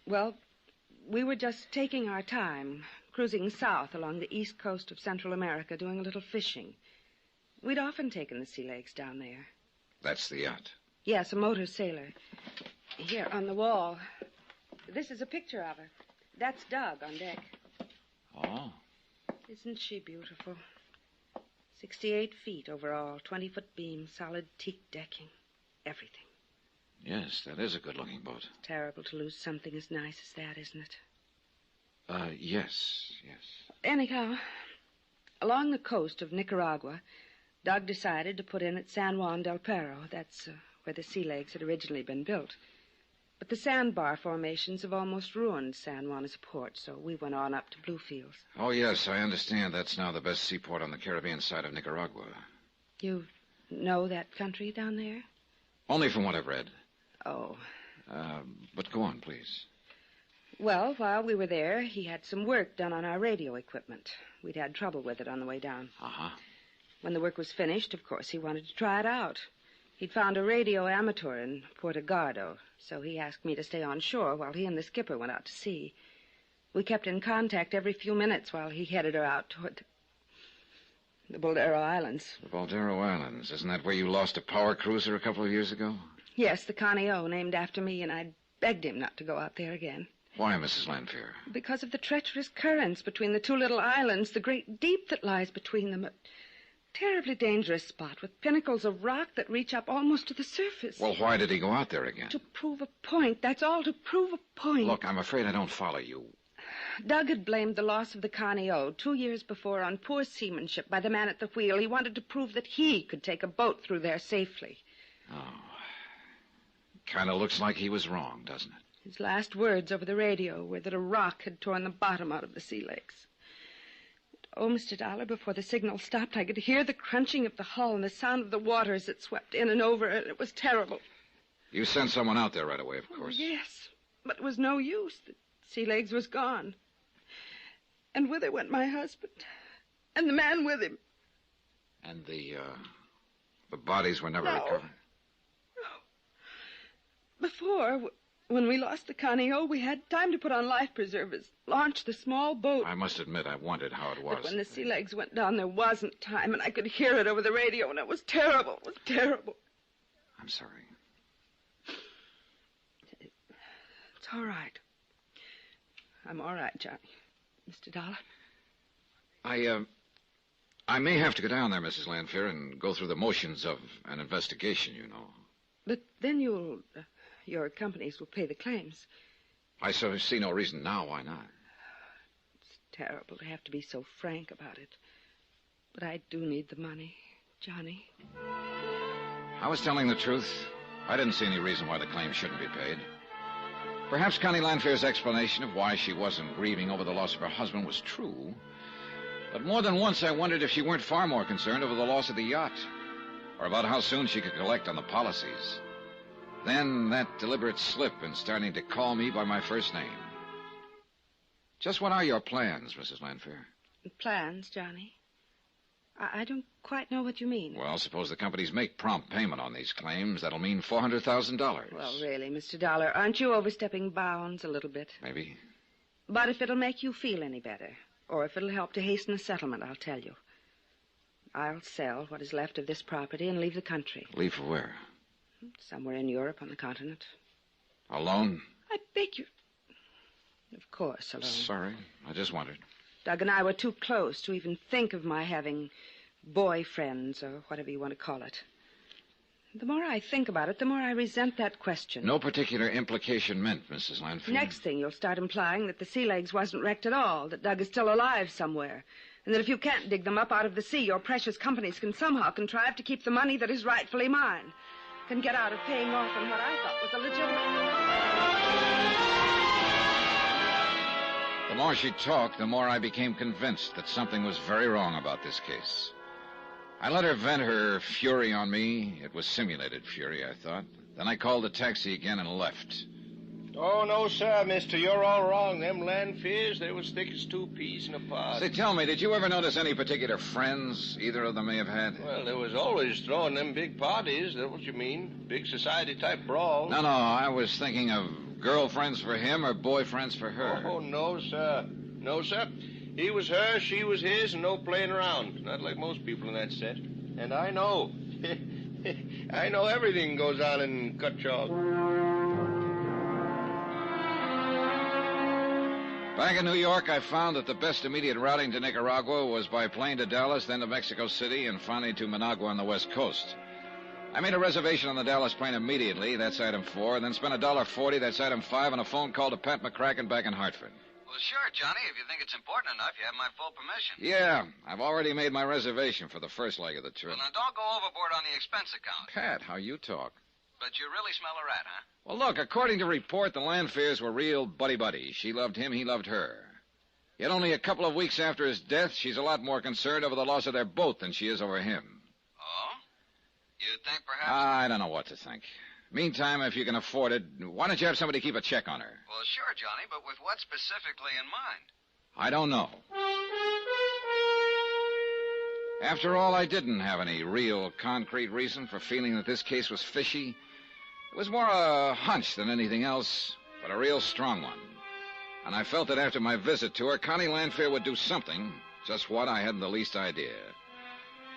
Well, we were just taking our time, cruising south along the east coast of Central America, doing a little fishing. We'd often taken the sea legs down there. That's the yacht? Yes, a motor sailor. Here, on the wall. This is a picture of her. That's Doug on deck. Oh. Isn't she beautiful? 68 feet overall, 20-foot beam, solid teak decking. Everything. Yes, that is a good-looking boat. Terrible to lose something as nice as that, isn't it? Yes. Anyhow, along the coast of Nicaragua, Doug decided to put in at San Juan del Perro. That's where the sea legs had originally been built. But the sandbar formations have almost ruined San Juan as a port, so we went on up to Bluefields. Oh, yes, I understand that's now the best seaport on the Caribbean side of Nicaragua. You know that country down there? Only from what I've read. Oh. But go on, please. Well, while we were there, he had some work done on our radio equipment. We'd had trouble with it on the way down. Uh-huh. When the work was finished, of course, he wanted to try it out. He'd found a radio amateur in Puerto Gardo, so he asked me to stay on shore while he and the skipper went out to sea. We kept in contact every few minutes while he headed her out toward the Boldero Islands. The Boldero Islands. Isn't that where you lost a power cruiser a couple of years ago? Yes, the Connie O, named after me, and I begged him not to go out there again. Why, Mrs. Lanphier? Because of the treacherous currents between the two little islands, the great deep that lies between them. A terribly dangerous spot with pinnacles of rock that reach up almost to the surface. Well, why did he go out there again? To prove a point. That's all, to prove a point. Look, I'm afraid I don't follow you. Doug had blamed the loss of the Connie O 2 years before on poor seamanship by the man at the wheel. He wanted to prove that he could take a boat through there safely. Oh. Kind of looks like he was wrong, doesn't it? His last words over the radio were that a rock had torn the bottom out of the sea legs. Oh, Mr. Dollar, before the signal stopped, I could hear the crunching of the hull and the sound of the water as it swept in and over, and it was terrible. You sent someone out there right away, of course. Oh, yes, but it was no use. The sea legs was gone. And with her went my husband. And the man with him. And the bodies were never recovered? No. Before, when we lost the Connie-O, we had time to put on life preservers, launch the small boat. I must admit, I wondered how it was. But when the sea legs went down, there wasn't time, and I could hear it over the radio, and it was terrible. It was terrible. I'm sorry. It's all right. I'm all right, Johnny. Mr. Dollar? I may have to go down there, Mrs. Lanfear, and go through the motions of an investigation, you know. But then your companies will pay the claims. I see no reason now why not. It's terrible to have to be so frank about it. But I do need the money, Johnny. I was telling the truth. I didn't see any reason why the claim shouldn't be paid. Perhaps Connie Lanfear's explanation of why she wasn't grieving over the loss of her husband was true. But more than once I wondered if she weren't far more concerned over the loss of the yacht, or about how soon she could collect on the policies. Then that deliberate slip in starting to call me by my first name. Just what are your plans, Mrs. Lanfear? Plans, Johnny? I don't quite know what you mean. Well, suppose the companies make prompt payment on these claims. That'll mean $400,000. Well, really, Mr. Dollar, aren't you overstepping bounds a little bit? Maybe. But if it'll make you feel any better, or if it'll help to hasten the settlement, I'll tell you. I'll sell what is left of this property and leave the country. Leave for where? Somewhere in Europe on the continent. Alone? I beg you. Of course, alone. Sorry, I just wondered. Doug and I were too close to even think of my having boyfriends, or whatever you want to call it. The more I think about it, the more I resent that question. No particular implication meant, Mrs. Lanfear. Next thing, you'll start implying that the Sea Legs wasn't wrecked at all, that Doug is still alive somewhere, and that if you can't dig them up out of the sea, your precious companies can somehow contrive to keep the money that is rightfully mine, can get out of paying off on what I thought was a legitimate... The more she talked, the more I became convinced that something was very wrong about this case. I let her vent her fury on me. It was simulated fury, I thought. Then I called the taxi again and left. Oh, no, sir, mister. You're all wrong. Them Lanfears, they was thick as two peas in a pod. Say, tell me, did you ever notice any particular friends either of them may have had? Well, there was always throwing them big parties. That's what you mean. Big society-type brawls. No, I was thinking of girlfriends for him or boyfriends for her. Oh, no, sir. No, sir. He was her, she was his, and no playing around. Not like most people in that set. And I know. I know everything goes on in Cutchalk. Back in New York, I found that the best immediate routing to Nicaragua was by plane to Dallas, then to Mexico City, and finally to Managua on the West Coast. I made a reservation on the Dallas plane immediately, that's item 4, and then spent $1.40, that's item 5, on a phone call to Pat McCracken back in Hartford. Well, sure, Johnny. If you think it's important enough, you have my full permission. Yeah, I've already made my reservation for the first leg of the trip. Well, now, don't go overboard on the expense account. Pat, how you talk. But you really smell a rat, huh? Well, look, according to report, the Lanfears were real buddy-buddies. She loved him, he loved her. Yet only a couple of weeks after his death, she's a lot more concerned over the loss of their boat than she is over him. Oh? You think perhaps... I don't know what to think. Meantime, if you can afford it, why don't you have somebody keep a check on her? Well, sure, Johnny, but with what specifically in mind? I don't know. After all, I didn't have any real concrete reason for feeling that this case was fishy. It was more a hunch than anything else, but a real strong one. And I felt that after my visit to her, Connie Lanfear would do something, just what I hadn't the least idea.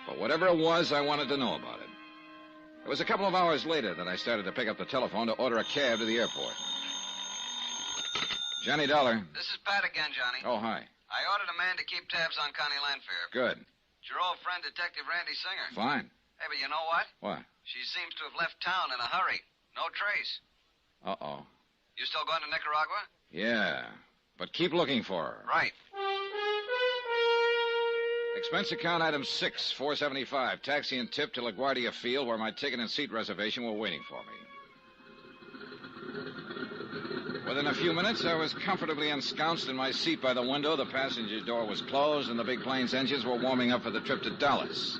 But whatever it was, I wanted to know about it. It was a couple of hours later that I started to pick up the telephone to order a cab to the airport. Johnny Dollar. This is Pat again, Johnny. Oh, hi. I ordered a man to keep tabs on Connie Lanfear. Good. It's your old friend, Detective Randy Singer. Fine. Hey, but you know what? What? She seems to have left town in a hurry. No trace. Uh-oh. You still going to Nicaragua? Yeah, but keep looking for her. Right. Expense account item 6, $475. Taxi and tip to LaGuardia Field, where my ticket and seat reservation were waiting for me. Within a few minutes, I was comfortably ensconced in my seat by the window. The passenger door was closed, and the big plane's engines were warming up for the trip to Dallas.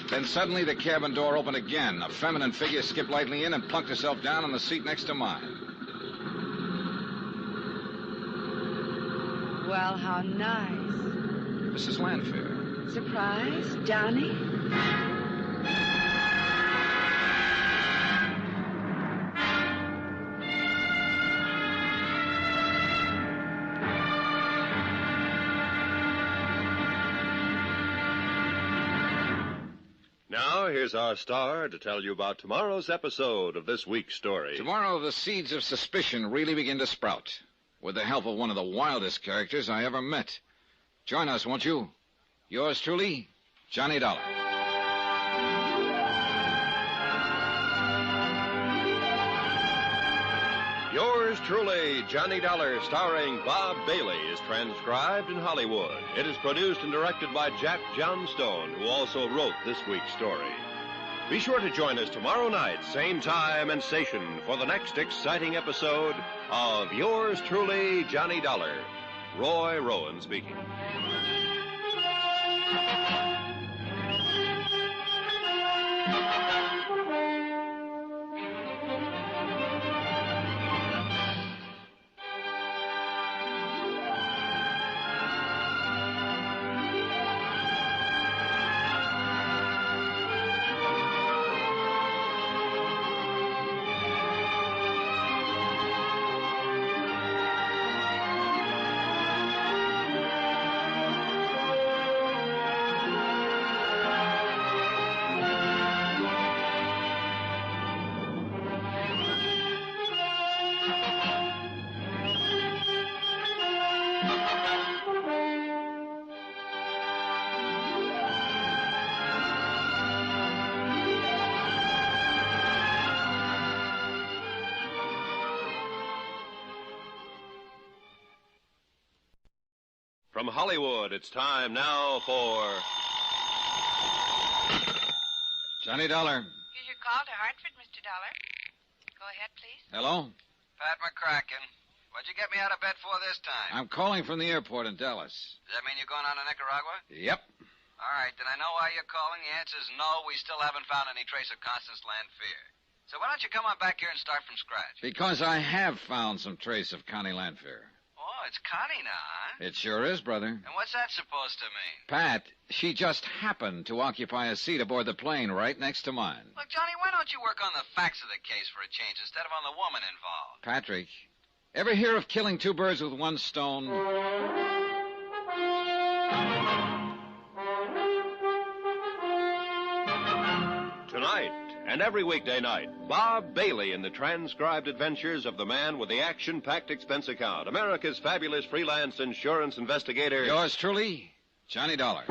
Then suddenly, the cabin door opened again. A feminine figure skipped lightly in and plunked herself down on the seat next to mine. Well, how nice. Mrs. Lanfear. Surprise, Johnny? Now, here's our star to tell you about tomorrow's episode of this week's story. Tomorrow, the seeds of suspicion really begin to sprout, with the help of one of the wildest characters I ever met. Join us, won't you? Yours truly, Johnny Dollar. Yours truly, Johnny Dollar, starring Bob Bailey, is transcribed in Hollywood. It is produced and directed by Jack Johnstone, who also wrote this week's story. Be sure to join us tomorrow night, same time and station, for the next exciting episode of Yours truly, Johnny Dollar. Roy Rowan speaking. From Hollywood, it's time now for... Johnny Dollar. Here's your call to Hartford, Mr. Dollar. Go ahead, please. Hello? Pat McCracken. What'd you get me out of bed for this time? I'm calling from the airport in Dallas. Does that mean you're going on to Nicaragua? Yep. All right, then I know why you're calling. The answer's no. We still haven't found any trace of Constance Lanfear. So why don't you come on back here and start from scratch? Because I have found some trace of Connie Lanfear. Oh, it's Connie now, huh? It sure is, brother. And what's that supposed to mean? Pat, she just happened to occupy a seat aboard the plane right next to mine. Look, Johnny, why don't you work on the facts of the case for a change instead of on the woman involved? Patrick, ever hear of killing two birds with one stone? Tonight and every weekday night, Bob Bailey in the transcribed adventures of the man with the action-packed expense account, America's fabulous freelance insurance investigator. Yours truly, Johnny Dollar.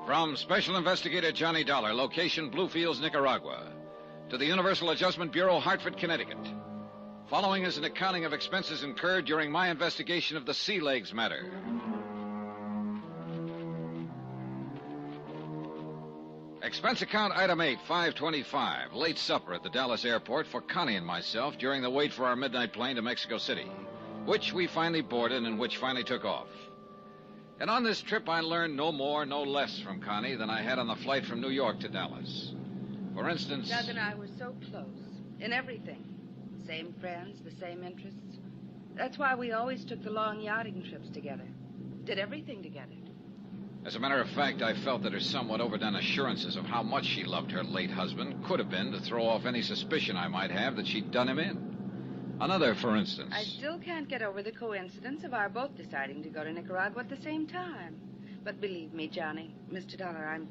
From Special Investigator Johnny Dollar, location Bluefields, Nicaragua, to the Universal Adjustment Bureau, Hartford, Connecticut. Following is an accounting of expenses incurred during my investigation of the Sea Legs matter. Expense account item 8, 525, late supper at the Dallas airport for Connie and myself during the wait for our midnight plane to Mexico City, which we finally boarded and which finally took off. And on this trip, I learned no more, no less from Connie than I had on the flight from New York to Dallas. For instance... Doug and I were so close. In everything. Same friends, the same interests. That's why we always took the long yachting trips together. Did everything together. As a matter of fact, I felt that her somewhat overdone assurances of how much she loved her late husband could have been to throw off any suspicion I might have that she'd done him in. Another, for instance. I still can't get over the coincidence of our both deciding to go to Nicaragua at the same time. But believe me, Johnny, Mr. Dollar, I'm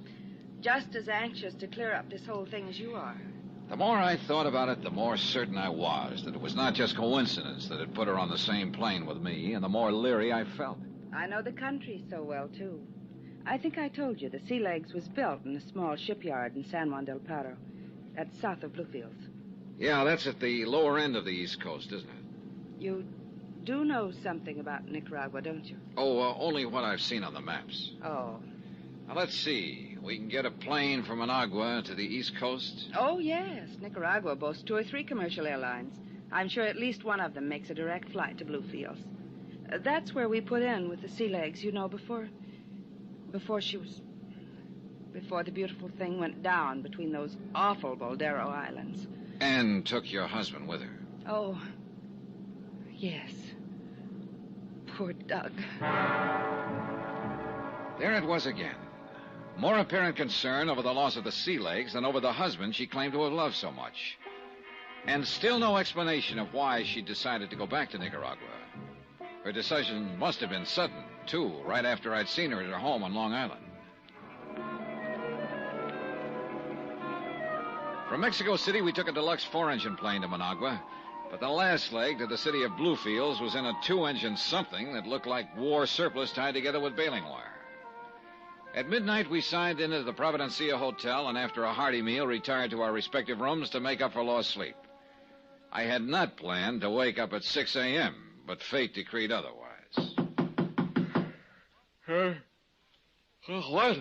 just as anxious to clear up this whole thing as you are. The more I thought about it, the more certain I was that it was not just coincidence that had put her on the same plane with me, and the more leery I felt. I know the country so well, too. I think I told you the Sea Legs was built in a small shipyard in San Juan del Paro. That's south of Bluefields. Yeah, that's at the lower end of the East Coast, isn't it? You do know something about Nicaragua, don't you? Oh, only what I've seen on the maps. Oh. Now, let's see. We can get a plane from Managua to the East Coast? Oh, yes. Nicaragua boasts 2 or 3 commercial airlines. I'm sure at least one of them makes a direct flight to Bluefields. That's where we put in with the sea legs, before the beautiful thing went down between those awful Boldero Islands. And took your husband with her. Oh, yes. Poor Doug. There it was again. More apparent concern over the loss of the sea legs than over the husband she claimed to have loved so much. And still no explanation of why she decided to go back to Nicaragua. Her decision must have been sudden, too, right after I'd seen her at her home on Long Island. From Mexico City, we took a deluxe 4-engine plane to Managua, but the last leg to the city of Bluefields was in a 2-engine something that looked like war surplus tied together with baling wire. At midnight, we signed into the Providencia Hotel, and after a hearty meal, retired to our respective rooms to make up for lost sleep. I had not planned to wake up at 6 a.m., but fate decreed otherwise. What?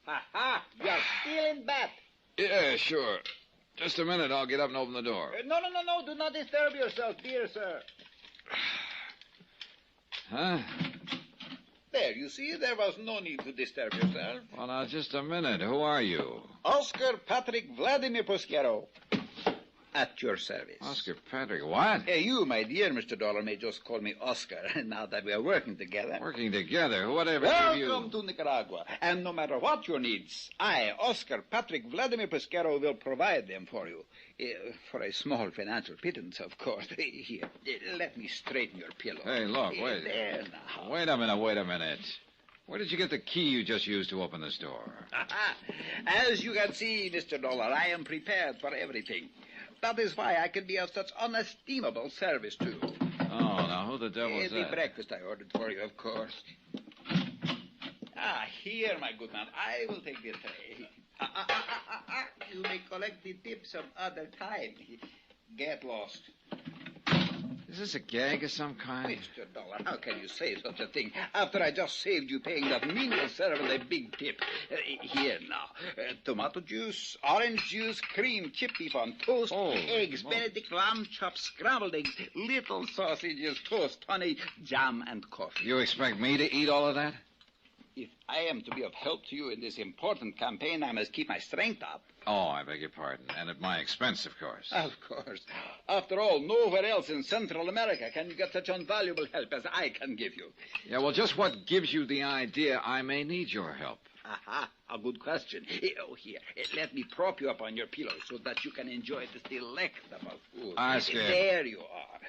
Ha-ha! You're still in bed. Yeah, sure. Just a minute, I'll get up and open the door. No. Do not disturb yourself, dear sir. Huh? There, you see, there was no need to disturb yourself. Well, now, just a minute. Who are you? Oscar Patrick Vladimir Posquero. At your service. Oscar Patrick, what? You, my dear Mr. Dollar, may just call me Oscar, now that we are working together. Working together? Whatever gave you... Welcome to Nicaragua. And no matter what your needs, I, Oscar Patrick Vladimir Posquero, will provide them for you. For a small financial pittance, of course. Here, let me straighten your pillow. Hey, look, wait. There now. Wait a minute. Where did you get the key you just used to open this door? As you can see, Mr. Dollar, I am prepared for everything. That is why I can be of such unestimable service to you. Oh, now who the devil's The that? breakfast I ordered for you, of course. Here, my good man. I will take the tray. You may collect the tip some other time. Get lost. Is this a gag of some kind? Mr. Dollar, how can you say such a thing after I just saved you paying that menial servant a big tip? Here now. Tomato juice, orange juice, cream, chipped beef on toast, eggs, Benedict lamb chops, scrambled eggs, little sausages, toast, honey, jam, and coffee. You expect me to eat all of that? If I am to be of help to you in this important campaign, I must keep my strength up. Oh, I beg your pardon. And at my expense, of course. Of course. After all, nowhere else in Central America can you get such invaluable help as I can give you. Yeah, well, just what gives you the idea I may need your help? Aha, a good question. Here, let me prop you up on your pillow so that you can enjoy this delectable food. Oscar. There you are.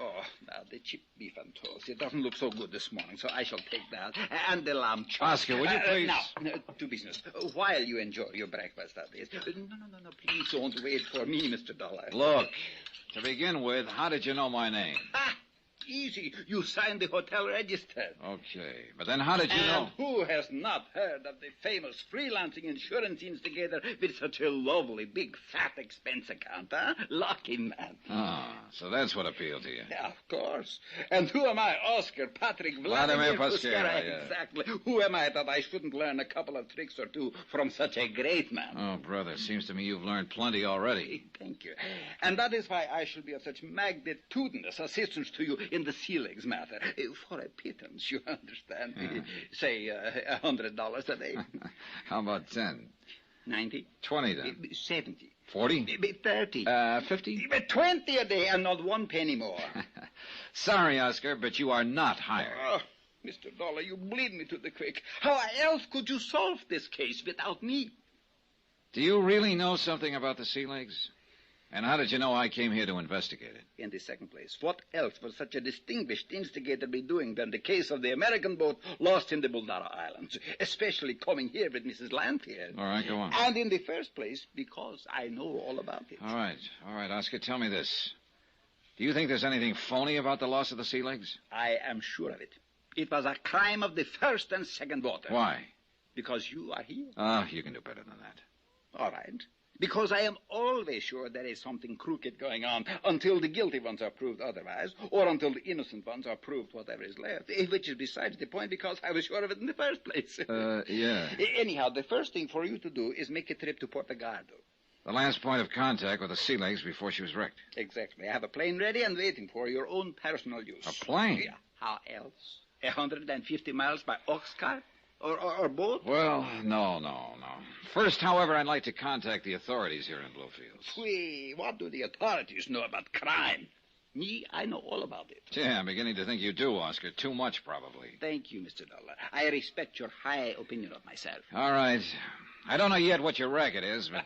Oh, now, the chipped beef and toast. It doesn't look so good this morning, so I shall take that. And the lamb chops. Oscar, would you please... Now, to business. While you enjoy your breakfast, that is. No. Please don't wait for me, Mr. Dollar. Look, to begin with, how did you know my name? Easy. You signed the hotel register. Okay, but then how did you know? And who has not heard of the famous freelancing insurance instigator with such a lovely, big, fat expense account, huh? Lucky man. Ah, so that's what appealed to you. Yeah, of course. And who am I, Oscar Patrick Vladimir Posquero? Yeah. Exactly. Who am I that I shouldn't learn a couple of tricks or two from such a great man? Oh, brother, seems to me you've learned plenty already. Thank you. And that is why I shall be of such magnitudinous assistance to you in the sea legs matter. For a pittance, you understand. Yeah. Say, $100 a day. How about 10? 90. 20, then. 70. 40? 30. 50? 20 a day and not one penny more. Sorry, Oscar, but you are not hired. Oh, Mr. Dollar, you bleed me to the quick. How else could you solve this case without me? Do you really know something about the sea legs? And how did you know I came here to investigate it? In the second place, what else would such a distinguished instigator be doing than the case of the American boat lost in the Boldero Islands, especially coming here with Mrs. Lanfear? All right, go on. And in the first place, because I know all about it. All right, Oscar, tell me this. Do you think there's anything phony about the loss of the sea legs? I am sure of it. It was a crime of the first and second water. Why? Because you are here. Oh, you can do better than that. All right. Because I am always sure there is something crooked going on until the guilty ones are proved otherwise, or until the innocent ones are proved whatever is left, which is besides the point because I was sure of it in the first place. Yeah. Anyhow, the first thing for you to do is make a trip to Puerto Gardo. The last point of contact with the sea legs before she was wrecked. Exactly. I have a plane ready and waiting for your own personal use. A plane? Yeah. How else? 150 miles by ox cart? Or boat? Well, no. First, however, I'd like to contact the authorities here in Bluefields. Phui, what do the authorities know about crime? Me, I know all about it. Yeah, I'm beginning to think you do, Oscar. Too much, probably. Thank you, Mr. Dollar. I respect your high opinion of myself. All right. I don't know yet what your racket is, but...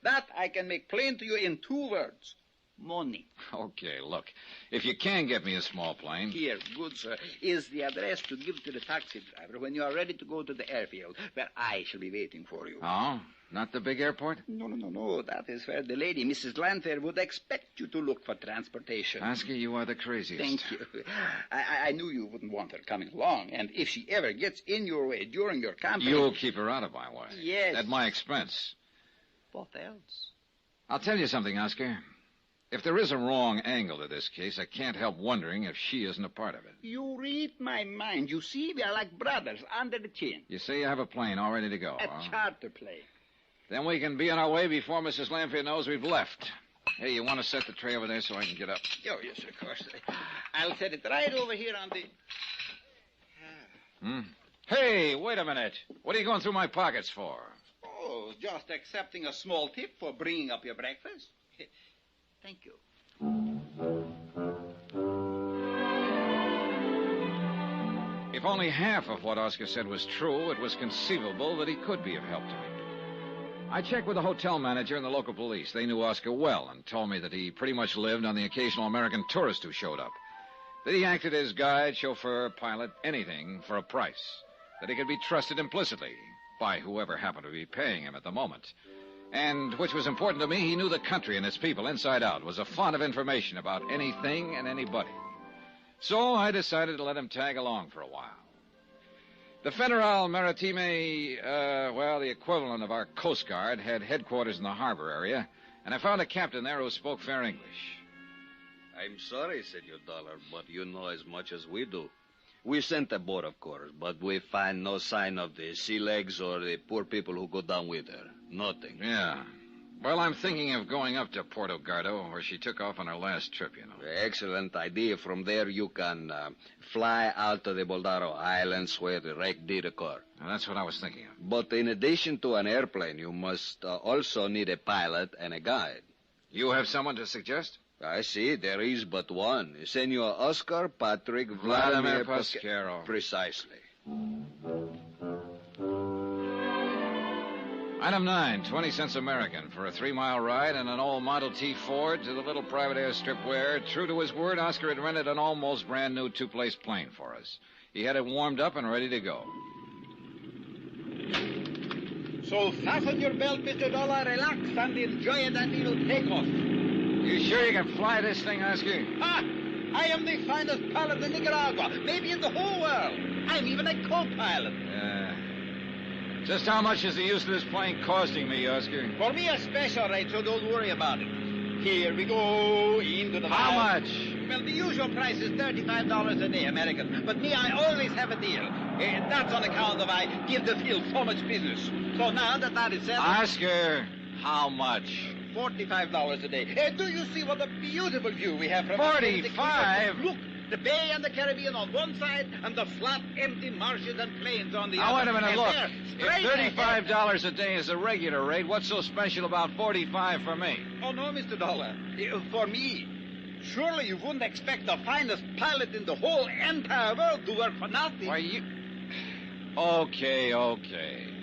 That I can make plain to you in 2 words. Money. Okay, look. If you can get me a small plane... Here, good sir, is the address to give to the taxi driver when you are ready to go to the airfield, where I shall be waiting for you. Oh? Not the big airport? No. That is where the lady, Mrs. Lanfair, would expect you to look for transportation. Oscar, you are the craziest. Thank you. I knew you wouldn't want her coming along, and if she ever gets in your way during your campaign... You'll keep her out of my way. Yes. At my expense. What else? I'll tell you something, Oscar. If there is a wrong angle to this case, I can't help wondering if she isn't a part of it. You read my mind. You see, we are like brothers under the chin. You say you have a plane all ready to go, A charter plane. Then we can be on our way before Mrs. Lanfair knows we've left. Hey, you want to set the tray over there so I can get up? Oh, yes, of course. I'll set it right over here on the... Hey, wait a minute. What are you going through my pockets for? Oh, just accepting a small tip for bringing up your breakfast. Thank you. If only half of what Oscar said was true, it was conceivable that he could be of help to me. I checked with the hotel manager and the local police. They knew Oscar well and told me that he pretty much lived on the occasional American tourist who showed up. That he acted as guide, chauffeur, pilot, anything for a price. That he could be trusted implicitly by whoever happened to be paying him at the moment. And, which was important to me, he knew the country and its people inside out, was a font of information about anything and anybody. So I decided to let him tag along for a while. The Federal Maritime, the equivalent of our Coast Guard, had headquarters in the harbor area, and I found a captain there who spoke fair English. I'm sorry, Senor Dollar, but you know as much as we do. We sent a boat, of course, but we find no sign of the sea legs or the poor people who go down with her. Nothing. Yeah. Well, I'm thinking of going up to Puerto Gardo, where she took off on her last trip, you know. Excellent idea. From there, you can fly out to the Boldaro Islands where the wreck did occur. Now, that's what I was thinking of. But in addition to an airplane, you must also need a pilot and a guide. You have someone to suggest? I see. There is but one. Senor Oscar Patrick Vladimir Pasquero. Precisely. Item 9, 20 cents American for a 3-mile ride in an old Model T Ford to the little private airstrip where, true to his word, Oscar had rented an almost brand-new 2-place plane for us. He had it warmed up and ready to go. So fasten your belt, Mr. Dollar, relax, and enjoy it, and we'll take off. You sure you can fly this thing, Oscar? I am the finest pilot in Nicaragua, maybe in the whole world. I'm even a co-pilot. Just how much is the use of this plane costing me, Oscar? For me, a special rate, so don't worry about it. Here we go into the... How much? Well, the usual price is $35 a day, American. But me, I always have a deal. That's on account of I give the field so much business. So now that is settled... Oscar, how much? $45 a day. Do you see what a beautiful view we have from... 45? Look, the bay and the Caribbean on one side, and the flat, empty marshes and plains on the other. Now, wait a minute, look. There, if $35 a day is the regular rate, what's so special about $45 for me? Oh, no, Mr. Dollar. For me, surely you wouldn't expect the finest pilot in the whole entire world to work for nothing. Why, you... Okay.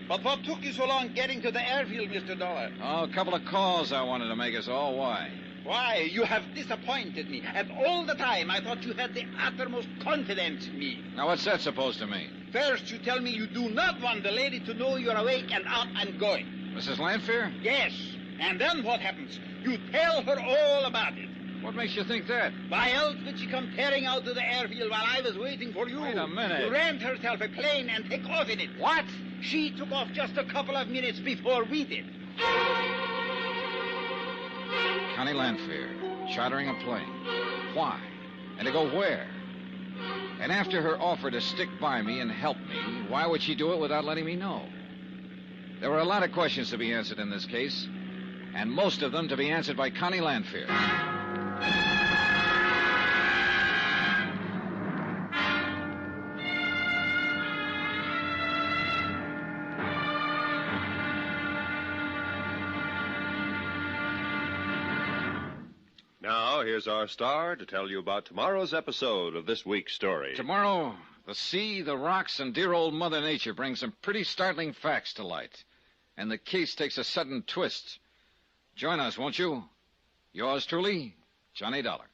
But what took you so long getting to the airfield, Mr. Dollar? Oh, a couple of calls I wanted to make is all. Why? Why, you have disappointed me. And all the time, I thought you had the uttermost confidence in me. Now, what's that supposed to mean? First, you tell me you do not want the lady to know you're awake and out and going. Mrs. Lanfair? Yes. And then what happens? You tell her all about it. What makes you think that? Why else would she come tearing out to the airfield while I was waiting for you? Wait a minute. Rent herself a plane and take off in it. What? She took off just a couple of minutes before we did. Connie Lanfair, chartering a plane. Why? And to go where? And after her offer to stick by me and help me, why would she do it without letting me know? There were a lot of questions to be answered in this case, and most of them to be answered by Connie Lanfair. here's our star to tell you about tomorrow's episode of this week's story. Tomorrow, the sea, the rocks, and dear old Mother Nature bring some pretty startling facts to light. And the case takes a sudden twist. Join us, won't you? Yours truly, Johnny Dollar.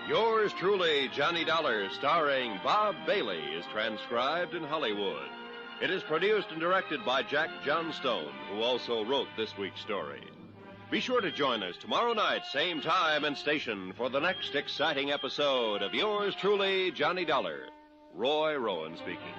Yours truly, Johnny Dollar, starring Bob Bailey, is transcribed in Hollywood. It is produced and directed by Jack Johnstone, who also wrote this week's story. Be sure to join us tomorrow night, same time and station, for the next exciting episode of Yours truly, Johnny Dollar. Roy Rowan speaking.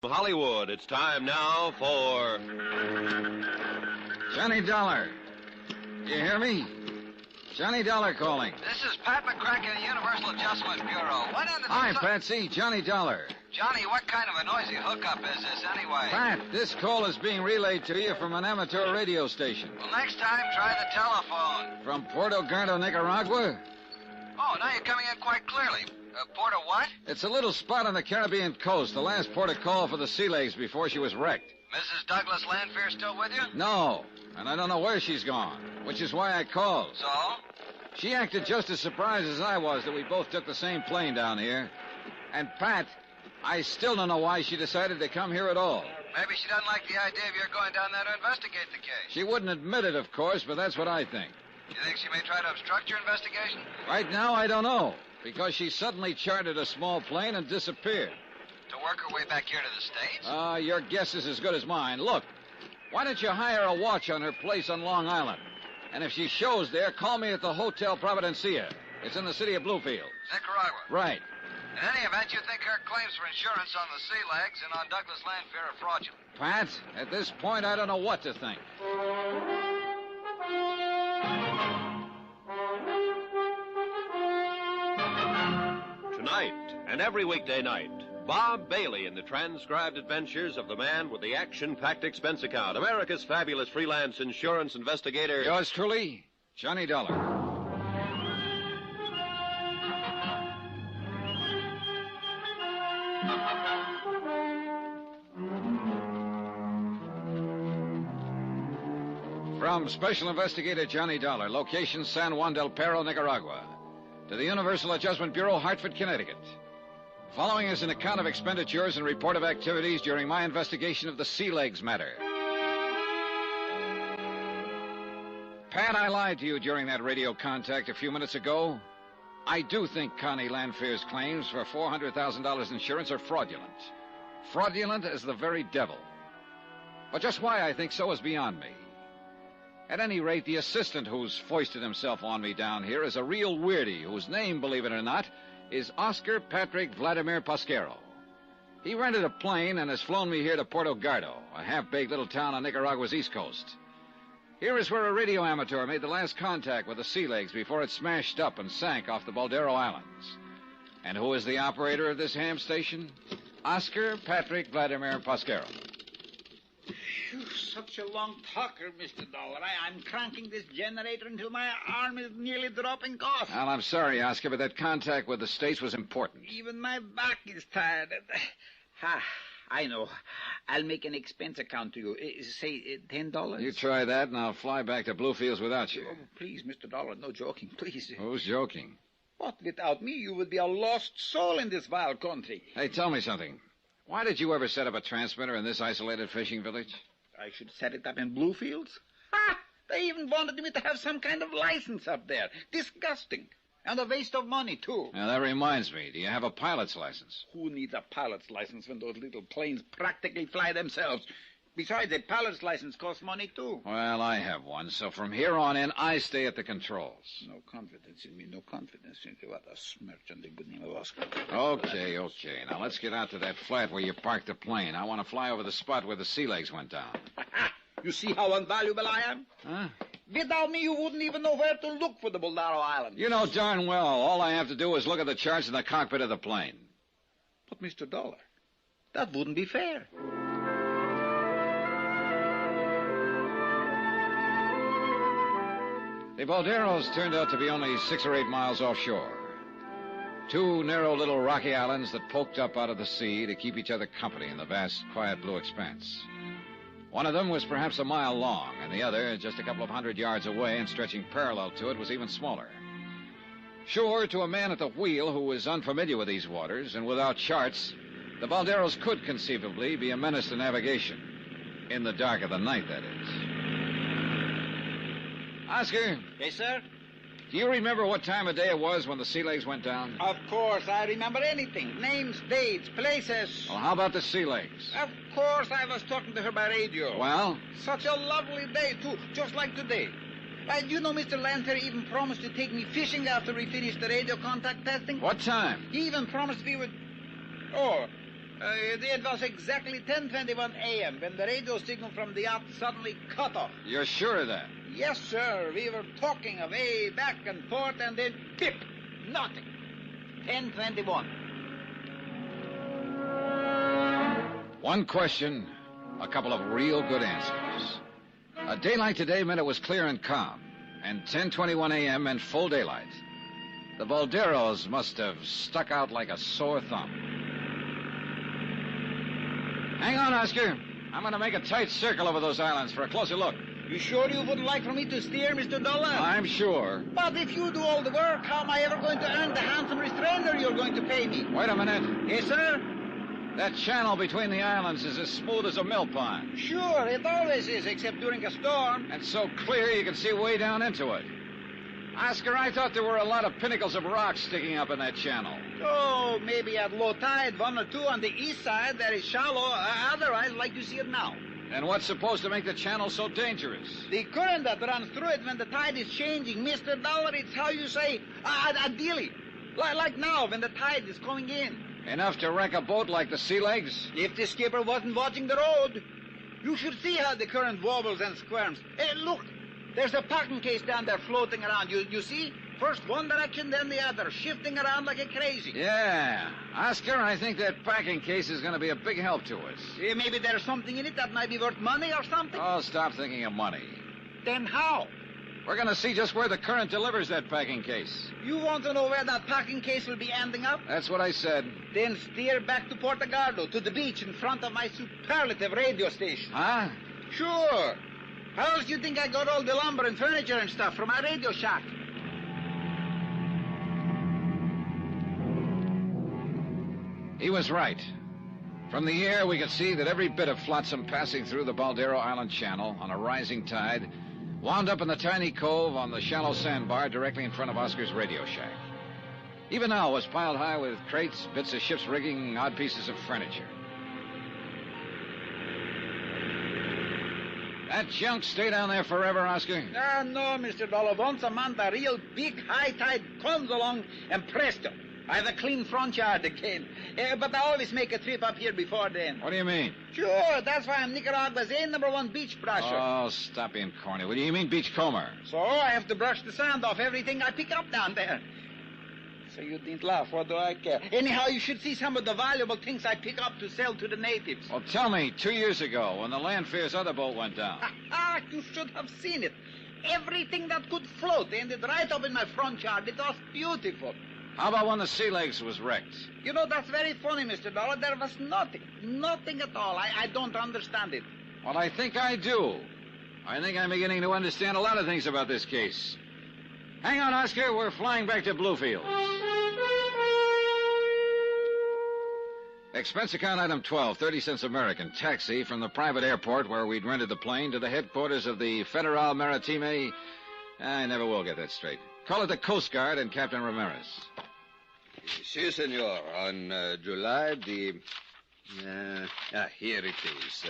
Hollywood, it's time now for... Johnny Dollar. You hear me? Johnny Dollar calling. This is Pat McCracken of the Universal Adjustment Bureau. What ended Hi, Patsy. Johnny Dollar. Johnny, what kind of a noisy hookup is this anyway? Pat, this call is being relayed to you from an amateur radio station. Well, next time, try the telephone. From Puerto Gardo, Nicaragua? Oh, now you're coming in quite clearly. Port of what? It's a little spot on the Caribbean coast, the last port of call for the Sea Legs before she was wrecked. Mrs. Douglas Lanfear still with you? No, and I don't know where she's gone, which is why I called. So? She acted just as surprised as I was that we both took the same plane down here. And, Pat, I still don't know why she decided to come here at all. Maybe she doesn't like the idea of your going down there to investigate the case. She wouldn't admit it, of course, but that's what I think. You think she may try to obstruct your investigation? Right now, I don't know, because she suddenly chartered a small plane and disappeared. To work her way back here to the States? Your guess is as good as mine. Look, why don't you hire a watch on her place on Long Island? And if she shows there, call me at the Hotel Providencia. It's in the city of Bluefield. Nicaragua? Right. In any event, you think her claims for insurance on the Sea Legs and on Douglas Lanfear are fraudulent? Pat, at this point, I don't know what to think. Tonight and every weekday night, Bob Bailey in the transcribed adventures of the man with the action-packed expense account, America's fabulous freelance insurance investigator. Yours truly, Johnny Dollar. From Special Investigator Johnny Dollar, location San Juan del Perro, Nicaragua, to the Universal Adjustment Bureau, Hartford, Connecticut. Following is an account of expenditures and report of activities during my investigation of the Sea Legs matter. Pat, I lied to you during that radio contact a few minutes ago. I do think Connie Lanfear's claims for $400,000 insurance are fraudulent. Fraudulent as the very devil. But just why I think so is beyond me. At any rate, the assistant who's foisted himself on me down here is a real weirdie whose name, believe it or not, is Oscar Patrick Vladimir Pasquero. He rented a plane and has flown me here to Puerto Gardo, a half-baked little town on Nicaragua's east coast. Here is where a radio amateur made the last contact with the Sea Legs before it smashed up and sank off the Baldero Islands. And who is the operator of this ham station? Oscar Patrick Vladimir Pasquero. Phew, such a long talker, Mr. Dollar. I'm cranking this generator until my arm is nearly dropping off. Well, I'm sorry, Oscar, but that contact with the States was important. Even my back is tired. I know. I'll make an expense account to you. Say $10. You try that, and I'll fly back to Bluefields without you. Oh, please, Mr. Dollar, no joking, please. Who's joking? But without me, you would be a lost soul in this vile country. Hey, tell me something. Why did you ever set up a transmitter in this isolated fishing village? I should set it up in Bluefields? Ha! They even wanted me to have some kind of license up there. Disgusting. And a waste of money, too. Now, that reminds me. Do you have a pilot's license? Who needs a pilot's license when those little planes practically fly themselves? Besides, a pilot's license costs money, too. Well, I have one, so from here on in, I stay at the controls. No confidence in me, no confidence in you. What a smirch on the good name of Oscar. Okay. Now, let's get out to that flat where you parked the plane. I want to fly over the spot where the sea legs went down. You see how invaluable I am? Huh? Without me, you wouldn't even know where to look for the Boldaro Islands. You know darn well all I have to do is look at the charts in the cockpit of the plane. But, Mr. Dollar, that wouldn't be fair. The Balderos turned out to be only 6 or 8 miles offshore. 2 narrow little rocky islands that poked up out of the sea to keep each other company in the vast, quiet blue expanse. One of them was perhaps a mile long, and the other, just a couple of 100 yards away and stretching parallel to it, was even smaller. Sure, to a man at the wheel who was unfamiliar with these waters and without charts, the Balderos could conceivably be a menace to navigation. In the dark of the night, that is. Oscar? Yes, sir? Do you remember what time of day it was when the sea legs went down? Of course, I remember anything. Names, dates, places. Well, how about the sea legs? Of course, I was talking to her by radio. Well? Such a lovely day, too, just like today. And you know, Mr. Lanter even promised to take me fishing after we finished the radio contact testing. What time? He even promised we would... it was exactly 10:21 a.m. when the radio signal from the yacht suddenly cut off. You're sure of that? Yes, sir. We were talking away back and forth, and then pip! Nothing. 10:21. One question, a couple of real good answers. A day like today meant it was clear and calm, and 10:21 a.m. meant full daylight. The Balderos must have stuck out like a sore thumb. Hang on, Oscar. I'm going to make a tight circle over those islands for a closer look. You sure you wouldn't like for me to steer, Mr. Dollar? I'm sure. But if you do all the work, how am I ever going to earn the handsome restrainer you're going to pay me? Wait a minute. Yes, sir? That channel between the islands is as smooth as a mill pond. Sure, it always is, except during a storm. And so clear you can see way down into it. Oscar, I thought there were a lot of pinnacles of rock sticking up in that channel. Oh, maybe at low tide, 1 or 2 on the east side, that is shallow. Otherwise, like you see it now. And what's supposed to make the channel so dangerous? The current that runs through it when the tide is changing. Mr. Dollar, it's how you say, ideally. Like now, when the tide is coming in. Enough to wreck a boat like the Sea Legs? If the skipper wasn't watching the road. You should see how the current wobbles and squirms. Hey, look, there's a packing case down there floating around. You see? First one direction, then the other, shifting around like a crazy. Yeah. Oscar, I think that packing case is going to be a big help to us. Maybe there's something in it that might be worth money or something? Oh, stop thinking of money. Then how? We're going to see just where the current delivers that packing case. You want to know where that packing case will be ending up? That's what I said. Then steer back to Portagardo, to the beach in front of my superlative radio station. Huh? Sure. How else do you think I got all the lumber and furniture and stuff from my radio shack? He was right. From the air, we could see that every bit of flotsam passing through the Baldero Island Channel on a rising tide wound up in the tiny cove on the shallow sandbar directly in front of Oscar's radio shack. Even now, it was piled high with crates, bits of ship's rigging, odd pieces of furniture. That junk stay down there forever, Oscar? No, Mr. Dollar. Once a month, a real big high tide comes along, and presto, I have a clean front yard again. But I always make a trip up here before then. What do you mean? Sure, that's why I'm Nicaragua's #1 beach brusher. Oh, stop being corny. What do you mean beachcomber? So I have to brush the sand off everything I pick up down there. So you didn't laugh. What do I care? Anyhow, you should see some of the valuable things I pick up to sell to the natives. Well, tell me, 2 years ago, when the Landfear's other boat went down. You should have seen it. Everything that could float ended right up in my front yard. It was beautiful. How about when the Sea Legs was wrecked? You know, that's very funny, Mr. Dollar. There was nothing. Nothing at all. I don't understand it. Well, I think I do. I think I'm beginning to understand a lot of things about this case. Hang on, Oscar. We're flying back to Bluefield. Expense account item 12, 30 cents American. Taxi from the private airport where we'd rented the plane to the headquarters of the Federal Maritime. I never will get that straight. Call it the Coast Guard and Captain Ramirez. Si, senor. On July the... here it is.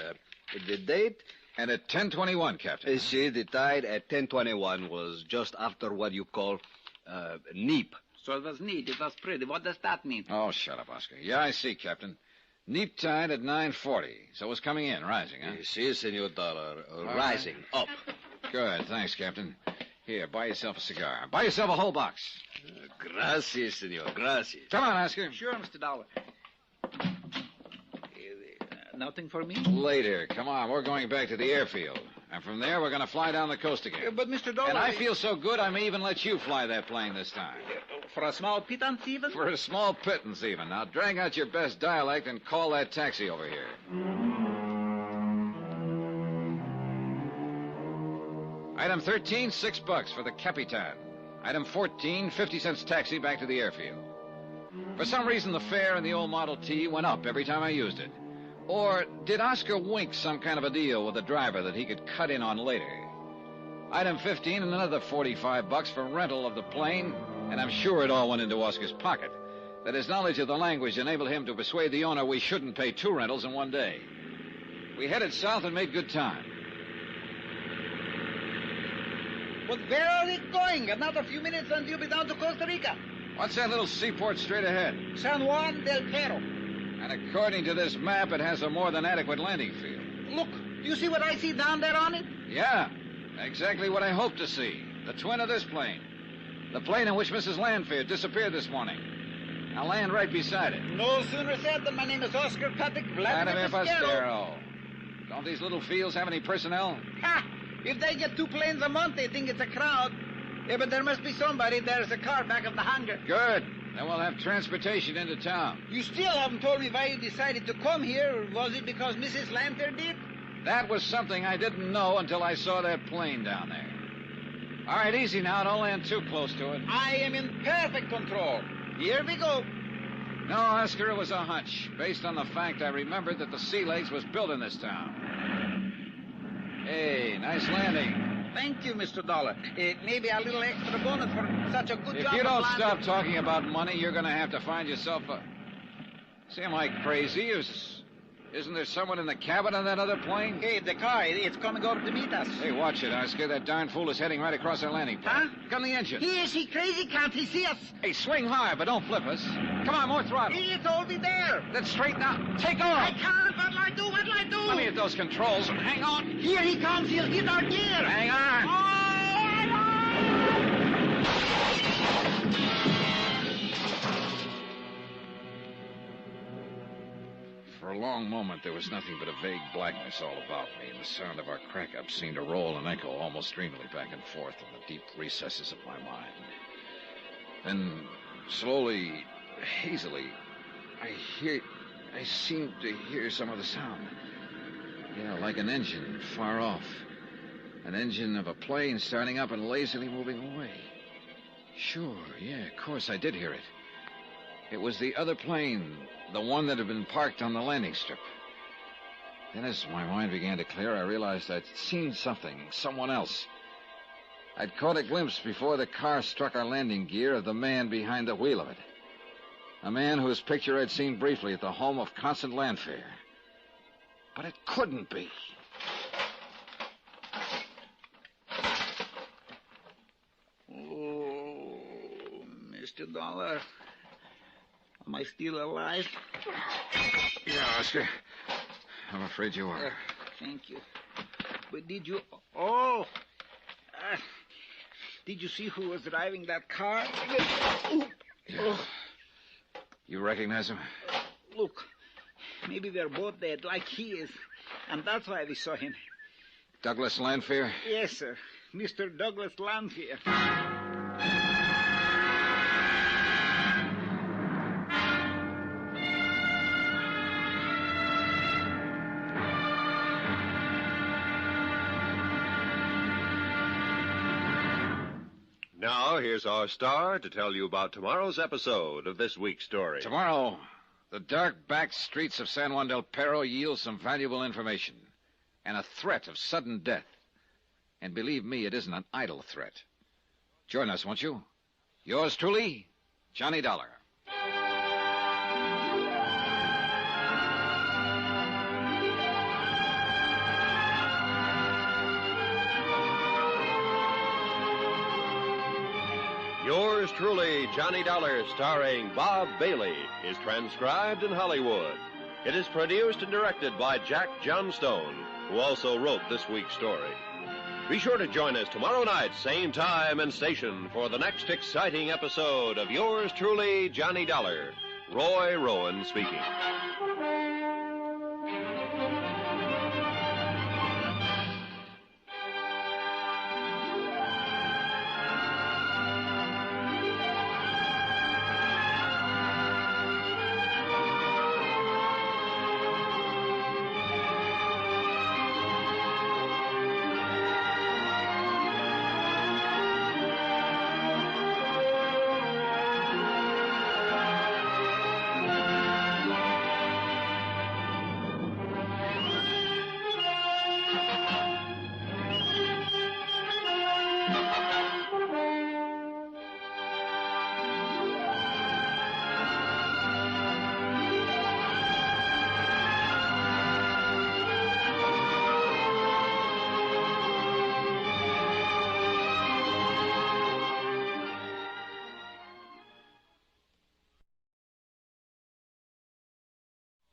The date? And at 10:21, Captain. See, the tide at 10:21 was just after what you call neap. So it was neat. It was pretty. What does that mean? Oh, shut up, Oscar. Yeah, I see, Captain. Neap tide at 9:40. So it was coming in, rising, huh? Si, senor Dollar. Rising, up. Good. Thanks, Captain. Here, buy yourself a cigar. Buy yourself a whole box. Gracias, senor. Gracias. Come on, Oscar. Sure, Mr. Dollar. Nothing for me? Later. Come on. We're going back to the airfield. And from there, we're going to fly down the coast again. But, Mr. Dollar... And I feel so good, I may even let you fly that plane this time. For a small pittance, even? For a small pittance, even. Now, drag out your best dialect and call that taxi over here. Item 13, $6 for the Capitan. Item 14, 50 cents taxi back to the airfield. For some reason, the fare in the old Model T went up every time I used it. Or did Oscar wink some kind of a deal with the driver that he could cut in on later? Item 15 and another $45 for rental of the plane, and I'm sure it all went into Oscar's pocket. That his knowledge of the language enabled him to persuade the owner we shouldn't pay 2 rentals in one day. We headed south and made good time. But where are we going? Another few minutes and you'll be down to Costa Rica. What's that little seaport straight ahead? San Juan del Perro. And according to this map, it has a more than adequate landing field. Look, do you see what I see down there on it? Yeah, exactly what I hoped to see. The twin of this plane. The plane in which Mrs. Lanfear disappeared this morning. I'll land right beside it. No sooner said than my name is Oscar Patrick Vladimir Pasquero. Pasquero. Don't these little fields have any personnel? Ha! If they get 2 planes a month, they think it's a crowd. Yeah, but there must be somebody. There's a car back of the hangar. Good. Then we'll have transportation into town. You still haven't told me why you decided to come here. Was it because Mrs. Lanfear did? That was something I didn't know until I saw that plane down there. All right, easy now. Don't land too close to it. I am in perfect control. Here we go. No, Oscar, it was a hunch, based on the fact I remembered that the Sea Legs was built in this town. Hey, nice landing. Thank you, Mr. Dollar. Maybe a little extra bonus for such a good job. If you don't stop talking about money, you're going to have to find yourself a... See, am I crazy? Isn't there someone in the cabin of that other plane? Hey, the car, it's coming over to meet us. Hey, watch it, Oscar. That darn fool is heading right across our landing pad. Huh? Look on the engine. Is he crazy? Can't he see us? Hey, swing high, but don't flip us. Come on, more throttle. It's already there. Then straighten out. Take off. I can't. What'll I do? What'll I do? Let me hit those controls. Hang on. Here he comes. He'll hit our gear. Hang on. For a long moment, there was nothing but a vague blackness all about me, and the sound of our crack-up seemed to roll and echo almost dreamily back and forth in the deep recesses of my mind. Then, slowly, hazily, I seemed to hear some of the sound. Yeah, like an engine far off. An engine of a plane starting up and lazily moving away. Sure, yeah, of course I did hear it. It was the other plane, the one that had been parked on the landing strip. Then as my mind began to clear, I realized I'd seen something, someone else. I'd caught a glimpse before the car struck our landing gear of the man behind the wheel of it. A man whose picture I'd seen briefly at the home of Constant Lanfear. But it couldn't be. Oh, Mr. Dollar. Am I still alive? Yeah, Oscar. I'm afraid you are. Thank you. But did you... Oh! Did you see who was driving that car? Yeah. You recognize him? Look, maybe they're both dead like he is. And that's why we saw him. Douglas Lanfear? Yes, sir. Mr. Douglas Lanfear. Now, here's our star to tell you about tomorrow's episode of this week's story. Tomorrow, the dark back streets of San Juan del Perro yield some valuable information and a threat of sudden death. And believe me, it isn't an idle threat. Join us, won't you? Yours truly, Johnny Dollar. Yours truly, Johnny Dollar, starring Bob Bailey, is transcribed in Hollywood. It is produced and directed by Jack Johnstone, who also wrote this week's story. Be sure to join us tomorrow night, same time and station, for the next exciting episode of Yours truly, Johnny Dollar. Roy Rowan speaking.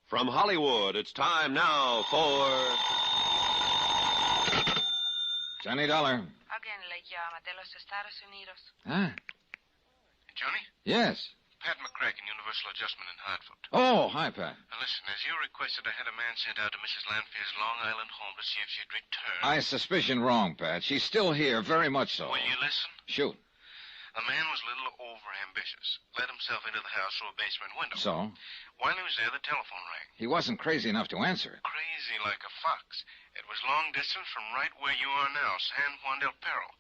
From Hollywood, it's time now for... Johnny Dollar. Alguien le llama de los Estados Unidos. Huh? Johnny? Yes. Pat McCracken, Universal Adjustment in Hartford. Oh, hi, Pat. Now, listen, as you requested, I had a man sent out to Mrs. Lanfear's Long Island home to see if she'd returned. I suspicion wrong, Pat. She's still here, very much so. Will you listen? Shoot. The man was a little over-ambitious. Let himself into the house through a basement window. So? While he was there, the telephone rang. He wasn't crazy enough to answer it. Crazy like a fox. It was long distance from right where you are now, San Juan del Perro.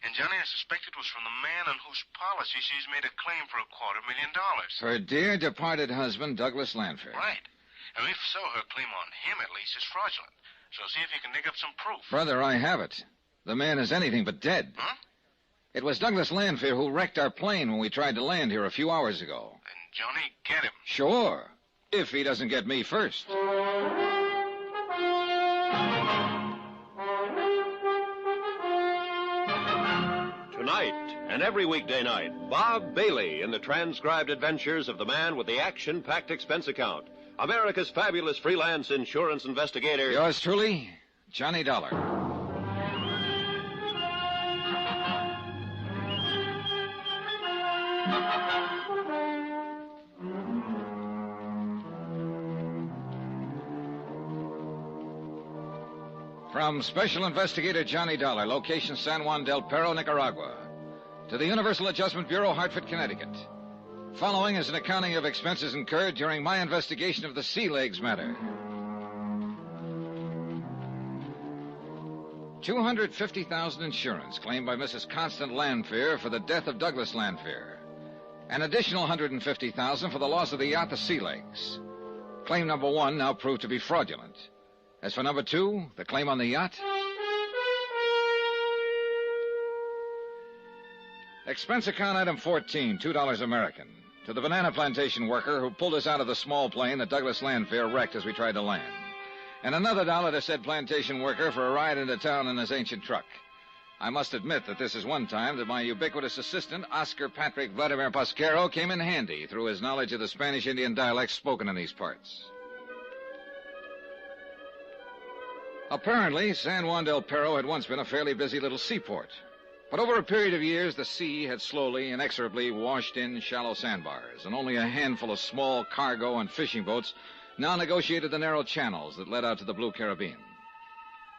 And, Johnny, I suspect it was from the man on whose policy she's made a claim for $250,000. Her dear departed husband, Douglas Lanfear. Right. And if so, her claim on him, at least, is fraudulent. So see if you can dig up some proof. Brother, I have it. The man is anything but dead. Huh? It was Douglas Lanfear who wrecked our plane when we tried to land here a few hours ago. Then, Johnny, get him. Sure. If he doesn't get me first. Tonight and every weekday night, Bob Bailey in the transcribed adventures of the man with the action-packed expense account. America's fabulous freelance insurance investigator. Yours truly, Johnny Dollar. From Special Investigator Johnny Dollar, location San Juan del Perro, Nicaragua, to the Universal Adjustment Bureau, Hartford, Connecticut. Following is an accounting of expenses incurred during my investigation of the Sea Legs matter. $250,000 insurance claimed by Mrs. Constant Lanfear for the death of Douglas Lanfear. An additional $150,000 for the loss of the yacht, the Sea Legs. Claim number one now proved to be fraudulent. As for number two, the claim on the yacht. Expense account item 14, $2 American. To the banana plantation worker who pulled us out of the small plane that Douglas Lanfear wrecked as we tried to land. And another $1 to said plantation worker for a ride into town in his ancient truck. I must admit that this is one time that my ubiquitous assistant, Oscar Patrick Vladimir Pasquero, came in handy through his knowledge of the Spanish Indian dialects spoken in these parts. Apparently, San Juan del Perro had once been a fairly busy little seaport. But over a period of years, the sea had slowly, inexorably washed in shallow sandbars, and only a handful of small cargo and fishing boats now negotiated the narrow channels that led out to the Blue Caribbean.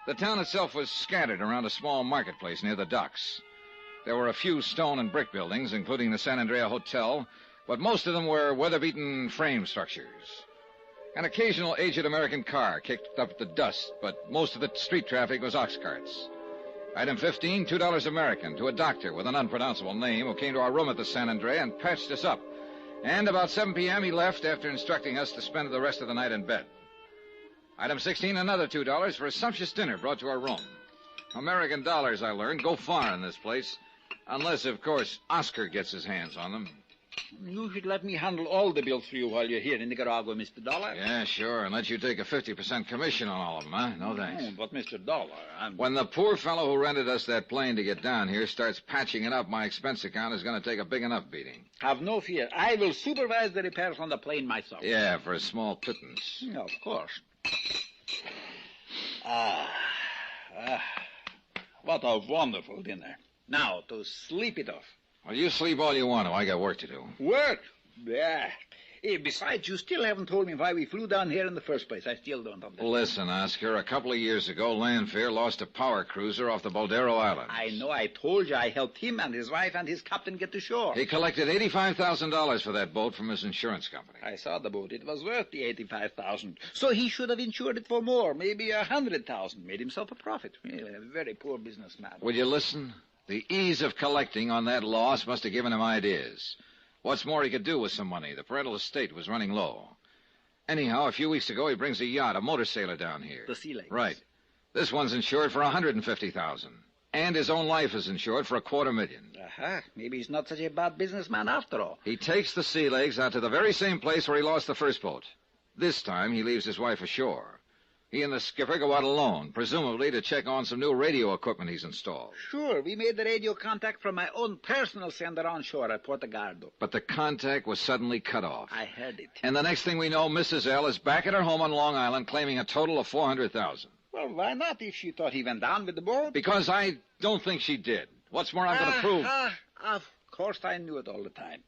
The town itself was scattered around a small marketplace near the docks. There were a few stone and brick buildings, including the San Andrea Hotel, but most of them were weather-beaten frame structures. An occasional aged American car kicked up the dust, but most of the street traffic was ox carts. Item 15, $2 American to a doctor with an unpronounceable name who came to our room at the San Andre and patched us up. And about 7 p.m. he left after instructing us to spend the rest of the night in bed. Item 16, another $2 for a sumptuous dinner brought to our room. American dollars, I learned, go far in this place. Unless, of course, Oscar gets his hands on them. You should let me handle all the bills for you while you're here in Nicaragua, Mr. Dollar. Yeah, sure, and let you take a 50% commission on all of them, huh? No thanks. But, Mr. Dollar, When the poor fellow who rented us that plane to get down here starts patching it up, my expense account is going to take a big enough beating. Have no fear. I will supervise the repairs on the plane myself. Yeah, for a small pittance. Yeah, of course. What a wonderful dinner. Now, to sleep it off. Well, you sleep all you want to. I got work to do. Work? Yeah. Besides, you still haven't told me why we flew down here in the first place. I still don't understand. Listen, Oscar, a couple of years ago, Lanfear lost a power cruiser off the Boldero Islands. I know. I told you I helped him and his wife and his captain get to shore. He collected $85,000 for that boat from his insurance company. I saw the boat. It was worth the $85,000. So he should have insured it for more, maybe $100,000. Made himself a profit. A very poor businessman. Will you listen? The ease of collecting on that loss must have given him ideas. What's more he could do with some money? The parental estate was running low. Anyhow, a few weeks ago, he brings a yacht, a motor sailor down here. The Sea Legs. Right. This one's insured for $150,000. And his own life is insured for $250,000. Aha. Maybe he's not such a bad businessman after all. He takes the Sea Legs out to the very same place where he lost the first boat. This time, he leaves his wife ashore. He and the skipper go out alone, presumably to check on some new radio equipment he's installed. Sure, we made the radio contact from my own personal sender on shore at Puerto Gardo. But the contact was suddenly cut off. I heard it. And the next thing we know, Mrs. L is back at her home on Long Island claiming a total of $400,000. Well, why not if she thought he went down with the boat? Because I don't think she did. What's more, I'm going to prove... Of course I knew it all the time.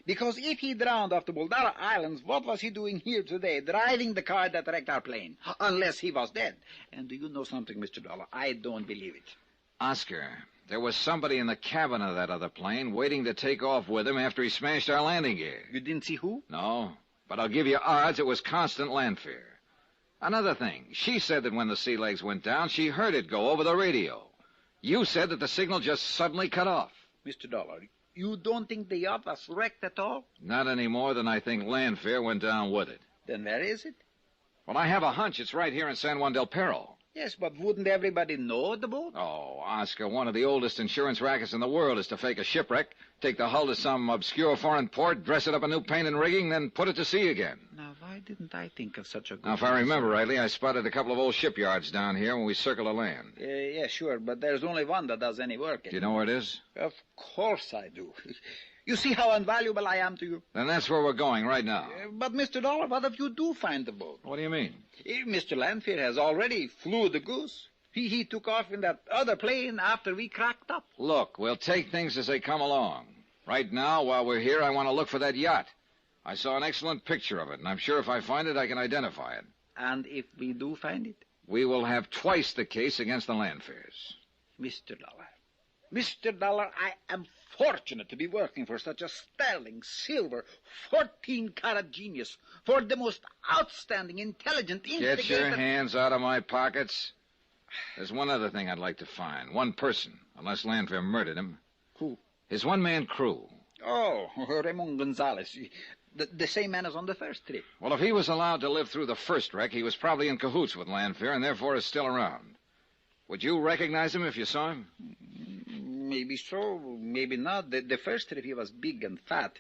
Because if he drowned off the Boldero Islands, what was he doing here today, driving the car that wrecked our plane? Unless he was dead. And do you know something, Mr. Dollar? I don't believe it. Oscar, there was somebody in the cabin of that other plane waiting to take off with him after he smashed our landing gear. You didn't see who? No, but I'll give you odds it was Constant Lanfear. Another thing, she said that when the Sea Legs went down, she heard it go over the radio. You said that the signal just suddenly cut off. Mr. Dollar, you don't think the yacht was wrecked at all? Not any more than I think Lanfear went down with it. Then where is it? Well, I have a hunch it's right here in San Juan del Perro. Yes, but wouldn't everybody know the boat? Oh, Oscar, one of the oldest insurance rackets in the world is to fake a shipwreck, take the hull to some obscure foreign port, dress it up in new paint and rigging, then put it to sea again. Now, why didn't I think of such a good... Now, if I remember rightly, I spotted a couple of old shipyards down here when we circled the land. Yeah, sure, but there's only one that does any work. Do you know where it is? Of course I do. You see how invaluable I am to you? Then that's where we're going right now. But, Mr. Dollar, what if you do find the boat? What do you mean? Mr. Lanfear has already flew the goose. He took off in that other plane after we cracked up. Look, we'll take things as they come along. Right now, while we're here, I want to look for that yacht. I saw an excellent picture of it, and I'm sure if I find it, I can identify it. And if we do find it? We will have twice the case against the Lanfears. Mr. Dollar, I am fortunate to be working for such a sterling, silver, 14-carat genius, for the most outstanding, intelligent, instigator... Get your hands out of my pockets. There's one other thing I'd like to find. One person, unless Lanfear murdered him. Who? His one-man crew. Oh, Ramon Gonzalez. The same man as on the first trip. Well, if he was allowed to live through the first wreck, he was probably in cahoots with Lanfear and therefore is still around. Would you recognize him if you saw him? Maybe so, maybe not. The first trip he was big and fat.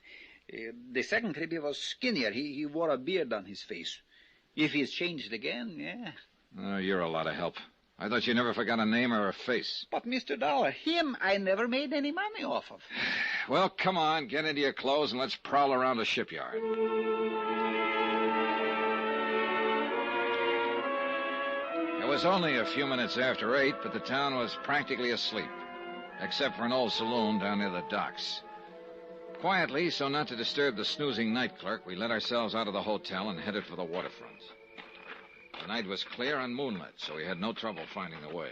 The second trip he was skinnier. He wore a beard on his face. If he's changed again, yeah. Oh, you're a lot of help. I thought you never forgot a name or a face. But, Mr. Dollar, him I never made any money off of. Well, come on, get into your clothes and let's prowl around the shipyard. It was only a few minutes after 8, but the town was practically asleep, except for an old saloon down near the docks. Quietly, so not to disturb the snoozing night clerk, we let ourselves out of the hotel and headed for the waterfront. The night was clear and moonlit, so we had no trouble finding the way.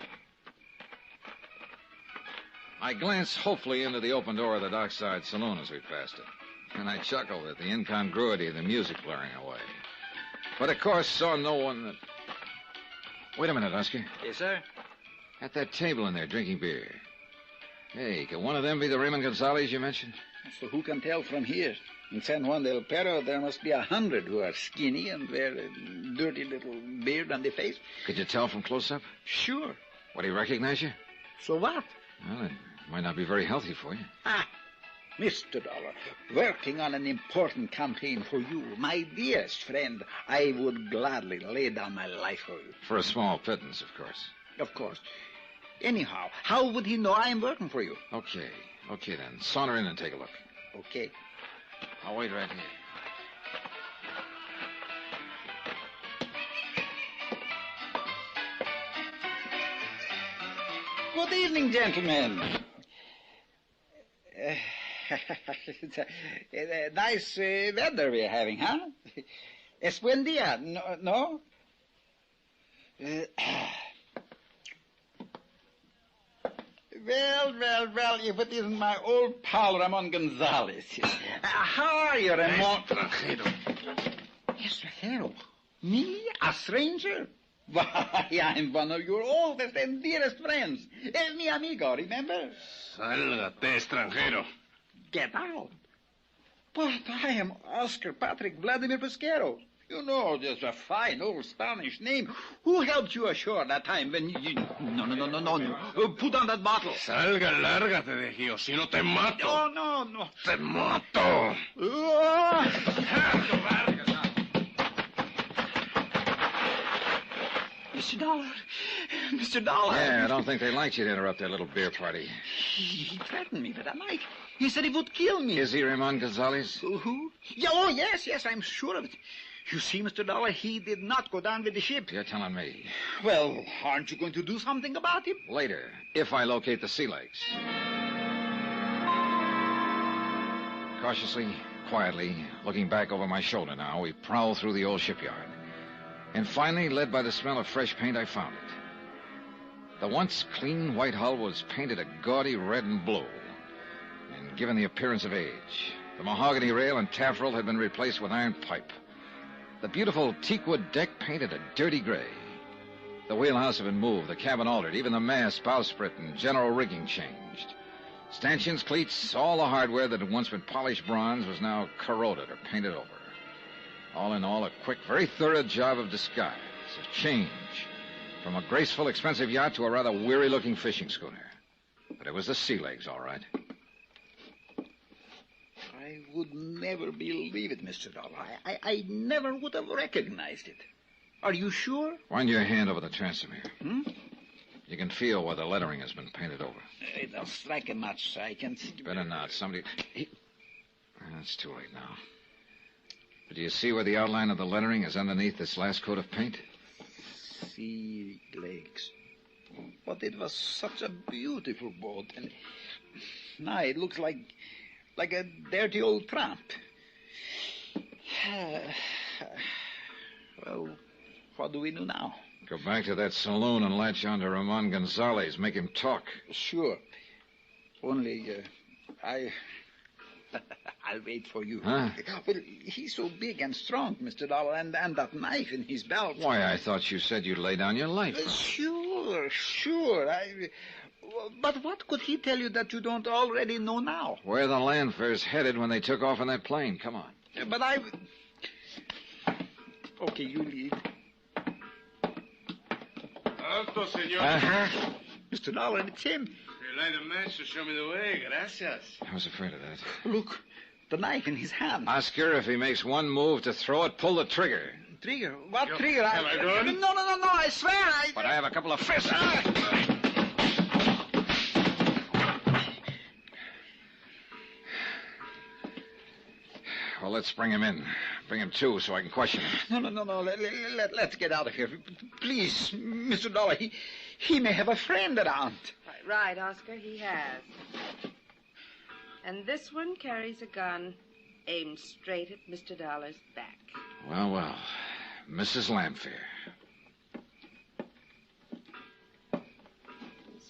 I glanced hopefully into the open door of the dockside saloon as we passed it, and I chuckled at the incongruity of the music blaring away. But, of course, saw no one that... Wait a minute, Oscar. Yes, sir? At that table in there, drinking beer. Hey, can one of them be the Raymond Gonzalez you mentioned? So who can tell from here? In San Juan del Perro, there must be 100 who are skinny and wear a dirty little beard on the face. Could you tell from close up? Sure. Would he recognize you? So what? Well, it might not be very healthy for you. Mr. Dollar, working on an important campaign for you, my dearest friend, I would gladly lay down my life for you. For a small pittance, of course. Of course. Anyhow, how would he know I am working for you? Okay then. Saunter in and take a look. Okay. I'll wait right here. Good evening, gentlemen. It's a nice weather we're having, huh? Es buen día, no? Well, if it isn't my old pal Ramon Gonzalez. How are you, Ramon? Extranjero? Me? A stranger? Why, I'm one of your oldest and dearest friends. Es mi amigo, remember? Sálgate, extranjero. Get out. But I am Oscar Patrick Vladimir Pesquero. You know, just a fine old Spanish name. Who helped you ashore that time when you... No. Put on that bottle. Salga, lárgate de aquí, o si no te mato. No. Te mato. Mr. Dollar. Yeah, I don't think they liked you to interrupt their little beer party. He threatened me with a knife. He said he would kill me. Is he Ramon Gonzalez? Who? Yes, I'm sure of it. You see, Mr. Dollar, he did not go down with the ship. You're telling me. Well, aren't you going to do something about him? Later, if I locate the sea legs. Cautiously, quietly, looking back over my shoulder now, we prowl through the old shipyard. And finally, led by the smell of fresh paint, I found it. The once clean white hull was painted a gaudy red and blue, and given the appearance of age. The mahogany rail and taffrail had been replaced with iron pipe. The beautiful teakwood deck painted a dirty gray. The wheelhouse had been moved, the cabin altered, even the mast, bowsprit, and general rigging changed. Stanchions, cleats, all the hardware that had once been polished bronze was now corroded or painted over. All in all, a quick, very thorough job of disguise, of change, from a graceful, expensive yacht to a rather weary-looking fishing schooner. But it was the sea legs, all right. I would never believe it, Mr. Dollar. I never would have recognized it. Are you sure? Wind your hand over the transom here. You can feel where the lettering has been painted over. It doesn't strike a match, so I can see... Better not. Somebody... It's too late now. But do you see where the outline of the lettering is underneath this last coat of paint? Sea legs. But it was such a beautiful boat, and now it looks like a dirty old tramp. Well, what do we do now? Go back to that saloon and latch on to Ramon Gonzalez. Make him talk. Sure. Only, I'll wait for you. Huh? Well, he's so big and strong, Mr. Dollar, and that knife in his belt. Why, I thought you said you'd lay down your life. Sure. But what could he tell you that you don't already know now? Where the Landfair's headed when they took off in that plane. Come on. But Okay, you lead. Alto, senor. Mr. Dollar, it's him. You light a match to show me the way. Gracias. I was afraid of that. Look, the knife in his hand. Oscar, if he makes one move to throw it, pull the trigger. Trigger? What trigger? Am I good? No, I swear But I have a couple of fists. Well, let's bring him in. Bring him to so I can question him. No. Let's get out of here. Please, Mr. Dollar, he may have a friend around. Right, Oscar, he has. And this one carries a gun aimed straight at Mr. Dollar's back. Well. Mrs. Landfair.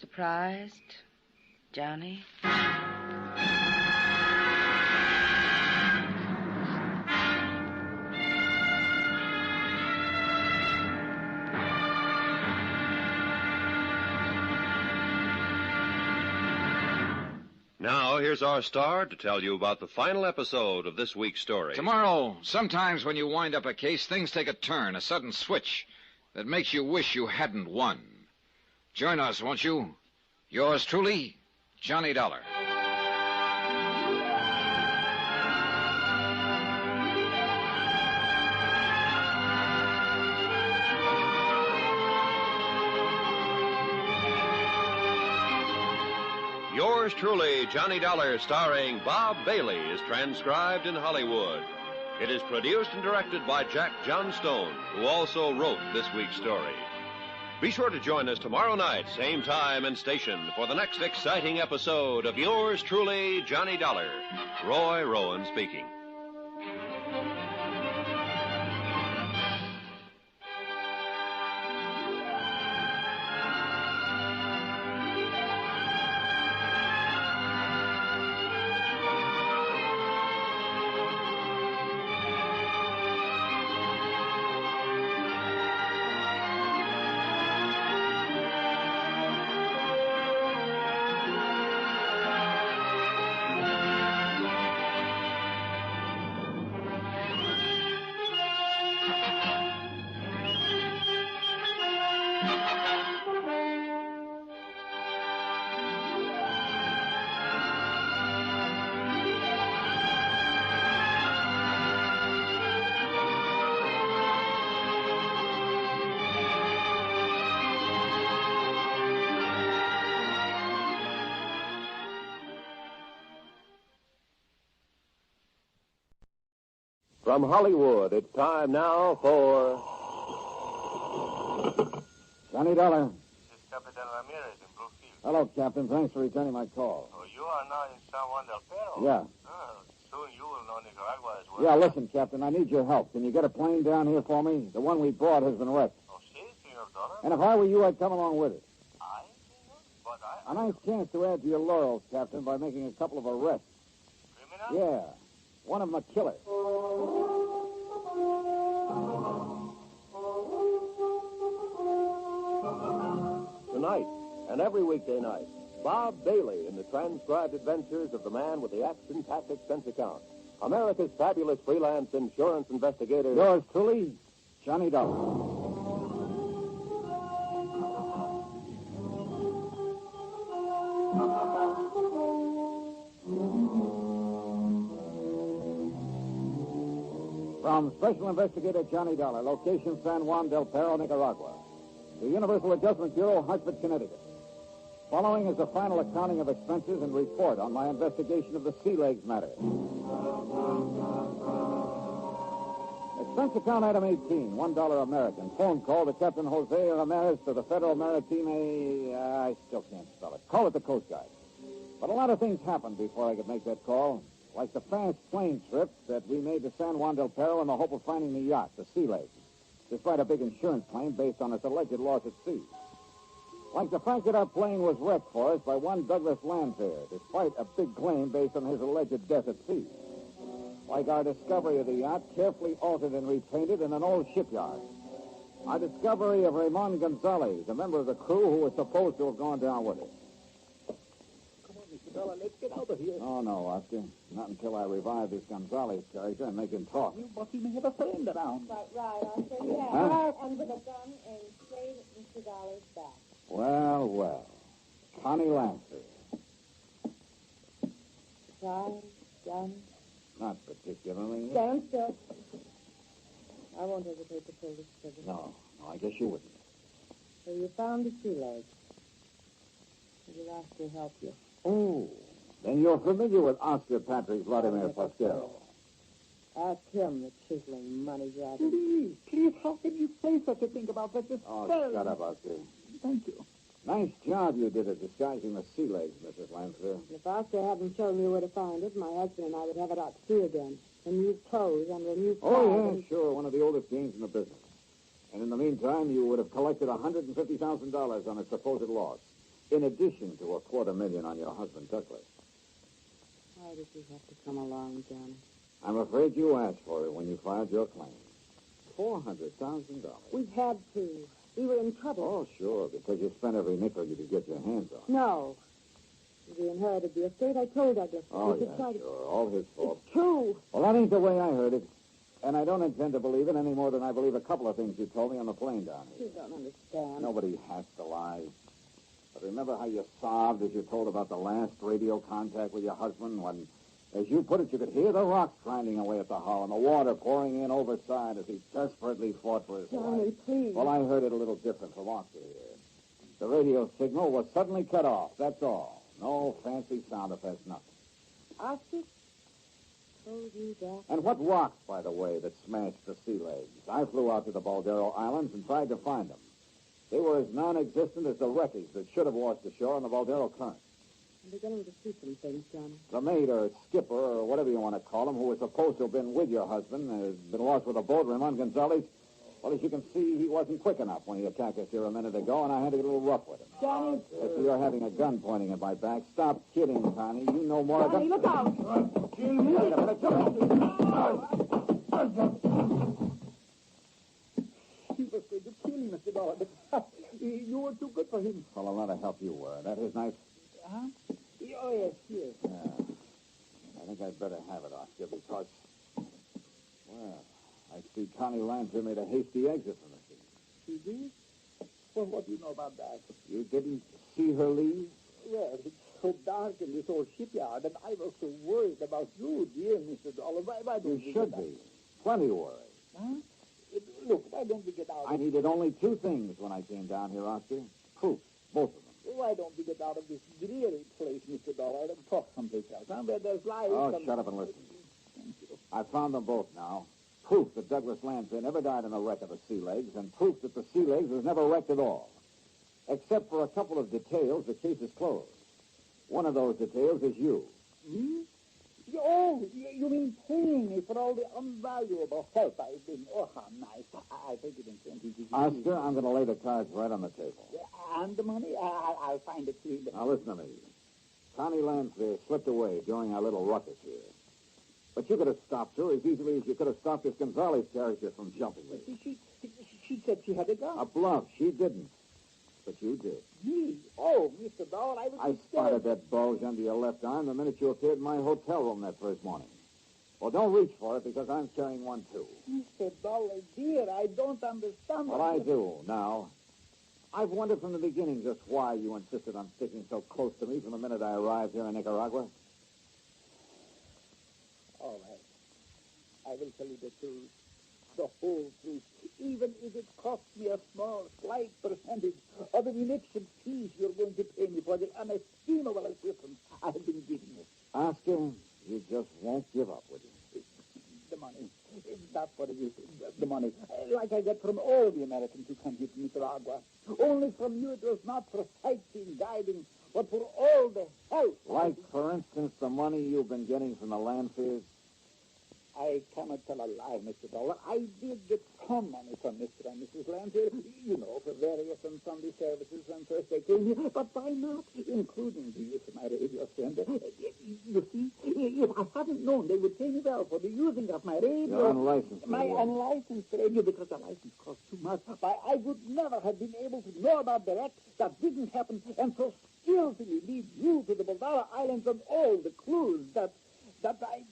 Surprised, Johnny? Now, here's our star to tell you about the final episode of this week's story. Tomorrow, sometimes when you wind up a case, things take a turn, a sudden switch that makes you wish you hadn't won. Join us, won't you? Yours truly, Johnny Dollar. Yours truly, Johnny Dollar, starring Bob Bailey, is transcribed in Hollywood. It is produced and directed by Jack Johnstone, who also wrote this week's story. Be sure to join us tomorrow night, same time and station, for the next exciting episode of Yours truly, Johnny Dollar. Roy Rowan speaking. From Hollywood, it's time now for... Johnny Dollar. This is Capitan Ramirez in Bluefield. Hello, Captain. Thanks for returning my call. Oh, you are now in San Juan del Perro? Yeah. Oh, soon you will know Nicaragua as well. Yeah, listen, Captain, I need your help. Can you get a plane down here for me? The one we brought has been wrecked. Oh, si, Senor Dollar. And if I were you, I'd come along with it. I, Senor? But I... A nice chance to add to your laurels, Captain, by making a couple of arrests. Criminal? Yeah. One of them a killer. Tonight, and every weekday night, Bob Bailey in the transcribed adventures of the man with the action-packed expense account. America's fabulous freelance insurance investigator. Yours truly, Johnny Dollar. From Special Investigator Johnny Dollar, location San Juan del Perro, Nicaragua. The Universal Adjustment Bureau, Hartford, Connecticut. Following is a final accounting of expenses and report on my investigation of the Sea Legs matter. Expense account item 18, $1 American. Phone call to Captain Jose Ramirez to the Federal Maritime... I still can't spell it. Call it the Coast Guard. But a lot of things happened before I could make that call. Like the fast plane trip that we made to San Juan del Perro in the hope of finding the yacht, the Sea Legs, despite a big insurance claim based on its alleged loss at sea. Like the fact that our plane was wrecked for us by one Douglas Landfair, despite a big claim based on his alleged death at sea. Like our discovery of the yacht, carefully altered and repainted in an old shipyard. Our discovery of Ramon Gonzalez, a member of the crew who was supposed to have gone down with us. Dollar, let's get out of here. Oh, no, Oscar. Not until I revive this Gonzalez character and make him talk. You must even have a friend around. Right, Oscar. Yeah. Huh? Right, and with a gun and straight at Mr. Dollar's back. Well. Connie Lancer. Try, gun. Not particularly. Stand still. I won't hesitate to pull this trigger. No, I guess you wouldn't. So you found the Sea Legs. Did Oscar help you? Oh, then you're familiar with Oscar Patrick Vladimir Pasquero. Ask him, the chiseling money grabber. Please, how can you say such a thing about such a Oh, spell? shut up, Oscar. Thank you. Nice job you did at disguising the Sea Legs, Mrs. Lancer. If Oscar hadn't shown me where to find it, my husband and I would have it out to sea again. In new clothes, under a new flag. Oh, yeah, sure. One of the oldest games in the business. And in the meantime, you would have collected $150,000 on its supposed loss, in addition to $250,000 on your husband, Douglas. Why did you have to come along, Johnny? I'm afraid you asked for it when you filed your claim. $400,000. We had to. We were in trouble. Oh, sure, because you spent every nickel you could get your hands on. No. We inherited the estate. I told Douglas. Oh, we should yeah, try to... sure. All his fault. It's true. Well, that ain't the way I heard it. And I don't intend to believe it any more than I believe a couple of things you told me on the plane down here. You don't understand. Nobody has to lie. But remember how you sobbed as you told about the last radio contact with your husband when, as you put it, you could hear the rocks grinding away at the hull and the water pouring in overside as he desperately fought for his life. Johnny, please. Well, I heard it a little different from Oscar here. The radio signal was suddenly cut off, that's all. No fancy sound effects, nothing. Oscar told you that? And what rocks, by the way, that smashed the sea legs? I flew out to the Baldero Islands and tried to find them. They were as non-existent as the wreckage that should have washed ashore on the Baldero Current. I'm beginning to see some things, Johnny. The mate or skipper or whatever you want to call him, who was supposed to have been with your husband, has been lost with a boat, Ramon Gonzalez. Well, as you can see, he wasn't quick enough when he attacked us here a minute ago, and I had to get a little rough with him. Johnny. If you're having a gun pointing at my back, stop kidding, Connie. You know more about... Johnny, look out. Wait a minute, He was going to kill him, Mr. Dollar, but you were too good for him. Well, a lot of help you were. That his knife? Huh? Oh, yes. Yeah. I think I'd better have it, Oscar, because... Well, I see Connie Lanfear made a hasty exit from the scene. She did? Well, what do you know about that? You didn't see her leave? Well, it's so dark in this old shipyard, and I was so worried about you, dear Mr. Dollar. Why don't You should be. Plenty worried. Huh? Look, why don't we get out I needed only two things when I came down here, Oscar. Proof. Both of them. Why don't we get out of this dreary place, Mr. Dollar, and talk someplace else, huh? Where there's life. Oh, shut up and listen. I found them both now. Proof that Douglas Lanfear never died in a wreck of the Sea Legs, and proof that the Sea Legs was never wrecked at all. Except for a couple of details, the case is closed. One of those details is you. Me? Oh, you mean paying me for all the unvaluable help I've been... Oh, how nice. I take it in 20. Oscar, I'm going to lay the cards right on the table. And the money? I'll find it to you. Now, listen to me. Connie Lanfear slipped away during our little ruckus here. But you could have stopped her as easily as you could have stopped this Gonzalez character from jumping me. She said she had a gun. A bluff. She didn't. But you did. Me? Oh, Mr. Dollar, I spotted that bulge under your left arm the minute you appeared in my hotel room that first morning. Well, don't reach for it because I'm carrying one, too. Mr. Dollar, dear, I don't understand. Well, I do, now. I've wondered from the beginning just why you insisted on sticking so close to me from the minute I arrived here in Nicaragua. All right. I will tell you the truth. The whole truth. Even if it costs me a small, slight percentage of the munitions fees you're going to pay me for the unestimable assistance I've been giving you. Oscar, you just won't give up, would you? The money. That's what it is. The money. Like I get from all the Americans who come here to Nicaragua. Only from you it was not for sightseeing, guiding, but for all the help. Like, for instance, the money you've been getting from the Lanfears? I cannot tell a lie, Mr. Dollar. I did get some money from Mr. and Mrs. Lanfear, you know, for various and Sunday services when first they came here, but why not, including the use of my radio sender? You see, if I hadn't known they would pay me well for the using of my radio... Your unlicensed my radio. Unlicensed radio, because the license costs too much. Why, I would never have been able to know about the wreck that didn't happen and so skillfully lead you to the Baldara Islands and all the clues that I...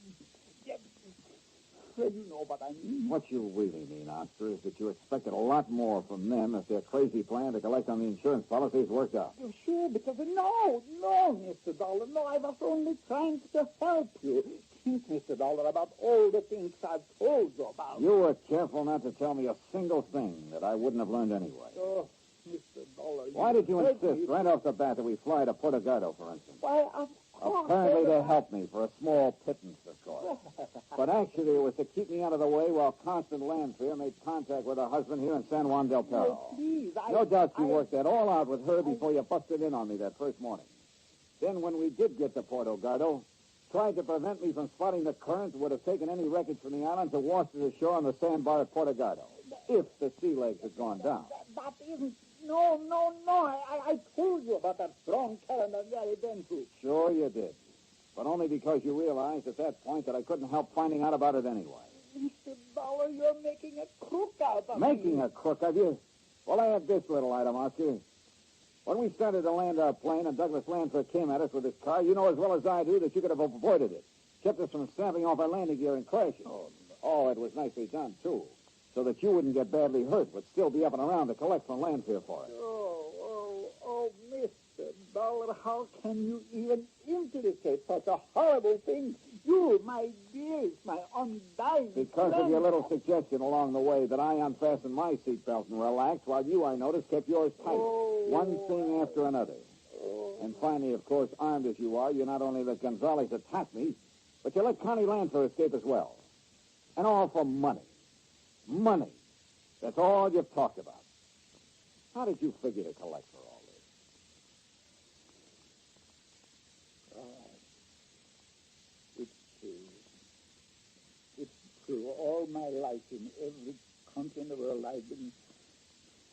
Well, you know what I mean. What you really mean, Oscar, is that you expected a lot more from them if their crazy plan to collect on the insurance policies worked out. You're sure? Because no, Mr. Dollar, no, I was only trying to help you. Think, Mr. Dollar, about all the things I've told you about. You were careful not to tell me a single thing that I wouldn't have learned anyway. Oh, Mr. Dollar. Why did you insist right off the bat that we fly to Puerto Gardo, for instance? Why, apparently to help me for a small pittance, of course. But actually it was to keep me out of the way while Constance Lanfear made contact with her husband here in San Juan del Perro. Oh, please, No doubt you worked that all out with her before you busted in on me that first morning. Then when we did get to Puerto Gardo, tried to prevent me from spotting the current that would have taken any wreckage from the island to wash to the shore on the sandbar at Puerto Gardo, if the Sea Legs had gone down. That isn't... No. I told you about that strong current and very dangerous. Sure you did. But only because you realized at that point that I couldn't help finding out about it anyway. Mr. Dollar, you're making a crook out of me. Making a crook of you? Well, I have this little item, Oscar. When we started to land our plane and Douglas Lanfear came at us with his car, you know as well as I do that you could have avoided it. Kept us from snapping off our landing gear and crashing. Oh, it was nicely done, too. So that you wouldn't get badly hurt, but still be up and around to collect from Lanfear for it. Oh, Mr. Dollar, how can you even implicate such a horrible thing? You, my dearest, my undying Because friend. of your little suggestion along the way that I unfastened my seatbelt and relaxed, while you, I noticed, kept yours tight. One thing after another. And finally, of course, armed as you are, you not only let Gonzalez attack me, but you let Connie Lanfear escape as well. And all for money. Money. That's all you've talked about. How did you figure to collect for all this? It's true. It's true. All my life, in every country in the world, I've been...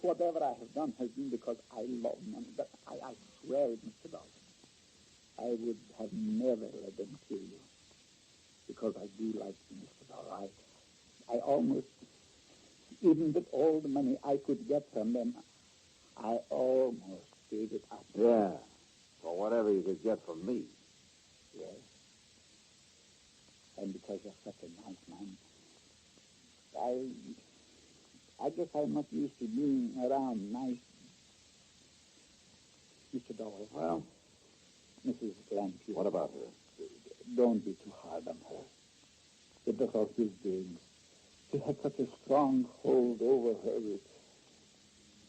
Whatever I have done has been because I love money. But I swear it, Mr. Dollar. I would have never let them kill you. Because I do like you, Mr. Dollar. I almost... Even with all the money I could get from them, I almost gave it up. Yeah. For whatever you could get from me. Yes. And because you're such a nice man, I guess I'm not used to being around nice. Mr. Dollar. Well? Mrs. Lanfear. What about her? Don't be too hard on her. It was all his doings. He had such a strong hold over her.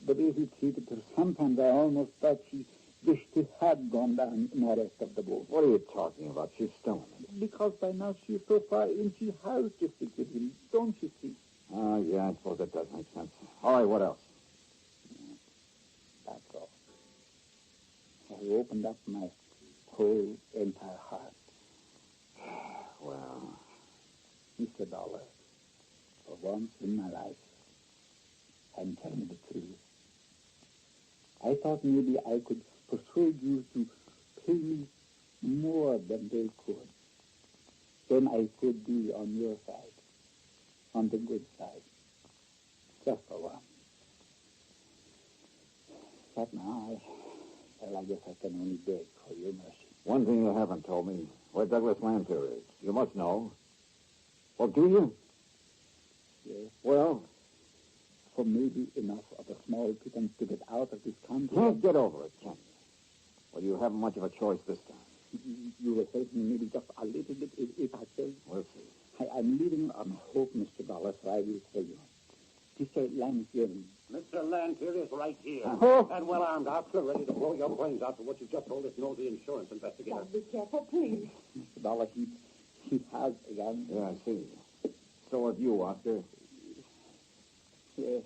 The way he treated her, sometimes I almost thought she wished he had gone down in the rest of the boat. What are you talking about? She's stoned. Because by now she's so far in, she has to stick with him. Don't you see? Oh, yeah, I suppose that does make sense. All right, what else? That's all. I opened up my whole entire heart. Well, Mr. Dollar, for once in my life, I'm telling the truth. I thought maybe I could persuade you to pay me more than they could. Then I could be on your side, on the good side, just for once. But now, I guess I can only beg for your mercy. One thing you haven't told me, where Douglas Lanfear is. You must know. Well, do you? Yes. Well? For maybe enough of a small pittance to get out of this country. Can't get over it, can you? Well, you haven't much of a choice this time. You will help me maybe just a little bit if I say. We'll see. I'm living on hope, Mr. Dollar, so I will tell you. Mr. Lanfear. Mr. Lanfear is right here. Oh. And well-armed officer, ready to blow your brains out for what you've just told us nosy insurance investigator. Be careful, please. Mr. Dollar, he has a gun. Yeah, I see. So have you, Oscar. Yes.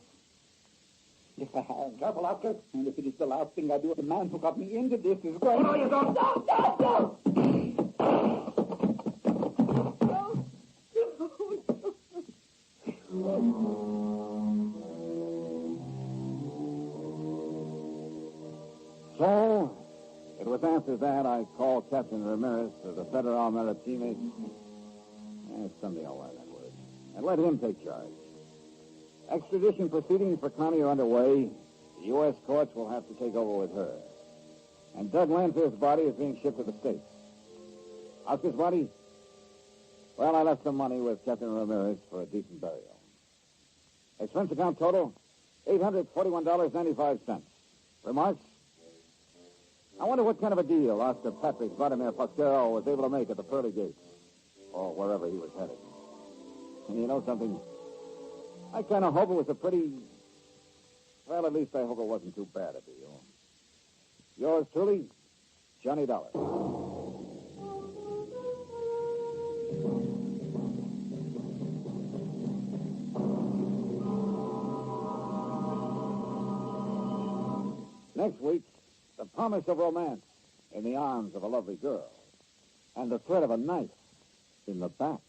Yes, I have. Careful, Oscar. And if it is the last thing I do, the man who got me into this is going... No, you don't. No! So, it was after that I called Captain Ramirez of the Federal Maritime. Someday I'll learn that word. And let him take charge. Extradition proceedings for Connie are underway. The U.S. courts will have to take over with her. And Doug Lanfear's body is being shipped to the States. Oscar's body? Well, I left some money with Captain Ramirez for a decent burial. Expense account total, $841.95. Remarks? I wonder what kind of a deal Oscar Patrick Vladimir Pasquero was able to make at the pearly gates, or wherever he was headed. And you know something? I kind of hope it was a pretty... Well, at least I hope it wasn't too bad a deal. Yours truly, Johnny Dollar. Next week, the promise of romance in the arms of a lovely girl, and the threat of a knife in the back.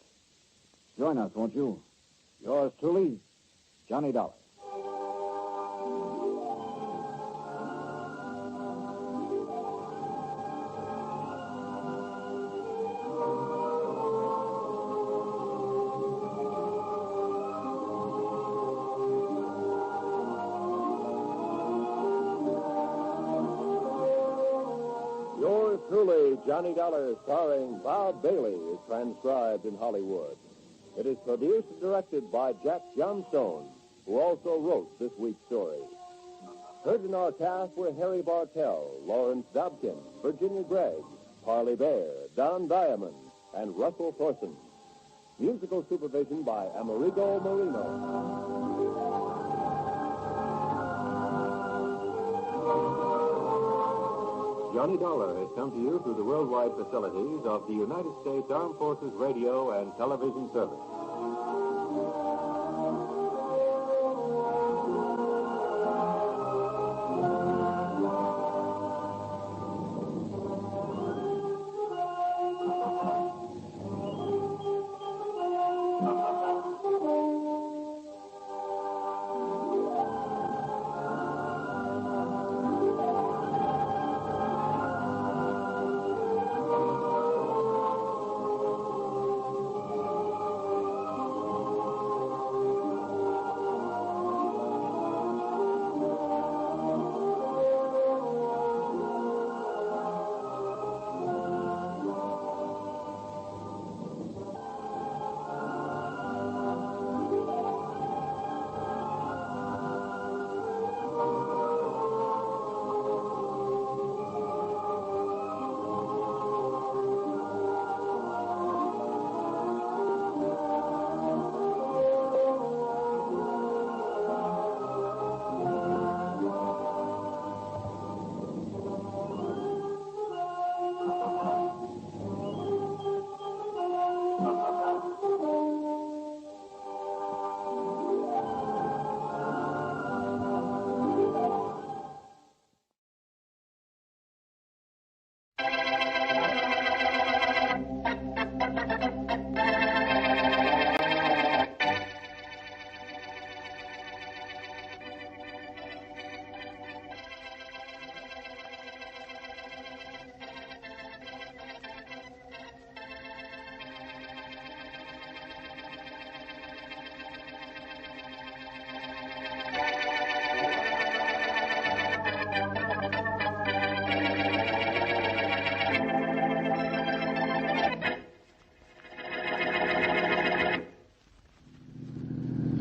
Join us, won't you? Yours truly, Johnny Dollar. truly, Johnny Dollar, starring Bob Bailey, is transcribed in Hollywood. It is produced and directed by Jack Johnstone, who also wrote this week's story. Heard in our cast were Harry Bartell, Lawrence Dobkin, Virginia Gregg, Parley Bear, Don Diamond, and Russell Thorson. Musical supervision by Amerigo Marino. Johnny Dollar has come to you through the worldwide facilities of the United States Armed Forces Radio and Television Service.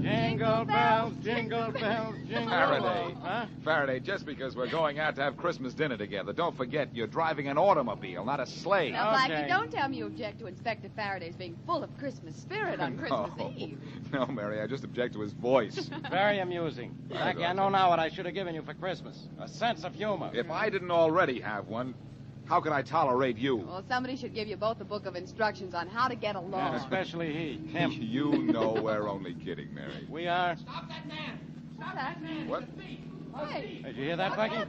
Jingle bells, jingle Faraday. Huh? Faraday, just because we're going out to have Christmas dinner together, don't forget you're driving an automobile, not a sleigh. Now, Blackie, don't tell me you object to Inspector Faraday's being full of Christmas spirit on Christmas Eve. No, Mary, I just object to his voice. Very amusing. Blackie, I know now what I should have given you for Christmas. A sense of humor. If I didn't already have one, how could I tolerate you? Well, somebody should give you both a book of instructions on how to get along. And especially he, him. You know we're only kidding, Mary. We are. Stop that man! Stop that man! What? Hey. Did you hear that, Blackie?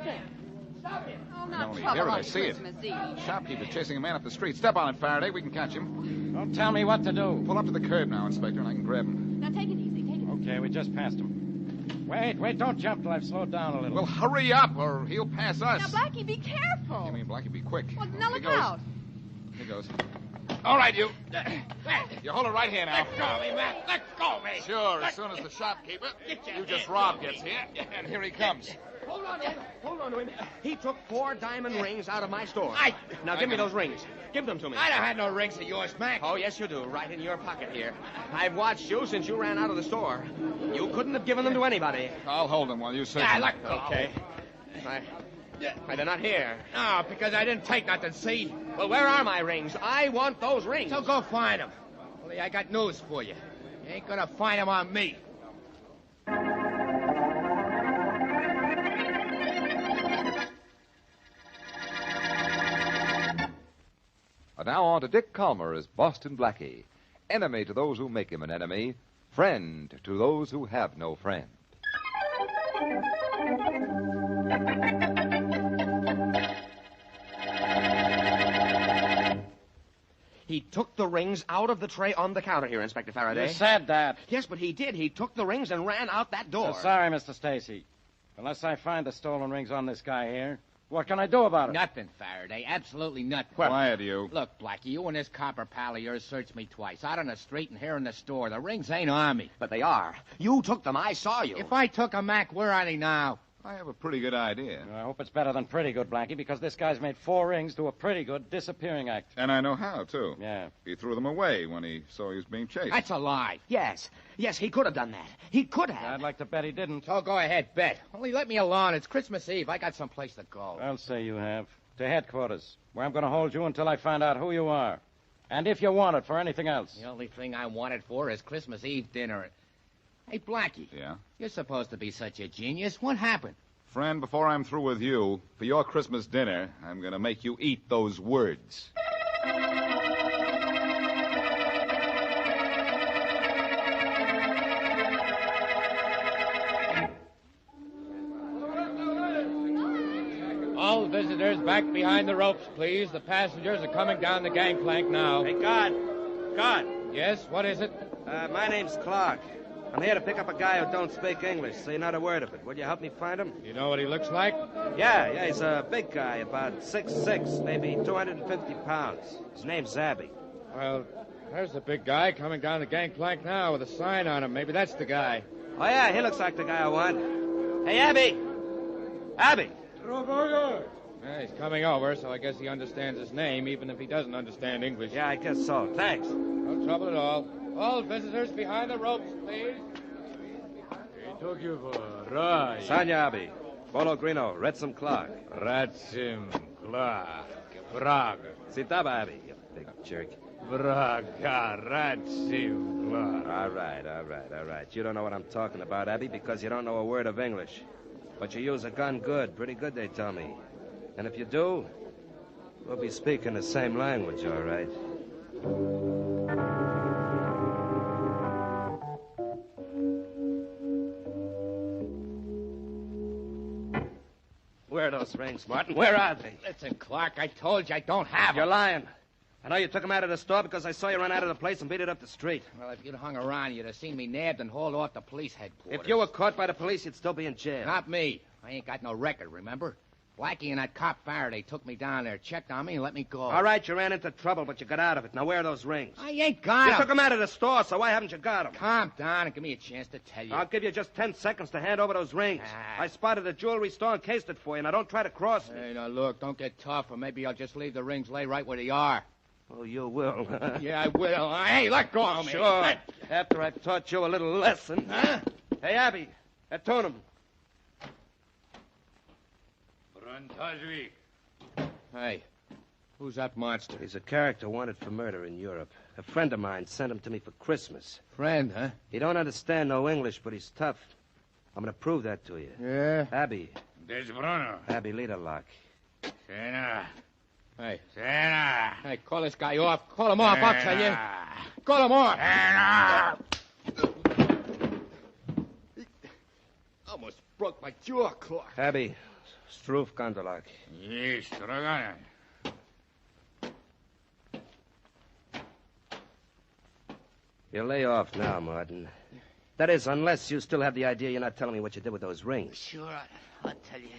Stop him! Oh, I not only trouble hear it, on I see it. Christmas Eve. Shopkeeper chasing a man up the street. Step on it, Faraday. We can catch him. Don't tell me what to do. Pull up to the curb now, Inspector, and I can grab him. Now, take it easy. Take it easy. Okay, we just passed him. Wait, don't jump till I've slowed down a little. Well, hurry up, or he'll pass us. Now, Blackie, be careful. You mean, Blackie, be quick. Well, now look Here goes. out. Here goes. All right, you. You hold it right here now. Let go of me, man. Let go of me. Sure, as soon as the shopkeeper, you just Rob, gets here. And here he comes. Hold on to him. He took 4 diamond rings out of my store. I Now give me those rings. Give them to me. I don't have no rings of yours, Mac. Oh, yes, you do. Right in your pocket here. I've watched you since you ran out of the store. You couldn't have given them to anybody. I'll hold them while you search. Yeah, let go. Okay. Why, they're not here. No, because I didn't take nothing, see? Well, where are my rings? I want those rings. So go find them. Only I got news for you. You ain't gonna find them on me. And now on to Dick Calmer as Boston Blackie. Enemy to those who make him an enemy. Friend to those who have no friend. He took the rings out of the tray on the counter here, Inspector Faraday. You said that. Yes, but he did. He took the rings and ran out that door. Sorry, Mr. Stacy. Unless I find the stolen rings on this guy here, what can I do about it? Nothing, Faraday. Absolutely nothing. Quiet, you. Look, Blackie, you and this copper pal of yours searched me twice. Out on the street and here in the store. The rings ain't on me. But they are. You took them. I saw you. If I took 'em, Mac, where are they now? I have a pretty good idea. I hope it's better than pretty good, Blackie, because this guy's made 4 rings do a pretty good disappearing act. And I know how, too. Yeah. He threw them away when he saw he was being chased. That's a lie. Yes, he could have done that. He could have. I'd like to bet he didn't. So go ahead, bet. Only let me alone. It's Christmas Eve. I got someplace to go. I'll say you have. To headquarters, where I'm going to hold you until I find out who you are. And if you want it for anything else. The only thing I want it for is Christmas Eve dinner. Hey, Blackie. Yeah? You're supposed to be such a genius. What happened? Friend, before I'm through with you, for your Christmas dinner, I'm going to make you eat those words. All visitors back behind the ropes, please. The passengers are coming down the gangplank now. Hey, guard. Guard. Yes, what is it? My name's Clark. I'm here to pick up a guy who don't speak English, say not a word of it. Will you help me find him? You know what he looks like? Yeah, he's a big guy, about 6'6", maybe 250 pounds. His name's Abby. Well, there's the big guy coming down the gangplank now with a sign on him. Maybe that's the guy. Oh, yeah, he looks like the guy I want. Hey, Abby! Abby! Yeah, he's coming over, so I guess he understands his name, even if he doesn't understand English. Yeah, I guess so. Thanks. No trouble at all. All visitors behind the ropes, please. Sanya Abby. Bolo Grino. Retsim Clark. Retsim Clark. Praga. Sitaba Abby, you big jerk. Praga. Retsim Clark. All right. You don't know what I'm talking about, Abby, because you don't know a word of English. But you use a gun good. Pretty good, they tell me. And if you do, we'll be speaking the same language, all right? Where are those rings, Martin? Where are they? Listen, Clark, I told you I don't have them. You're lying. I know you took them out of the store because I saw you run out of the place and beat it up the street. Well, if you'd hung around, you'd have seen me nabbed and hauled off to police headquarters. If you were caught by the police, you'd still be in jail. Not me. I ain't got no record, remember? Blackie and that cop Faraday took me down there, checked on me, and let me go. All right, you ran into trouble, but you got out of it. Now, where are those rings? I ain't got You them. took them out of the store, so why haven't you got them? Calm down and give me a chance to tell you. I'll give you just 10 seconds to hand over those rings. I spotted a jewelry store and cased it for you. Now, don't try to cross me. Hey, now, look, don't get tough, or maybe I'll just leave the rings lay right where they are. Oh, you will. Yeah, I will. Hey, let go of me. Sure. After I've taught you a little lesson. Huh? Hey, Abby, attune him. Hey, who's that monster? He's a character wanted for murder in Europe. A friend of mine sent him to me for Christmas. Friend, huh? He don't understand no English, but he's tough. I'm going to prove that to you. Yeah? Abby. There's Bruno. Abby, lead a lock. Sena. Hey. Sena. Hey, call this guy off. Call him off, I'll tell you. Call him off. Sena. Almost broke my jaw, Clark. Abby, Struf Gondolak. Yes, Dragana. You lay off now, Martin. That is, unless you still have the idea you're not telling me what you did with those rings. Sure, I'll tell you.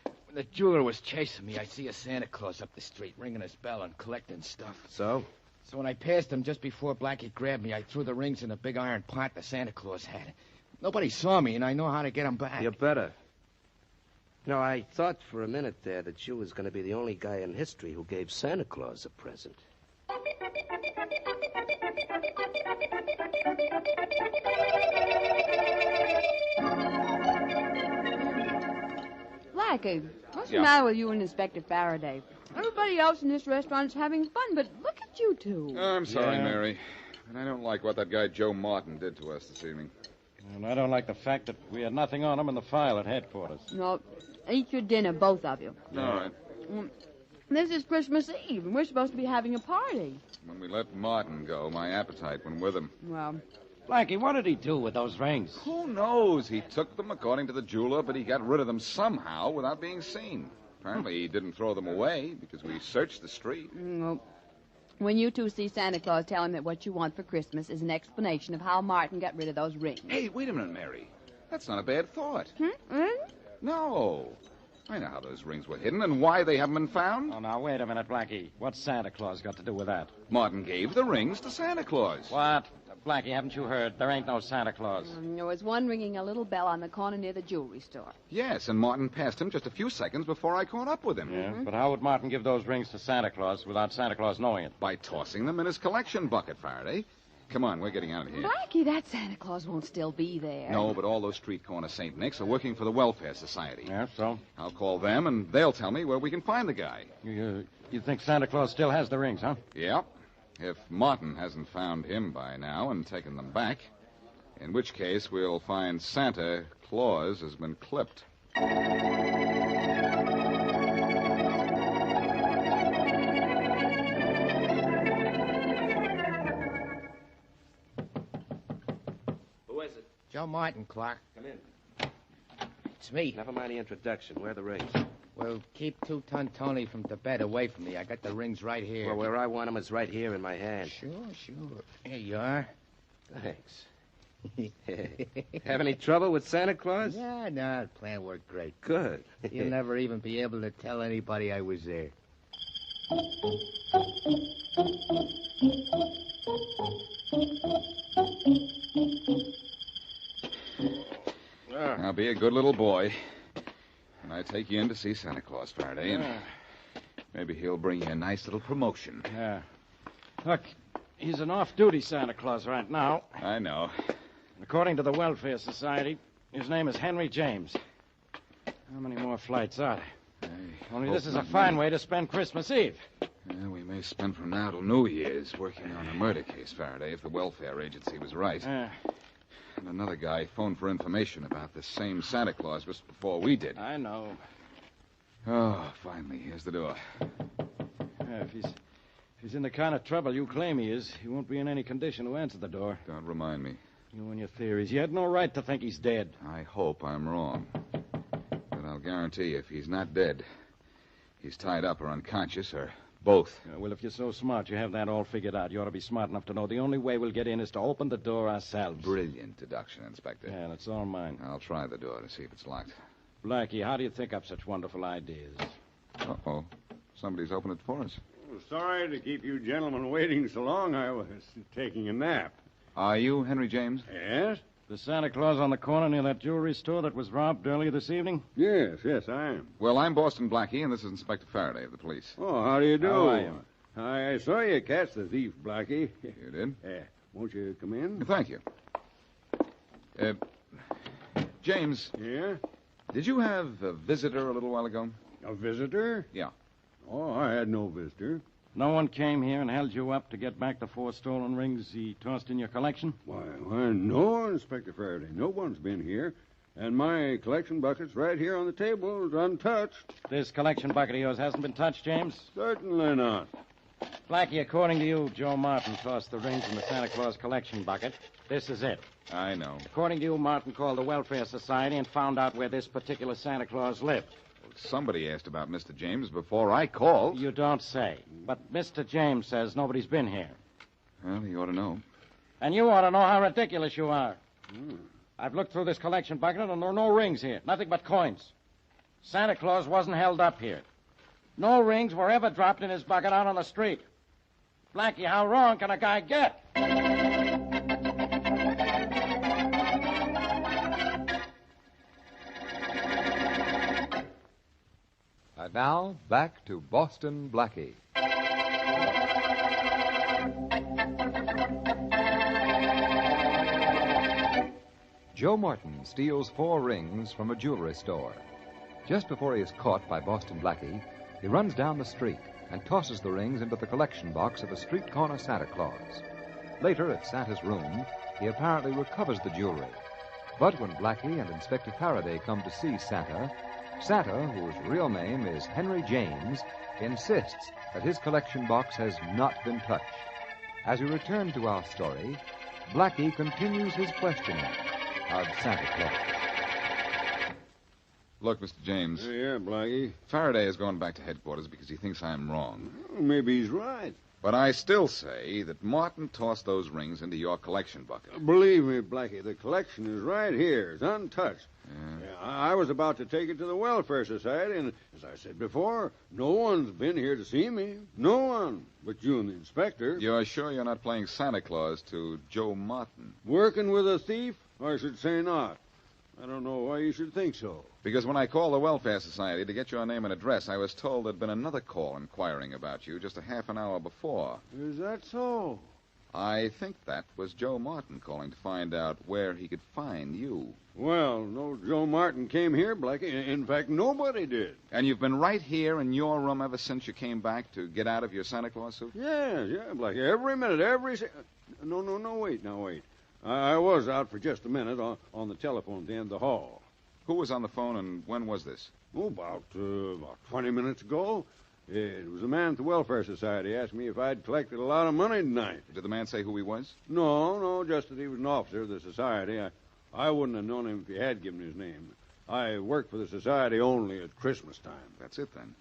When the jeweler was chasing me, I see a Santa Claus up the street, ringing his bell and collecting stuff. So? So when I passed him just before Blackie grabbed me, I threw the rings in a big iron pot the Santa Claus had. Nobody saw me, and I know how to get them back. You better. No, I thought for a minute there that you was going to be the only guy in history who gave Santa Claus a present. Blackie, what's the Yeah. matter with you and Inspector Faraday? Everybody else in this restaurant is having fun, but look at you two. I'm sorry, Mary. And I don't like what that guy Joe Martin did to us this evening. And I don't like the fact that we had nothing on him in the file at headquarters. No, eat your dinner, both of you. All right. This is Christmas Eve, and we're supposed to be having a party. When we let Martin go, my appetite went with him. Well, Blackie, what did he do with those rings? Who knows? He took them according to the jeweler, but he got rid of them somehow without being seen. Apparently, he didn't throw them away because we searched the street. well, when you two see Santa Claus, tell him that what you want for Christmas is an explanation of how Martin got rid of those rings. Hey, wait a minute, Mary. That's not a bad thought. No. I know how those rings were hidden and why they haven't been found. Oh, now, wait a minute, Blackie. What's Santa Claus got to do with that? Martin gave the rings to Santa Claus. What? Blackie, haven't you heard? There ain't no Santa Claus. There was one ringing a little bell on the corner near the jewelry store. Yes, and Martin passed him just a few seconds before I caught up with him. Yeah, but how would Martin give those rings to Santa Claus without Santa Claus knowing it? By tossing them in his collection bucket, Faraday. Come on, we're getting out of here. Blackie, that Santa Claus won't still be there. No, but all those street corner St. Nick's are working for the Welfare Society. Yeah, so? I'll call them, and they'll tell me where we can find the guy. You think Santa Claus still has the rings, huh? Yep. If Martin hasn't found him by now and taken them back, in which case we'll find Santa Claus has been clipped. Who is it? Joe Martin, Clark. Come in. It's me. Never mind the introduction. Where are the rings? Well, keep Two-Ton Tony from Tibet away from me. I got the rings right here. Well, where I want them is right here in my hand. Sure. Here you are. Thanks. Have any trouble with Santa Claus? Yeah, no, the plan worked great. Good. You'll never even be able to tell anybody I was there. Now, be a good little boy. And I take you in to see Santa Claus, Faraday, and maybe he'll bring you a nice little promotion. Yeah. Look, he's an off-duty Santa Claus right now. I know. According to the Welfare Society, his name is Henry James. How many more flights are there? Only this is a fine way to spend Christmas Eve. Yeah, we may spend from now till New Year's working on a murder case, Faraday, if the welfare agency was right. And another guy phoned for information about this same Santa Claus just before we did. I know. Oh, finally, here's the door. Yeah, if he's in the kind of trouble you claim he is, he won't be in any condition to answer the door. Don't remind me. You and your theories. You had no right to think he's dead. I hope I'm wrong. But I'll guarantee you, if he's not dead, he's tied up or unconscious or both. Well, if you're so smart, you have that all figured out. You ought to be smart enough to know the only way we'll get in is to open the door ourselves. Brilliant deduction, Inspector. Yeah, and it's all mine. I'll try the door to see if it's locked. Blackie, how do you think up such wonderful ideas? Uh-oh. Somebody's opened it for us. Oh, sorry to keep you gentlemen waiting so long. I was taking a nap. Are you Henry James? Yes? The Santa Claus on the corner near that jewelry store that was robbed earlier this evening? Yes, I am. Well, I'm Boston Blackie, and this is Inspector Faraday of the police. Oh, how do you do? How are you? I saw you catch the thief, Blackie. You did? Won't you come in? Thank you. James. Yeah? Did you have a visitor a little while ago? A visitor? Yeah. Oh, I had no visitor. No one came here and held you up to get back the 4 stolen rings he tossed in your collection? Why, no, Inspector Faraday. No one's been here. And my collection bucket's right here on the table, untouched. This collection bucket of yours hasn't been touched, James? Certainly not. Blackie, according to you, Joe Martin tossed the rings in the Santa Claus collection bucket. This is it. I know. According to you, Martin called the Welfare Society and found out where this particular Santa Claus lived. Well, somebody asked about Mr. James before I called. You don't say. But Mr. James says nobody's been here. Well, he ought to know. And you ought to know how ridiculous you are. I've looked through this collection bucket, and there are no rings here. Nothing but coins. Santa Claus wasn't held up here. No rings were ever dropped in his bucket out on the street. Blackie, how wrong can a guy get? And now, back to Boston Blackie. Joe Martin steals 4 rings from a jewelry store. Just before he is caught by Boston Blackie, he runs down the street and tosses the rings into the collection box of a street corner Santa Claus. Later, at Santa's room, he apparently recovers the jewelry. But when Blackie and Inspector Faraday come to see Santa, Santa, whose real name is Henry James, insists that his collection box has not been touched. As we return to our story, Blackie continues his questioning of Santa Claus. Look, Mr. James. Yeah, Blackie. Faraday is going back to headquarters because he thinks I'm wrong. Well, maybe he's right. But I still say that Martin tossed those rings into your collection bucket. Believe me, Blackie, the collection is right here. It's untouched. Yeah, I was about to take it to the Welfare Society, and as I said before, no one's been here to see me. No one but you and the inspector. You're sure you're not playing Santa Claus to Joe Martin? Working with a thief? I should say not. I don't know why you should think so. Because when I called the Welfare Society to get your name and address, I was told there'd been another call inquiring about you just a half an hour before. Is that so? I think that was Joe Martin calling to find out where he could find you. Well, no Joe Martin came here, Blackie. In fact, nobody did. And you've been right here in your room ever since you came back to get out of your Santa Claus suit? Yeah, Blackie. Every minute, No, wait. I was out for just a minute on the telephone at the end of the hall. Who was on the phone, and when was this? Oh, about 20 minutes ago. It was a man at the Welfare Society asked me if I'd collected a lot of money tonight. Did the man say who he was? No, just that he was an officer of the society. I wouldn't have known him if he had given his name. I work for the society only at Christmas time. That's it, then.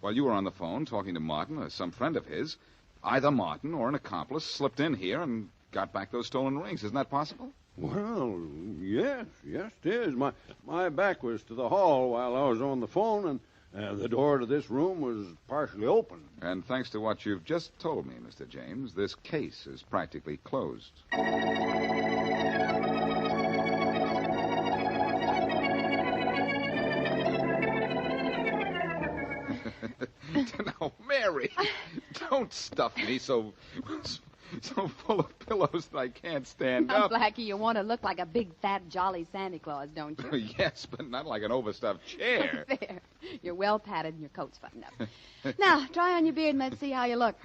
While you were on the phone talking to Martin or some friend of his, either Martin or an accomplice slipped in here and got back those stolen rings. Isn't that possible? Well, yes, it is. My back was to the hall while I was on the phone, and the door to this room was partially open. And thanks to what you've just told me, Mr. James, this case is practically closed. Now, Mary, don't stuff me so full of pillows that I can't stand Now, up. Blackie, you want to look like a big, fat, jolly Santa Claus, don't you? Yes, but not like an overstuffed chair. There. You're well padded and your coat's buttoned up. Now, try on your beard and let's see how you look.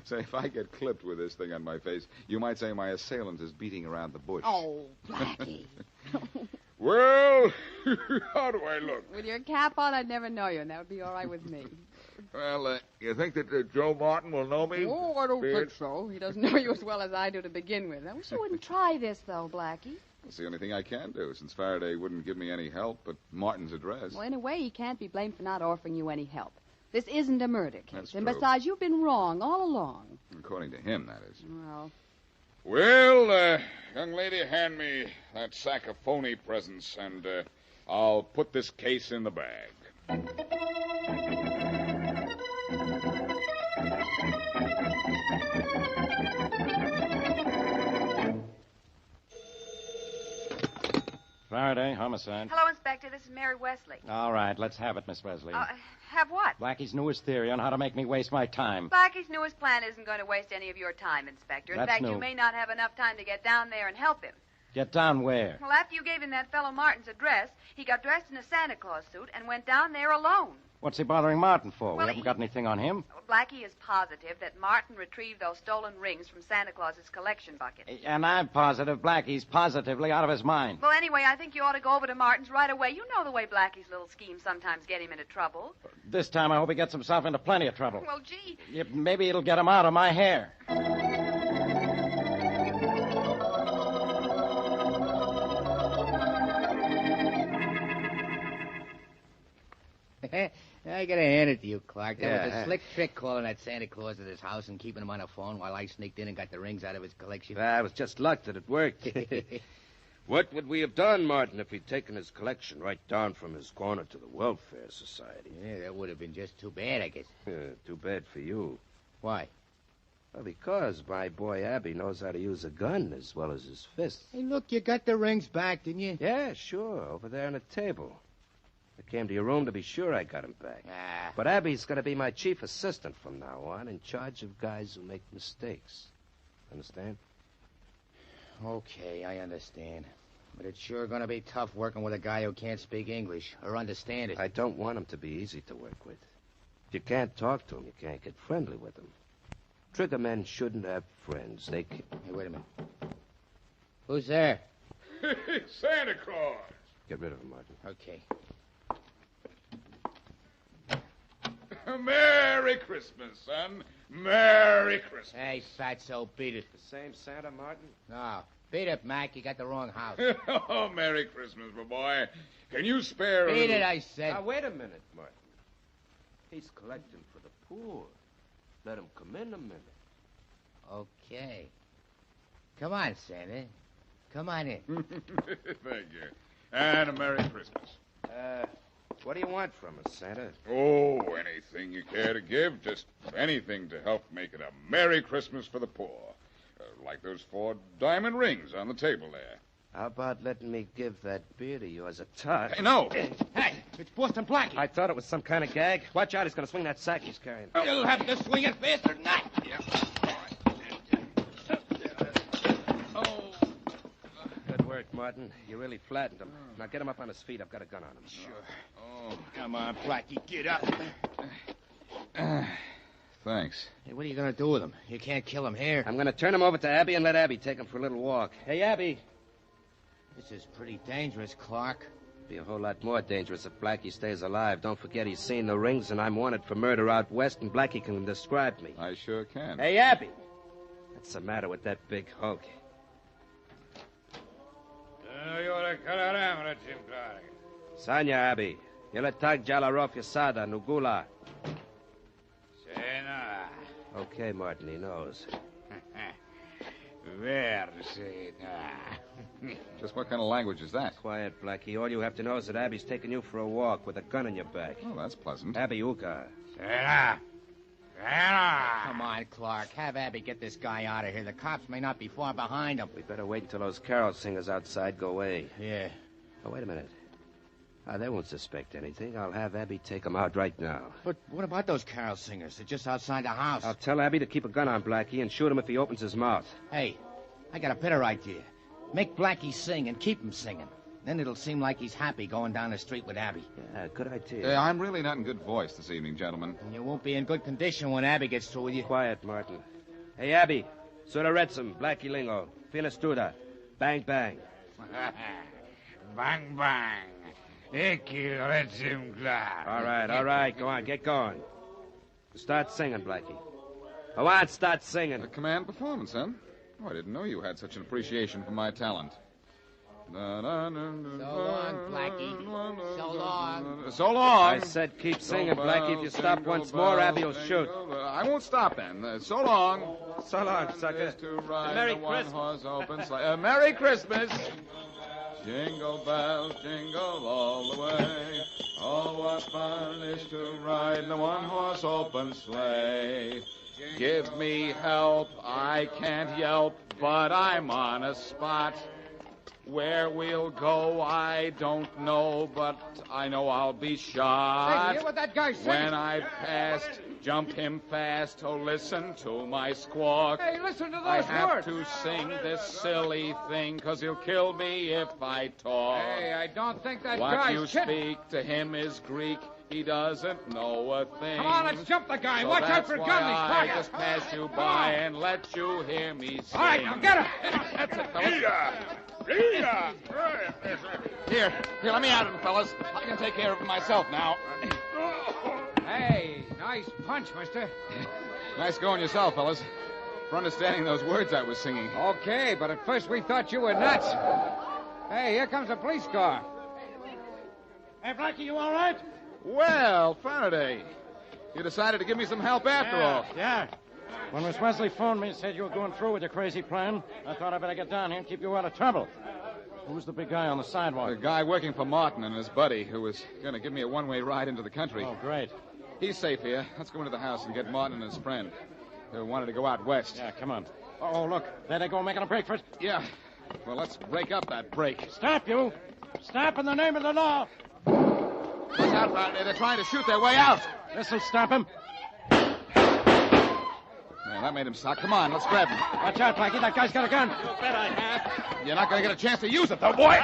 Say, if I get clipped with this thing on my face, you might say my assailant is beating around the bush. Oh, Blackie. Well, how do I look? With your cap on, I'd never know you, and that would be all right with me. Well, you think that Joe Martin will know me? Oh, I don't think so. He doesn't know you as well as I do to begin with. I wish you wouldn't try this, though, Blackie. It's the only thing I can do, since Faraday wouldn't give me any help but Martin's address. Well, in a way, he can't be blamed for not offering you any help. This isn't a murder case. That's and true. besides, you've been wrong all along. According to him, that is. Well, Young lady, hand me that sack of phony presents, and I'll put this case in the bag. Faraday, homicide. Hello, Inspector. This is Mary Wesley. All right, let's have it, Miss Wesley. Have what? Blackie's newest theory on how to make me waste my time. Blackie's newest plan isn't going to waste any of your time, Inspector. In That's fact, new. you may not have enough time to get down there and help him. Get down where? Well, after you gave him that fellow Martin's address, he got dressed in a Santa Claus suit and went down there alone. What's he bothering Martin for? Well, We haven't got anything on him. Blackie is positive that Martin retrieved those stolen rings from Santa Claus's collection bucket. And I'm positive Blackie's positively out of his mind. Well, anyway, I think you ought to go over to Martin's right away. You know the way Blackie's little schemes sometimes get him into trouble. This time I hope he gets himself into plenty of trouble. Well, gee. Yeah, maybe it'll get him out of my hair. I gotta hand it to you, Clark. That was Yeah. a slick trick calling that Santa Claus at his house and keeping him on the phone while I sneaked in and got the rings out of his collection. It was just luck that it worked. What would we have done, Martin, if he'd taken his collection right down from his corner to the Welfare Society? Yeah, that would have been just too bad, I guess. Too bad for you. Why? Well, because my boy Abby knows how to use a gun as well as his fists. Hey, look, you got the rings back, didn't you? Yeah, sure, over there on the table. I came to your room to be sure I got him back. Ah. But Abby's going to be my chief assistant from now on, in charge of guys who make mistakes. Understand? Okay, I understand. But it's sure going to be tough working with a guy who can't speak English or understand it. I don't want him to be easy to work with. If you can't talk to him, you can't get friendly with him. Trigger men shouldn't have friends. They can... Hey, wait a minute. Who's there? Santa Claus. Get rid of him, Martin. Okay. Merry Christmas, son. Merry Christmas. Hey, Fatso, beat it. The same Santa, Martin? No. Beat it, Mac. You got the wrong house. Oh, Merry Christmas, my boy. Can you spare a Beat little... it, I said. Now, wait a minute, Martin. He's collecting for the poor. Let him come in a minute. Okay. Come on, Santa. Come on in. Thank you. And a Merry Christmas. What do you want from us, Santa? Oh, anything you care to give. Just anything to help make it a Merry Christmas for the poor. Like those 4 diamond rings on the table there. How about letting me give that beard of yours a touch? Hey, no. Hey, it's Boston Blackie. I thought it was some kind of gag. Watch out, he's going to swing that sack he's carrying. You'll have to swing it faster than that. Good work, Martin. You really flattened him. Now get him up on his feet. I've got a gun on him. Sure. Oh, come on, Blackie, get up. Thanks. Hey, what are you going to do with him? You can't kill him here. I'm going to turn him over to Abby and let Abby take him for a little walk. Hey, Abby. This is pretty dangerous, Clark. Be a whole lot more dangerous if Blackie stays alive. Don't forget he's seen the rings, and I'm wanted for murder out west, and Blackie can describe me. I sure can. Hey, Abby. What's the matter with that big hunk? Sanya, Abby. Yeletag Jalarof Yasada, Nugula. Okay, Martin, he knows. Just what kind of language is that? Quiet, Blackie. All you have to know is that Abby's taking you for a walk with a gun in your back. Oh, that's pleasant. Abby Uka. Come on, Clark. Have Abby get this guy out of here. The cops may not be far behind him. We better wait until those carol singers outside go away. Yeah. Oh, wait a minute. They won't suspect anything. I'll have Abby take them out right now. But what about those carol singers? They're just outside the house. I'll tell Abby to keep a gun on Blackie and shoot him if he opens his mouth. Hey, I got a better idea. Make Blackie sing and keep him singing. Then it'll seem like he's happy going down the street with Abby. Yeah, good idea. I'm really not in good voice this evening, gentlemen. And you won't be in good condition when Abby gets through with you. Quiet, Martin. Hey, Abby. Sura Retsum, Blackie Lingo. Finestuda. Bang, bang. Bang, bang. All right. Go on, get going. Start singing, Blackie. Go on, start singing. A command performance, huh? Oh, I didn't know you had such an appreciation for my talent. So long, Blackie. So long. So long. I said keep singing, Blackie. If you stop once more, Abby will shoot. I won't stop then. So long. So long, sucker. Merry Christmas. Merry Christmas. Jingle bells, jingle all the way. Oh, what fun it is to ride in the one-horse open sleigh. Give me help, I can't yelp, but I'm on a spot. Where we'll go, I don't know, but I know I'll be shot. Hey, hear what that guy said? When I've passed, jump him fast. Oh, listen to my squawk. Hey, listen to those I have words. to sing this silly thing, 'cause he'll kill me if I talk. Hey, I don't think that what guy's you speak to him is Greek. He doesn't know a thing. Come on, let's jump the guy. So Watch out that's for why gun. I just pass you by and let you hear me sing. All right, now get him. That's it, fellas. Here, let me at him, fellas. I can take care of him myself now. Hey, nice punch, mister. Nice going yourself, fellas. For understanding those words I was singing. Okay, but at first we thought you were nuts. Hey, here comes a police car. Hey, Blackie, you all right? Well, Faraday, you decided to give me some help after all. Yeah. When Miss Wesley phoned me and said you were going through with your crazy plan, I thought I'd better get down here and keep you out of trouble. Who was the big guy on the sidewalk? The guy working for Martin and his buddy who was going to give me a one-way ride into the country. Oh, great. He's safe here. Let's go into the house and get Martin and his friend. They wanted to go out west. Yeah, come on. Oh, look. There they go making a break for it. Yeah. Well, let's break up that break. Stop, you. Stop in the name of the law. Look out, Faraday. They're trying to shoot their way out. This'll stop him. Yeah, that made him stop. Come on, let's grab him. Watch out, Blackie. That guy's got a gun. You bet I have. You're not going to get a chance to use it, though, boy.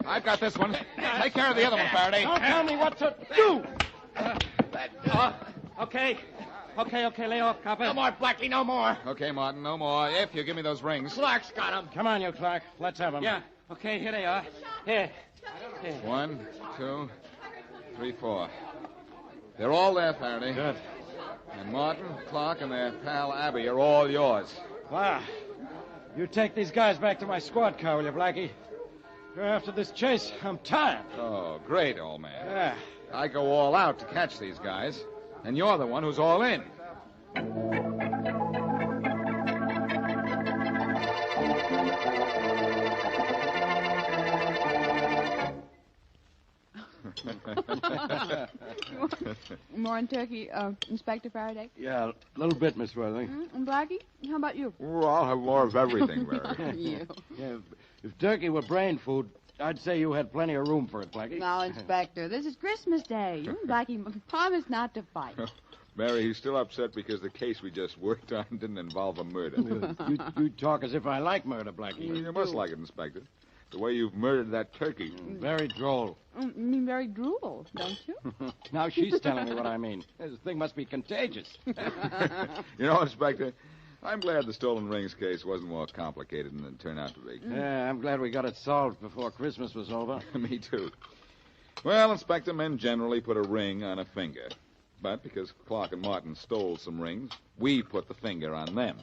I've got this one. Take care of the other one, Faraday. Don't tell me what to do. Okay, lay off, copper. No more, Blackie, no more. Okay, Martin, no more. If you give me those rings. Clark's got him. Come on, you, Clark. Let's have him. Yeah, okay, here they are. Here. 1, 2, 3, 4. They're all there, Faraday. Good. And Martin, Clark, and their pal Abby are all yours. Wow. You take these guys back to my squad car, will you, Blackie? After this chase, I'm tired. Oh, great, old man. Yeah. I go all out to catch these guys, and you're the one who's all in. More turkey, Inspector Faraday? Yeah, a little bit, Miss Worthing. And Blackie, how about you? Oh, I'll have more of everything, Mary. You. Yeah, if turkey were brain food, I'd say you had plenty of room for it, Blackie. Now, Inspector, this is Christmas Day. You and Blackie promised not to fight. Mary, he's still upset because the case we just worked on didn't involve a murder. You talk as if I like murder, Blackie. You must like it, Inspector. The way you've murdered that turkey. Very droll. You mean very drool, don't you? Now she's telling me what I mean. This thing must be contagious. You know, Inspector, I'm glad the stolen rings case wasn't more complicated than it turned out to be. Yeah, I'm glad we got it solved before Christmas was over. Me too. Well, Inspector, men generally put a ring on a finger. But because Clark and Martin stole some rings, we put the finger on them.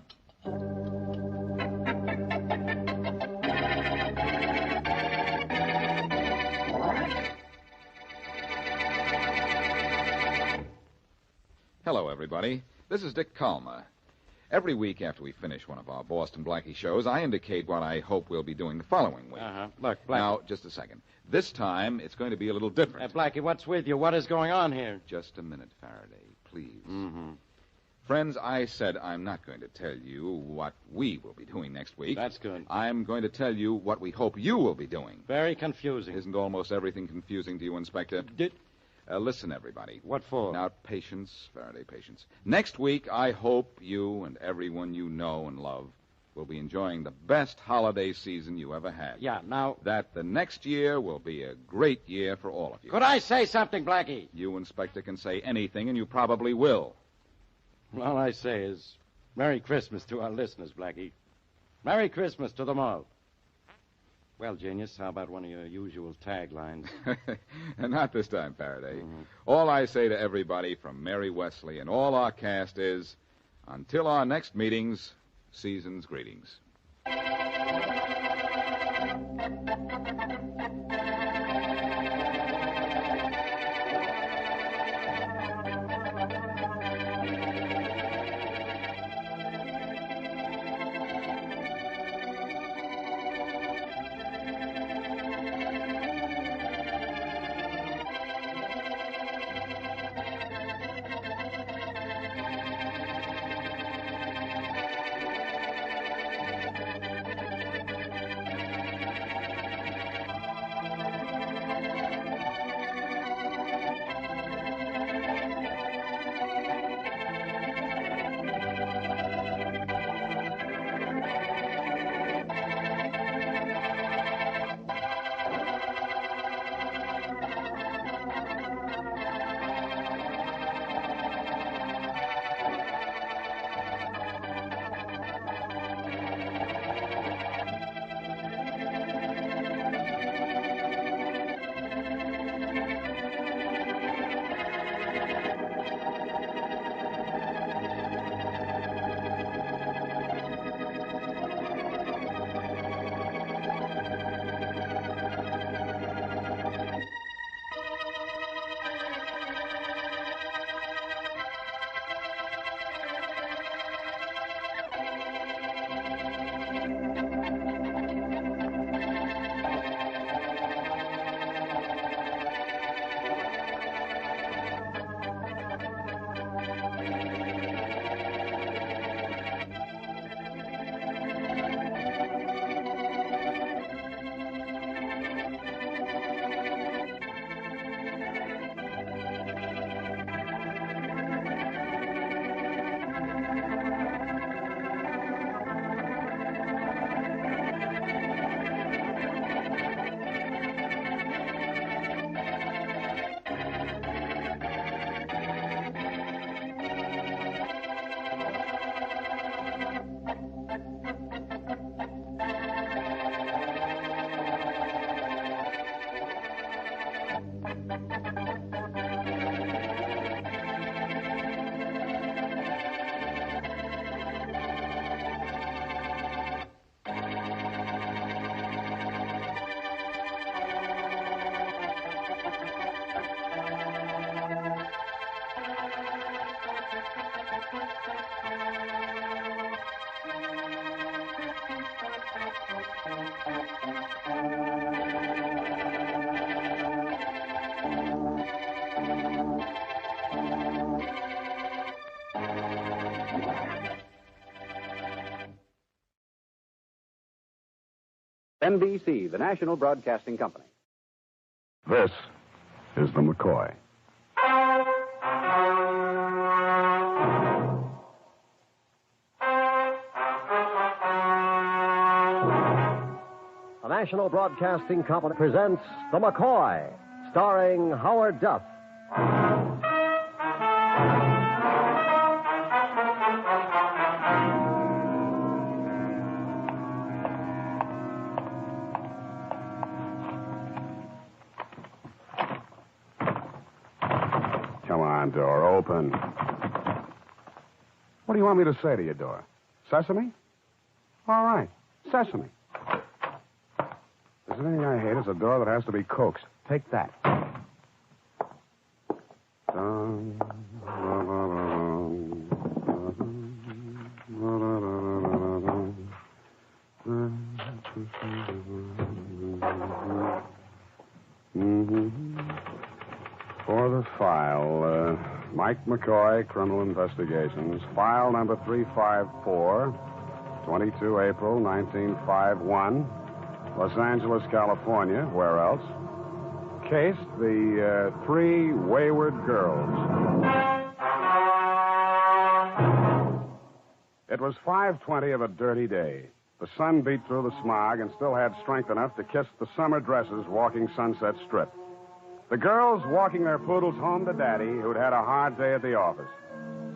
Hello, everybody. This is Dick Calmer. Every week after we finish one of our Boston Blackie shows, I indicate what I hope we'll be doing the following week. Look, Blackie. Now, just a second. This time, it's going to be a little different. Blackie, what's with you? What is going on here? Just a minute, Faraday, please. Mm-hmm. Friends, I said I'm not going to tell you what we will be doing next week. That's good. I'm going to tell you what we hope you will be doing. Very confusing. Isn't almost everything confusing to you, Inspector? Listen, everybody. What for? Now, patience, Faraday, patience. Next week, I hope you and everyone you know and love will be enjoying the best holiday season you ever had. Yeah, now... That the next year will be a great year for all of you. Could I say something, Blackie? You, Inspector, can say anything, and you probably will. All I say is Merry Christmas to our listeners, Blackie. Merry Christmas to them all. Well, Genius, how about one of your usual taglines? Not this time, Faraday. All I say to everybody from Mary Wesley and all our cast is, until our next meetings, season's greetings. NBC, the national broadcasting company. This is the McCoy. The National Broadcasting Company presents The McCoy, starring Howard Duff. Come on, door, open. What do you want me to say to your door? Sesame? All right, sesame. If there's anything I hate, it's a door that has to be coaxed. Take that. For the file, Mike McCoy, Criminal Investigations, file number 354, 22 April 1951. Los Angeles, California. Where else? Case, the three wayward girls. It was 5:20 of a dirty day. The sun beat through the smog and still had strength enough to kiss the summer dresses walking Sunset Strip. The girls walking their poodles home to Daddy, who'd had a hard day at the office.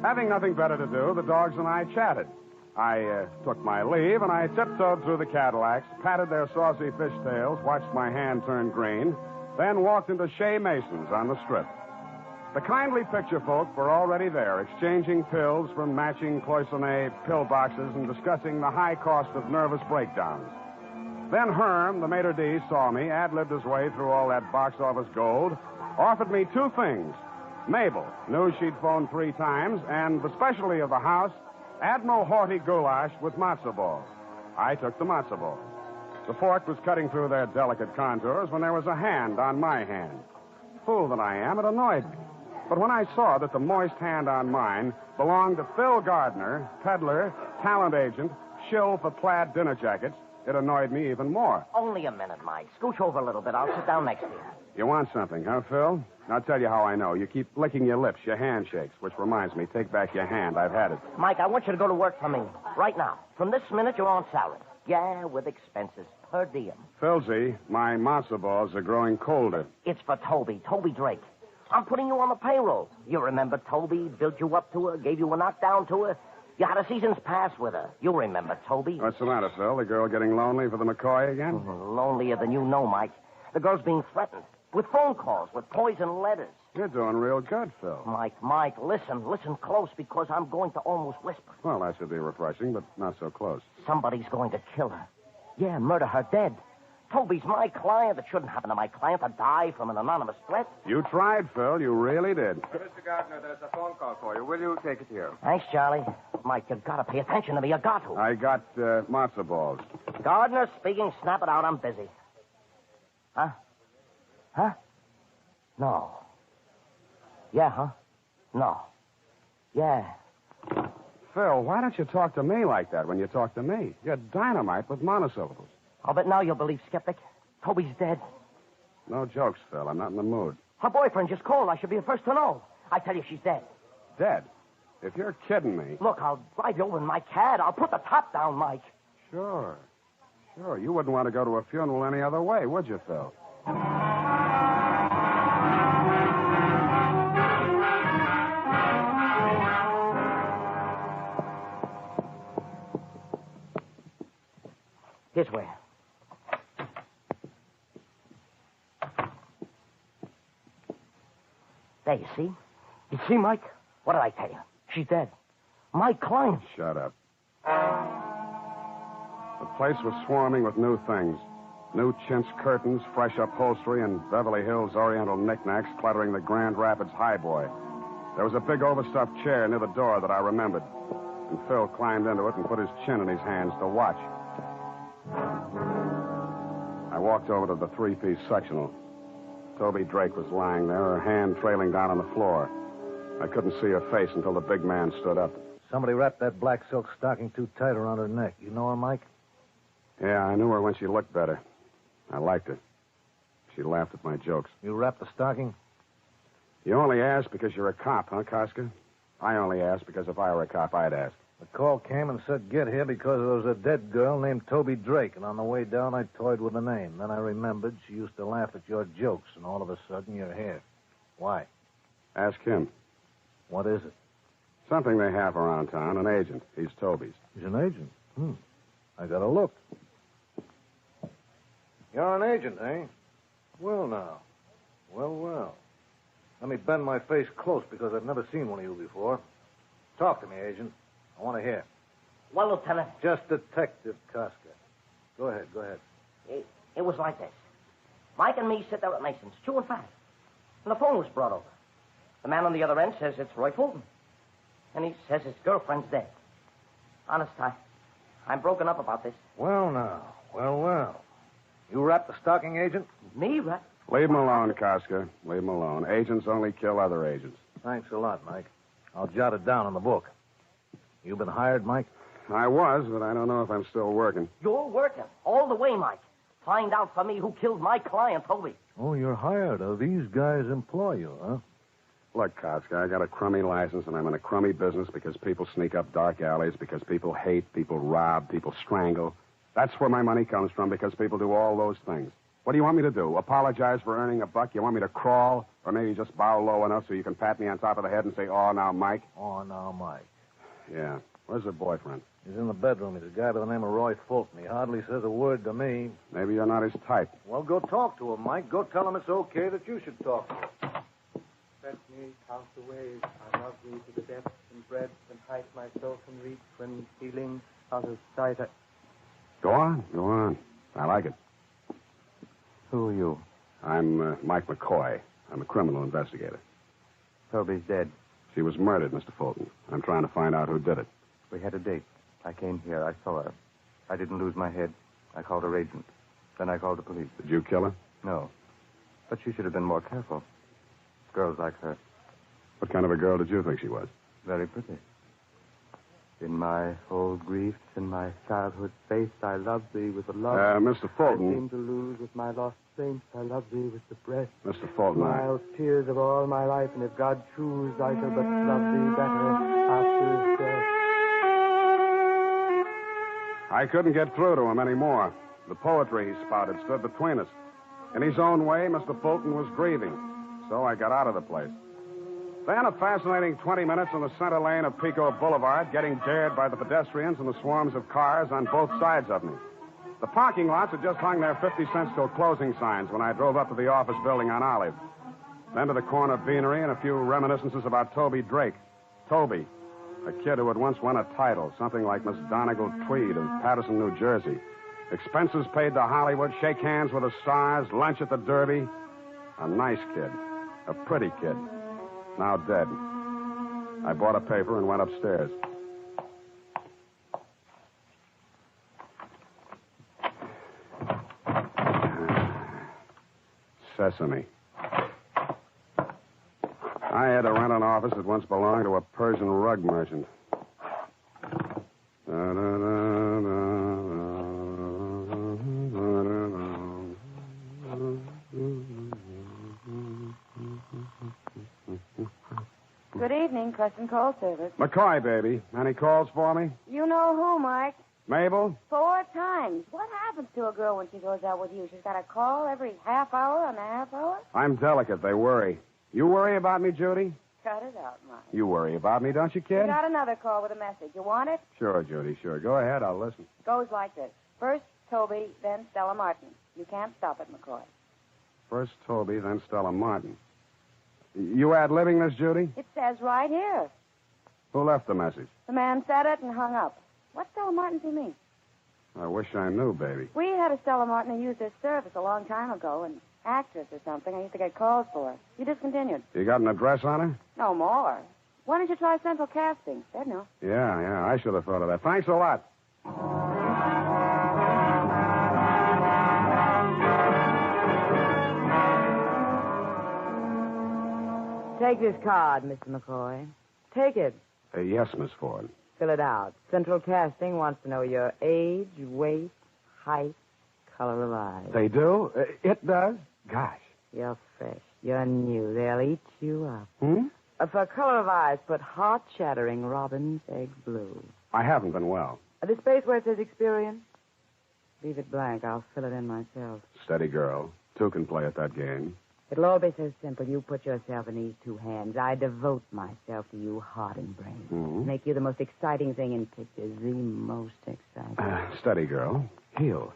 Having nothing better to do, the dogs and I chatted. I took my leave, and I tiptoed through the Cadillacs, patted their saucy fishtails, watched my hand turn green, then walked into Shea Mason's on the Strip. The kindly picture folk were already there, exchanging pills from matching Cloisonne pill boxes and discussing the high cost of nervous breakdowns. Then Herm, the maitre d', saw me, ad-libbed his way through all that box office gold, offered me two things. Mabel, knew she'd phoned 3 times, and the specialty of the house, Admiral Horty goulash with matzo balls. I took the matzo balls. The fork was cutting through their delicate contours when there was a hand on my hand. Fool that I am, it annoyed me. But when I saw that the moist hand on mine belonged to Phil Gardner, peddler, talent agent, shill for plaid dinner jackets, it annoyed me even more. Only a minute, Mike. Scooch over a little bit. I'll sit down next to you. You want something, huh, Phil? I'll tell you how I know. You keep licking your lips, your hand shakes, which reminds me, take back your hand. I've had it. Mike, I want you to go to work for me. Right now. From this minute, you're on salary. Yeah, with expenses. Per diem. Philzy, my matzo balls are growing colder. It's for Toby Drake. I'm putting you on the payroll. You remember Toby built you up to her, gave you a knockdown to her? You had a season's pass with her. You remember Toby. What's the matter, Phil? The girl getting lonely for the McCoy again? Lonelier than you know, Mike. The girl's being threatened. With phone calls, with poison letters. You're doing real good, Phil. Mike, listen close, because I'm going to almost whisper. Well, that should be refreshing, but not so close. Somebody's going to kill her. Yeah, murder her dead. Toby's my client. It shouldn't happen to my client to die from an anonymous threat. You tried, Phil. You really did. Mr. Gardner, there's a phone call for you. Will you take it here? Thanks, Charlie. Mike, you've got to pay attention to me. You got to. I got matzo balls. Gardner speaking. Snap it out. I'm busy. Huh? No. Yeah, huh? No. Yeah. Phil, why don't you talk to me like that when you talk to me? You're dynamite with monosyllables. I'll bet now you'll believe Skeptic. Toby's dead. No jokes, Phil. I'm not in the mood. Her boyfriend just called. I should be the first to know. I tell you, she's dead. Dead? If you're kidding me. Look, I'll drive you over in my cab. I'll put the top down, Mike. Sure. You wouldn't want to go to a funeral any other way, would you, Phil? This way. There, you see? You see, Mike? What did I tell you? She's dead. My client. Shut up. The place was swarming with new things. New chintz curtains, fresh upholstery, and Beverly Hills Oriental knickknacks cluttering the Grand Rapids highboy. There was a big overstuffed chair near the door that I remembered. And Phil climbed into it and put his chin in his hands to watch. I walked over to the 3-piece sectional. Toby Drake was lying there, her hand trailing down on the floor. I couldn't see her face until the big man stood up. Somebody wrapped that black silk stocking too tight around her neck. You know her, Mike? Yeah, I knew her when she looked better. I liked her. She laughed at my jokes. You wrapped the stocking? You only asked because you're a cop, huh, Koska? I only asked because if I were a cop, I'd ask. The call came and said get here because there was a dead girl named Toby Drake, and on the way down I toyed with the name. Then I remembered she used to laugh at your jokes, and all of a sudden you're here. Why? Ask him. What is it? Something they have around town, an agent. He's Toby's. He's an agent? I gotta look. You're an agent, eh? Well, now. Well. Let me bend my face close because I've never seen one of you before. Talk to me, agent. I want to hear. Well, Lieutenant. Just Detective Koska. Go ahead. It was like this. Mike and me sit there at Mason's, chewing fat. And the phone was brought over. The man on the other end says it's Roy Fulton. And he says his girlfriend's dead. Honest, I'm broken up about this. Well, now. Well. You wrapped the stocking, agent? Me wrap? Leave him alone, Koska. Leave him alone. Agents only kill other agents. Thanks a lot, Mike. I'll jot it down in the book. You been hired, Mike? I was, but I don't know if I'm still working. You're working. All the way, Mike. Find out for me who killed my client, Toby. Oh, you're hired. These guys employ you, huh? Look, Koska, I got a crummy license, and I'm in a crummy business because people sneak up dark alleys, because people hate, people rob, people strangle. That's where my money comes from, because people do all those things. What do you want me to do? Apologize for earning a buck? You want me to crawl? Or maybe just bow low enough so you can pat me on top of the head and say, "Oh, now, Mike"? Oh, now, Mike. Yeah. Where's her boyfriend? He's in the bedroom. He's a guy by the name of Roy Fulton. He hardly says a word to me. Maybe you're not his type. Well, go talk to him, Mike. Go tell him it's okay that you should talk to him. Let me count the ways I love thee to the depth and breadth and height my soul can reach when feeling out of sight. Go on. I like it. Who are you? I'm Mike McCoy. I'm a criminal investigator. Toby's dead. She was murdered, Mr. Fulton. I'm trying to find out who did it. We had a date. I came here. I saw her. I didn't lose my head. I called her agent. Then I called the police. Did you kill her? No. But she should have been more careful. Girls like her. What kind of a girl did you think she was? Very pretty. In my old griefs, in my childhood faith, I love thee with a love Mr. Fulton. I seem to lose with my lost saints. I love thee with the breath. Mr. Fulton, Mild tears of all my life, and if God choose, I shall but love thee better after death. I couldn't get through to him anymore. The poetry he spouted stood between us. In his own way, Mr. Fulton was grieving. So I got out of the place. Then a fascinating 20 minutes in the center lane of Pico Boulevard, getting dared by the pedestrians and the swarms of cars on both sides of me. The parking lots had just hung their 50 cents till closing signs when I drove up to the office building on Olive. Then to the corner beanery and a few reminiscences about Toby Drake. Toby, a kid who had once won a title, something like Miss Donegal Tweed of Patterson, New Jersey. Expenses paid to Hollywood, shake hands with the stars, lunch at the Derby. A nice kid. A pretty kid. Now dead. I bought a paper and went upstairs. Sesame. I had to rent an office that once belonged to a Persian rug merchant. Good evening, Custom Call Service. McCoy, baby. Any calls for me? You know who, Mike? Mabel? 4 times. What happens to a girl when she goes out with you? She's got a call every half hour and a half hour? I'm delicate. They worry. You worry about me, Judy? Cut it out, Mike. You worry about me, don't you, kid? You got another call with a message. You want it? Sure, Judy, sure. Go ahead. I'll listen. Goes like this. First, Toby, then Stella Martin. You can't stop it, McCoy. First Toby, then Stella Martin. You ad-libbing this, Judy? It says right here. Who left the message? The man said it and hung up. What's Stella Martin to me? I wish I knew, baby. We had a Stella Martin who used this service a long time ago, an actress or something. I used to get calls for her. You discontinued. You got an address on her? No more. Why don't you try Central Casting? They'd know. Yeah, I should have thought of that. Thanks a lot. Take this card, Mr. McCoy. Take it. Yes, Miss Ford. Fill it out. Central Casting wants to know your age, weight, height, color of eyes. They do? It does? Gosh. You're fresh. You're new. They'll eat you up. Hmm? For color of eyes, put heart-shattering robin's egg blue. I haven't been well. The space where it says experience, leave it blank. I'll fill it in myself. Steady girl. Two can play at that game. It'll all be so simple. You put yourself in these two hands. I devote myself to you, heart and brain. Mm-hmm. Make you the most exciting thing in pictures. The most exciting. Steady girl. Heel.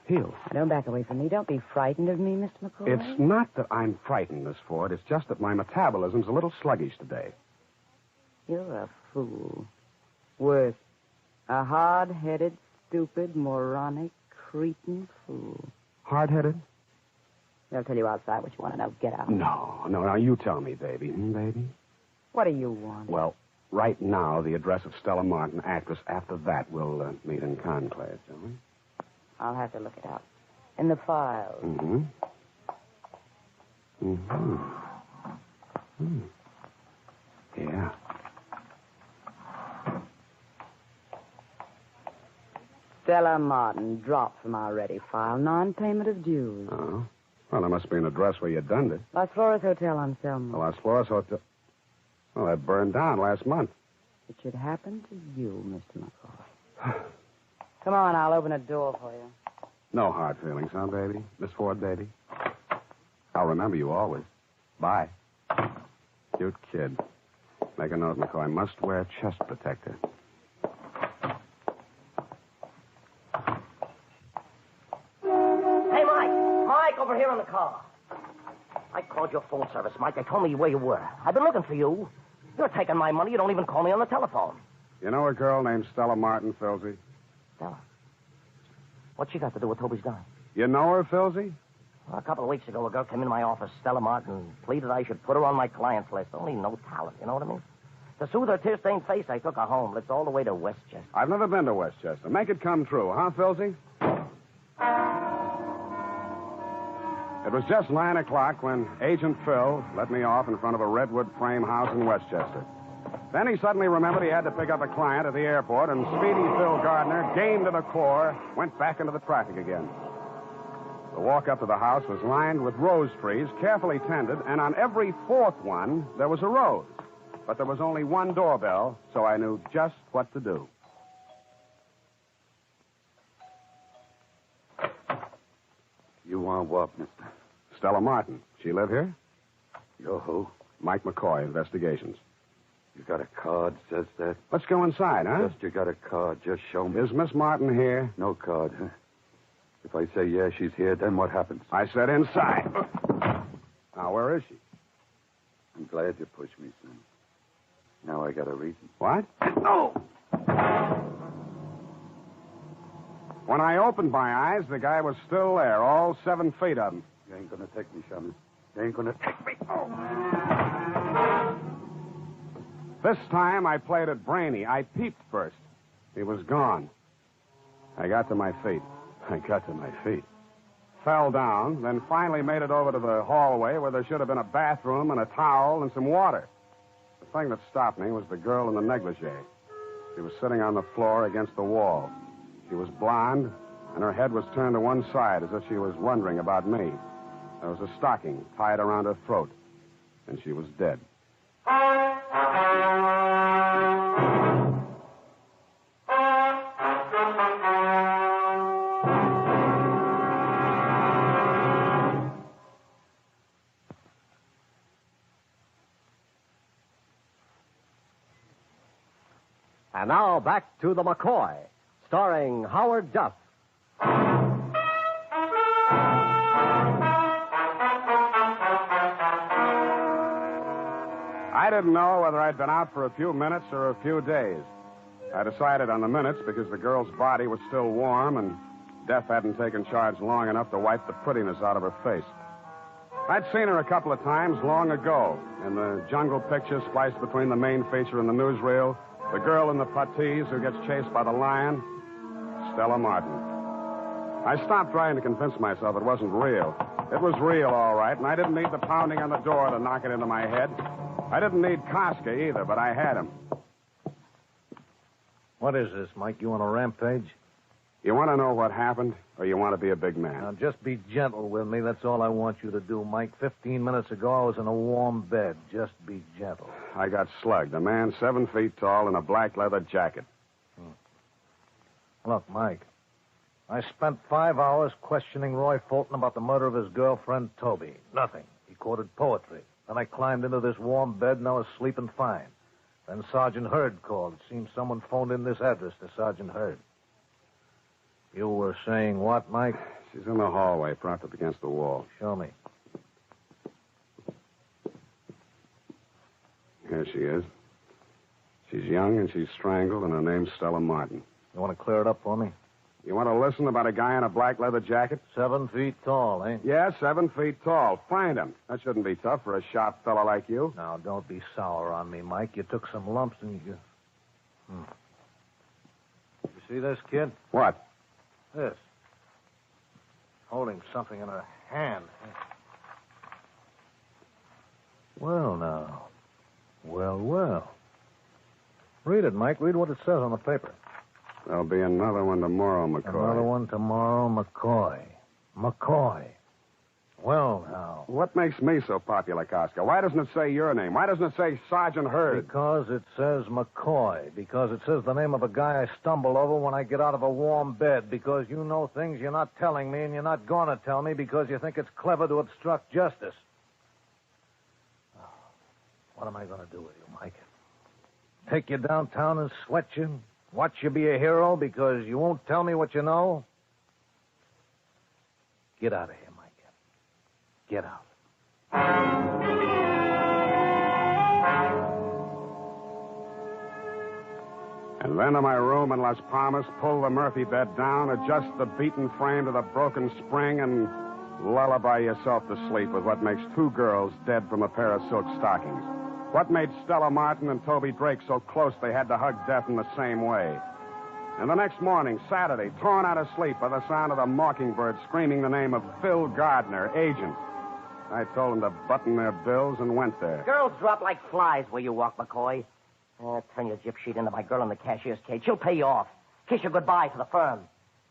Don't back away from me. Don't be frightened of me, Mr. McCoy. It's not that I'm frightened, Miss Ford. It's just that my metabolism's a little sluggish today. You're a fool. Worse. A hard-headed, stupid, moronic, cretin fool. Hard-headed? They'll tell you outside what you want to know. Get out. No, you tell me, baby. Baby? What do you want? Well, right now, the address of Stella Martin, actress. After that, we'll meet in conclave, shall we? I'll have to look it up. In the files. Mm-hmm. Yeah. Stella Martin, dropped from our ready file. Non-payment of dues. Oh. Well, there must be an address where you done it. Las Flores Hotel on Selma. The Las Flores Hotel. Well, that burned down last month. It should happen to you, Mr. McCoy. Come on, I'll open a door for you. No hard feelings, huh, baby? Miss Ford, baby? I'll remember you always. Bye. Cute kid. Make a note, McCoy. Must wear chest protector. Hey, Mike, over here in the car. I called your phone service, Mike. They told me where you were. I've been looking for you. You're taking my money. You don't even call me on the telephone. You know a girl named Stella Martin, Filsey? Stella? What's she got to do with Toby's dying? You know her, Filsey? Well, a couple of weeks ago, a girl came into my office, Stella Martin, pleaded I should put her on my clients list. Only no talent, you know what I mean? To soothe her tear-stained face, I took her home. It's all the way to Westchester. I've never been to Westchester. Make it come true, huh, Filsey? It was just 9 o'clock when Agent Phil let me off in front of a redwood frame house in Westchester. Then he suddenly remembered he had to pick up a client at the airport, and speedy Phil Gardner, game to the core, went back into the traffic again. The walk up to the house was lined with rose trees, carefully tended, and on every fourth one, there was a rose. But there was only one doorbell, so I knew just what to do. You want what, mister? Stella Martin. She live here? You're who? Mike McCoy, Investigations. You got a card, says that? Let's go inside, huh? Just you got a card. Just show me. Is Miss Martin here? No card, huh? If I say yeah, she's here, then what happens? I said inside. Now, where is she? I'm glad you pushed me, son. Now I got a reason. What? No! When I opened my eyes, the guy was still there, all 7 feet of him. You ain't gonna take me, Shaman. You ain't gonna take me. Oh. This time I played it brainy. I peeped first. He was gone. I got to my feet. Fell down, then finally made it over to the hallway where there should have been a bathroom and a towel and some water. The thing that stopped me was the girl in the negligee. She was sitting on the floor against the wall. She was blonde, and her head was turned to one side as if she was wondering about me. There was a stocking tied around her throat, and she was dead. And now back to The McCoy, starring Howard Duff. I didn't know whether I'd been out for a few minutes or a few days. I decided on the minutes because the girl's body was still warm and death hadn't taken charge long enough to wipe the prettiness out of her face. I'd seen her a couple of times long ago in the jungle picture spliced between the main feature and the newsreel. The girl in the puttees who gets chased by the lion. Stella Martin. I stopped trying to convince myself it wasn't real. It was real, all right, and I didn't need the pounding on the door to knock it into my head. I didn't need Koska either, but I had him. What is this, Mike? You on a rampage? You want to know what happened, or you want to be a big man? Now, just be gentle with me. That's all I want you to do, Mike. 15 minutes ago, I was in a warm bed. Just be gentle. I got slugged. A man 7 feet tall in a black leather jacket. Look, Mike, I spent 5 hours questioning Roy Fulton about the murder of his girlfriend, Toby. Nothing. He quoted poetry. Then I climbed into this warm bed and I was sleeping fine. Then Sergeant Hurd called. It seems someone phoned in this address to Sergeant Hurd. You were saying what, Mike? She's in the hallway, propped up against the wall. Show me. Here she is. She's young and she's strangled, and her name's Stella Martin. You want to clear it up for me? You want to listen about a guy in a black leather jacket? 7 feet tall, eh? Yeah, 7 feet tall. Find him. That shouldn't be tough for a sharp fella like you. Now, don't be sour on me, Mike. You took some lumps and you... You see this, kid? What? This. Holding something in her hand. Well, now. Well. Read it, Mike. Read what it says on the paper. There'll be another one tomorrow, McCoy. Another one tomorrow, McCoy. McCoy. Well, now. What makes me so popular, Costco? Why doesn't it say your name? Why doesn't it say Sergeant Hurd? Because it says McCoy. Because it says the name of a guy I stumble over when I get out of a warm bed. Because you know things you're not telling me and you're not going to tell me because you think it's clever to obstruct justice. What am I going to do with you, Mike? Take you downtown and sweat you? Watch you be a hero because you won't tell me what you know? Get out of here, Mike. Get out. And then to my room in Las Palmas, pull the Murphy bed down, adjust the beaten frame to the broken spring, and lullaby yourself to sleep with what makes 2 girls dead from a pair of silk stockings. What made Stella Martin and Toby Drake so close they had to hug death in the same way? And the next morning, Saturday, torn out of sleep by the sound of the mockingbird screaming the name of Phil Gardner, agent. I told them to button their bills and went there. Girls drop like flies where you walk, McCoy. Turn your gyp sheet into my girl in the cashier's cage. She'll pay you off. Kiss you goodbye to the firm.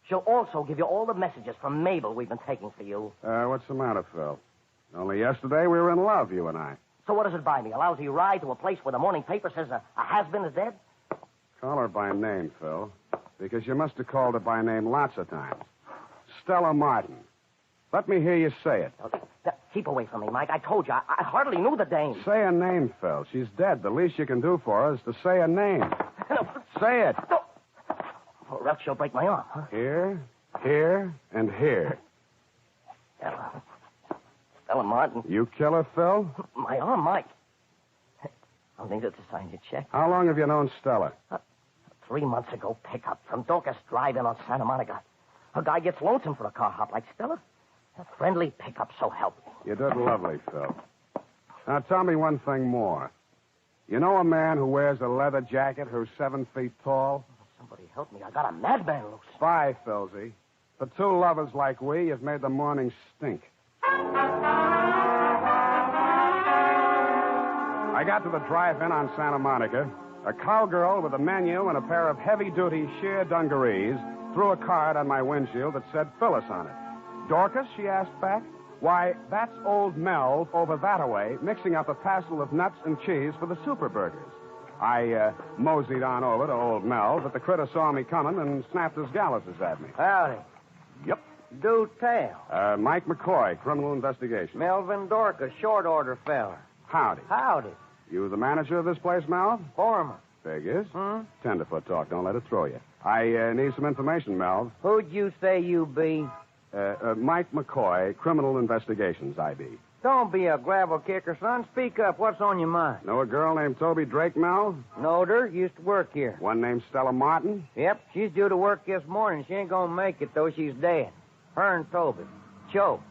She'll also give you all the messages from Mabel we've been taking for you. What's the matter, Phil? Only yesterday we were in love, you and I. So what does it buy me? A lousy ride to a place where the morning paper says a has-been is dead? Call her by name, Phil. Because you must have called her by name lots of times. Stella Martin. Let me hear you say it. Keep away from me, Mike. I told you, I hardly knew the dame. Say a name, Phil. She's dead. The least you can do for her is to say a name. Say it. No. Or else she'll break my arm, huh? Here, and here. Stella Martin. You kill her, Phil? My arm, Mike. I need her to sign your check. How long have you known Stella? 3 months ago, pickup from Dorcas Drive-In on Santa Monica. A guy gets lonesome for a car hop like Stella. A friendly pickup, so help me. You did lovely, Phil. Now, tell me one thing more. You know a man who wears a leather jacket who's 7 feet tall? Somebody help me. I got a madman loose. Spy, Philsy. For 2 lovers like we, you've made the morning stink. I got to the drive-in on Santa Monica. A cowgirl with a menu and a pair of heavy-duty sheer dungarees threw a card on my windshield that said Phyllis on it. Dorcas, she asked back. Why, that's old Mel over that-a-way mixing up a passel of nuts and cheese for the super burgers. I moseyed on over to old Mel, but the critter saw me coming and snapped his galluses at me. Howdy. Yep. Do tell. Mike McCoy, Criminal Investigation. Melvin Dorcas, short order feller. Howdy. Howdy. You the manager of this place, Mel? Foreman. Figures. Tenderfoot talk. Don't let it throw you. I need some information, Mel. Who'd you say you be? Mike McCoy, Criminal Investigations, IB. Don't be a gravel kicker, son. Speak up. What's on your mind? Know a girl named Toby Drake, Mel? Knowed her. Used to work here. One named Stella Martin? Yep. She's due to work this morning. She ain't gonna make it, though. She's dead. Her and Toby. Choked.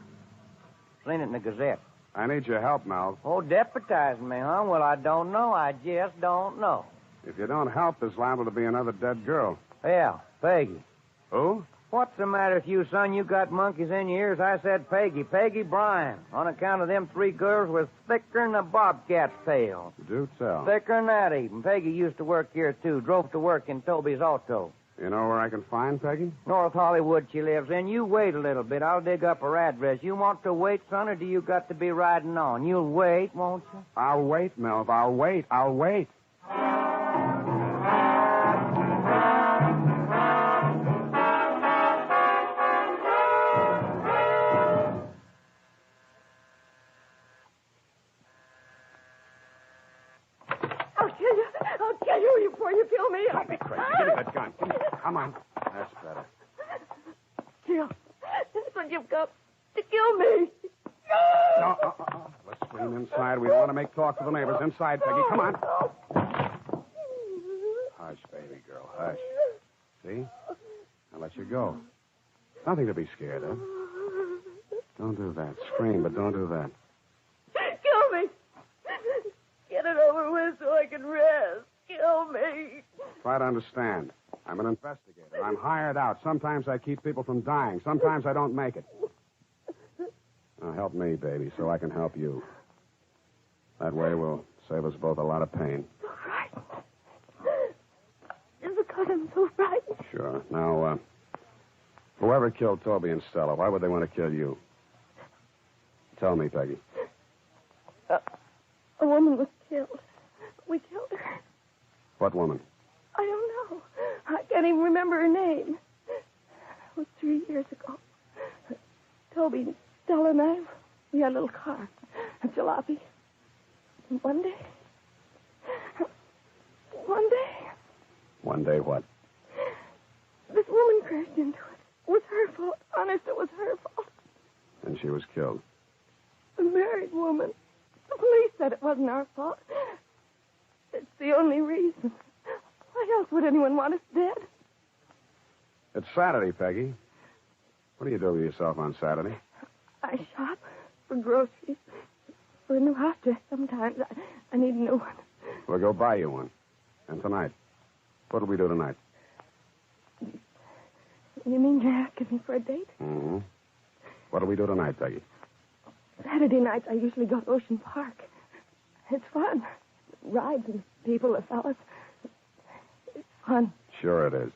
Seen it in the Gazette. I need your help, Mel. Oh, deputizing me, huh? Well, I don't know. I just don't know. If you don't help, there's liable to be another dead girl. Yeah, Peggy. Who? What's the matter with you, son? You got monkeys in your ears. I said Peggy. Peggy Bryan. On account of them 3 girls was thicker'n a bobcat's tail. Do tell. Thicker'n that, even. Peggy used to work here, too. Drove to work in Toby's auto. You know where I can find Peggy? North Hollywood she lives in. You wait a little bit. I'll dig up her address. You want to wait, son, or do you got to be riding on? You'll wait, won't you? I'll wait, Melv. I'll wait. I'll wait. I'll kill you before you kill me. Don't be crazy. Give me that gun. Come on. That's better. Kill. That's what you've got to kill me. No, let's scream inside. We don't want to make talk to the neighbors. Inside, Peggy. Come on. Hush, baby girl. Hush. See? I'll let you go. Nothing to be scared of. Don't do that. Scream, but don't do that. Kill me. Get it over with so I can rest. Kill me. Try to understand. I'm an investigator. I'm hired out. Sometimes I keep people from dying. Sometimes I don't make it. Now, help me, baby, so I can help you. That way we'll save us both a lot of pain. So frightened. It's because I'm so frightened. Sure. Now, whoever killed Toby and Stella, why would they want to kill you? Tell me, Peggy. A woman was killed. We killed her. What woman? I don't know. I can't even remember her name. It was 3 years ago. Toby, Stella, and I, we had a little car, a jalopy. And one day... One day what? this woman crashed into it. It was her fault. Honest, it was her fault. And she was killed. A married woman. The police said it wasn't our fault. It's the only reason. Why else would anyone want us dead? It's Saturday, Peggy. What do you do with yourself on Saturday? I shop for groceries. For a new house dress sometimes. I need a new one. We'll go buy you one. And tonight? What'll we do tonight? You mean you're asking me for a date? Mm-hmm. What'll we do tonight, Peggy? Saturday nights I usually go to Ocean Park. It's fun. Rides and people, the fellas. It's fun. Sure it is.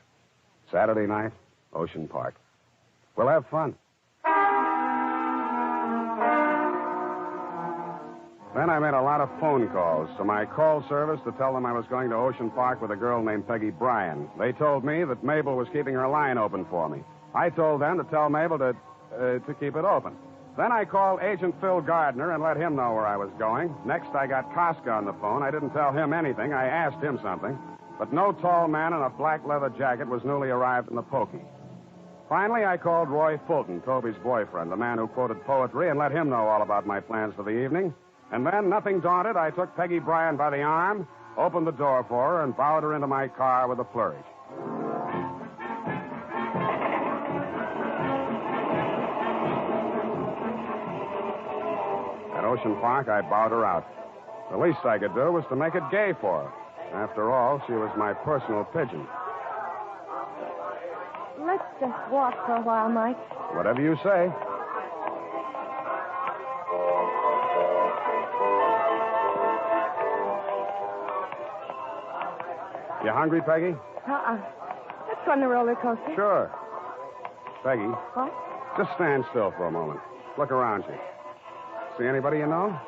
Saturday night, Ocean Park. We'll have fun. Then I made a lot of phone calls to my call service to tell them I was going to Ocean Park with a girl named Peggy Bryan. They told me that Mabel was keeping her line open for me. I told them to tell Mabel to keep it open. Then I called Agent Phil Gardner and let him know where I was going. Next, I got Koska on the phone. I didn't tell him anything. I asked him something. But no tall man in a black leather jacket was newly arrived in the pokey. Finally, I called Roy Fulton, Toby's boyfriend, the man who quoted poetry, and let him know all about my plans for the evening. And then, nothing daunted, I took Peggy Bryan by the arm, opened the door for her, and bowed her into my car with a flourish. At Ocean Park, I bowed her out. The least I could do was to make it gay for her. After all, she was my personal pigeon. Let's just walk for a while, Mike. Whatever you say. You hungry, Peggy? Let's go on the roller coaster. Sure. Peggy, What? just stand still for a moment. Look around you. See anybody you know?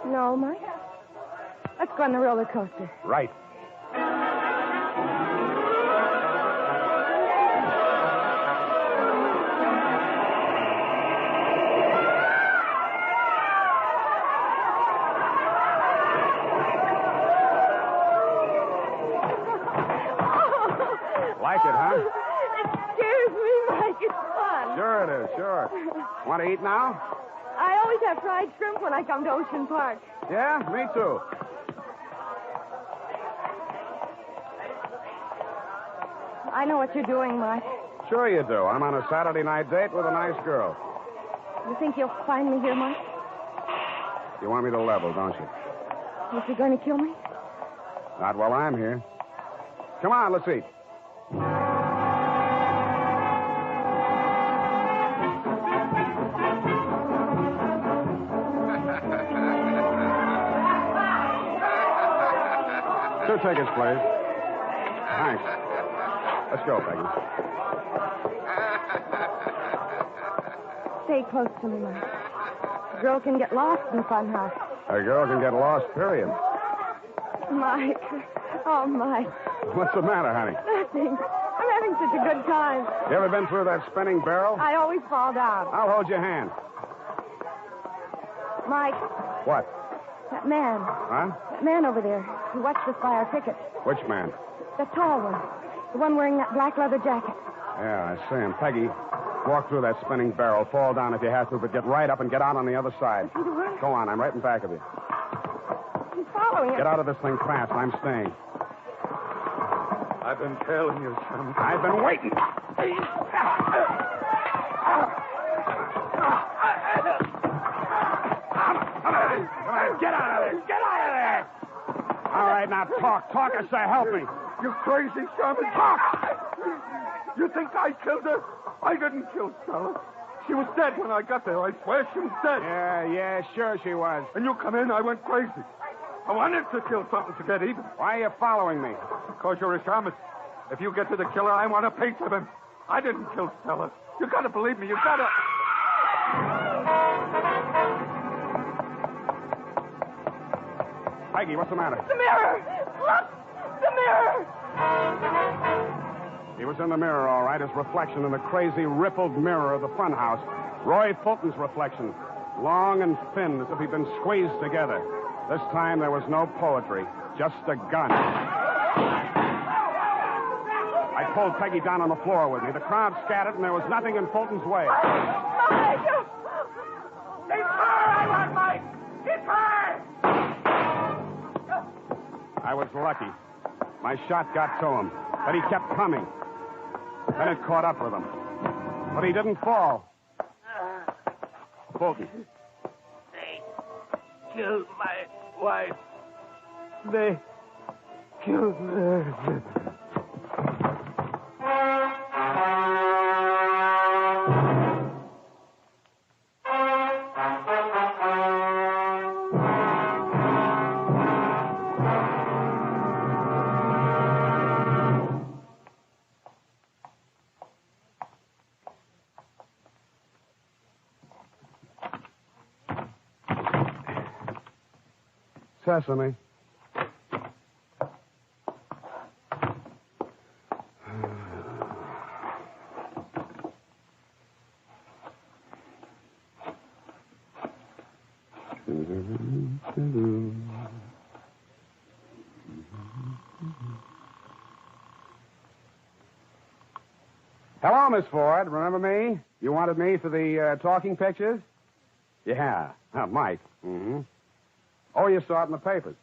No, Mike. Let's go on the roller coaster. Right. Like it, huh? It scares me, Mike. It's fun. Sure it is, sure. Want to eat now? I always have fried shrimp when I come to Ocean Park. Yeah, me too. I know what you're doing, Mike. Sure you do. I'm on a Saturday night date with a nice girl. You think you'll find me here, Mike? You want me to level, don't you? Is he going to kill me? Not while I'm here. Come on, let's eat. Two tickets, please. Thanks. Let's go, Peggy. Stay close to me, Mike. A girl can get lost in the funhouse. A girl can get lost, period. Mike. Oh, Mike. What's the matter, honey? Nothing. I'm having such a good time. You ever been through that spinning barrel? I always fall down. I'll hold your hand. Mike, What? that man. Huh? That man over there. He watched us buy our tickets. Which man? The tall one. The one wearing that black leather jacket. Yeah, I see him. Peggy, walk through that spinning barrel. Fall down if you have to, but get right up and get out on the other side. Go on. I'm right in back of you. He's following us. Get out of this thing fast. I'm staying. I've been telling you something. I've been waiting. Come on, get out of there. Get out of there. All right, now talk. Talk, I say. Help me. You crazy, Sherman. Talk. You think I killed her? I didn't kill Stella. She was dead when I got there. I swear she was dead. Yeah, sure she was. And you come in, I went crazy. I wanted to kill something to get even. Why are you following me? Because you're a shaman. If you get to the killer, I want a piece of him. I didn't kill Stella. You gotta believe me. You gotta... Peggy, what's the matter? The mirror! Look! The mirror! He was in the mirror, all right, his reflection in the crazy, rippled mirror of the funhouse. Roy Fulton's reflection. Long and thin, as if he'd been squeezed together. This time there was no poetry, just a gun. I pulled Peggy down on the floor with me. The crowd scattered, and there was nothing in Fulton's way. Mike! It's her I want, Mike! It's her! I was lucky. My shot got to him, but he kept coming. Then it caught up with him. But he didn't fall. Fulton. They killed my wife. They killed her. Sesame. Hello, Miss Ford. Remember me? You wanted me for the talking pictures? Yeah. Mike. Mm-hmm. Oh, you saw it in the papers.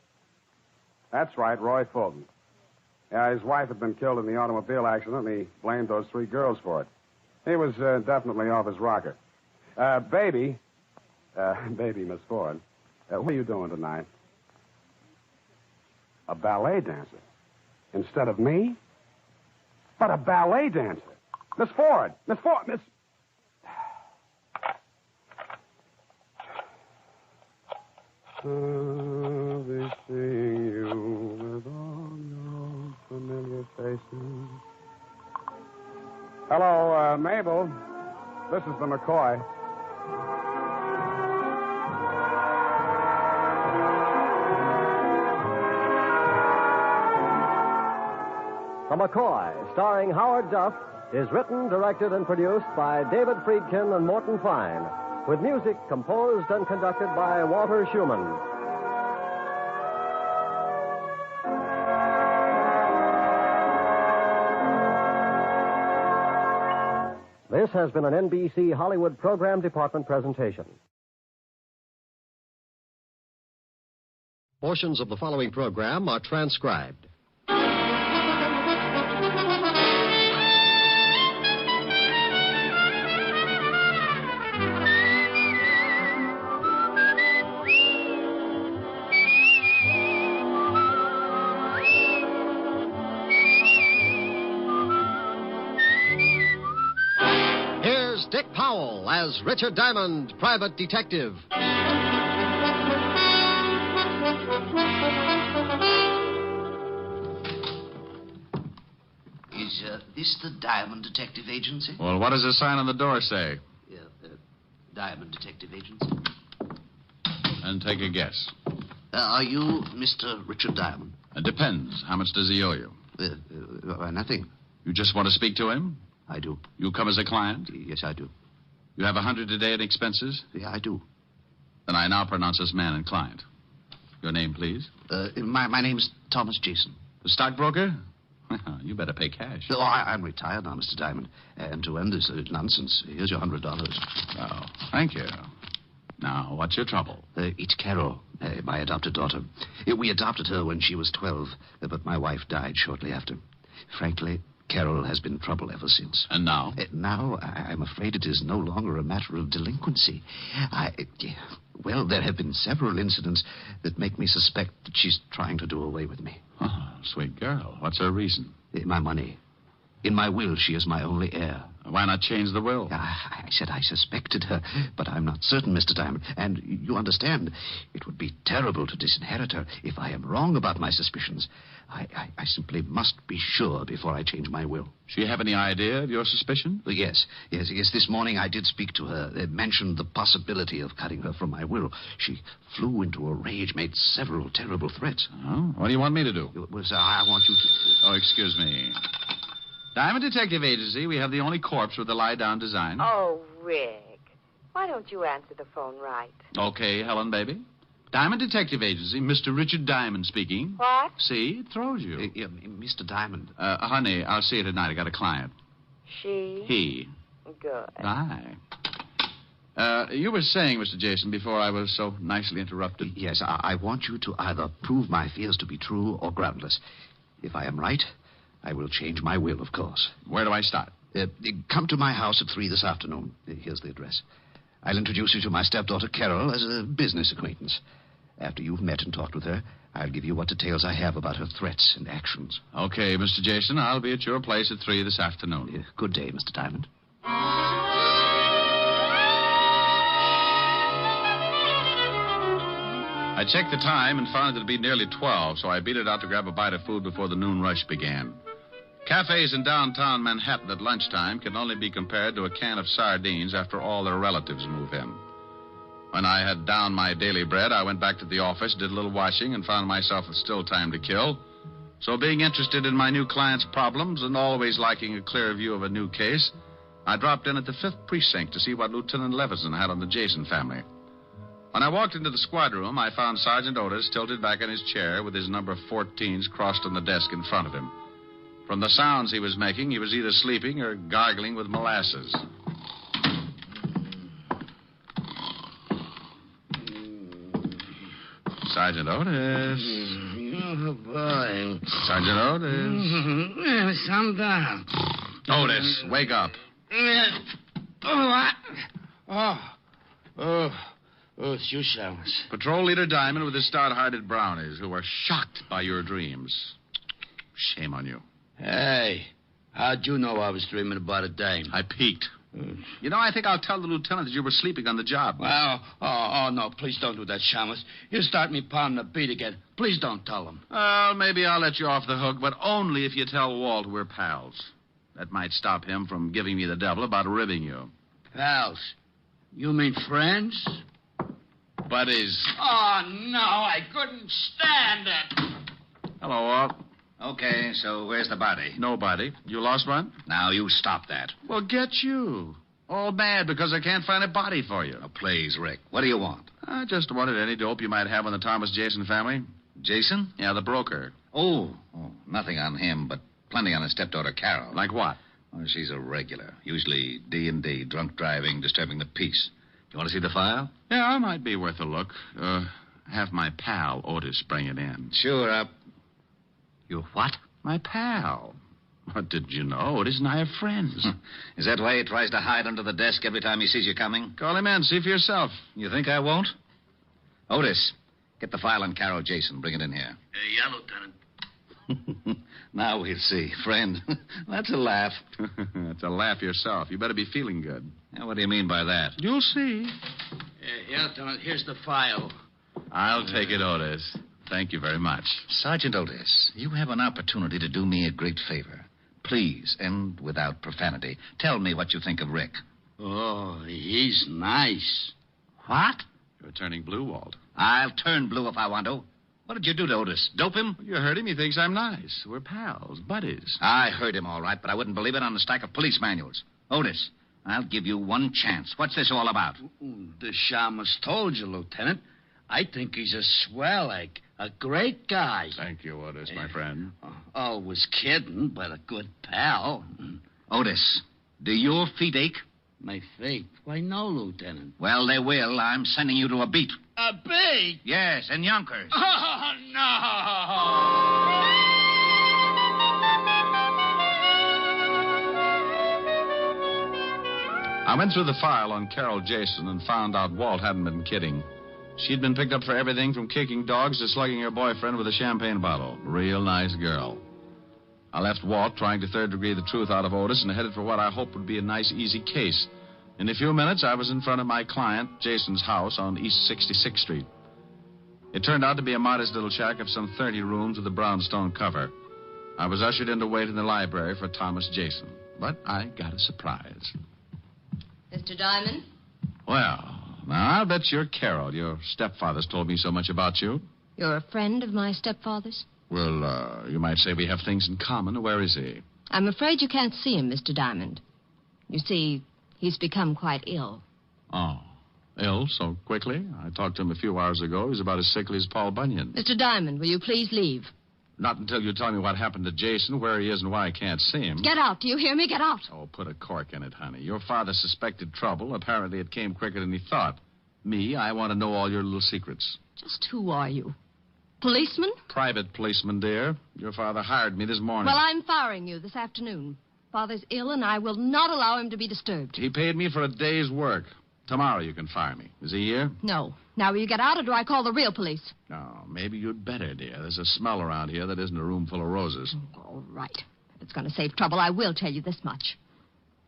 That's right, Roy Fulton. Yeah, his wife had been killed in the automobile accident, and he blamed those 3 girls for it. He was definitely off his rocker. Baby, Miss Ford, what are you doing tonight? A ballet dancer. Instead of me? But a ballet dancer. Miss Ford, Miss... I'll be seeing you with all your familiar faces. Hello, Mabel. This is the McCoy. The McCoy, starring Howard Duff, is written, directed, and produced by David Friedkin and Morton Fine, with music composed and conducted by Walter Schumann. This has been an NBC Hollywood Program Department presentation. Portions of the following program are transcribed. Here's Dick Powell as Richard Diamond, private detective. this the Diamond Detective Agency? Well, what does the sign on the door say? Diamond Detective Agency. And take a guess. Are you Mr. Richard Diamond? It depends. How much does he owe you? Nothing. You just want to speak to him? I do. You come as a client? Yes, I do. You have $100 a day in expenses? Yeah, I do. Then I now pronounce this man and client. Your name, please? My name's Thomas Jason. The stockbroker? You better pay cash. Oh, I'm retired now, Mr. Diamond. And to end this nonsense, here's your $100. Oh, thank you. Now, what's your trouble? It's Carol, my adopted daughter. We adopted her when she was 12, but my wife died shortly after. Frankly, Carol has been trouble ever since. And now? Now, I'm afraid it is no longer a matter of delinquency. Well, there have been several incidents that make me suspect that she's trying to do away with me. Oh, sweet girl. What's her reason? My money. In my will, she is my only heir. Why not change the will? I said I suspected her, but I'm not certain, Mr. Diamond. And you understand, it would be terrible to disinherit her. If I am wrong about my suspicions, I simply must be sure before I change my will. She have any idea of your suspicion? Yes. This morning I did speak to her. Mentioned the possibility of cutting her from my will. She flew into a rage, made several terrible threats. Oh, what do you want me to do? Well, sir, I want you to... Oh, excuse me. Diamond Detective Agency, we have the only corpse with the lie-down design. Oh, Rick. Why don't you answer the phone right? Okay, Helen, baby. Diamond Detective Agency, Mr. Richard Diamond speaking. What? See, it throws you. Mr. Diamond. Honey, I'll see you tonight. I got a client. She? He. Good. Aye. You were saying, Mr. Jason, before I was so nicely interrupted. Yes, I want you to either prove my fears to be true or groundless. If I am right, I will change my will, of course. Where do I start? Come to my house at 3 this afternoon. Here's the address. I'll introduce you to my stepdaughter, Carol, as a business acquaintance. After you've met and talked with her, I'll give you what details I have about her threats and actions. Okay, Mr. Jason. I'll be at your place at 3 this afternoon. Good day, Mr. Diamond. I checked the time and found it to be nearly 12, so I beat it out to grab a bite of food before the noon rush began. Cafes in downtown Manhattan at lunchtime can only be compared to a can of sardines after all their relatives move in. When I had downed my daily bread, I went back to the office, did a little washing, and found myself with still time to kill. So being interested in my new client's problems and always liking a clear view of a new case, I dropped in at the 5th Precinct to see what Lieutenant Levison had on the Jason family. When I walked into the squad room, I found Sergeant Otis tilted back in his chair with his number 14s crossed on the desk in front of him. From the sounds he was making, he was either sleeping or gargling with molasses. Sergeant Otis. Oh, boy. Sergeant Otis. Calm down. Otis, wake up. Oh, it's you, Chalmers. Patrol Leader Diamond with his stout-hearted brownies who were shocked by your dreams. Shame on you. Hey, how'd you know I was dreaming about a dame? I peeked. You know, I think I'll tell the lieutenant that you were sleeping on the job. Well, no, please don't do that, Chalmers. You'll start me pounding the beat again. Please don't tell him. Well, maybe I'll let you off the hook, but only if you tell Walt we're pals. That might stop him from giving me the devil about ribbing you. Pals? You mean friends? Buddies. Oh, no, I couldn't stand it. Hello, Walt. Okay, so where's the body? No body. You lost one? Now, you stop that. Well, get you. All mad because I can't find a body for you. Oh, please, Rick. What do you want? I just wanted any dope you might have on the Thomas Jason family. Jason? Yeah, the broker. Oh, nothing on him, but plenty on his stepdaughter, Carol. Like what? Oh, she's a regular. Usually D&D, drunk driving, disturbing the peace. You want to see the file? Yeah, it might be worth a look. Have my pal, Otis, bring it in. Sure, You what? My pal. What did you know? Otis and I are friends. Is that why he tries to hide under the desk every time he sees you coming? Call him in. See for yourself. You think I won't? Otis, get the file on Carol Jason. Bring it in here. Yeah, Lieutenant. Now we'll see. Friend, that's a laugh. That's a laugh yourself. You better be feeling good. Now, what do you mean by that? You'll see. Yeah, Lieutenant, here's the file. I'll take it, Otis. Thank you very much. Sergeant Otis, you have an opportunity to do me a great favor. Please, and without profanity, tell me what you think of Rick. Oh, he's nice. What? You're turning blue, Walt. I'll turn blue if I want to. What did you do to Otis? Dope him? You heard him. He thinks I'm nice. We're pals, buddies. I heard him all right, but I wouldn't believe it on a stack of police manuals. Otis, I'll give you one chance. What's this all about? The shamus told you, Lieutenant. I think he's a swell egg. A great guy. Thank you, Otis, my friend. Always kidding, but a good pal. Otis, do your feet ache? My feet? Why, no, Lieutenant. Well, they will. I'm sending you to a beat. A beat? Yes, in Yonkers. Oh, no! I went through the file on Carol Jason and found out Walt hadn't been kidding. She'd been picked up for everything from kicking dogs to slugging her boyfriend with a champagne bottle. Real nice girl. I left Walt trying to third-degree the truth out of Otis and headed for what I hoped would be a nice, easy case. In a few minutes, I was in front of my client, Jason's house on East 66th Street. It turned out to be a modest little shack of some 30 rooms with a brownstone cover. I was ushered in to wait in the library for Thomas Jason, but I got a surprise. Mr. Diamond? Well, now I bet you're Carol. Your stepfather's told me so much about you. You're a friend of my stepfather's? Well, you might say we have things in common. Where is he? I'm afraid you can't see him, Mr. Diamond. You see, he's become quite ill. Oh, ill so quickly? I talked to him a few hours ago. He's about as sickly as Paul Bunyan. Mr. Diamond, will you please leave? Not until you tell me what happened to Jason, where he is, and why I can't see him. Get out. Do you hear me? Get out. Oh, put a cork in it, honey. Your father suspected trouble. Apparently it came quicker than he thought. Me, I want to know all your little secrets. Just who are you? Policeman? Private policeman, dear. Your father hired me this morning. Well, I'm firing you this afternoon. Father's ill, and I will not allow him to be disturbed. He paid me for a day's work. Tomorrow you can fire me. Is he here? No. Now, will you get out, or do I call the real police? No, maybe you'd better, dear. There's a smell around here that isn't a room full of roses. All right. If it's going to save trouble, I will tell you this much.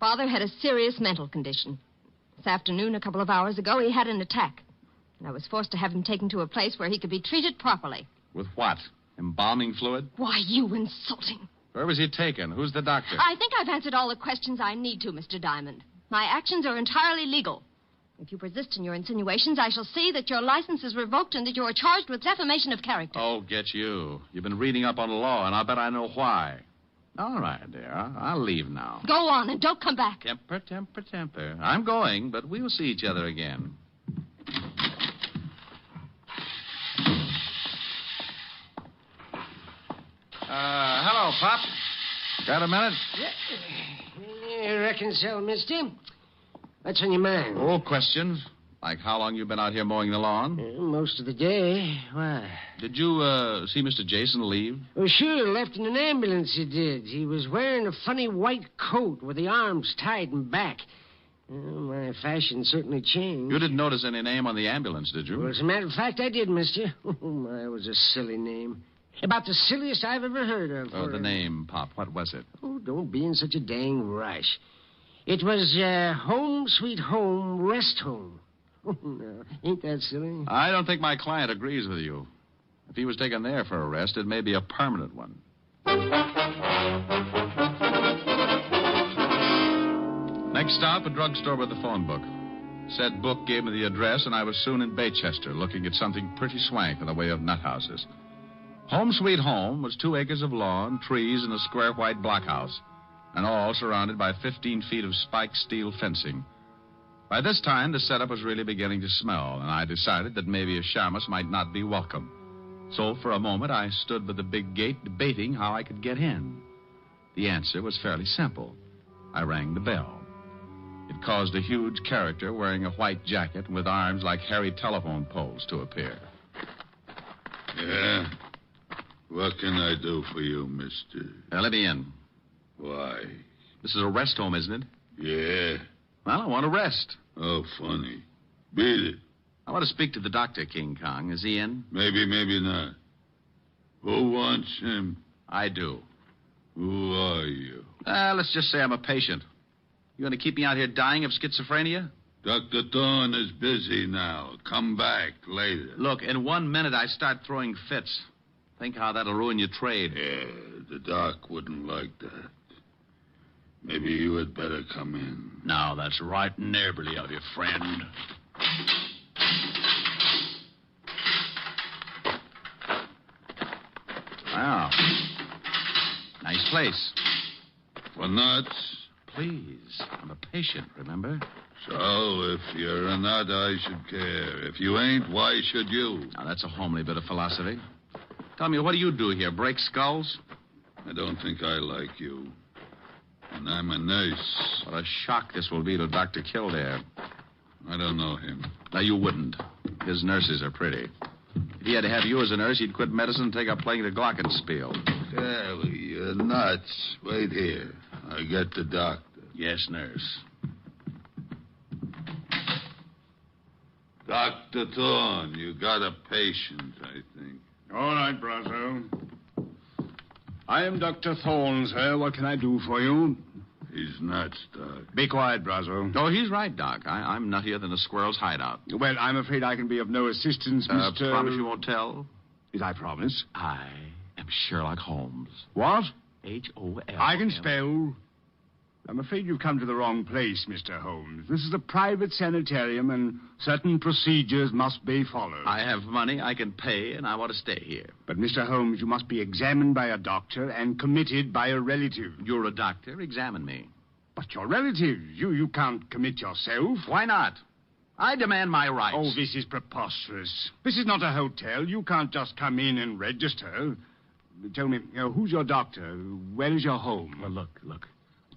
Father had a serious mental condition. This afternoon, a couple of hours ago, he had an attack. And I was forced to have him taken to a place where he could be treated properly. With what? Embalming fluid? Why, you insulting. Where was he taken? Who's the doctor? I think I've answered all the questions I need to, Mr. Diamond. My actions are entirely legal. If you persist in your insinuations, I shall see that your license is revoked and that you are charged with defamation of character. Oh, get you. You've been reading up on the law, and I'll bet I know why. All right, dear. I'll leave now. Go on, and don't come back. Temper, temper, temper. I'm going, but we'll see each other again. Hello, Pop. Got a minute? I reckon so, mister. What's on your mind? Oh, questions. Like how long you been out here mowing the lawn? Most of the day. Why? Did you, see Mr. Jason leave? Oh, sure. Left in an ambulance, he did. He was wearing a funny white coat with the arms tied in back. My fashion certainly changed. You didn't notice any name on the ambulance, did you? Well, as a matter of fact, I did, mister. Oh, my, it was a silly name. About the silliest I've ever heard of. Oh, the name, Pop. What was it? Oh, don't be in such a dang rush. It was, Home Sweet Home Rest Home. Oh, no. Ain't that silly? I don't think my client agrees with you. If he was taken there for a rest, it may be a permanent one. Next stop, a drugstore with a phone book. Said book gave me the address, and I was soon in Baychester, looking at something pretty swank in the way of nut houses. Home Sweet Home was 2 acres of lawn, trees, and a square white blockhouse, and all surrounded by 15 feet of spiked steel fencing. By this time, the setup was really beginning to smell, and I decided that maybe a shamus might not be welcome. So, for a moment, I stood by the big gate debating how I could get in. The answer was fairly simple. I rang the bell. It caused a huge character wearing a white jacket with arms like hairy telephone poles to appear. Yeah? What can I do for you, mister? Let me in. Why? This is a rest home, isn't it? Yeah. Well, I want to rest. Oh, funny. Beat it. I want to speak to the doctor, King Kong. Is he in? Maybe, maybe not. Who wants him? I do. Who are you? Let's just say I'm a patient. You going to keep me out here dying of schizophrenia? Dr. Thorne is busy now. Come back later. Look, in 1 minute I start throwing fits. Think how that'll ruin your trade. Yeah, the doc wouldn't like that. Maybe you had better come in. Now, that's right neighborly of you, friend. Wow. Nice place. For nuts? Please. I'm a patient, remember? So, if you're a nut, I should care. If you ain't, why should you? Now, that's a homely bit of philosophy. Tell me, what do you do here? Break skulls? I don't think I like you. And I'm a nurse. What a shock this will be to Dr. Kildare. I don't know him. Now, you wouldn't. His nurses are pretty. If he had to have you as a nurse, he'd quit medicine and take up playing the glockenspiel. Sally, you're nuts. Wait here. I get the doctor. Yes, nurse. Dr. Thorne, you got a patient, I think. All right, Brazo. I am Dr. Thorne, sir. What can I do for you? He's nuts, Doc. Be quiet, Brazo. Oh, he's right, Doc. I'm nuttier than a squirrel's hideout. Well, I'm afraid I can be of no assistance, Mr. Promise you won't tell? Did I promise? I am Sherlock Holmes. What? H-O-L. I can spell. I'm afraid you've come to the wrong place, Mr. Holmes. This is a private sanitarium, and certain procedures must be followed. I have money I can pay, and I want to stay here. But, Mr. Holmes, you must be examined by a doctor and committed by a relative. You're a doctor. Examine me. But your relative, you can't commit yourself. Why not? I demand my rights. Oh, this is preposterous. This is not a hotel. You can't just come in and register. Tell me, who's your doctor? Where is your home? Well, look.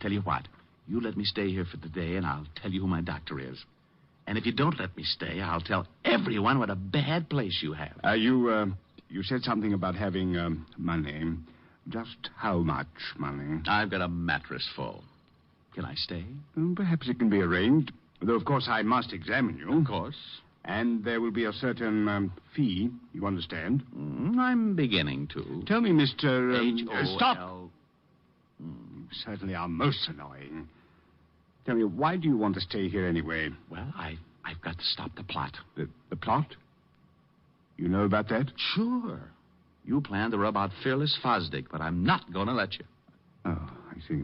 Tell you what. You let me stay here for the day, and I'll tell you who my doctor is. And if you don't let me stay, I'll tell everyone what a bad place you have. You said something about having money. Just how much money? I've got a mattress full. Can I stay? Perhaps it can be arranged. Though, of course, I must examine you. Of course. And there will be a certain fee, you understand? I'm beginning to. Tell me, Mr. H-O-L. Stop! You certainly are most annoying. Tell me, why do you want to stay here anyway? Well, I've got to stop the plot. The plot? You know about that? Sure. You planned to rub out Fearless Fosdick, but I'm not going to let you. Oh, I see.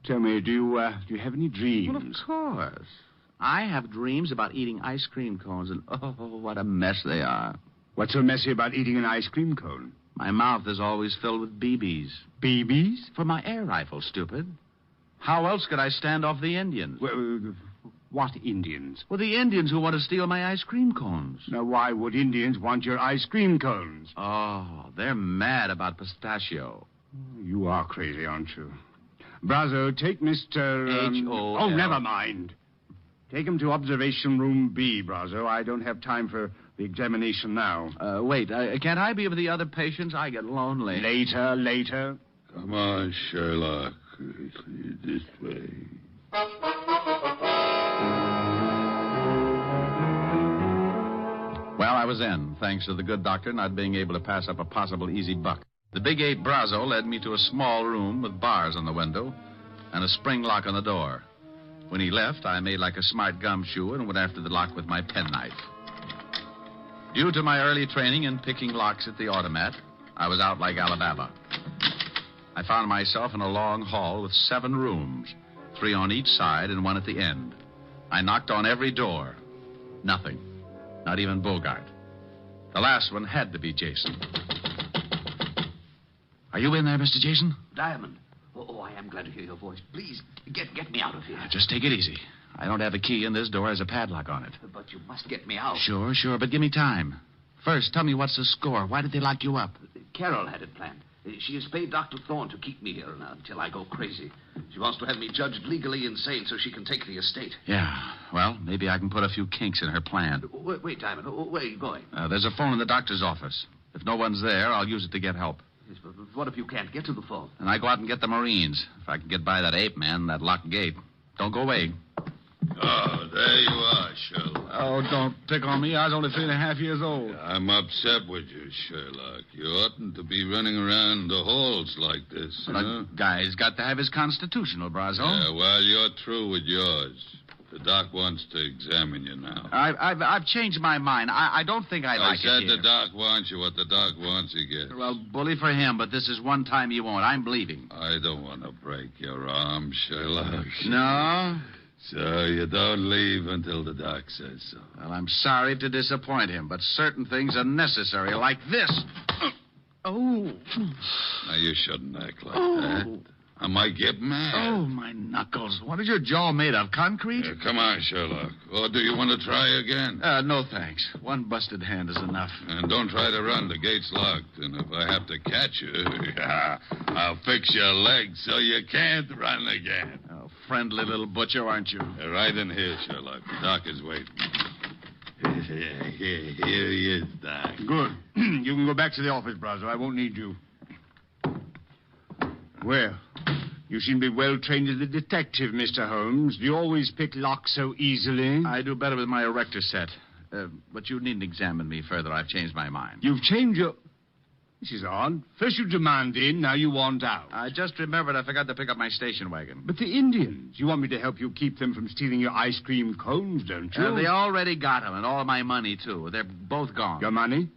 Tell me, do you have any dreams? Well, of course. I have dreams about eating ice cream cones, and oh, what a mess they are. What's so messy about eating an ice cream cone? My mouth is always filled with BBs. BBs? For my air rifle, stupid. How else could I stand off the Indians? Well, what Indians? Well, the Indians who want to steal my ice cream cones. Now, why would Indians want your ice cream cones? Oh, they're mad about pistachio. You are crazy, aren't you? Brazo, take Mr. H-O-L. Oh, never mind. Take him to observation room B, Brazo. I don't have time for the examination now. Wait, can't I be with the other patients? I get lonely. Later. Come on, Sherlock. This way. Well, I was in, thanks to the good doctor not being able to pass up a possible easy buck. The Big 8 Brazo led me to a small room with bars on the window and a spring lock on the door. When he left, I made like a smart gumshoe and went after the lock with my penknife. Due to my early training in picking locks at the automat, I was out like Alabama. I found myself in a long hall with 7 rooms, 3 on each side and 1 at the end. I knocked on every door. Nothing. Not even Bogart. The last one had to be Jason. Are you in there, Mr. Jason? Diamond. Oh, I am glad to hear your voice. Please, get me out of here. Just take it easy. I don't have a key, and this door has a padlock on it. But you must get me out. Sure, but give me time. First, tell me what's the score. Why did they lock you up? Carol had it planned. She has paid Dr. Thorne to keep me here until I go crazy. She wants to have me judged legally insane so she can take the estate. Yeah, well, maybe I can put a few kinks in her plan. Wait, Diamond. Where are you going? There's a phone in the doctor's office. If no one's there, I'll use it to get help. Yes, but what if you can't get to the phone? And I go out and get the Marines. If I can get by that ape man, that locked gate. Don't go away. Oh, there you are, Sherlock. Oh, don't pick on me. I was only 3.5 years old. I'm upset with you, Sherlock. You oughtn't to be running around the halls like this. But a guy's got to have his constitutional, Brazo. Yeah, well, you're through with yours. The doc wants to examine you now. I've changed my mind. I don't think I'd like it I said here. the doc wants you. What the doc wants, he gets. Well, bully for him, but this is one time you won't. I'm leaving. I don't want to break your arm, Sherlock. No? So you don't leave until the doc says so. Well, I'm sorry to disappoint him, but certain things are necessary, like this. Oh. Now, you shouldn't act like that. I might get mad. Oh, my knuckles. What is your jaw made of? Concrete? Come on, Sherlock. Or do you want to try again? No, thanks. One busted hand is enough. And don't try to run. The gate's locked. And if I have to catch you, I'll fix your legs so you can't run again. Oh, friendly little butcher, aren't you? Right in here, Sherlock. The doc is waiting. Here he is, Doc. Good. You can go back to the office, Brazo. I won't need you. Well, you seem to be well trained as a detective, Mr. Holmes. Do you always pick locks so easily? I do better with my erector set. But you needn't examine me further. I've changed my mind. You've changed your... This is odd. First you demand in, now you want out. I just remembered I forgot to pick up my station wagon. But the Indians, you want me to help you keep them from stealing your ice cream cones, don't you? They already got them, and all my money, too. They're both gone. Your money?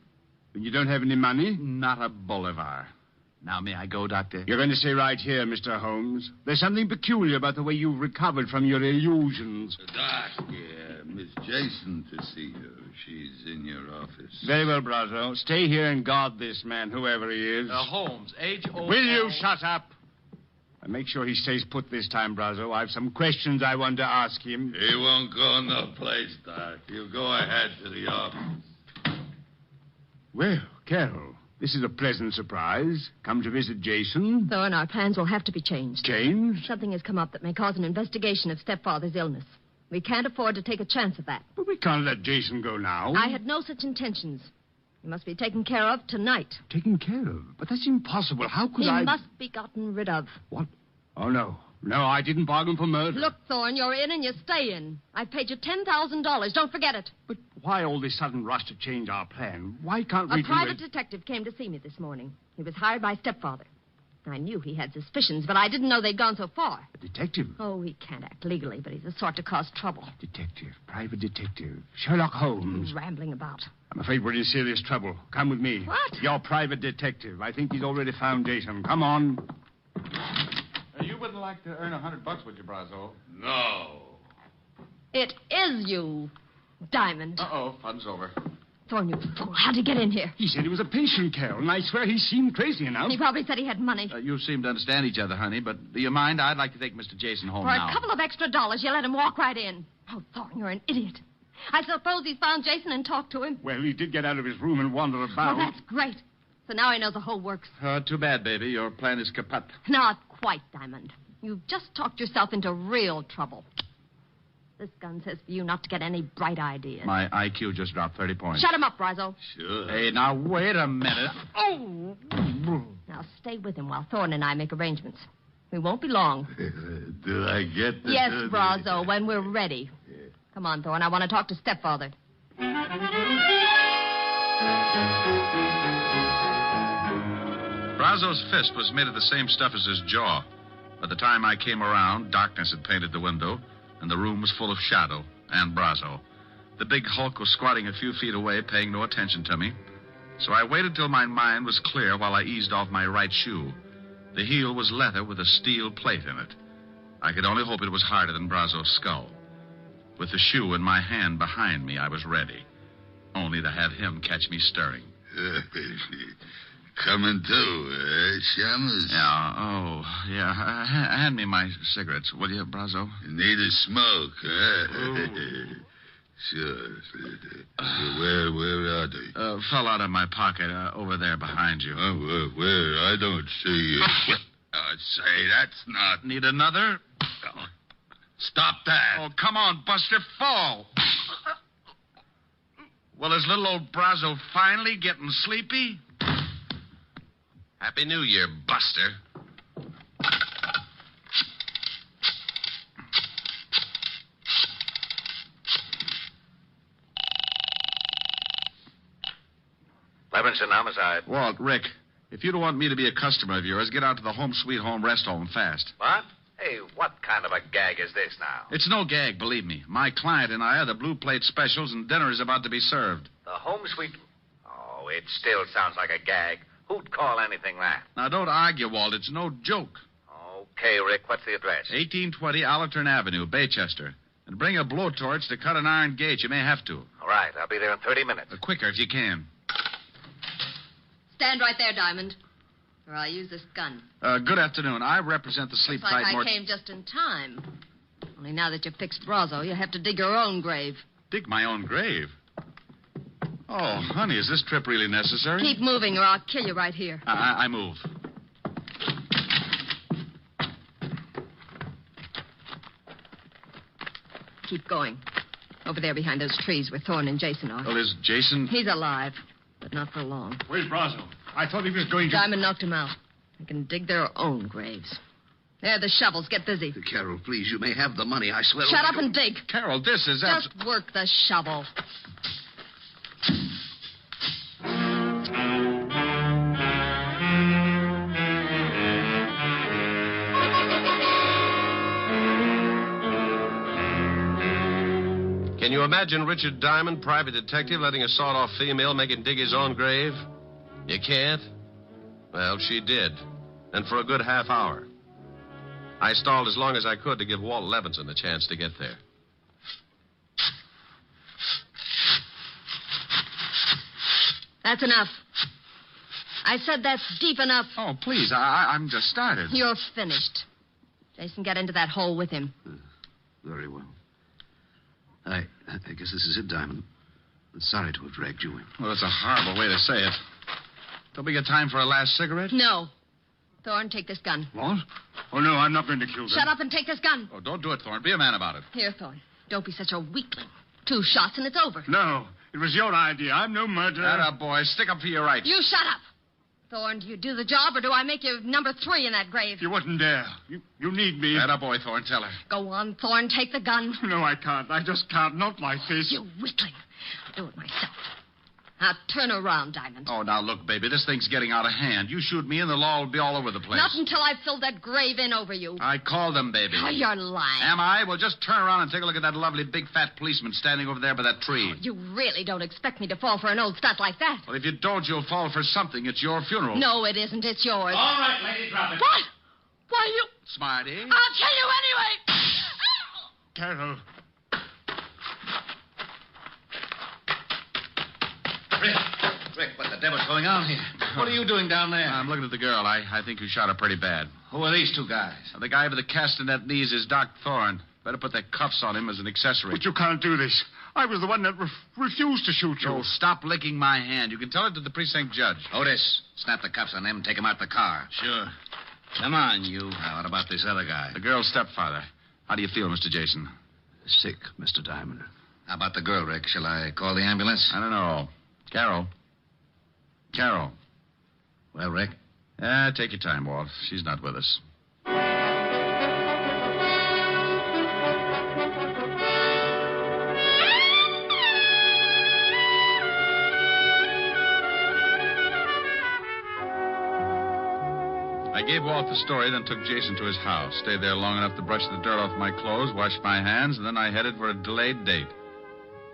And you don't have any money? Not a bolivar. Now, may I go, Doctor? You're going to stay right here, Mr. Holmes. There's something peculiar about the way you've recovered from your illusions. Doc, Miss Jason to see her. She's in your office. Very well, Brazo. Stay here and guard this man, whoever he is. Holmes, H-O... Will you shut up? And make sure he stays put this time, Brazo. I've some questions I want to ask him. He won't go no place, Doc. He'll go ahead to the office. Well, Carol, this is a pleasant surprise. Come to visit Jason. Thorne, our plans will have to be changed. Changed? Something has come up that may cause an investigation of stepfather's illness. We can't afford to take a chance of that. But we can't let Jason go now. I had no such intentions. He must be taken care of tonight. Taken care of? But that's impossible. How could He I... must be gotten rid of. What? Oh, no. No, I didn't bargain for murder. Look, Thorne, you're in and you stay in. I've paid you $10,000. Don't forget it. But why all this sudden rush to change our plan? Why can't we A private detective came to see me this morning. He was hired by stepfather. I knew he had suspicions, but I didn't know they'd gone so far. A detective? Oh, he can't act legally, but he's the sort to cause trouble. Detective, private detective. Sherlock Holmes. He's rambling about. I'm afraid we're in serious trouble. Come with me. What? Your private detective. I think he's already found Jason. Come on. You wouldn't like to earn $100, would you, Brazo? No. It is you, Diamond. Uh-oh, fun's over. Thorne, you fool. How'd he get in here? He said he was a patient, Carol, and I swear he seemed crazy enough. He probably said he had money. You seem to understand each other, honey, but do you mind? I'd like to take Mr. Jason home For now. a couple of extra dollars, you let him walk right in. Oh, Thorne, you're an idiot. I suppose he's found Jason and talked to him. Well, he did get out of his room and wander about. Oh, that's great. So now he knows the whole works. Too bad, baby. Your plan is kaput. Not quite, Diamond. You've just talked yourself into real trouble. This gun says for you not to get any bright ideas. My IQ just dropped 30 points. Shut him up, Brazo. Sure. Hey, now, wait a minute. Oh! Now, stay with him while Thorne and I make arrangements. We won't be long. Do I get the... Yes, Brazo, when we're ready. Come on, Thorne. I want to talk to stepfather. Brazo's fist was made of the same stuff as his jaw. By the time I came around, darkness had painted the window, and the room was full of shadow and Brazo. The big hulk was squatting a few feet away, paying no attention to me. So I waited till my mind was clear while I eased off my right shoe. The heel was leather with a steel plate in it. I could only hope it was harder than Brazo's skull. With the shoe in my hand behind me, I was ready. Only to have him catch me stirring. Coming to, Shamus? Yeah. Hand me my cigarettes, will you, Brazo? Need a smoke, huh? Sure. Where are they? Fell out of my pocket over there behind you. Oh, where? I don't see you. Say, that's not... Need another? Stop that. Oh, come on, Buster, fall. Well, is little old Brazo finally getting sleepy? Happy New Year, Buster. Levinson, homicide. Walt, Rick, if you don't want me to be a customer of yours, get out to the Home Sweet Home Rest Home fast. What? Hey, What kind of a gag is this now? It's no gag, believe me. My client and I are the blue plate specials, and dinner is about to be served. The home suite... Oh, it still sounds like a gag. Who'd call anything that? Now, don't argue, Walt. It's no joke. Okay, Rick, what's the address? 1820 Allerton Avenue, Baychester. And bring a blowtorch to cut an iron gate. You may have to. All right, I'll be there in 30 minutes. Quicker if you can. Stand right there, Diamond, or I'll use this gun. Good afternoon. I represent the sleep Looks like tight I came just in time. Only now that you've fixed Brazo, you have to dig your own grave. Dig my own grave? Oh, honey, is this trip really necessary? Keep moving, or I'll kill you right here. I move. Keep going. Over there behind those trees where Thorne and Jason are. Well, is Jason... He's alive, but not for long. Where's Brazo? I thought he was going to... Diamond knocked him out. They can dig their own graves. There, the shovels. Get busy. Carol, please, you may have the money. I swear... Shut up and dig. Carol, this is... Just work the shovel. Can you imagine Richard Diamond, private detective, letting a sawed-off female make him dig his own grave? You can't? Well, she did. And for a good half hour. I stalled as long as I could to give Walt Levinson a chance to get there. That's enough. I said that's deep enough. Oh, please, I'm just started. You're finished. Jason, get into that hole with him. Very well. I guess this is it, Diamond. I'm sorry to have dragged you in. Well, that's a horrible way to say it. Don't we get time for a last cigarette? No. Thorne, take this gun. What? Oh, no, I'm not going to kill them. Shut up and take this gun. Oh, don't do it, Thorne. Be a man about it. Here, Thorne. Don't be such a weakling. 2 shots and it's over. No, it was your idea. I'm no murderer. Atta boy, stick up for your rights. You shut up. Thorne, do you do the job or do I make you number 3 in that grave? You wouldn't dare. You need me. Atta boy, Thorne, tell her. Go on, Thorne. Take the gun. No, I can't. I just can't. Not like this. You weakling. I'll do it myself. Now, turn around, Diamond. Oh, now, look, baby, this thing's getting out of hand. You shoot me and the law will be all over the place. Not until I've filled that grave in over you. I called them, baby. Oh, you're lying. Am I? Well, just turn around and take a look at that lovely big fat policeman standing over there by that tree. Oh, you really don't expect me to fall for an old stunt like that. Well, if you don't, you'll fall for something. It's your funeral. No, it isn't. It's yours. All right, lady, drop it. What? Why, you... Smarty. I'll kill you anyway. Carol. Rick, what the devil's going on here? What are you doing down there? I'm looking at the girl. I think you shot her pretty bad. Who are these 2 guys? The guy with the castanet knees is Doc Thorne. Better put the cuffs on him as an accessory. But you can't do this. I was the one that refused to shoot you. Oh, stop licking my hand. You can tell it to the precinct judge. Otis, snap the cuffs on them and take them out the car. Sure. Come on, you. Now, what about this other guy? The girl's stepfather. How do you feel, Mr. Jason? Sick, Mr. Diamond. How about the girl, Rick? Shall I call the ambulance? I don't know. Carol. Well, Rick? Take your time, Walt. She's not with us. I gave Walt the story, then took Jason to his house. Stayed there long enough to brush the dirt off my clothes, wash my hands, and then I headed for a delayed date.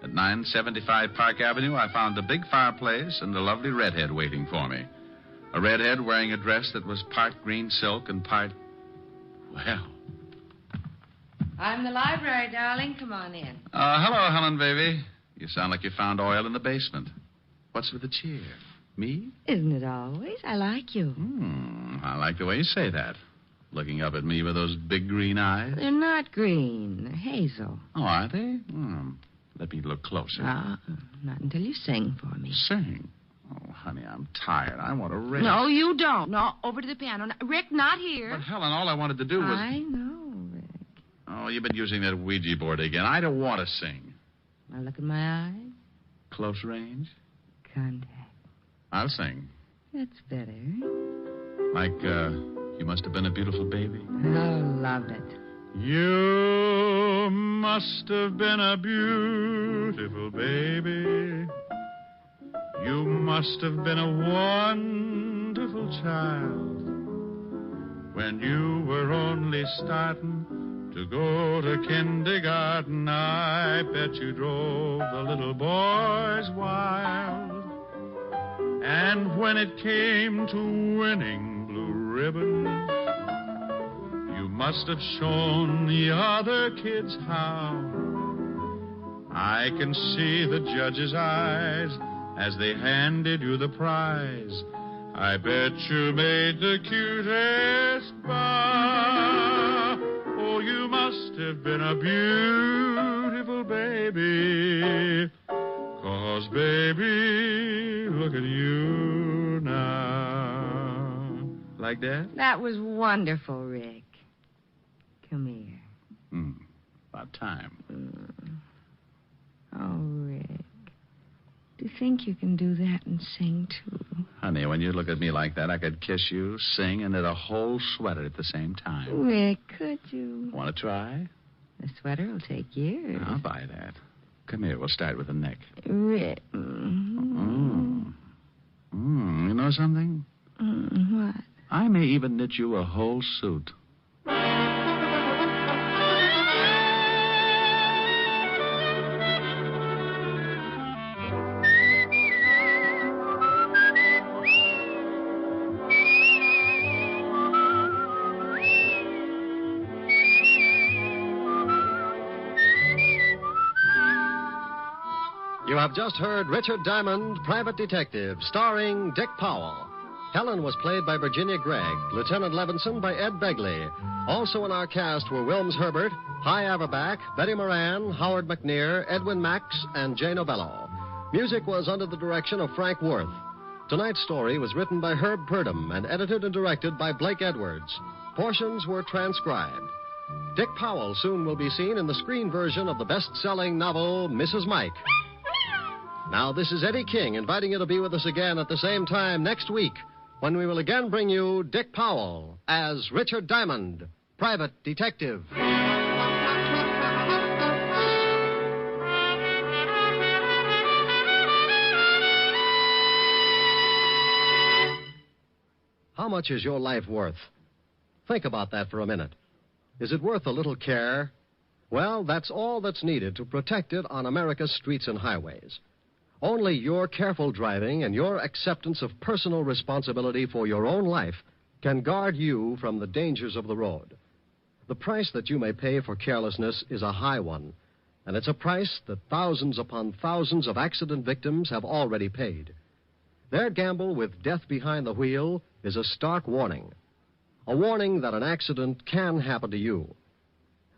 At 975 Park Avenue, I found a big fireplace and a lovely redhead waiting for me. A redhead wearing a dress that was part green silk and part... Well... I'm the library, darling. Come on in. Hello, Helen, baby. You sound like you found oil in the basement. What's with the cheer? Me? Isn't it always? I like you. I like the way you say that. Looking up at me with those big green eyes. They're not green. They're hazel. Oh, are they? Let me look closer. Not until you sing for me. Sing? Oh, honey, I'm tired. I want to rest. No, you don't. No, over to the piano. Now, Rick, not here. But, Helen, all I wanted to do was... I know, Rick. Oh, you've been using that Ouija board again. I don't want to sing. Now, look at my eyes. Close range? Contact. I'll sing. That's better. Like, you must have been a beautiful baby. Oh, love it. You must have been a beautiful baby. You must have been a wonderful child when you were only starting to go to kindergarten, I bet you drove the little boys wild. And when it came to winning blue ribbons, you must have shown the other kids how. I can see the judge's eyes as they handed you the prize. I bet you made the cutest bow. Oh, you must have been a beautiful baby. 'Cause, baby, look at you now. Like that? That was wonderful, Rick. Come here. About time. Oh, Rick. Do you think you can do that and sing, too? Honey, when you look at me like that, I could kiss you, sing, and knit a whole sweater at the same time. Rick, could you? Want to try? The sweater will take years. I'll buy that. Come here, we'll start with the neck. Rick. You know something? What? I may even knit you a whole suit. You have just heard Richard Diamond, Private Detective, starring Dick Powell. Helen was played by Virginia Gregg, Lieutenant Levinson by Ed Begley. Also in our cast were Wilms Herbert, Hy Averback, Betty Moran, Howard McNear, Edwin Max, and Jay Novello. Music was under the direction of Frank Worth. Tonight's story was written by Herb Purdom and edited and directed by Blake Edwards. Portions were transcribed. Dick Powell soon will be seen in the screen version of the best-selling novel, Mrs. Mike. Now, this is Eddie King inviting you to be with us again at the same time next week when we will again bring you Dick Powell as Richard Diamond, Private Detective. How much is your life worth? Think about that for a minute. Is it worth a little care? Well, that's all that's needed to protect it on America's streets and highways. Only your careful driving and your acceptance of personal responsibility for your own life can guard you from the dangers of the road. The price that you may pay for carelessness is a high one, and it's a price that thousands upon thousands of accident victims have already paid. Their gamble with death behind the wheel is a stark warning. A warning that an accident can happen to you.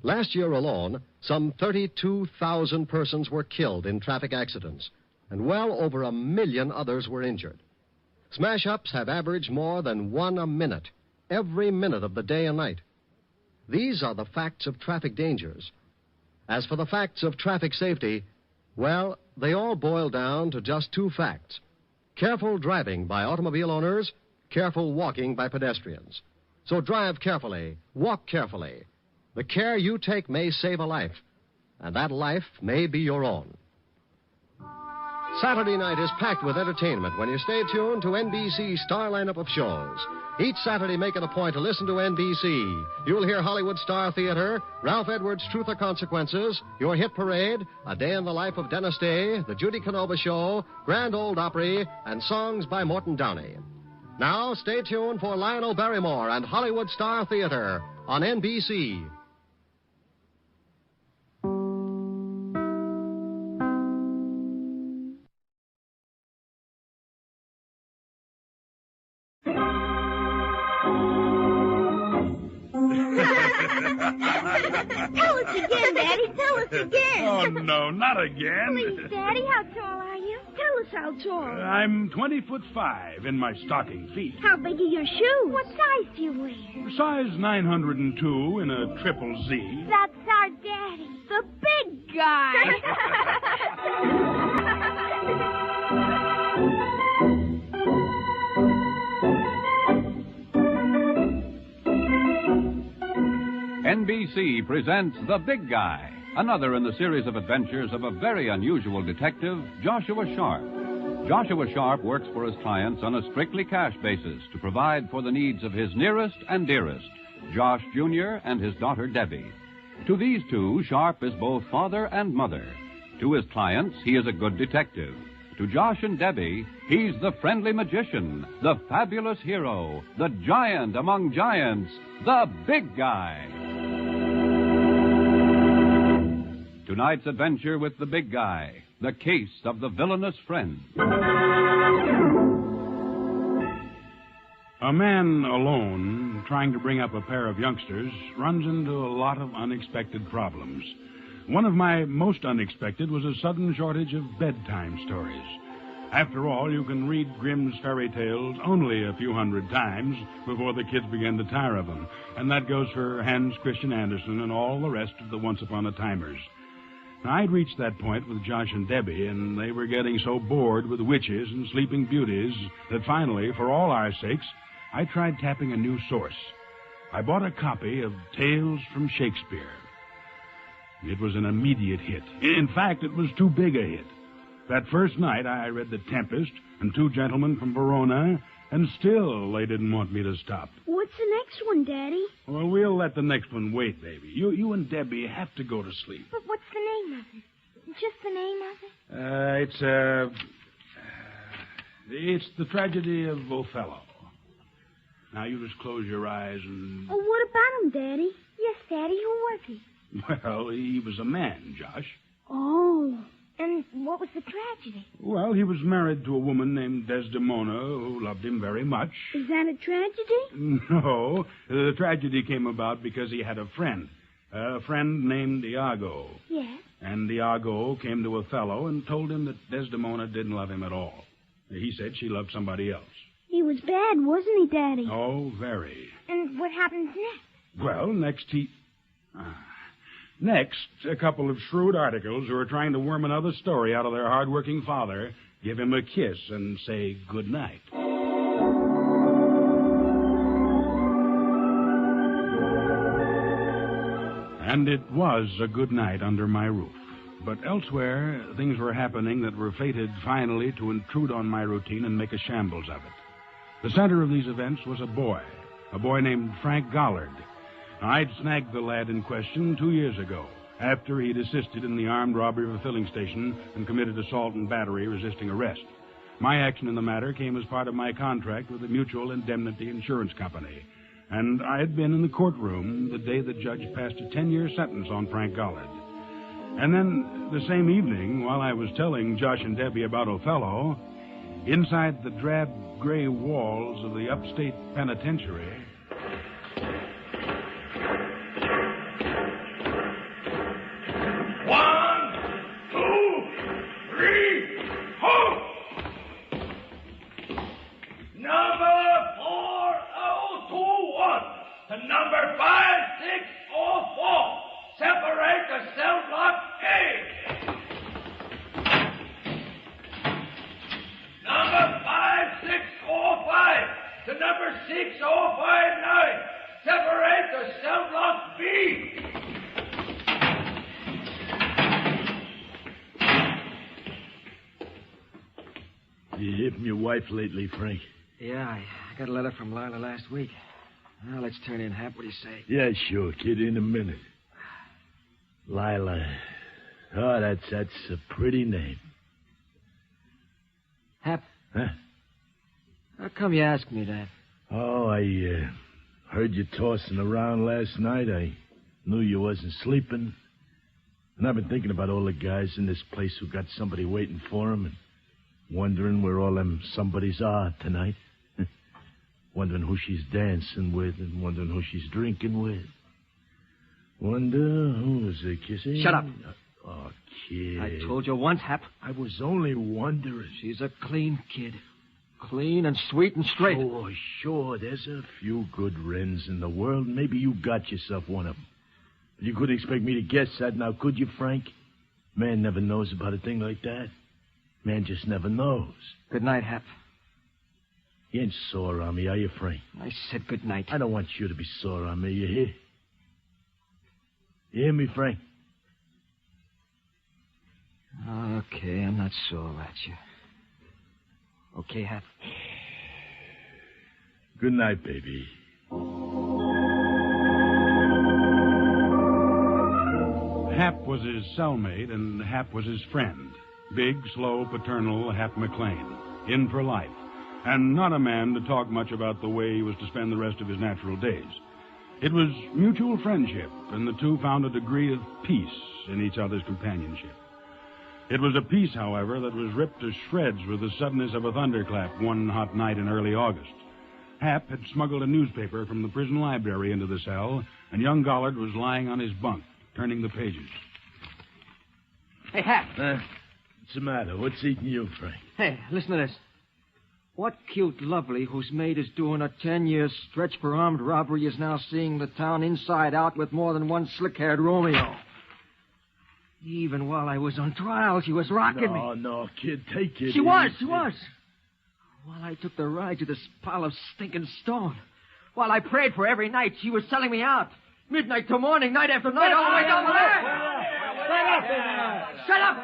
Last year alone, some 32,000 persons were killed in traffic accidents, and well over 1 million others were injured. Smash-ups have averaged more than 1 a minute, every minute of the day and night. These are the facts of traffic dangers. As for the facts of traffic safety, well, they all boil down to just 2 facts. Careful driving by automobile owners, careful walking by pedestrians. So drive carefully, walk carefully. The care you take may save a life, and that life may be your own. Saturday night is packed with entertainment when you stay tuned to NBC's star lineup of shows. Each Saturday, make it a point to listen to NBC. You'll hear Hollywood Star Theater, Ralph Edwards' Truth or Consequences, Your Hit Parade, A Day in the Life of Dennis Day, The Judy Canova Show, Grand Ole Opry, and songs by Morton Downey. Now, stay tuned for Lionel Barrymore and Hollywood Star Theater on NBC. Tell us again, Daddy. Tell us again. Oh, no, not again. Please, Daddy, how tall are you? Tell us how tall. I'm 20'5" in my stocking feet. How big are your shoes? What size do you wear? Size 902 in a triple Z. That's our Daddy, the big guy. NBC presents The Big Guy, another in the series of adventures of a very unusual detective, Joshua Sharp. Joshua Sharp works for his clients on a strictly cash basis to provide for the needs of his nearest and dearest, Josh Jr. and his daughter Debbie. To these two, Sharp is both father and mother. To his clients, he is a good detective. To Josh and Debbie, he's the friendly magician, the fabulous hero, the giant among giants, the big guy. Tonight's adventure with the big guy, the case of the villainous friend. A man alone, trying to bring up a pair of youngsters, runs into a lot of unexpected problems. One of my most unexpected was a sudden shortage of bedtime stories. After all, you can read Grimm's fairy tales only a few hundred times before the kids begin to tire of them. And that goes for Hans Christian Andersen and all the rest of the Once Upon a Timers. Now, I'd reached that point with Josh and Debbie, and they were getting so bored with witches and sleeping beauties that finally, for all our sakes, I tried tapping a new source. I bought a copy of Tales from Shakespeare. It was an immediate hit. In fact, it was too big a hit. That first night, I read The Tempest and Two Gentlemen from Verona, and still they didn't want me to stop. What's the next one, Daddy? Well, we'll let the next one wait, baby. You and Debbie have to go to sleep. But what's the name of it? Just the name of it? It's The Tragedy of Othello. Now, you just close your eyes and... Oh, what about him, Daddy? Yes, Daddy, who was he? Well, he was a man, Josh. Oh, and what was the tragedy? Well, he was married to a woman named Desdemona who loved him very much. Is that a tragedy? No, the tragedy came about because he had a friend named Iago. Yes. And Iago came to Othello and told him that Desdemona didn't love him at all. He said she loved somebody else. He was bad, wasn't he, Daddy? Oh, very. And what happens next? Well, Next, a couple of shrewd articles who are trying to worm another story out of their hard-working father give him a kiss and say good night. And it was a good night under my roof. But elsewhere, things were happening that were fated finally to intrude on my routine and make a shambles of it. The center of these events was a boy named Frank Gollard. I'd snagged the lad in question 2 years ago, after he'd assisted in the armed robbery of a filling station and committed assault and battery resisting arrest. My action in the matter came as part of my contract with the Mutual Indemnity Insurance Company, and I had been in the courtroom the day the judge passed a 10-year sentence on Frank Gollard. And then, the same evening, while I was telling Josh and Debbie about Othello, inside the drab gray walls of the upstate penitentiary... Number 5604. Separate the cell block A. Number 5645 to number 6059. Separate the cell block B. You hit from your wife lately, Frank? Yeah, I got a letter from Lila last week. Well, let's turn in, Hap. What do you say? Yeah, sure, kid, in a minute. Lila. Oh, that's a pretty name. Hap? Huh? How come you asked me that? Oh, I heard you tossing around last night. I knew you wasn't sleeping. And I've been thinking about all the guys in this place who got somebody waiting for them and wondering where all them somebodies are tonight. Wondering who she's dancing with and wondering who she's drinking with. Wonder who's a kissing. Shut up. Oh, kid. I told you once, Hap. I was only wondering. She's a clean kid. Clean and sweet and straight. Oh, sure. There's a few good wrens in the world. Maybe you got yourself one of them. But you couldn't expect me to guess that now, could you, Frank? Man never knows about a thing like that. Man just never knows. Good night, Hap. You ain't sore on me, are you, Frank? I said good night. I don't want you to be sore on me, you hear? You hear me, Frank? Okay, I'm not sore at you. Okay, Hap? Good night, baby. Hap was his cellmate, and Hap was his friend. Big, slow, paternal Hap McLean. In for life. And not a man to talk much about the way he was to spend the rest of his natural days. It was mutual friendship, and the two found a degree of peace in each other's companionship. It was a peace, however, that was ripped to shreds with the suddenness of a thunderclap one hot night in early August. Hap had smuggled a newspaper from the prison library into the cell, and young Gollard was lying on his bunk, turning the pages. Hey, Hap. What's the matter? What's eating you, Frank? Hey, listen to this. What cute lovely whose maid is doing a 10-year stretch for armed robbery is now seeing the town inside out with more than one slick-haired Romeo. Even while I was on trial, she was rocking me. No, kid, take it. She was. While I took the ride to this pile of stinking stone. While I prayed for every night, she was selling me out. Midnight to morning, night after night, all the way down the line. Shut up!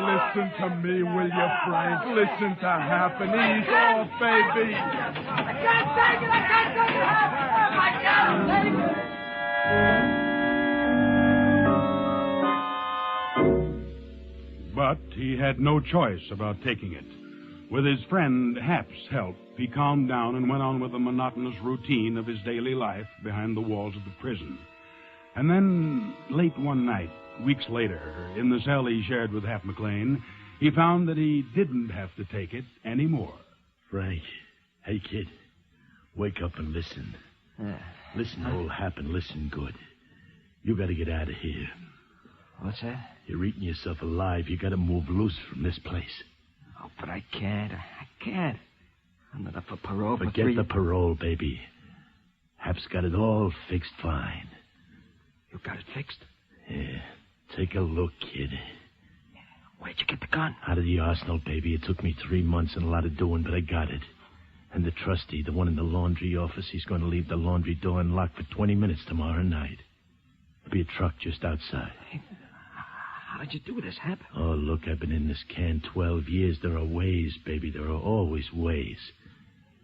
Listen to me, will you, Frank? Listen to Hap and ease off, baby. I can't take it! But he had no choice about taking it. With his friend Hap's help, he calmed down and went on with the monotonous routine of his daily life behind the walls of the prison. And then, late one night, weeks later, in the cell he shared with Hap McLean, he found that he didn't have to take it anymore. Frank, hey, kid, wake up and listen. Listen to old Hap and listen good. You got to get out of here. What's that? You're eating yourself alive. You got to move loose from this place. Oh, but I can't. I'm not up for parole for Forget 3... the parole, baby. Hap's got it all fixed fine. You got it fixed? Yeah. Take a look, kid. Where'd you get the gun? Out of the arsenal, baby. It took me 3 months and a lot of doing, but I got it. And the trustee, the one in the laundry office, he's going to leave the laundry door unlocked for 20 minutes tomorrow night. There'll be a truck just outside. How did you do this, Hap? Oh, look, I've been in this can 12 years. There are ways, baby. There are always ways.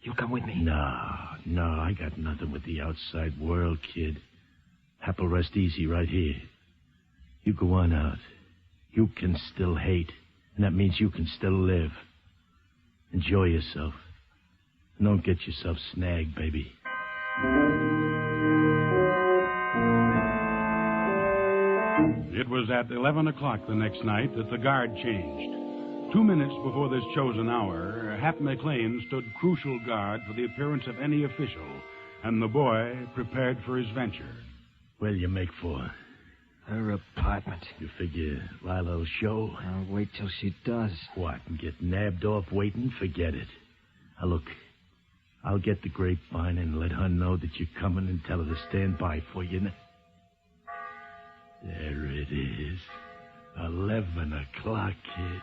You'll come with me? No, I got nothing with the outside world, kid. Hap will rest easy right here. You go on out. You can still hate, and that means you can still live. Enjoy yourself. And don't get yourself snagged, baby. It was at 11 o'clock the next night that the guard changed. 2 minutes before this chosen hour, Hap McLean stood crucial guard for the appearance of any official, and the boy prepared for his venture. Where'll you make for? Her apartment. You figure Lilo'll show? I'll wait till she does. What, and get nabbed off waiting? Forget it. Now, look, I'll get the grapevine and let her know that you're coming and tell her to stand by for you. There it is. 11 o'clock, kid.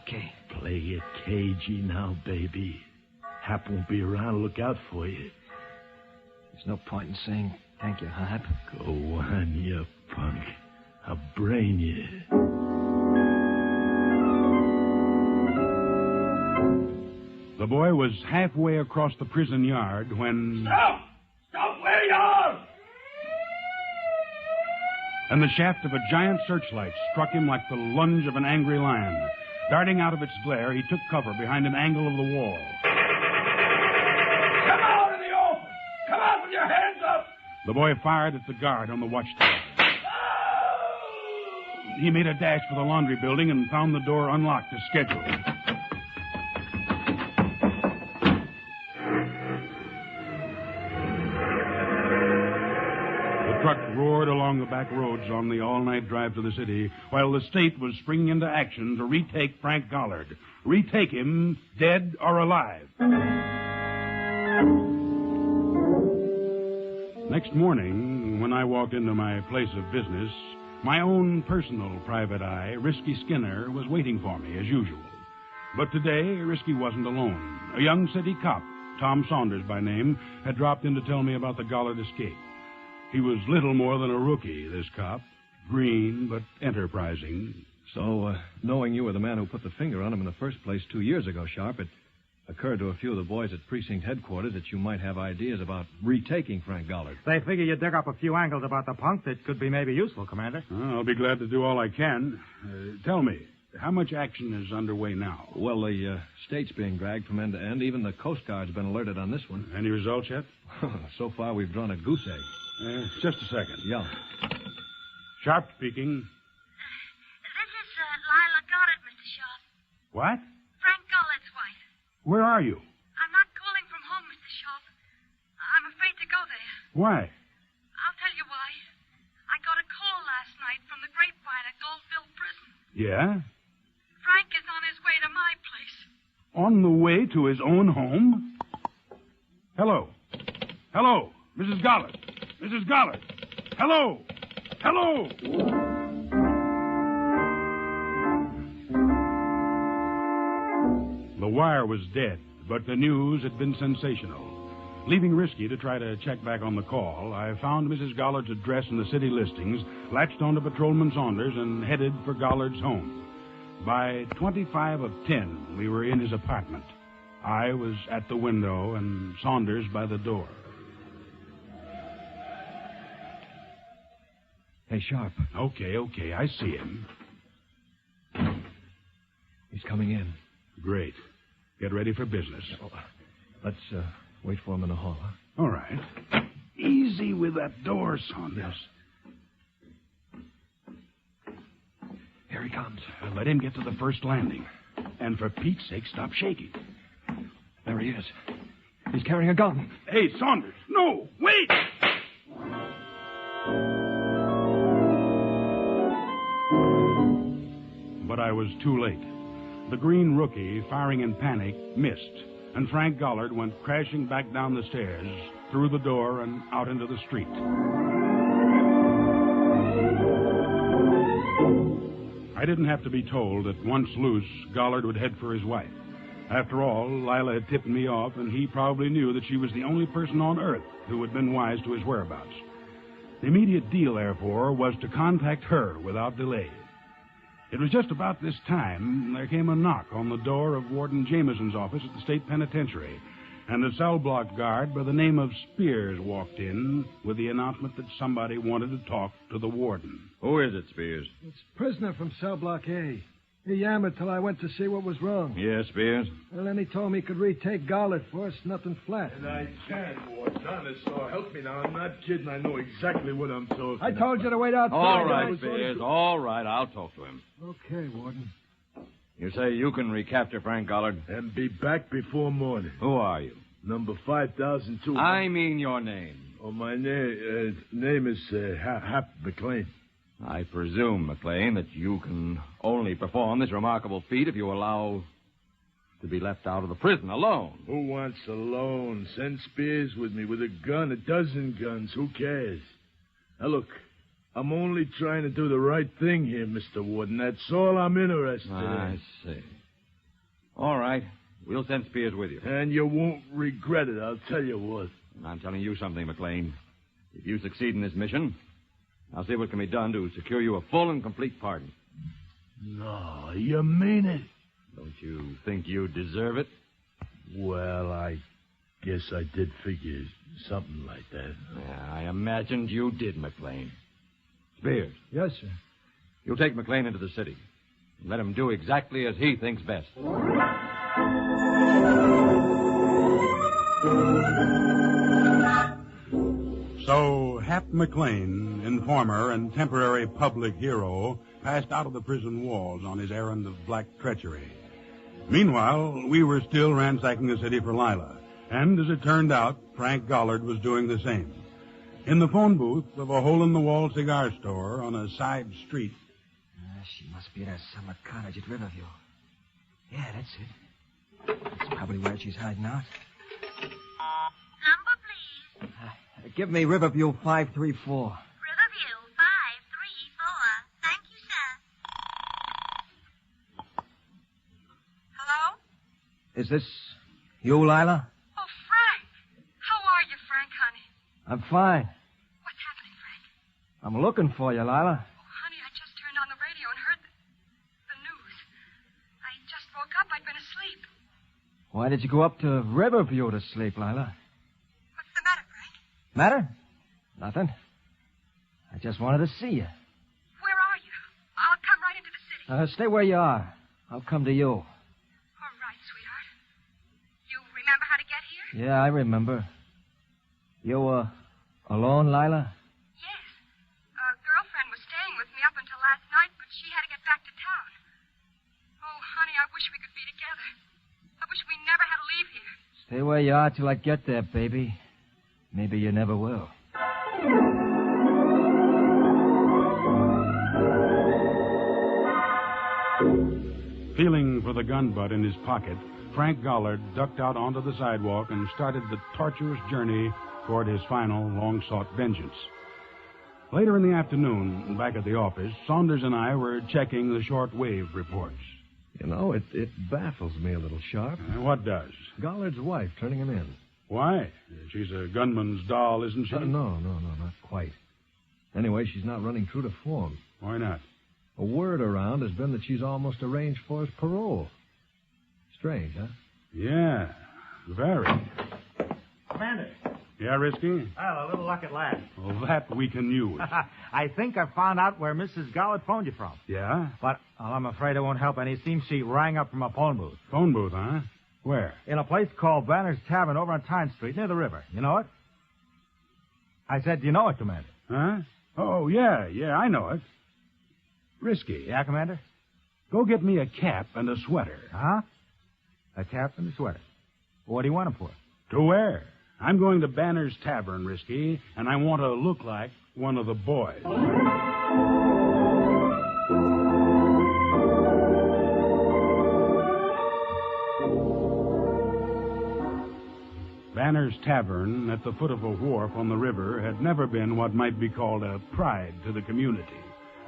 Okay. Play it cagey now, baby. Hap won't be around. Look out for you. There's no point in saying thank you, huh, Hap? Go on, you punk. I'll brain you. The boy was halfway across the prison yard when... Stop where you are! And the shaft of a giant searchlight struck him like the lunge of an angry lion. Darting out of its glare, he took cover behind an angle of the wall. Come out in the open! Come out with your hands up! The boy fired at the guard on the watchtower. He made a dash for the laundry building and found the door unlocked as scheduled. The truck roared along the back roads on the all-night drive to the city, while the state was springing into action to retake Frank Gollard. Retake him, dead or alive. Next morning, when I walked into my place of business, my own personal private eye, Risky Skinner, was waiting for me, as usual. But today, Risky wasn't alone. A young city cop, Tom Saunders by name, had dropped in to tell me about the Gollard escape. He was little more than a rookie, this cop. Green, but enterprising. So, knowing you were the man who put the finger on him in the first place 2 years ago, Sharp, it occurred to a few of the boys at precinct headquarters that you might have ideas about retaking Frank Gollard. They figure you dig up a few angles about the punk that could be maybe useful, Commander. I'll be glad to do all I can. Tell me, how much action is underway now? Well, the state's being dragged from end to end. Even the Coast Guard's been alerted on this one. Any results yet? So far, we've drawn a goose egg. Just a second. Yeah. Sharp speaking. This is Lila Goddard, Mr. Sharp. What? Frank Gollard's wife. Where are you? I'm not calling from home, Mr. Sharp. I'm afraid to go there. Why? I'll tell you why. I got a call last night from the Grapevine at Goldville Prison. Yeah? Frank is on his way to my place. On the way to his own home? Hello. Hello, Mrs. Gollard. Mrs. Gollard. Hello. Hello. The wire was dead, but the news had been sensational. Leaving Risky to try to check back on the call, I found Mrs. Gollard's address in the city listings, latched onto Patrolman Saunders, and headed for Gollard's home. By 25 of 10, we were in his apartment. I was at the window and Saunders by the door. Hey, Sharp. Okay, I see him. He's coming in. Great. Get ready for business. Let's wait for him in the hall, huh? All right. Easy with that door, Saunders. Here he comes. Let him get to the first landing. And for Pete's sake, stop shaking. There he is. He's carrying a gun. Hey, Saunders. No, wait! But I was too late. The green rookie, firing in panic, missed, and Frank Gollard went crashing back down the stairs, through the door, and out into the street. I didn't have to be told that once loose, Gollard would head for his wife. After all, Lila had tipped me off, and he probably knew that she was the only person on Earth who had been wise to his whereabouts. The immediate deal, therefore, was to contact her without delay. It was just about this time there came a knock on the door of Warden Jameson's office at the state penitentiary, and a cell block guard by the name of Spears walked in with the announcement that somebody wanted to talk to the warden. Who is it, Spears? It's a prisoner from cell block A. He yammered till I went to see what was wrong. Yes, Spears? Well, then he told me he could retake Gollard for us, nothing flat. And I can, Ward. Honest, so help me now. I'm not kidding. I know exactly what I'm talking about. I told you to wait outside. All right, Spears. All right, I'll talk to him. Okay, Warden. You say you can recapture Frank Gollard? And be back before morning. Who are you? Number 5002. I mean your name. Oh, my name is Hap McLean. I presume, McLean, that you can only perform this remarkable feat if you allow to be left out of the prison alone. Who wants alone? Send Spears with me with a gun, a dozen guns. Who cares? Now, look, I'm only trying to do the right thing here, Mr. Warden. That's all I'm interested in. I see. All right. We'll send Spears with you. And you won't regret it, I'll tell you what. And I'm telling you something, McLean. If you succeed in this mission, I'll see what can be done to secure you a full and complete pardon. No, you mean it? Don't you think you deserve it? Well, I guess I did figure something like that. Yeah, I imagined you did, McLean. Spears. Yes, sir. You'll take McLean into the city. And let him do exactly as he thinks best. So, Hap McLean, informer and temporary public hero, passed out of the prison walls on his errand of black treachery. Meanwhile, we were still ransacking the city for Lila, and as it turned out, Frank Gollard was doing the same. In the phone booth of a hole-in-the-wall cigar store on a side street. She must be at our summer cottage at Riverview. Yeah, that's it. That's probably where she's hiding out. Number, please. Give me Riverview 534. Riverview 534. Thank you, sir. Hello? Is this you, Lila? Oh, Frank. How are you, Frank, honey? I'm fine. What's happening, Frank? I'm looking for you, Lila. Oh, honey, I just turned on the radio and heard that... Why did you go up to Riverview to sleep, Lila? What's the matter, Frank? Matter? Nothing. I just wanted to see you. Where are you? I'll come right into the city. Stay where you are. I'll come to you. All right, sweetheart. You remember how to get here? Yeah, I remember. You, alone, Lila? Yes. A girlfriend was staying with me up until last night, but she had to get back to town. Oh, honey, I wish we could be together. I wish we never had to leave here. Stay where you are till I get there, baby. Maybe you never will. Feeling for the gun butt in his pocket, Frank Gollard ducked out onto the sidewalk and started the tortuous journey toward his final, long-sought vengeance. Later in the afternoon, back at the office, Saunders and I were checking the short-wave reports. You know, it baffles me a little, Sharp. What does? Gollard's wife turning him in. Why? She's a gunman's doll, isn't she? No, not quite. Anyway, she's not running true to form. Why not? A word around has been that she's almost arranged for his parole. Strange, huh? Yeah, very. Commander. Yeah, Risky? Well, a little luck at last. Well, that we can use. I think I found out where Mrs. Gollard phoned you from. Yeah? But I'm afraid it won't help any. It seems she rang up from a phone booth. Phone booth, huh? Where? In a place called Banner's Tavern over on Tyne Street, near the river. You know it? I said, do you know it, Commander? Huh? Oh, yeah, I know it. Risky. Yeah, Commander? Go get me a cap and a sweater. Huh? A cap and a sweater. What do you want them for? To wear. I'm going to Banner's Tavern, Risky, and I want to look like one of the boys. Banner's Tavern at the foot of a wharf on the river had never been what might be called a pride to the community,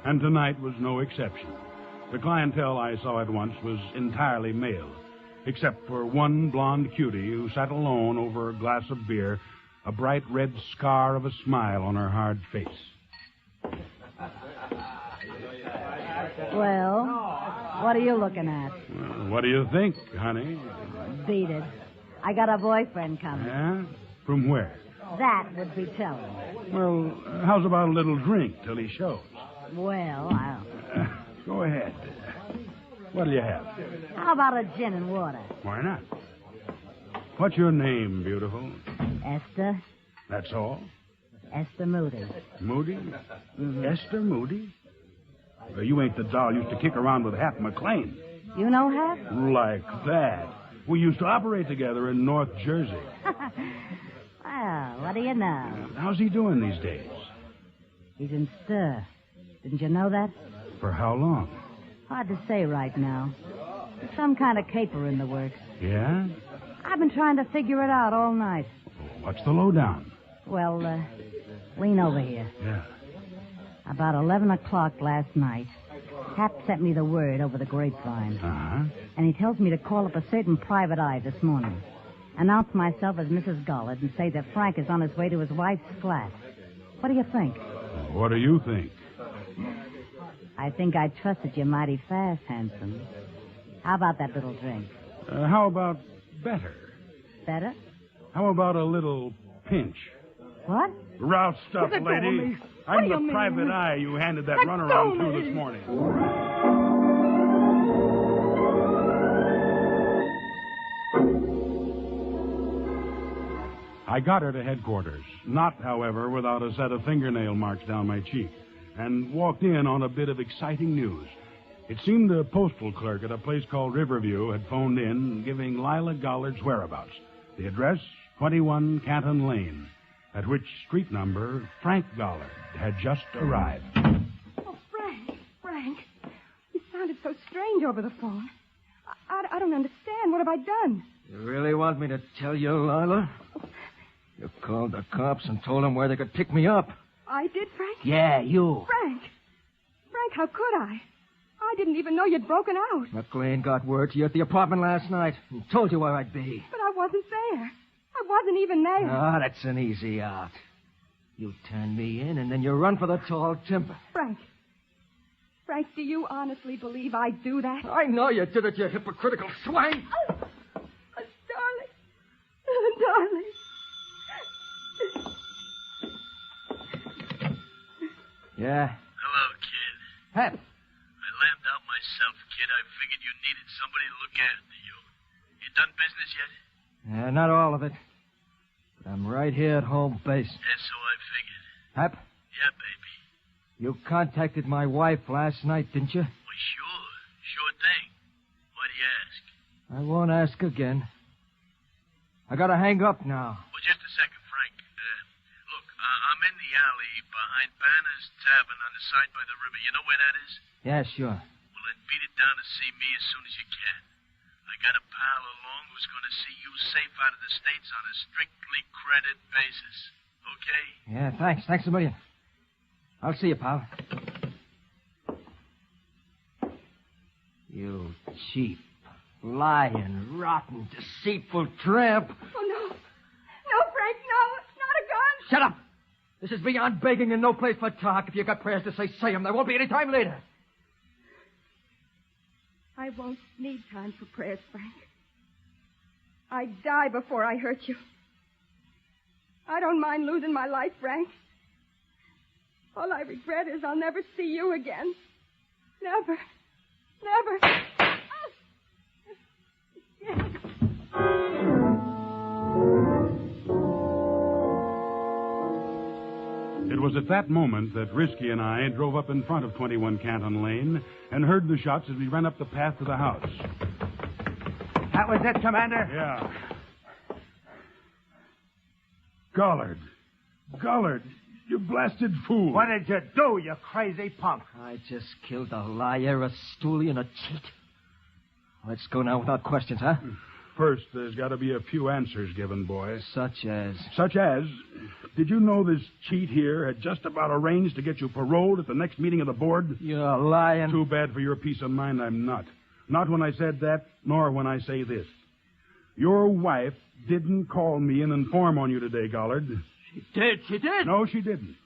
and tonight was no exception. The clientele I saw at once was entirely male, except for one blonde cutie who sat alone over a glass of beer, a bright red scar of a smile on her hard face. Well, what are you looking at? Well, what do you think, honey? Beat it. I got a boyfriend coming. Yeah? From where? That would be telling. Well, how's about a little drink till he shows? Well, Go ahead. What'll you have? How about a gin and water? Why not? What's your name, beautiful? Esther. That's all? Esther Moody. Moody? Mm-hmm. Esther Moody? Well, you ain't the doll used to kick around with Hap McLean. You know Hap? Like that. We used to operate together in North Jersey. Well, what do you know? How's he doing these days? He's in stir. Didn't you know that? For how long? Hard to say right now. There's some kind of caper in the works. Yeah? I've been trying to figure it out all night. What's the lowdown? Well, lean over here. Yeah. About 11 o'clock last night, Hap sent me the word over the grapevine. Uh-huh. And he tells me to call up a certain private eye this morning. Announce myself as Mrs. Gollard and say that Frank is on his way to his wife's flat. What do you think? What do you think? I think I trusted you mighty fast, handsome. How about that little drink? How about better? Better? How about a little pinch? What? Route stuff, Let go of lady. me. I'm What do the you mean? private eye you handed that Let runaround go of to me. this morning. I got her to headquarters, not, however, without a set of fingernail marks down my cheek, and walked in on a bit of exciting news. It seemed the postal clerk at a place called Riverview had phoned in giving Lila Gollard's whereabouts. The address, 21 Canton Lane, at which street number Frank Gollard had just arrived. Oh, Frank, you sounded so strange over the phone. I don't understand. What have I done? You really want me to tell you, Lila? You called the cops and told them where they could pick me up. I did, Frank? Yeah, you. Frank, how could I? I didn't even know you'd broken out. McLean got word to you at the apartment last night and told you where I'd be. But I wasn't there. I wasn't even there. Ah, that's an easy out. You turn me in and then you run for the tall timber. Frank, do you honestly believe I'd do that? I know you did it, you hypocritical swine. Yeah? Hello, kid. Hap. I lambed out myself, kid. I figured you needed somebody to look after you. You done business yet? Yeah, not all of it. But I'm right here at home base. Yeah, so I figured. Hap, Yeah, baby. you contacted my wife last night, didn't you? Well, sure. Sure thing. Why do you ask? I won't ask again. I gotta hang up now. Well, just a second, Frank. Look, I'm in the alley behind Banner's Tavern on the side by the river. You know where that is? Yeah, sure. Well, then beat it down to see me as soon as you can. I got a pal along who's going to see you safe out of the States on a strictly credit basis. Okay? Yeah, thanks. Thanks a million. I'll see you, pal. You cheap, lying, rotten, deceitful tramp. Oh, no. No, Frank, no. It's not a gun. Shut up! This is beyond begging and no place for talk. If you got prayers to say them. There won't be any time later. I won't need time for prayers, Frank. I'd die before I hurt you. I don't mind losing my life, Frank. All I regret is I'll never see you again. Never. Never. It was at that moment that Risky and I drove up in front of 21 Canton Lane and heard the shots as we ran up the path to the house. That was it, Commander? Yeah. Gollard, you blasted fool. What did you do, you crazy punk? I just killed a liar, a stoolie, and a cheat. Let's go now without questions, huh? First, there's got to be a few answers given, boy. Such as? Such as, did you know this cheat here had just about arranged to get you paroled at the next meeting of the board? You're lying. Too bad for your peace of mind, I'm not. Not when I said that, nor when I say this. Your wife didn't call me and inform on you today, Gollard. She did? No, she didn't.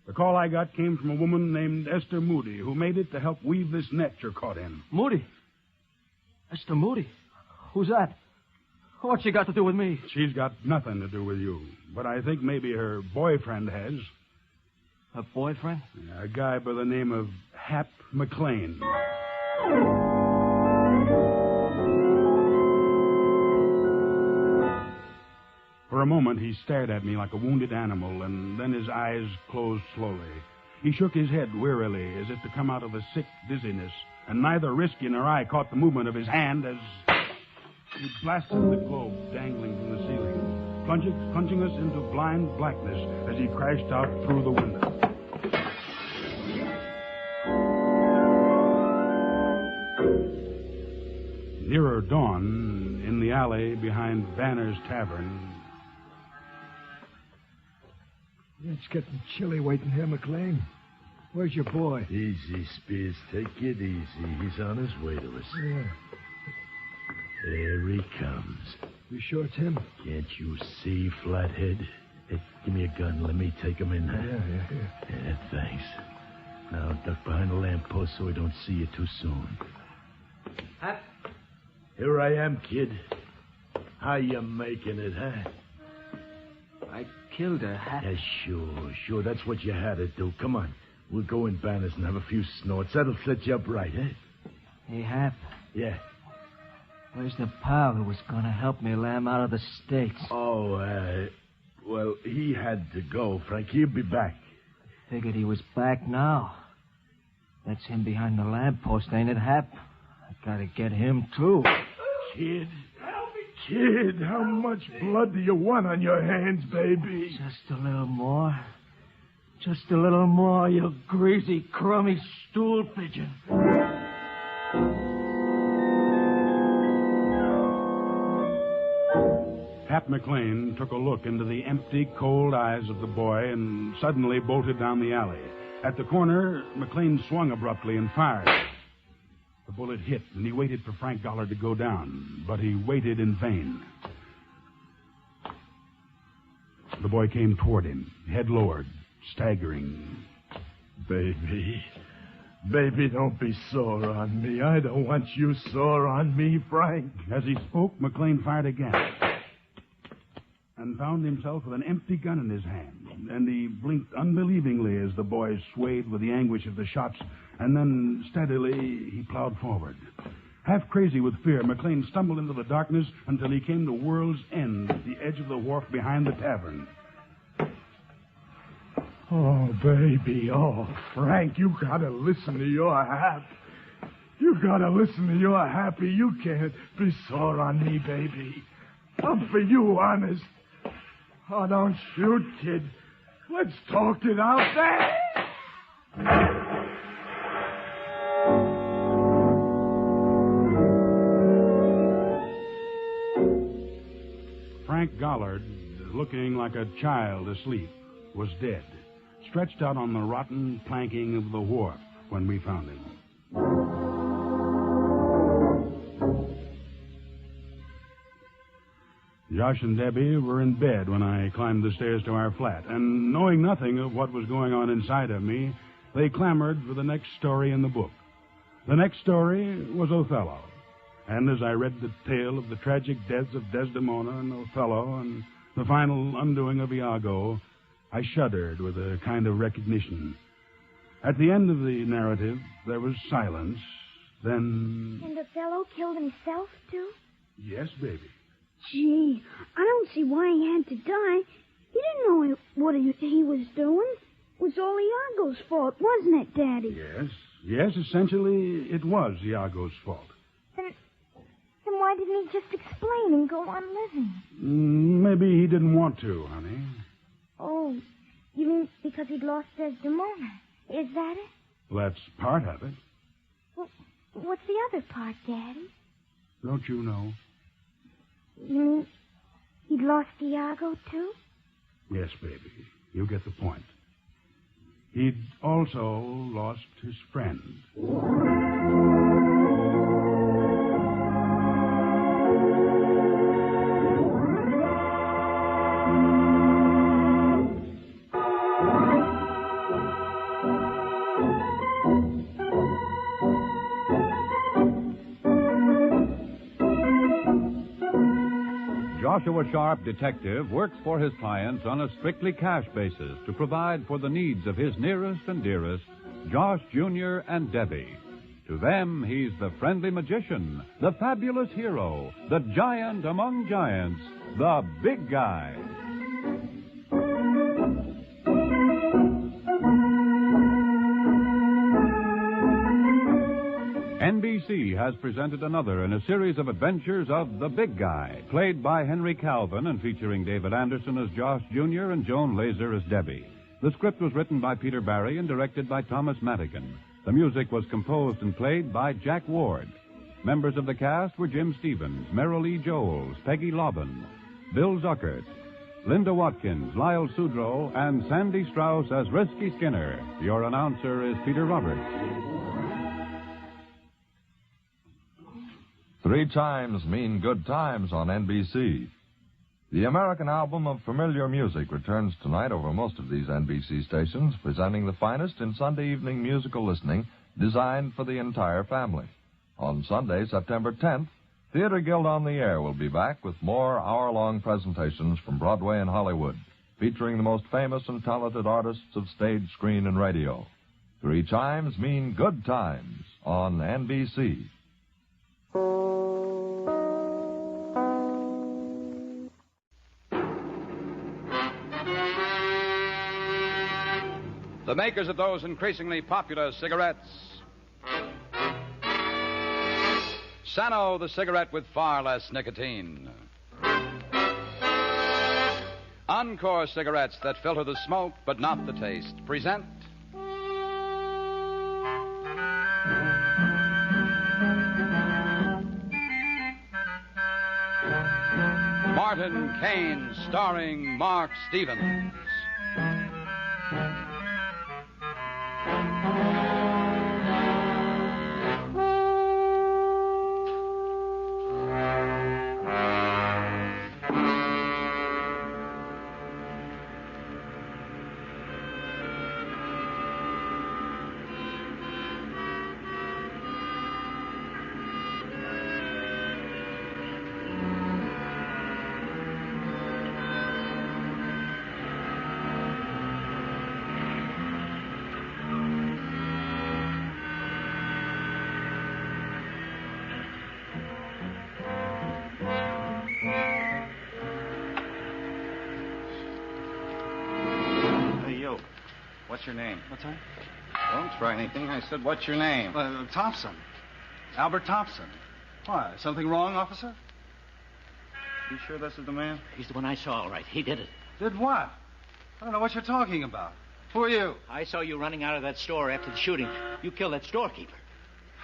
The call I got came from a woman named Esther Moody, who made it to help weave this net you're caught in. Moody? Esther Moody? Who's that? What's she got to do with me? She's got nothing to do with you. But I think maybe her boyfriend has. Her boyfriend? A guy by the name of Hap McLean. For a moment, he stared at me like a wounded animal, and then his eyes closed slowly. He shook his head wearily, as if to come out of a sick dizziness, and neither Risky nor I caught the movement of his hand as he blasted the globe dangling from the ceiling, plunging us into blind blackness as he crashed out through the window. Nearer dawn, in the alley behind Banner's Tavern. It's getting chilly waiting here, McLean. Where's your boy? Easy, Spears. Take it easy. He's on his way to us. Yeah. There he comes. You sure it's him? Can't you see, Flathead? Hey, give me a gun. Let me take him in. Yeah, thanks. Now duck behind the lamppost so I don't see you too soon. Hap? Here I am, kid. How you making it, huh? I killed her, Hap. Yeah, sure. That's what you had to do. Come on. We'll go in Banner's and have a few snorts. That'll set you up right, eh? Hey, Hap. Yeah. Where's the pal who was going to help me lamb out of the States? Oh, well, he had to go, Frank. He'll be back. Figured he was back now. That's him behind the lamppost, ain't it, Hap? I gotta get him, too. Kid, how much blood do you want on your hands, baby? Just a little more. Just a little more, you greasy, crummy stool pigeon. Hap McLean took a look into the empty, cold eyes of the boy and suddenly bolted down the alley. At the corner, McLean swung abruptly and fired. The bullet hit, and he waited for Frank Gollard to go down, but he waited in vain. The boy came toward him, head lowered, staggering. Baby, don't be sore on me. I don't want you sore on me, Frank. As he spoke, McLean fired again and found himself with an empty gun in his hand. and he blinked unbelievingly as the boy swayed with the anguish of the shots, and then steadily he plowed forward. Half crazy with fear, McLean stumbled into the darkness until he came to World's End at the edge of the wharf behind the tavern. Oh, baby. Oh, Frank, you gotta listen to your happy. You gotta listen to your happy. You can't be sore on me, baby. I'm for you, honest. Oh, don't shoot, kid. Let's talk it out there. Frank Gollard, looking like a child asleep, was dead, stretched out on the rotten planking of the wharf when we found him. Josh and Debbie were in bed when I climbed the stairs to our flat, and knowing nothing of what was going on inside of me, they clamored for the next story in the book. The next story was Othello, and as I read the tale of the tragic deaths of Desdemona and Othello and the final undoing of Iago, I shuddered with a kind of recognition. At the end of the narrative, there was silence, then... And Othello killed himself, too? Yes, baby. Gee, I don't see why he had to die. He didn't know what he was doing. It was all Iago's fault, wasn't it, Daddy? Yes, essentially it was Iago's fault. Then why didn't he just explain and go on living? Maybe he didn't want to, honey. Oh, you mean because he'd lost Desdemona? Is that it? That's part of it. Well, what's the other part, Daddy? Don't you know? You mean he'd lost Iago, too? Yes, baby. You get the point. He'd also lost his friend. Joshua Sharp, detective, works for his clients on a strictly cash basis to provide for the needs of his nearest and dearest, Josh Jr. and Debbie. To them, he's the friendly magician, the fabulous hero, the giant among giants, the big guy. NBC has presented another in a series of adventures of The Big Guy, played by Henry Calvin and featuring David Anderson as Josh Jr. and Joan Laser as Debbie. The script was written by Peter Barry and directed by Thomas Madigan. The music was composed and played by Jack Ward. Members of the cast were Jim Stevens, Merrill E. Joles, Peggy Lobbin, Bill Zuckert, Linda Watkins, Lyle Sudrow, and Sandy Strauss as Risky Skinner. Your announcer is Peter Roberts. 3 chimes mean good times on NBC. The American album of familiar music returns tonight over most of these NBC stations, presenting the finest in Sunday evening musical listening designed for the entire family. On Sunday, September 10th, Theater Guild on the Air will be back with more hour-long presentations from Broadway and Hollywood, featuring the most famous and talented artists of stage, screen, and radio. 3 chimes mean good times on NBC. The makers of those increasingly popular cigarettes. Sano, the cigarette with far less nicotine. Encore cigarettes that filter the smoke but not the taste present Martin Kane, starring Mark Stevens. What's your name? What's that? Don't try anything. I said, what's your name? Thompson. Albert Thompson. Why? Something wrong, officer? You sure this is the man? He's the one I saw, all right. He did it. Did what? I don't know what you're talking about. Who are you? I saw you running out of that store after the shooting. You killed that storekeeper.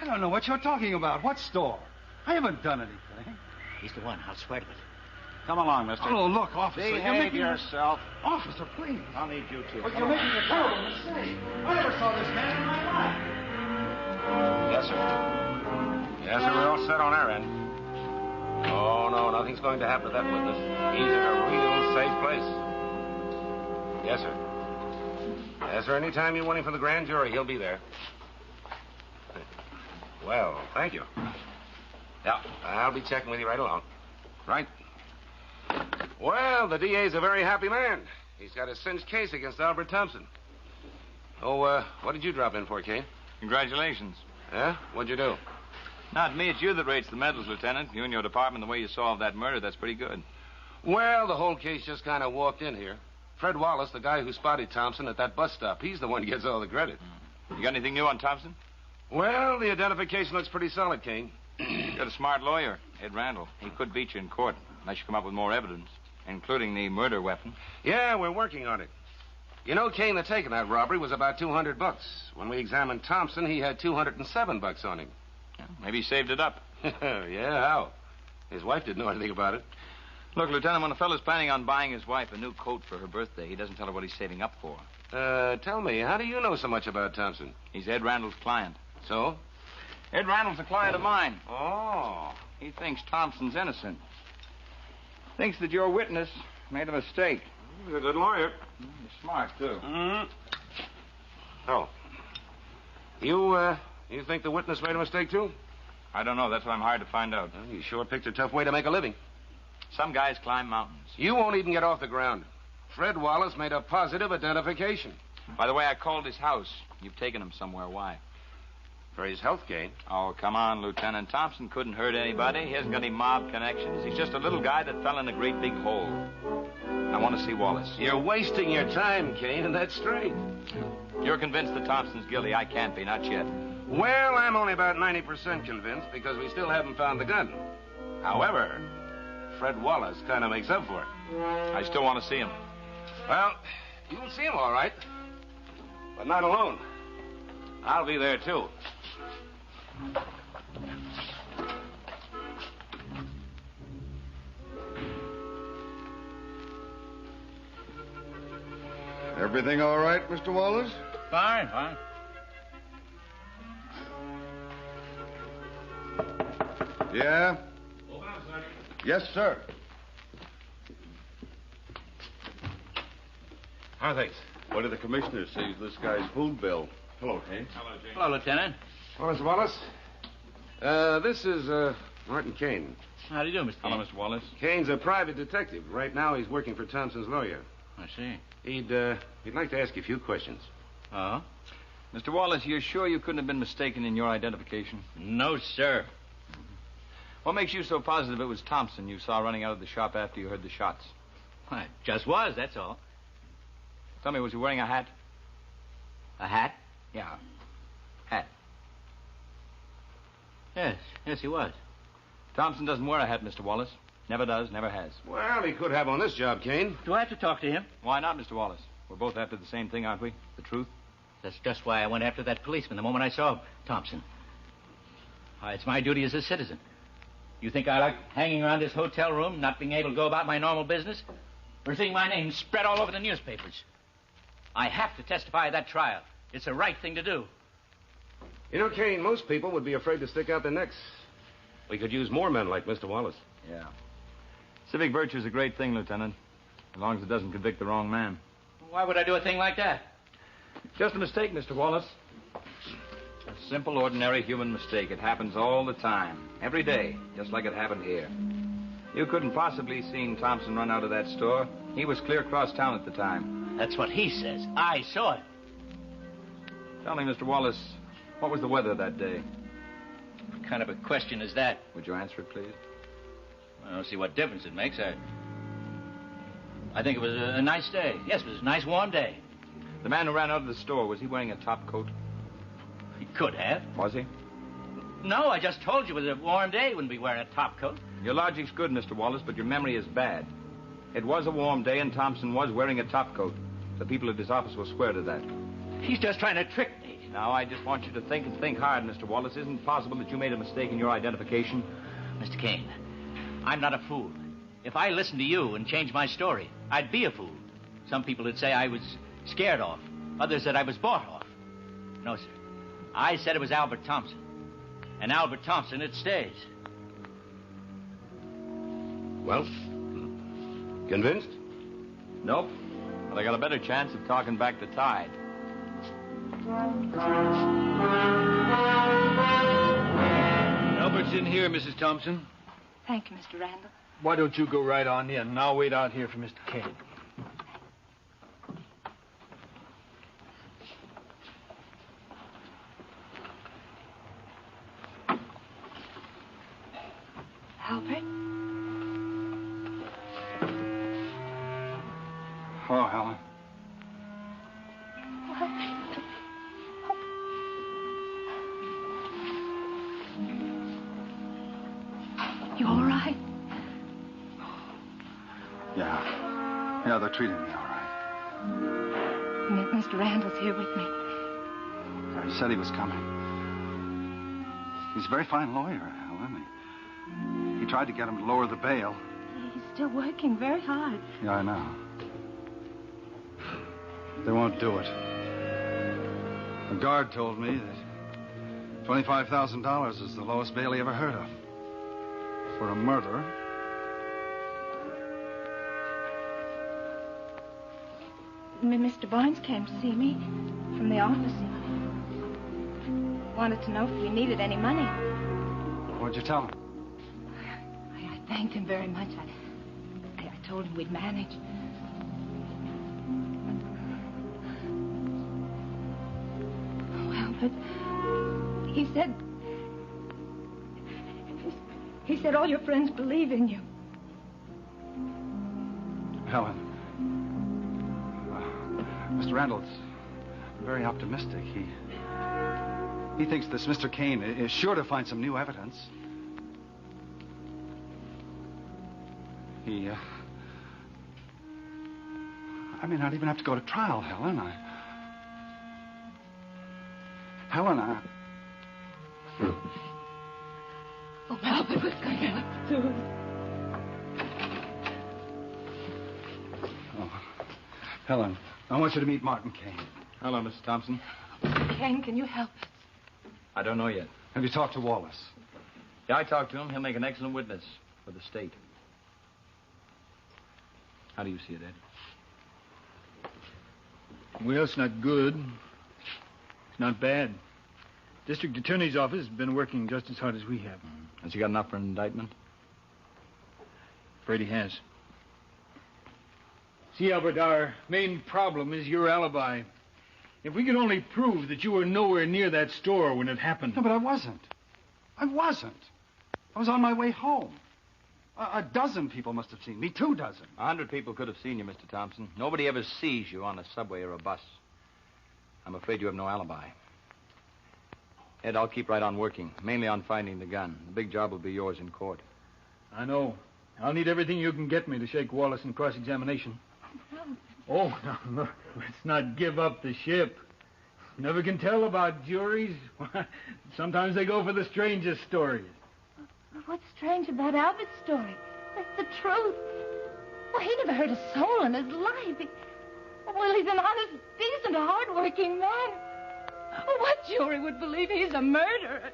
I don't know what you're talking about. What store? I haven't done anything. He's the one. I'll swear to it. Come along, mister. Oh, look, officer. Behave you're making yourself. Officer, please. I'll need you too. But you're making a terrible mistake. I never saw this man in my life. Yes, sir. Yes, sir. We're all set on our end. Oh, no, nothing's going to happen to that witness. He's in a real safe place. Yes, sir. Yes, sir. Anytime you want him for the grand jury, he'll be there. Well, thank you. Yeah, I'll be checking with you right along. Right. Well, the DA's a very happy man. He's got a cinched case against Albert Thompson. Oh, what did you drop in for, Kane? Congratulations. Yeah? What'd you do? Not me, it's you that rates the medals, Lieutenant. You and your department, the way you solved that murder, that's pretty good. Well, the whole case just kind of walked in here. Fred Wallace, the guy who spotted Thompson at that bus stop, he's the one who gets all the credit. You got anything new on Thompson? Well, the identification looks pretty solid, Kane. You got a smart lawyer, Ed Randall. He could beat you in court, unless you come up with more evidence, including the murder weapon. Yeah, we're working on it. You know, Kane, the take of that robbery was about $200. When we examined Thompson, he had $207 on him. Yeah, maybe he saved it up. Yeah, how? His wife didn't know anything about it. Look, Lieutenant, when a fellow's planning on buying his wife a new coat for her birthday, he doesn't tell her what he's saving up for. Tell me, how do you know so much about Thompson? He's Ed Randall's client. So? Ed Randall's a client of mine. Oh. He thinks Thompson's innocent. Thinks that your witness made a mistake. He's a good lawyer. He's smart, too. Mm-hmm. Oh. You think the witness made a mistake, too? I don't know. That's what I'm hired to find out. Well, you sure picked a tough way to make a living. Some guys climb mountains. You won't even get off the ground. Fred Wallace made a positive identification. By the way, I called his house. You've taken him somewhere. Why? For his health gain. Oh, come on, Lieutenant. Thompson couldn't hurt anybody. He hasn't got any mob connections. He's just a little guy that fell in a great big hole. I want to see Wallace. You're wasting your time, Kane, and that's straight. You're convinced that Thompson's guilty. I can't be, not yet. Well, I'm only about 90% convinced because we still haven't found the gun. However, Fred Wallace kind of makes up for it. I still want to see him. Well, you'll see him all right. But not alone. I'll be there, too. Everything all right, Mr. Wallace? Fine, fine. Yeah? Yes, sir. How are things? What did the commissioner say this guy's food bill? Hello, Kane. Hello, James. Hello, Lieutenant. Well, Mr. Wallace. This is, Martin Kane. How do you do, Mr. Hello, Mr. Wallace. Kane's a private detective. Right now, he's working for Thompson's lawyer. I see. He'd like to ask you a few questions. Oh? Mr. Wallace, you're sure you couldn't have been mistaken in your identification? No, sir. What makes you so positive it was Thompson you saw running out of the shop after you heard the shots? Why, it just was, that's all. Tell me, was he wearing a hat? A hat? Yeah. Hat. Yes, he was. Thompson doesn't wear a hat, Mr. Wallace. Never does, never has. Well, he could have on this job, Kane. Do I have to talk to him? Why not, Mr. Wallace? We're both after the same thing, aren't we? The truth? That's just why I went after that policeman the moment I saw Thompson. It's my duty as a citizen. You think I like hanging around this hotel room, not being able to go about my normal business? Or seeing my name spread all over the newspapers? I have to testify at that trial. It's the right thing to do. You know, Kane, most people would be afraid to stick out their necks. We could use more men like Mr. Wallace. Yeah. Civic virtue is a great thing, Lieutenant, as long as it doesn't convict the wrong man. Why would I do a thing like that? Just a mistake, Mr. Wallace. A simple, ordinary human mistake. It happens all the time. Every day, just like it happened here. You couldn't possibly seen Thompson run out of that store. He was clear across town at the time. That's what he says. I saw it. Tell me, Mr. Wallace, what was the weather that day? What kind of a question is that? Would you answer it, please? I don't see what difference it makes. I think it was a nice day. Yes, it was a nice warm day. The man who ran out of the store, was he wearing a top coat? He could have. Was he? No, I just told you it was a warm day. He wouldn't be wearing a top coat. Your logic's good, Mr. Wallace, but your memory is bad. It was a warm day, and Thompson was wearing a top coat. The people at his office will swear to that. He's just trying to trick me. Now, I just want you to think and think hard, Mr. Wallace. Isn't it possible that you made a mistake in your identification? Mr. Kane, I'm not a fool. If I listened to you and changed my story, I'd be a fool. Some people would say I was scared off. Others said I was bought off. No, sir. I said it was Albert Thompson. And Albert Thompson, it stays. Well, convinced? Nope. But I got a better chance of talking back the tide. Albert's in here, Mrs. Thompson. Thank you, Mr. Randall. Why don't you go right on in, and I'll wait out here for Mr. Kane. Albert? Hello, Helen. You all right? Yeah, they're treating me all right. Mr. Randall's here with me. He said he was coming. He's a very fine lawyer, Helen. He tried to get him to lower the bail. He's still working very hard. Yeah, I know. They won't do it. The guard told me that $25,000 is the lowest bail he ever heard of. For a murder. Mr. Barnes came to see me from the office. Wanted to know if we needed any money. What'd you tell him? I thanked him very much. I told him we'd manage. Well, but he said all your friends believe in you. Helen, Mr. Randall's very optimistic. He thinks this Mr. Kane is sure to find some new evidence. I may not even have to go to trial, Helen. Oh, Albert was going to do. Oh, Helen, I want you to meet Martin Kane. Hello, Mrs. Thompson. Kane, can you help us? I don't know yet. Have you talked to Wallace? Yeah, I talked to him. He'll make an excellent witness for the state. How do you see it, Ed? Well, it's not good. It's not bad. District Attorney's office has been working just as hard as we have. Has he got enough for an indictment? Afraid he has. See, Albert, our main problem is your alibi. If we could only prove that you were nowhere near that store when it happened. No, but I wasn't. I was on my way home. A dozen people must have seen me. 2 dozen. 100 people could have seen you, Mr. Thompson. Nobody ever sees you on a subway or a bus. I'm afraid you have no alibi. Ed, I'll keep right on working, mainly on finding the gun. The big job will be yours in court. I know. I'll need everything you can get me to shake Wallace in cross-examination. Oh, no, let's not give up the ship. Never can tell about juries. Sometimes they go for the strangest stories. What's strange about Albert's story? That's the truth. Well, he never hurt a soul in his life. Well, he's an honest, decent, hard-working man. Well, what jury would believe he's a murderer?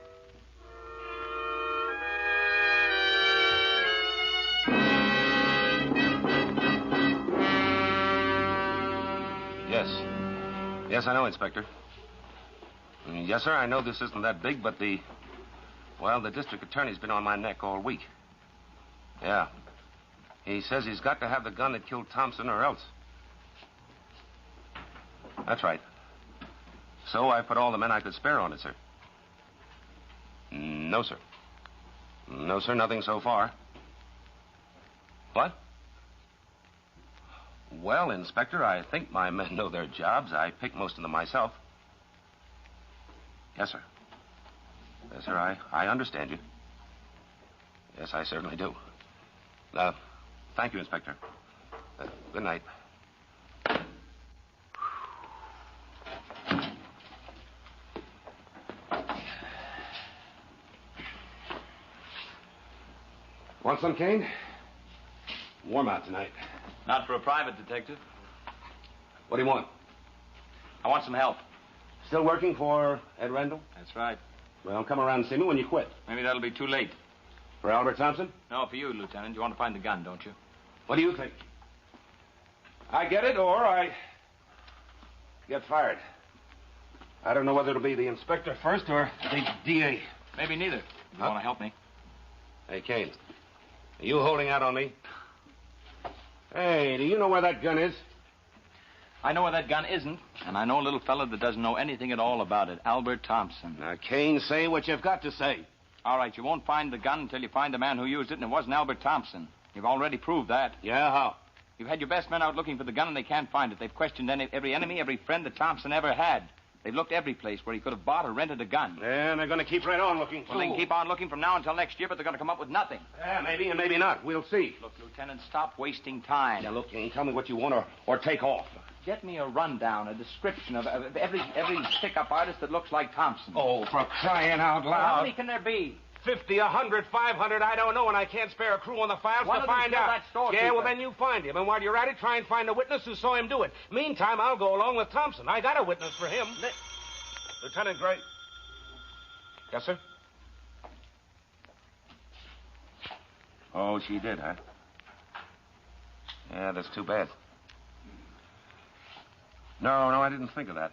Yes, I know, Inspector. Yes, sir, I know this isn't that big, but the district attorney's been on my neck all week. Yeah. He says he's got to have the gun that killed Thompson or else. That's right. So I put all the men I could spare on it, sir. No, sir. No, sir, nothing so far. What? Well, Inspector, I think my men know their jobs. I pick most of them myself. Yes, sir. Yes, sir, I understand you. Yes, I certainly do. Thank you, Inspector. Good night. Want some, Kane? Warm out tonight. Not for a private detective. What do you want? I want some help. Still working for Ed Rendell? That's right. Well, come around and see me when you quit. Maybe that'll be too late. For Albert Thompson? No, for you, Lieutenant. You want to find the gun, don't you? What do you think? I get it, or I get fired. I don't know whether it'll be the inspector first or the DA. Maybe neither, if you want to help me. Hey, Kane, are you holding out on me? Hey, do you know where that gun is? I know where that gun isn't, and I know a little fella that doesn't know anything at all about it, Albert Thompson. Now, Kane, say what you've got to say. All right, you won't find the gun until you find the man who used it, and it wasn't Albert Thompson. You've already proved that. Yeah, how? You've had your best men out looking for the gun, and they can't find it. They've questioned every enemy, every friend that Thompson ever had. They've looked every place where he could have bought or rented a gun. Yeah, and they're going to keep right on looking. Well, they can keep on looking from now until next year, but they're going to come up with nothing. Yeah, maybe and maybe not. We'll see. Look, Lieutenant, stop wasting time. Now, look, Kane, tell me what you want or take off. Get me a rundown, a description of every pickup artist that looks like Thompson. Oh, for crying out loud. Well, how many can there be? 50, 100, 500, I don't know, and I can't spare a crew on the files One to of them find killed out. that storekeeper. Yeah, well, then you find him. And while you're at it, try and find a witness who saw him do it. Meantime, I'll go along with Thompson. I got a witness for him. Lieutenant Gray. Yes, sir? Oh, she did, huh? Yeah, that's too bad. No, I didn't think of that.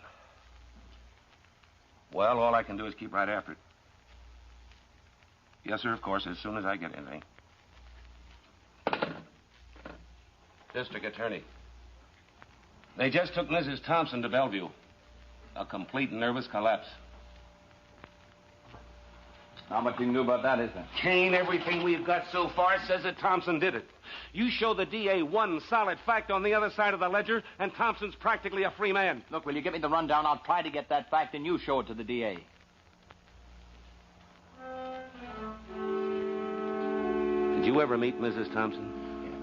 Well, all I can do is keep right after it. Yes, sir, of course, as soon as I get anything. District Attorney. They just took Mrs. Thompson to Bellevue. A complete nervous collapse. Not much you can do about that, is there? Kane, everything we've got so far says that Thompson did it. You show the DA one solid fact on the other side of the ledger, and Thompson's practically a free man. Look, will you give me the rundown? I'll try to get that fact, and you show it to the DA. Did you ever meet Mrs. Thompson? Yeah.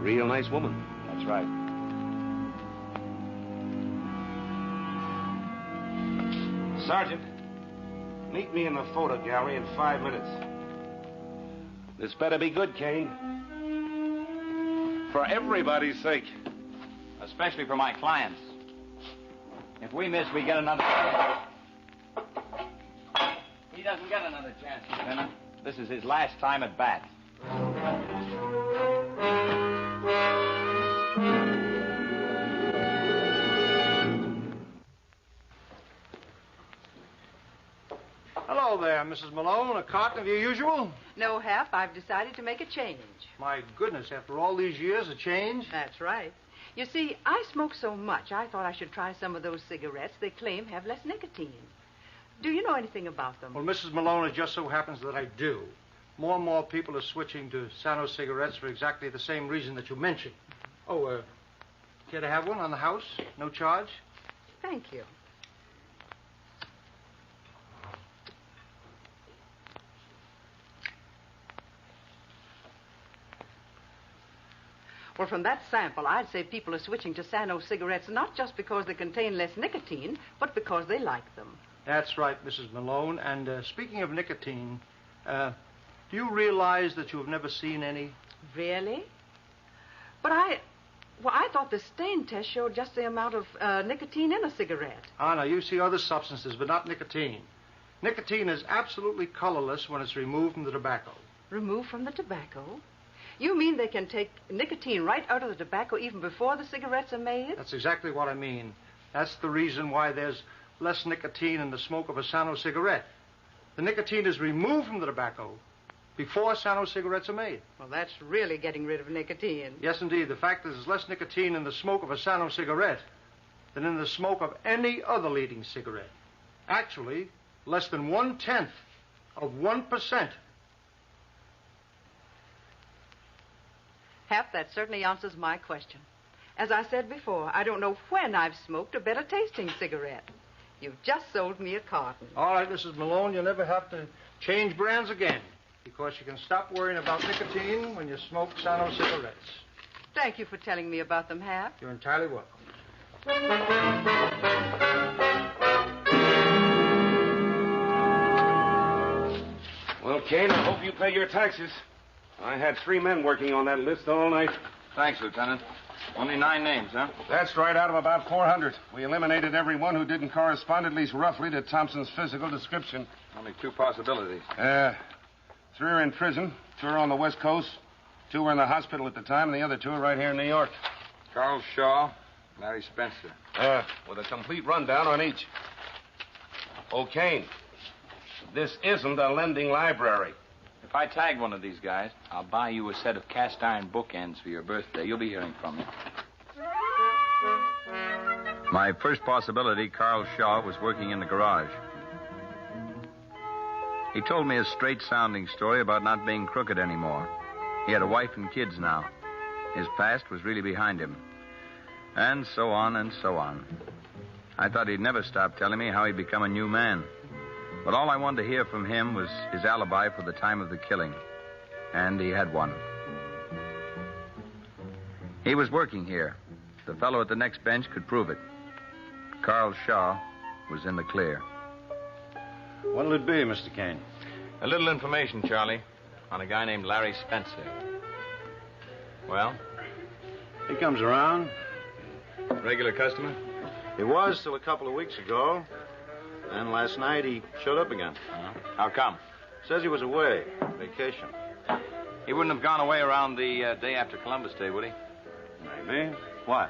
Real nice woman. That's right. Sergeant, meet me in the photo gallery in 5 minutes. This better be good, Kane. For everybody's sake. Especially for my clients. If we miss, we get another... He doesn't get another chance, Lieutenant. This is his last time at bat. Hello there, Mrs. Malone. A carton of your usual? No, Hap. I've decided to make a change. My goodness, after all these years, a change? That's right. You see, I smoke so much, I thought I should try some of those cigarettes they claim have less nicotine. Do you know anything about them? Well, Mrs. Malone, it just so happens that I do. More and more people are switching to Sano cigarettes for exactly the same reason that you mentioned. Oh, care to have one on the house? No charge? Thank you. Well, from that sample, I'd say people are switching to Sano cigarettes not just because they contain less nicotine, but because they like them. That's right, Mrs. Malone. And speaking of nicotine, do you realize that you have never seen any? Really? But I thought the stain test showed just the amount of nicotine in a cigarette. Ah, no, you see other substances, but not nicotine. Nicotine is absolutely colorless when it's removed from the tobacco. Removed from the tobacco? You mean they can take nicotine right out of the tobacco even before the cigarettes are made? That's exactly what I mean. That's the reason why there's less nicotine in the smoke of a Sano cigarette. The nicotine is removed from the tobacco before Sano cigarettes are made. Well, that's really getting rid of nicotine. Yes, indeed. The fact is there's less nicotine in the smoke of a Sano cigarette than in the smoke of any other leading cigarette. Actually, less than 1/10 of 1%. Hap, that certainly answers my question. As I said before, I don't know when I've smoked a better tasting cigarette. You've just sold me a carton. All right, Mrs. Malone, you'll never have to change brands again because you can stop worrying about nicotine when you smoke Sano cigarettes. Thank you for telling me about them, Hap. You're entirely welcome. Well, Kane, I hope you pay your taxes. I had 3 men working on that list all night. Thanks, Lieutenant. Only 9 names, huh? That's right, out of about 400. We eliminated everyone who didn't correspond at least roughly to Thompson's physical description. Only 2 possibilities. 3 are in prison. 2 are on the West Coast. 2 were in the hospital at the time, and the other 2 are right here in New York. Carl Shaw, Larry Spencer. With a complete rundown on each. Oh, Kane, this isn't a lending library. If I tag one of these guys, I'll buy you a set of cast iron bookends for your birthday. You'll be hearing from me. My first possibility, Carl Shaw, was working in the garage. He told me a straight-sounding story about not being crooked anymore. He had a wife and kids now. His past was really behind him. And so on and so on. I thought he'd never stop telling me how he'd become a new man. But all I wanted to hear from him was his alibi for the time of the killing. And he had one. He was working here. The fellow at the next bench could prove it. Carl Shaw was in the clear. What'll it be, Mr. Kane? A little information, Charlie, on a guy named Larry Spencer. Well? He comes around. Regular customer? He was till a couple of weeks ago. And last night he showed up again. How come? Says he was away, vacation. He wouldn't have gone away around the day after Columbus Day, would he? Maybe. Why?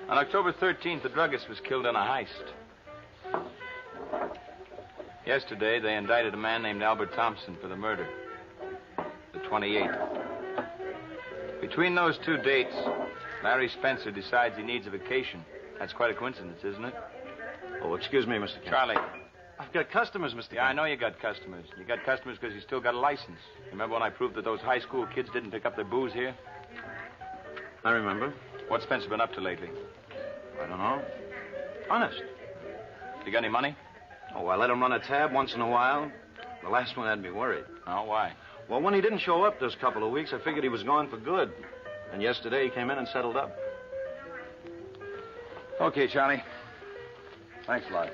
On October 13th, the druggist was killed in a heist. Yesterday, they indicted a man named Albert Thompson for the murder. The 28th. Between those 2 dates, Larry Spencer decides he needs a vacation. That's quite a coincidence, isn't it? Oh, excuse me, Mr. Kane. Charlie. I've got customers, Mr. Kane. Yeah, I know you got customers. You got customers because you still got a license. Remember when I proved that those high school kids didn't pick up their booze here? I remember. What's Spencer been up to lately? I don't know. Honest. You got any money? Oh, I let him run a tab once in a while. The last one had me worried. Oh, why? Well, when he didn't show up this couple of weeks, I figured he was gone for good. And yesterday he came in and settled up. Okay, Charlie. Thanks a lot.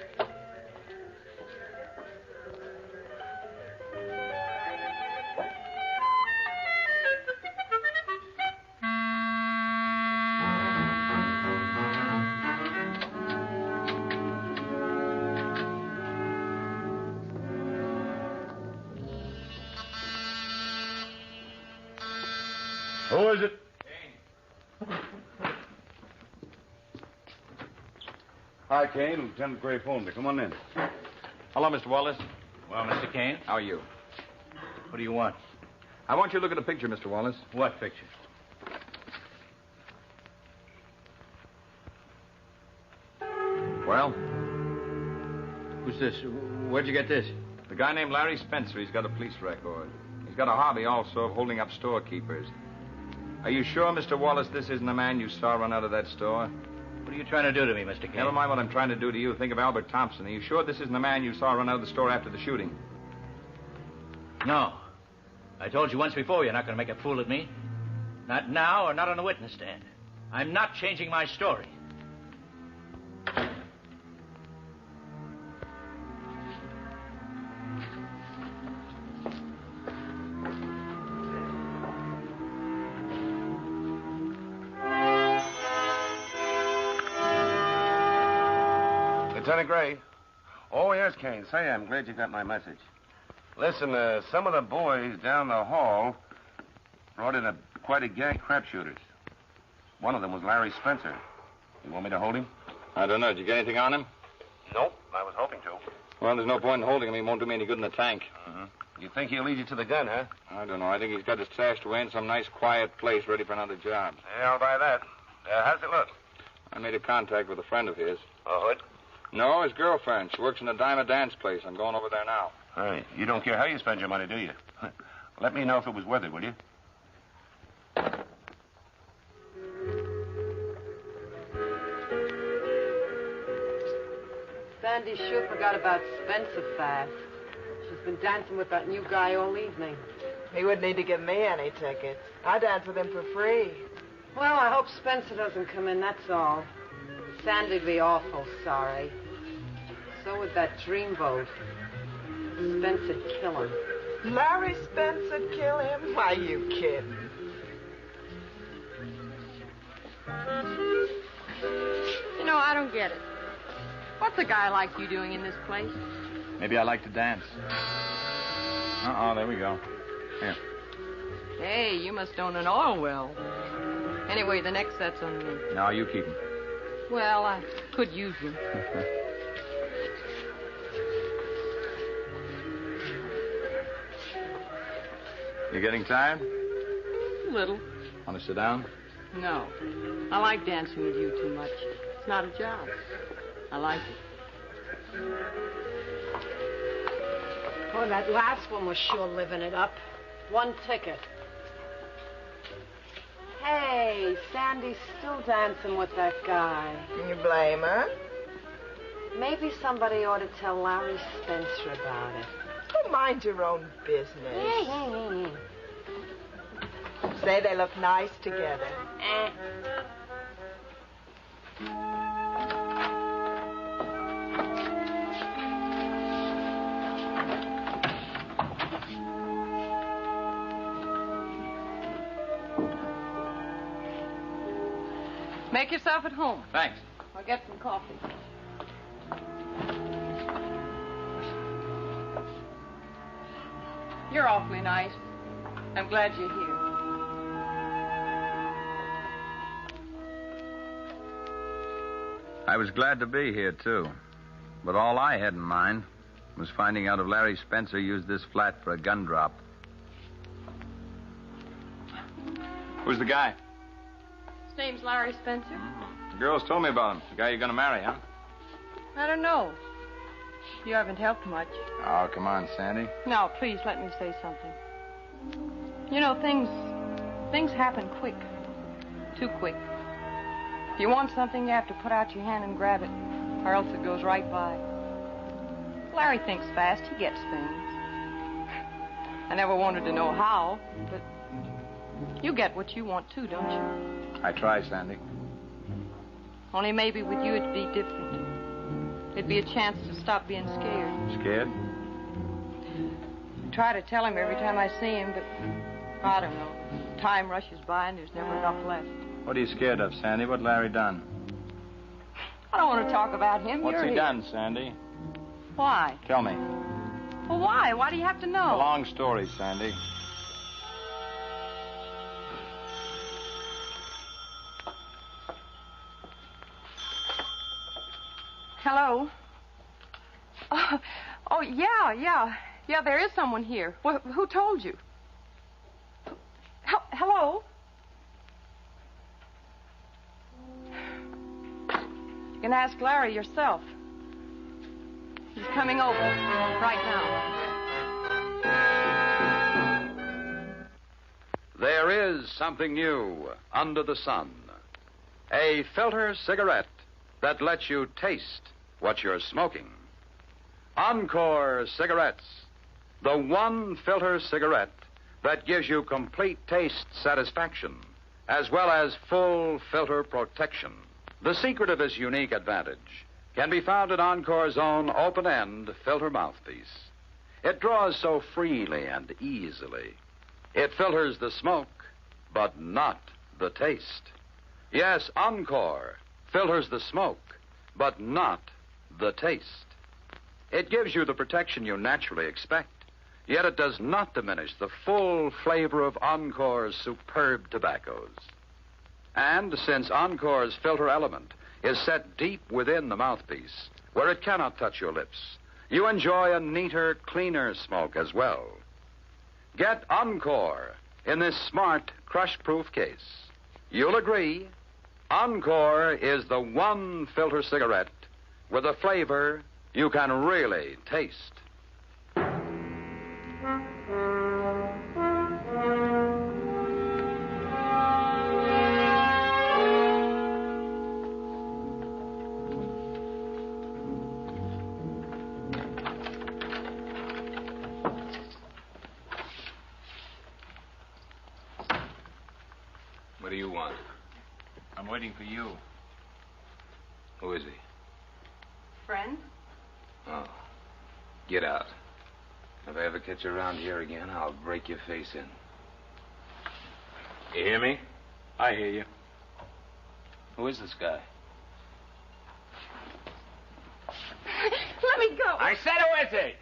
Who is it? Hi, Kane. Lieutenant Gray phoned me. Come on in. Hello, Mr. Wallace. Well, Mr. Kane? How are you? What do you want? I want you to look at a picture, Mr. Wallace. What picture? Well? Who's this? Where'd you get this? The guy named Larry Spencer. He's got a police record. He's got a hobby also of holding up storekeepers. Are you sure, Mr. Wallace, this isn't the man you saw run out of that store? What are you trying to do to me, Mr. Kane? Never mind what I'm trying to do to you. Think of Albert Thompson. Are you sure this isn't the man you saw run out of the store after the shooting? No. I told you once before you're not going to make a fool of me. Not now or not on the witness stand. I'm not changing my story. Lieutenant Gray. Oh, yes, Kane. Say, I'm glad you got my message. Listen, some of the boys down the hall brought in quite a gang of crap shooters. One of them was Larry Spencer. You want me to hold him? I don't know. Did you get anything on him? Nope. I was hoping to. Well, there's no point in holding him. He won't do me any good in the tank. You think he'll lead you to the gun, huh? I don't know. I think he's got it stashed away in some nice, quiet place ready for another job. Yeah, I'll buy that. How's it look? I made a contact with a friend of his. A hood? No, his girlfriend. She works in a dime dance place. I'm going over there now. Hey, you don't care how you spend your money, do you? Let me know if it was worth it, will you? Sandy sure forgot about Spencer fast. She's been dancing with that new guy all evening. He wouldn't need to give me any tickets. I dance with him for free. Well, I hope Spencer doesn't come in, that's all. Sandy'd be awful sorry. So would that dreamboat. Spencer'd kill him. Larry Spencer'd kill him? Why, you kidding? You know, I don't get it. What's a guy like you doing in this place? Maybe I like to dance. There we go. Here. Hey, you must own an oil well. Anyway, the next set's on me. No, you keep them. Well, I could use them. You getting tired? A little. Want to sit down? No. I like dancing with you too much. It's not a job. I like it. Oh, that last one was sure living it up. 1 ticket. Hey, Sandy's still dancing with that guy. You blame her? Maybe somebody ought to tell Larry Spencer about it. Oh, mind your own business. Say they look nice together. Make yourself at home. Thanks. I'll get some coffee. You're awfully nice. I'm glad you're here. I was glad to be here, too. But all I had in mind was finding out if Larry Spencer used this flat for a gun drop. Who's the guy? His name's Larry Spencer. The girls told me about him. The guy you're going to marry, huh? I don't know. You haven't helped much. Oh, come on, Sandy. Now, please let me say something. You know, things happen quick. Too quick. If you want something, you have to put out your hand and grab it, or else it goes right by. Larry thinks fast. He gets things. I never wanted to know how, but you get what you want, too, don't you? I try, Sandy. Only maybe with you it'd be different. It'd be a chance to stop being scared. Scared? I try to tell him every time I see him, but I don't know. Time rushes by and there's never enough left. What are you scared of, Sandy? What Larry done? I don't want to talk about him. What's You're he here. done, Sandy? Why? Tell me. Well, why? Why do you have to know? It's a long story, Sandy. Hello? Oh, yeah. Yeah, there is someone here. Well, who told you? Hello? You can ask Larry yourself. He's coming over right now. There is something new under the sun. A filter cigarette that lets you taste what you're smoking. Encore cigarettes. The one filter cigarette that gives you complete taste satisfaction, as well as full filter protection. The secret of this unique advantage can be found in Encore's own open-end filter mouthpiece. It draws so freely and easily. It filters the smoke, but not the taste. Yes, Encore filters the smoke, but not the taste. It gives you the protection you naturally expect, yet it does not diminish the full flavor of Encore's superb tobaccos. And since Encore's filter element is set deep within the mouthpiece, where it cannot touch your lips, you enjoy a neater, cleaner smoke as well. Get Encore in this smart, crush-proof case. You'll agree, Encore is the one filter cigarette with a flavor you can really taste. What do you want? I'm waiting for you. Who is he? Friend? Oh. Get out. If I ever catch you around here again, I'll break your face in. You hear me? I hear you. Who is this guy? Let me go. I said who is he?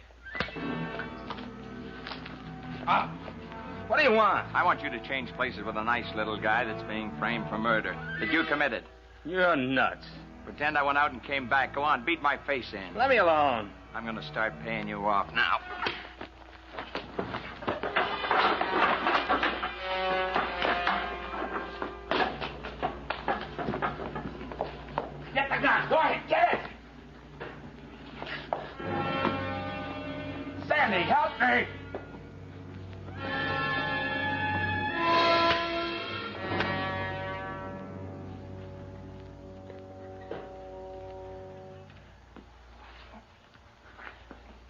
Ah. What do you want? I want you to change places with a nice little guy that's being framed for murder that you committed. You're nuts. Pretend I went out and came back. Go on, beat my face in. Let me alone. I'm going to start paying you off now. Get the gun. Go ahead. Get it. Sandy, help me.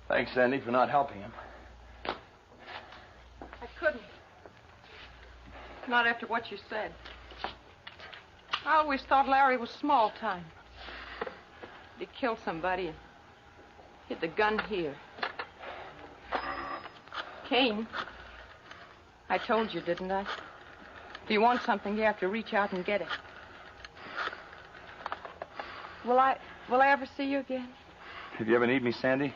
Thanks, Sandy, for not helping him. I couldn't. Not after what you said. I always thought Larry was small time. He killed somebody and hid the gun here. Kane, I told you, didn't I? If you want something, you have to reach out and get it. Will I ever see you again? If you ever need me, Sandy,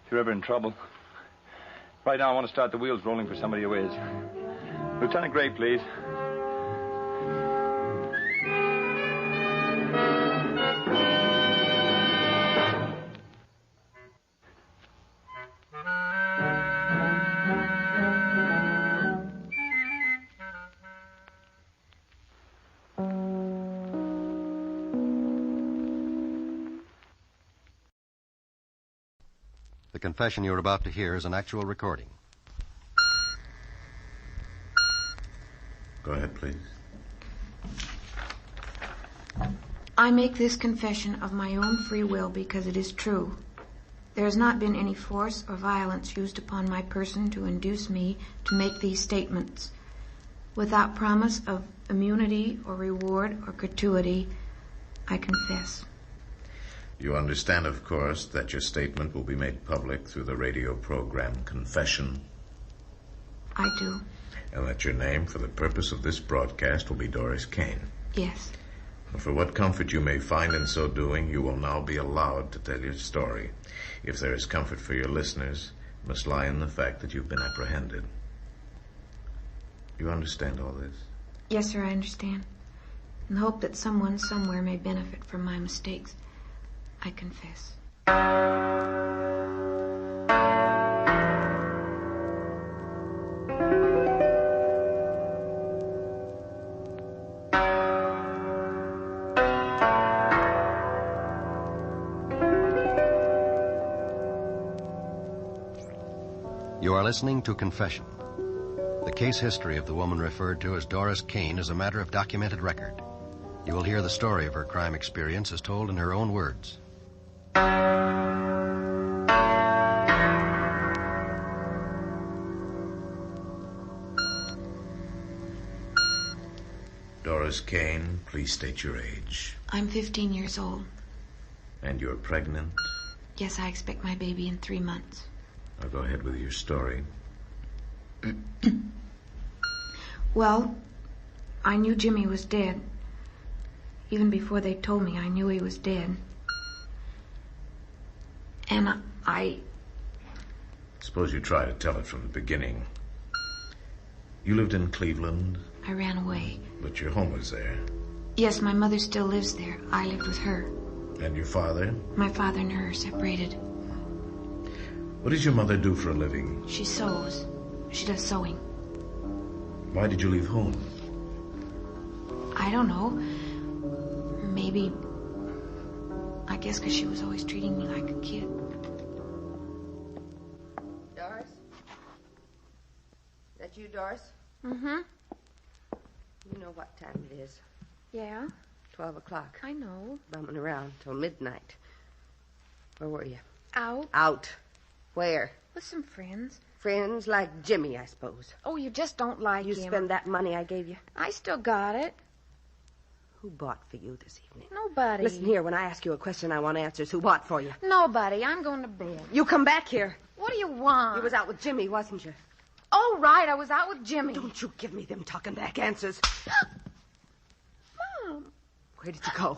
if you're ever in trouble. Right now, I want to start the wheels rolling for somebody who is. Lieutenant Gray, please. The confession you're about to hear is an actual recording. Go ahead, please. I make this confession of my own free will because it is true. There has not been any force or violence used upon my person to induce me to make these statements. Without promise of immunity or reward or gratuity, I confess. You understand, of course, that your statement will be made public through the radio program Confession. I do. And that your name for the purpose of this broadcast will be Doris Kane. Yes. For what comfort you may find in so doing, you will now be allowed to tell your story. If there is comfort for your listeners, it must lie in the fact that you've been apprehended. You understand all this? Yes, sir, I understand. In the hope that someone somewhere may benefit from my mistakes, I confess. You are listening to Confession. The case history of the woman referred to as Doris Kane is a matter of documented record. You will hear the story of her crime experience as told in her own words. Doris Kane, please state your age. I'm 15 years old. And you're pregnant? Yes, I expect my baby in 3 months. Now go ahead with your story. Well, I knew Jimmy was dead. Even before they told me, I knew he was dead. And I... Suppose you try to tell it from the beginning. You lived in Cleveland? I ran away. But your home was there? Yes, my mother still lives there. I lived with her. And your father? My father and her are separated. What does your mother do for a living? She sews. She does sewing. Why did you leave home? I don't know. Maybe... I guess because she was always treating me like a kid. Doris? That you, Doris? Mm-hmm. You know what time it is. Yeah? 12 o'clock. I know. Bumming around till midnight. Where were you? Out. Out. Where? With some friends. Friends like Jimmy, I suppose. Oh, you just don't like You him. spend that money I gave you? I still got it. Who bought for you this evening? Nobody. Listen here, when I ask you a question, I want answers. Who bought for you? Nobody. I'm going to bed. You come back here. What do you want? You was out with Jimmy, wasn't you? Oh, right. I was out with Jimmy. Don't you give me them talking back answers. Mom. Where did you go?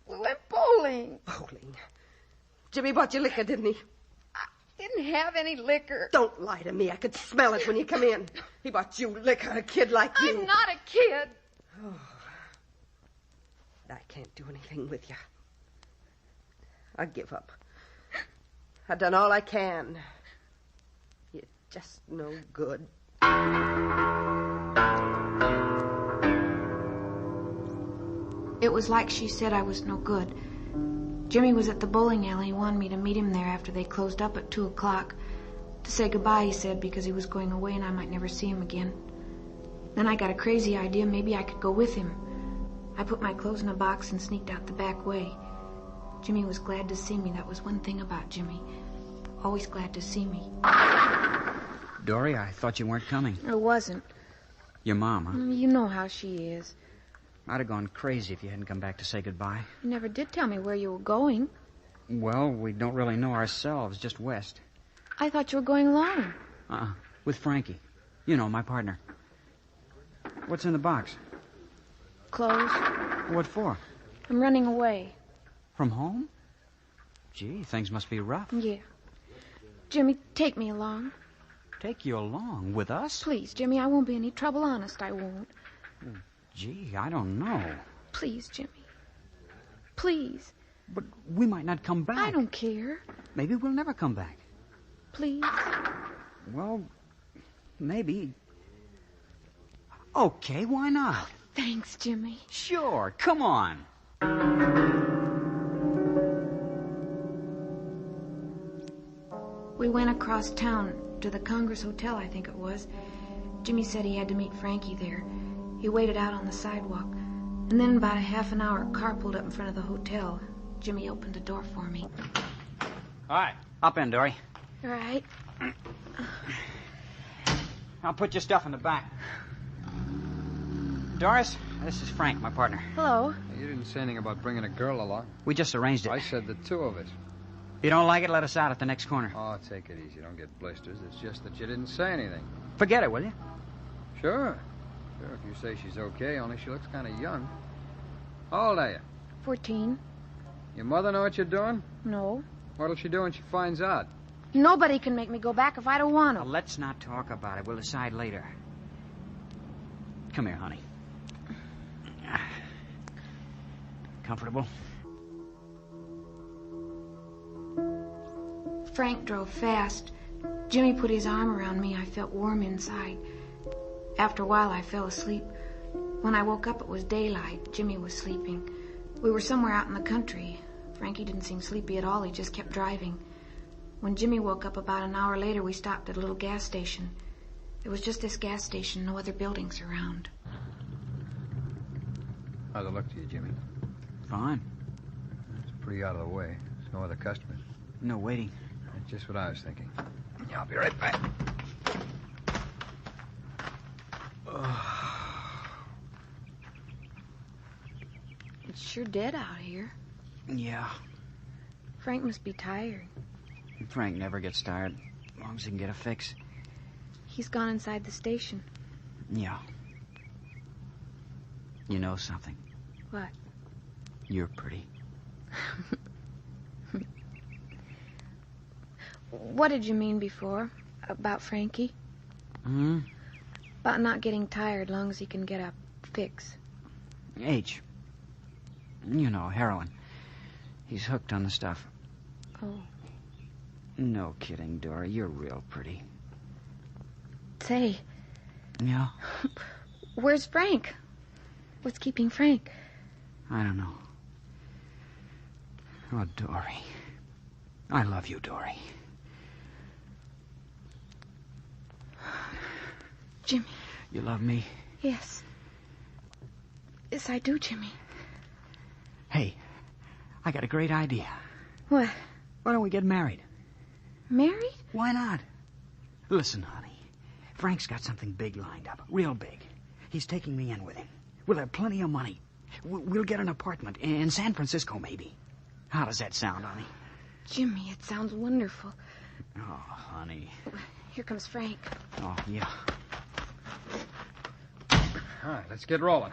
We went bowling. Bowling? Jimmy bought you liquor, didn't he? Didn't have any liquor. Don't lie to me. I could smell it when you come in. He bought you liquor, a kid like you. I'm not a kid. Oh. I can't do anything with you. I give up. I've done all I can. You're just no good. It was like she said I was no good. Jimmy was at the bowling alley. He wanted me to meet him there after they closed up at 2 o'clock. To say goodbye, he said, because he was going away and I might never see him again. Then I got a crazy idea. Maybe I could go with him. I put my clothes in a box and sneaked out the back way. Jimmy was glad to see me. That was one thing about Jimmy. Always glad to see me. Dory, I thought you weren't coming. I wasn't. Your mom, huh? You know how she is. I'd have gone crazy if you hadn't come back to say goodbye. You never did tell me where you were going. Well, we don't really know ourselves, just west. I thought you were going alone. With Frankie. You know, my partner. What's in the box? Clothes. What for? I'm running away. From home? Gee, things must be rough. Yeah. Jimmy, take me along. Take you along? With us? Please, Jimmy, I won't be any trouble. Honest, I won't. Gee, I don't know. Please, Jimmy. Please. But we might not come back. I don't care. Maybe we'll never come back. Please. Well, maybe. Okay, why not? Thanks, Jimmy. Sure, come on. We went across town to the Congress Hotel, I think it was. Jimmy said he had to meet Frankie there. He waited out on the sidewalk. And then about a half an hour, a car pulled up in front of the hotel. Jimmy opened the door for me. Hi. Hop in, Dory. All right. I'll put your stuff in the back. Doris, this is Frank, my partner. Hello. You didn't say anything about bringing a girl along. We just arranged it. I said the two of us. If you don't like it, let us out at the next corner. Oh, take it easy. Don't get blisters. It's just that you didn't say anything. Forget it, will you? Sure. Sure, if you say she's okay, only she looks kind of young. How old are you? 14. Your mother know what you're doing? No. What'll she do when she finds out? Nobody can make me go back if I don't want to. Well, let's not talk about it. We'll decide later. Come here, honey. Comfortable? Frank drove fast. Jimmy put his arm around me. I felt warm inside. After a while, I fell asleep. When I woke up, it was daylight. Jimmy was sleeping. We were somewhere out in the country. Frankie didn't seem sleepy at all. He just kept driving. When Jimmy woke up about an hour later, we stopped at a little gas station. It was just this gas station, no other buildings around. How's it look to you, Jimmy? Fine. It's pretty out of the way. There's no other customers. No waiting. That's just what I was thinking. Yeah, I'll be right back. It's sure dead out here. Yeah. Frank must be tired. Frank never gets tired, as long as he can get a fix. He's gone inside the station. Yeah. You know something? What? You're pretty. What did you mean before? About Frankie? Hmm? About not getting tired long as he can get a fix. H. You know, heroin. He's hooked on the stuff. Oh. No kidding, Dory. You're real pretty. Say. Yeah? Where's Frank? What's keeping Frank? I don't know. Oh, Dory. I love you, Dory. Jimmy. You love me? Yes. Yes, I do, Jimmy. Hey, I got a great idea. What? Why don't we get married? Married? Why not? Listen, honey. Frank's got something big lined up. Real big. He's taking me in with him. We'll have plenty of money. We'll get an apartment in San Francisco, maybe. How does that sound, honey? Jimmy, it sounds wonderful. Oh, honey. Here comes Frank. Oh, yeah. All right, let's get rolling.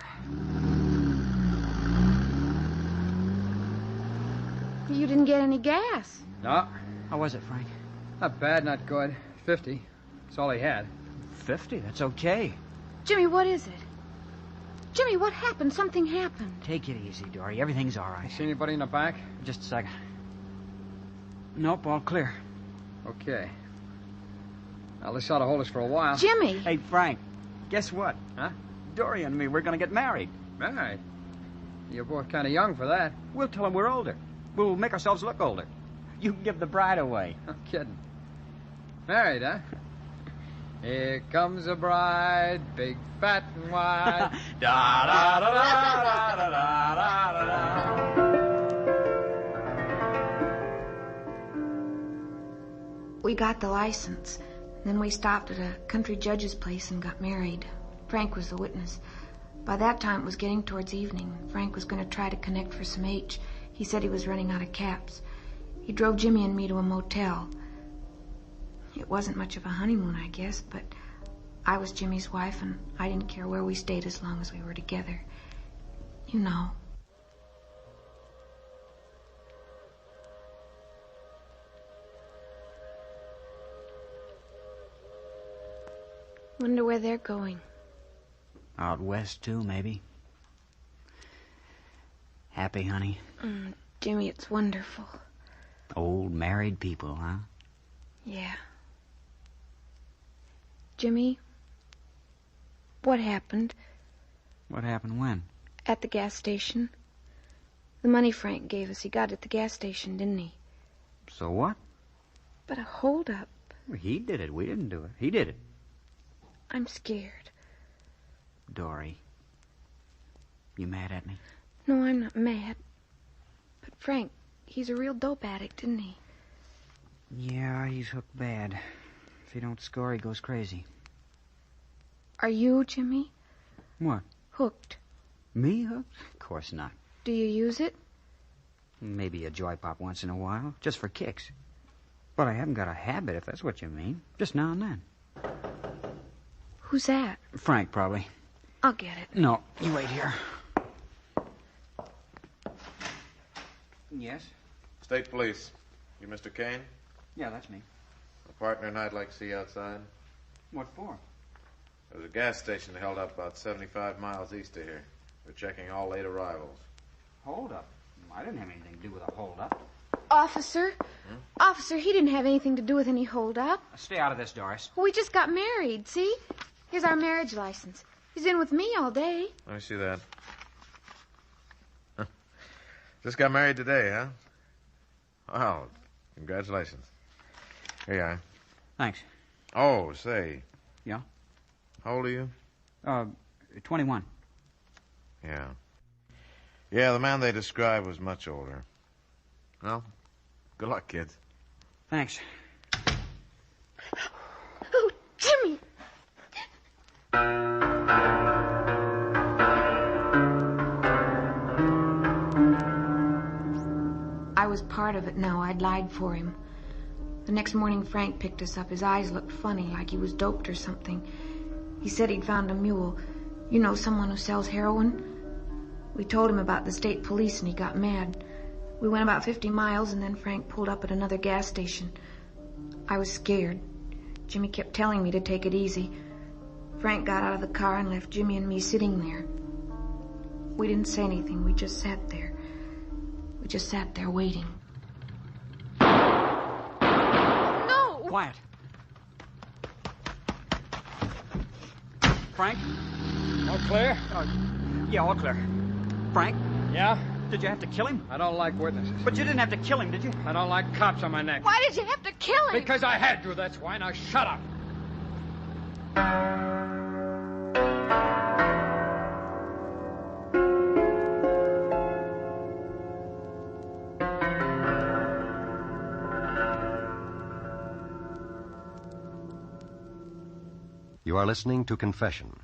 You didn't get any gas. No. How was it, Frank? Not bad, not good. 50. That's all he had. 50? That's okay. Jimmy, what is it? Jimmy, what happened? Something happened. Take it easy, Dory. Everything's all right. See anybody in the back? Just a second. Nope, all clear. Okay. Now, this ought to hold us for a while. Jimmy! Hey, Frank, guess what? Huh? Dory and me, we're going to get married. Married? You're both kind of young for that. We'll tell them we're older. We'll make ourselves look older. You can give the bride away. I'm kidding. Married, huh? Here comes a bride, big, fat, and wide. Da da da da da da da da. We got the license. Then we stopped at a country judge's place and got married. Frank was the witness. By that time, it was getting towards evening. Frank was going to try to connect for some H. He said he was running out of caps. He drove Jimmy and me to a motel. It wasn't much of a honeymoon, I guess, but I was Jimmy's wife, and I didn't care where we stayed as long as we were together. You know. Wonder where they're going. Out west, too, maybe. Happy, honey? Jimmy, it's wonderful. Old married people, huh? Yeah. Jimmy, what happened? What happened when? At the gas station. The money Frank gave us, he got at the gas station, didn't he? So what? But a hold-up. Well, he did it. We didn't do it. He did it. I'm scared. Dory, you mad at me? No, I'm not mad. But Frank, he's a real dope addict, isn't he? Yeah, he's hooked bad. If he don't score, he goes crazy. Are you, Jimmy? What? Hooked. Me hooked? Of course not. Do you use it? Maybe a joy pop once in a while, just for kicks. But I haven't got a habit, if that's what you mean. Just now and then. Who's that? Frank, probably. I'll get it. No, you wait here. Yes? State Police. You Mr. Kane? Yeah, that's me. A partner and I'd like to see you outside. What for? There's a gas station held up about 75 miles east of here. We're checking all late arrivals. Hold up. I didn't have anything to do with a hold up. Officer? Officer, he didn't have anything to do with any hold-up. Stay out of this, Doris. We just got married, see? Here's our marriage license. He's in with me all day. Let me see that. Just got married today, huh? Wow, congratulations. Here you are. Thanks. Oh, say. Yeah? How old are you? 21. Yeah. Yeah, the man they described was much older. Well, good luck, kids. Thanks. Oh, Jimmy! I was part of it now. I'd lied for him. The next morning, Frank picked us up. His eyes looked funny, like he was doped or something. He said he'd found a mule. You know, someone who sells heroin? We told him about the state police, and he got mad. We went about 50 miles, and then Frank pulled up at another gas station. I was scared. Jimmy kept telling me to take it easy. Frank got out of the car and left Jimmy and me sitting there. We didn't say anything. We just sat there. We just sat there waiting. No! Quiet. Frank? All clear? Yeah, all clear. Frank? Yeah? Did you have to kill him? I don't like witnesses. But you didn't have to kill him, did you? I don't like cops on my neck. Why did you have to kill him? Because I had to, that's why. Now shut up. You are listening to Confession.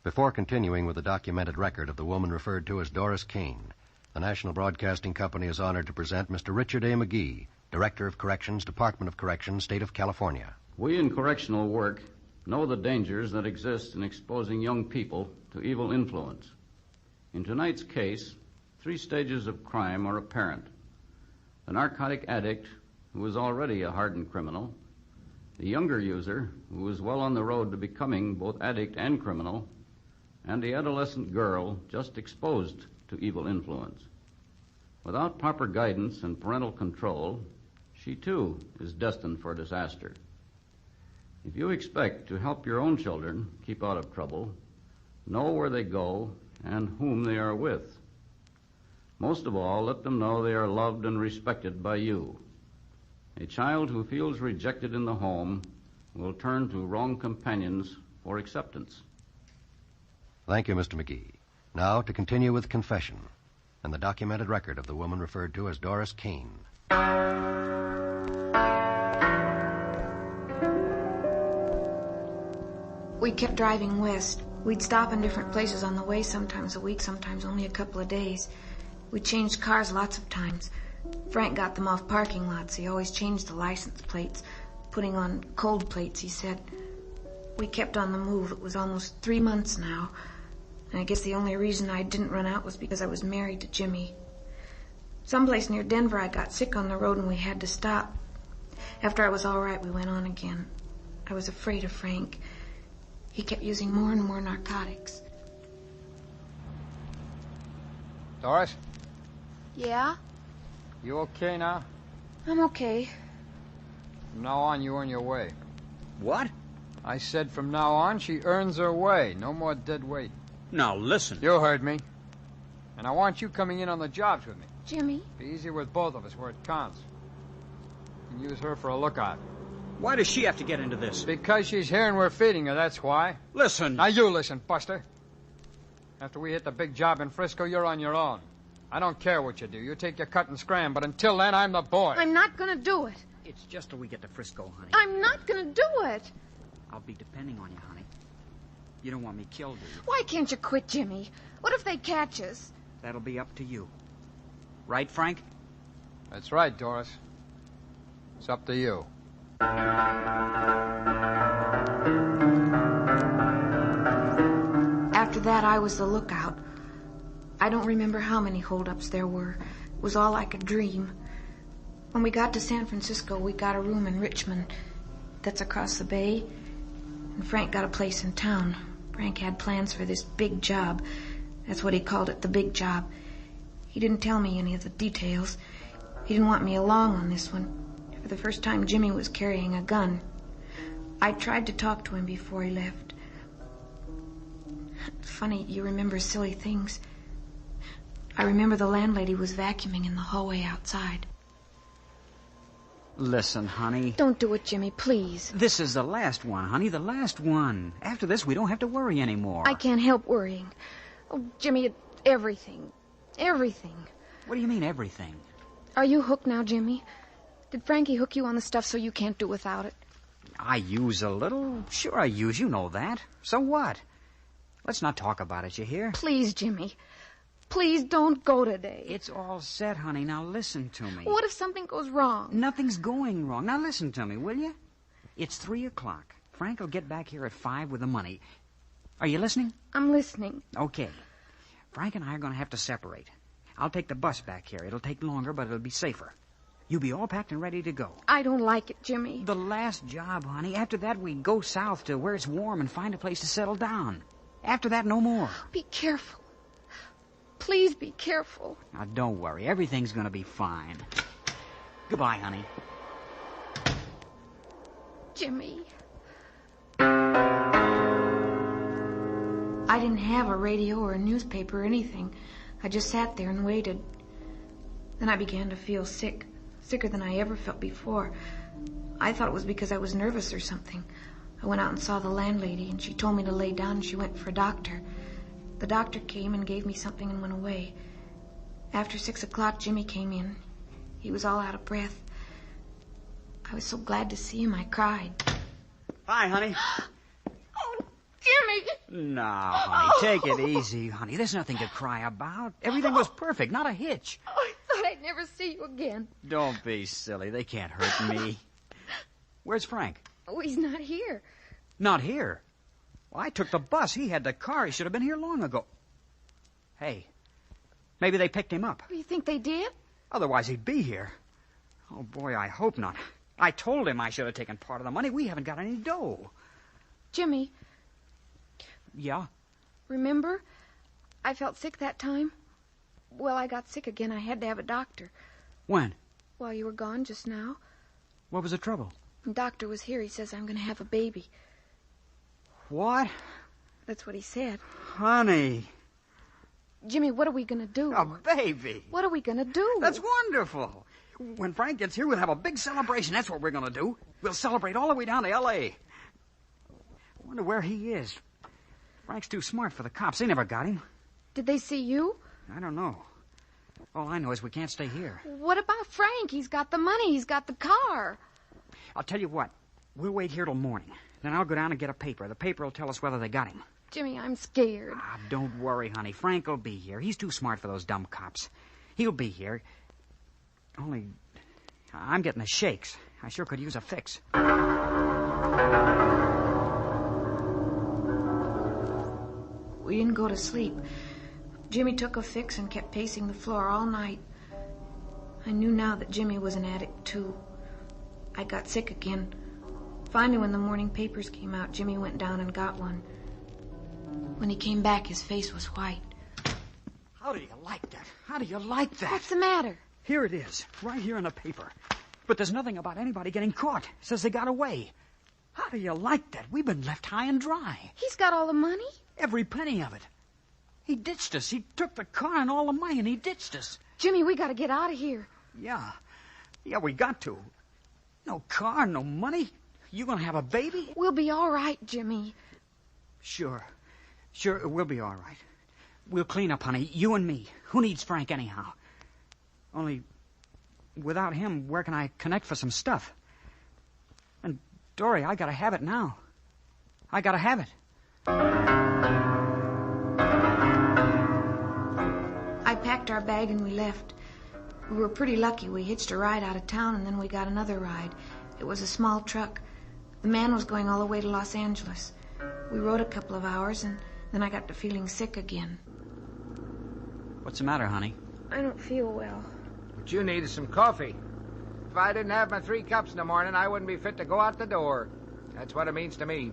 Before continuing with the documented record of the woman referred to as Doris Kane, the National Broadcasting Company is honored to present Mr. Richard A. McGee, Director of Corrections, Department of Corrections, State of California. We in correctional work know the dangers that exist in exposing young people to evil influence. In tonight's case, 3 stages of crime are apparent. The narcotic addict, who is already a hardened criminal, the younger user, who is well on the road to becoming both addict and criminal, and the adolescent girl just exposed to evil influence. Without proper guidance and parental control, she too is destined for disaster. If you expect to help your own children keep out of trouble, know where they go and whom they are with. Most of all, let them know they are loved and respected by you. A child who feels rejected in the home will turn to wrong companions for acceptance. Thank you, Mr. McGee. Now to continue with Confession and the documented record of the woman referred to as Doris Kane. We kept driving west. We'd stop in different places on the way, sometimes a week, sometimes only a couple of days. We changed cars lots of times. Frank got them off parking lots. He always changed the license plates, putting on cold plates, he said. We kept on the move. It was almost 3 months now. And I guess the only reason I didn't run out was because I was married to Jimmy. Someplace near Denver, I got sick on the road and we had to stop. After I was all right, we went on again. I was afraid of Frank. He kept using more and more narcotics. Doris, Yeah? you okay now? I'm okay. From now on, you earn your way. What? I said from now on, she earns her way. No more dead weight. Now, listen. You heard me. And I want you coming in on the jobs with me. Jimmy? Be easy with both of us where it counts. You can use her for a lookout. Why does she have to get into this? Because she's here and we're feeding her, that's why. Listen. Now you listen, Buster. After we hit the big job in Frisco, you're on your own. I don't care what you do. You take your cut and scram, but until then, I'm the boy. I'm not gonna do it. It's just till we get to Frisco, honey. I'm not gonna do it. I'll be depending on you, honey. You don't want me killed, do you? Why can't you quit, Jimmy? What if they catch us? That'll be up to you. Right, Frank? That's right, Doris. It's up to you. After that, I was the lookout. I don't remember how many holdups there were. It was all like a dream. When we got to San Francisco, we got a room in Richmond. That's across the bay. And Frank got a place in town. Frank had plans for this big job. That's what he called it, the big job. He didn't tell me any of the details. He didn't want me along on this one. For the first time, Jimmy was carrying a gun. I tried to talk to him before he left. Funny, you remember silly things. I remember the landlady was vacuuming in the hallway outside. Listen, honey. Don't do it, Jimmy, please. This is the last one, honey, the last one. After this, we don't have to worry anymore. I can't help worrying. Oh, Jimmy, everything. Everything. What do you mean, everything? Are you hooked now, Jimmy? Did Frankie hook you on the stuff so you can't do without it? I use a little. Sure I use, you know that. So what? Let's not talk about it, you hear? Please, Jimmy. Please don't go today. It's all set, honey. Now listen to me. What if something goes wrong? Nothing's going wrong. Now listen to me, will you? It's 3 o'clock. Frank will get back here at 5 with the money. Are you listening? I'm listening. Okay. Frank and I are going to have to separate. I'll take the bus back here. It'll take longer, but it'll be safer. You be all packed and ready to go. I don't like it, Jimmy. The last job, honey. After that, we go south to where it's warm and find a place to settle down. After that, no more. Be careful. Please be careful. Now, don't worry. Everything's going to be fine. Goodbye, honey. Jimmy. I didn't have a radio or a newspaper or anything. I just sat there and waited. Then I began to feel sick. Sicker than I ever felt before. I thought it was because I was nervous or something. I went out and saw the landlady, and she told me to lay down, and she went for a doctor. The doctor came and gave me something and went away. After 6 o'clock, Jimmy came in. He was all out of breath. I was so glad to see him, I cried. Hi, honey. Oh, Jimmy! No, honey, take it easy, honey. There's nothing to cry about. Everything was perfect, not a hitch. Oh, I thought I'd never see you again. Don't be silly. They can't hurt me. Where's Frank? Oh, he's not here. Not here? Well, I took the bus. He had the car. He should have been here long ago. Hey, maybe they picked him up. You think they did? Otherwise, he'd be here. Oh, boy, I hope not. I told him I should have taken part of the money. We haven't got any dough. Jimmy. Yeah? Remember? I felt sick that time. Well, I got sick again. I had to have a doctor. When? While you were gone just now. What was the trouble? The doctor was here. He says I'm going to have a baby. What? That's what he said. Honey. Jimmy, what are we going to do? A baby. What are we going to do? That's wonderful. When Frank gets here, we'll have a big celebration. That's what we're going to do. We'll celebrate all the way down to L.A. I wonder where he is. Frank's too smart for the cops. They never got him. Did they see you? I don't know. All I know is we can't stay here. What about Frank? He's got the money. He's got the car. I'll tell you what. We'll wait here till morning. Then I'll go down and get a paper. The paper will tell us whether they got him. Jimmy, I'm scared. Don't worry, honey. Frank will be here. He's too smart for those dumb cops. He'll be here. Only, I'm getting the shakes. I sure could use a fix. We didn't go to sleep. Jimmy took a fix and kept pacing the floor all night. I knew now that Jimmy was an addict, too. I got sick again. Finally, when the morning papers came out, Jimmy went down and got one. When he came back, his face was white. How do you like that? How do you like that? What's the matter? Here it is, right here in the paper. But there's nothing about anybody getting caught. It says they got away. How do you like that? We've been left high and dry. He's got all the money? Every penny of it. He ditched us. He took the car and all the money, and he ditched us. Jimmy, we got to get out of here. Yeah, we got to. No car, no money. You gonna have a baby? We'll be all right, Jimmy. Sure, we'll be all right. We'll clean up, honey. You and me. Who needs Frank anyhow? Only, without him, where can I connect for some stuff? And, Dory, I gotta have it now. I gotta have it. I packed our bag and we left. We were pretty lucky. We hitched a ride out of town and then we got another ride. It was a small truck. The man was going all the way to Los Angeles. We rode a couple of hours and then I got to feeling sick again. What's the matter, honey? I don't feel well. What you need is some coffee. If I didn't have my 3 cups in the morning, I wouldn't be fit to go out the door. That's what it means to me.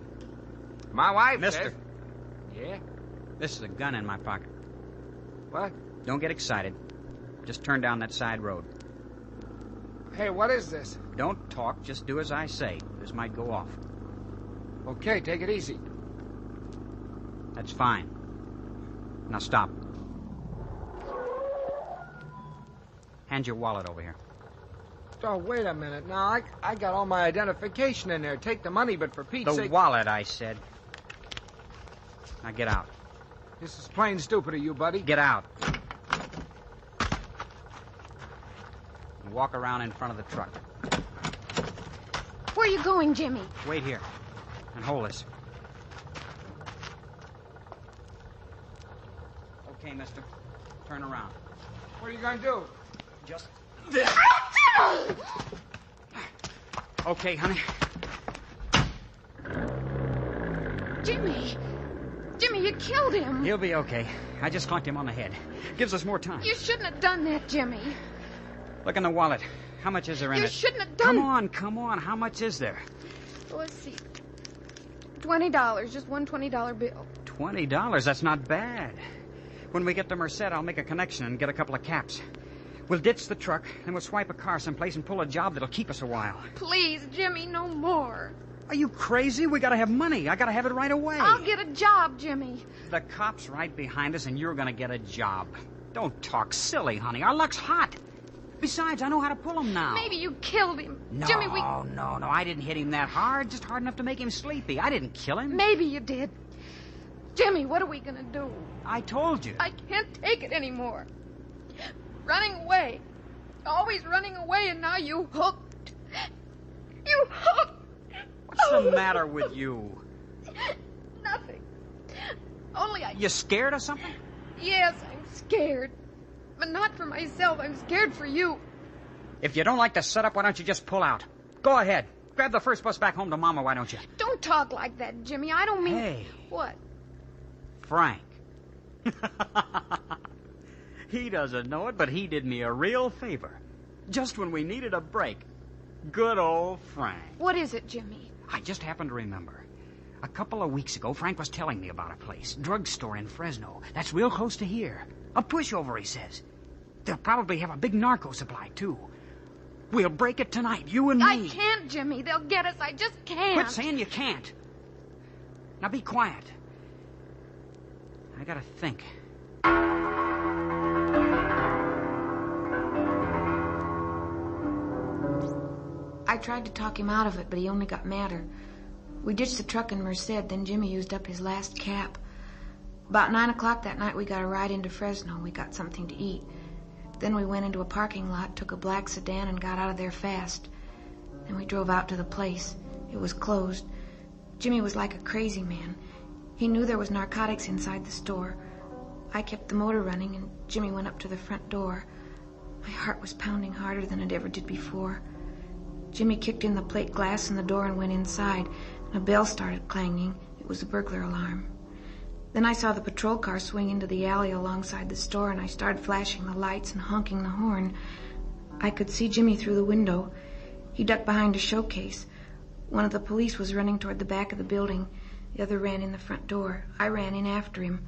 My wife Mister. says... Yeah? This is a gun in my pocket. What? Don't get excited. Just turn down that side road. Hey, what is this? Don't talk. Just do as I say. This might go off. Okay, take it easy. That's fine. Now stop. Hand your wallet over here. Oh, wait a minute. Now, I got all my identification in there. Take the money, but for Pete's sake... The wallet, I said. Now get out. This is plain stupid of you, buddy. Get out. And walk around in front of the truck. Where are you going, Jimmy? Wait here. And hold this. Okay, mister. Turn around. What are you going to do? Just this. Okay, honey. Jimmy! Jimmy, you killed him. He'll be okay. I just clunked him on the head. Gives us more time. You shouldn't have done that, Jimmy. Look in the wallet. How much is there in it? You shouldn't have done... Come on. How much is there? Let's see. $20. Just one $20 bill. $20? That's not bad. When we get to Merced, I'll make a connection and get a couple of caps. We'll ditch the truck, then we'll swipe a car someplace and pull a job that'll keep us a while. Please, Jimmy, no more. Are you crazy? We gotta have money. I gotta have it right away. I'll get a job, Jimmy. The cop's right behind us, and you're gonna get a job. Don't talk silly, honey. Our luck's hot. Besides, I know how to pull him now. Maybe you killed him. No, Jimmy, no. I didn't hit him that hard. Just hard enough to make him sleepy. I didn't kill him. Maybe you did. Jimmy, what are we gonna do? I told you. I can't take it anymore. Running away. Always running away, and now you hooked. You hooked. What's the matter with you? Nothing. Only I... You scared or something? Yes, I'm scared. But not for myself. I'm scared for you. If you don't like the setup, why don't you just pull out? Go ahead. Grab the first bus back home to Mama, why don't you? Don't talk like that, Jimmy. I don't mean... Hey. What? Frank. He doesn't know it, but he did me a real favor. Just when we needed a break. Good old Frank. What is it, Jimmy? I just happened to remember. A couple of weeks ago, Frank was telling me about a place. Drugstore in Fresno. That's real close to here. A pushover, he says. They'll probably have a big narco supply, too. We'll break it tonight, you and me. I can't, Jimmy. They'll get us. I just can't. Quit saying you can't. Now be quiet. I gotta think. I tried to talk him out of it, but he only got madder. We ditched the truck in Merced, then Jimmy used up his last cap. About 9 o'clock that night, we got a ride into Fresno. We got something to eat. Then we went into a parking lot, took a black sedan, and got out of there fast. Then we drove out to the place. It was closed. Jimmy was like a crazy man. He knew there was narcotics inside the store. I kept the motor running, and Jimmy went up to the front door. My heart was pounding harder than it ever did before. Jimmy kicked in the plate glass in the door and went inside, and a bell started clanging. It was a burglar alarm. Then I saw the patrol car swing into the alley alongside the store, and I started flashing the lights and honking the horn. I could see Jimmy through the window. He ducked behind a showcase. One of the police was running toward the back of the building. The other ran in the front door. I ran in after him.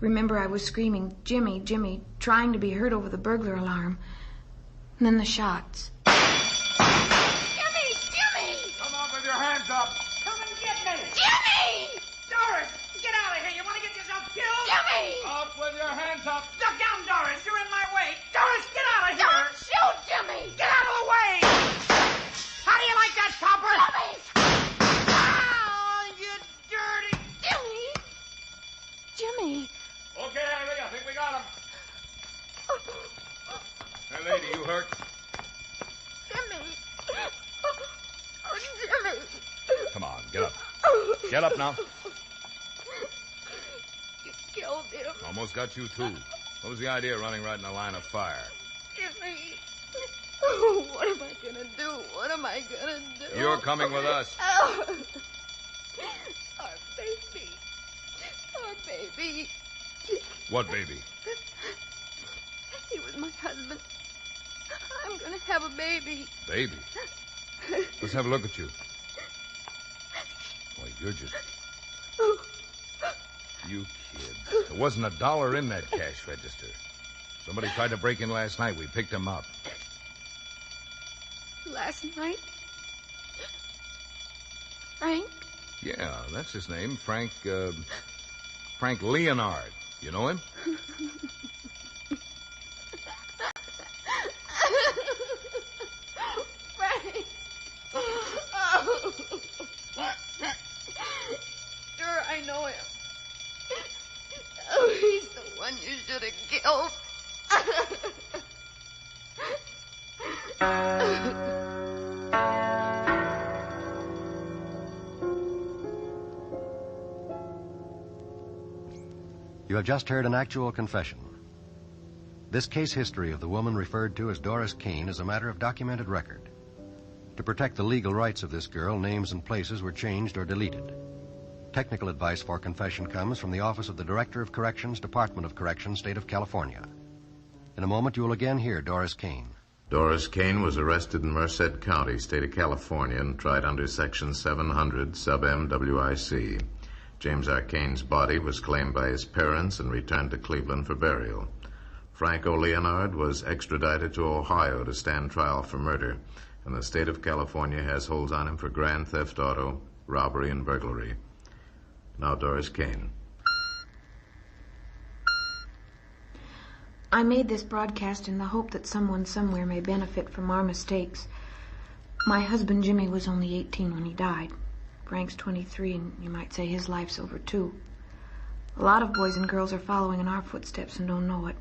Remember, I was screaming, "Jimmy, Jimmy," trying to be heard over the burglar alarm. And then the shots. Jimmy! Jimmy! Come on with your hands up. Come and get me! Jimmy! Doris, get out of here. You want to get yourself killed? Jimmy! Up with your hands up. Look down, Doris. You're in my way. Doris, get out of here! Don't shoot, Jimmy! Get out of the way! How do you like that, copper? Jimmy! Oh, you dirty... Jimmy! Jimmy! Okay, Harry, I think we got him. Hey, lady, you hurt? Jimmy! Oh, Jimmy! Come on, get up. Get up now. You killed him. Almost got you, too. What was the idea of running right in the line of fire? Jimmy! Oh, what am I gonna do? What am I gonna do? You're coming with us. Oh. Our baby. Our baby. What baby? He was my husband. I'm gonna have a baby. Baby? Let's have a look at you. Boy, you're just... You kid. There wasn't $1 in that cash register. Somebody tried to break in last night. We picked him up. Last night? Frank? Yeah, that's his name. Frank Leonard. You know him? Frank! Oh. Sure, I know him. Oh, he's the one you should have killed. You have just heard an actual confession. This case history of the woman referred to as Doris Kane is a matter of documented record. To protect the legal rights of this girl, names and places were changed or deleted. Technical advice for confession comes from the Office of the Director of Corrections, Department of Corrections, State of California. In a moment, you will again hear Doris Kane. Doris Kane was arrested in Merced County, State of California, and tried under Section 700, sub-MWIC. James R. Kane's body was claimed by his parents and returned to Cleveland for burial. Frank O. Leonard was extradited to Ohio to stand trial for murder, and the state of California has holds on him for grand theft auto, robbery, and burglary. Now, Doris Kane. I made this broadcast in the hope that someone somewhere may benefit from our mistakes. My husband, Jimmy, was only 18 when he died. Frank's 23, and you might say his life's over, too. A lot of boys and girls are following in our footsteps and don't know it.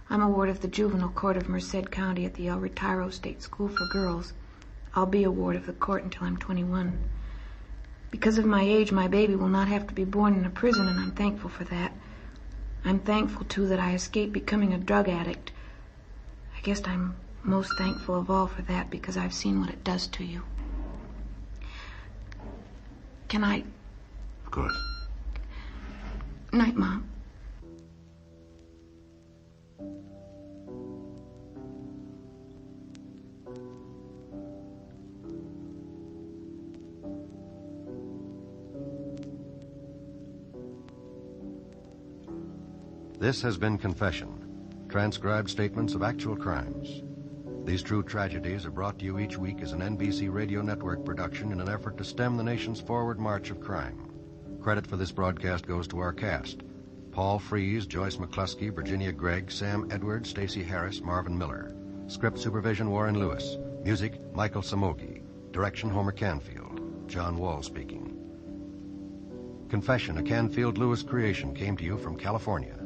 I'm a ward of the Juvenile Court of Merced County at the El Retiro State School for Girls. I'll be a ward of the court until I'm 21. Because of my age, my baby will not have to be born in a prison, and I'm thankful for that. I'm thankful, too, that I escaped becoming a drug addict. I guess I'm most thankful of all for that because I've seen what it does to you. Can I... Of course. Night, Mom. This has been Confession, transcribed statements of actual crimes. These true tragedies are brought to you each week as an NBC Radio Network production in an effort to stem the nation's forward march of crime. Credit for this broadcast goes to our cast: Paul Frees, Joyce McCluskey, Virginia Gregg, Sam Edwards, Stacey Harris, Marvin Miller. Script supervision, Warren Lewis. Music, Michael Samogi. Direction, Homer Canfield. John Wall speaking. Confession, a Canfield Lewis creation, came to you from California.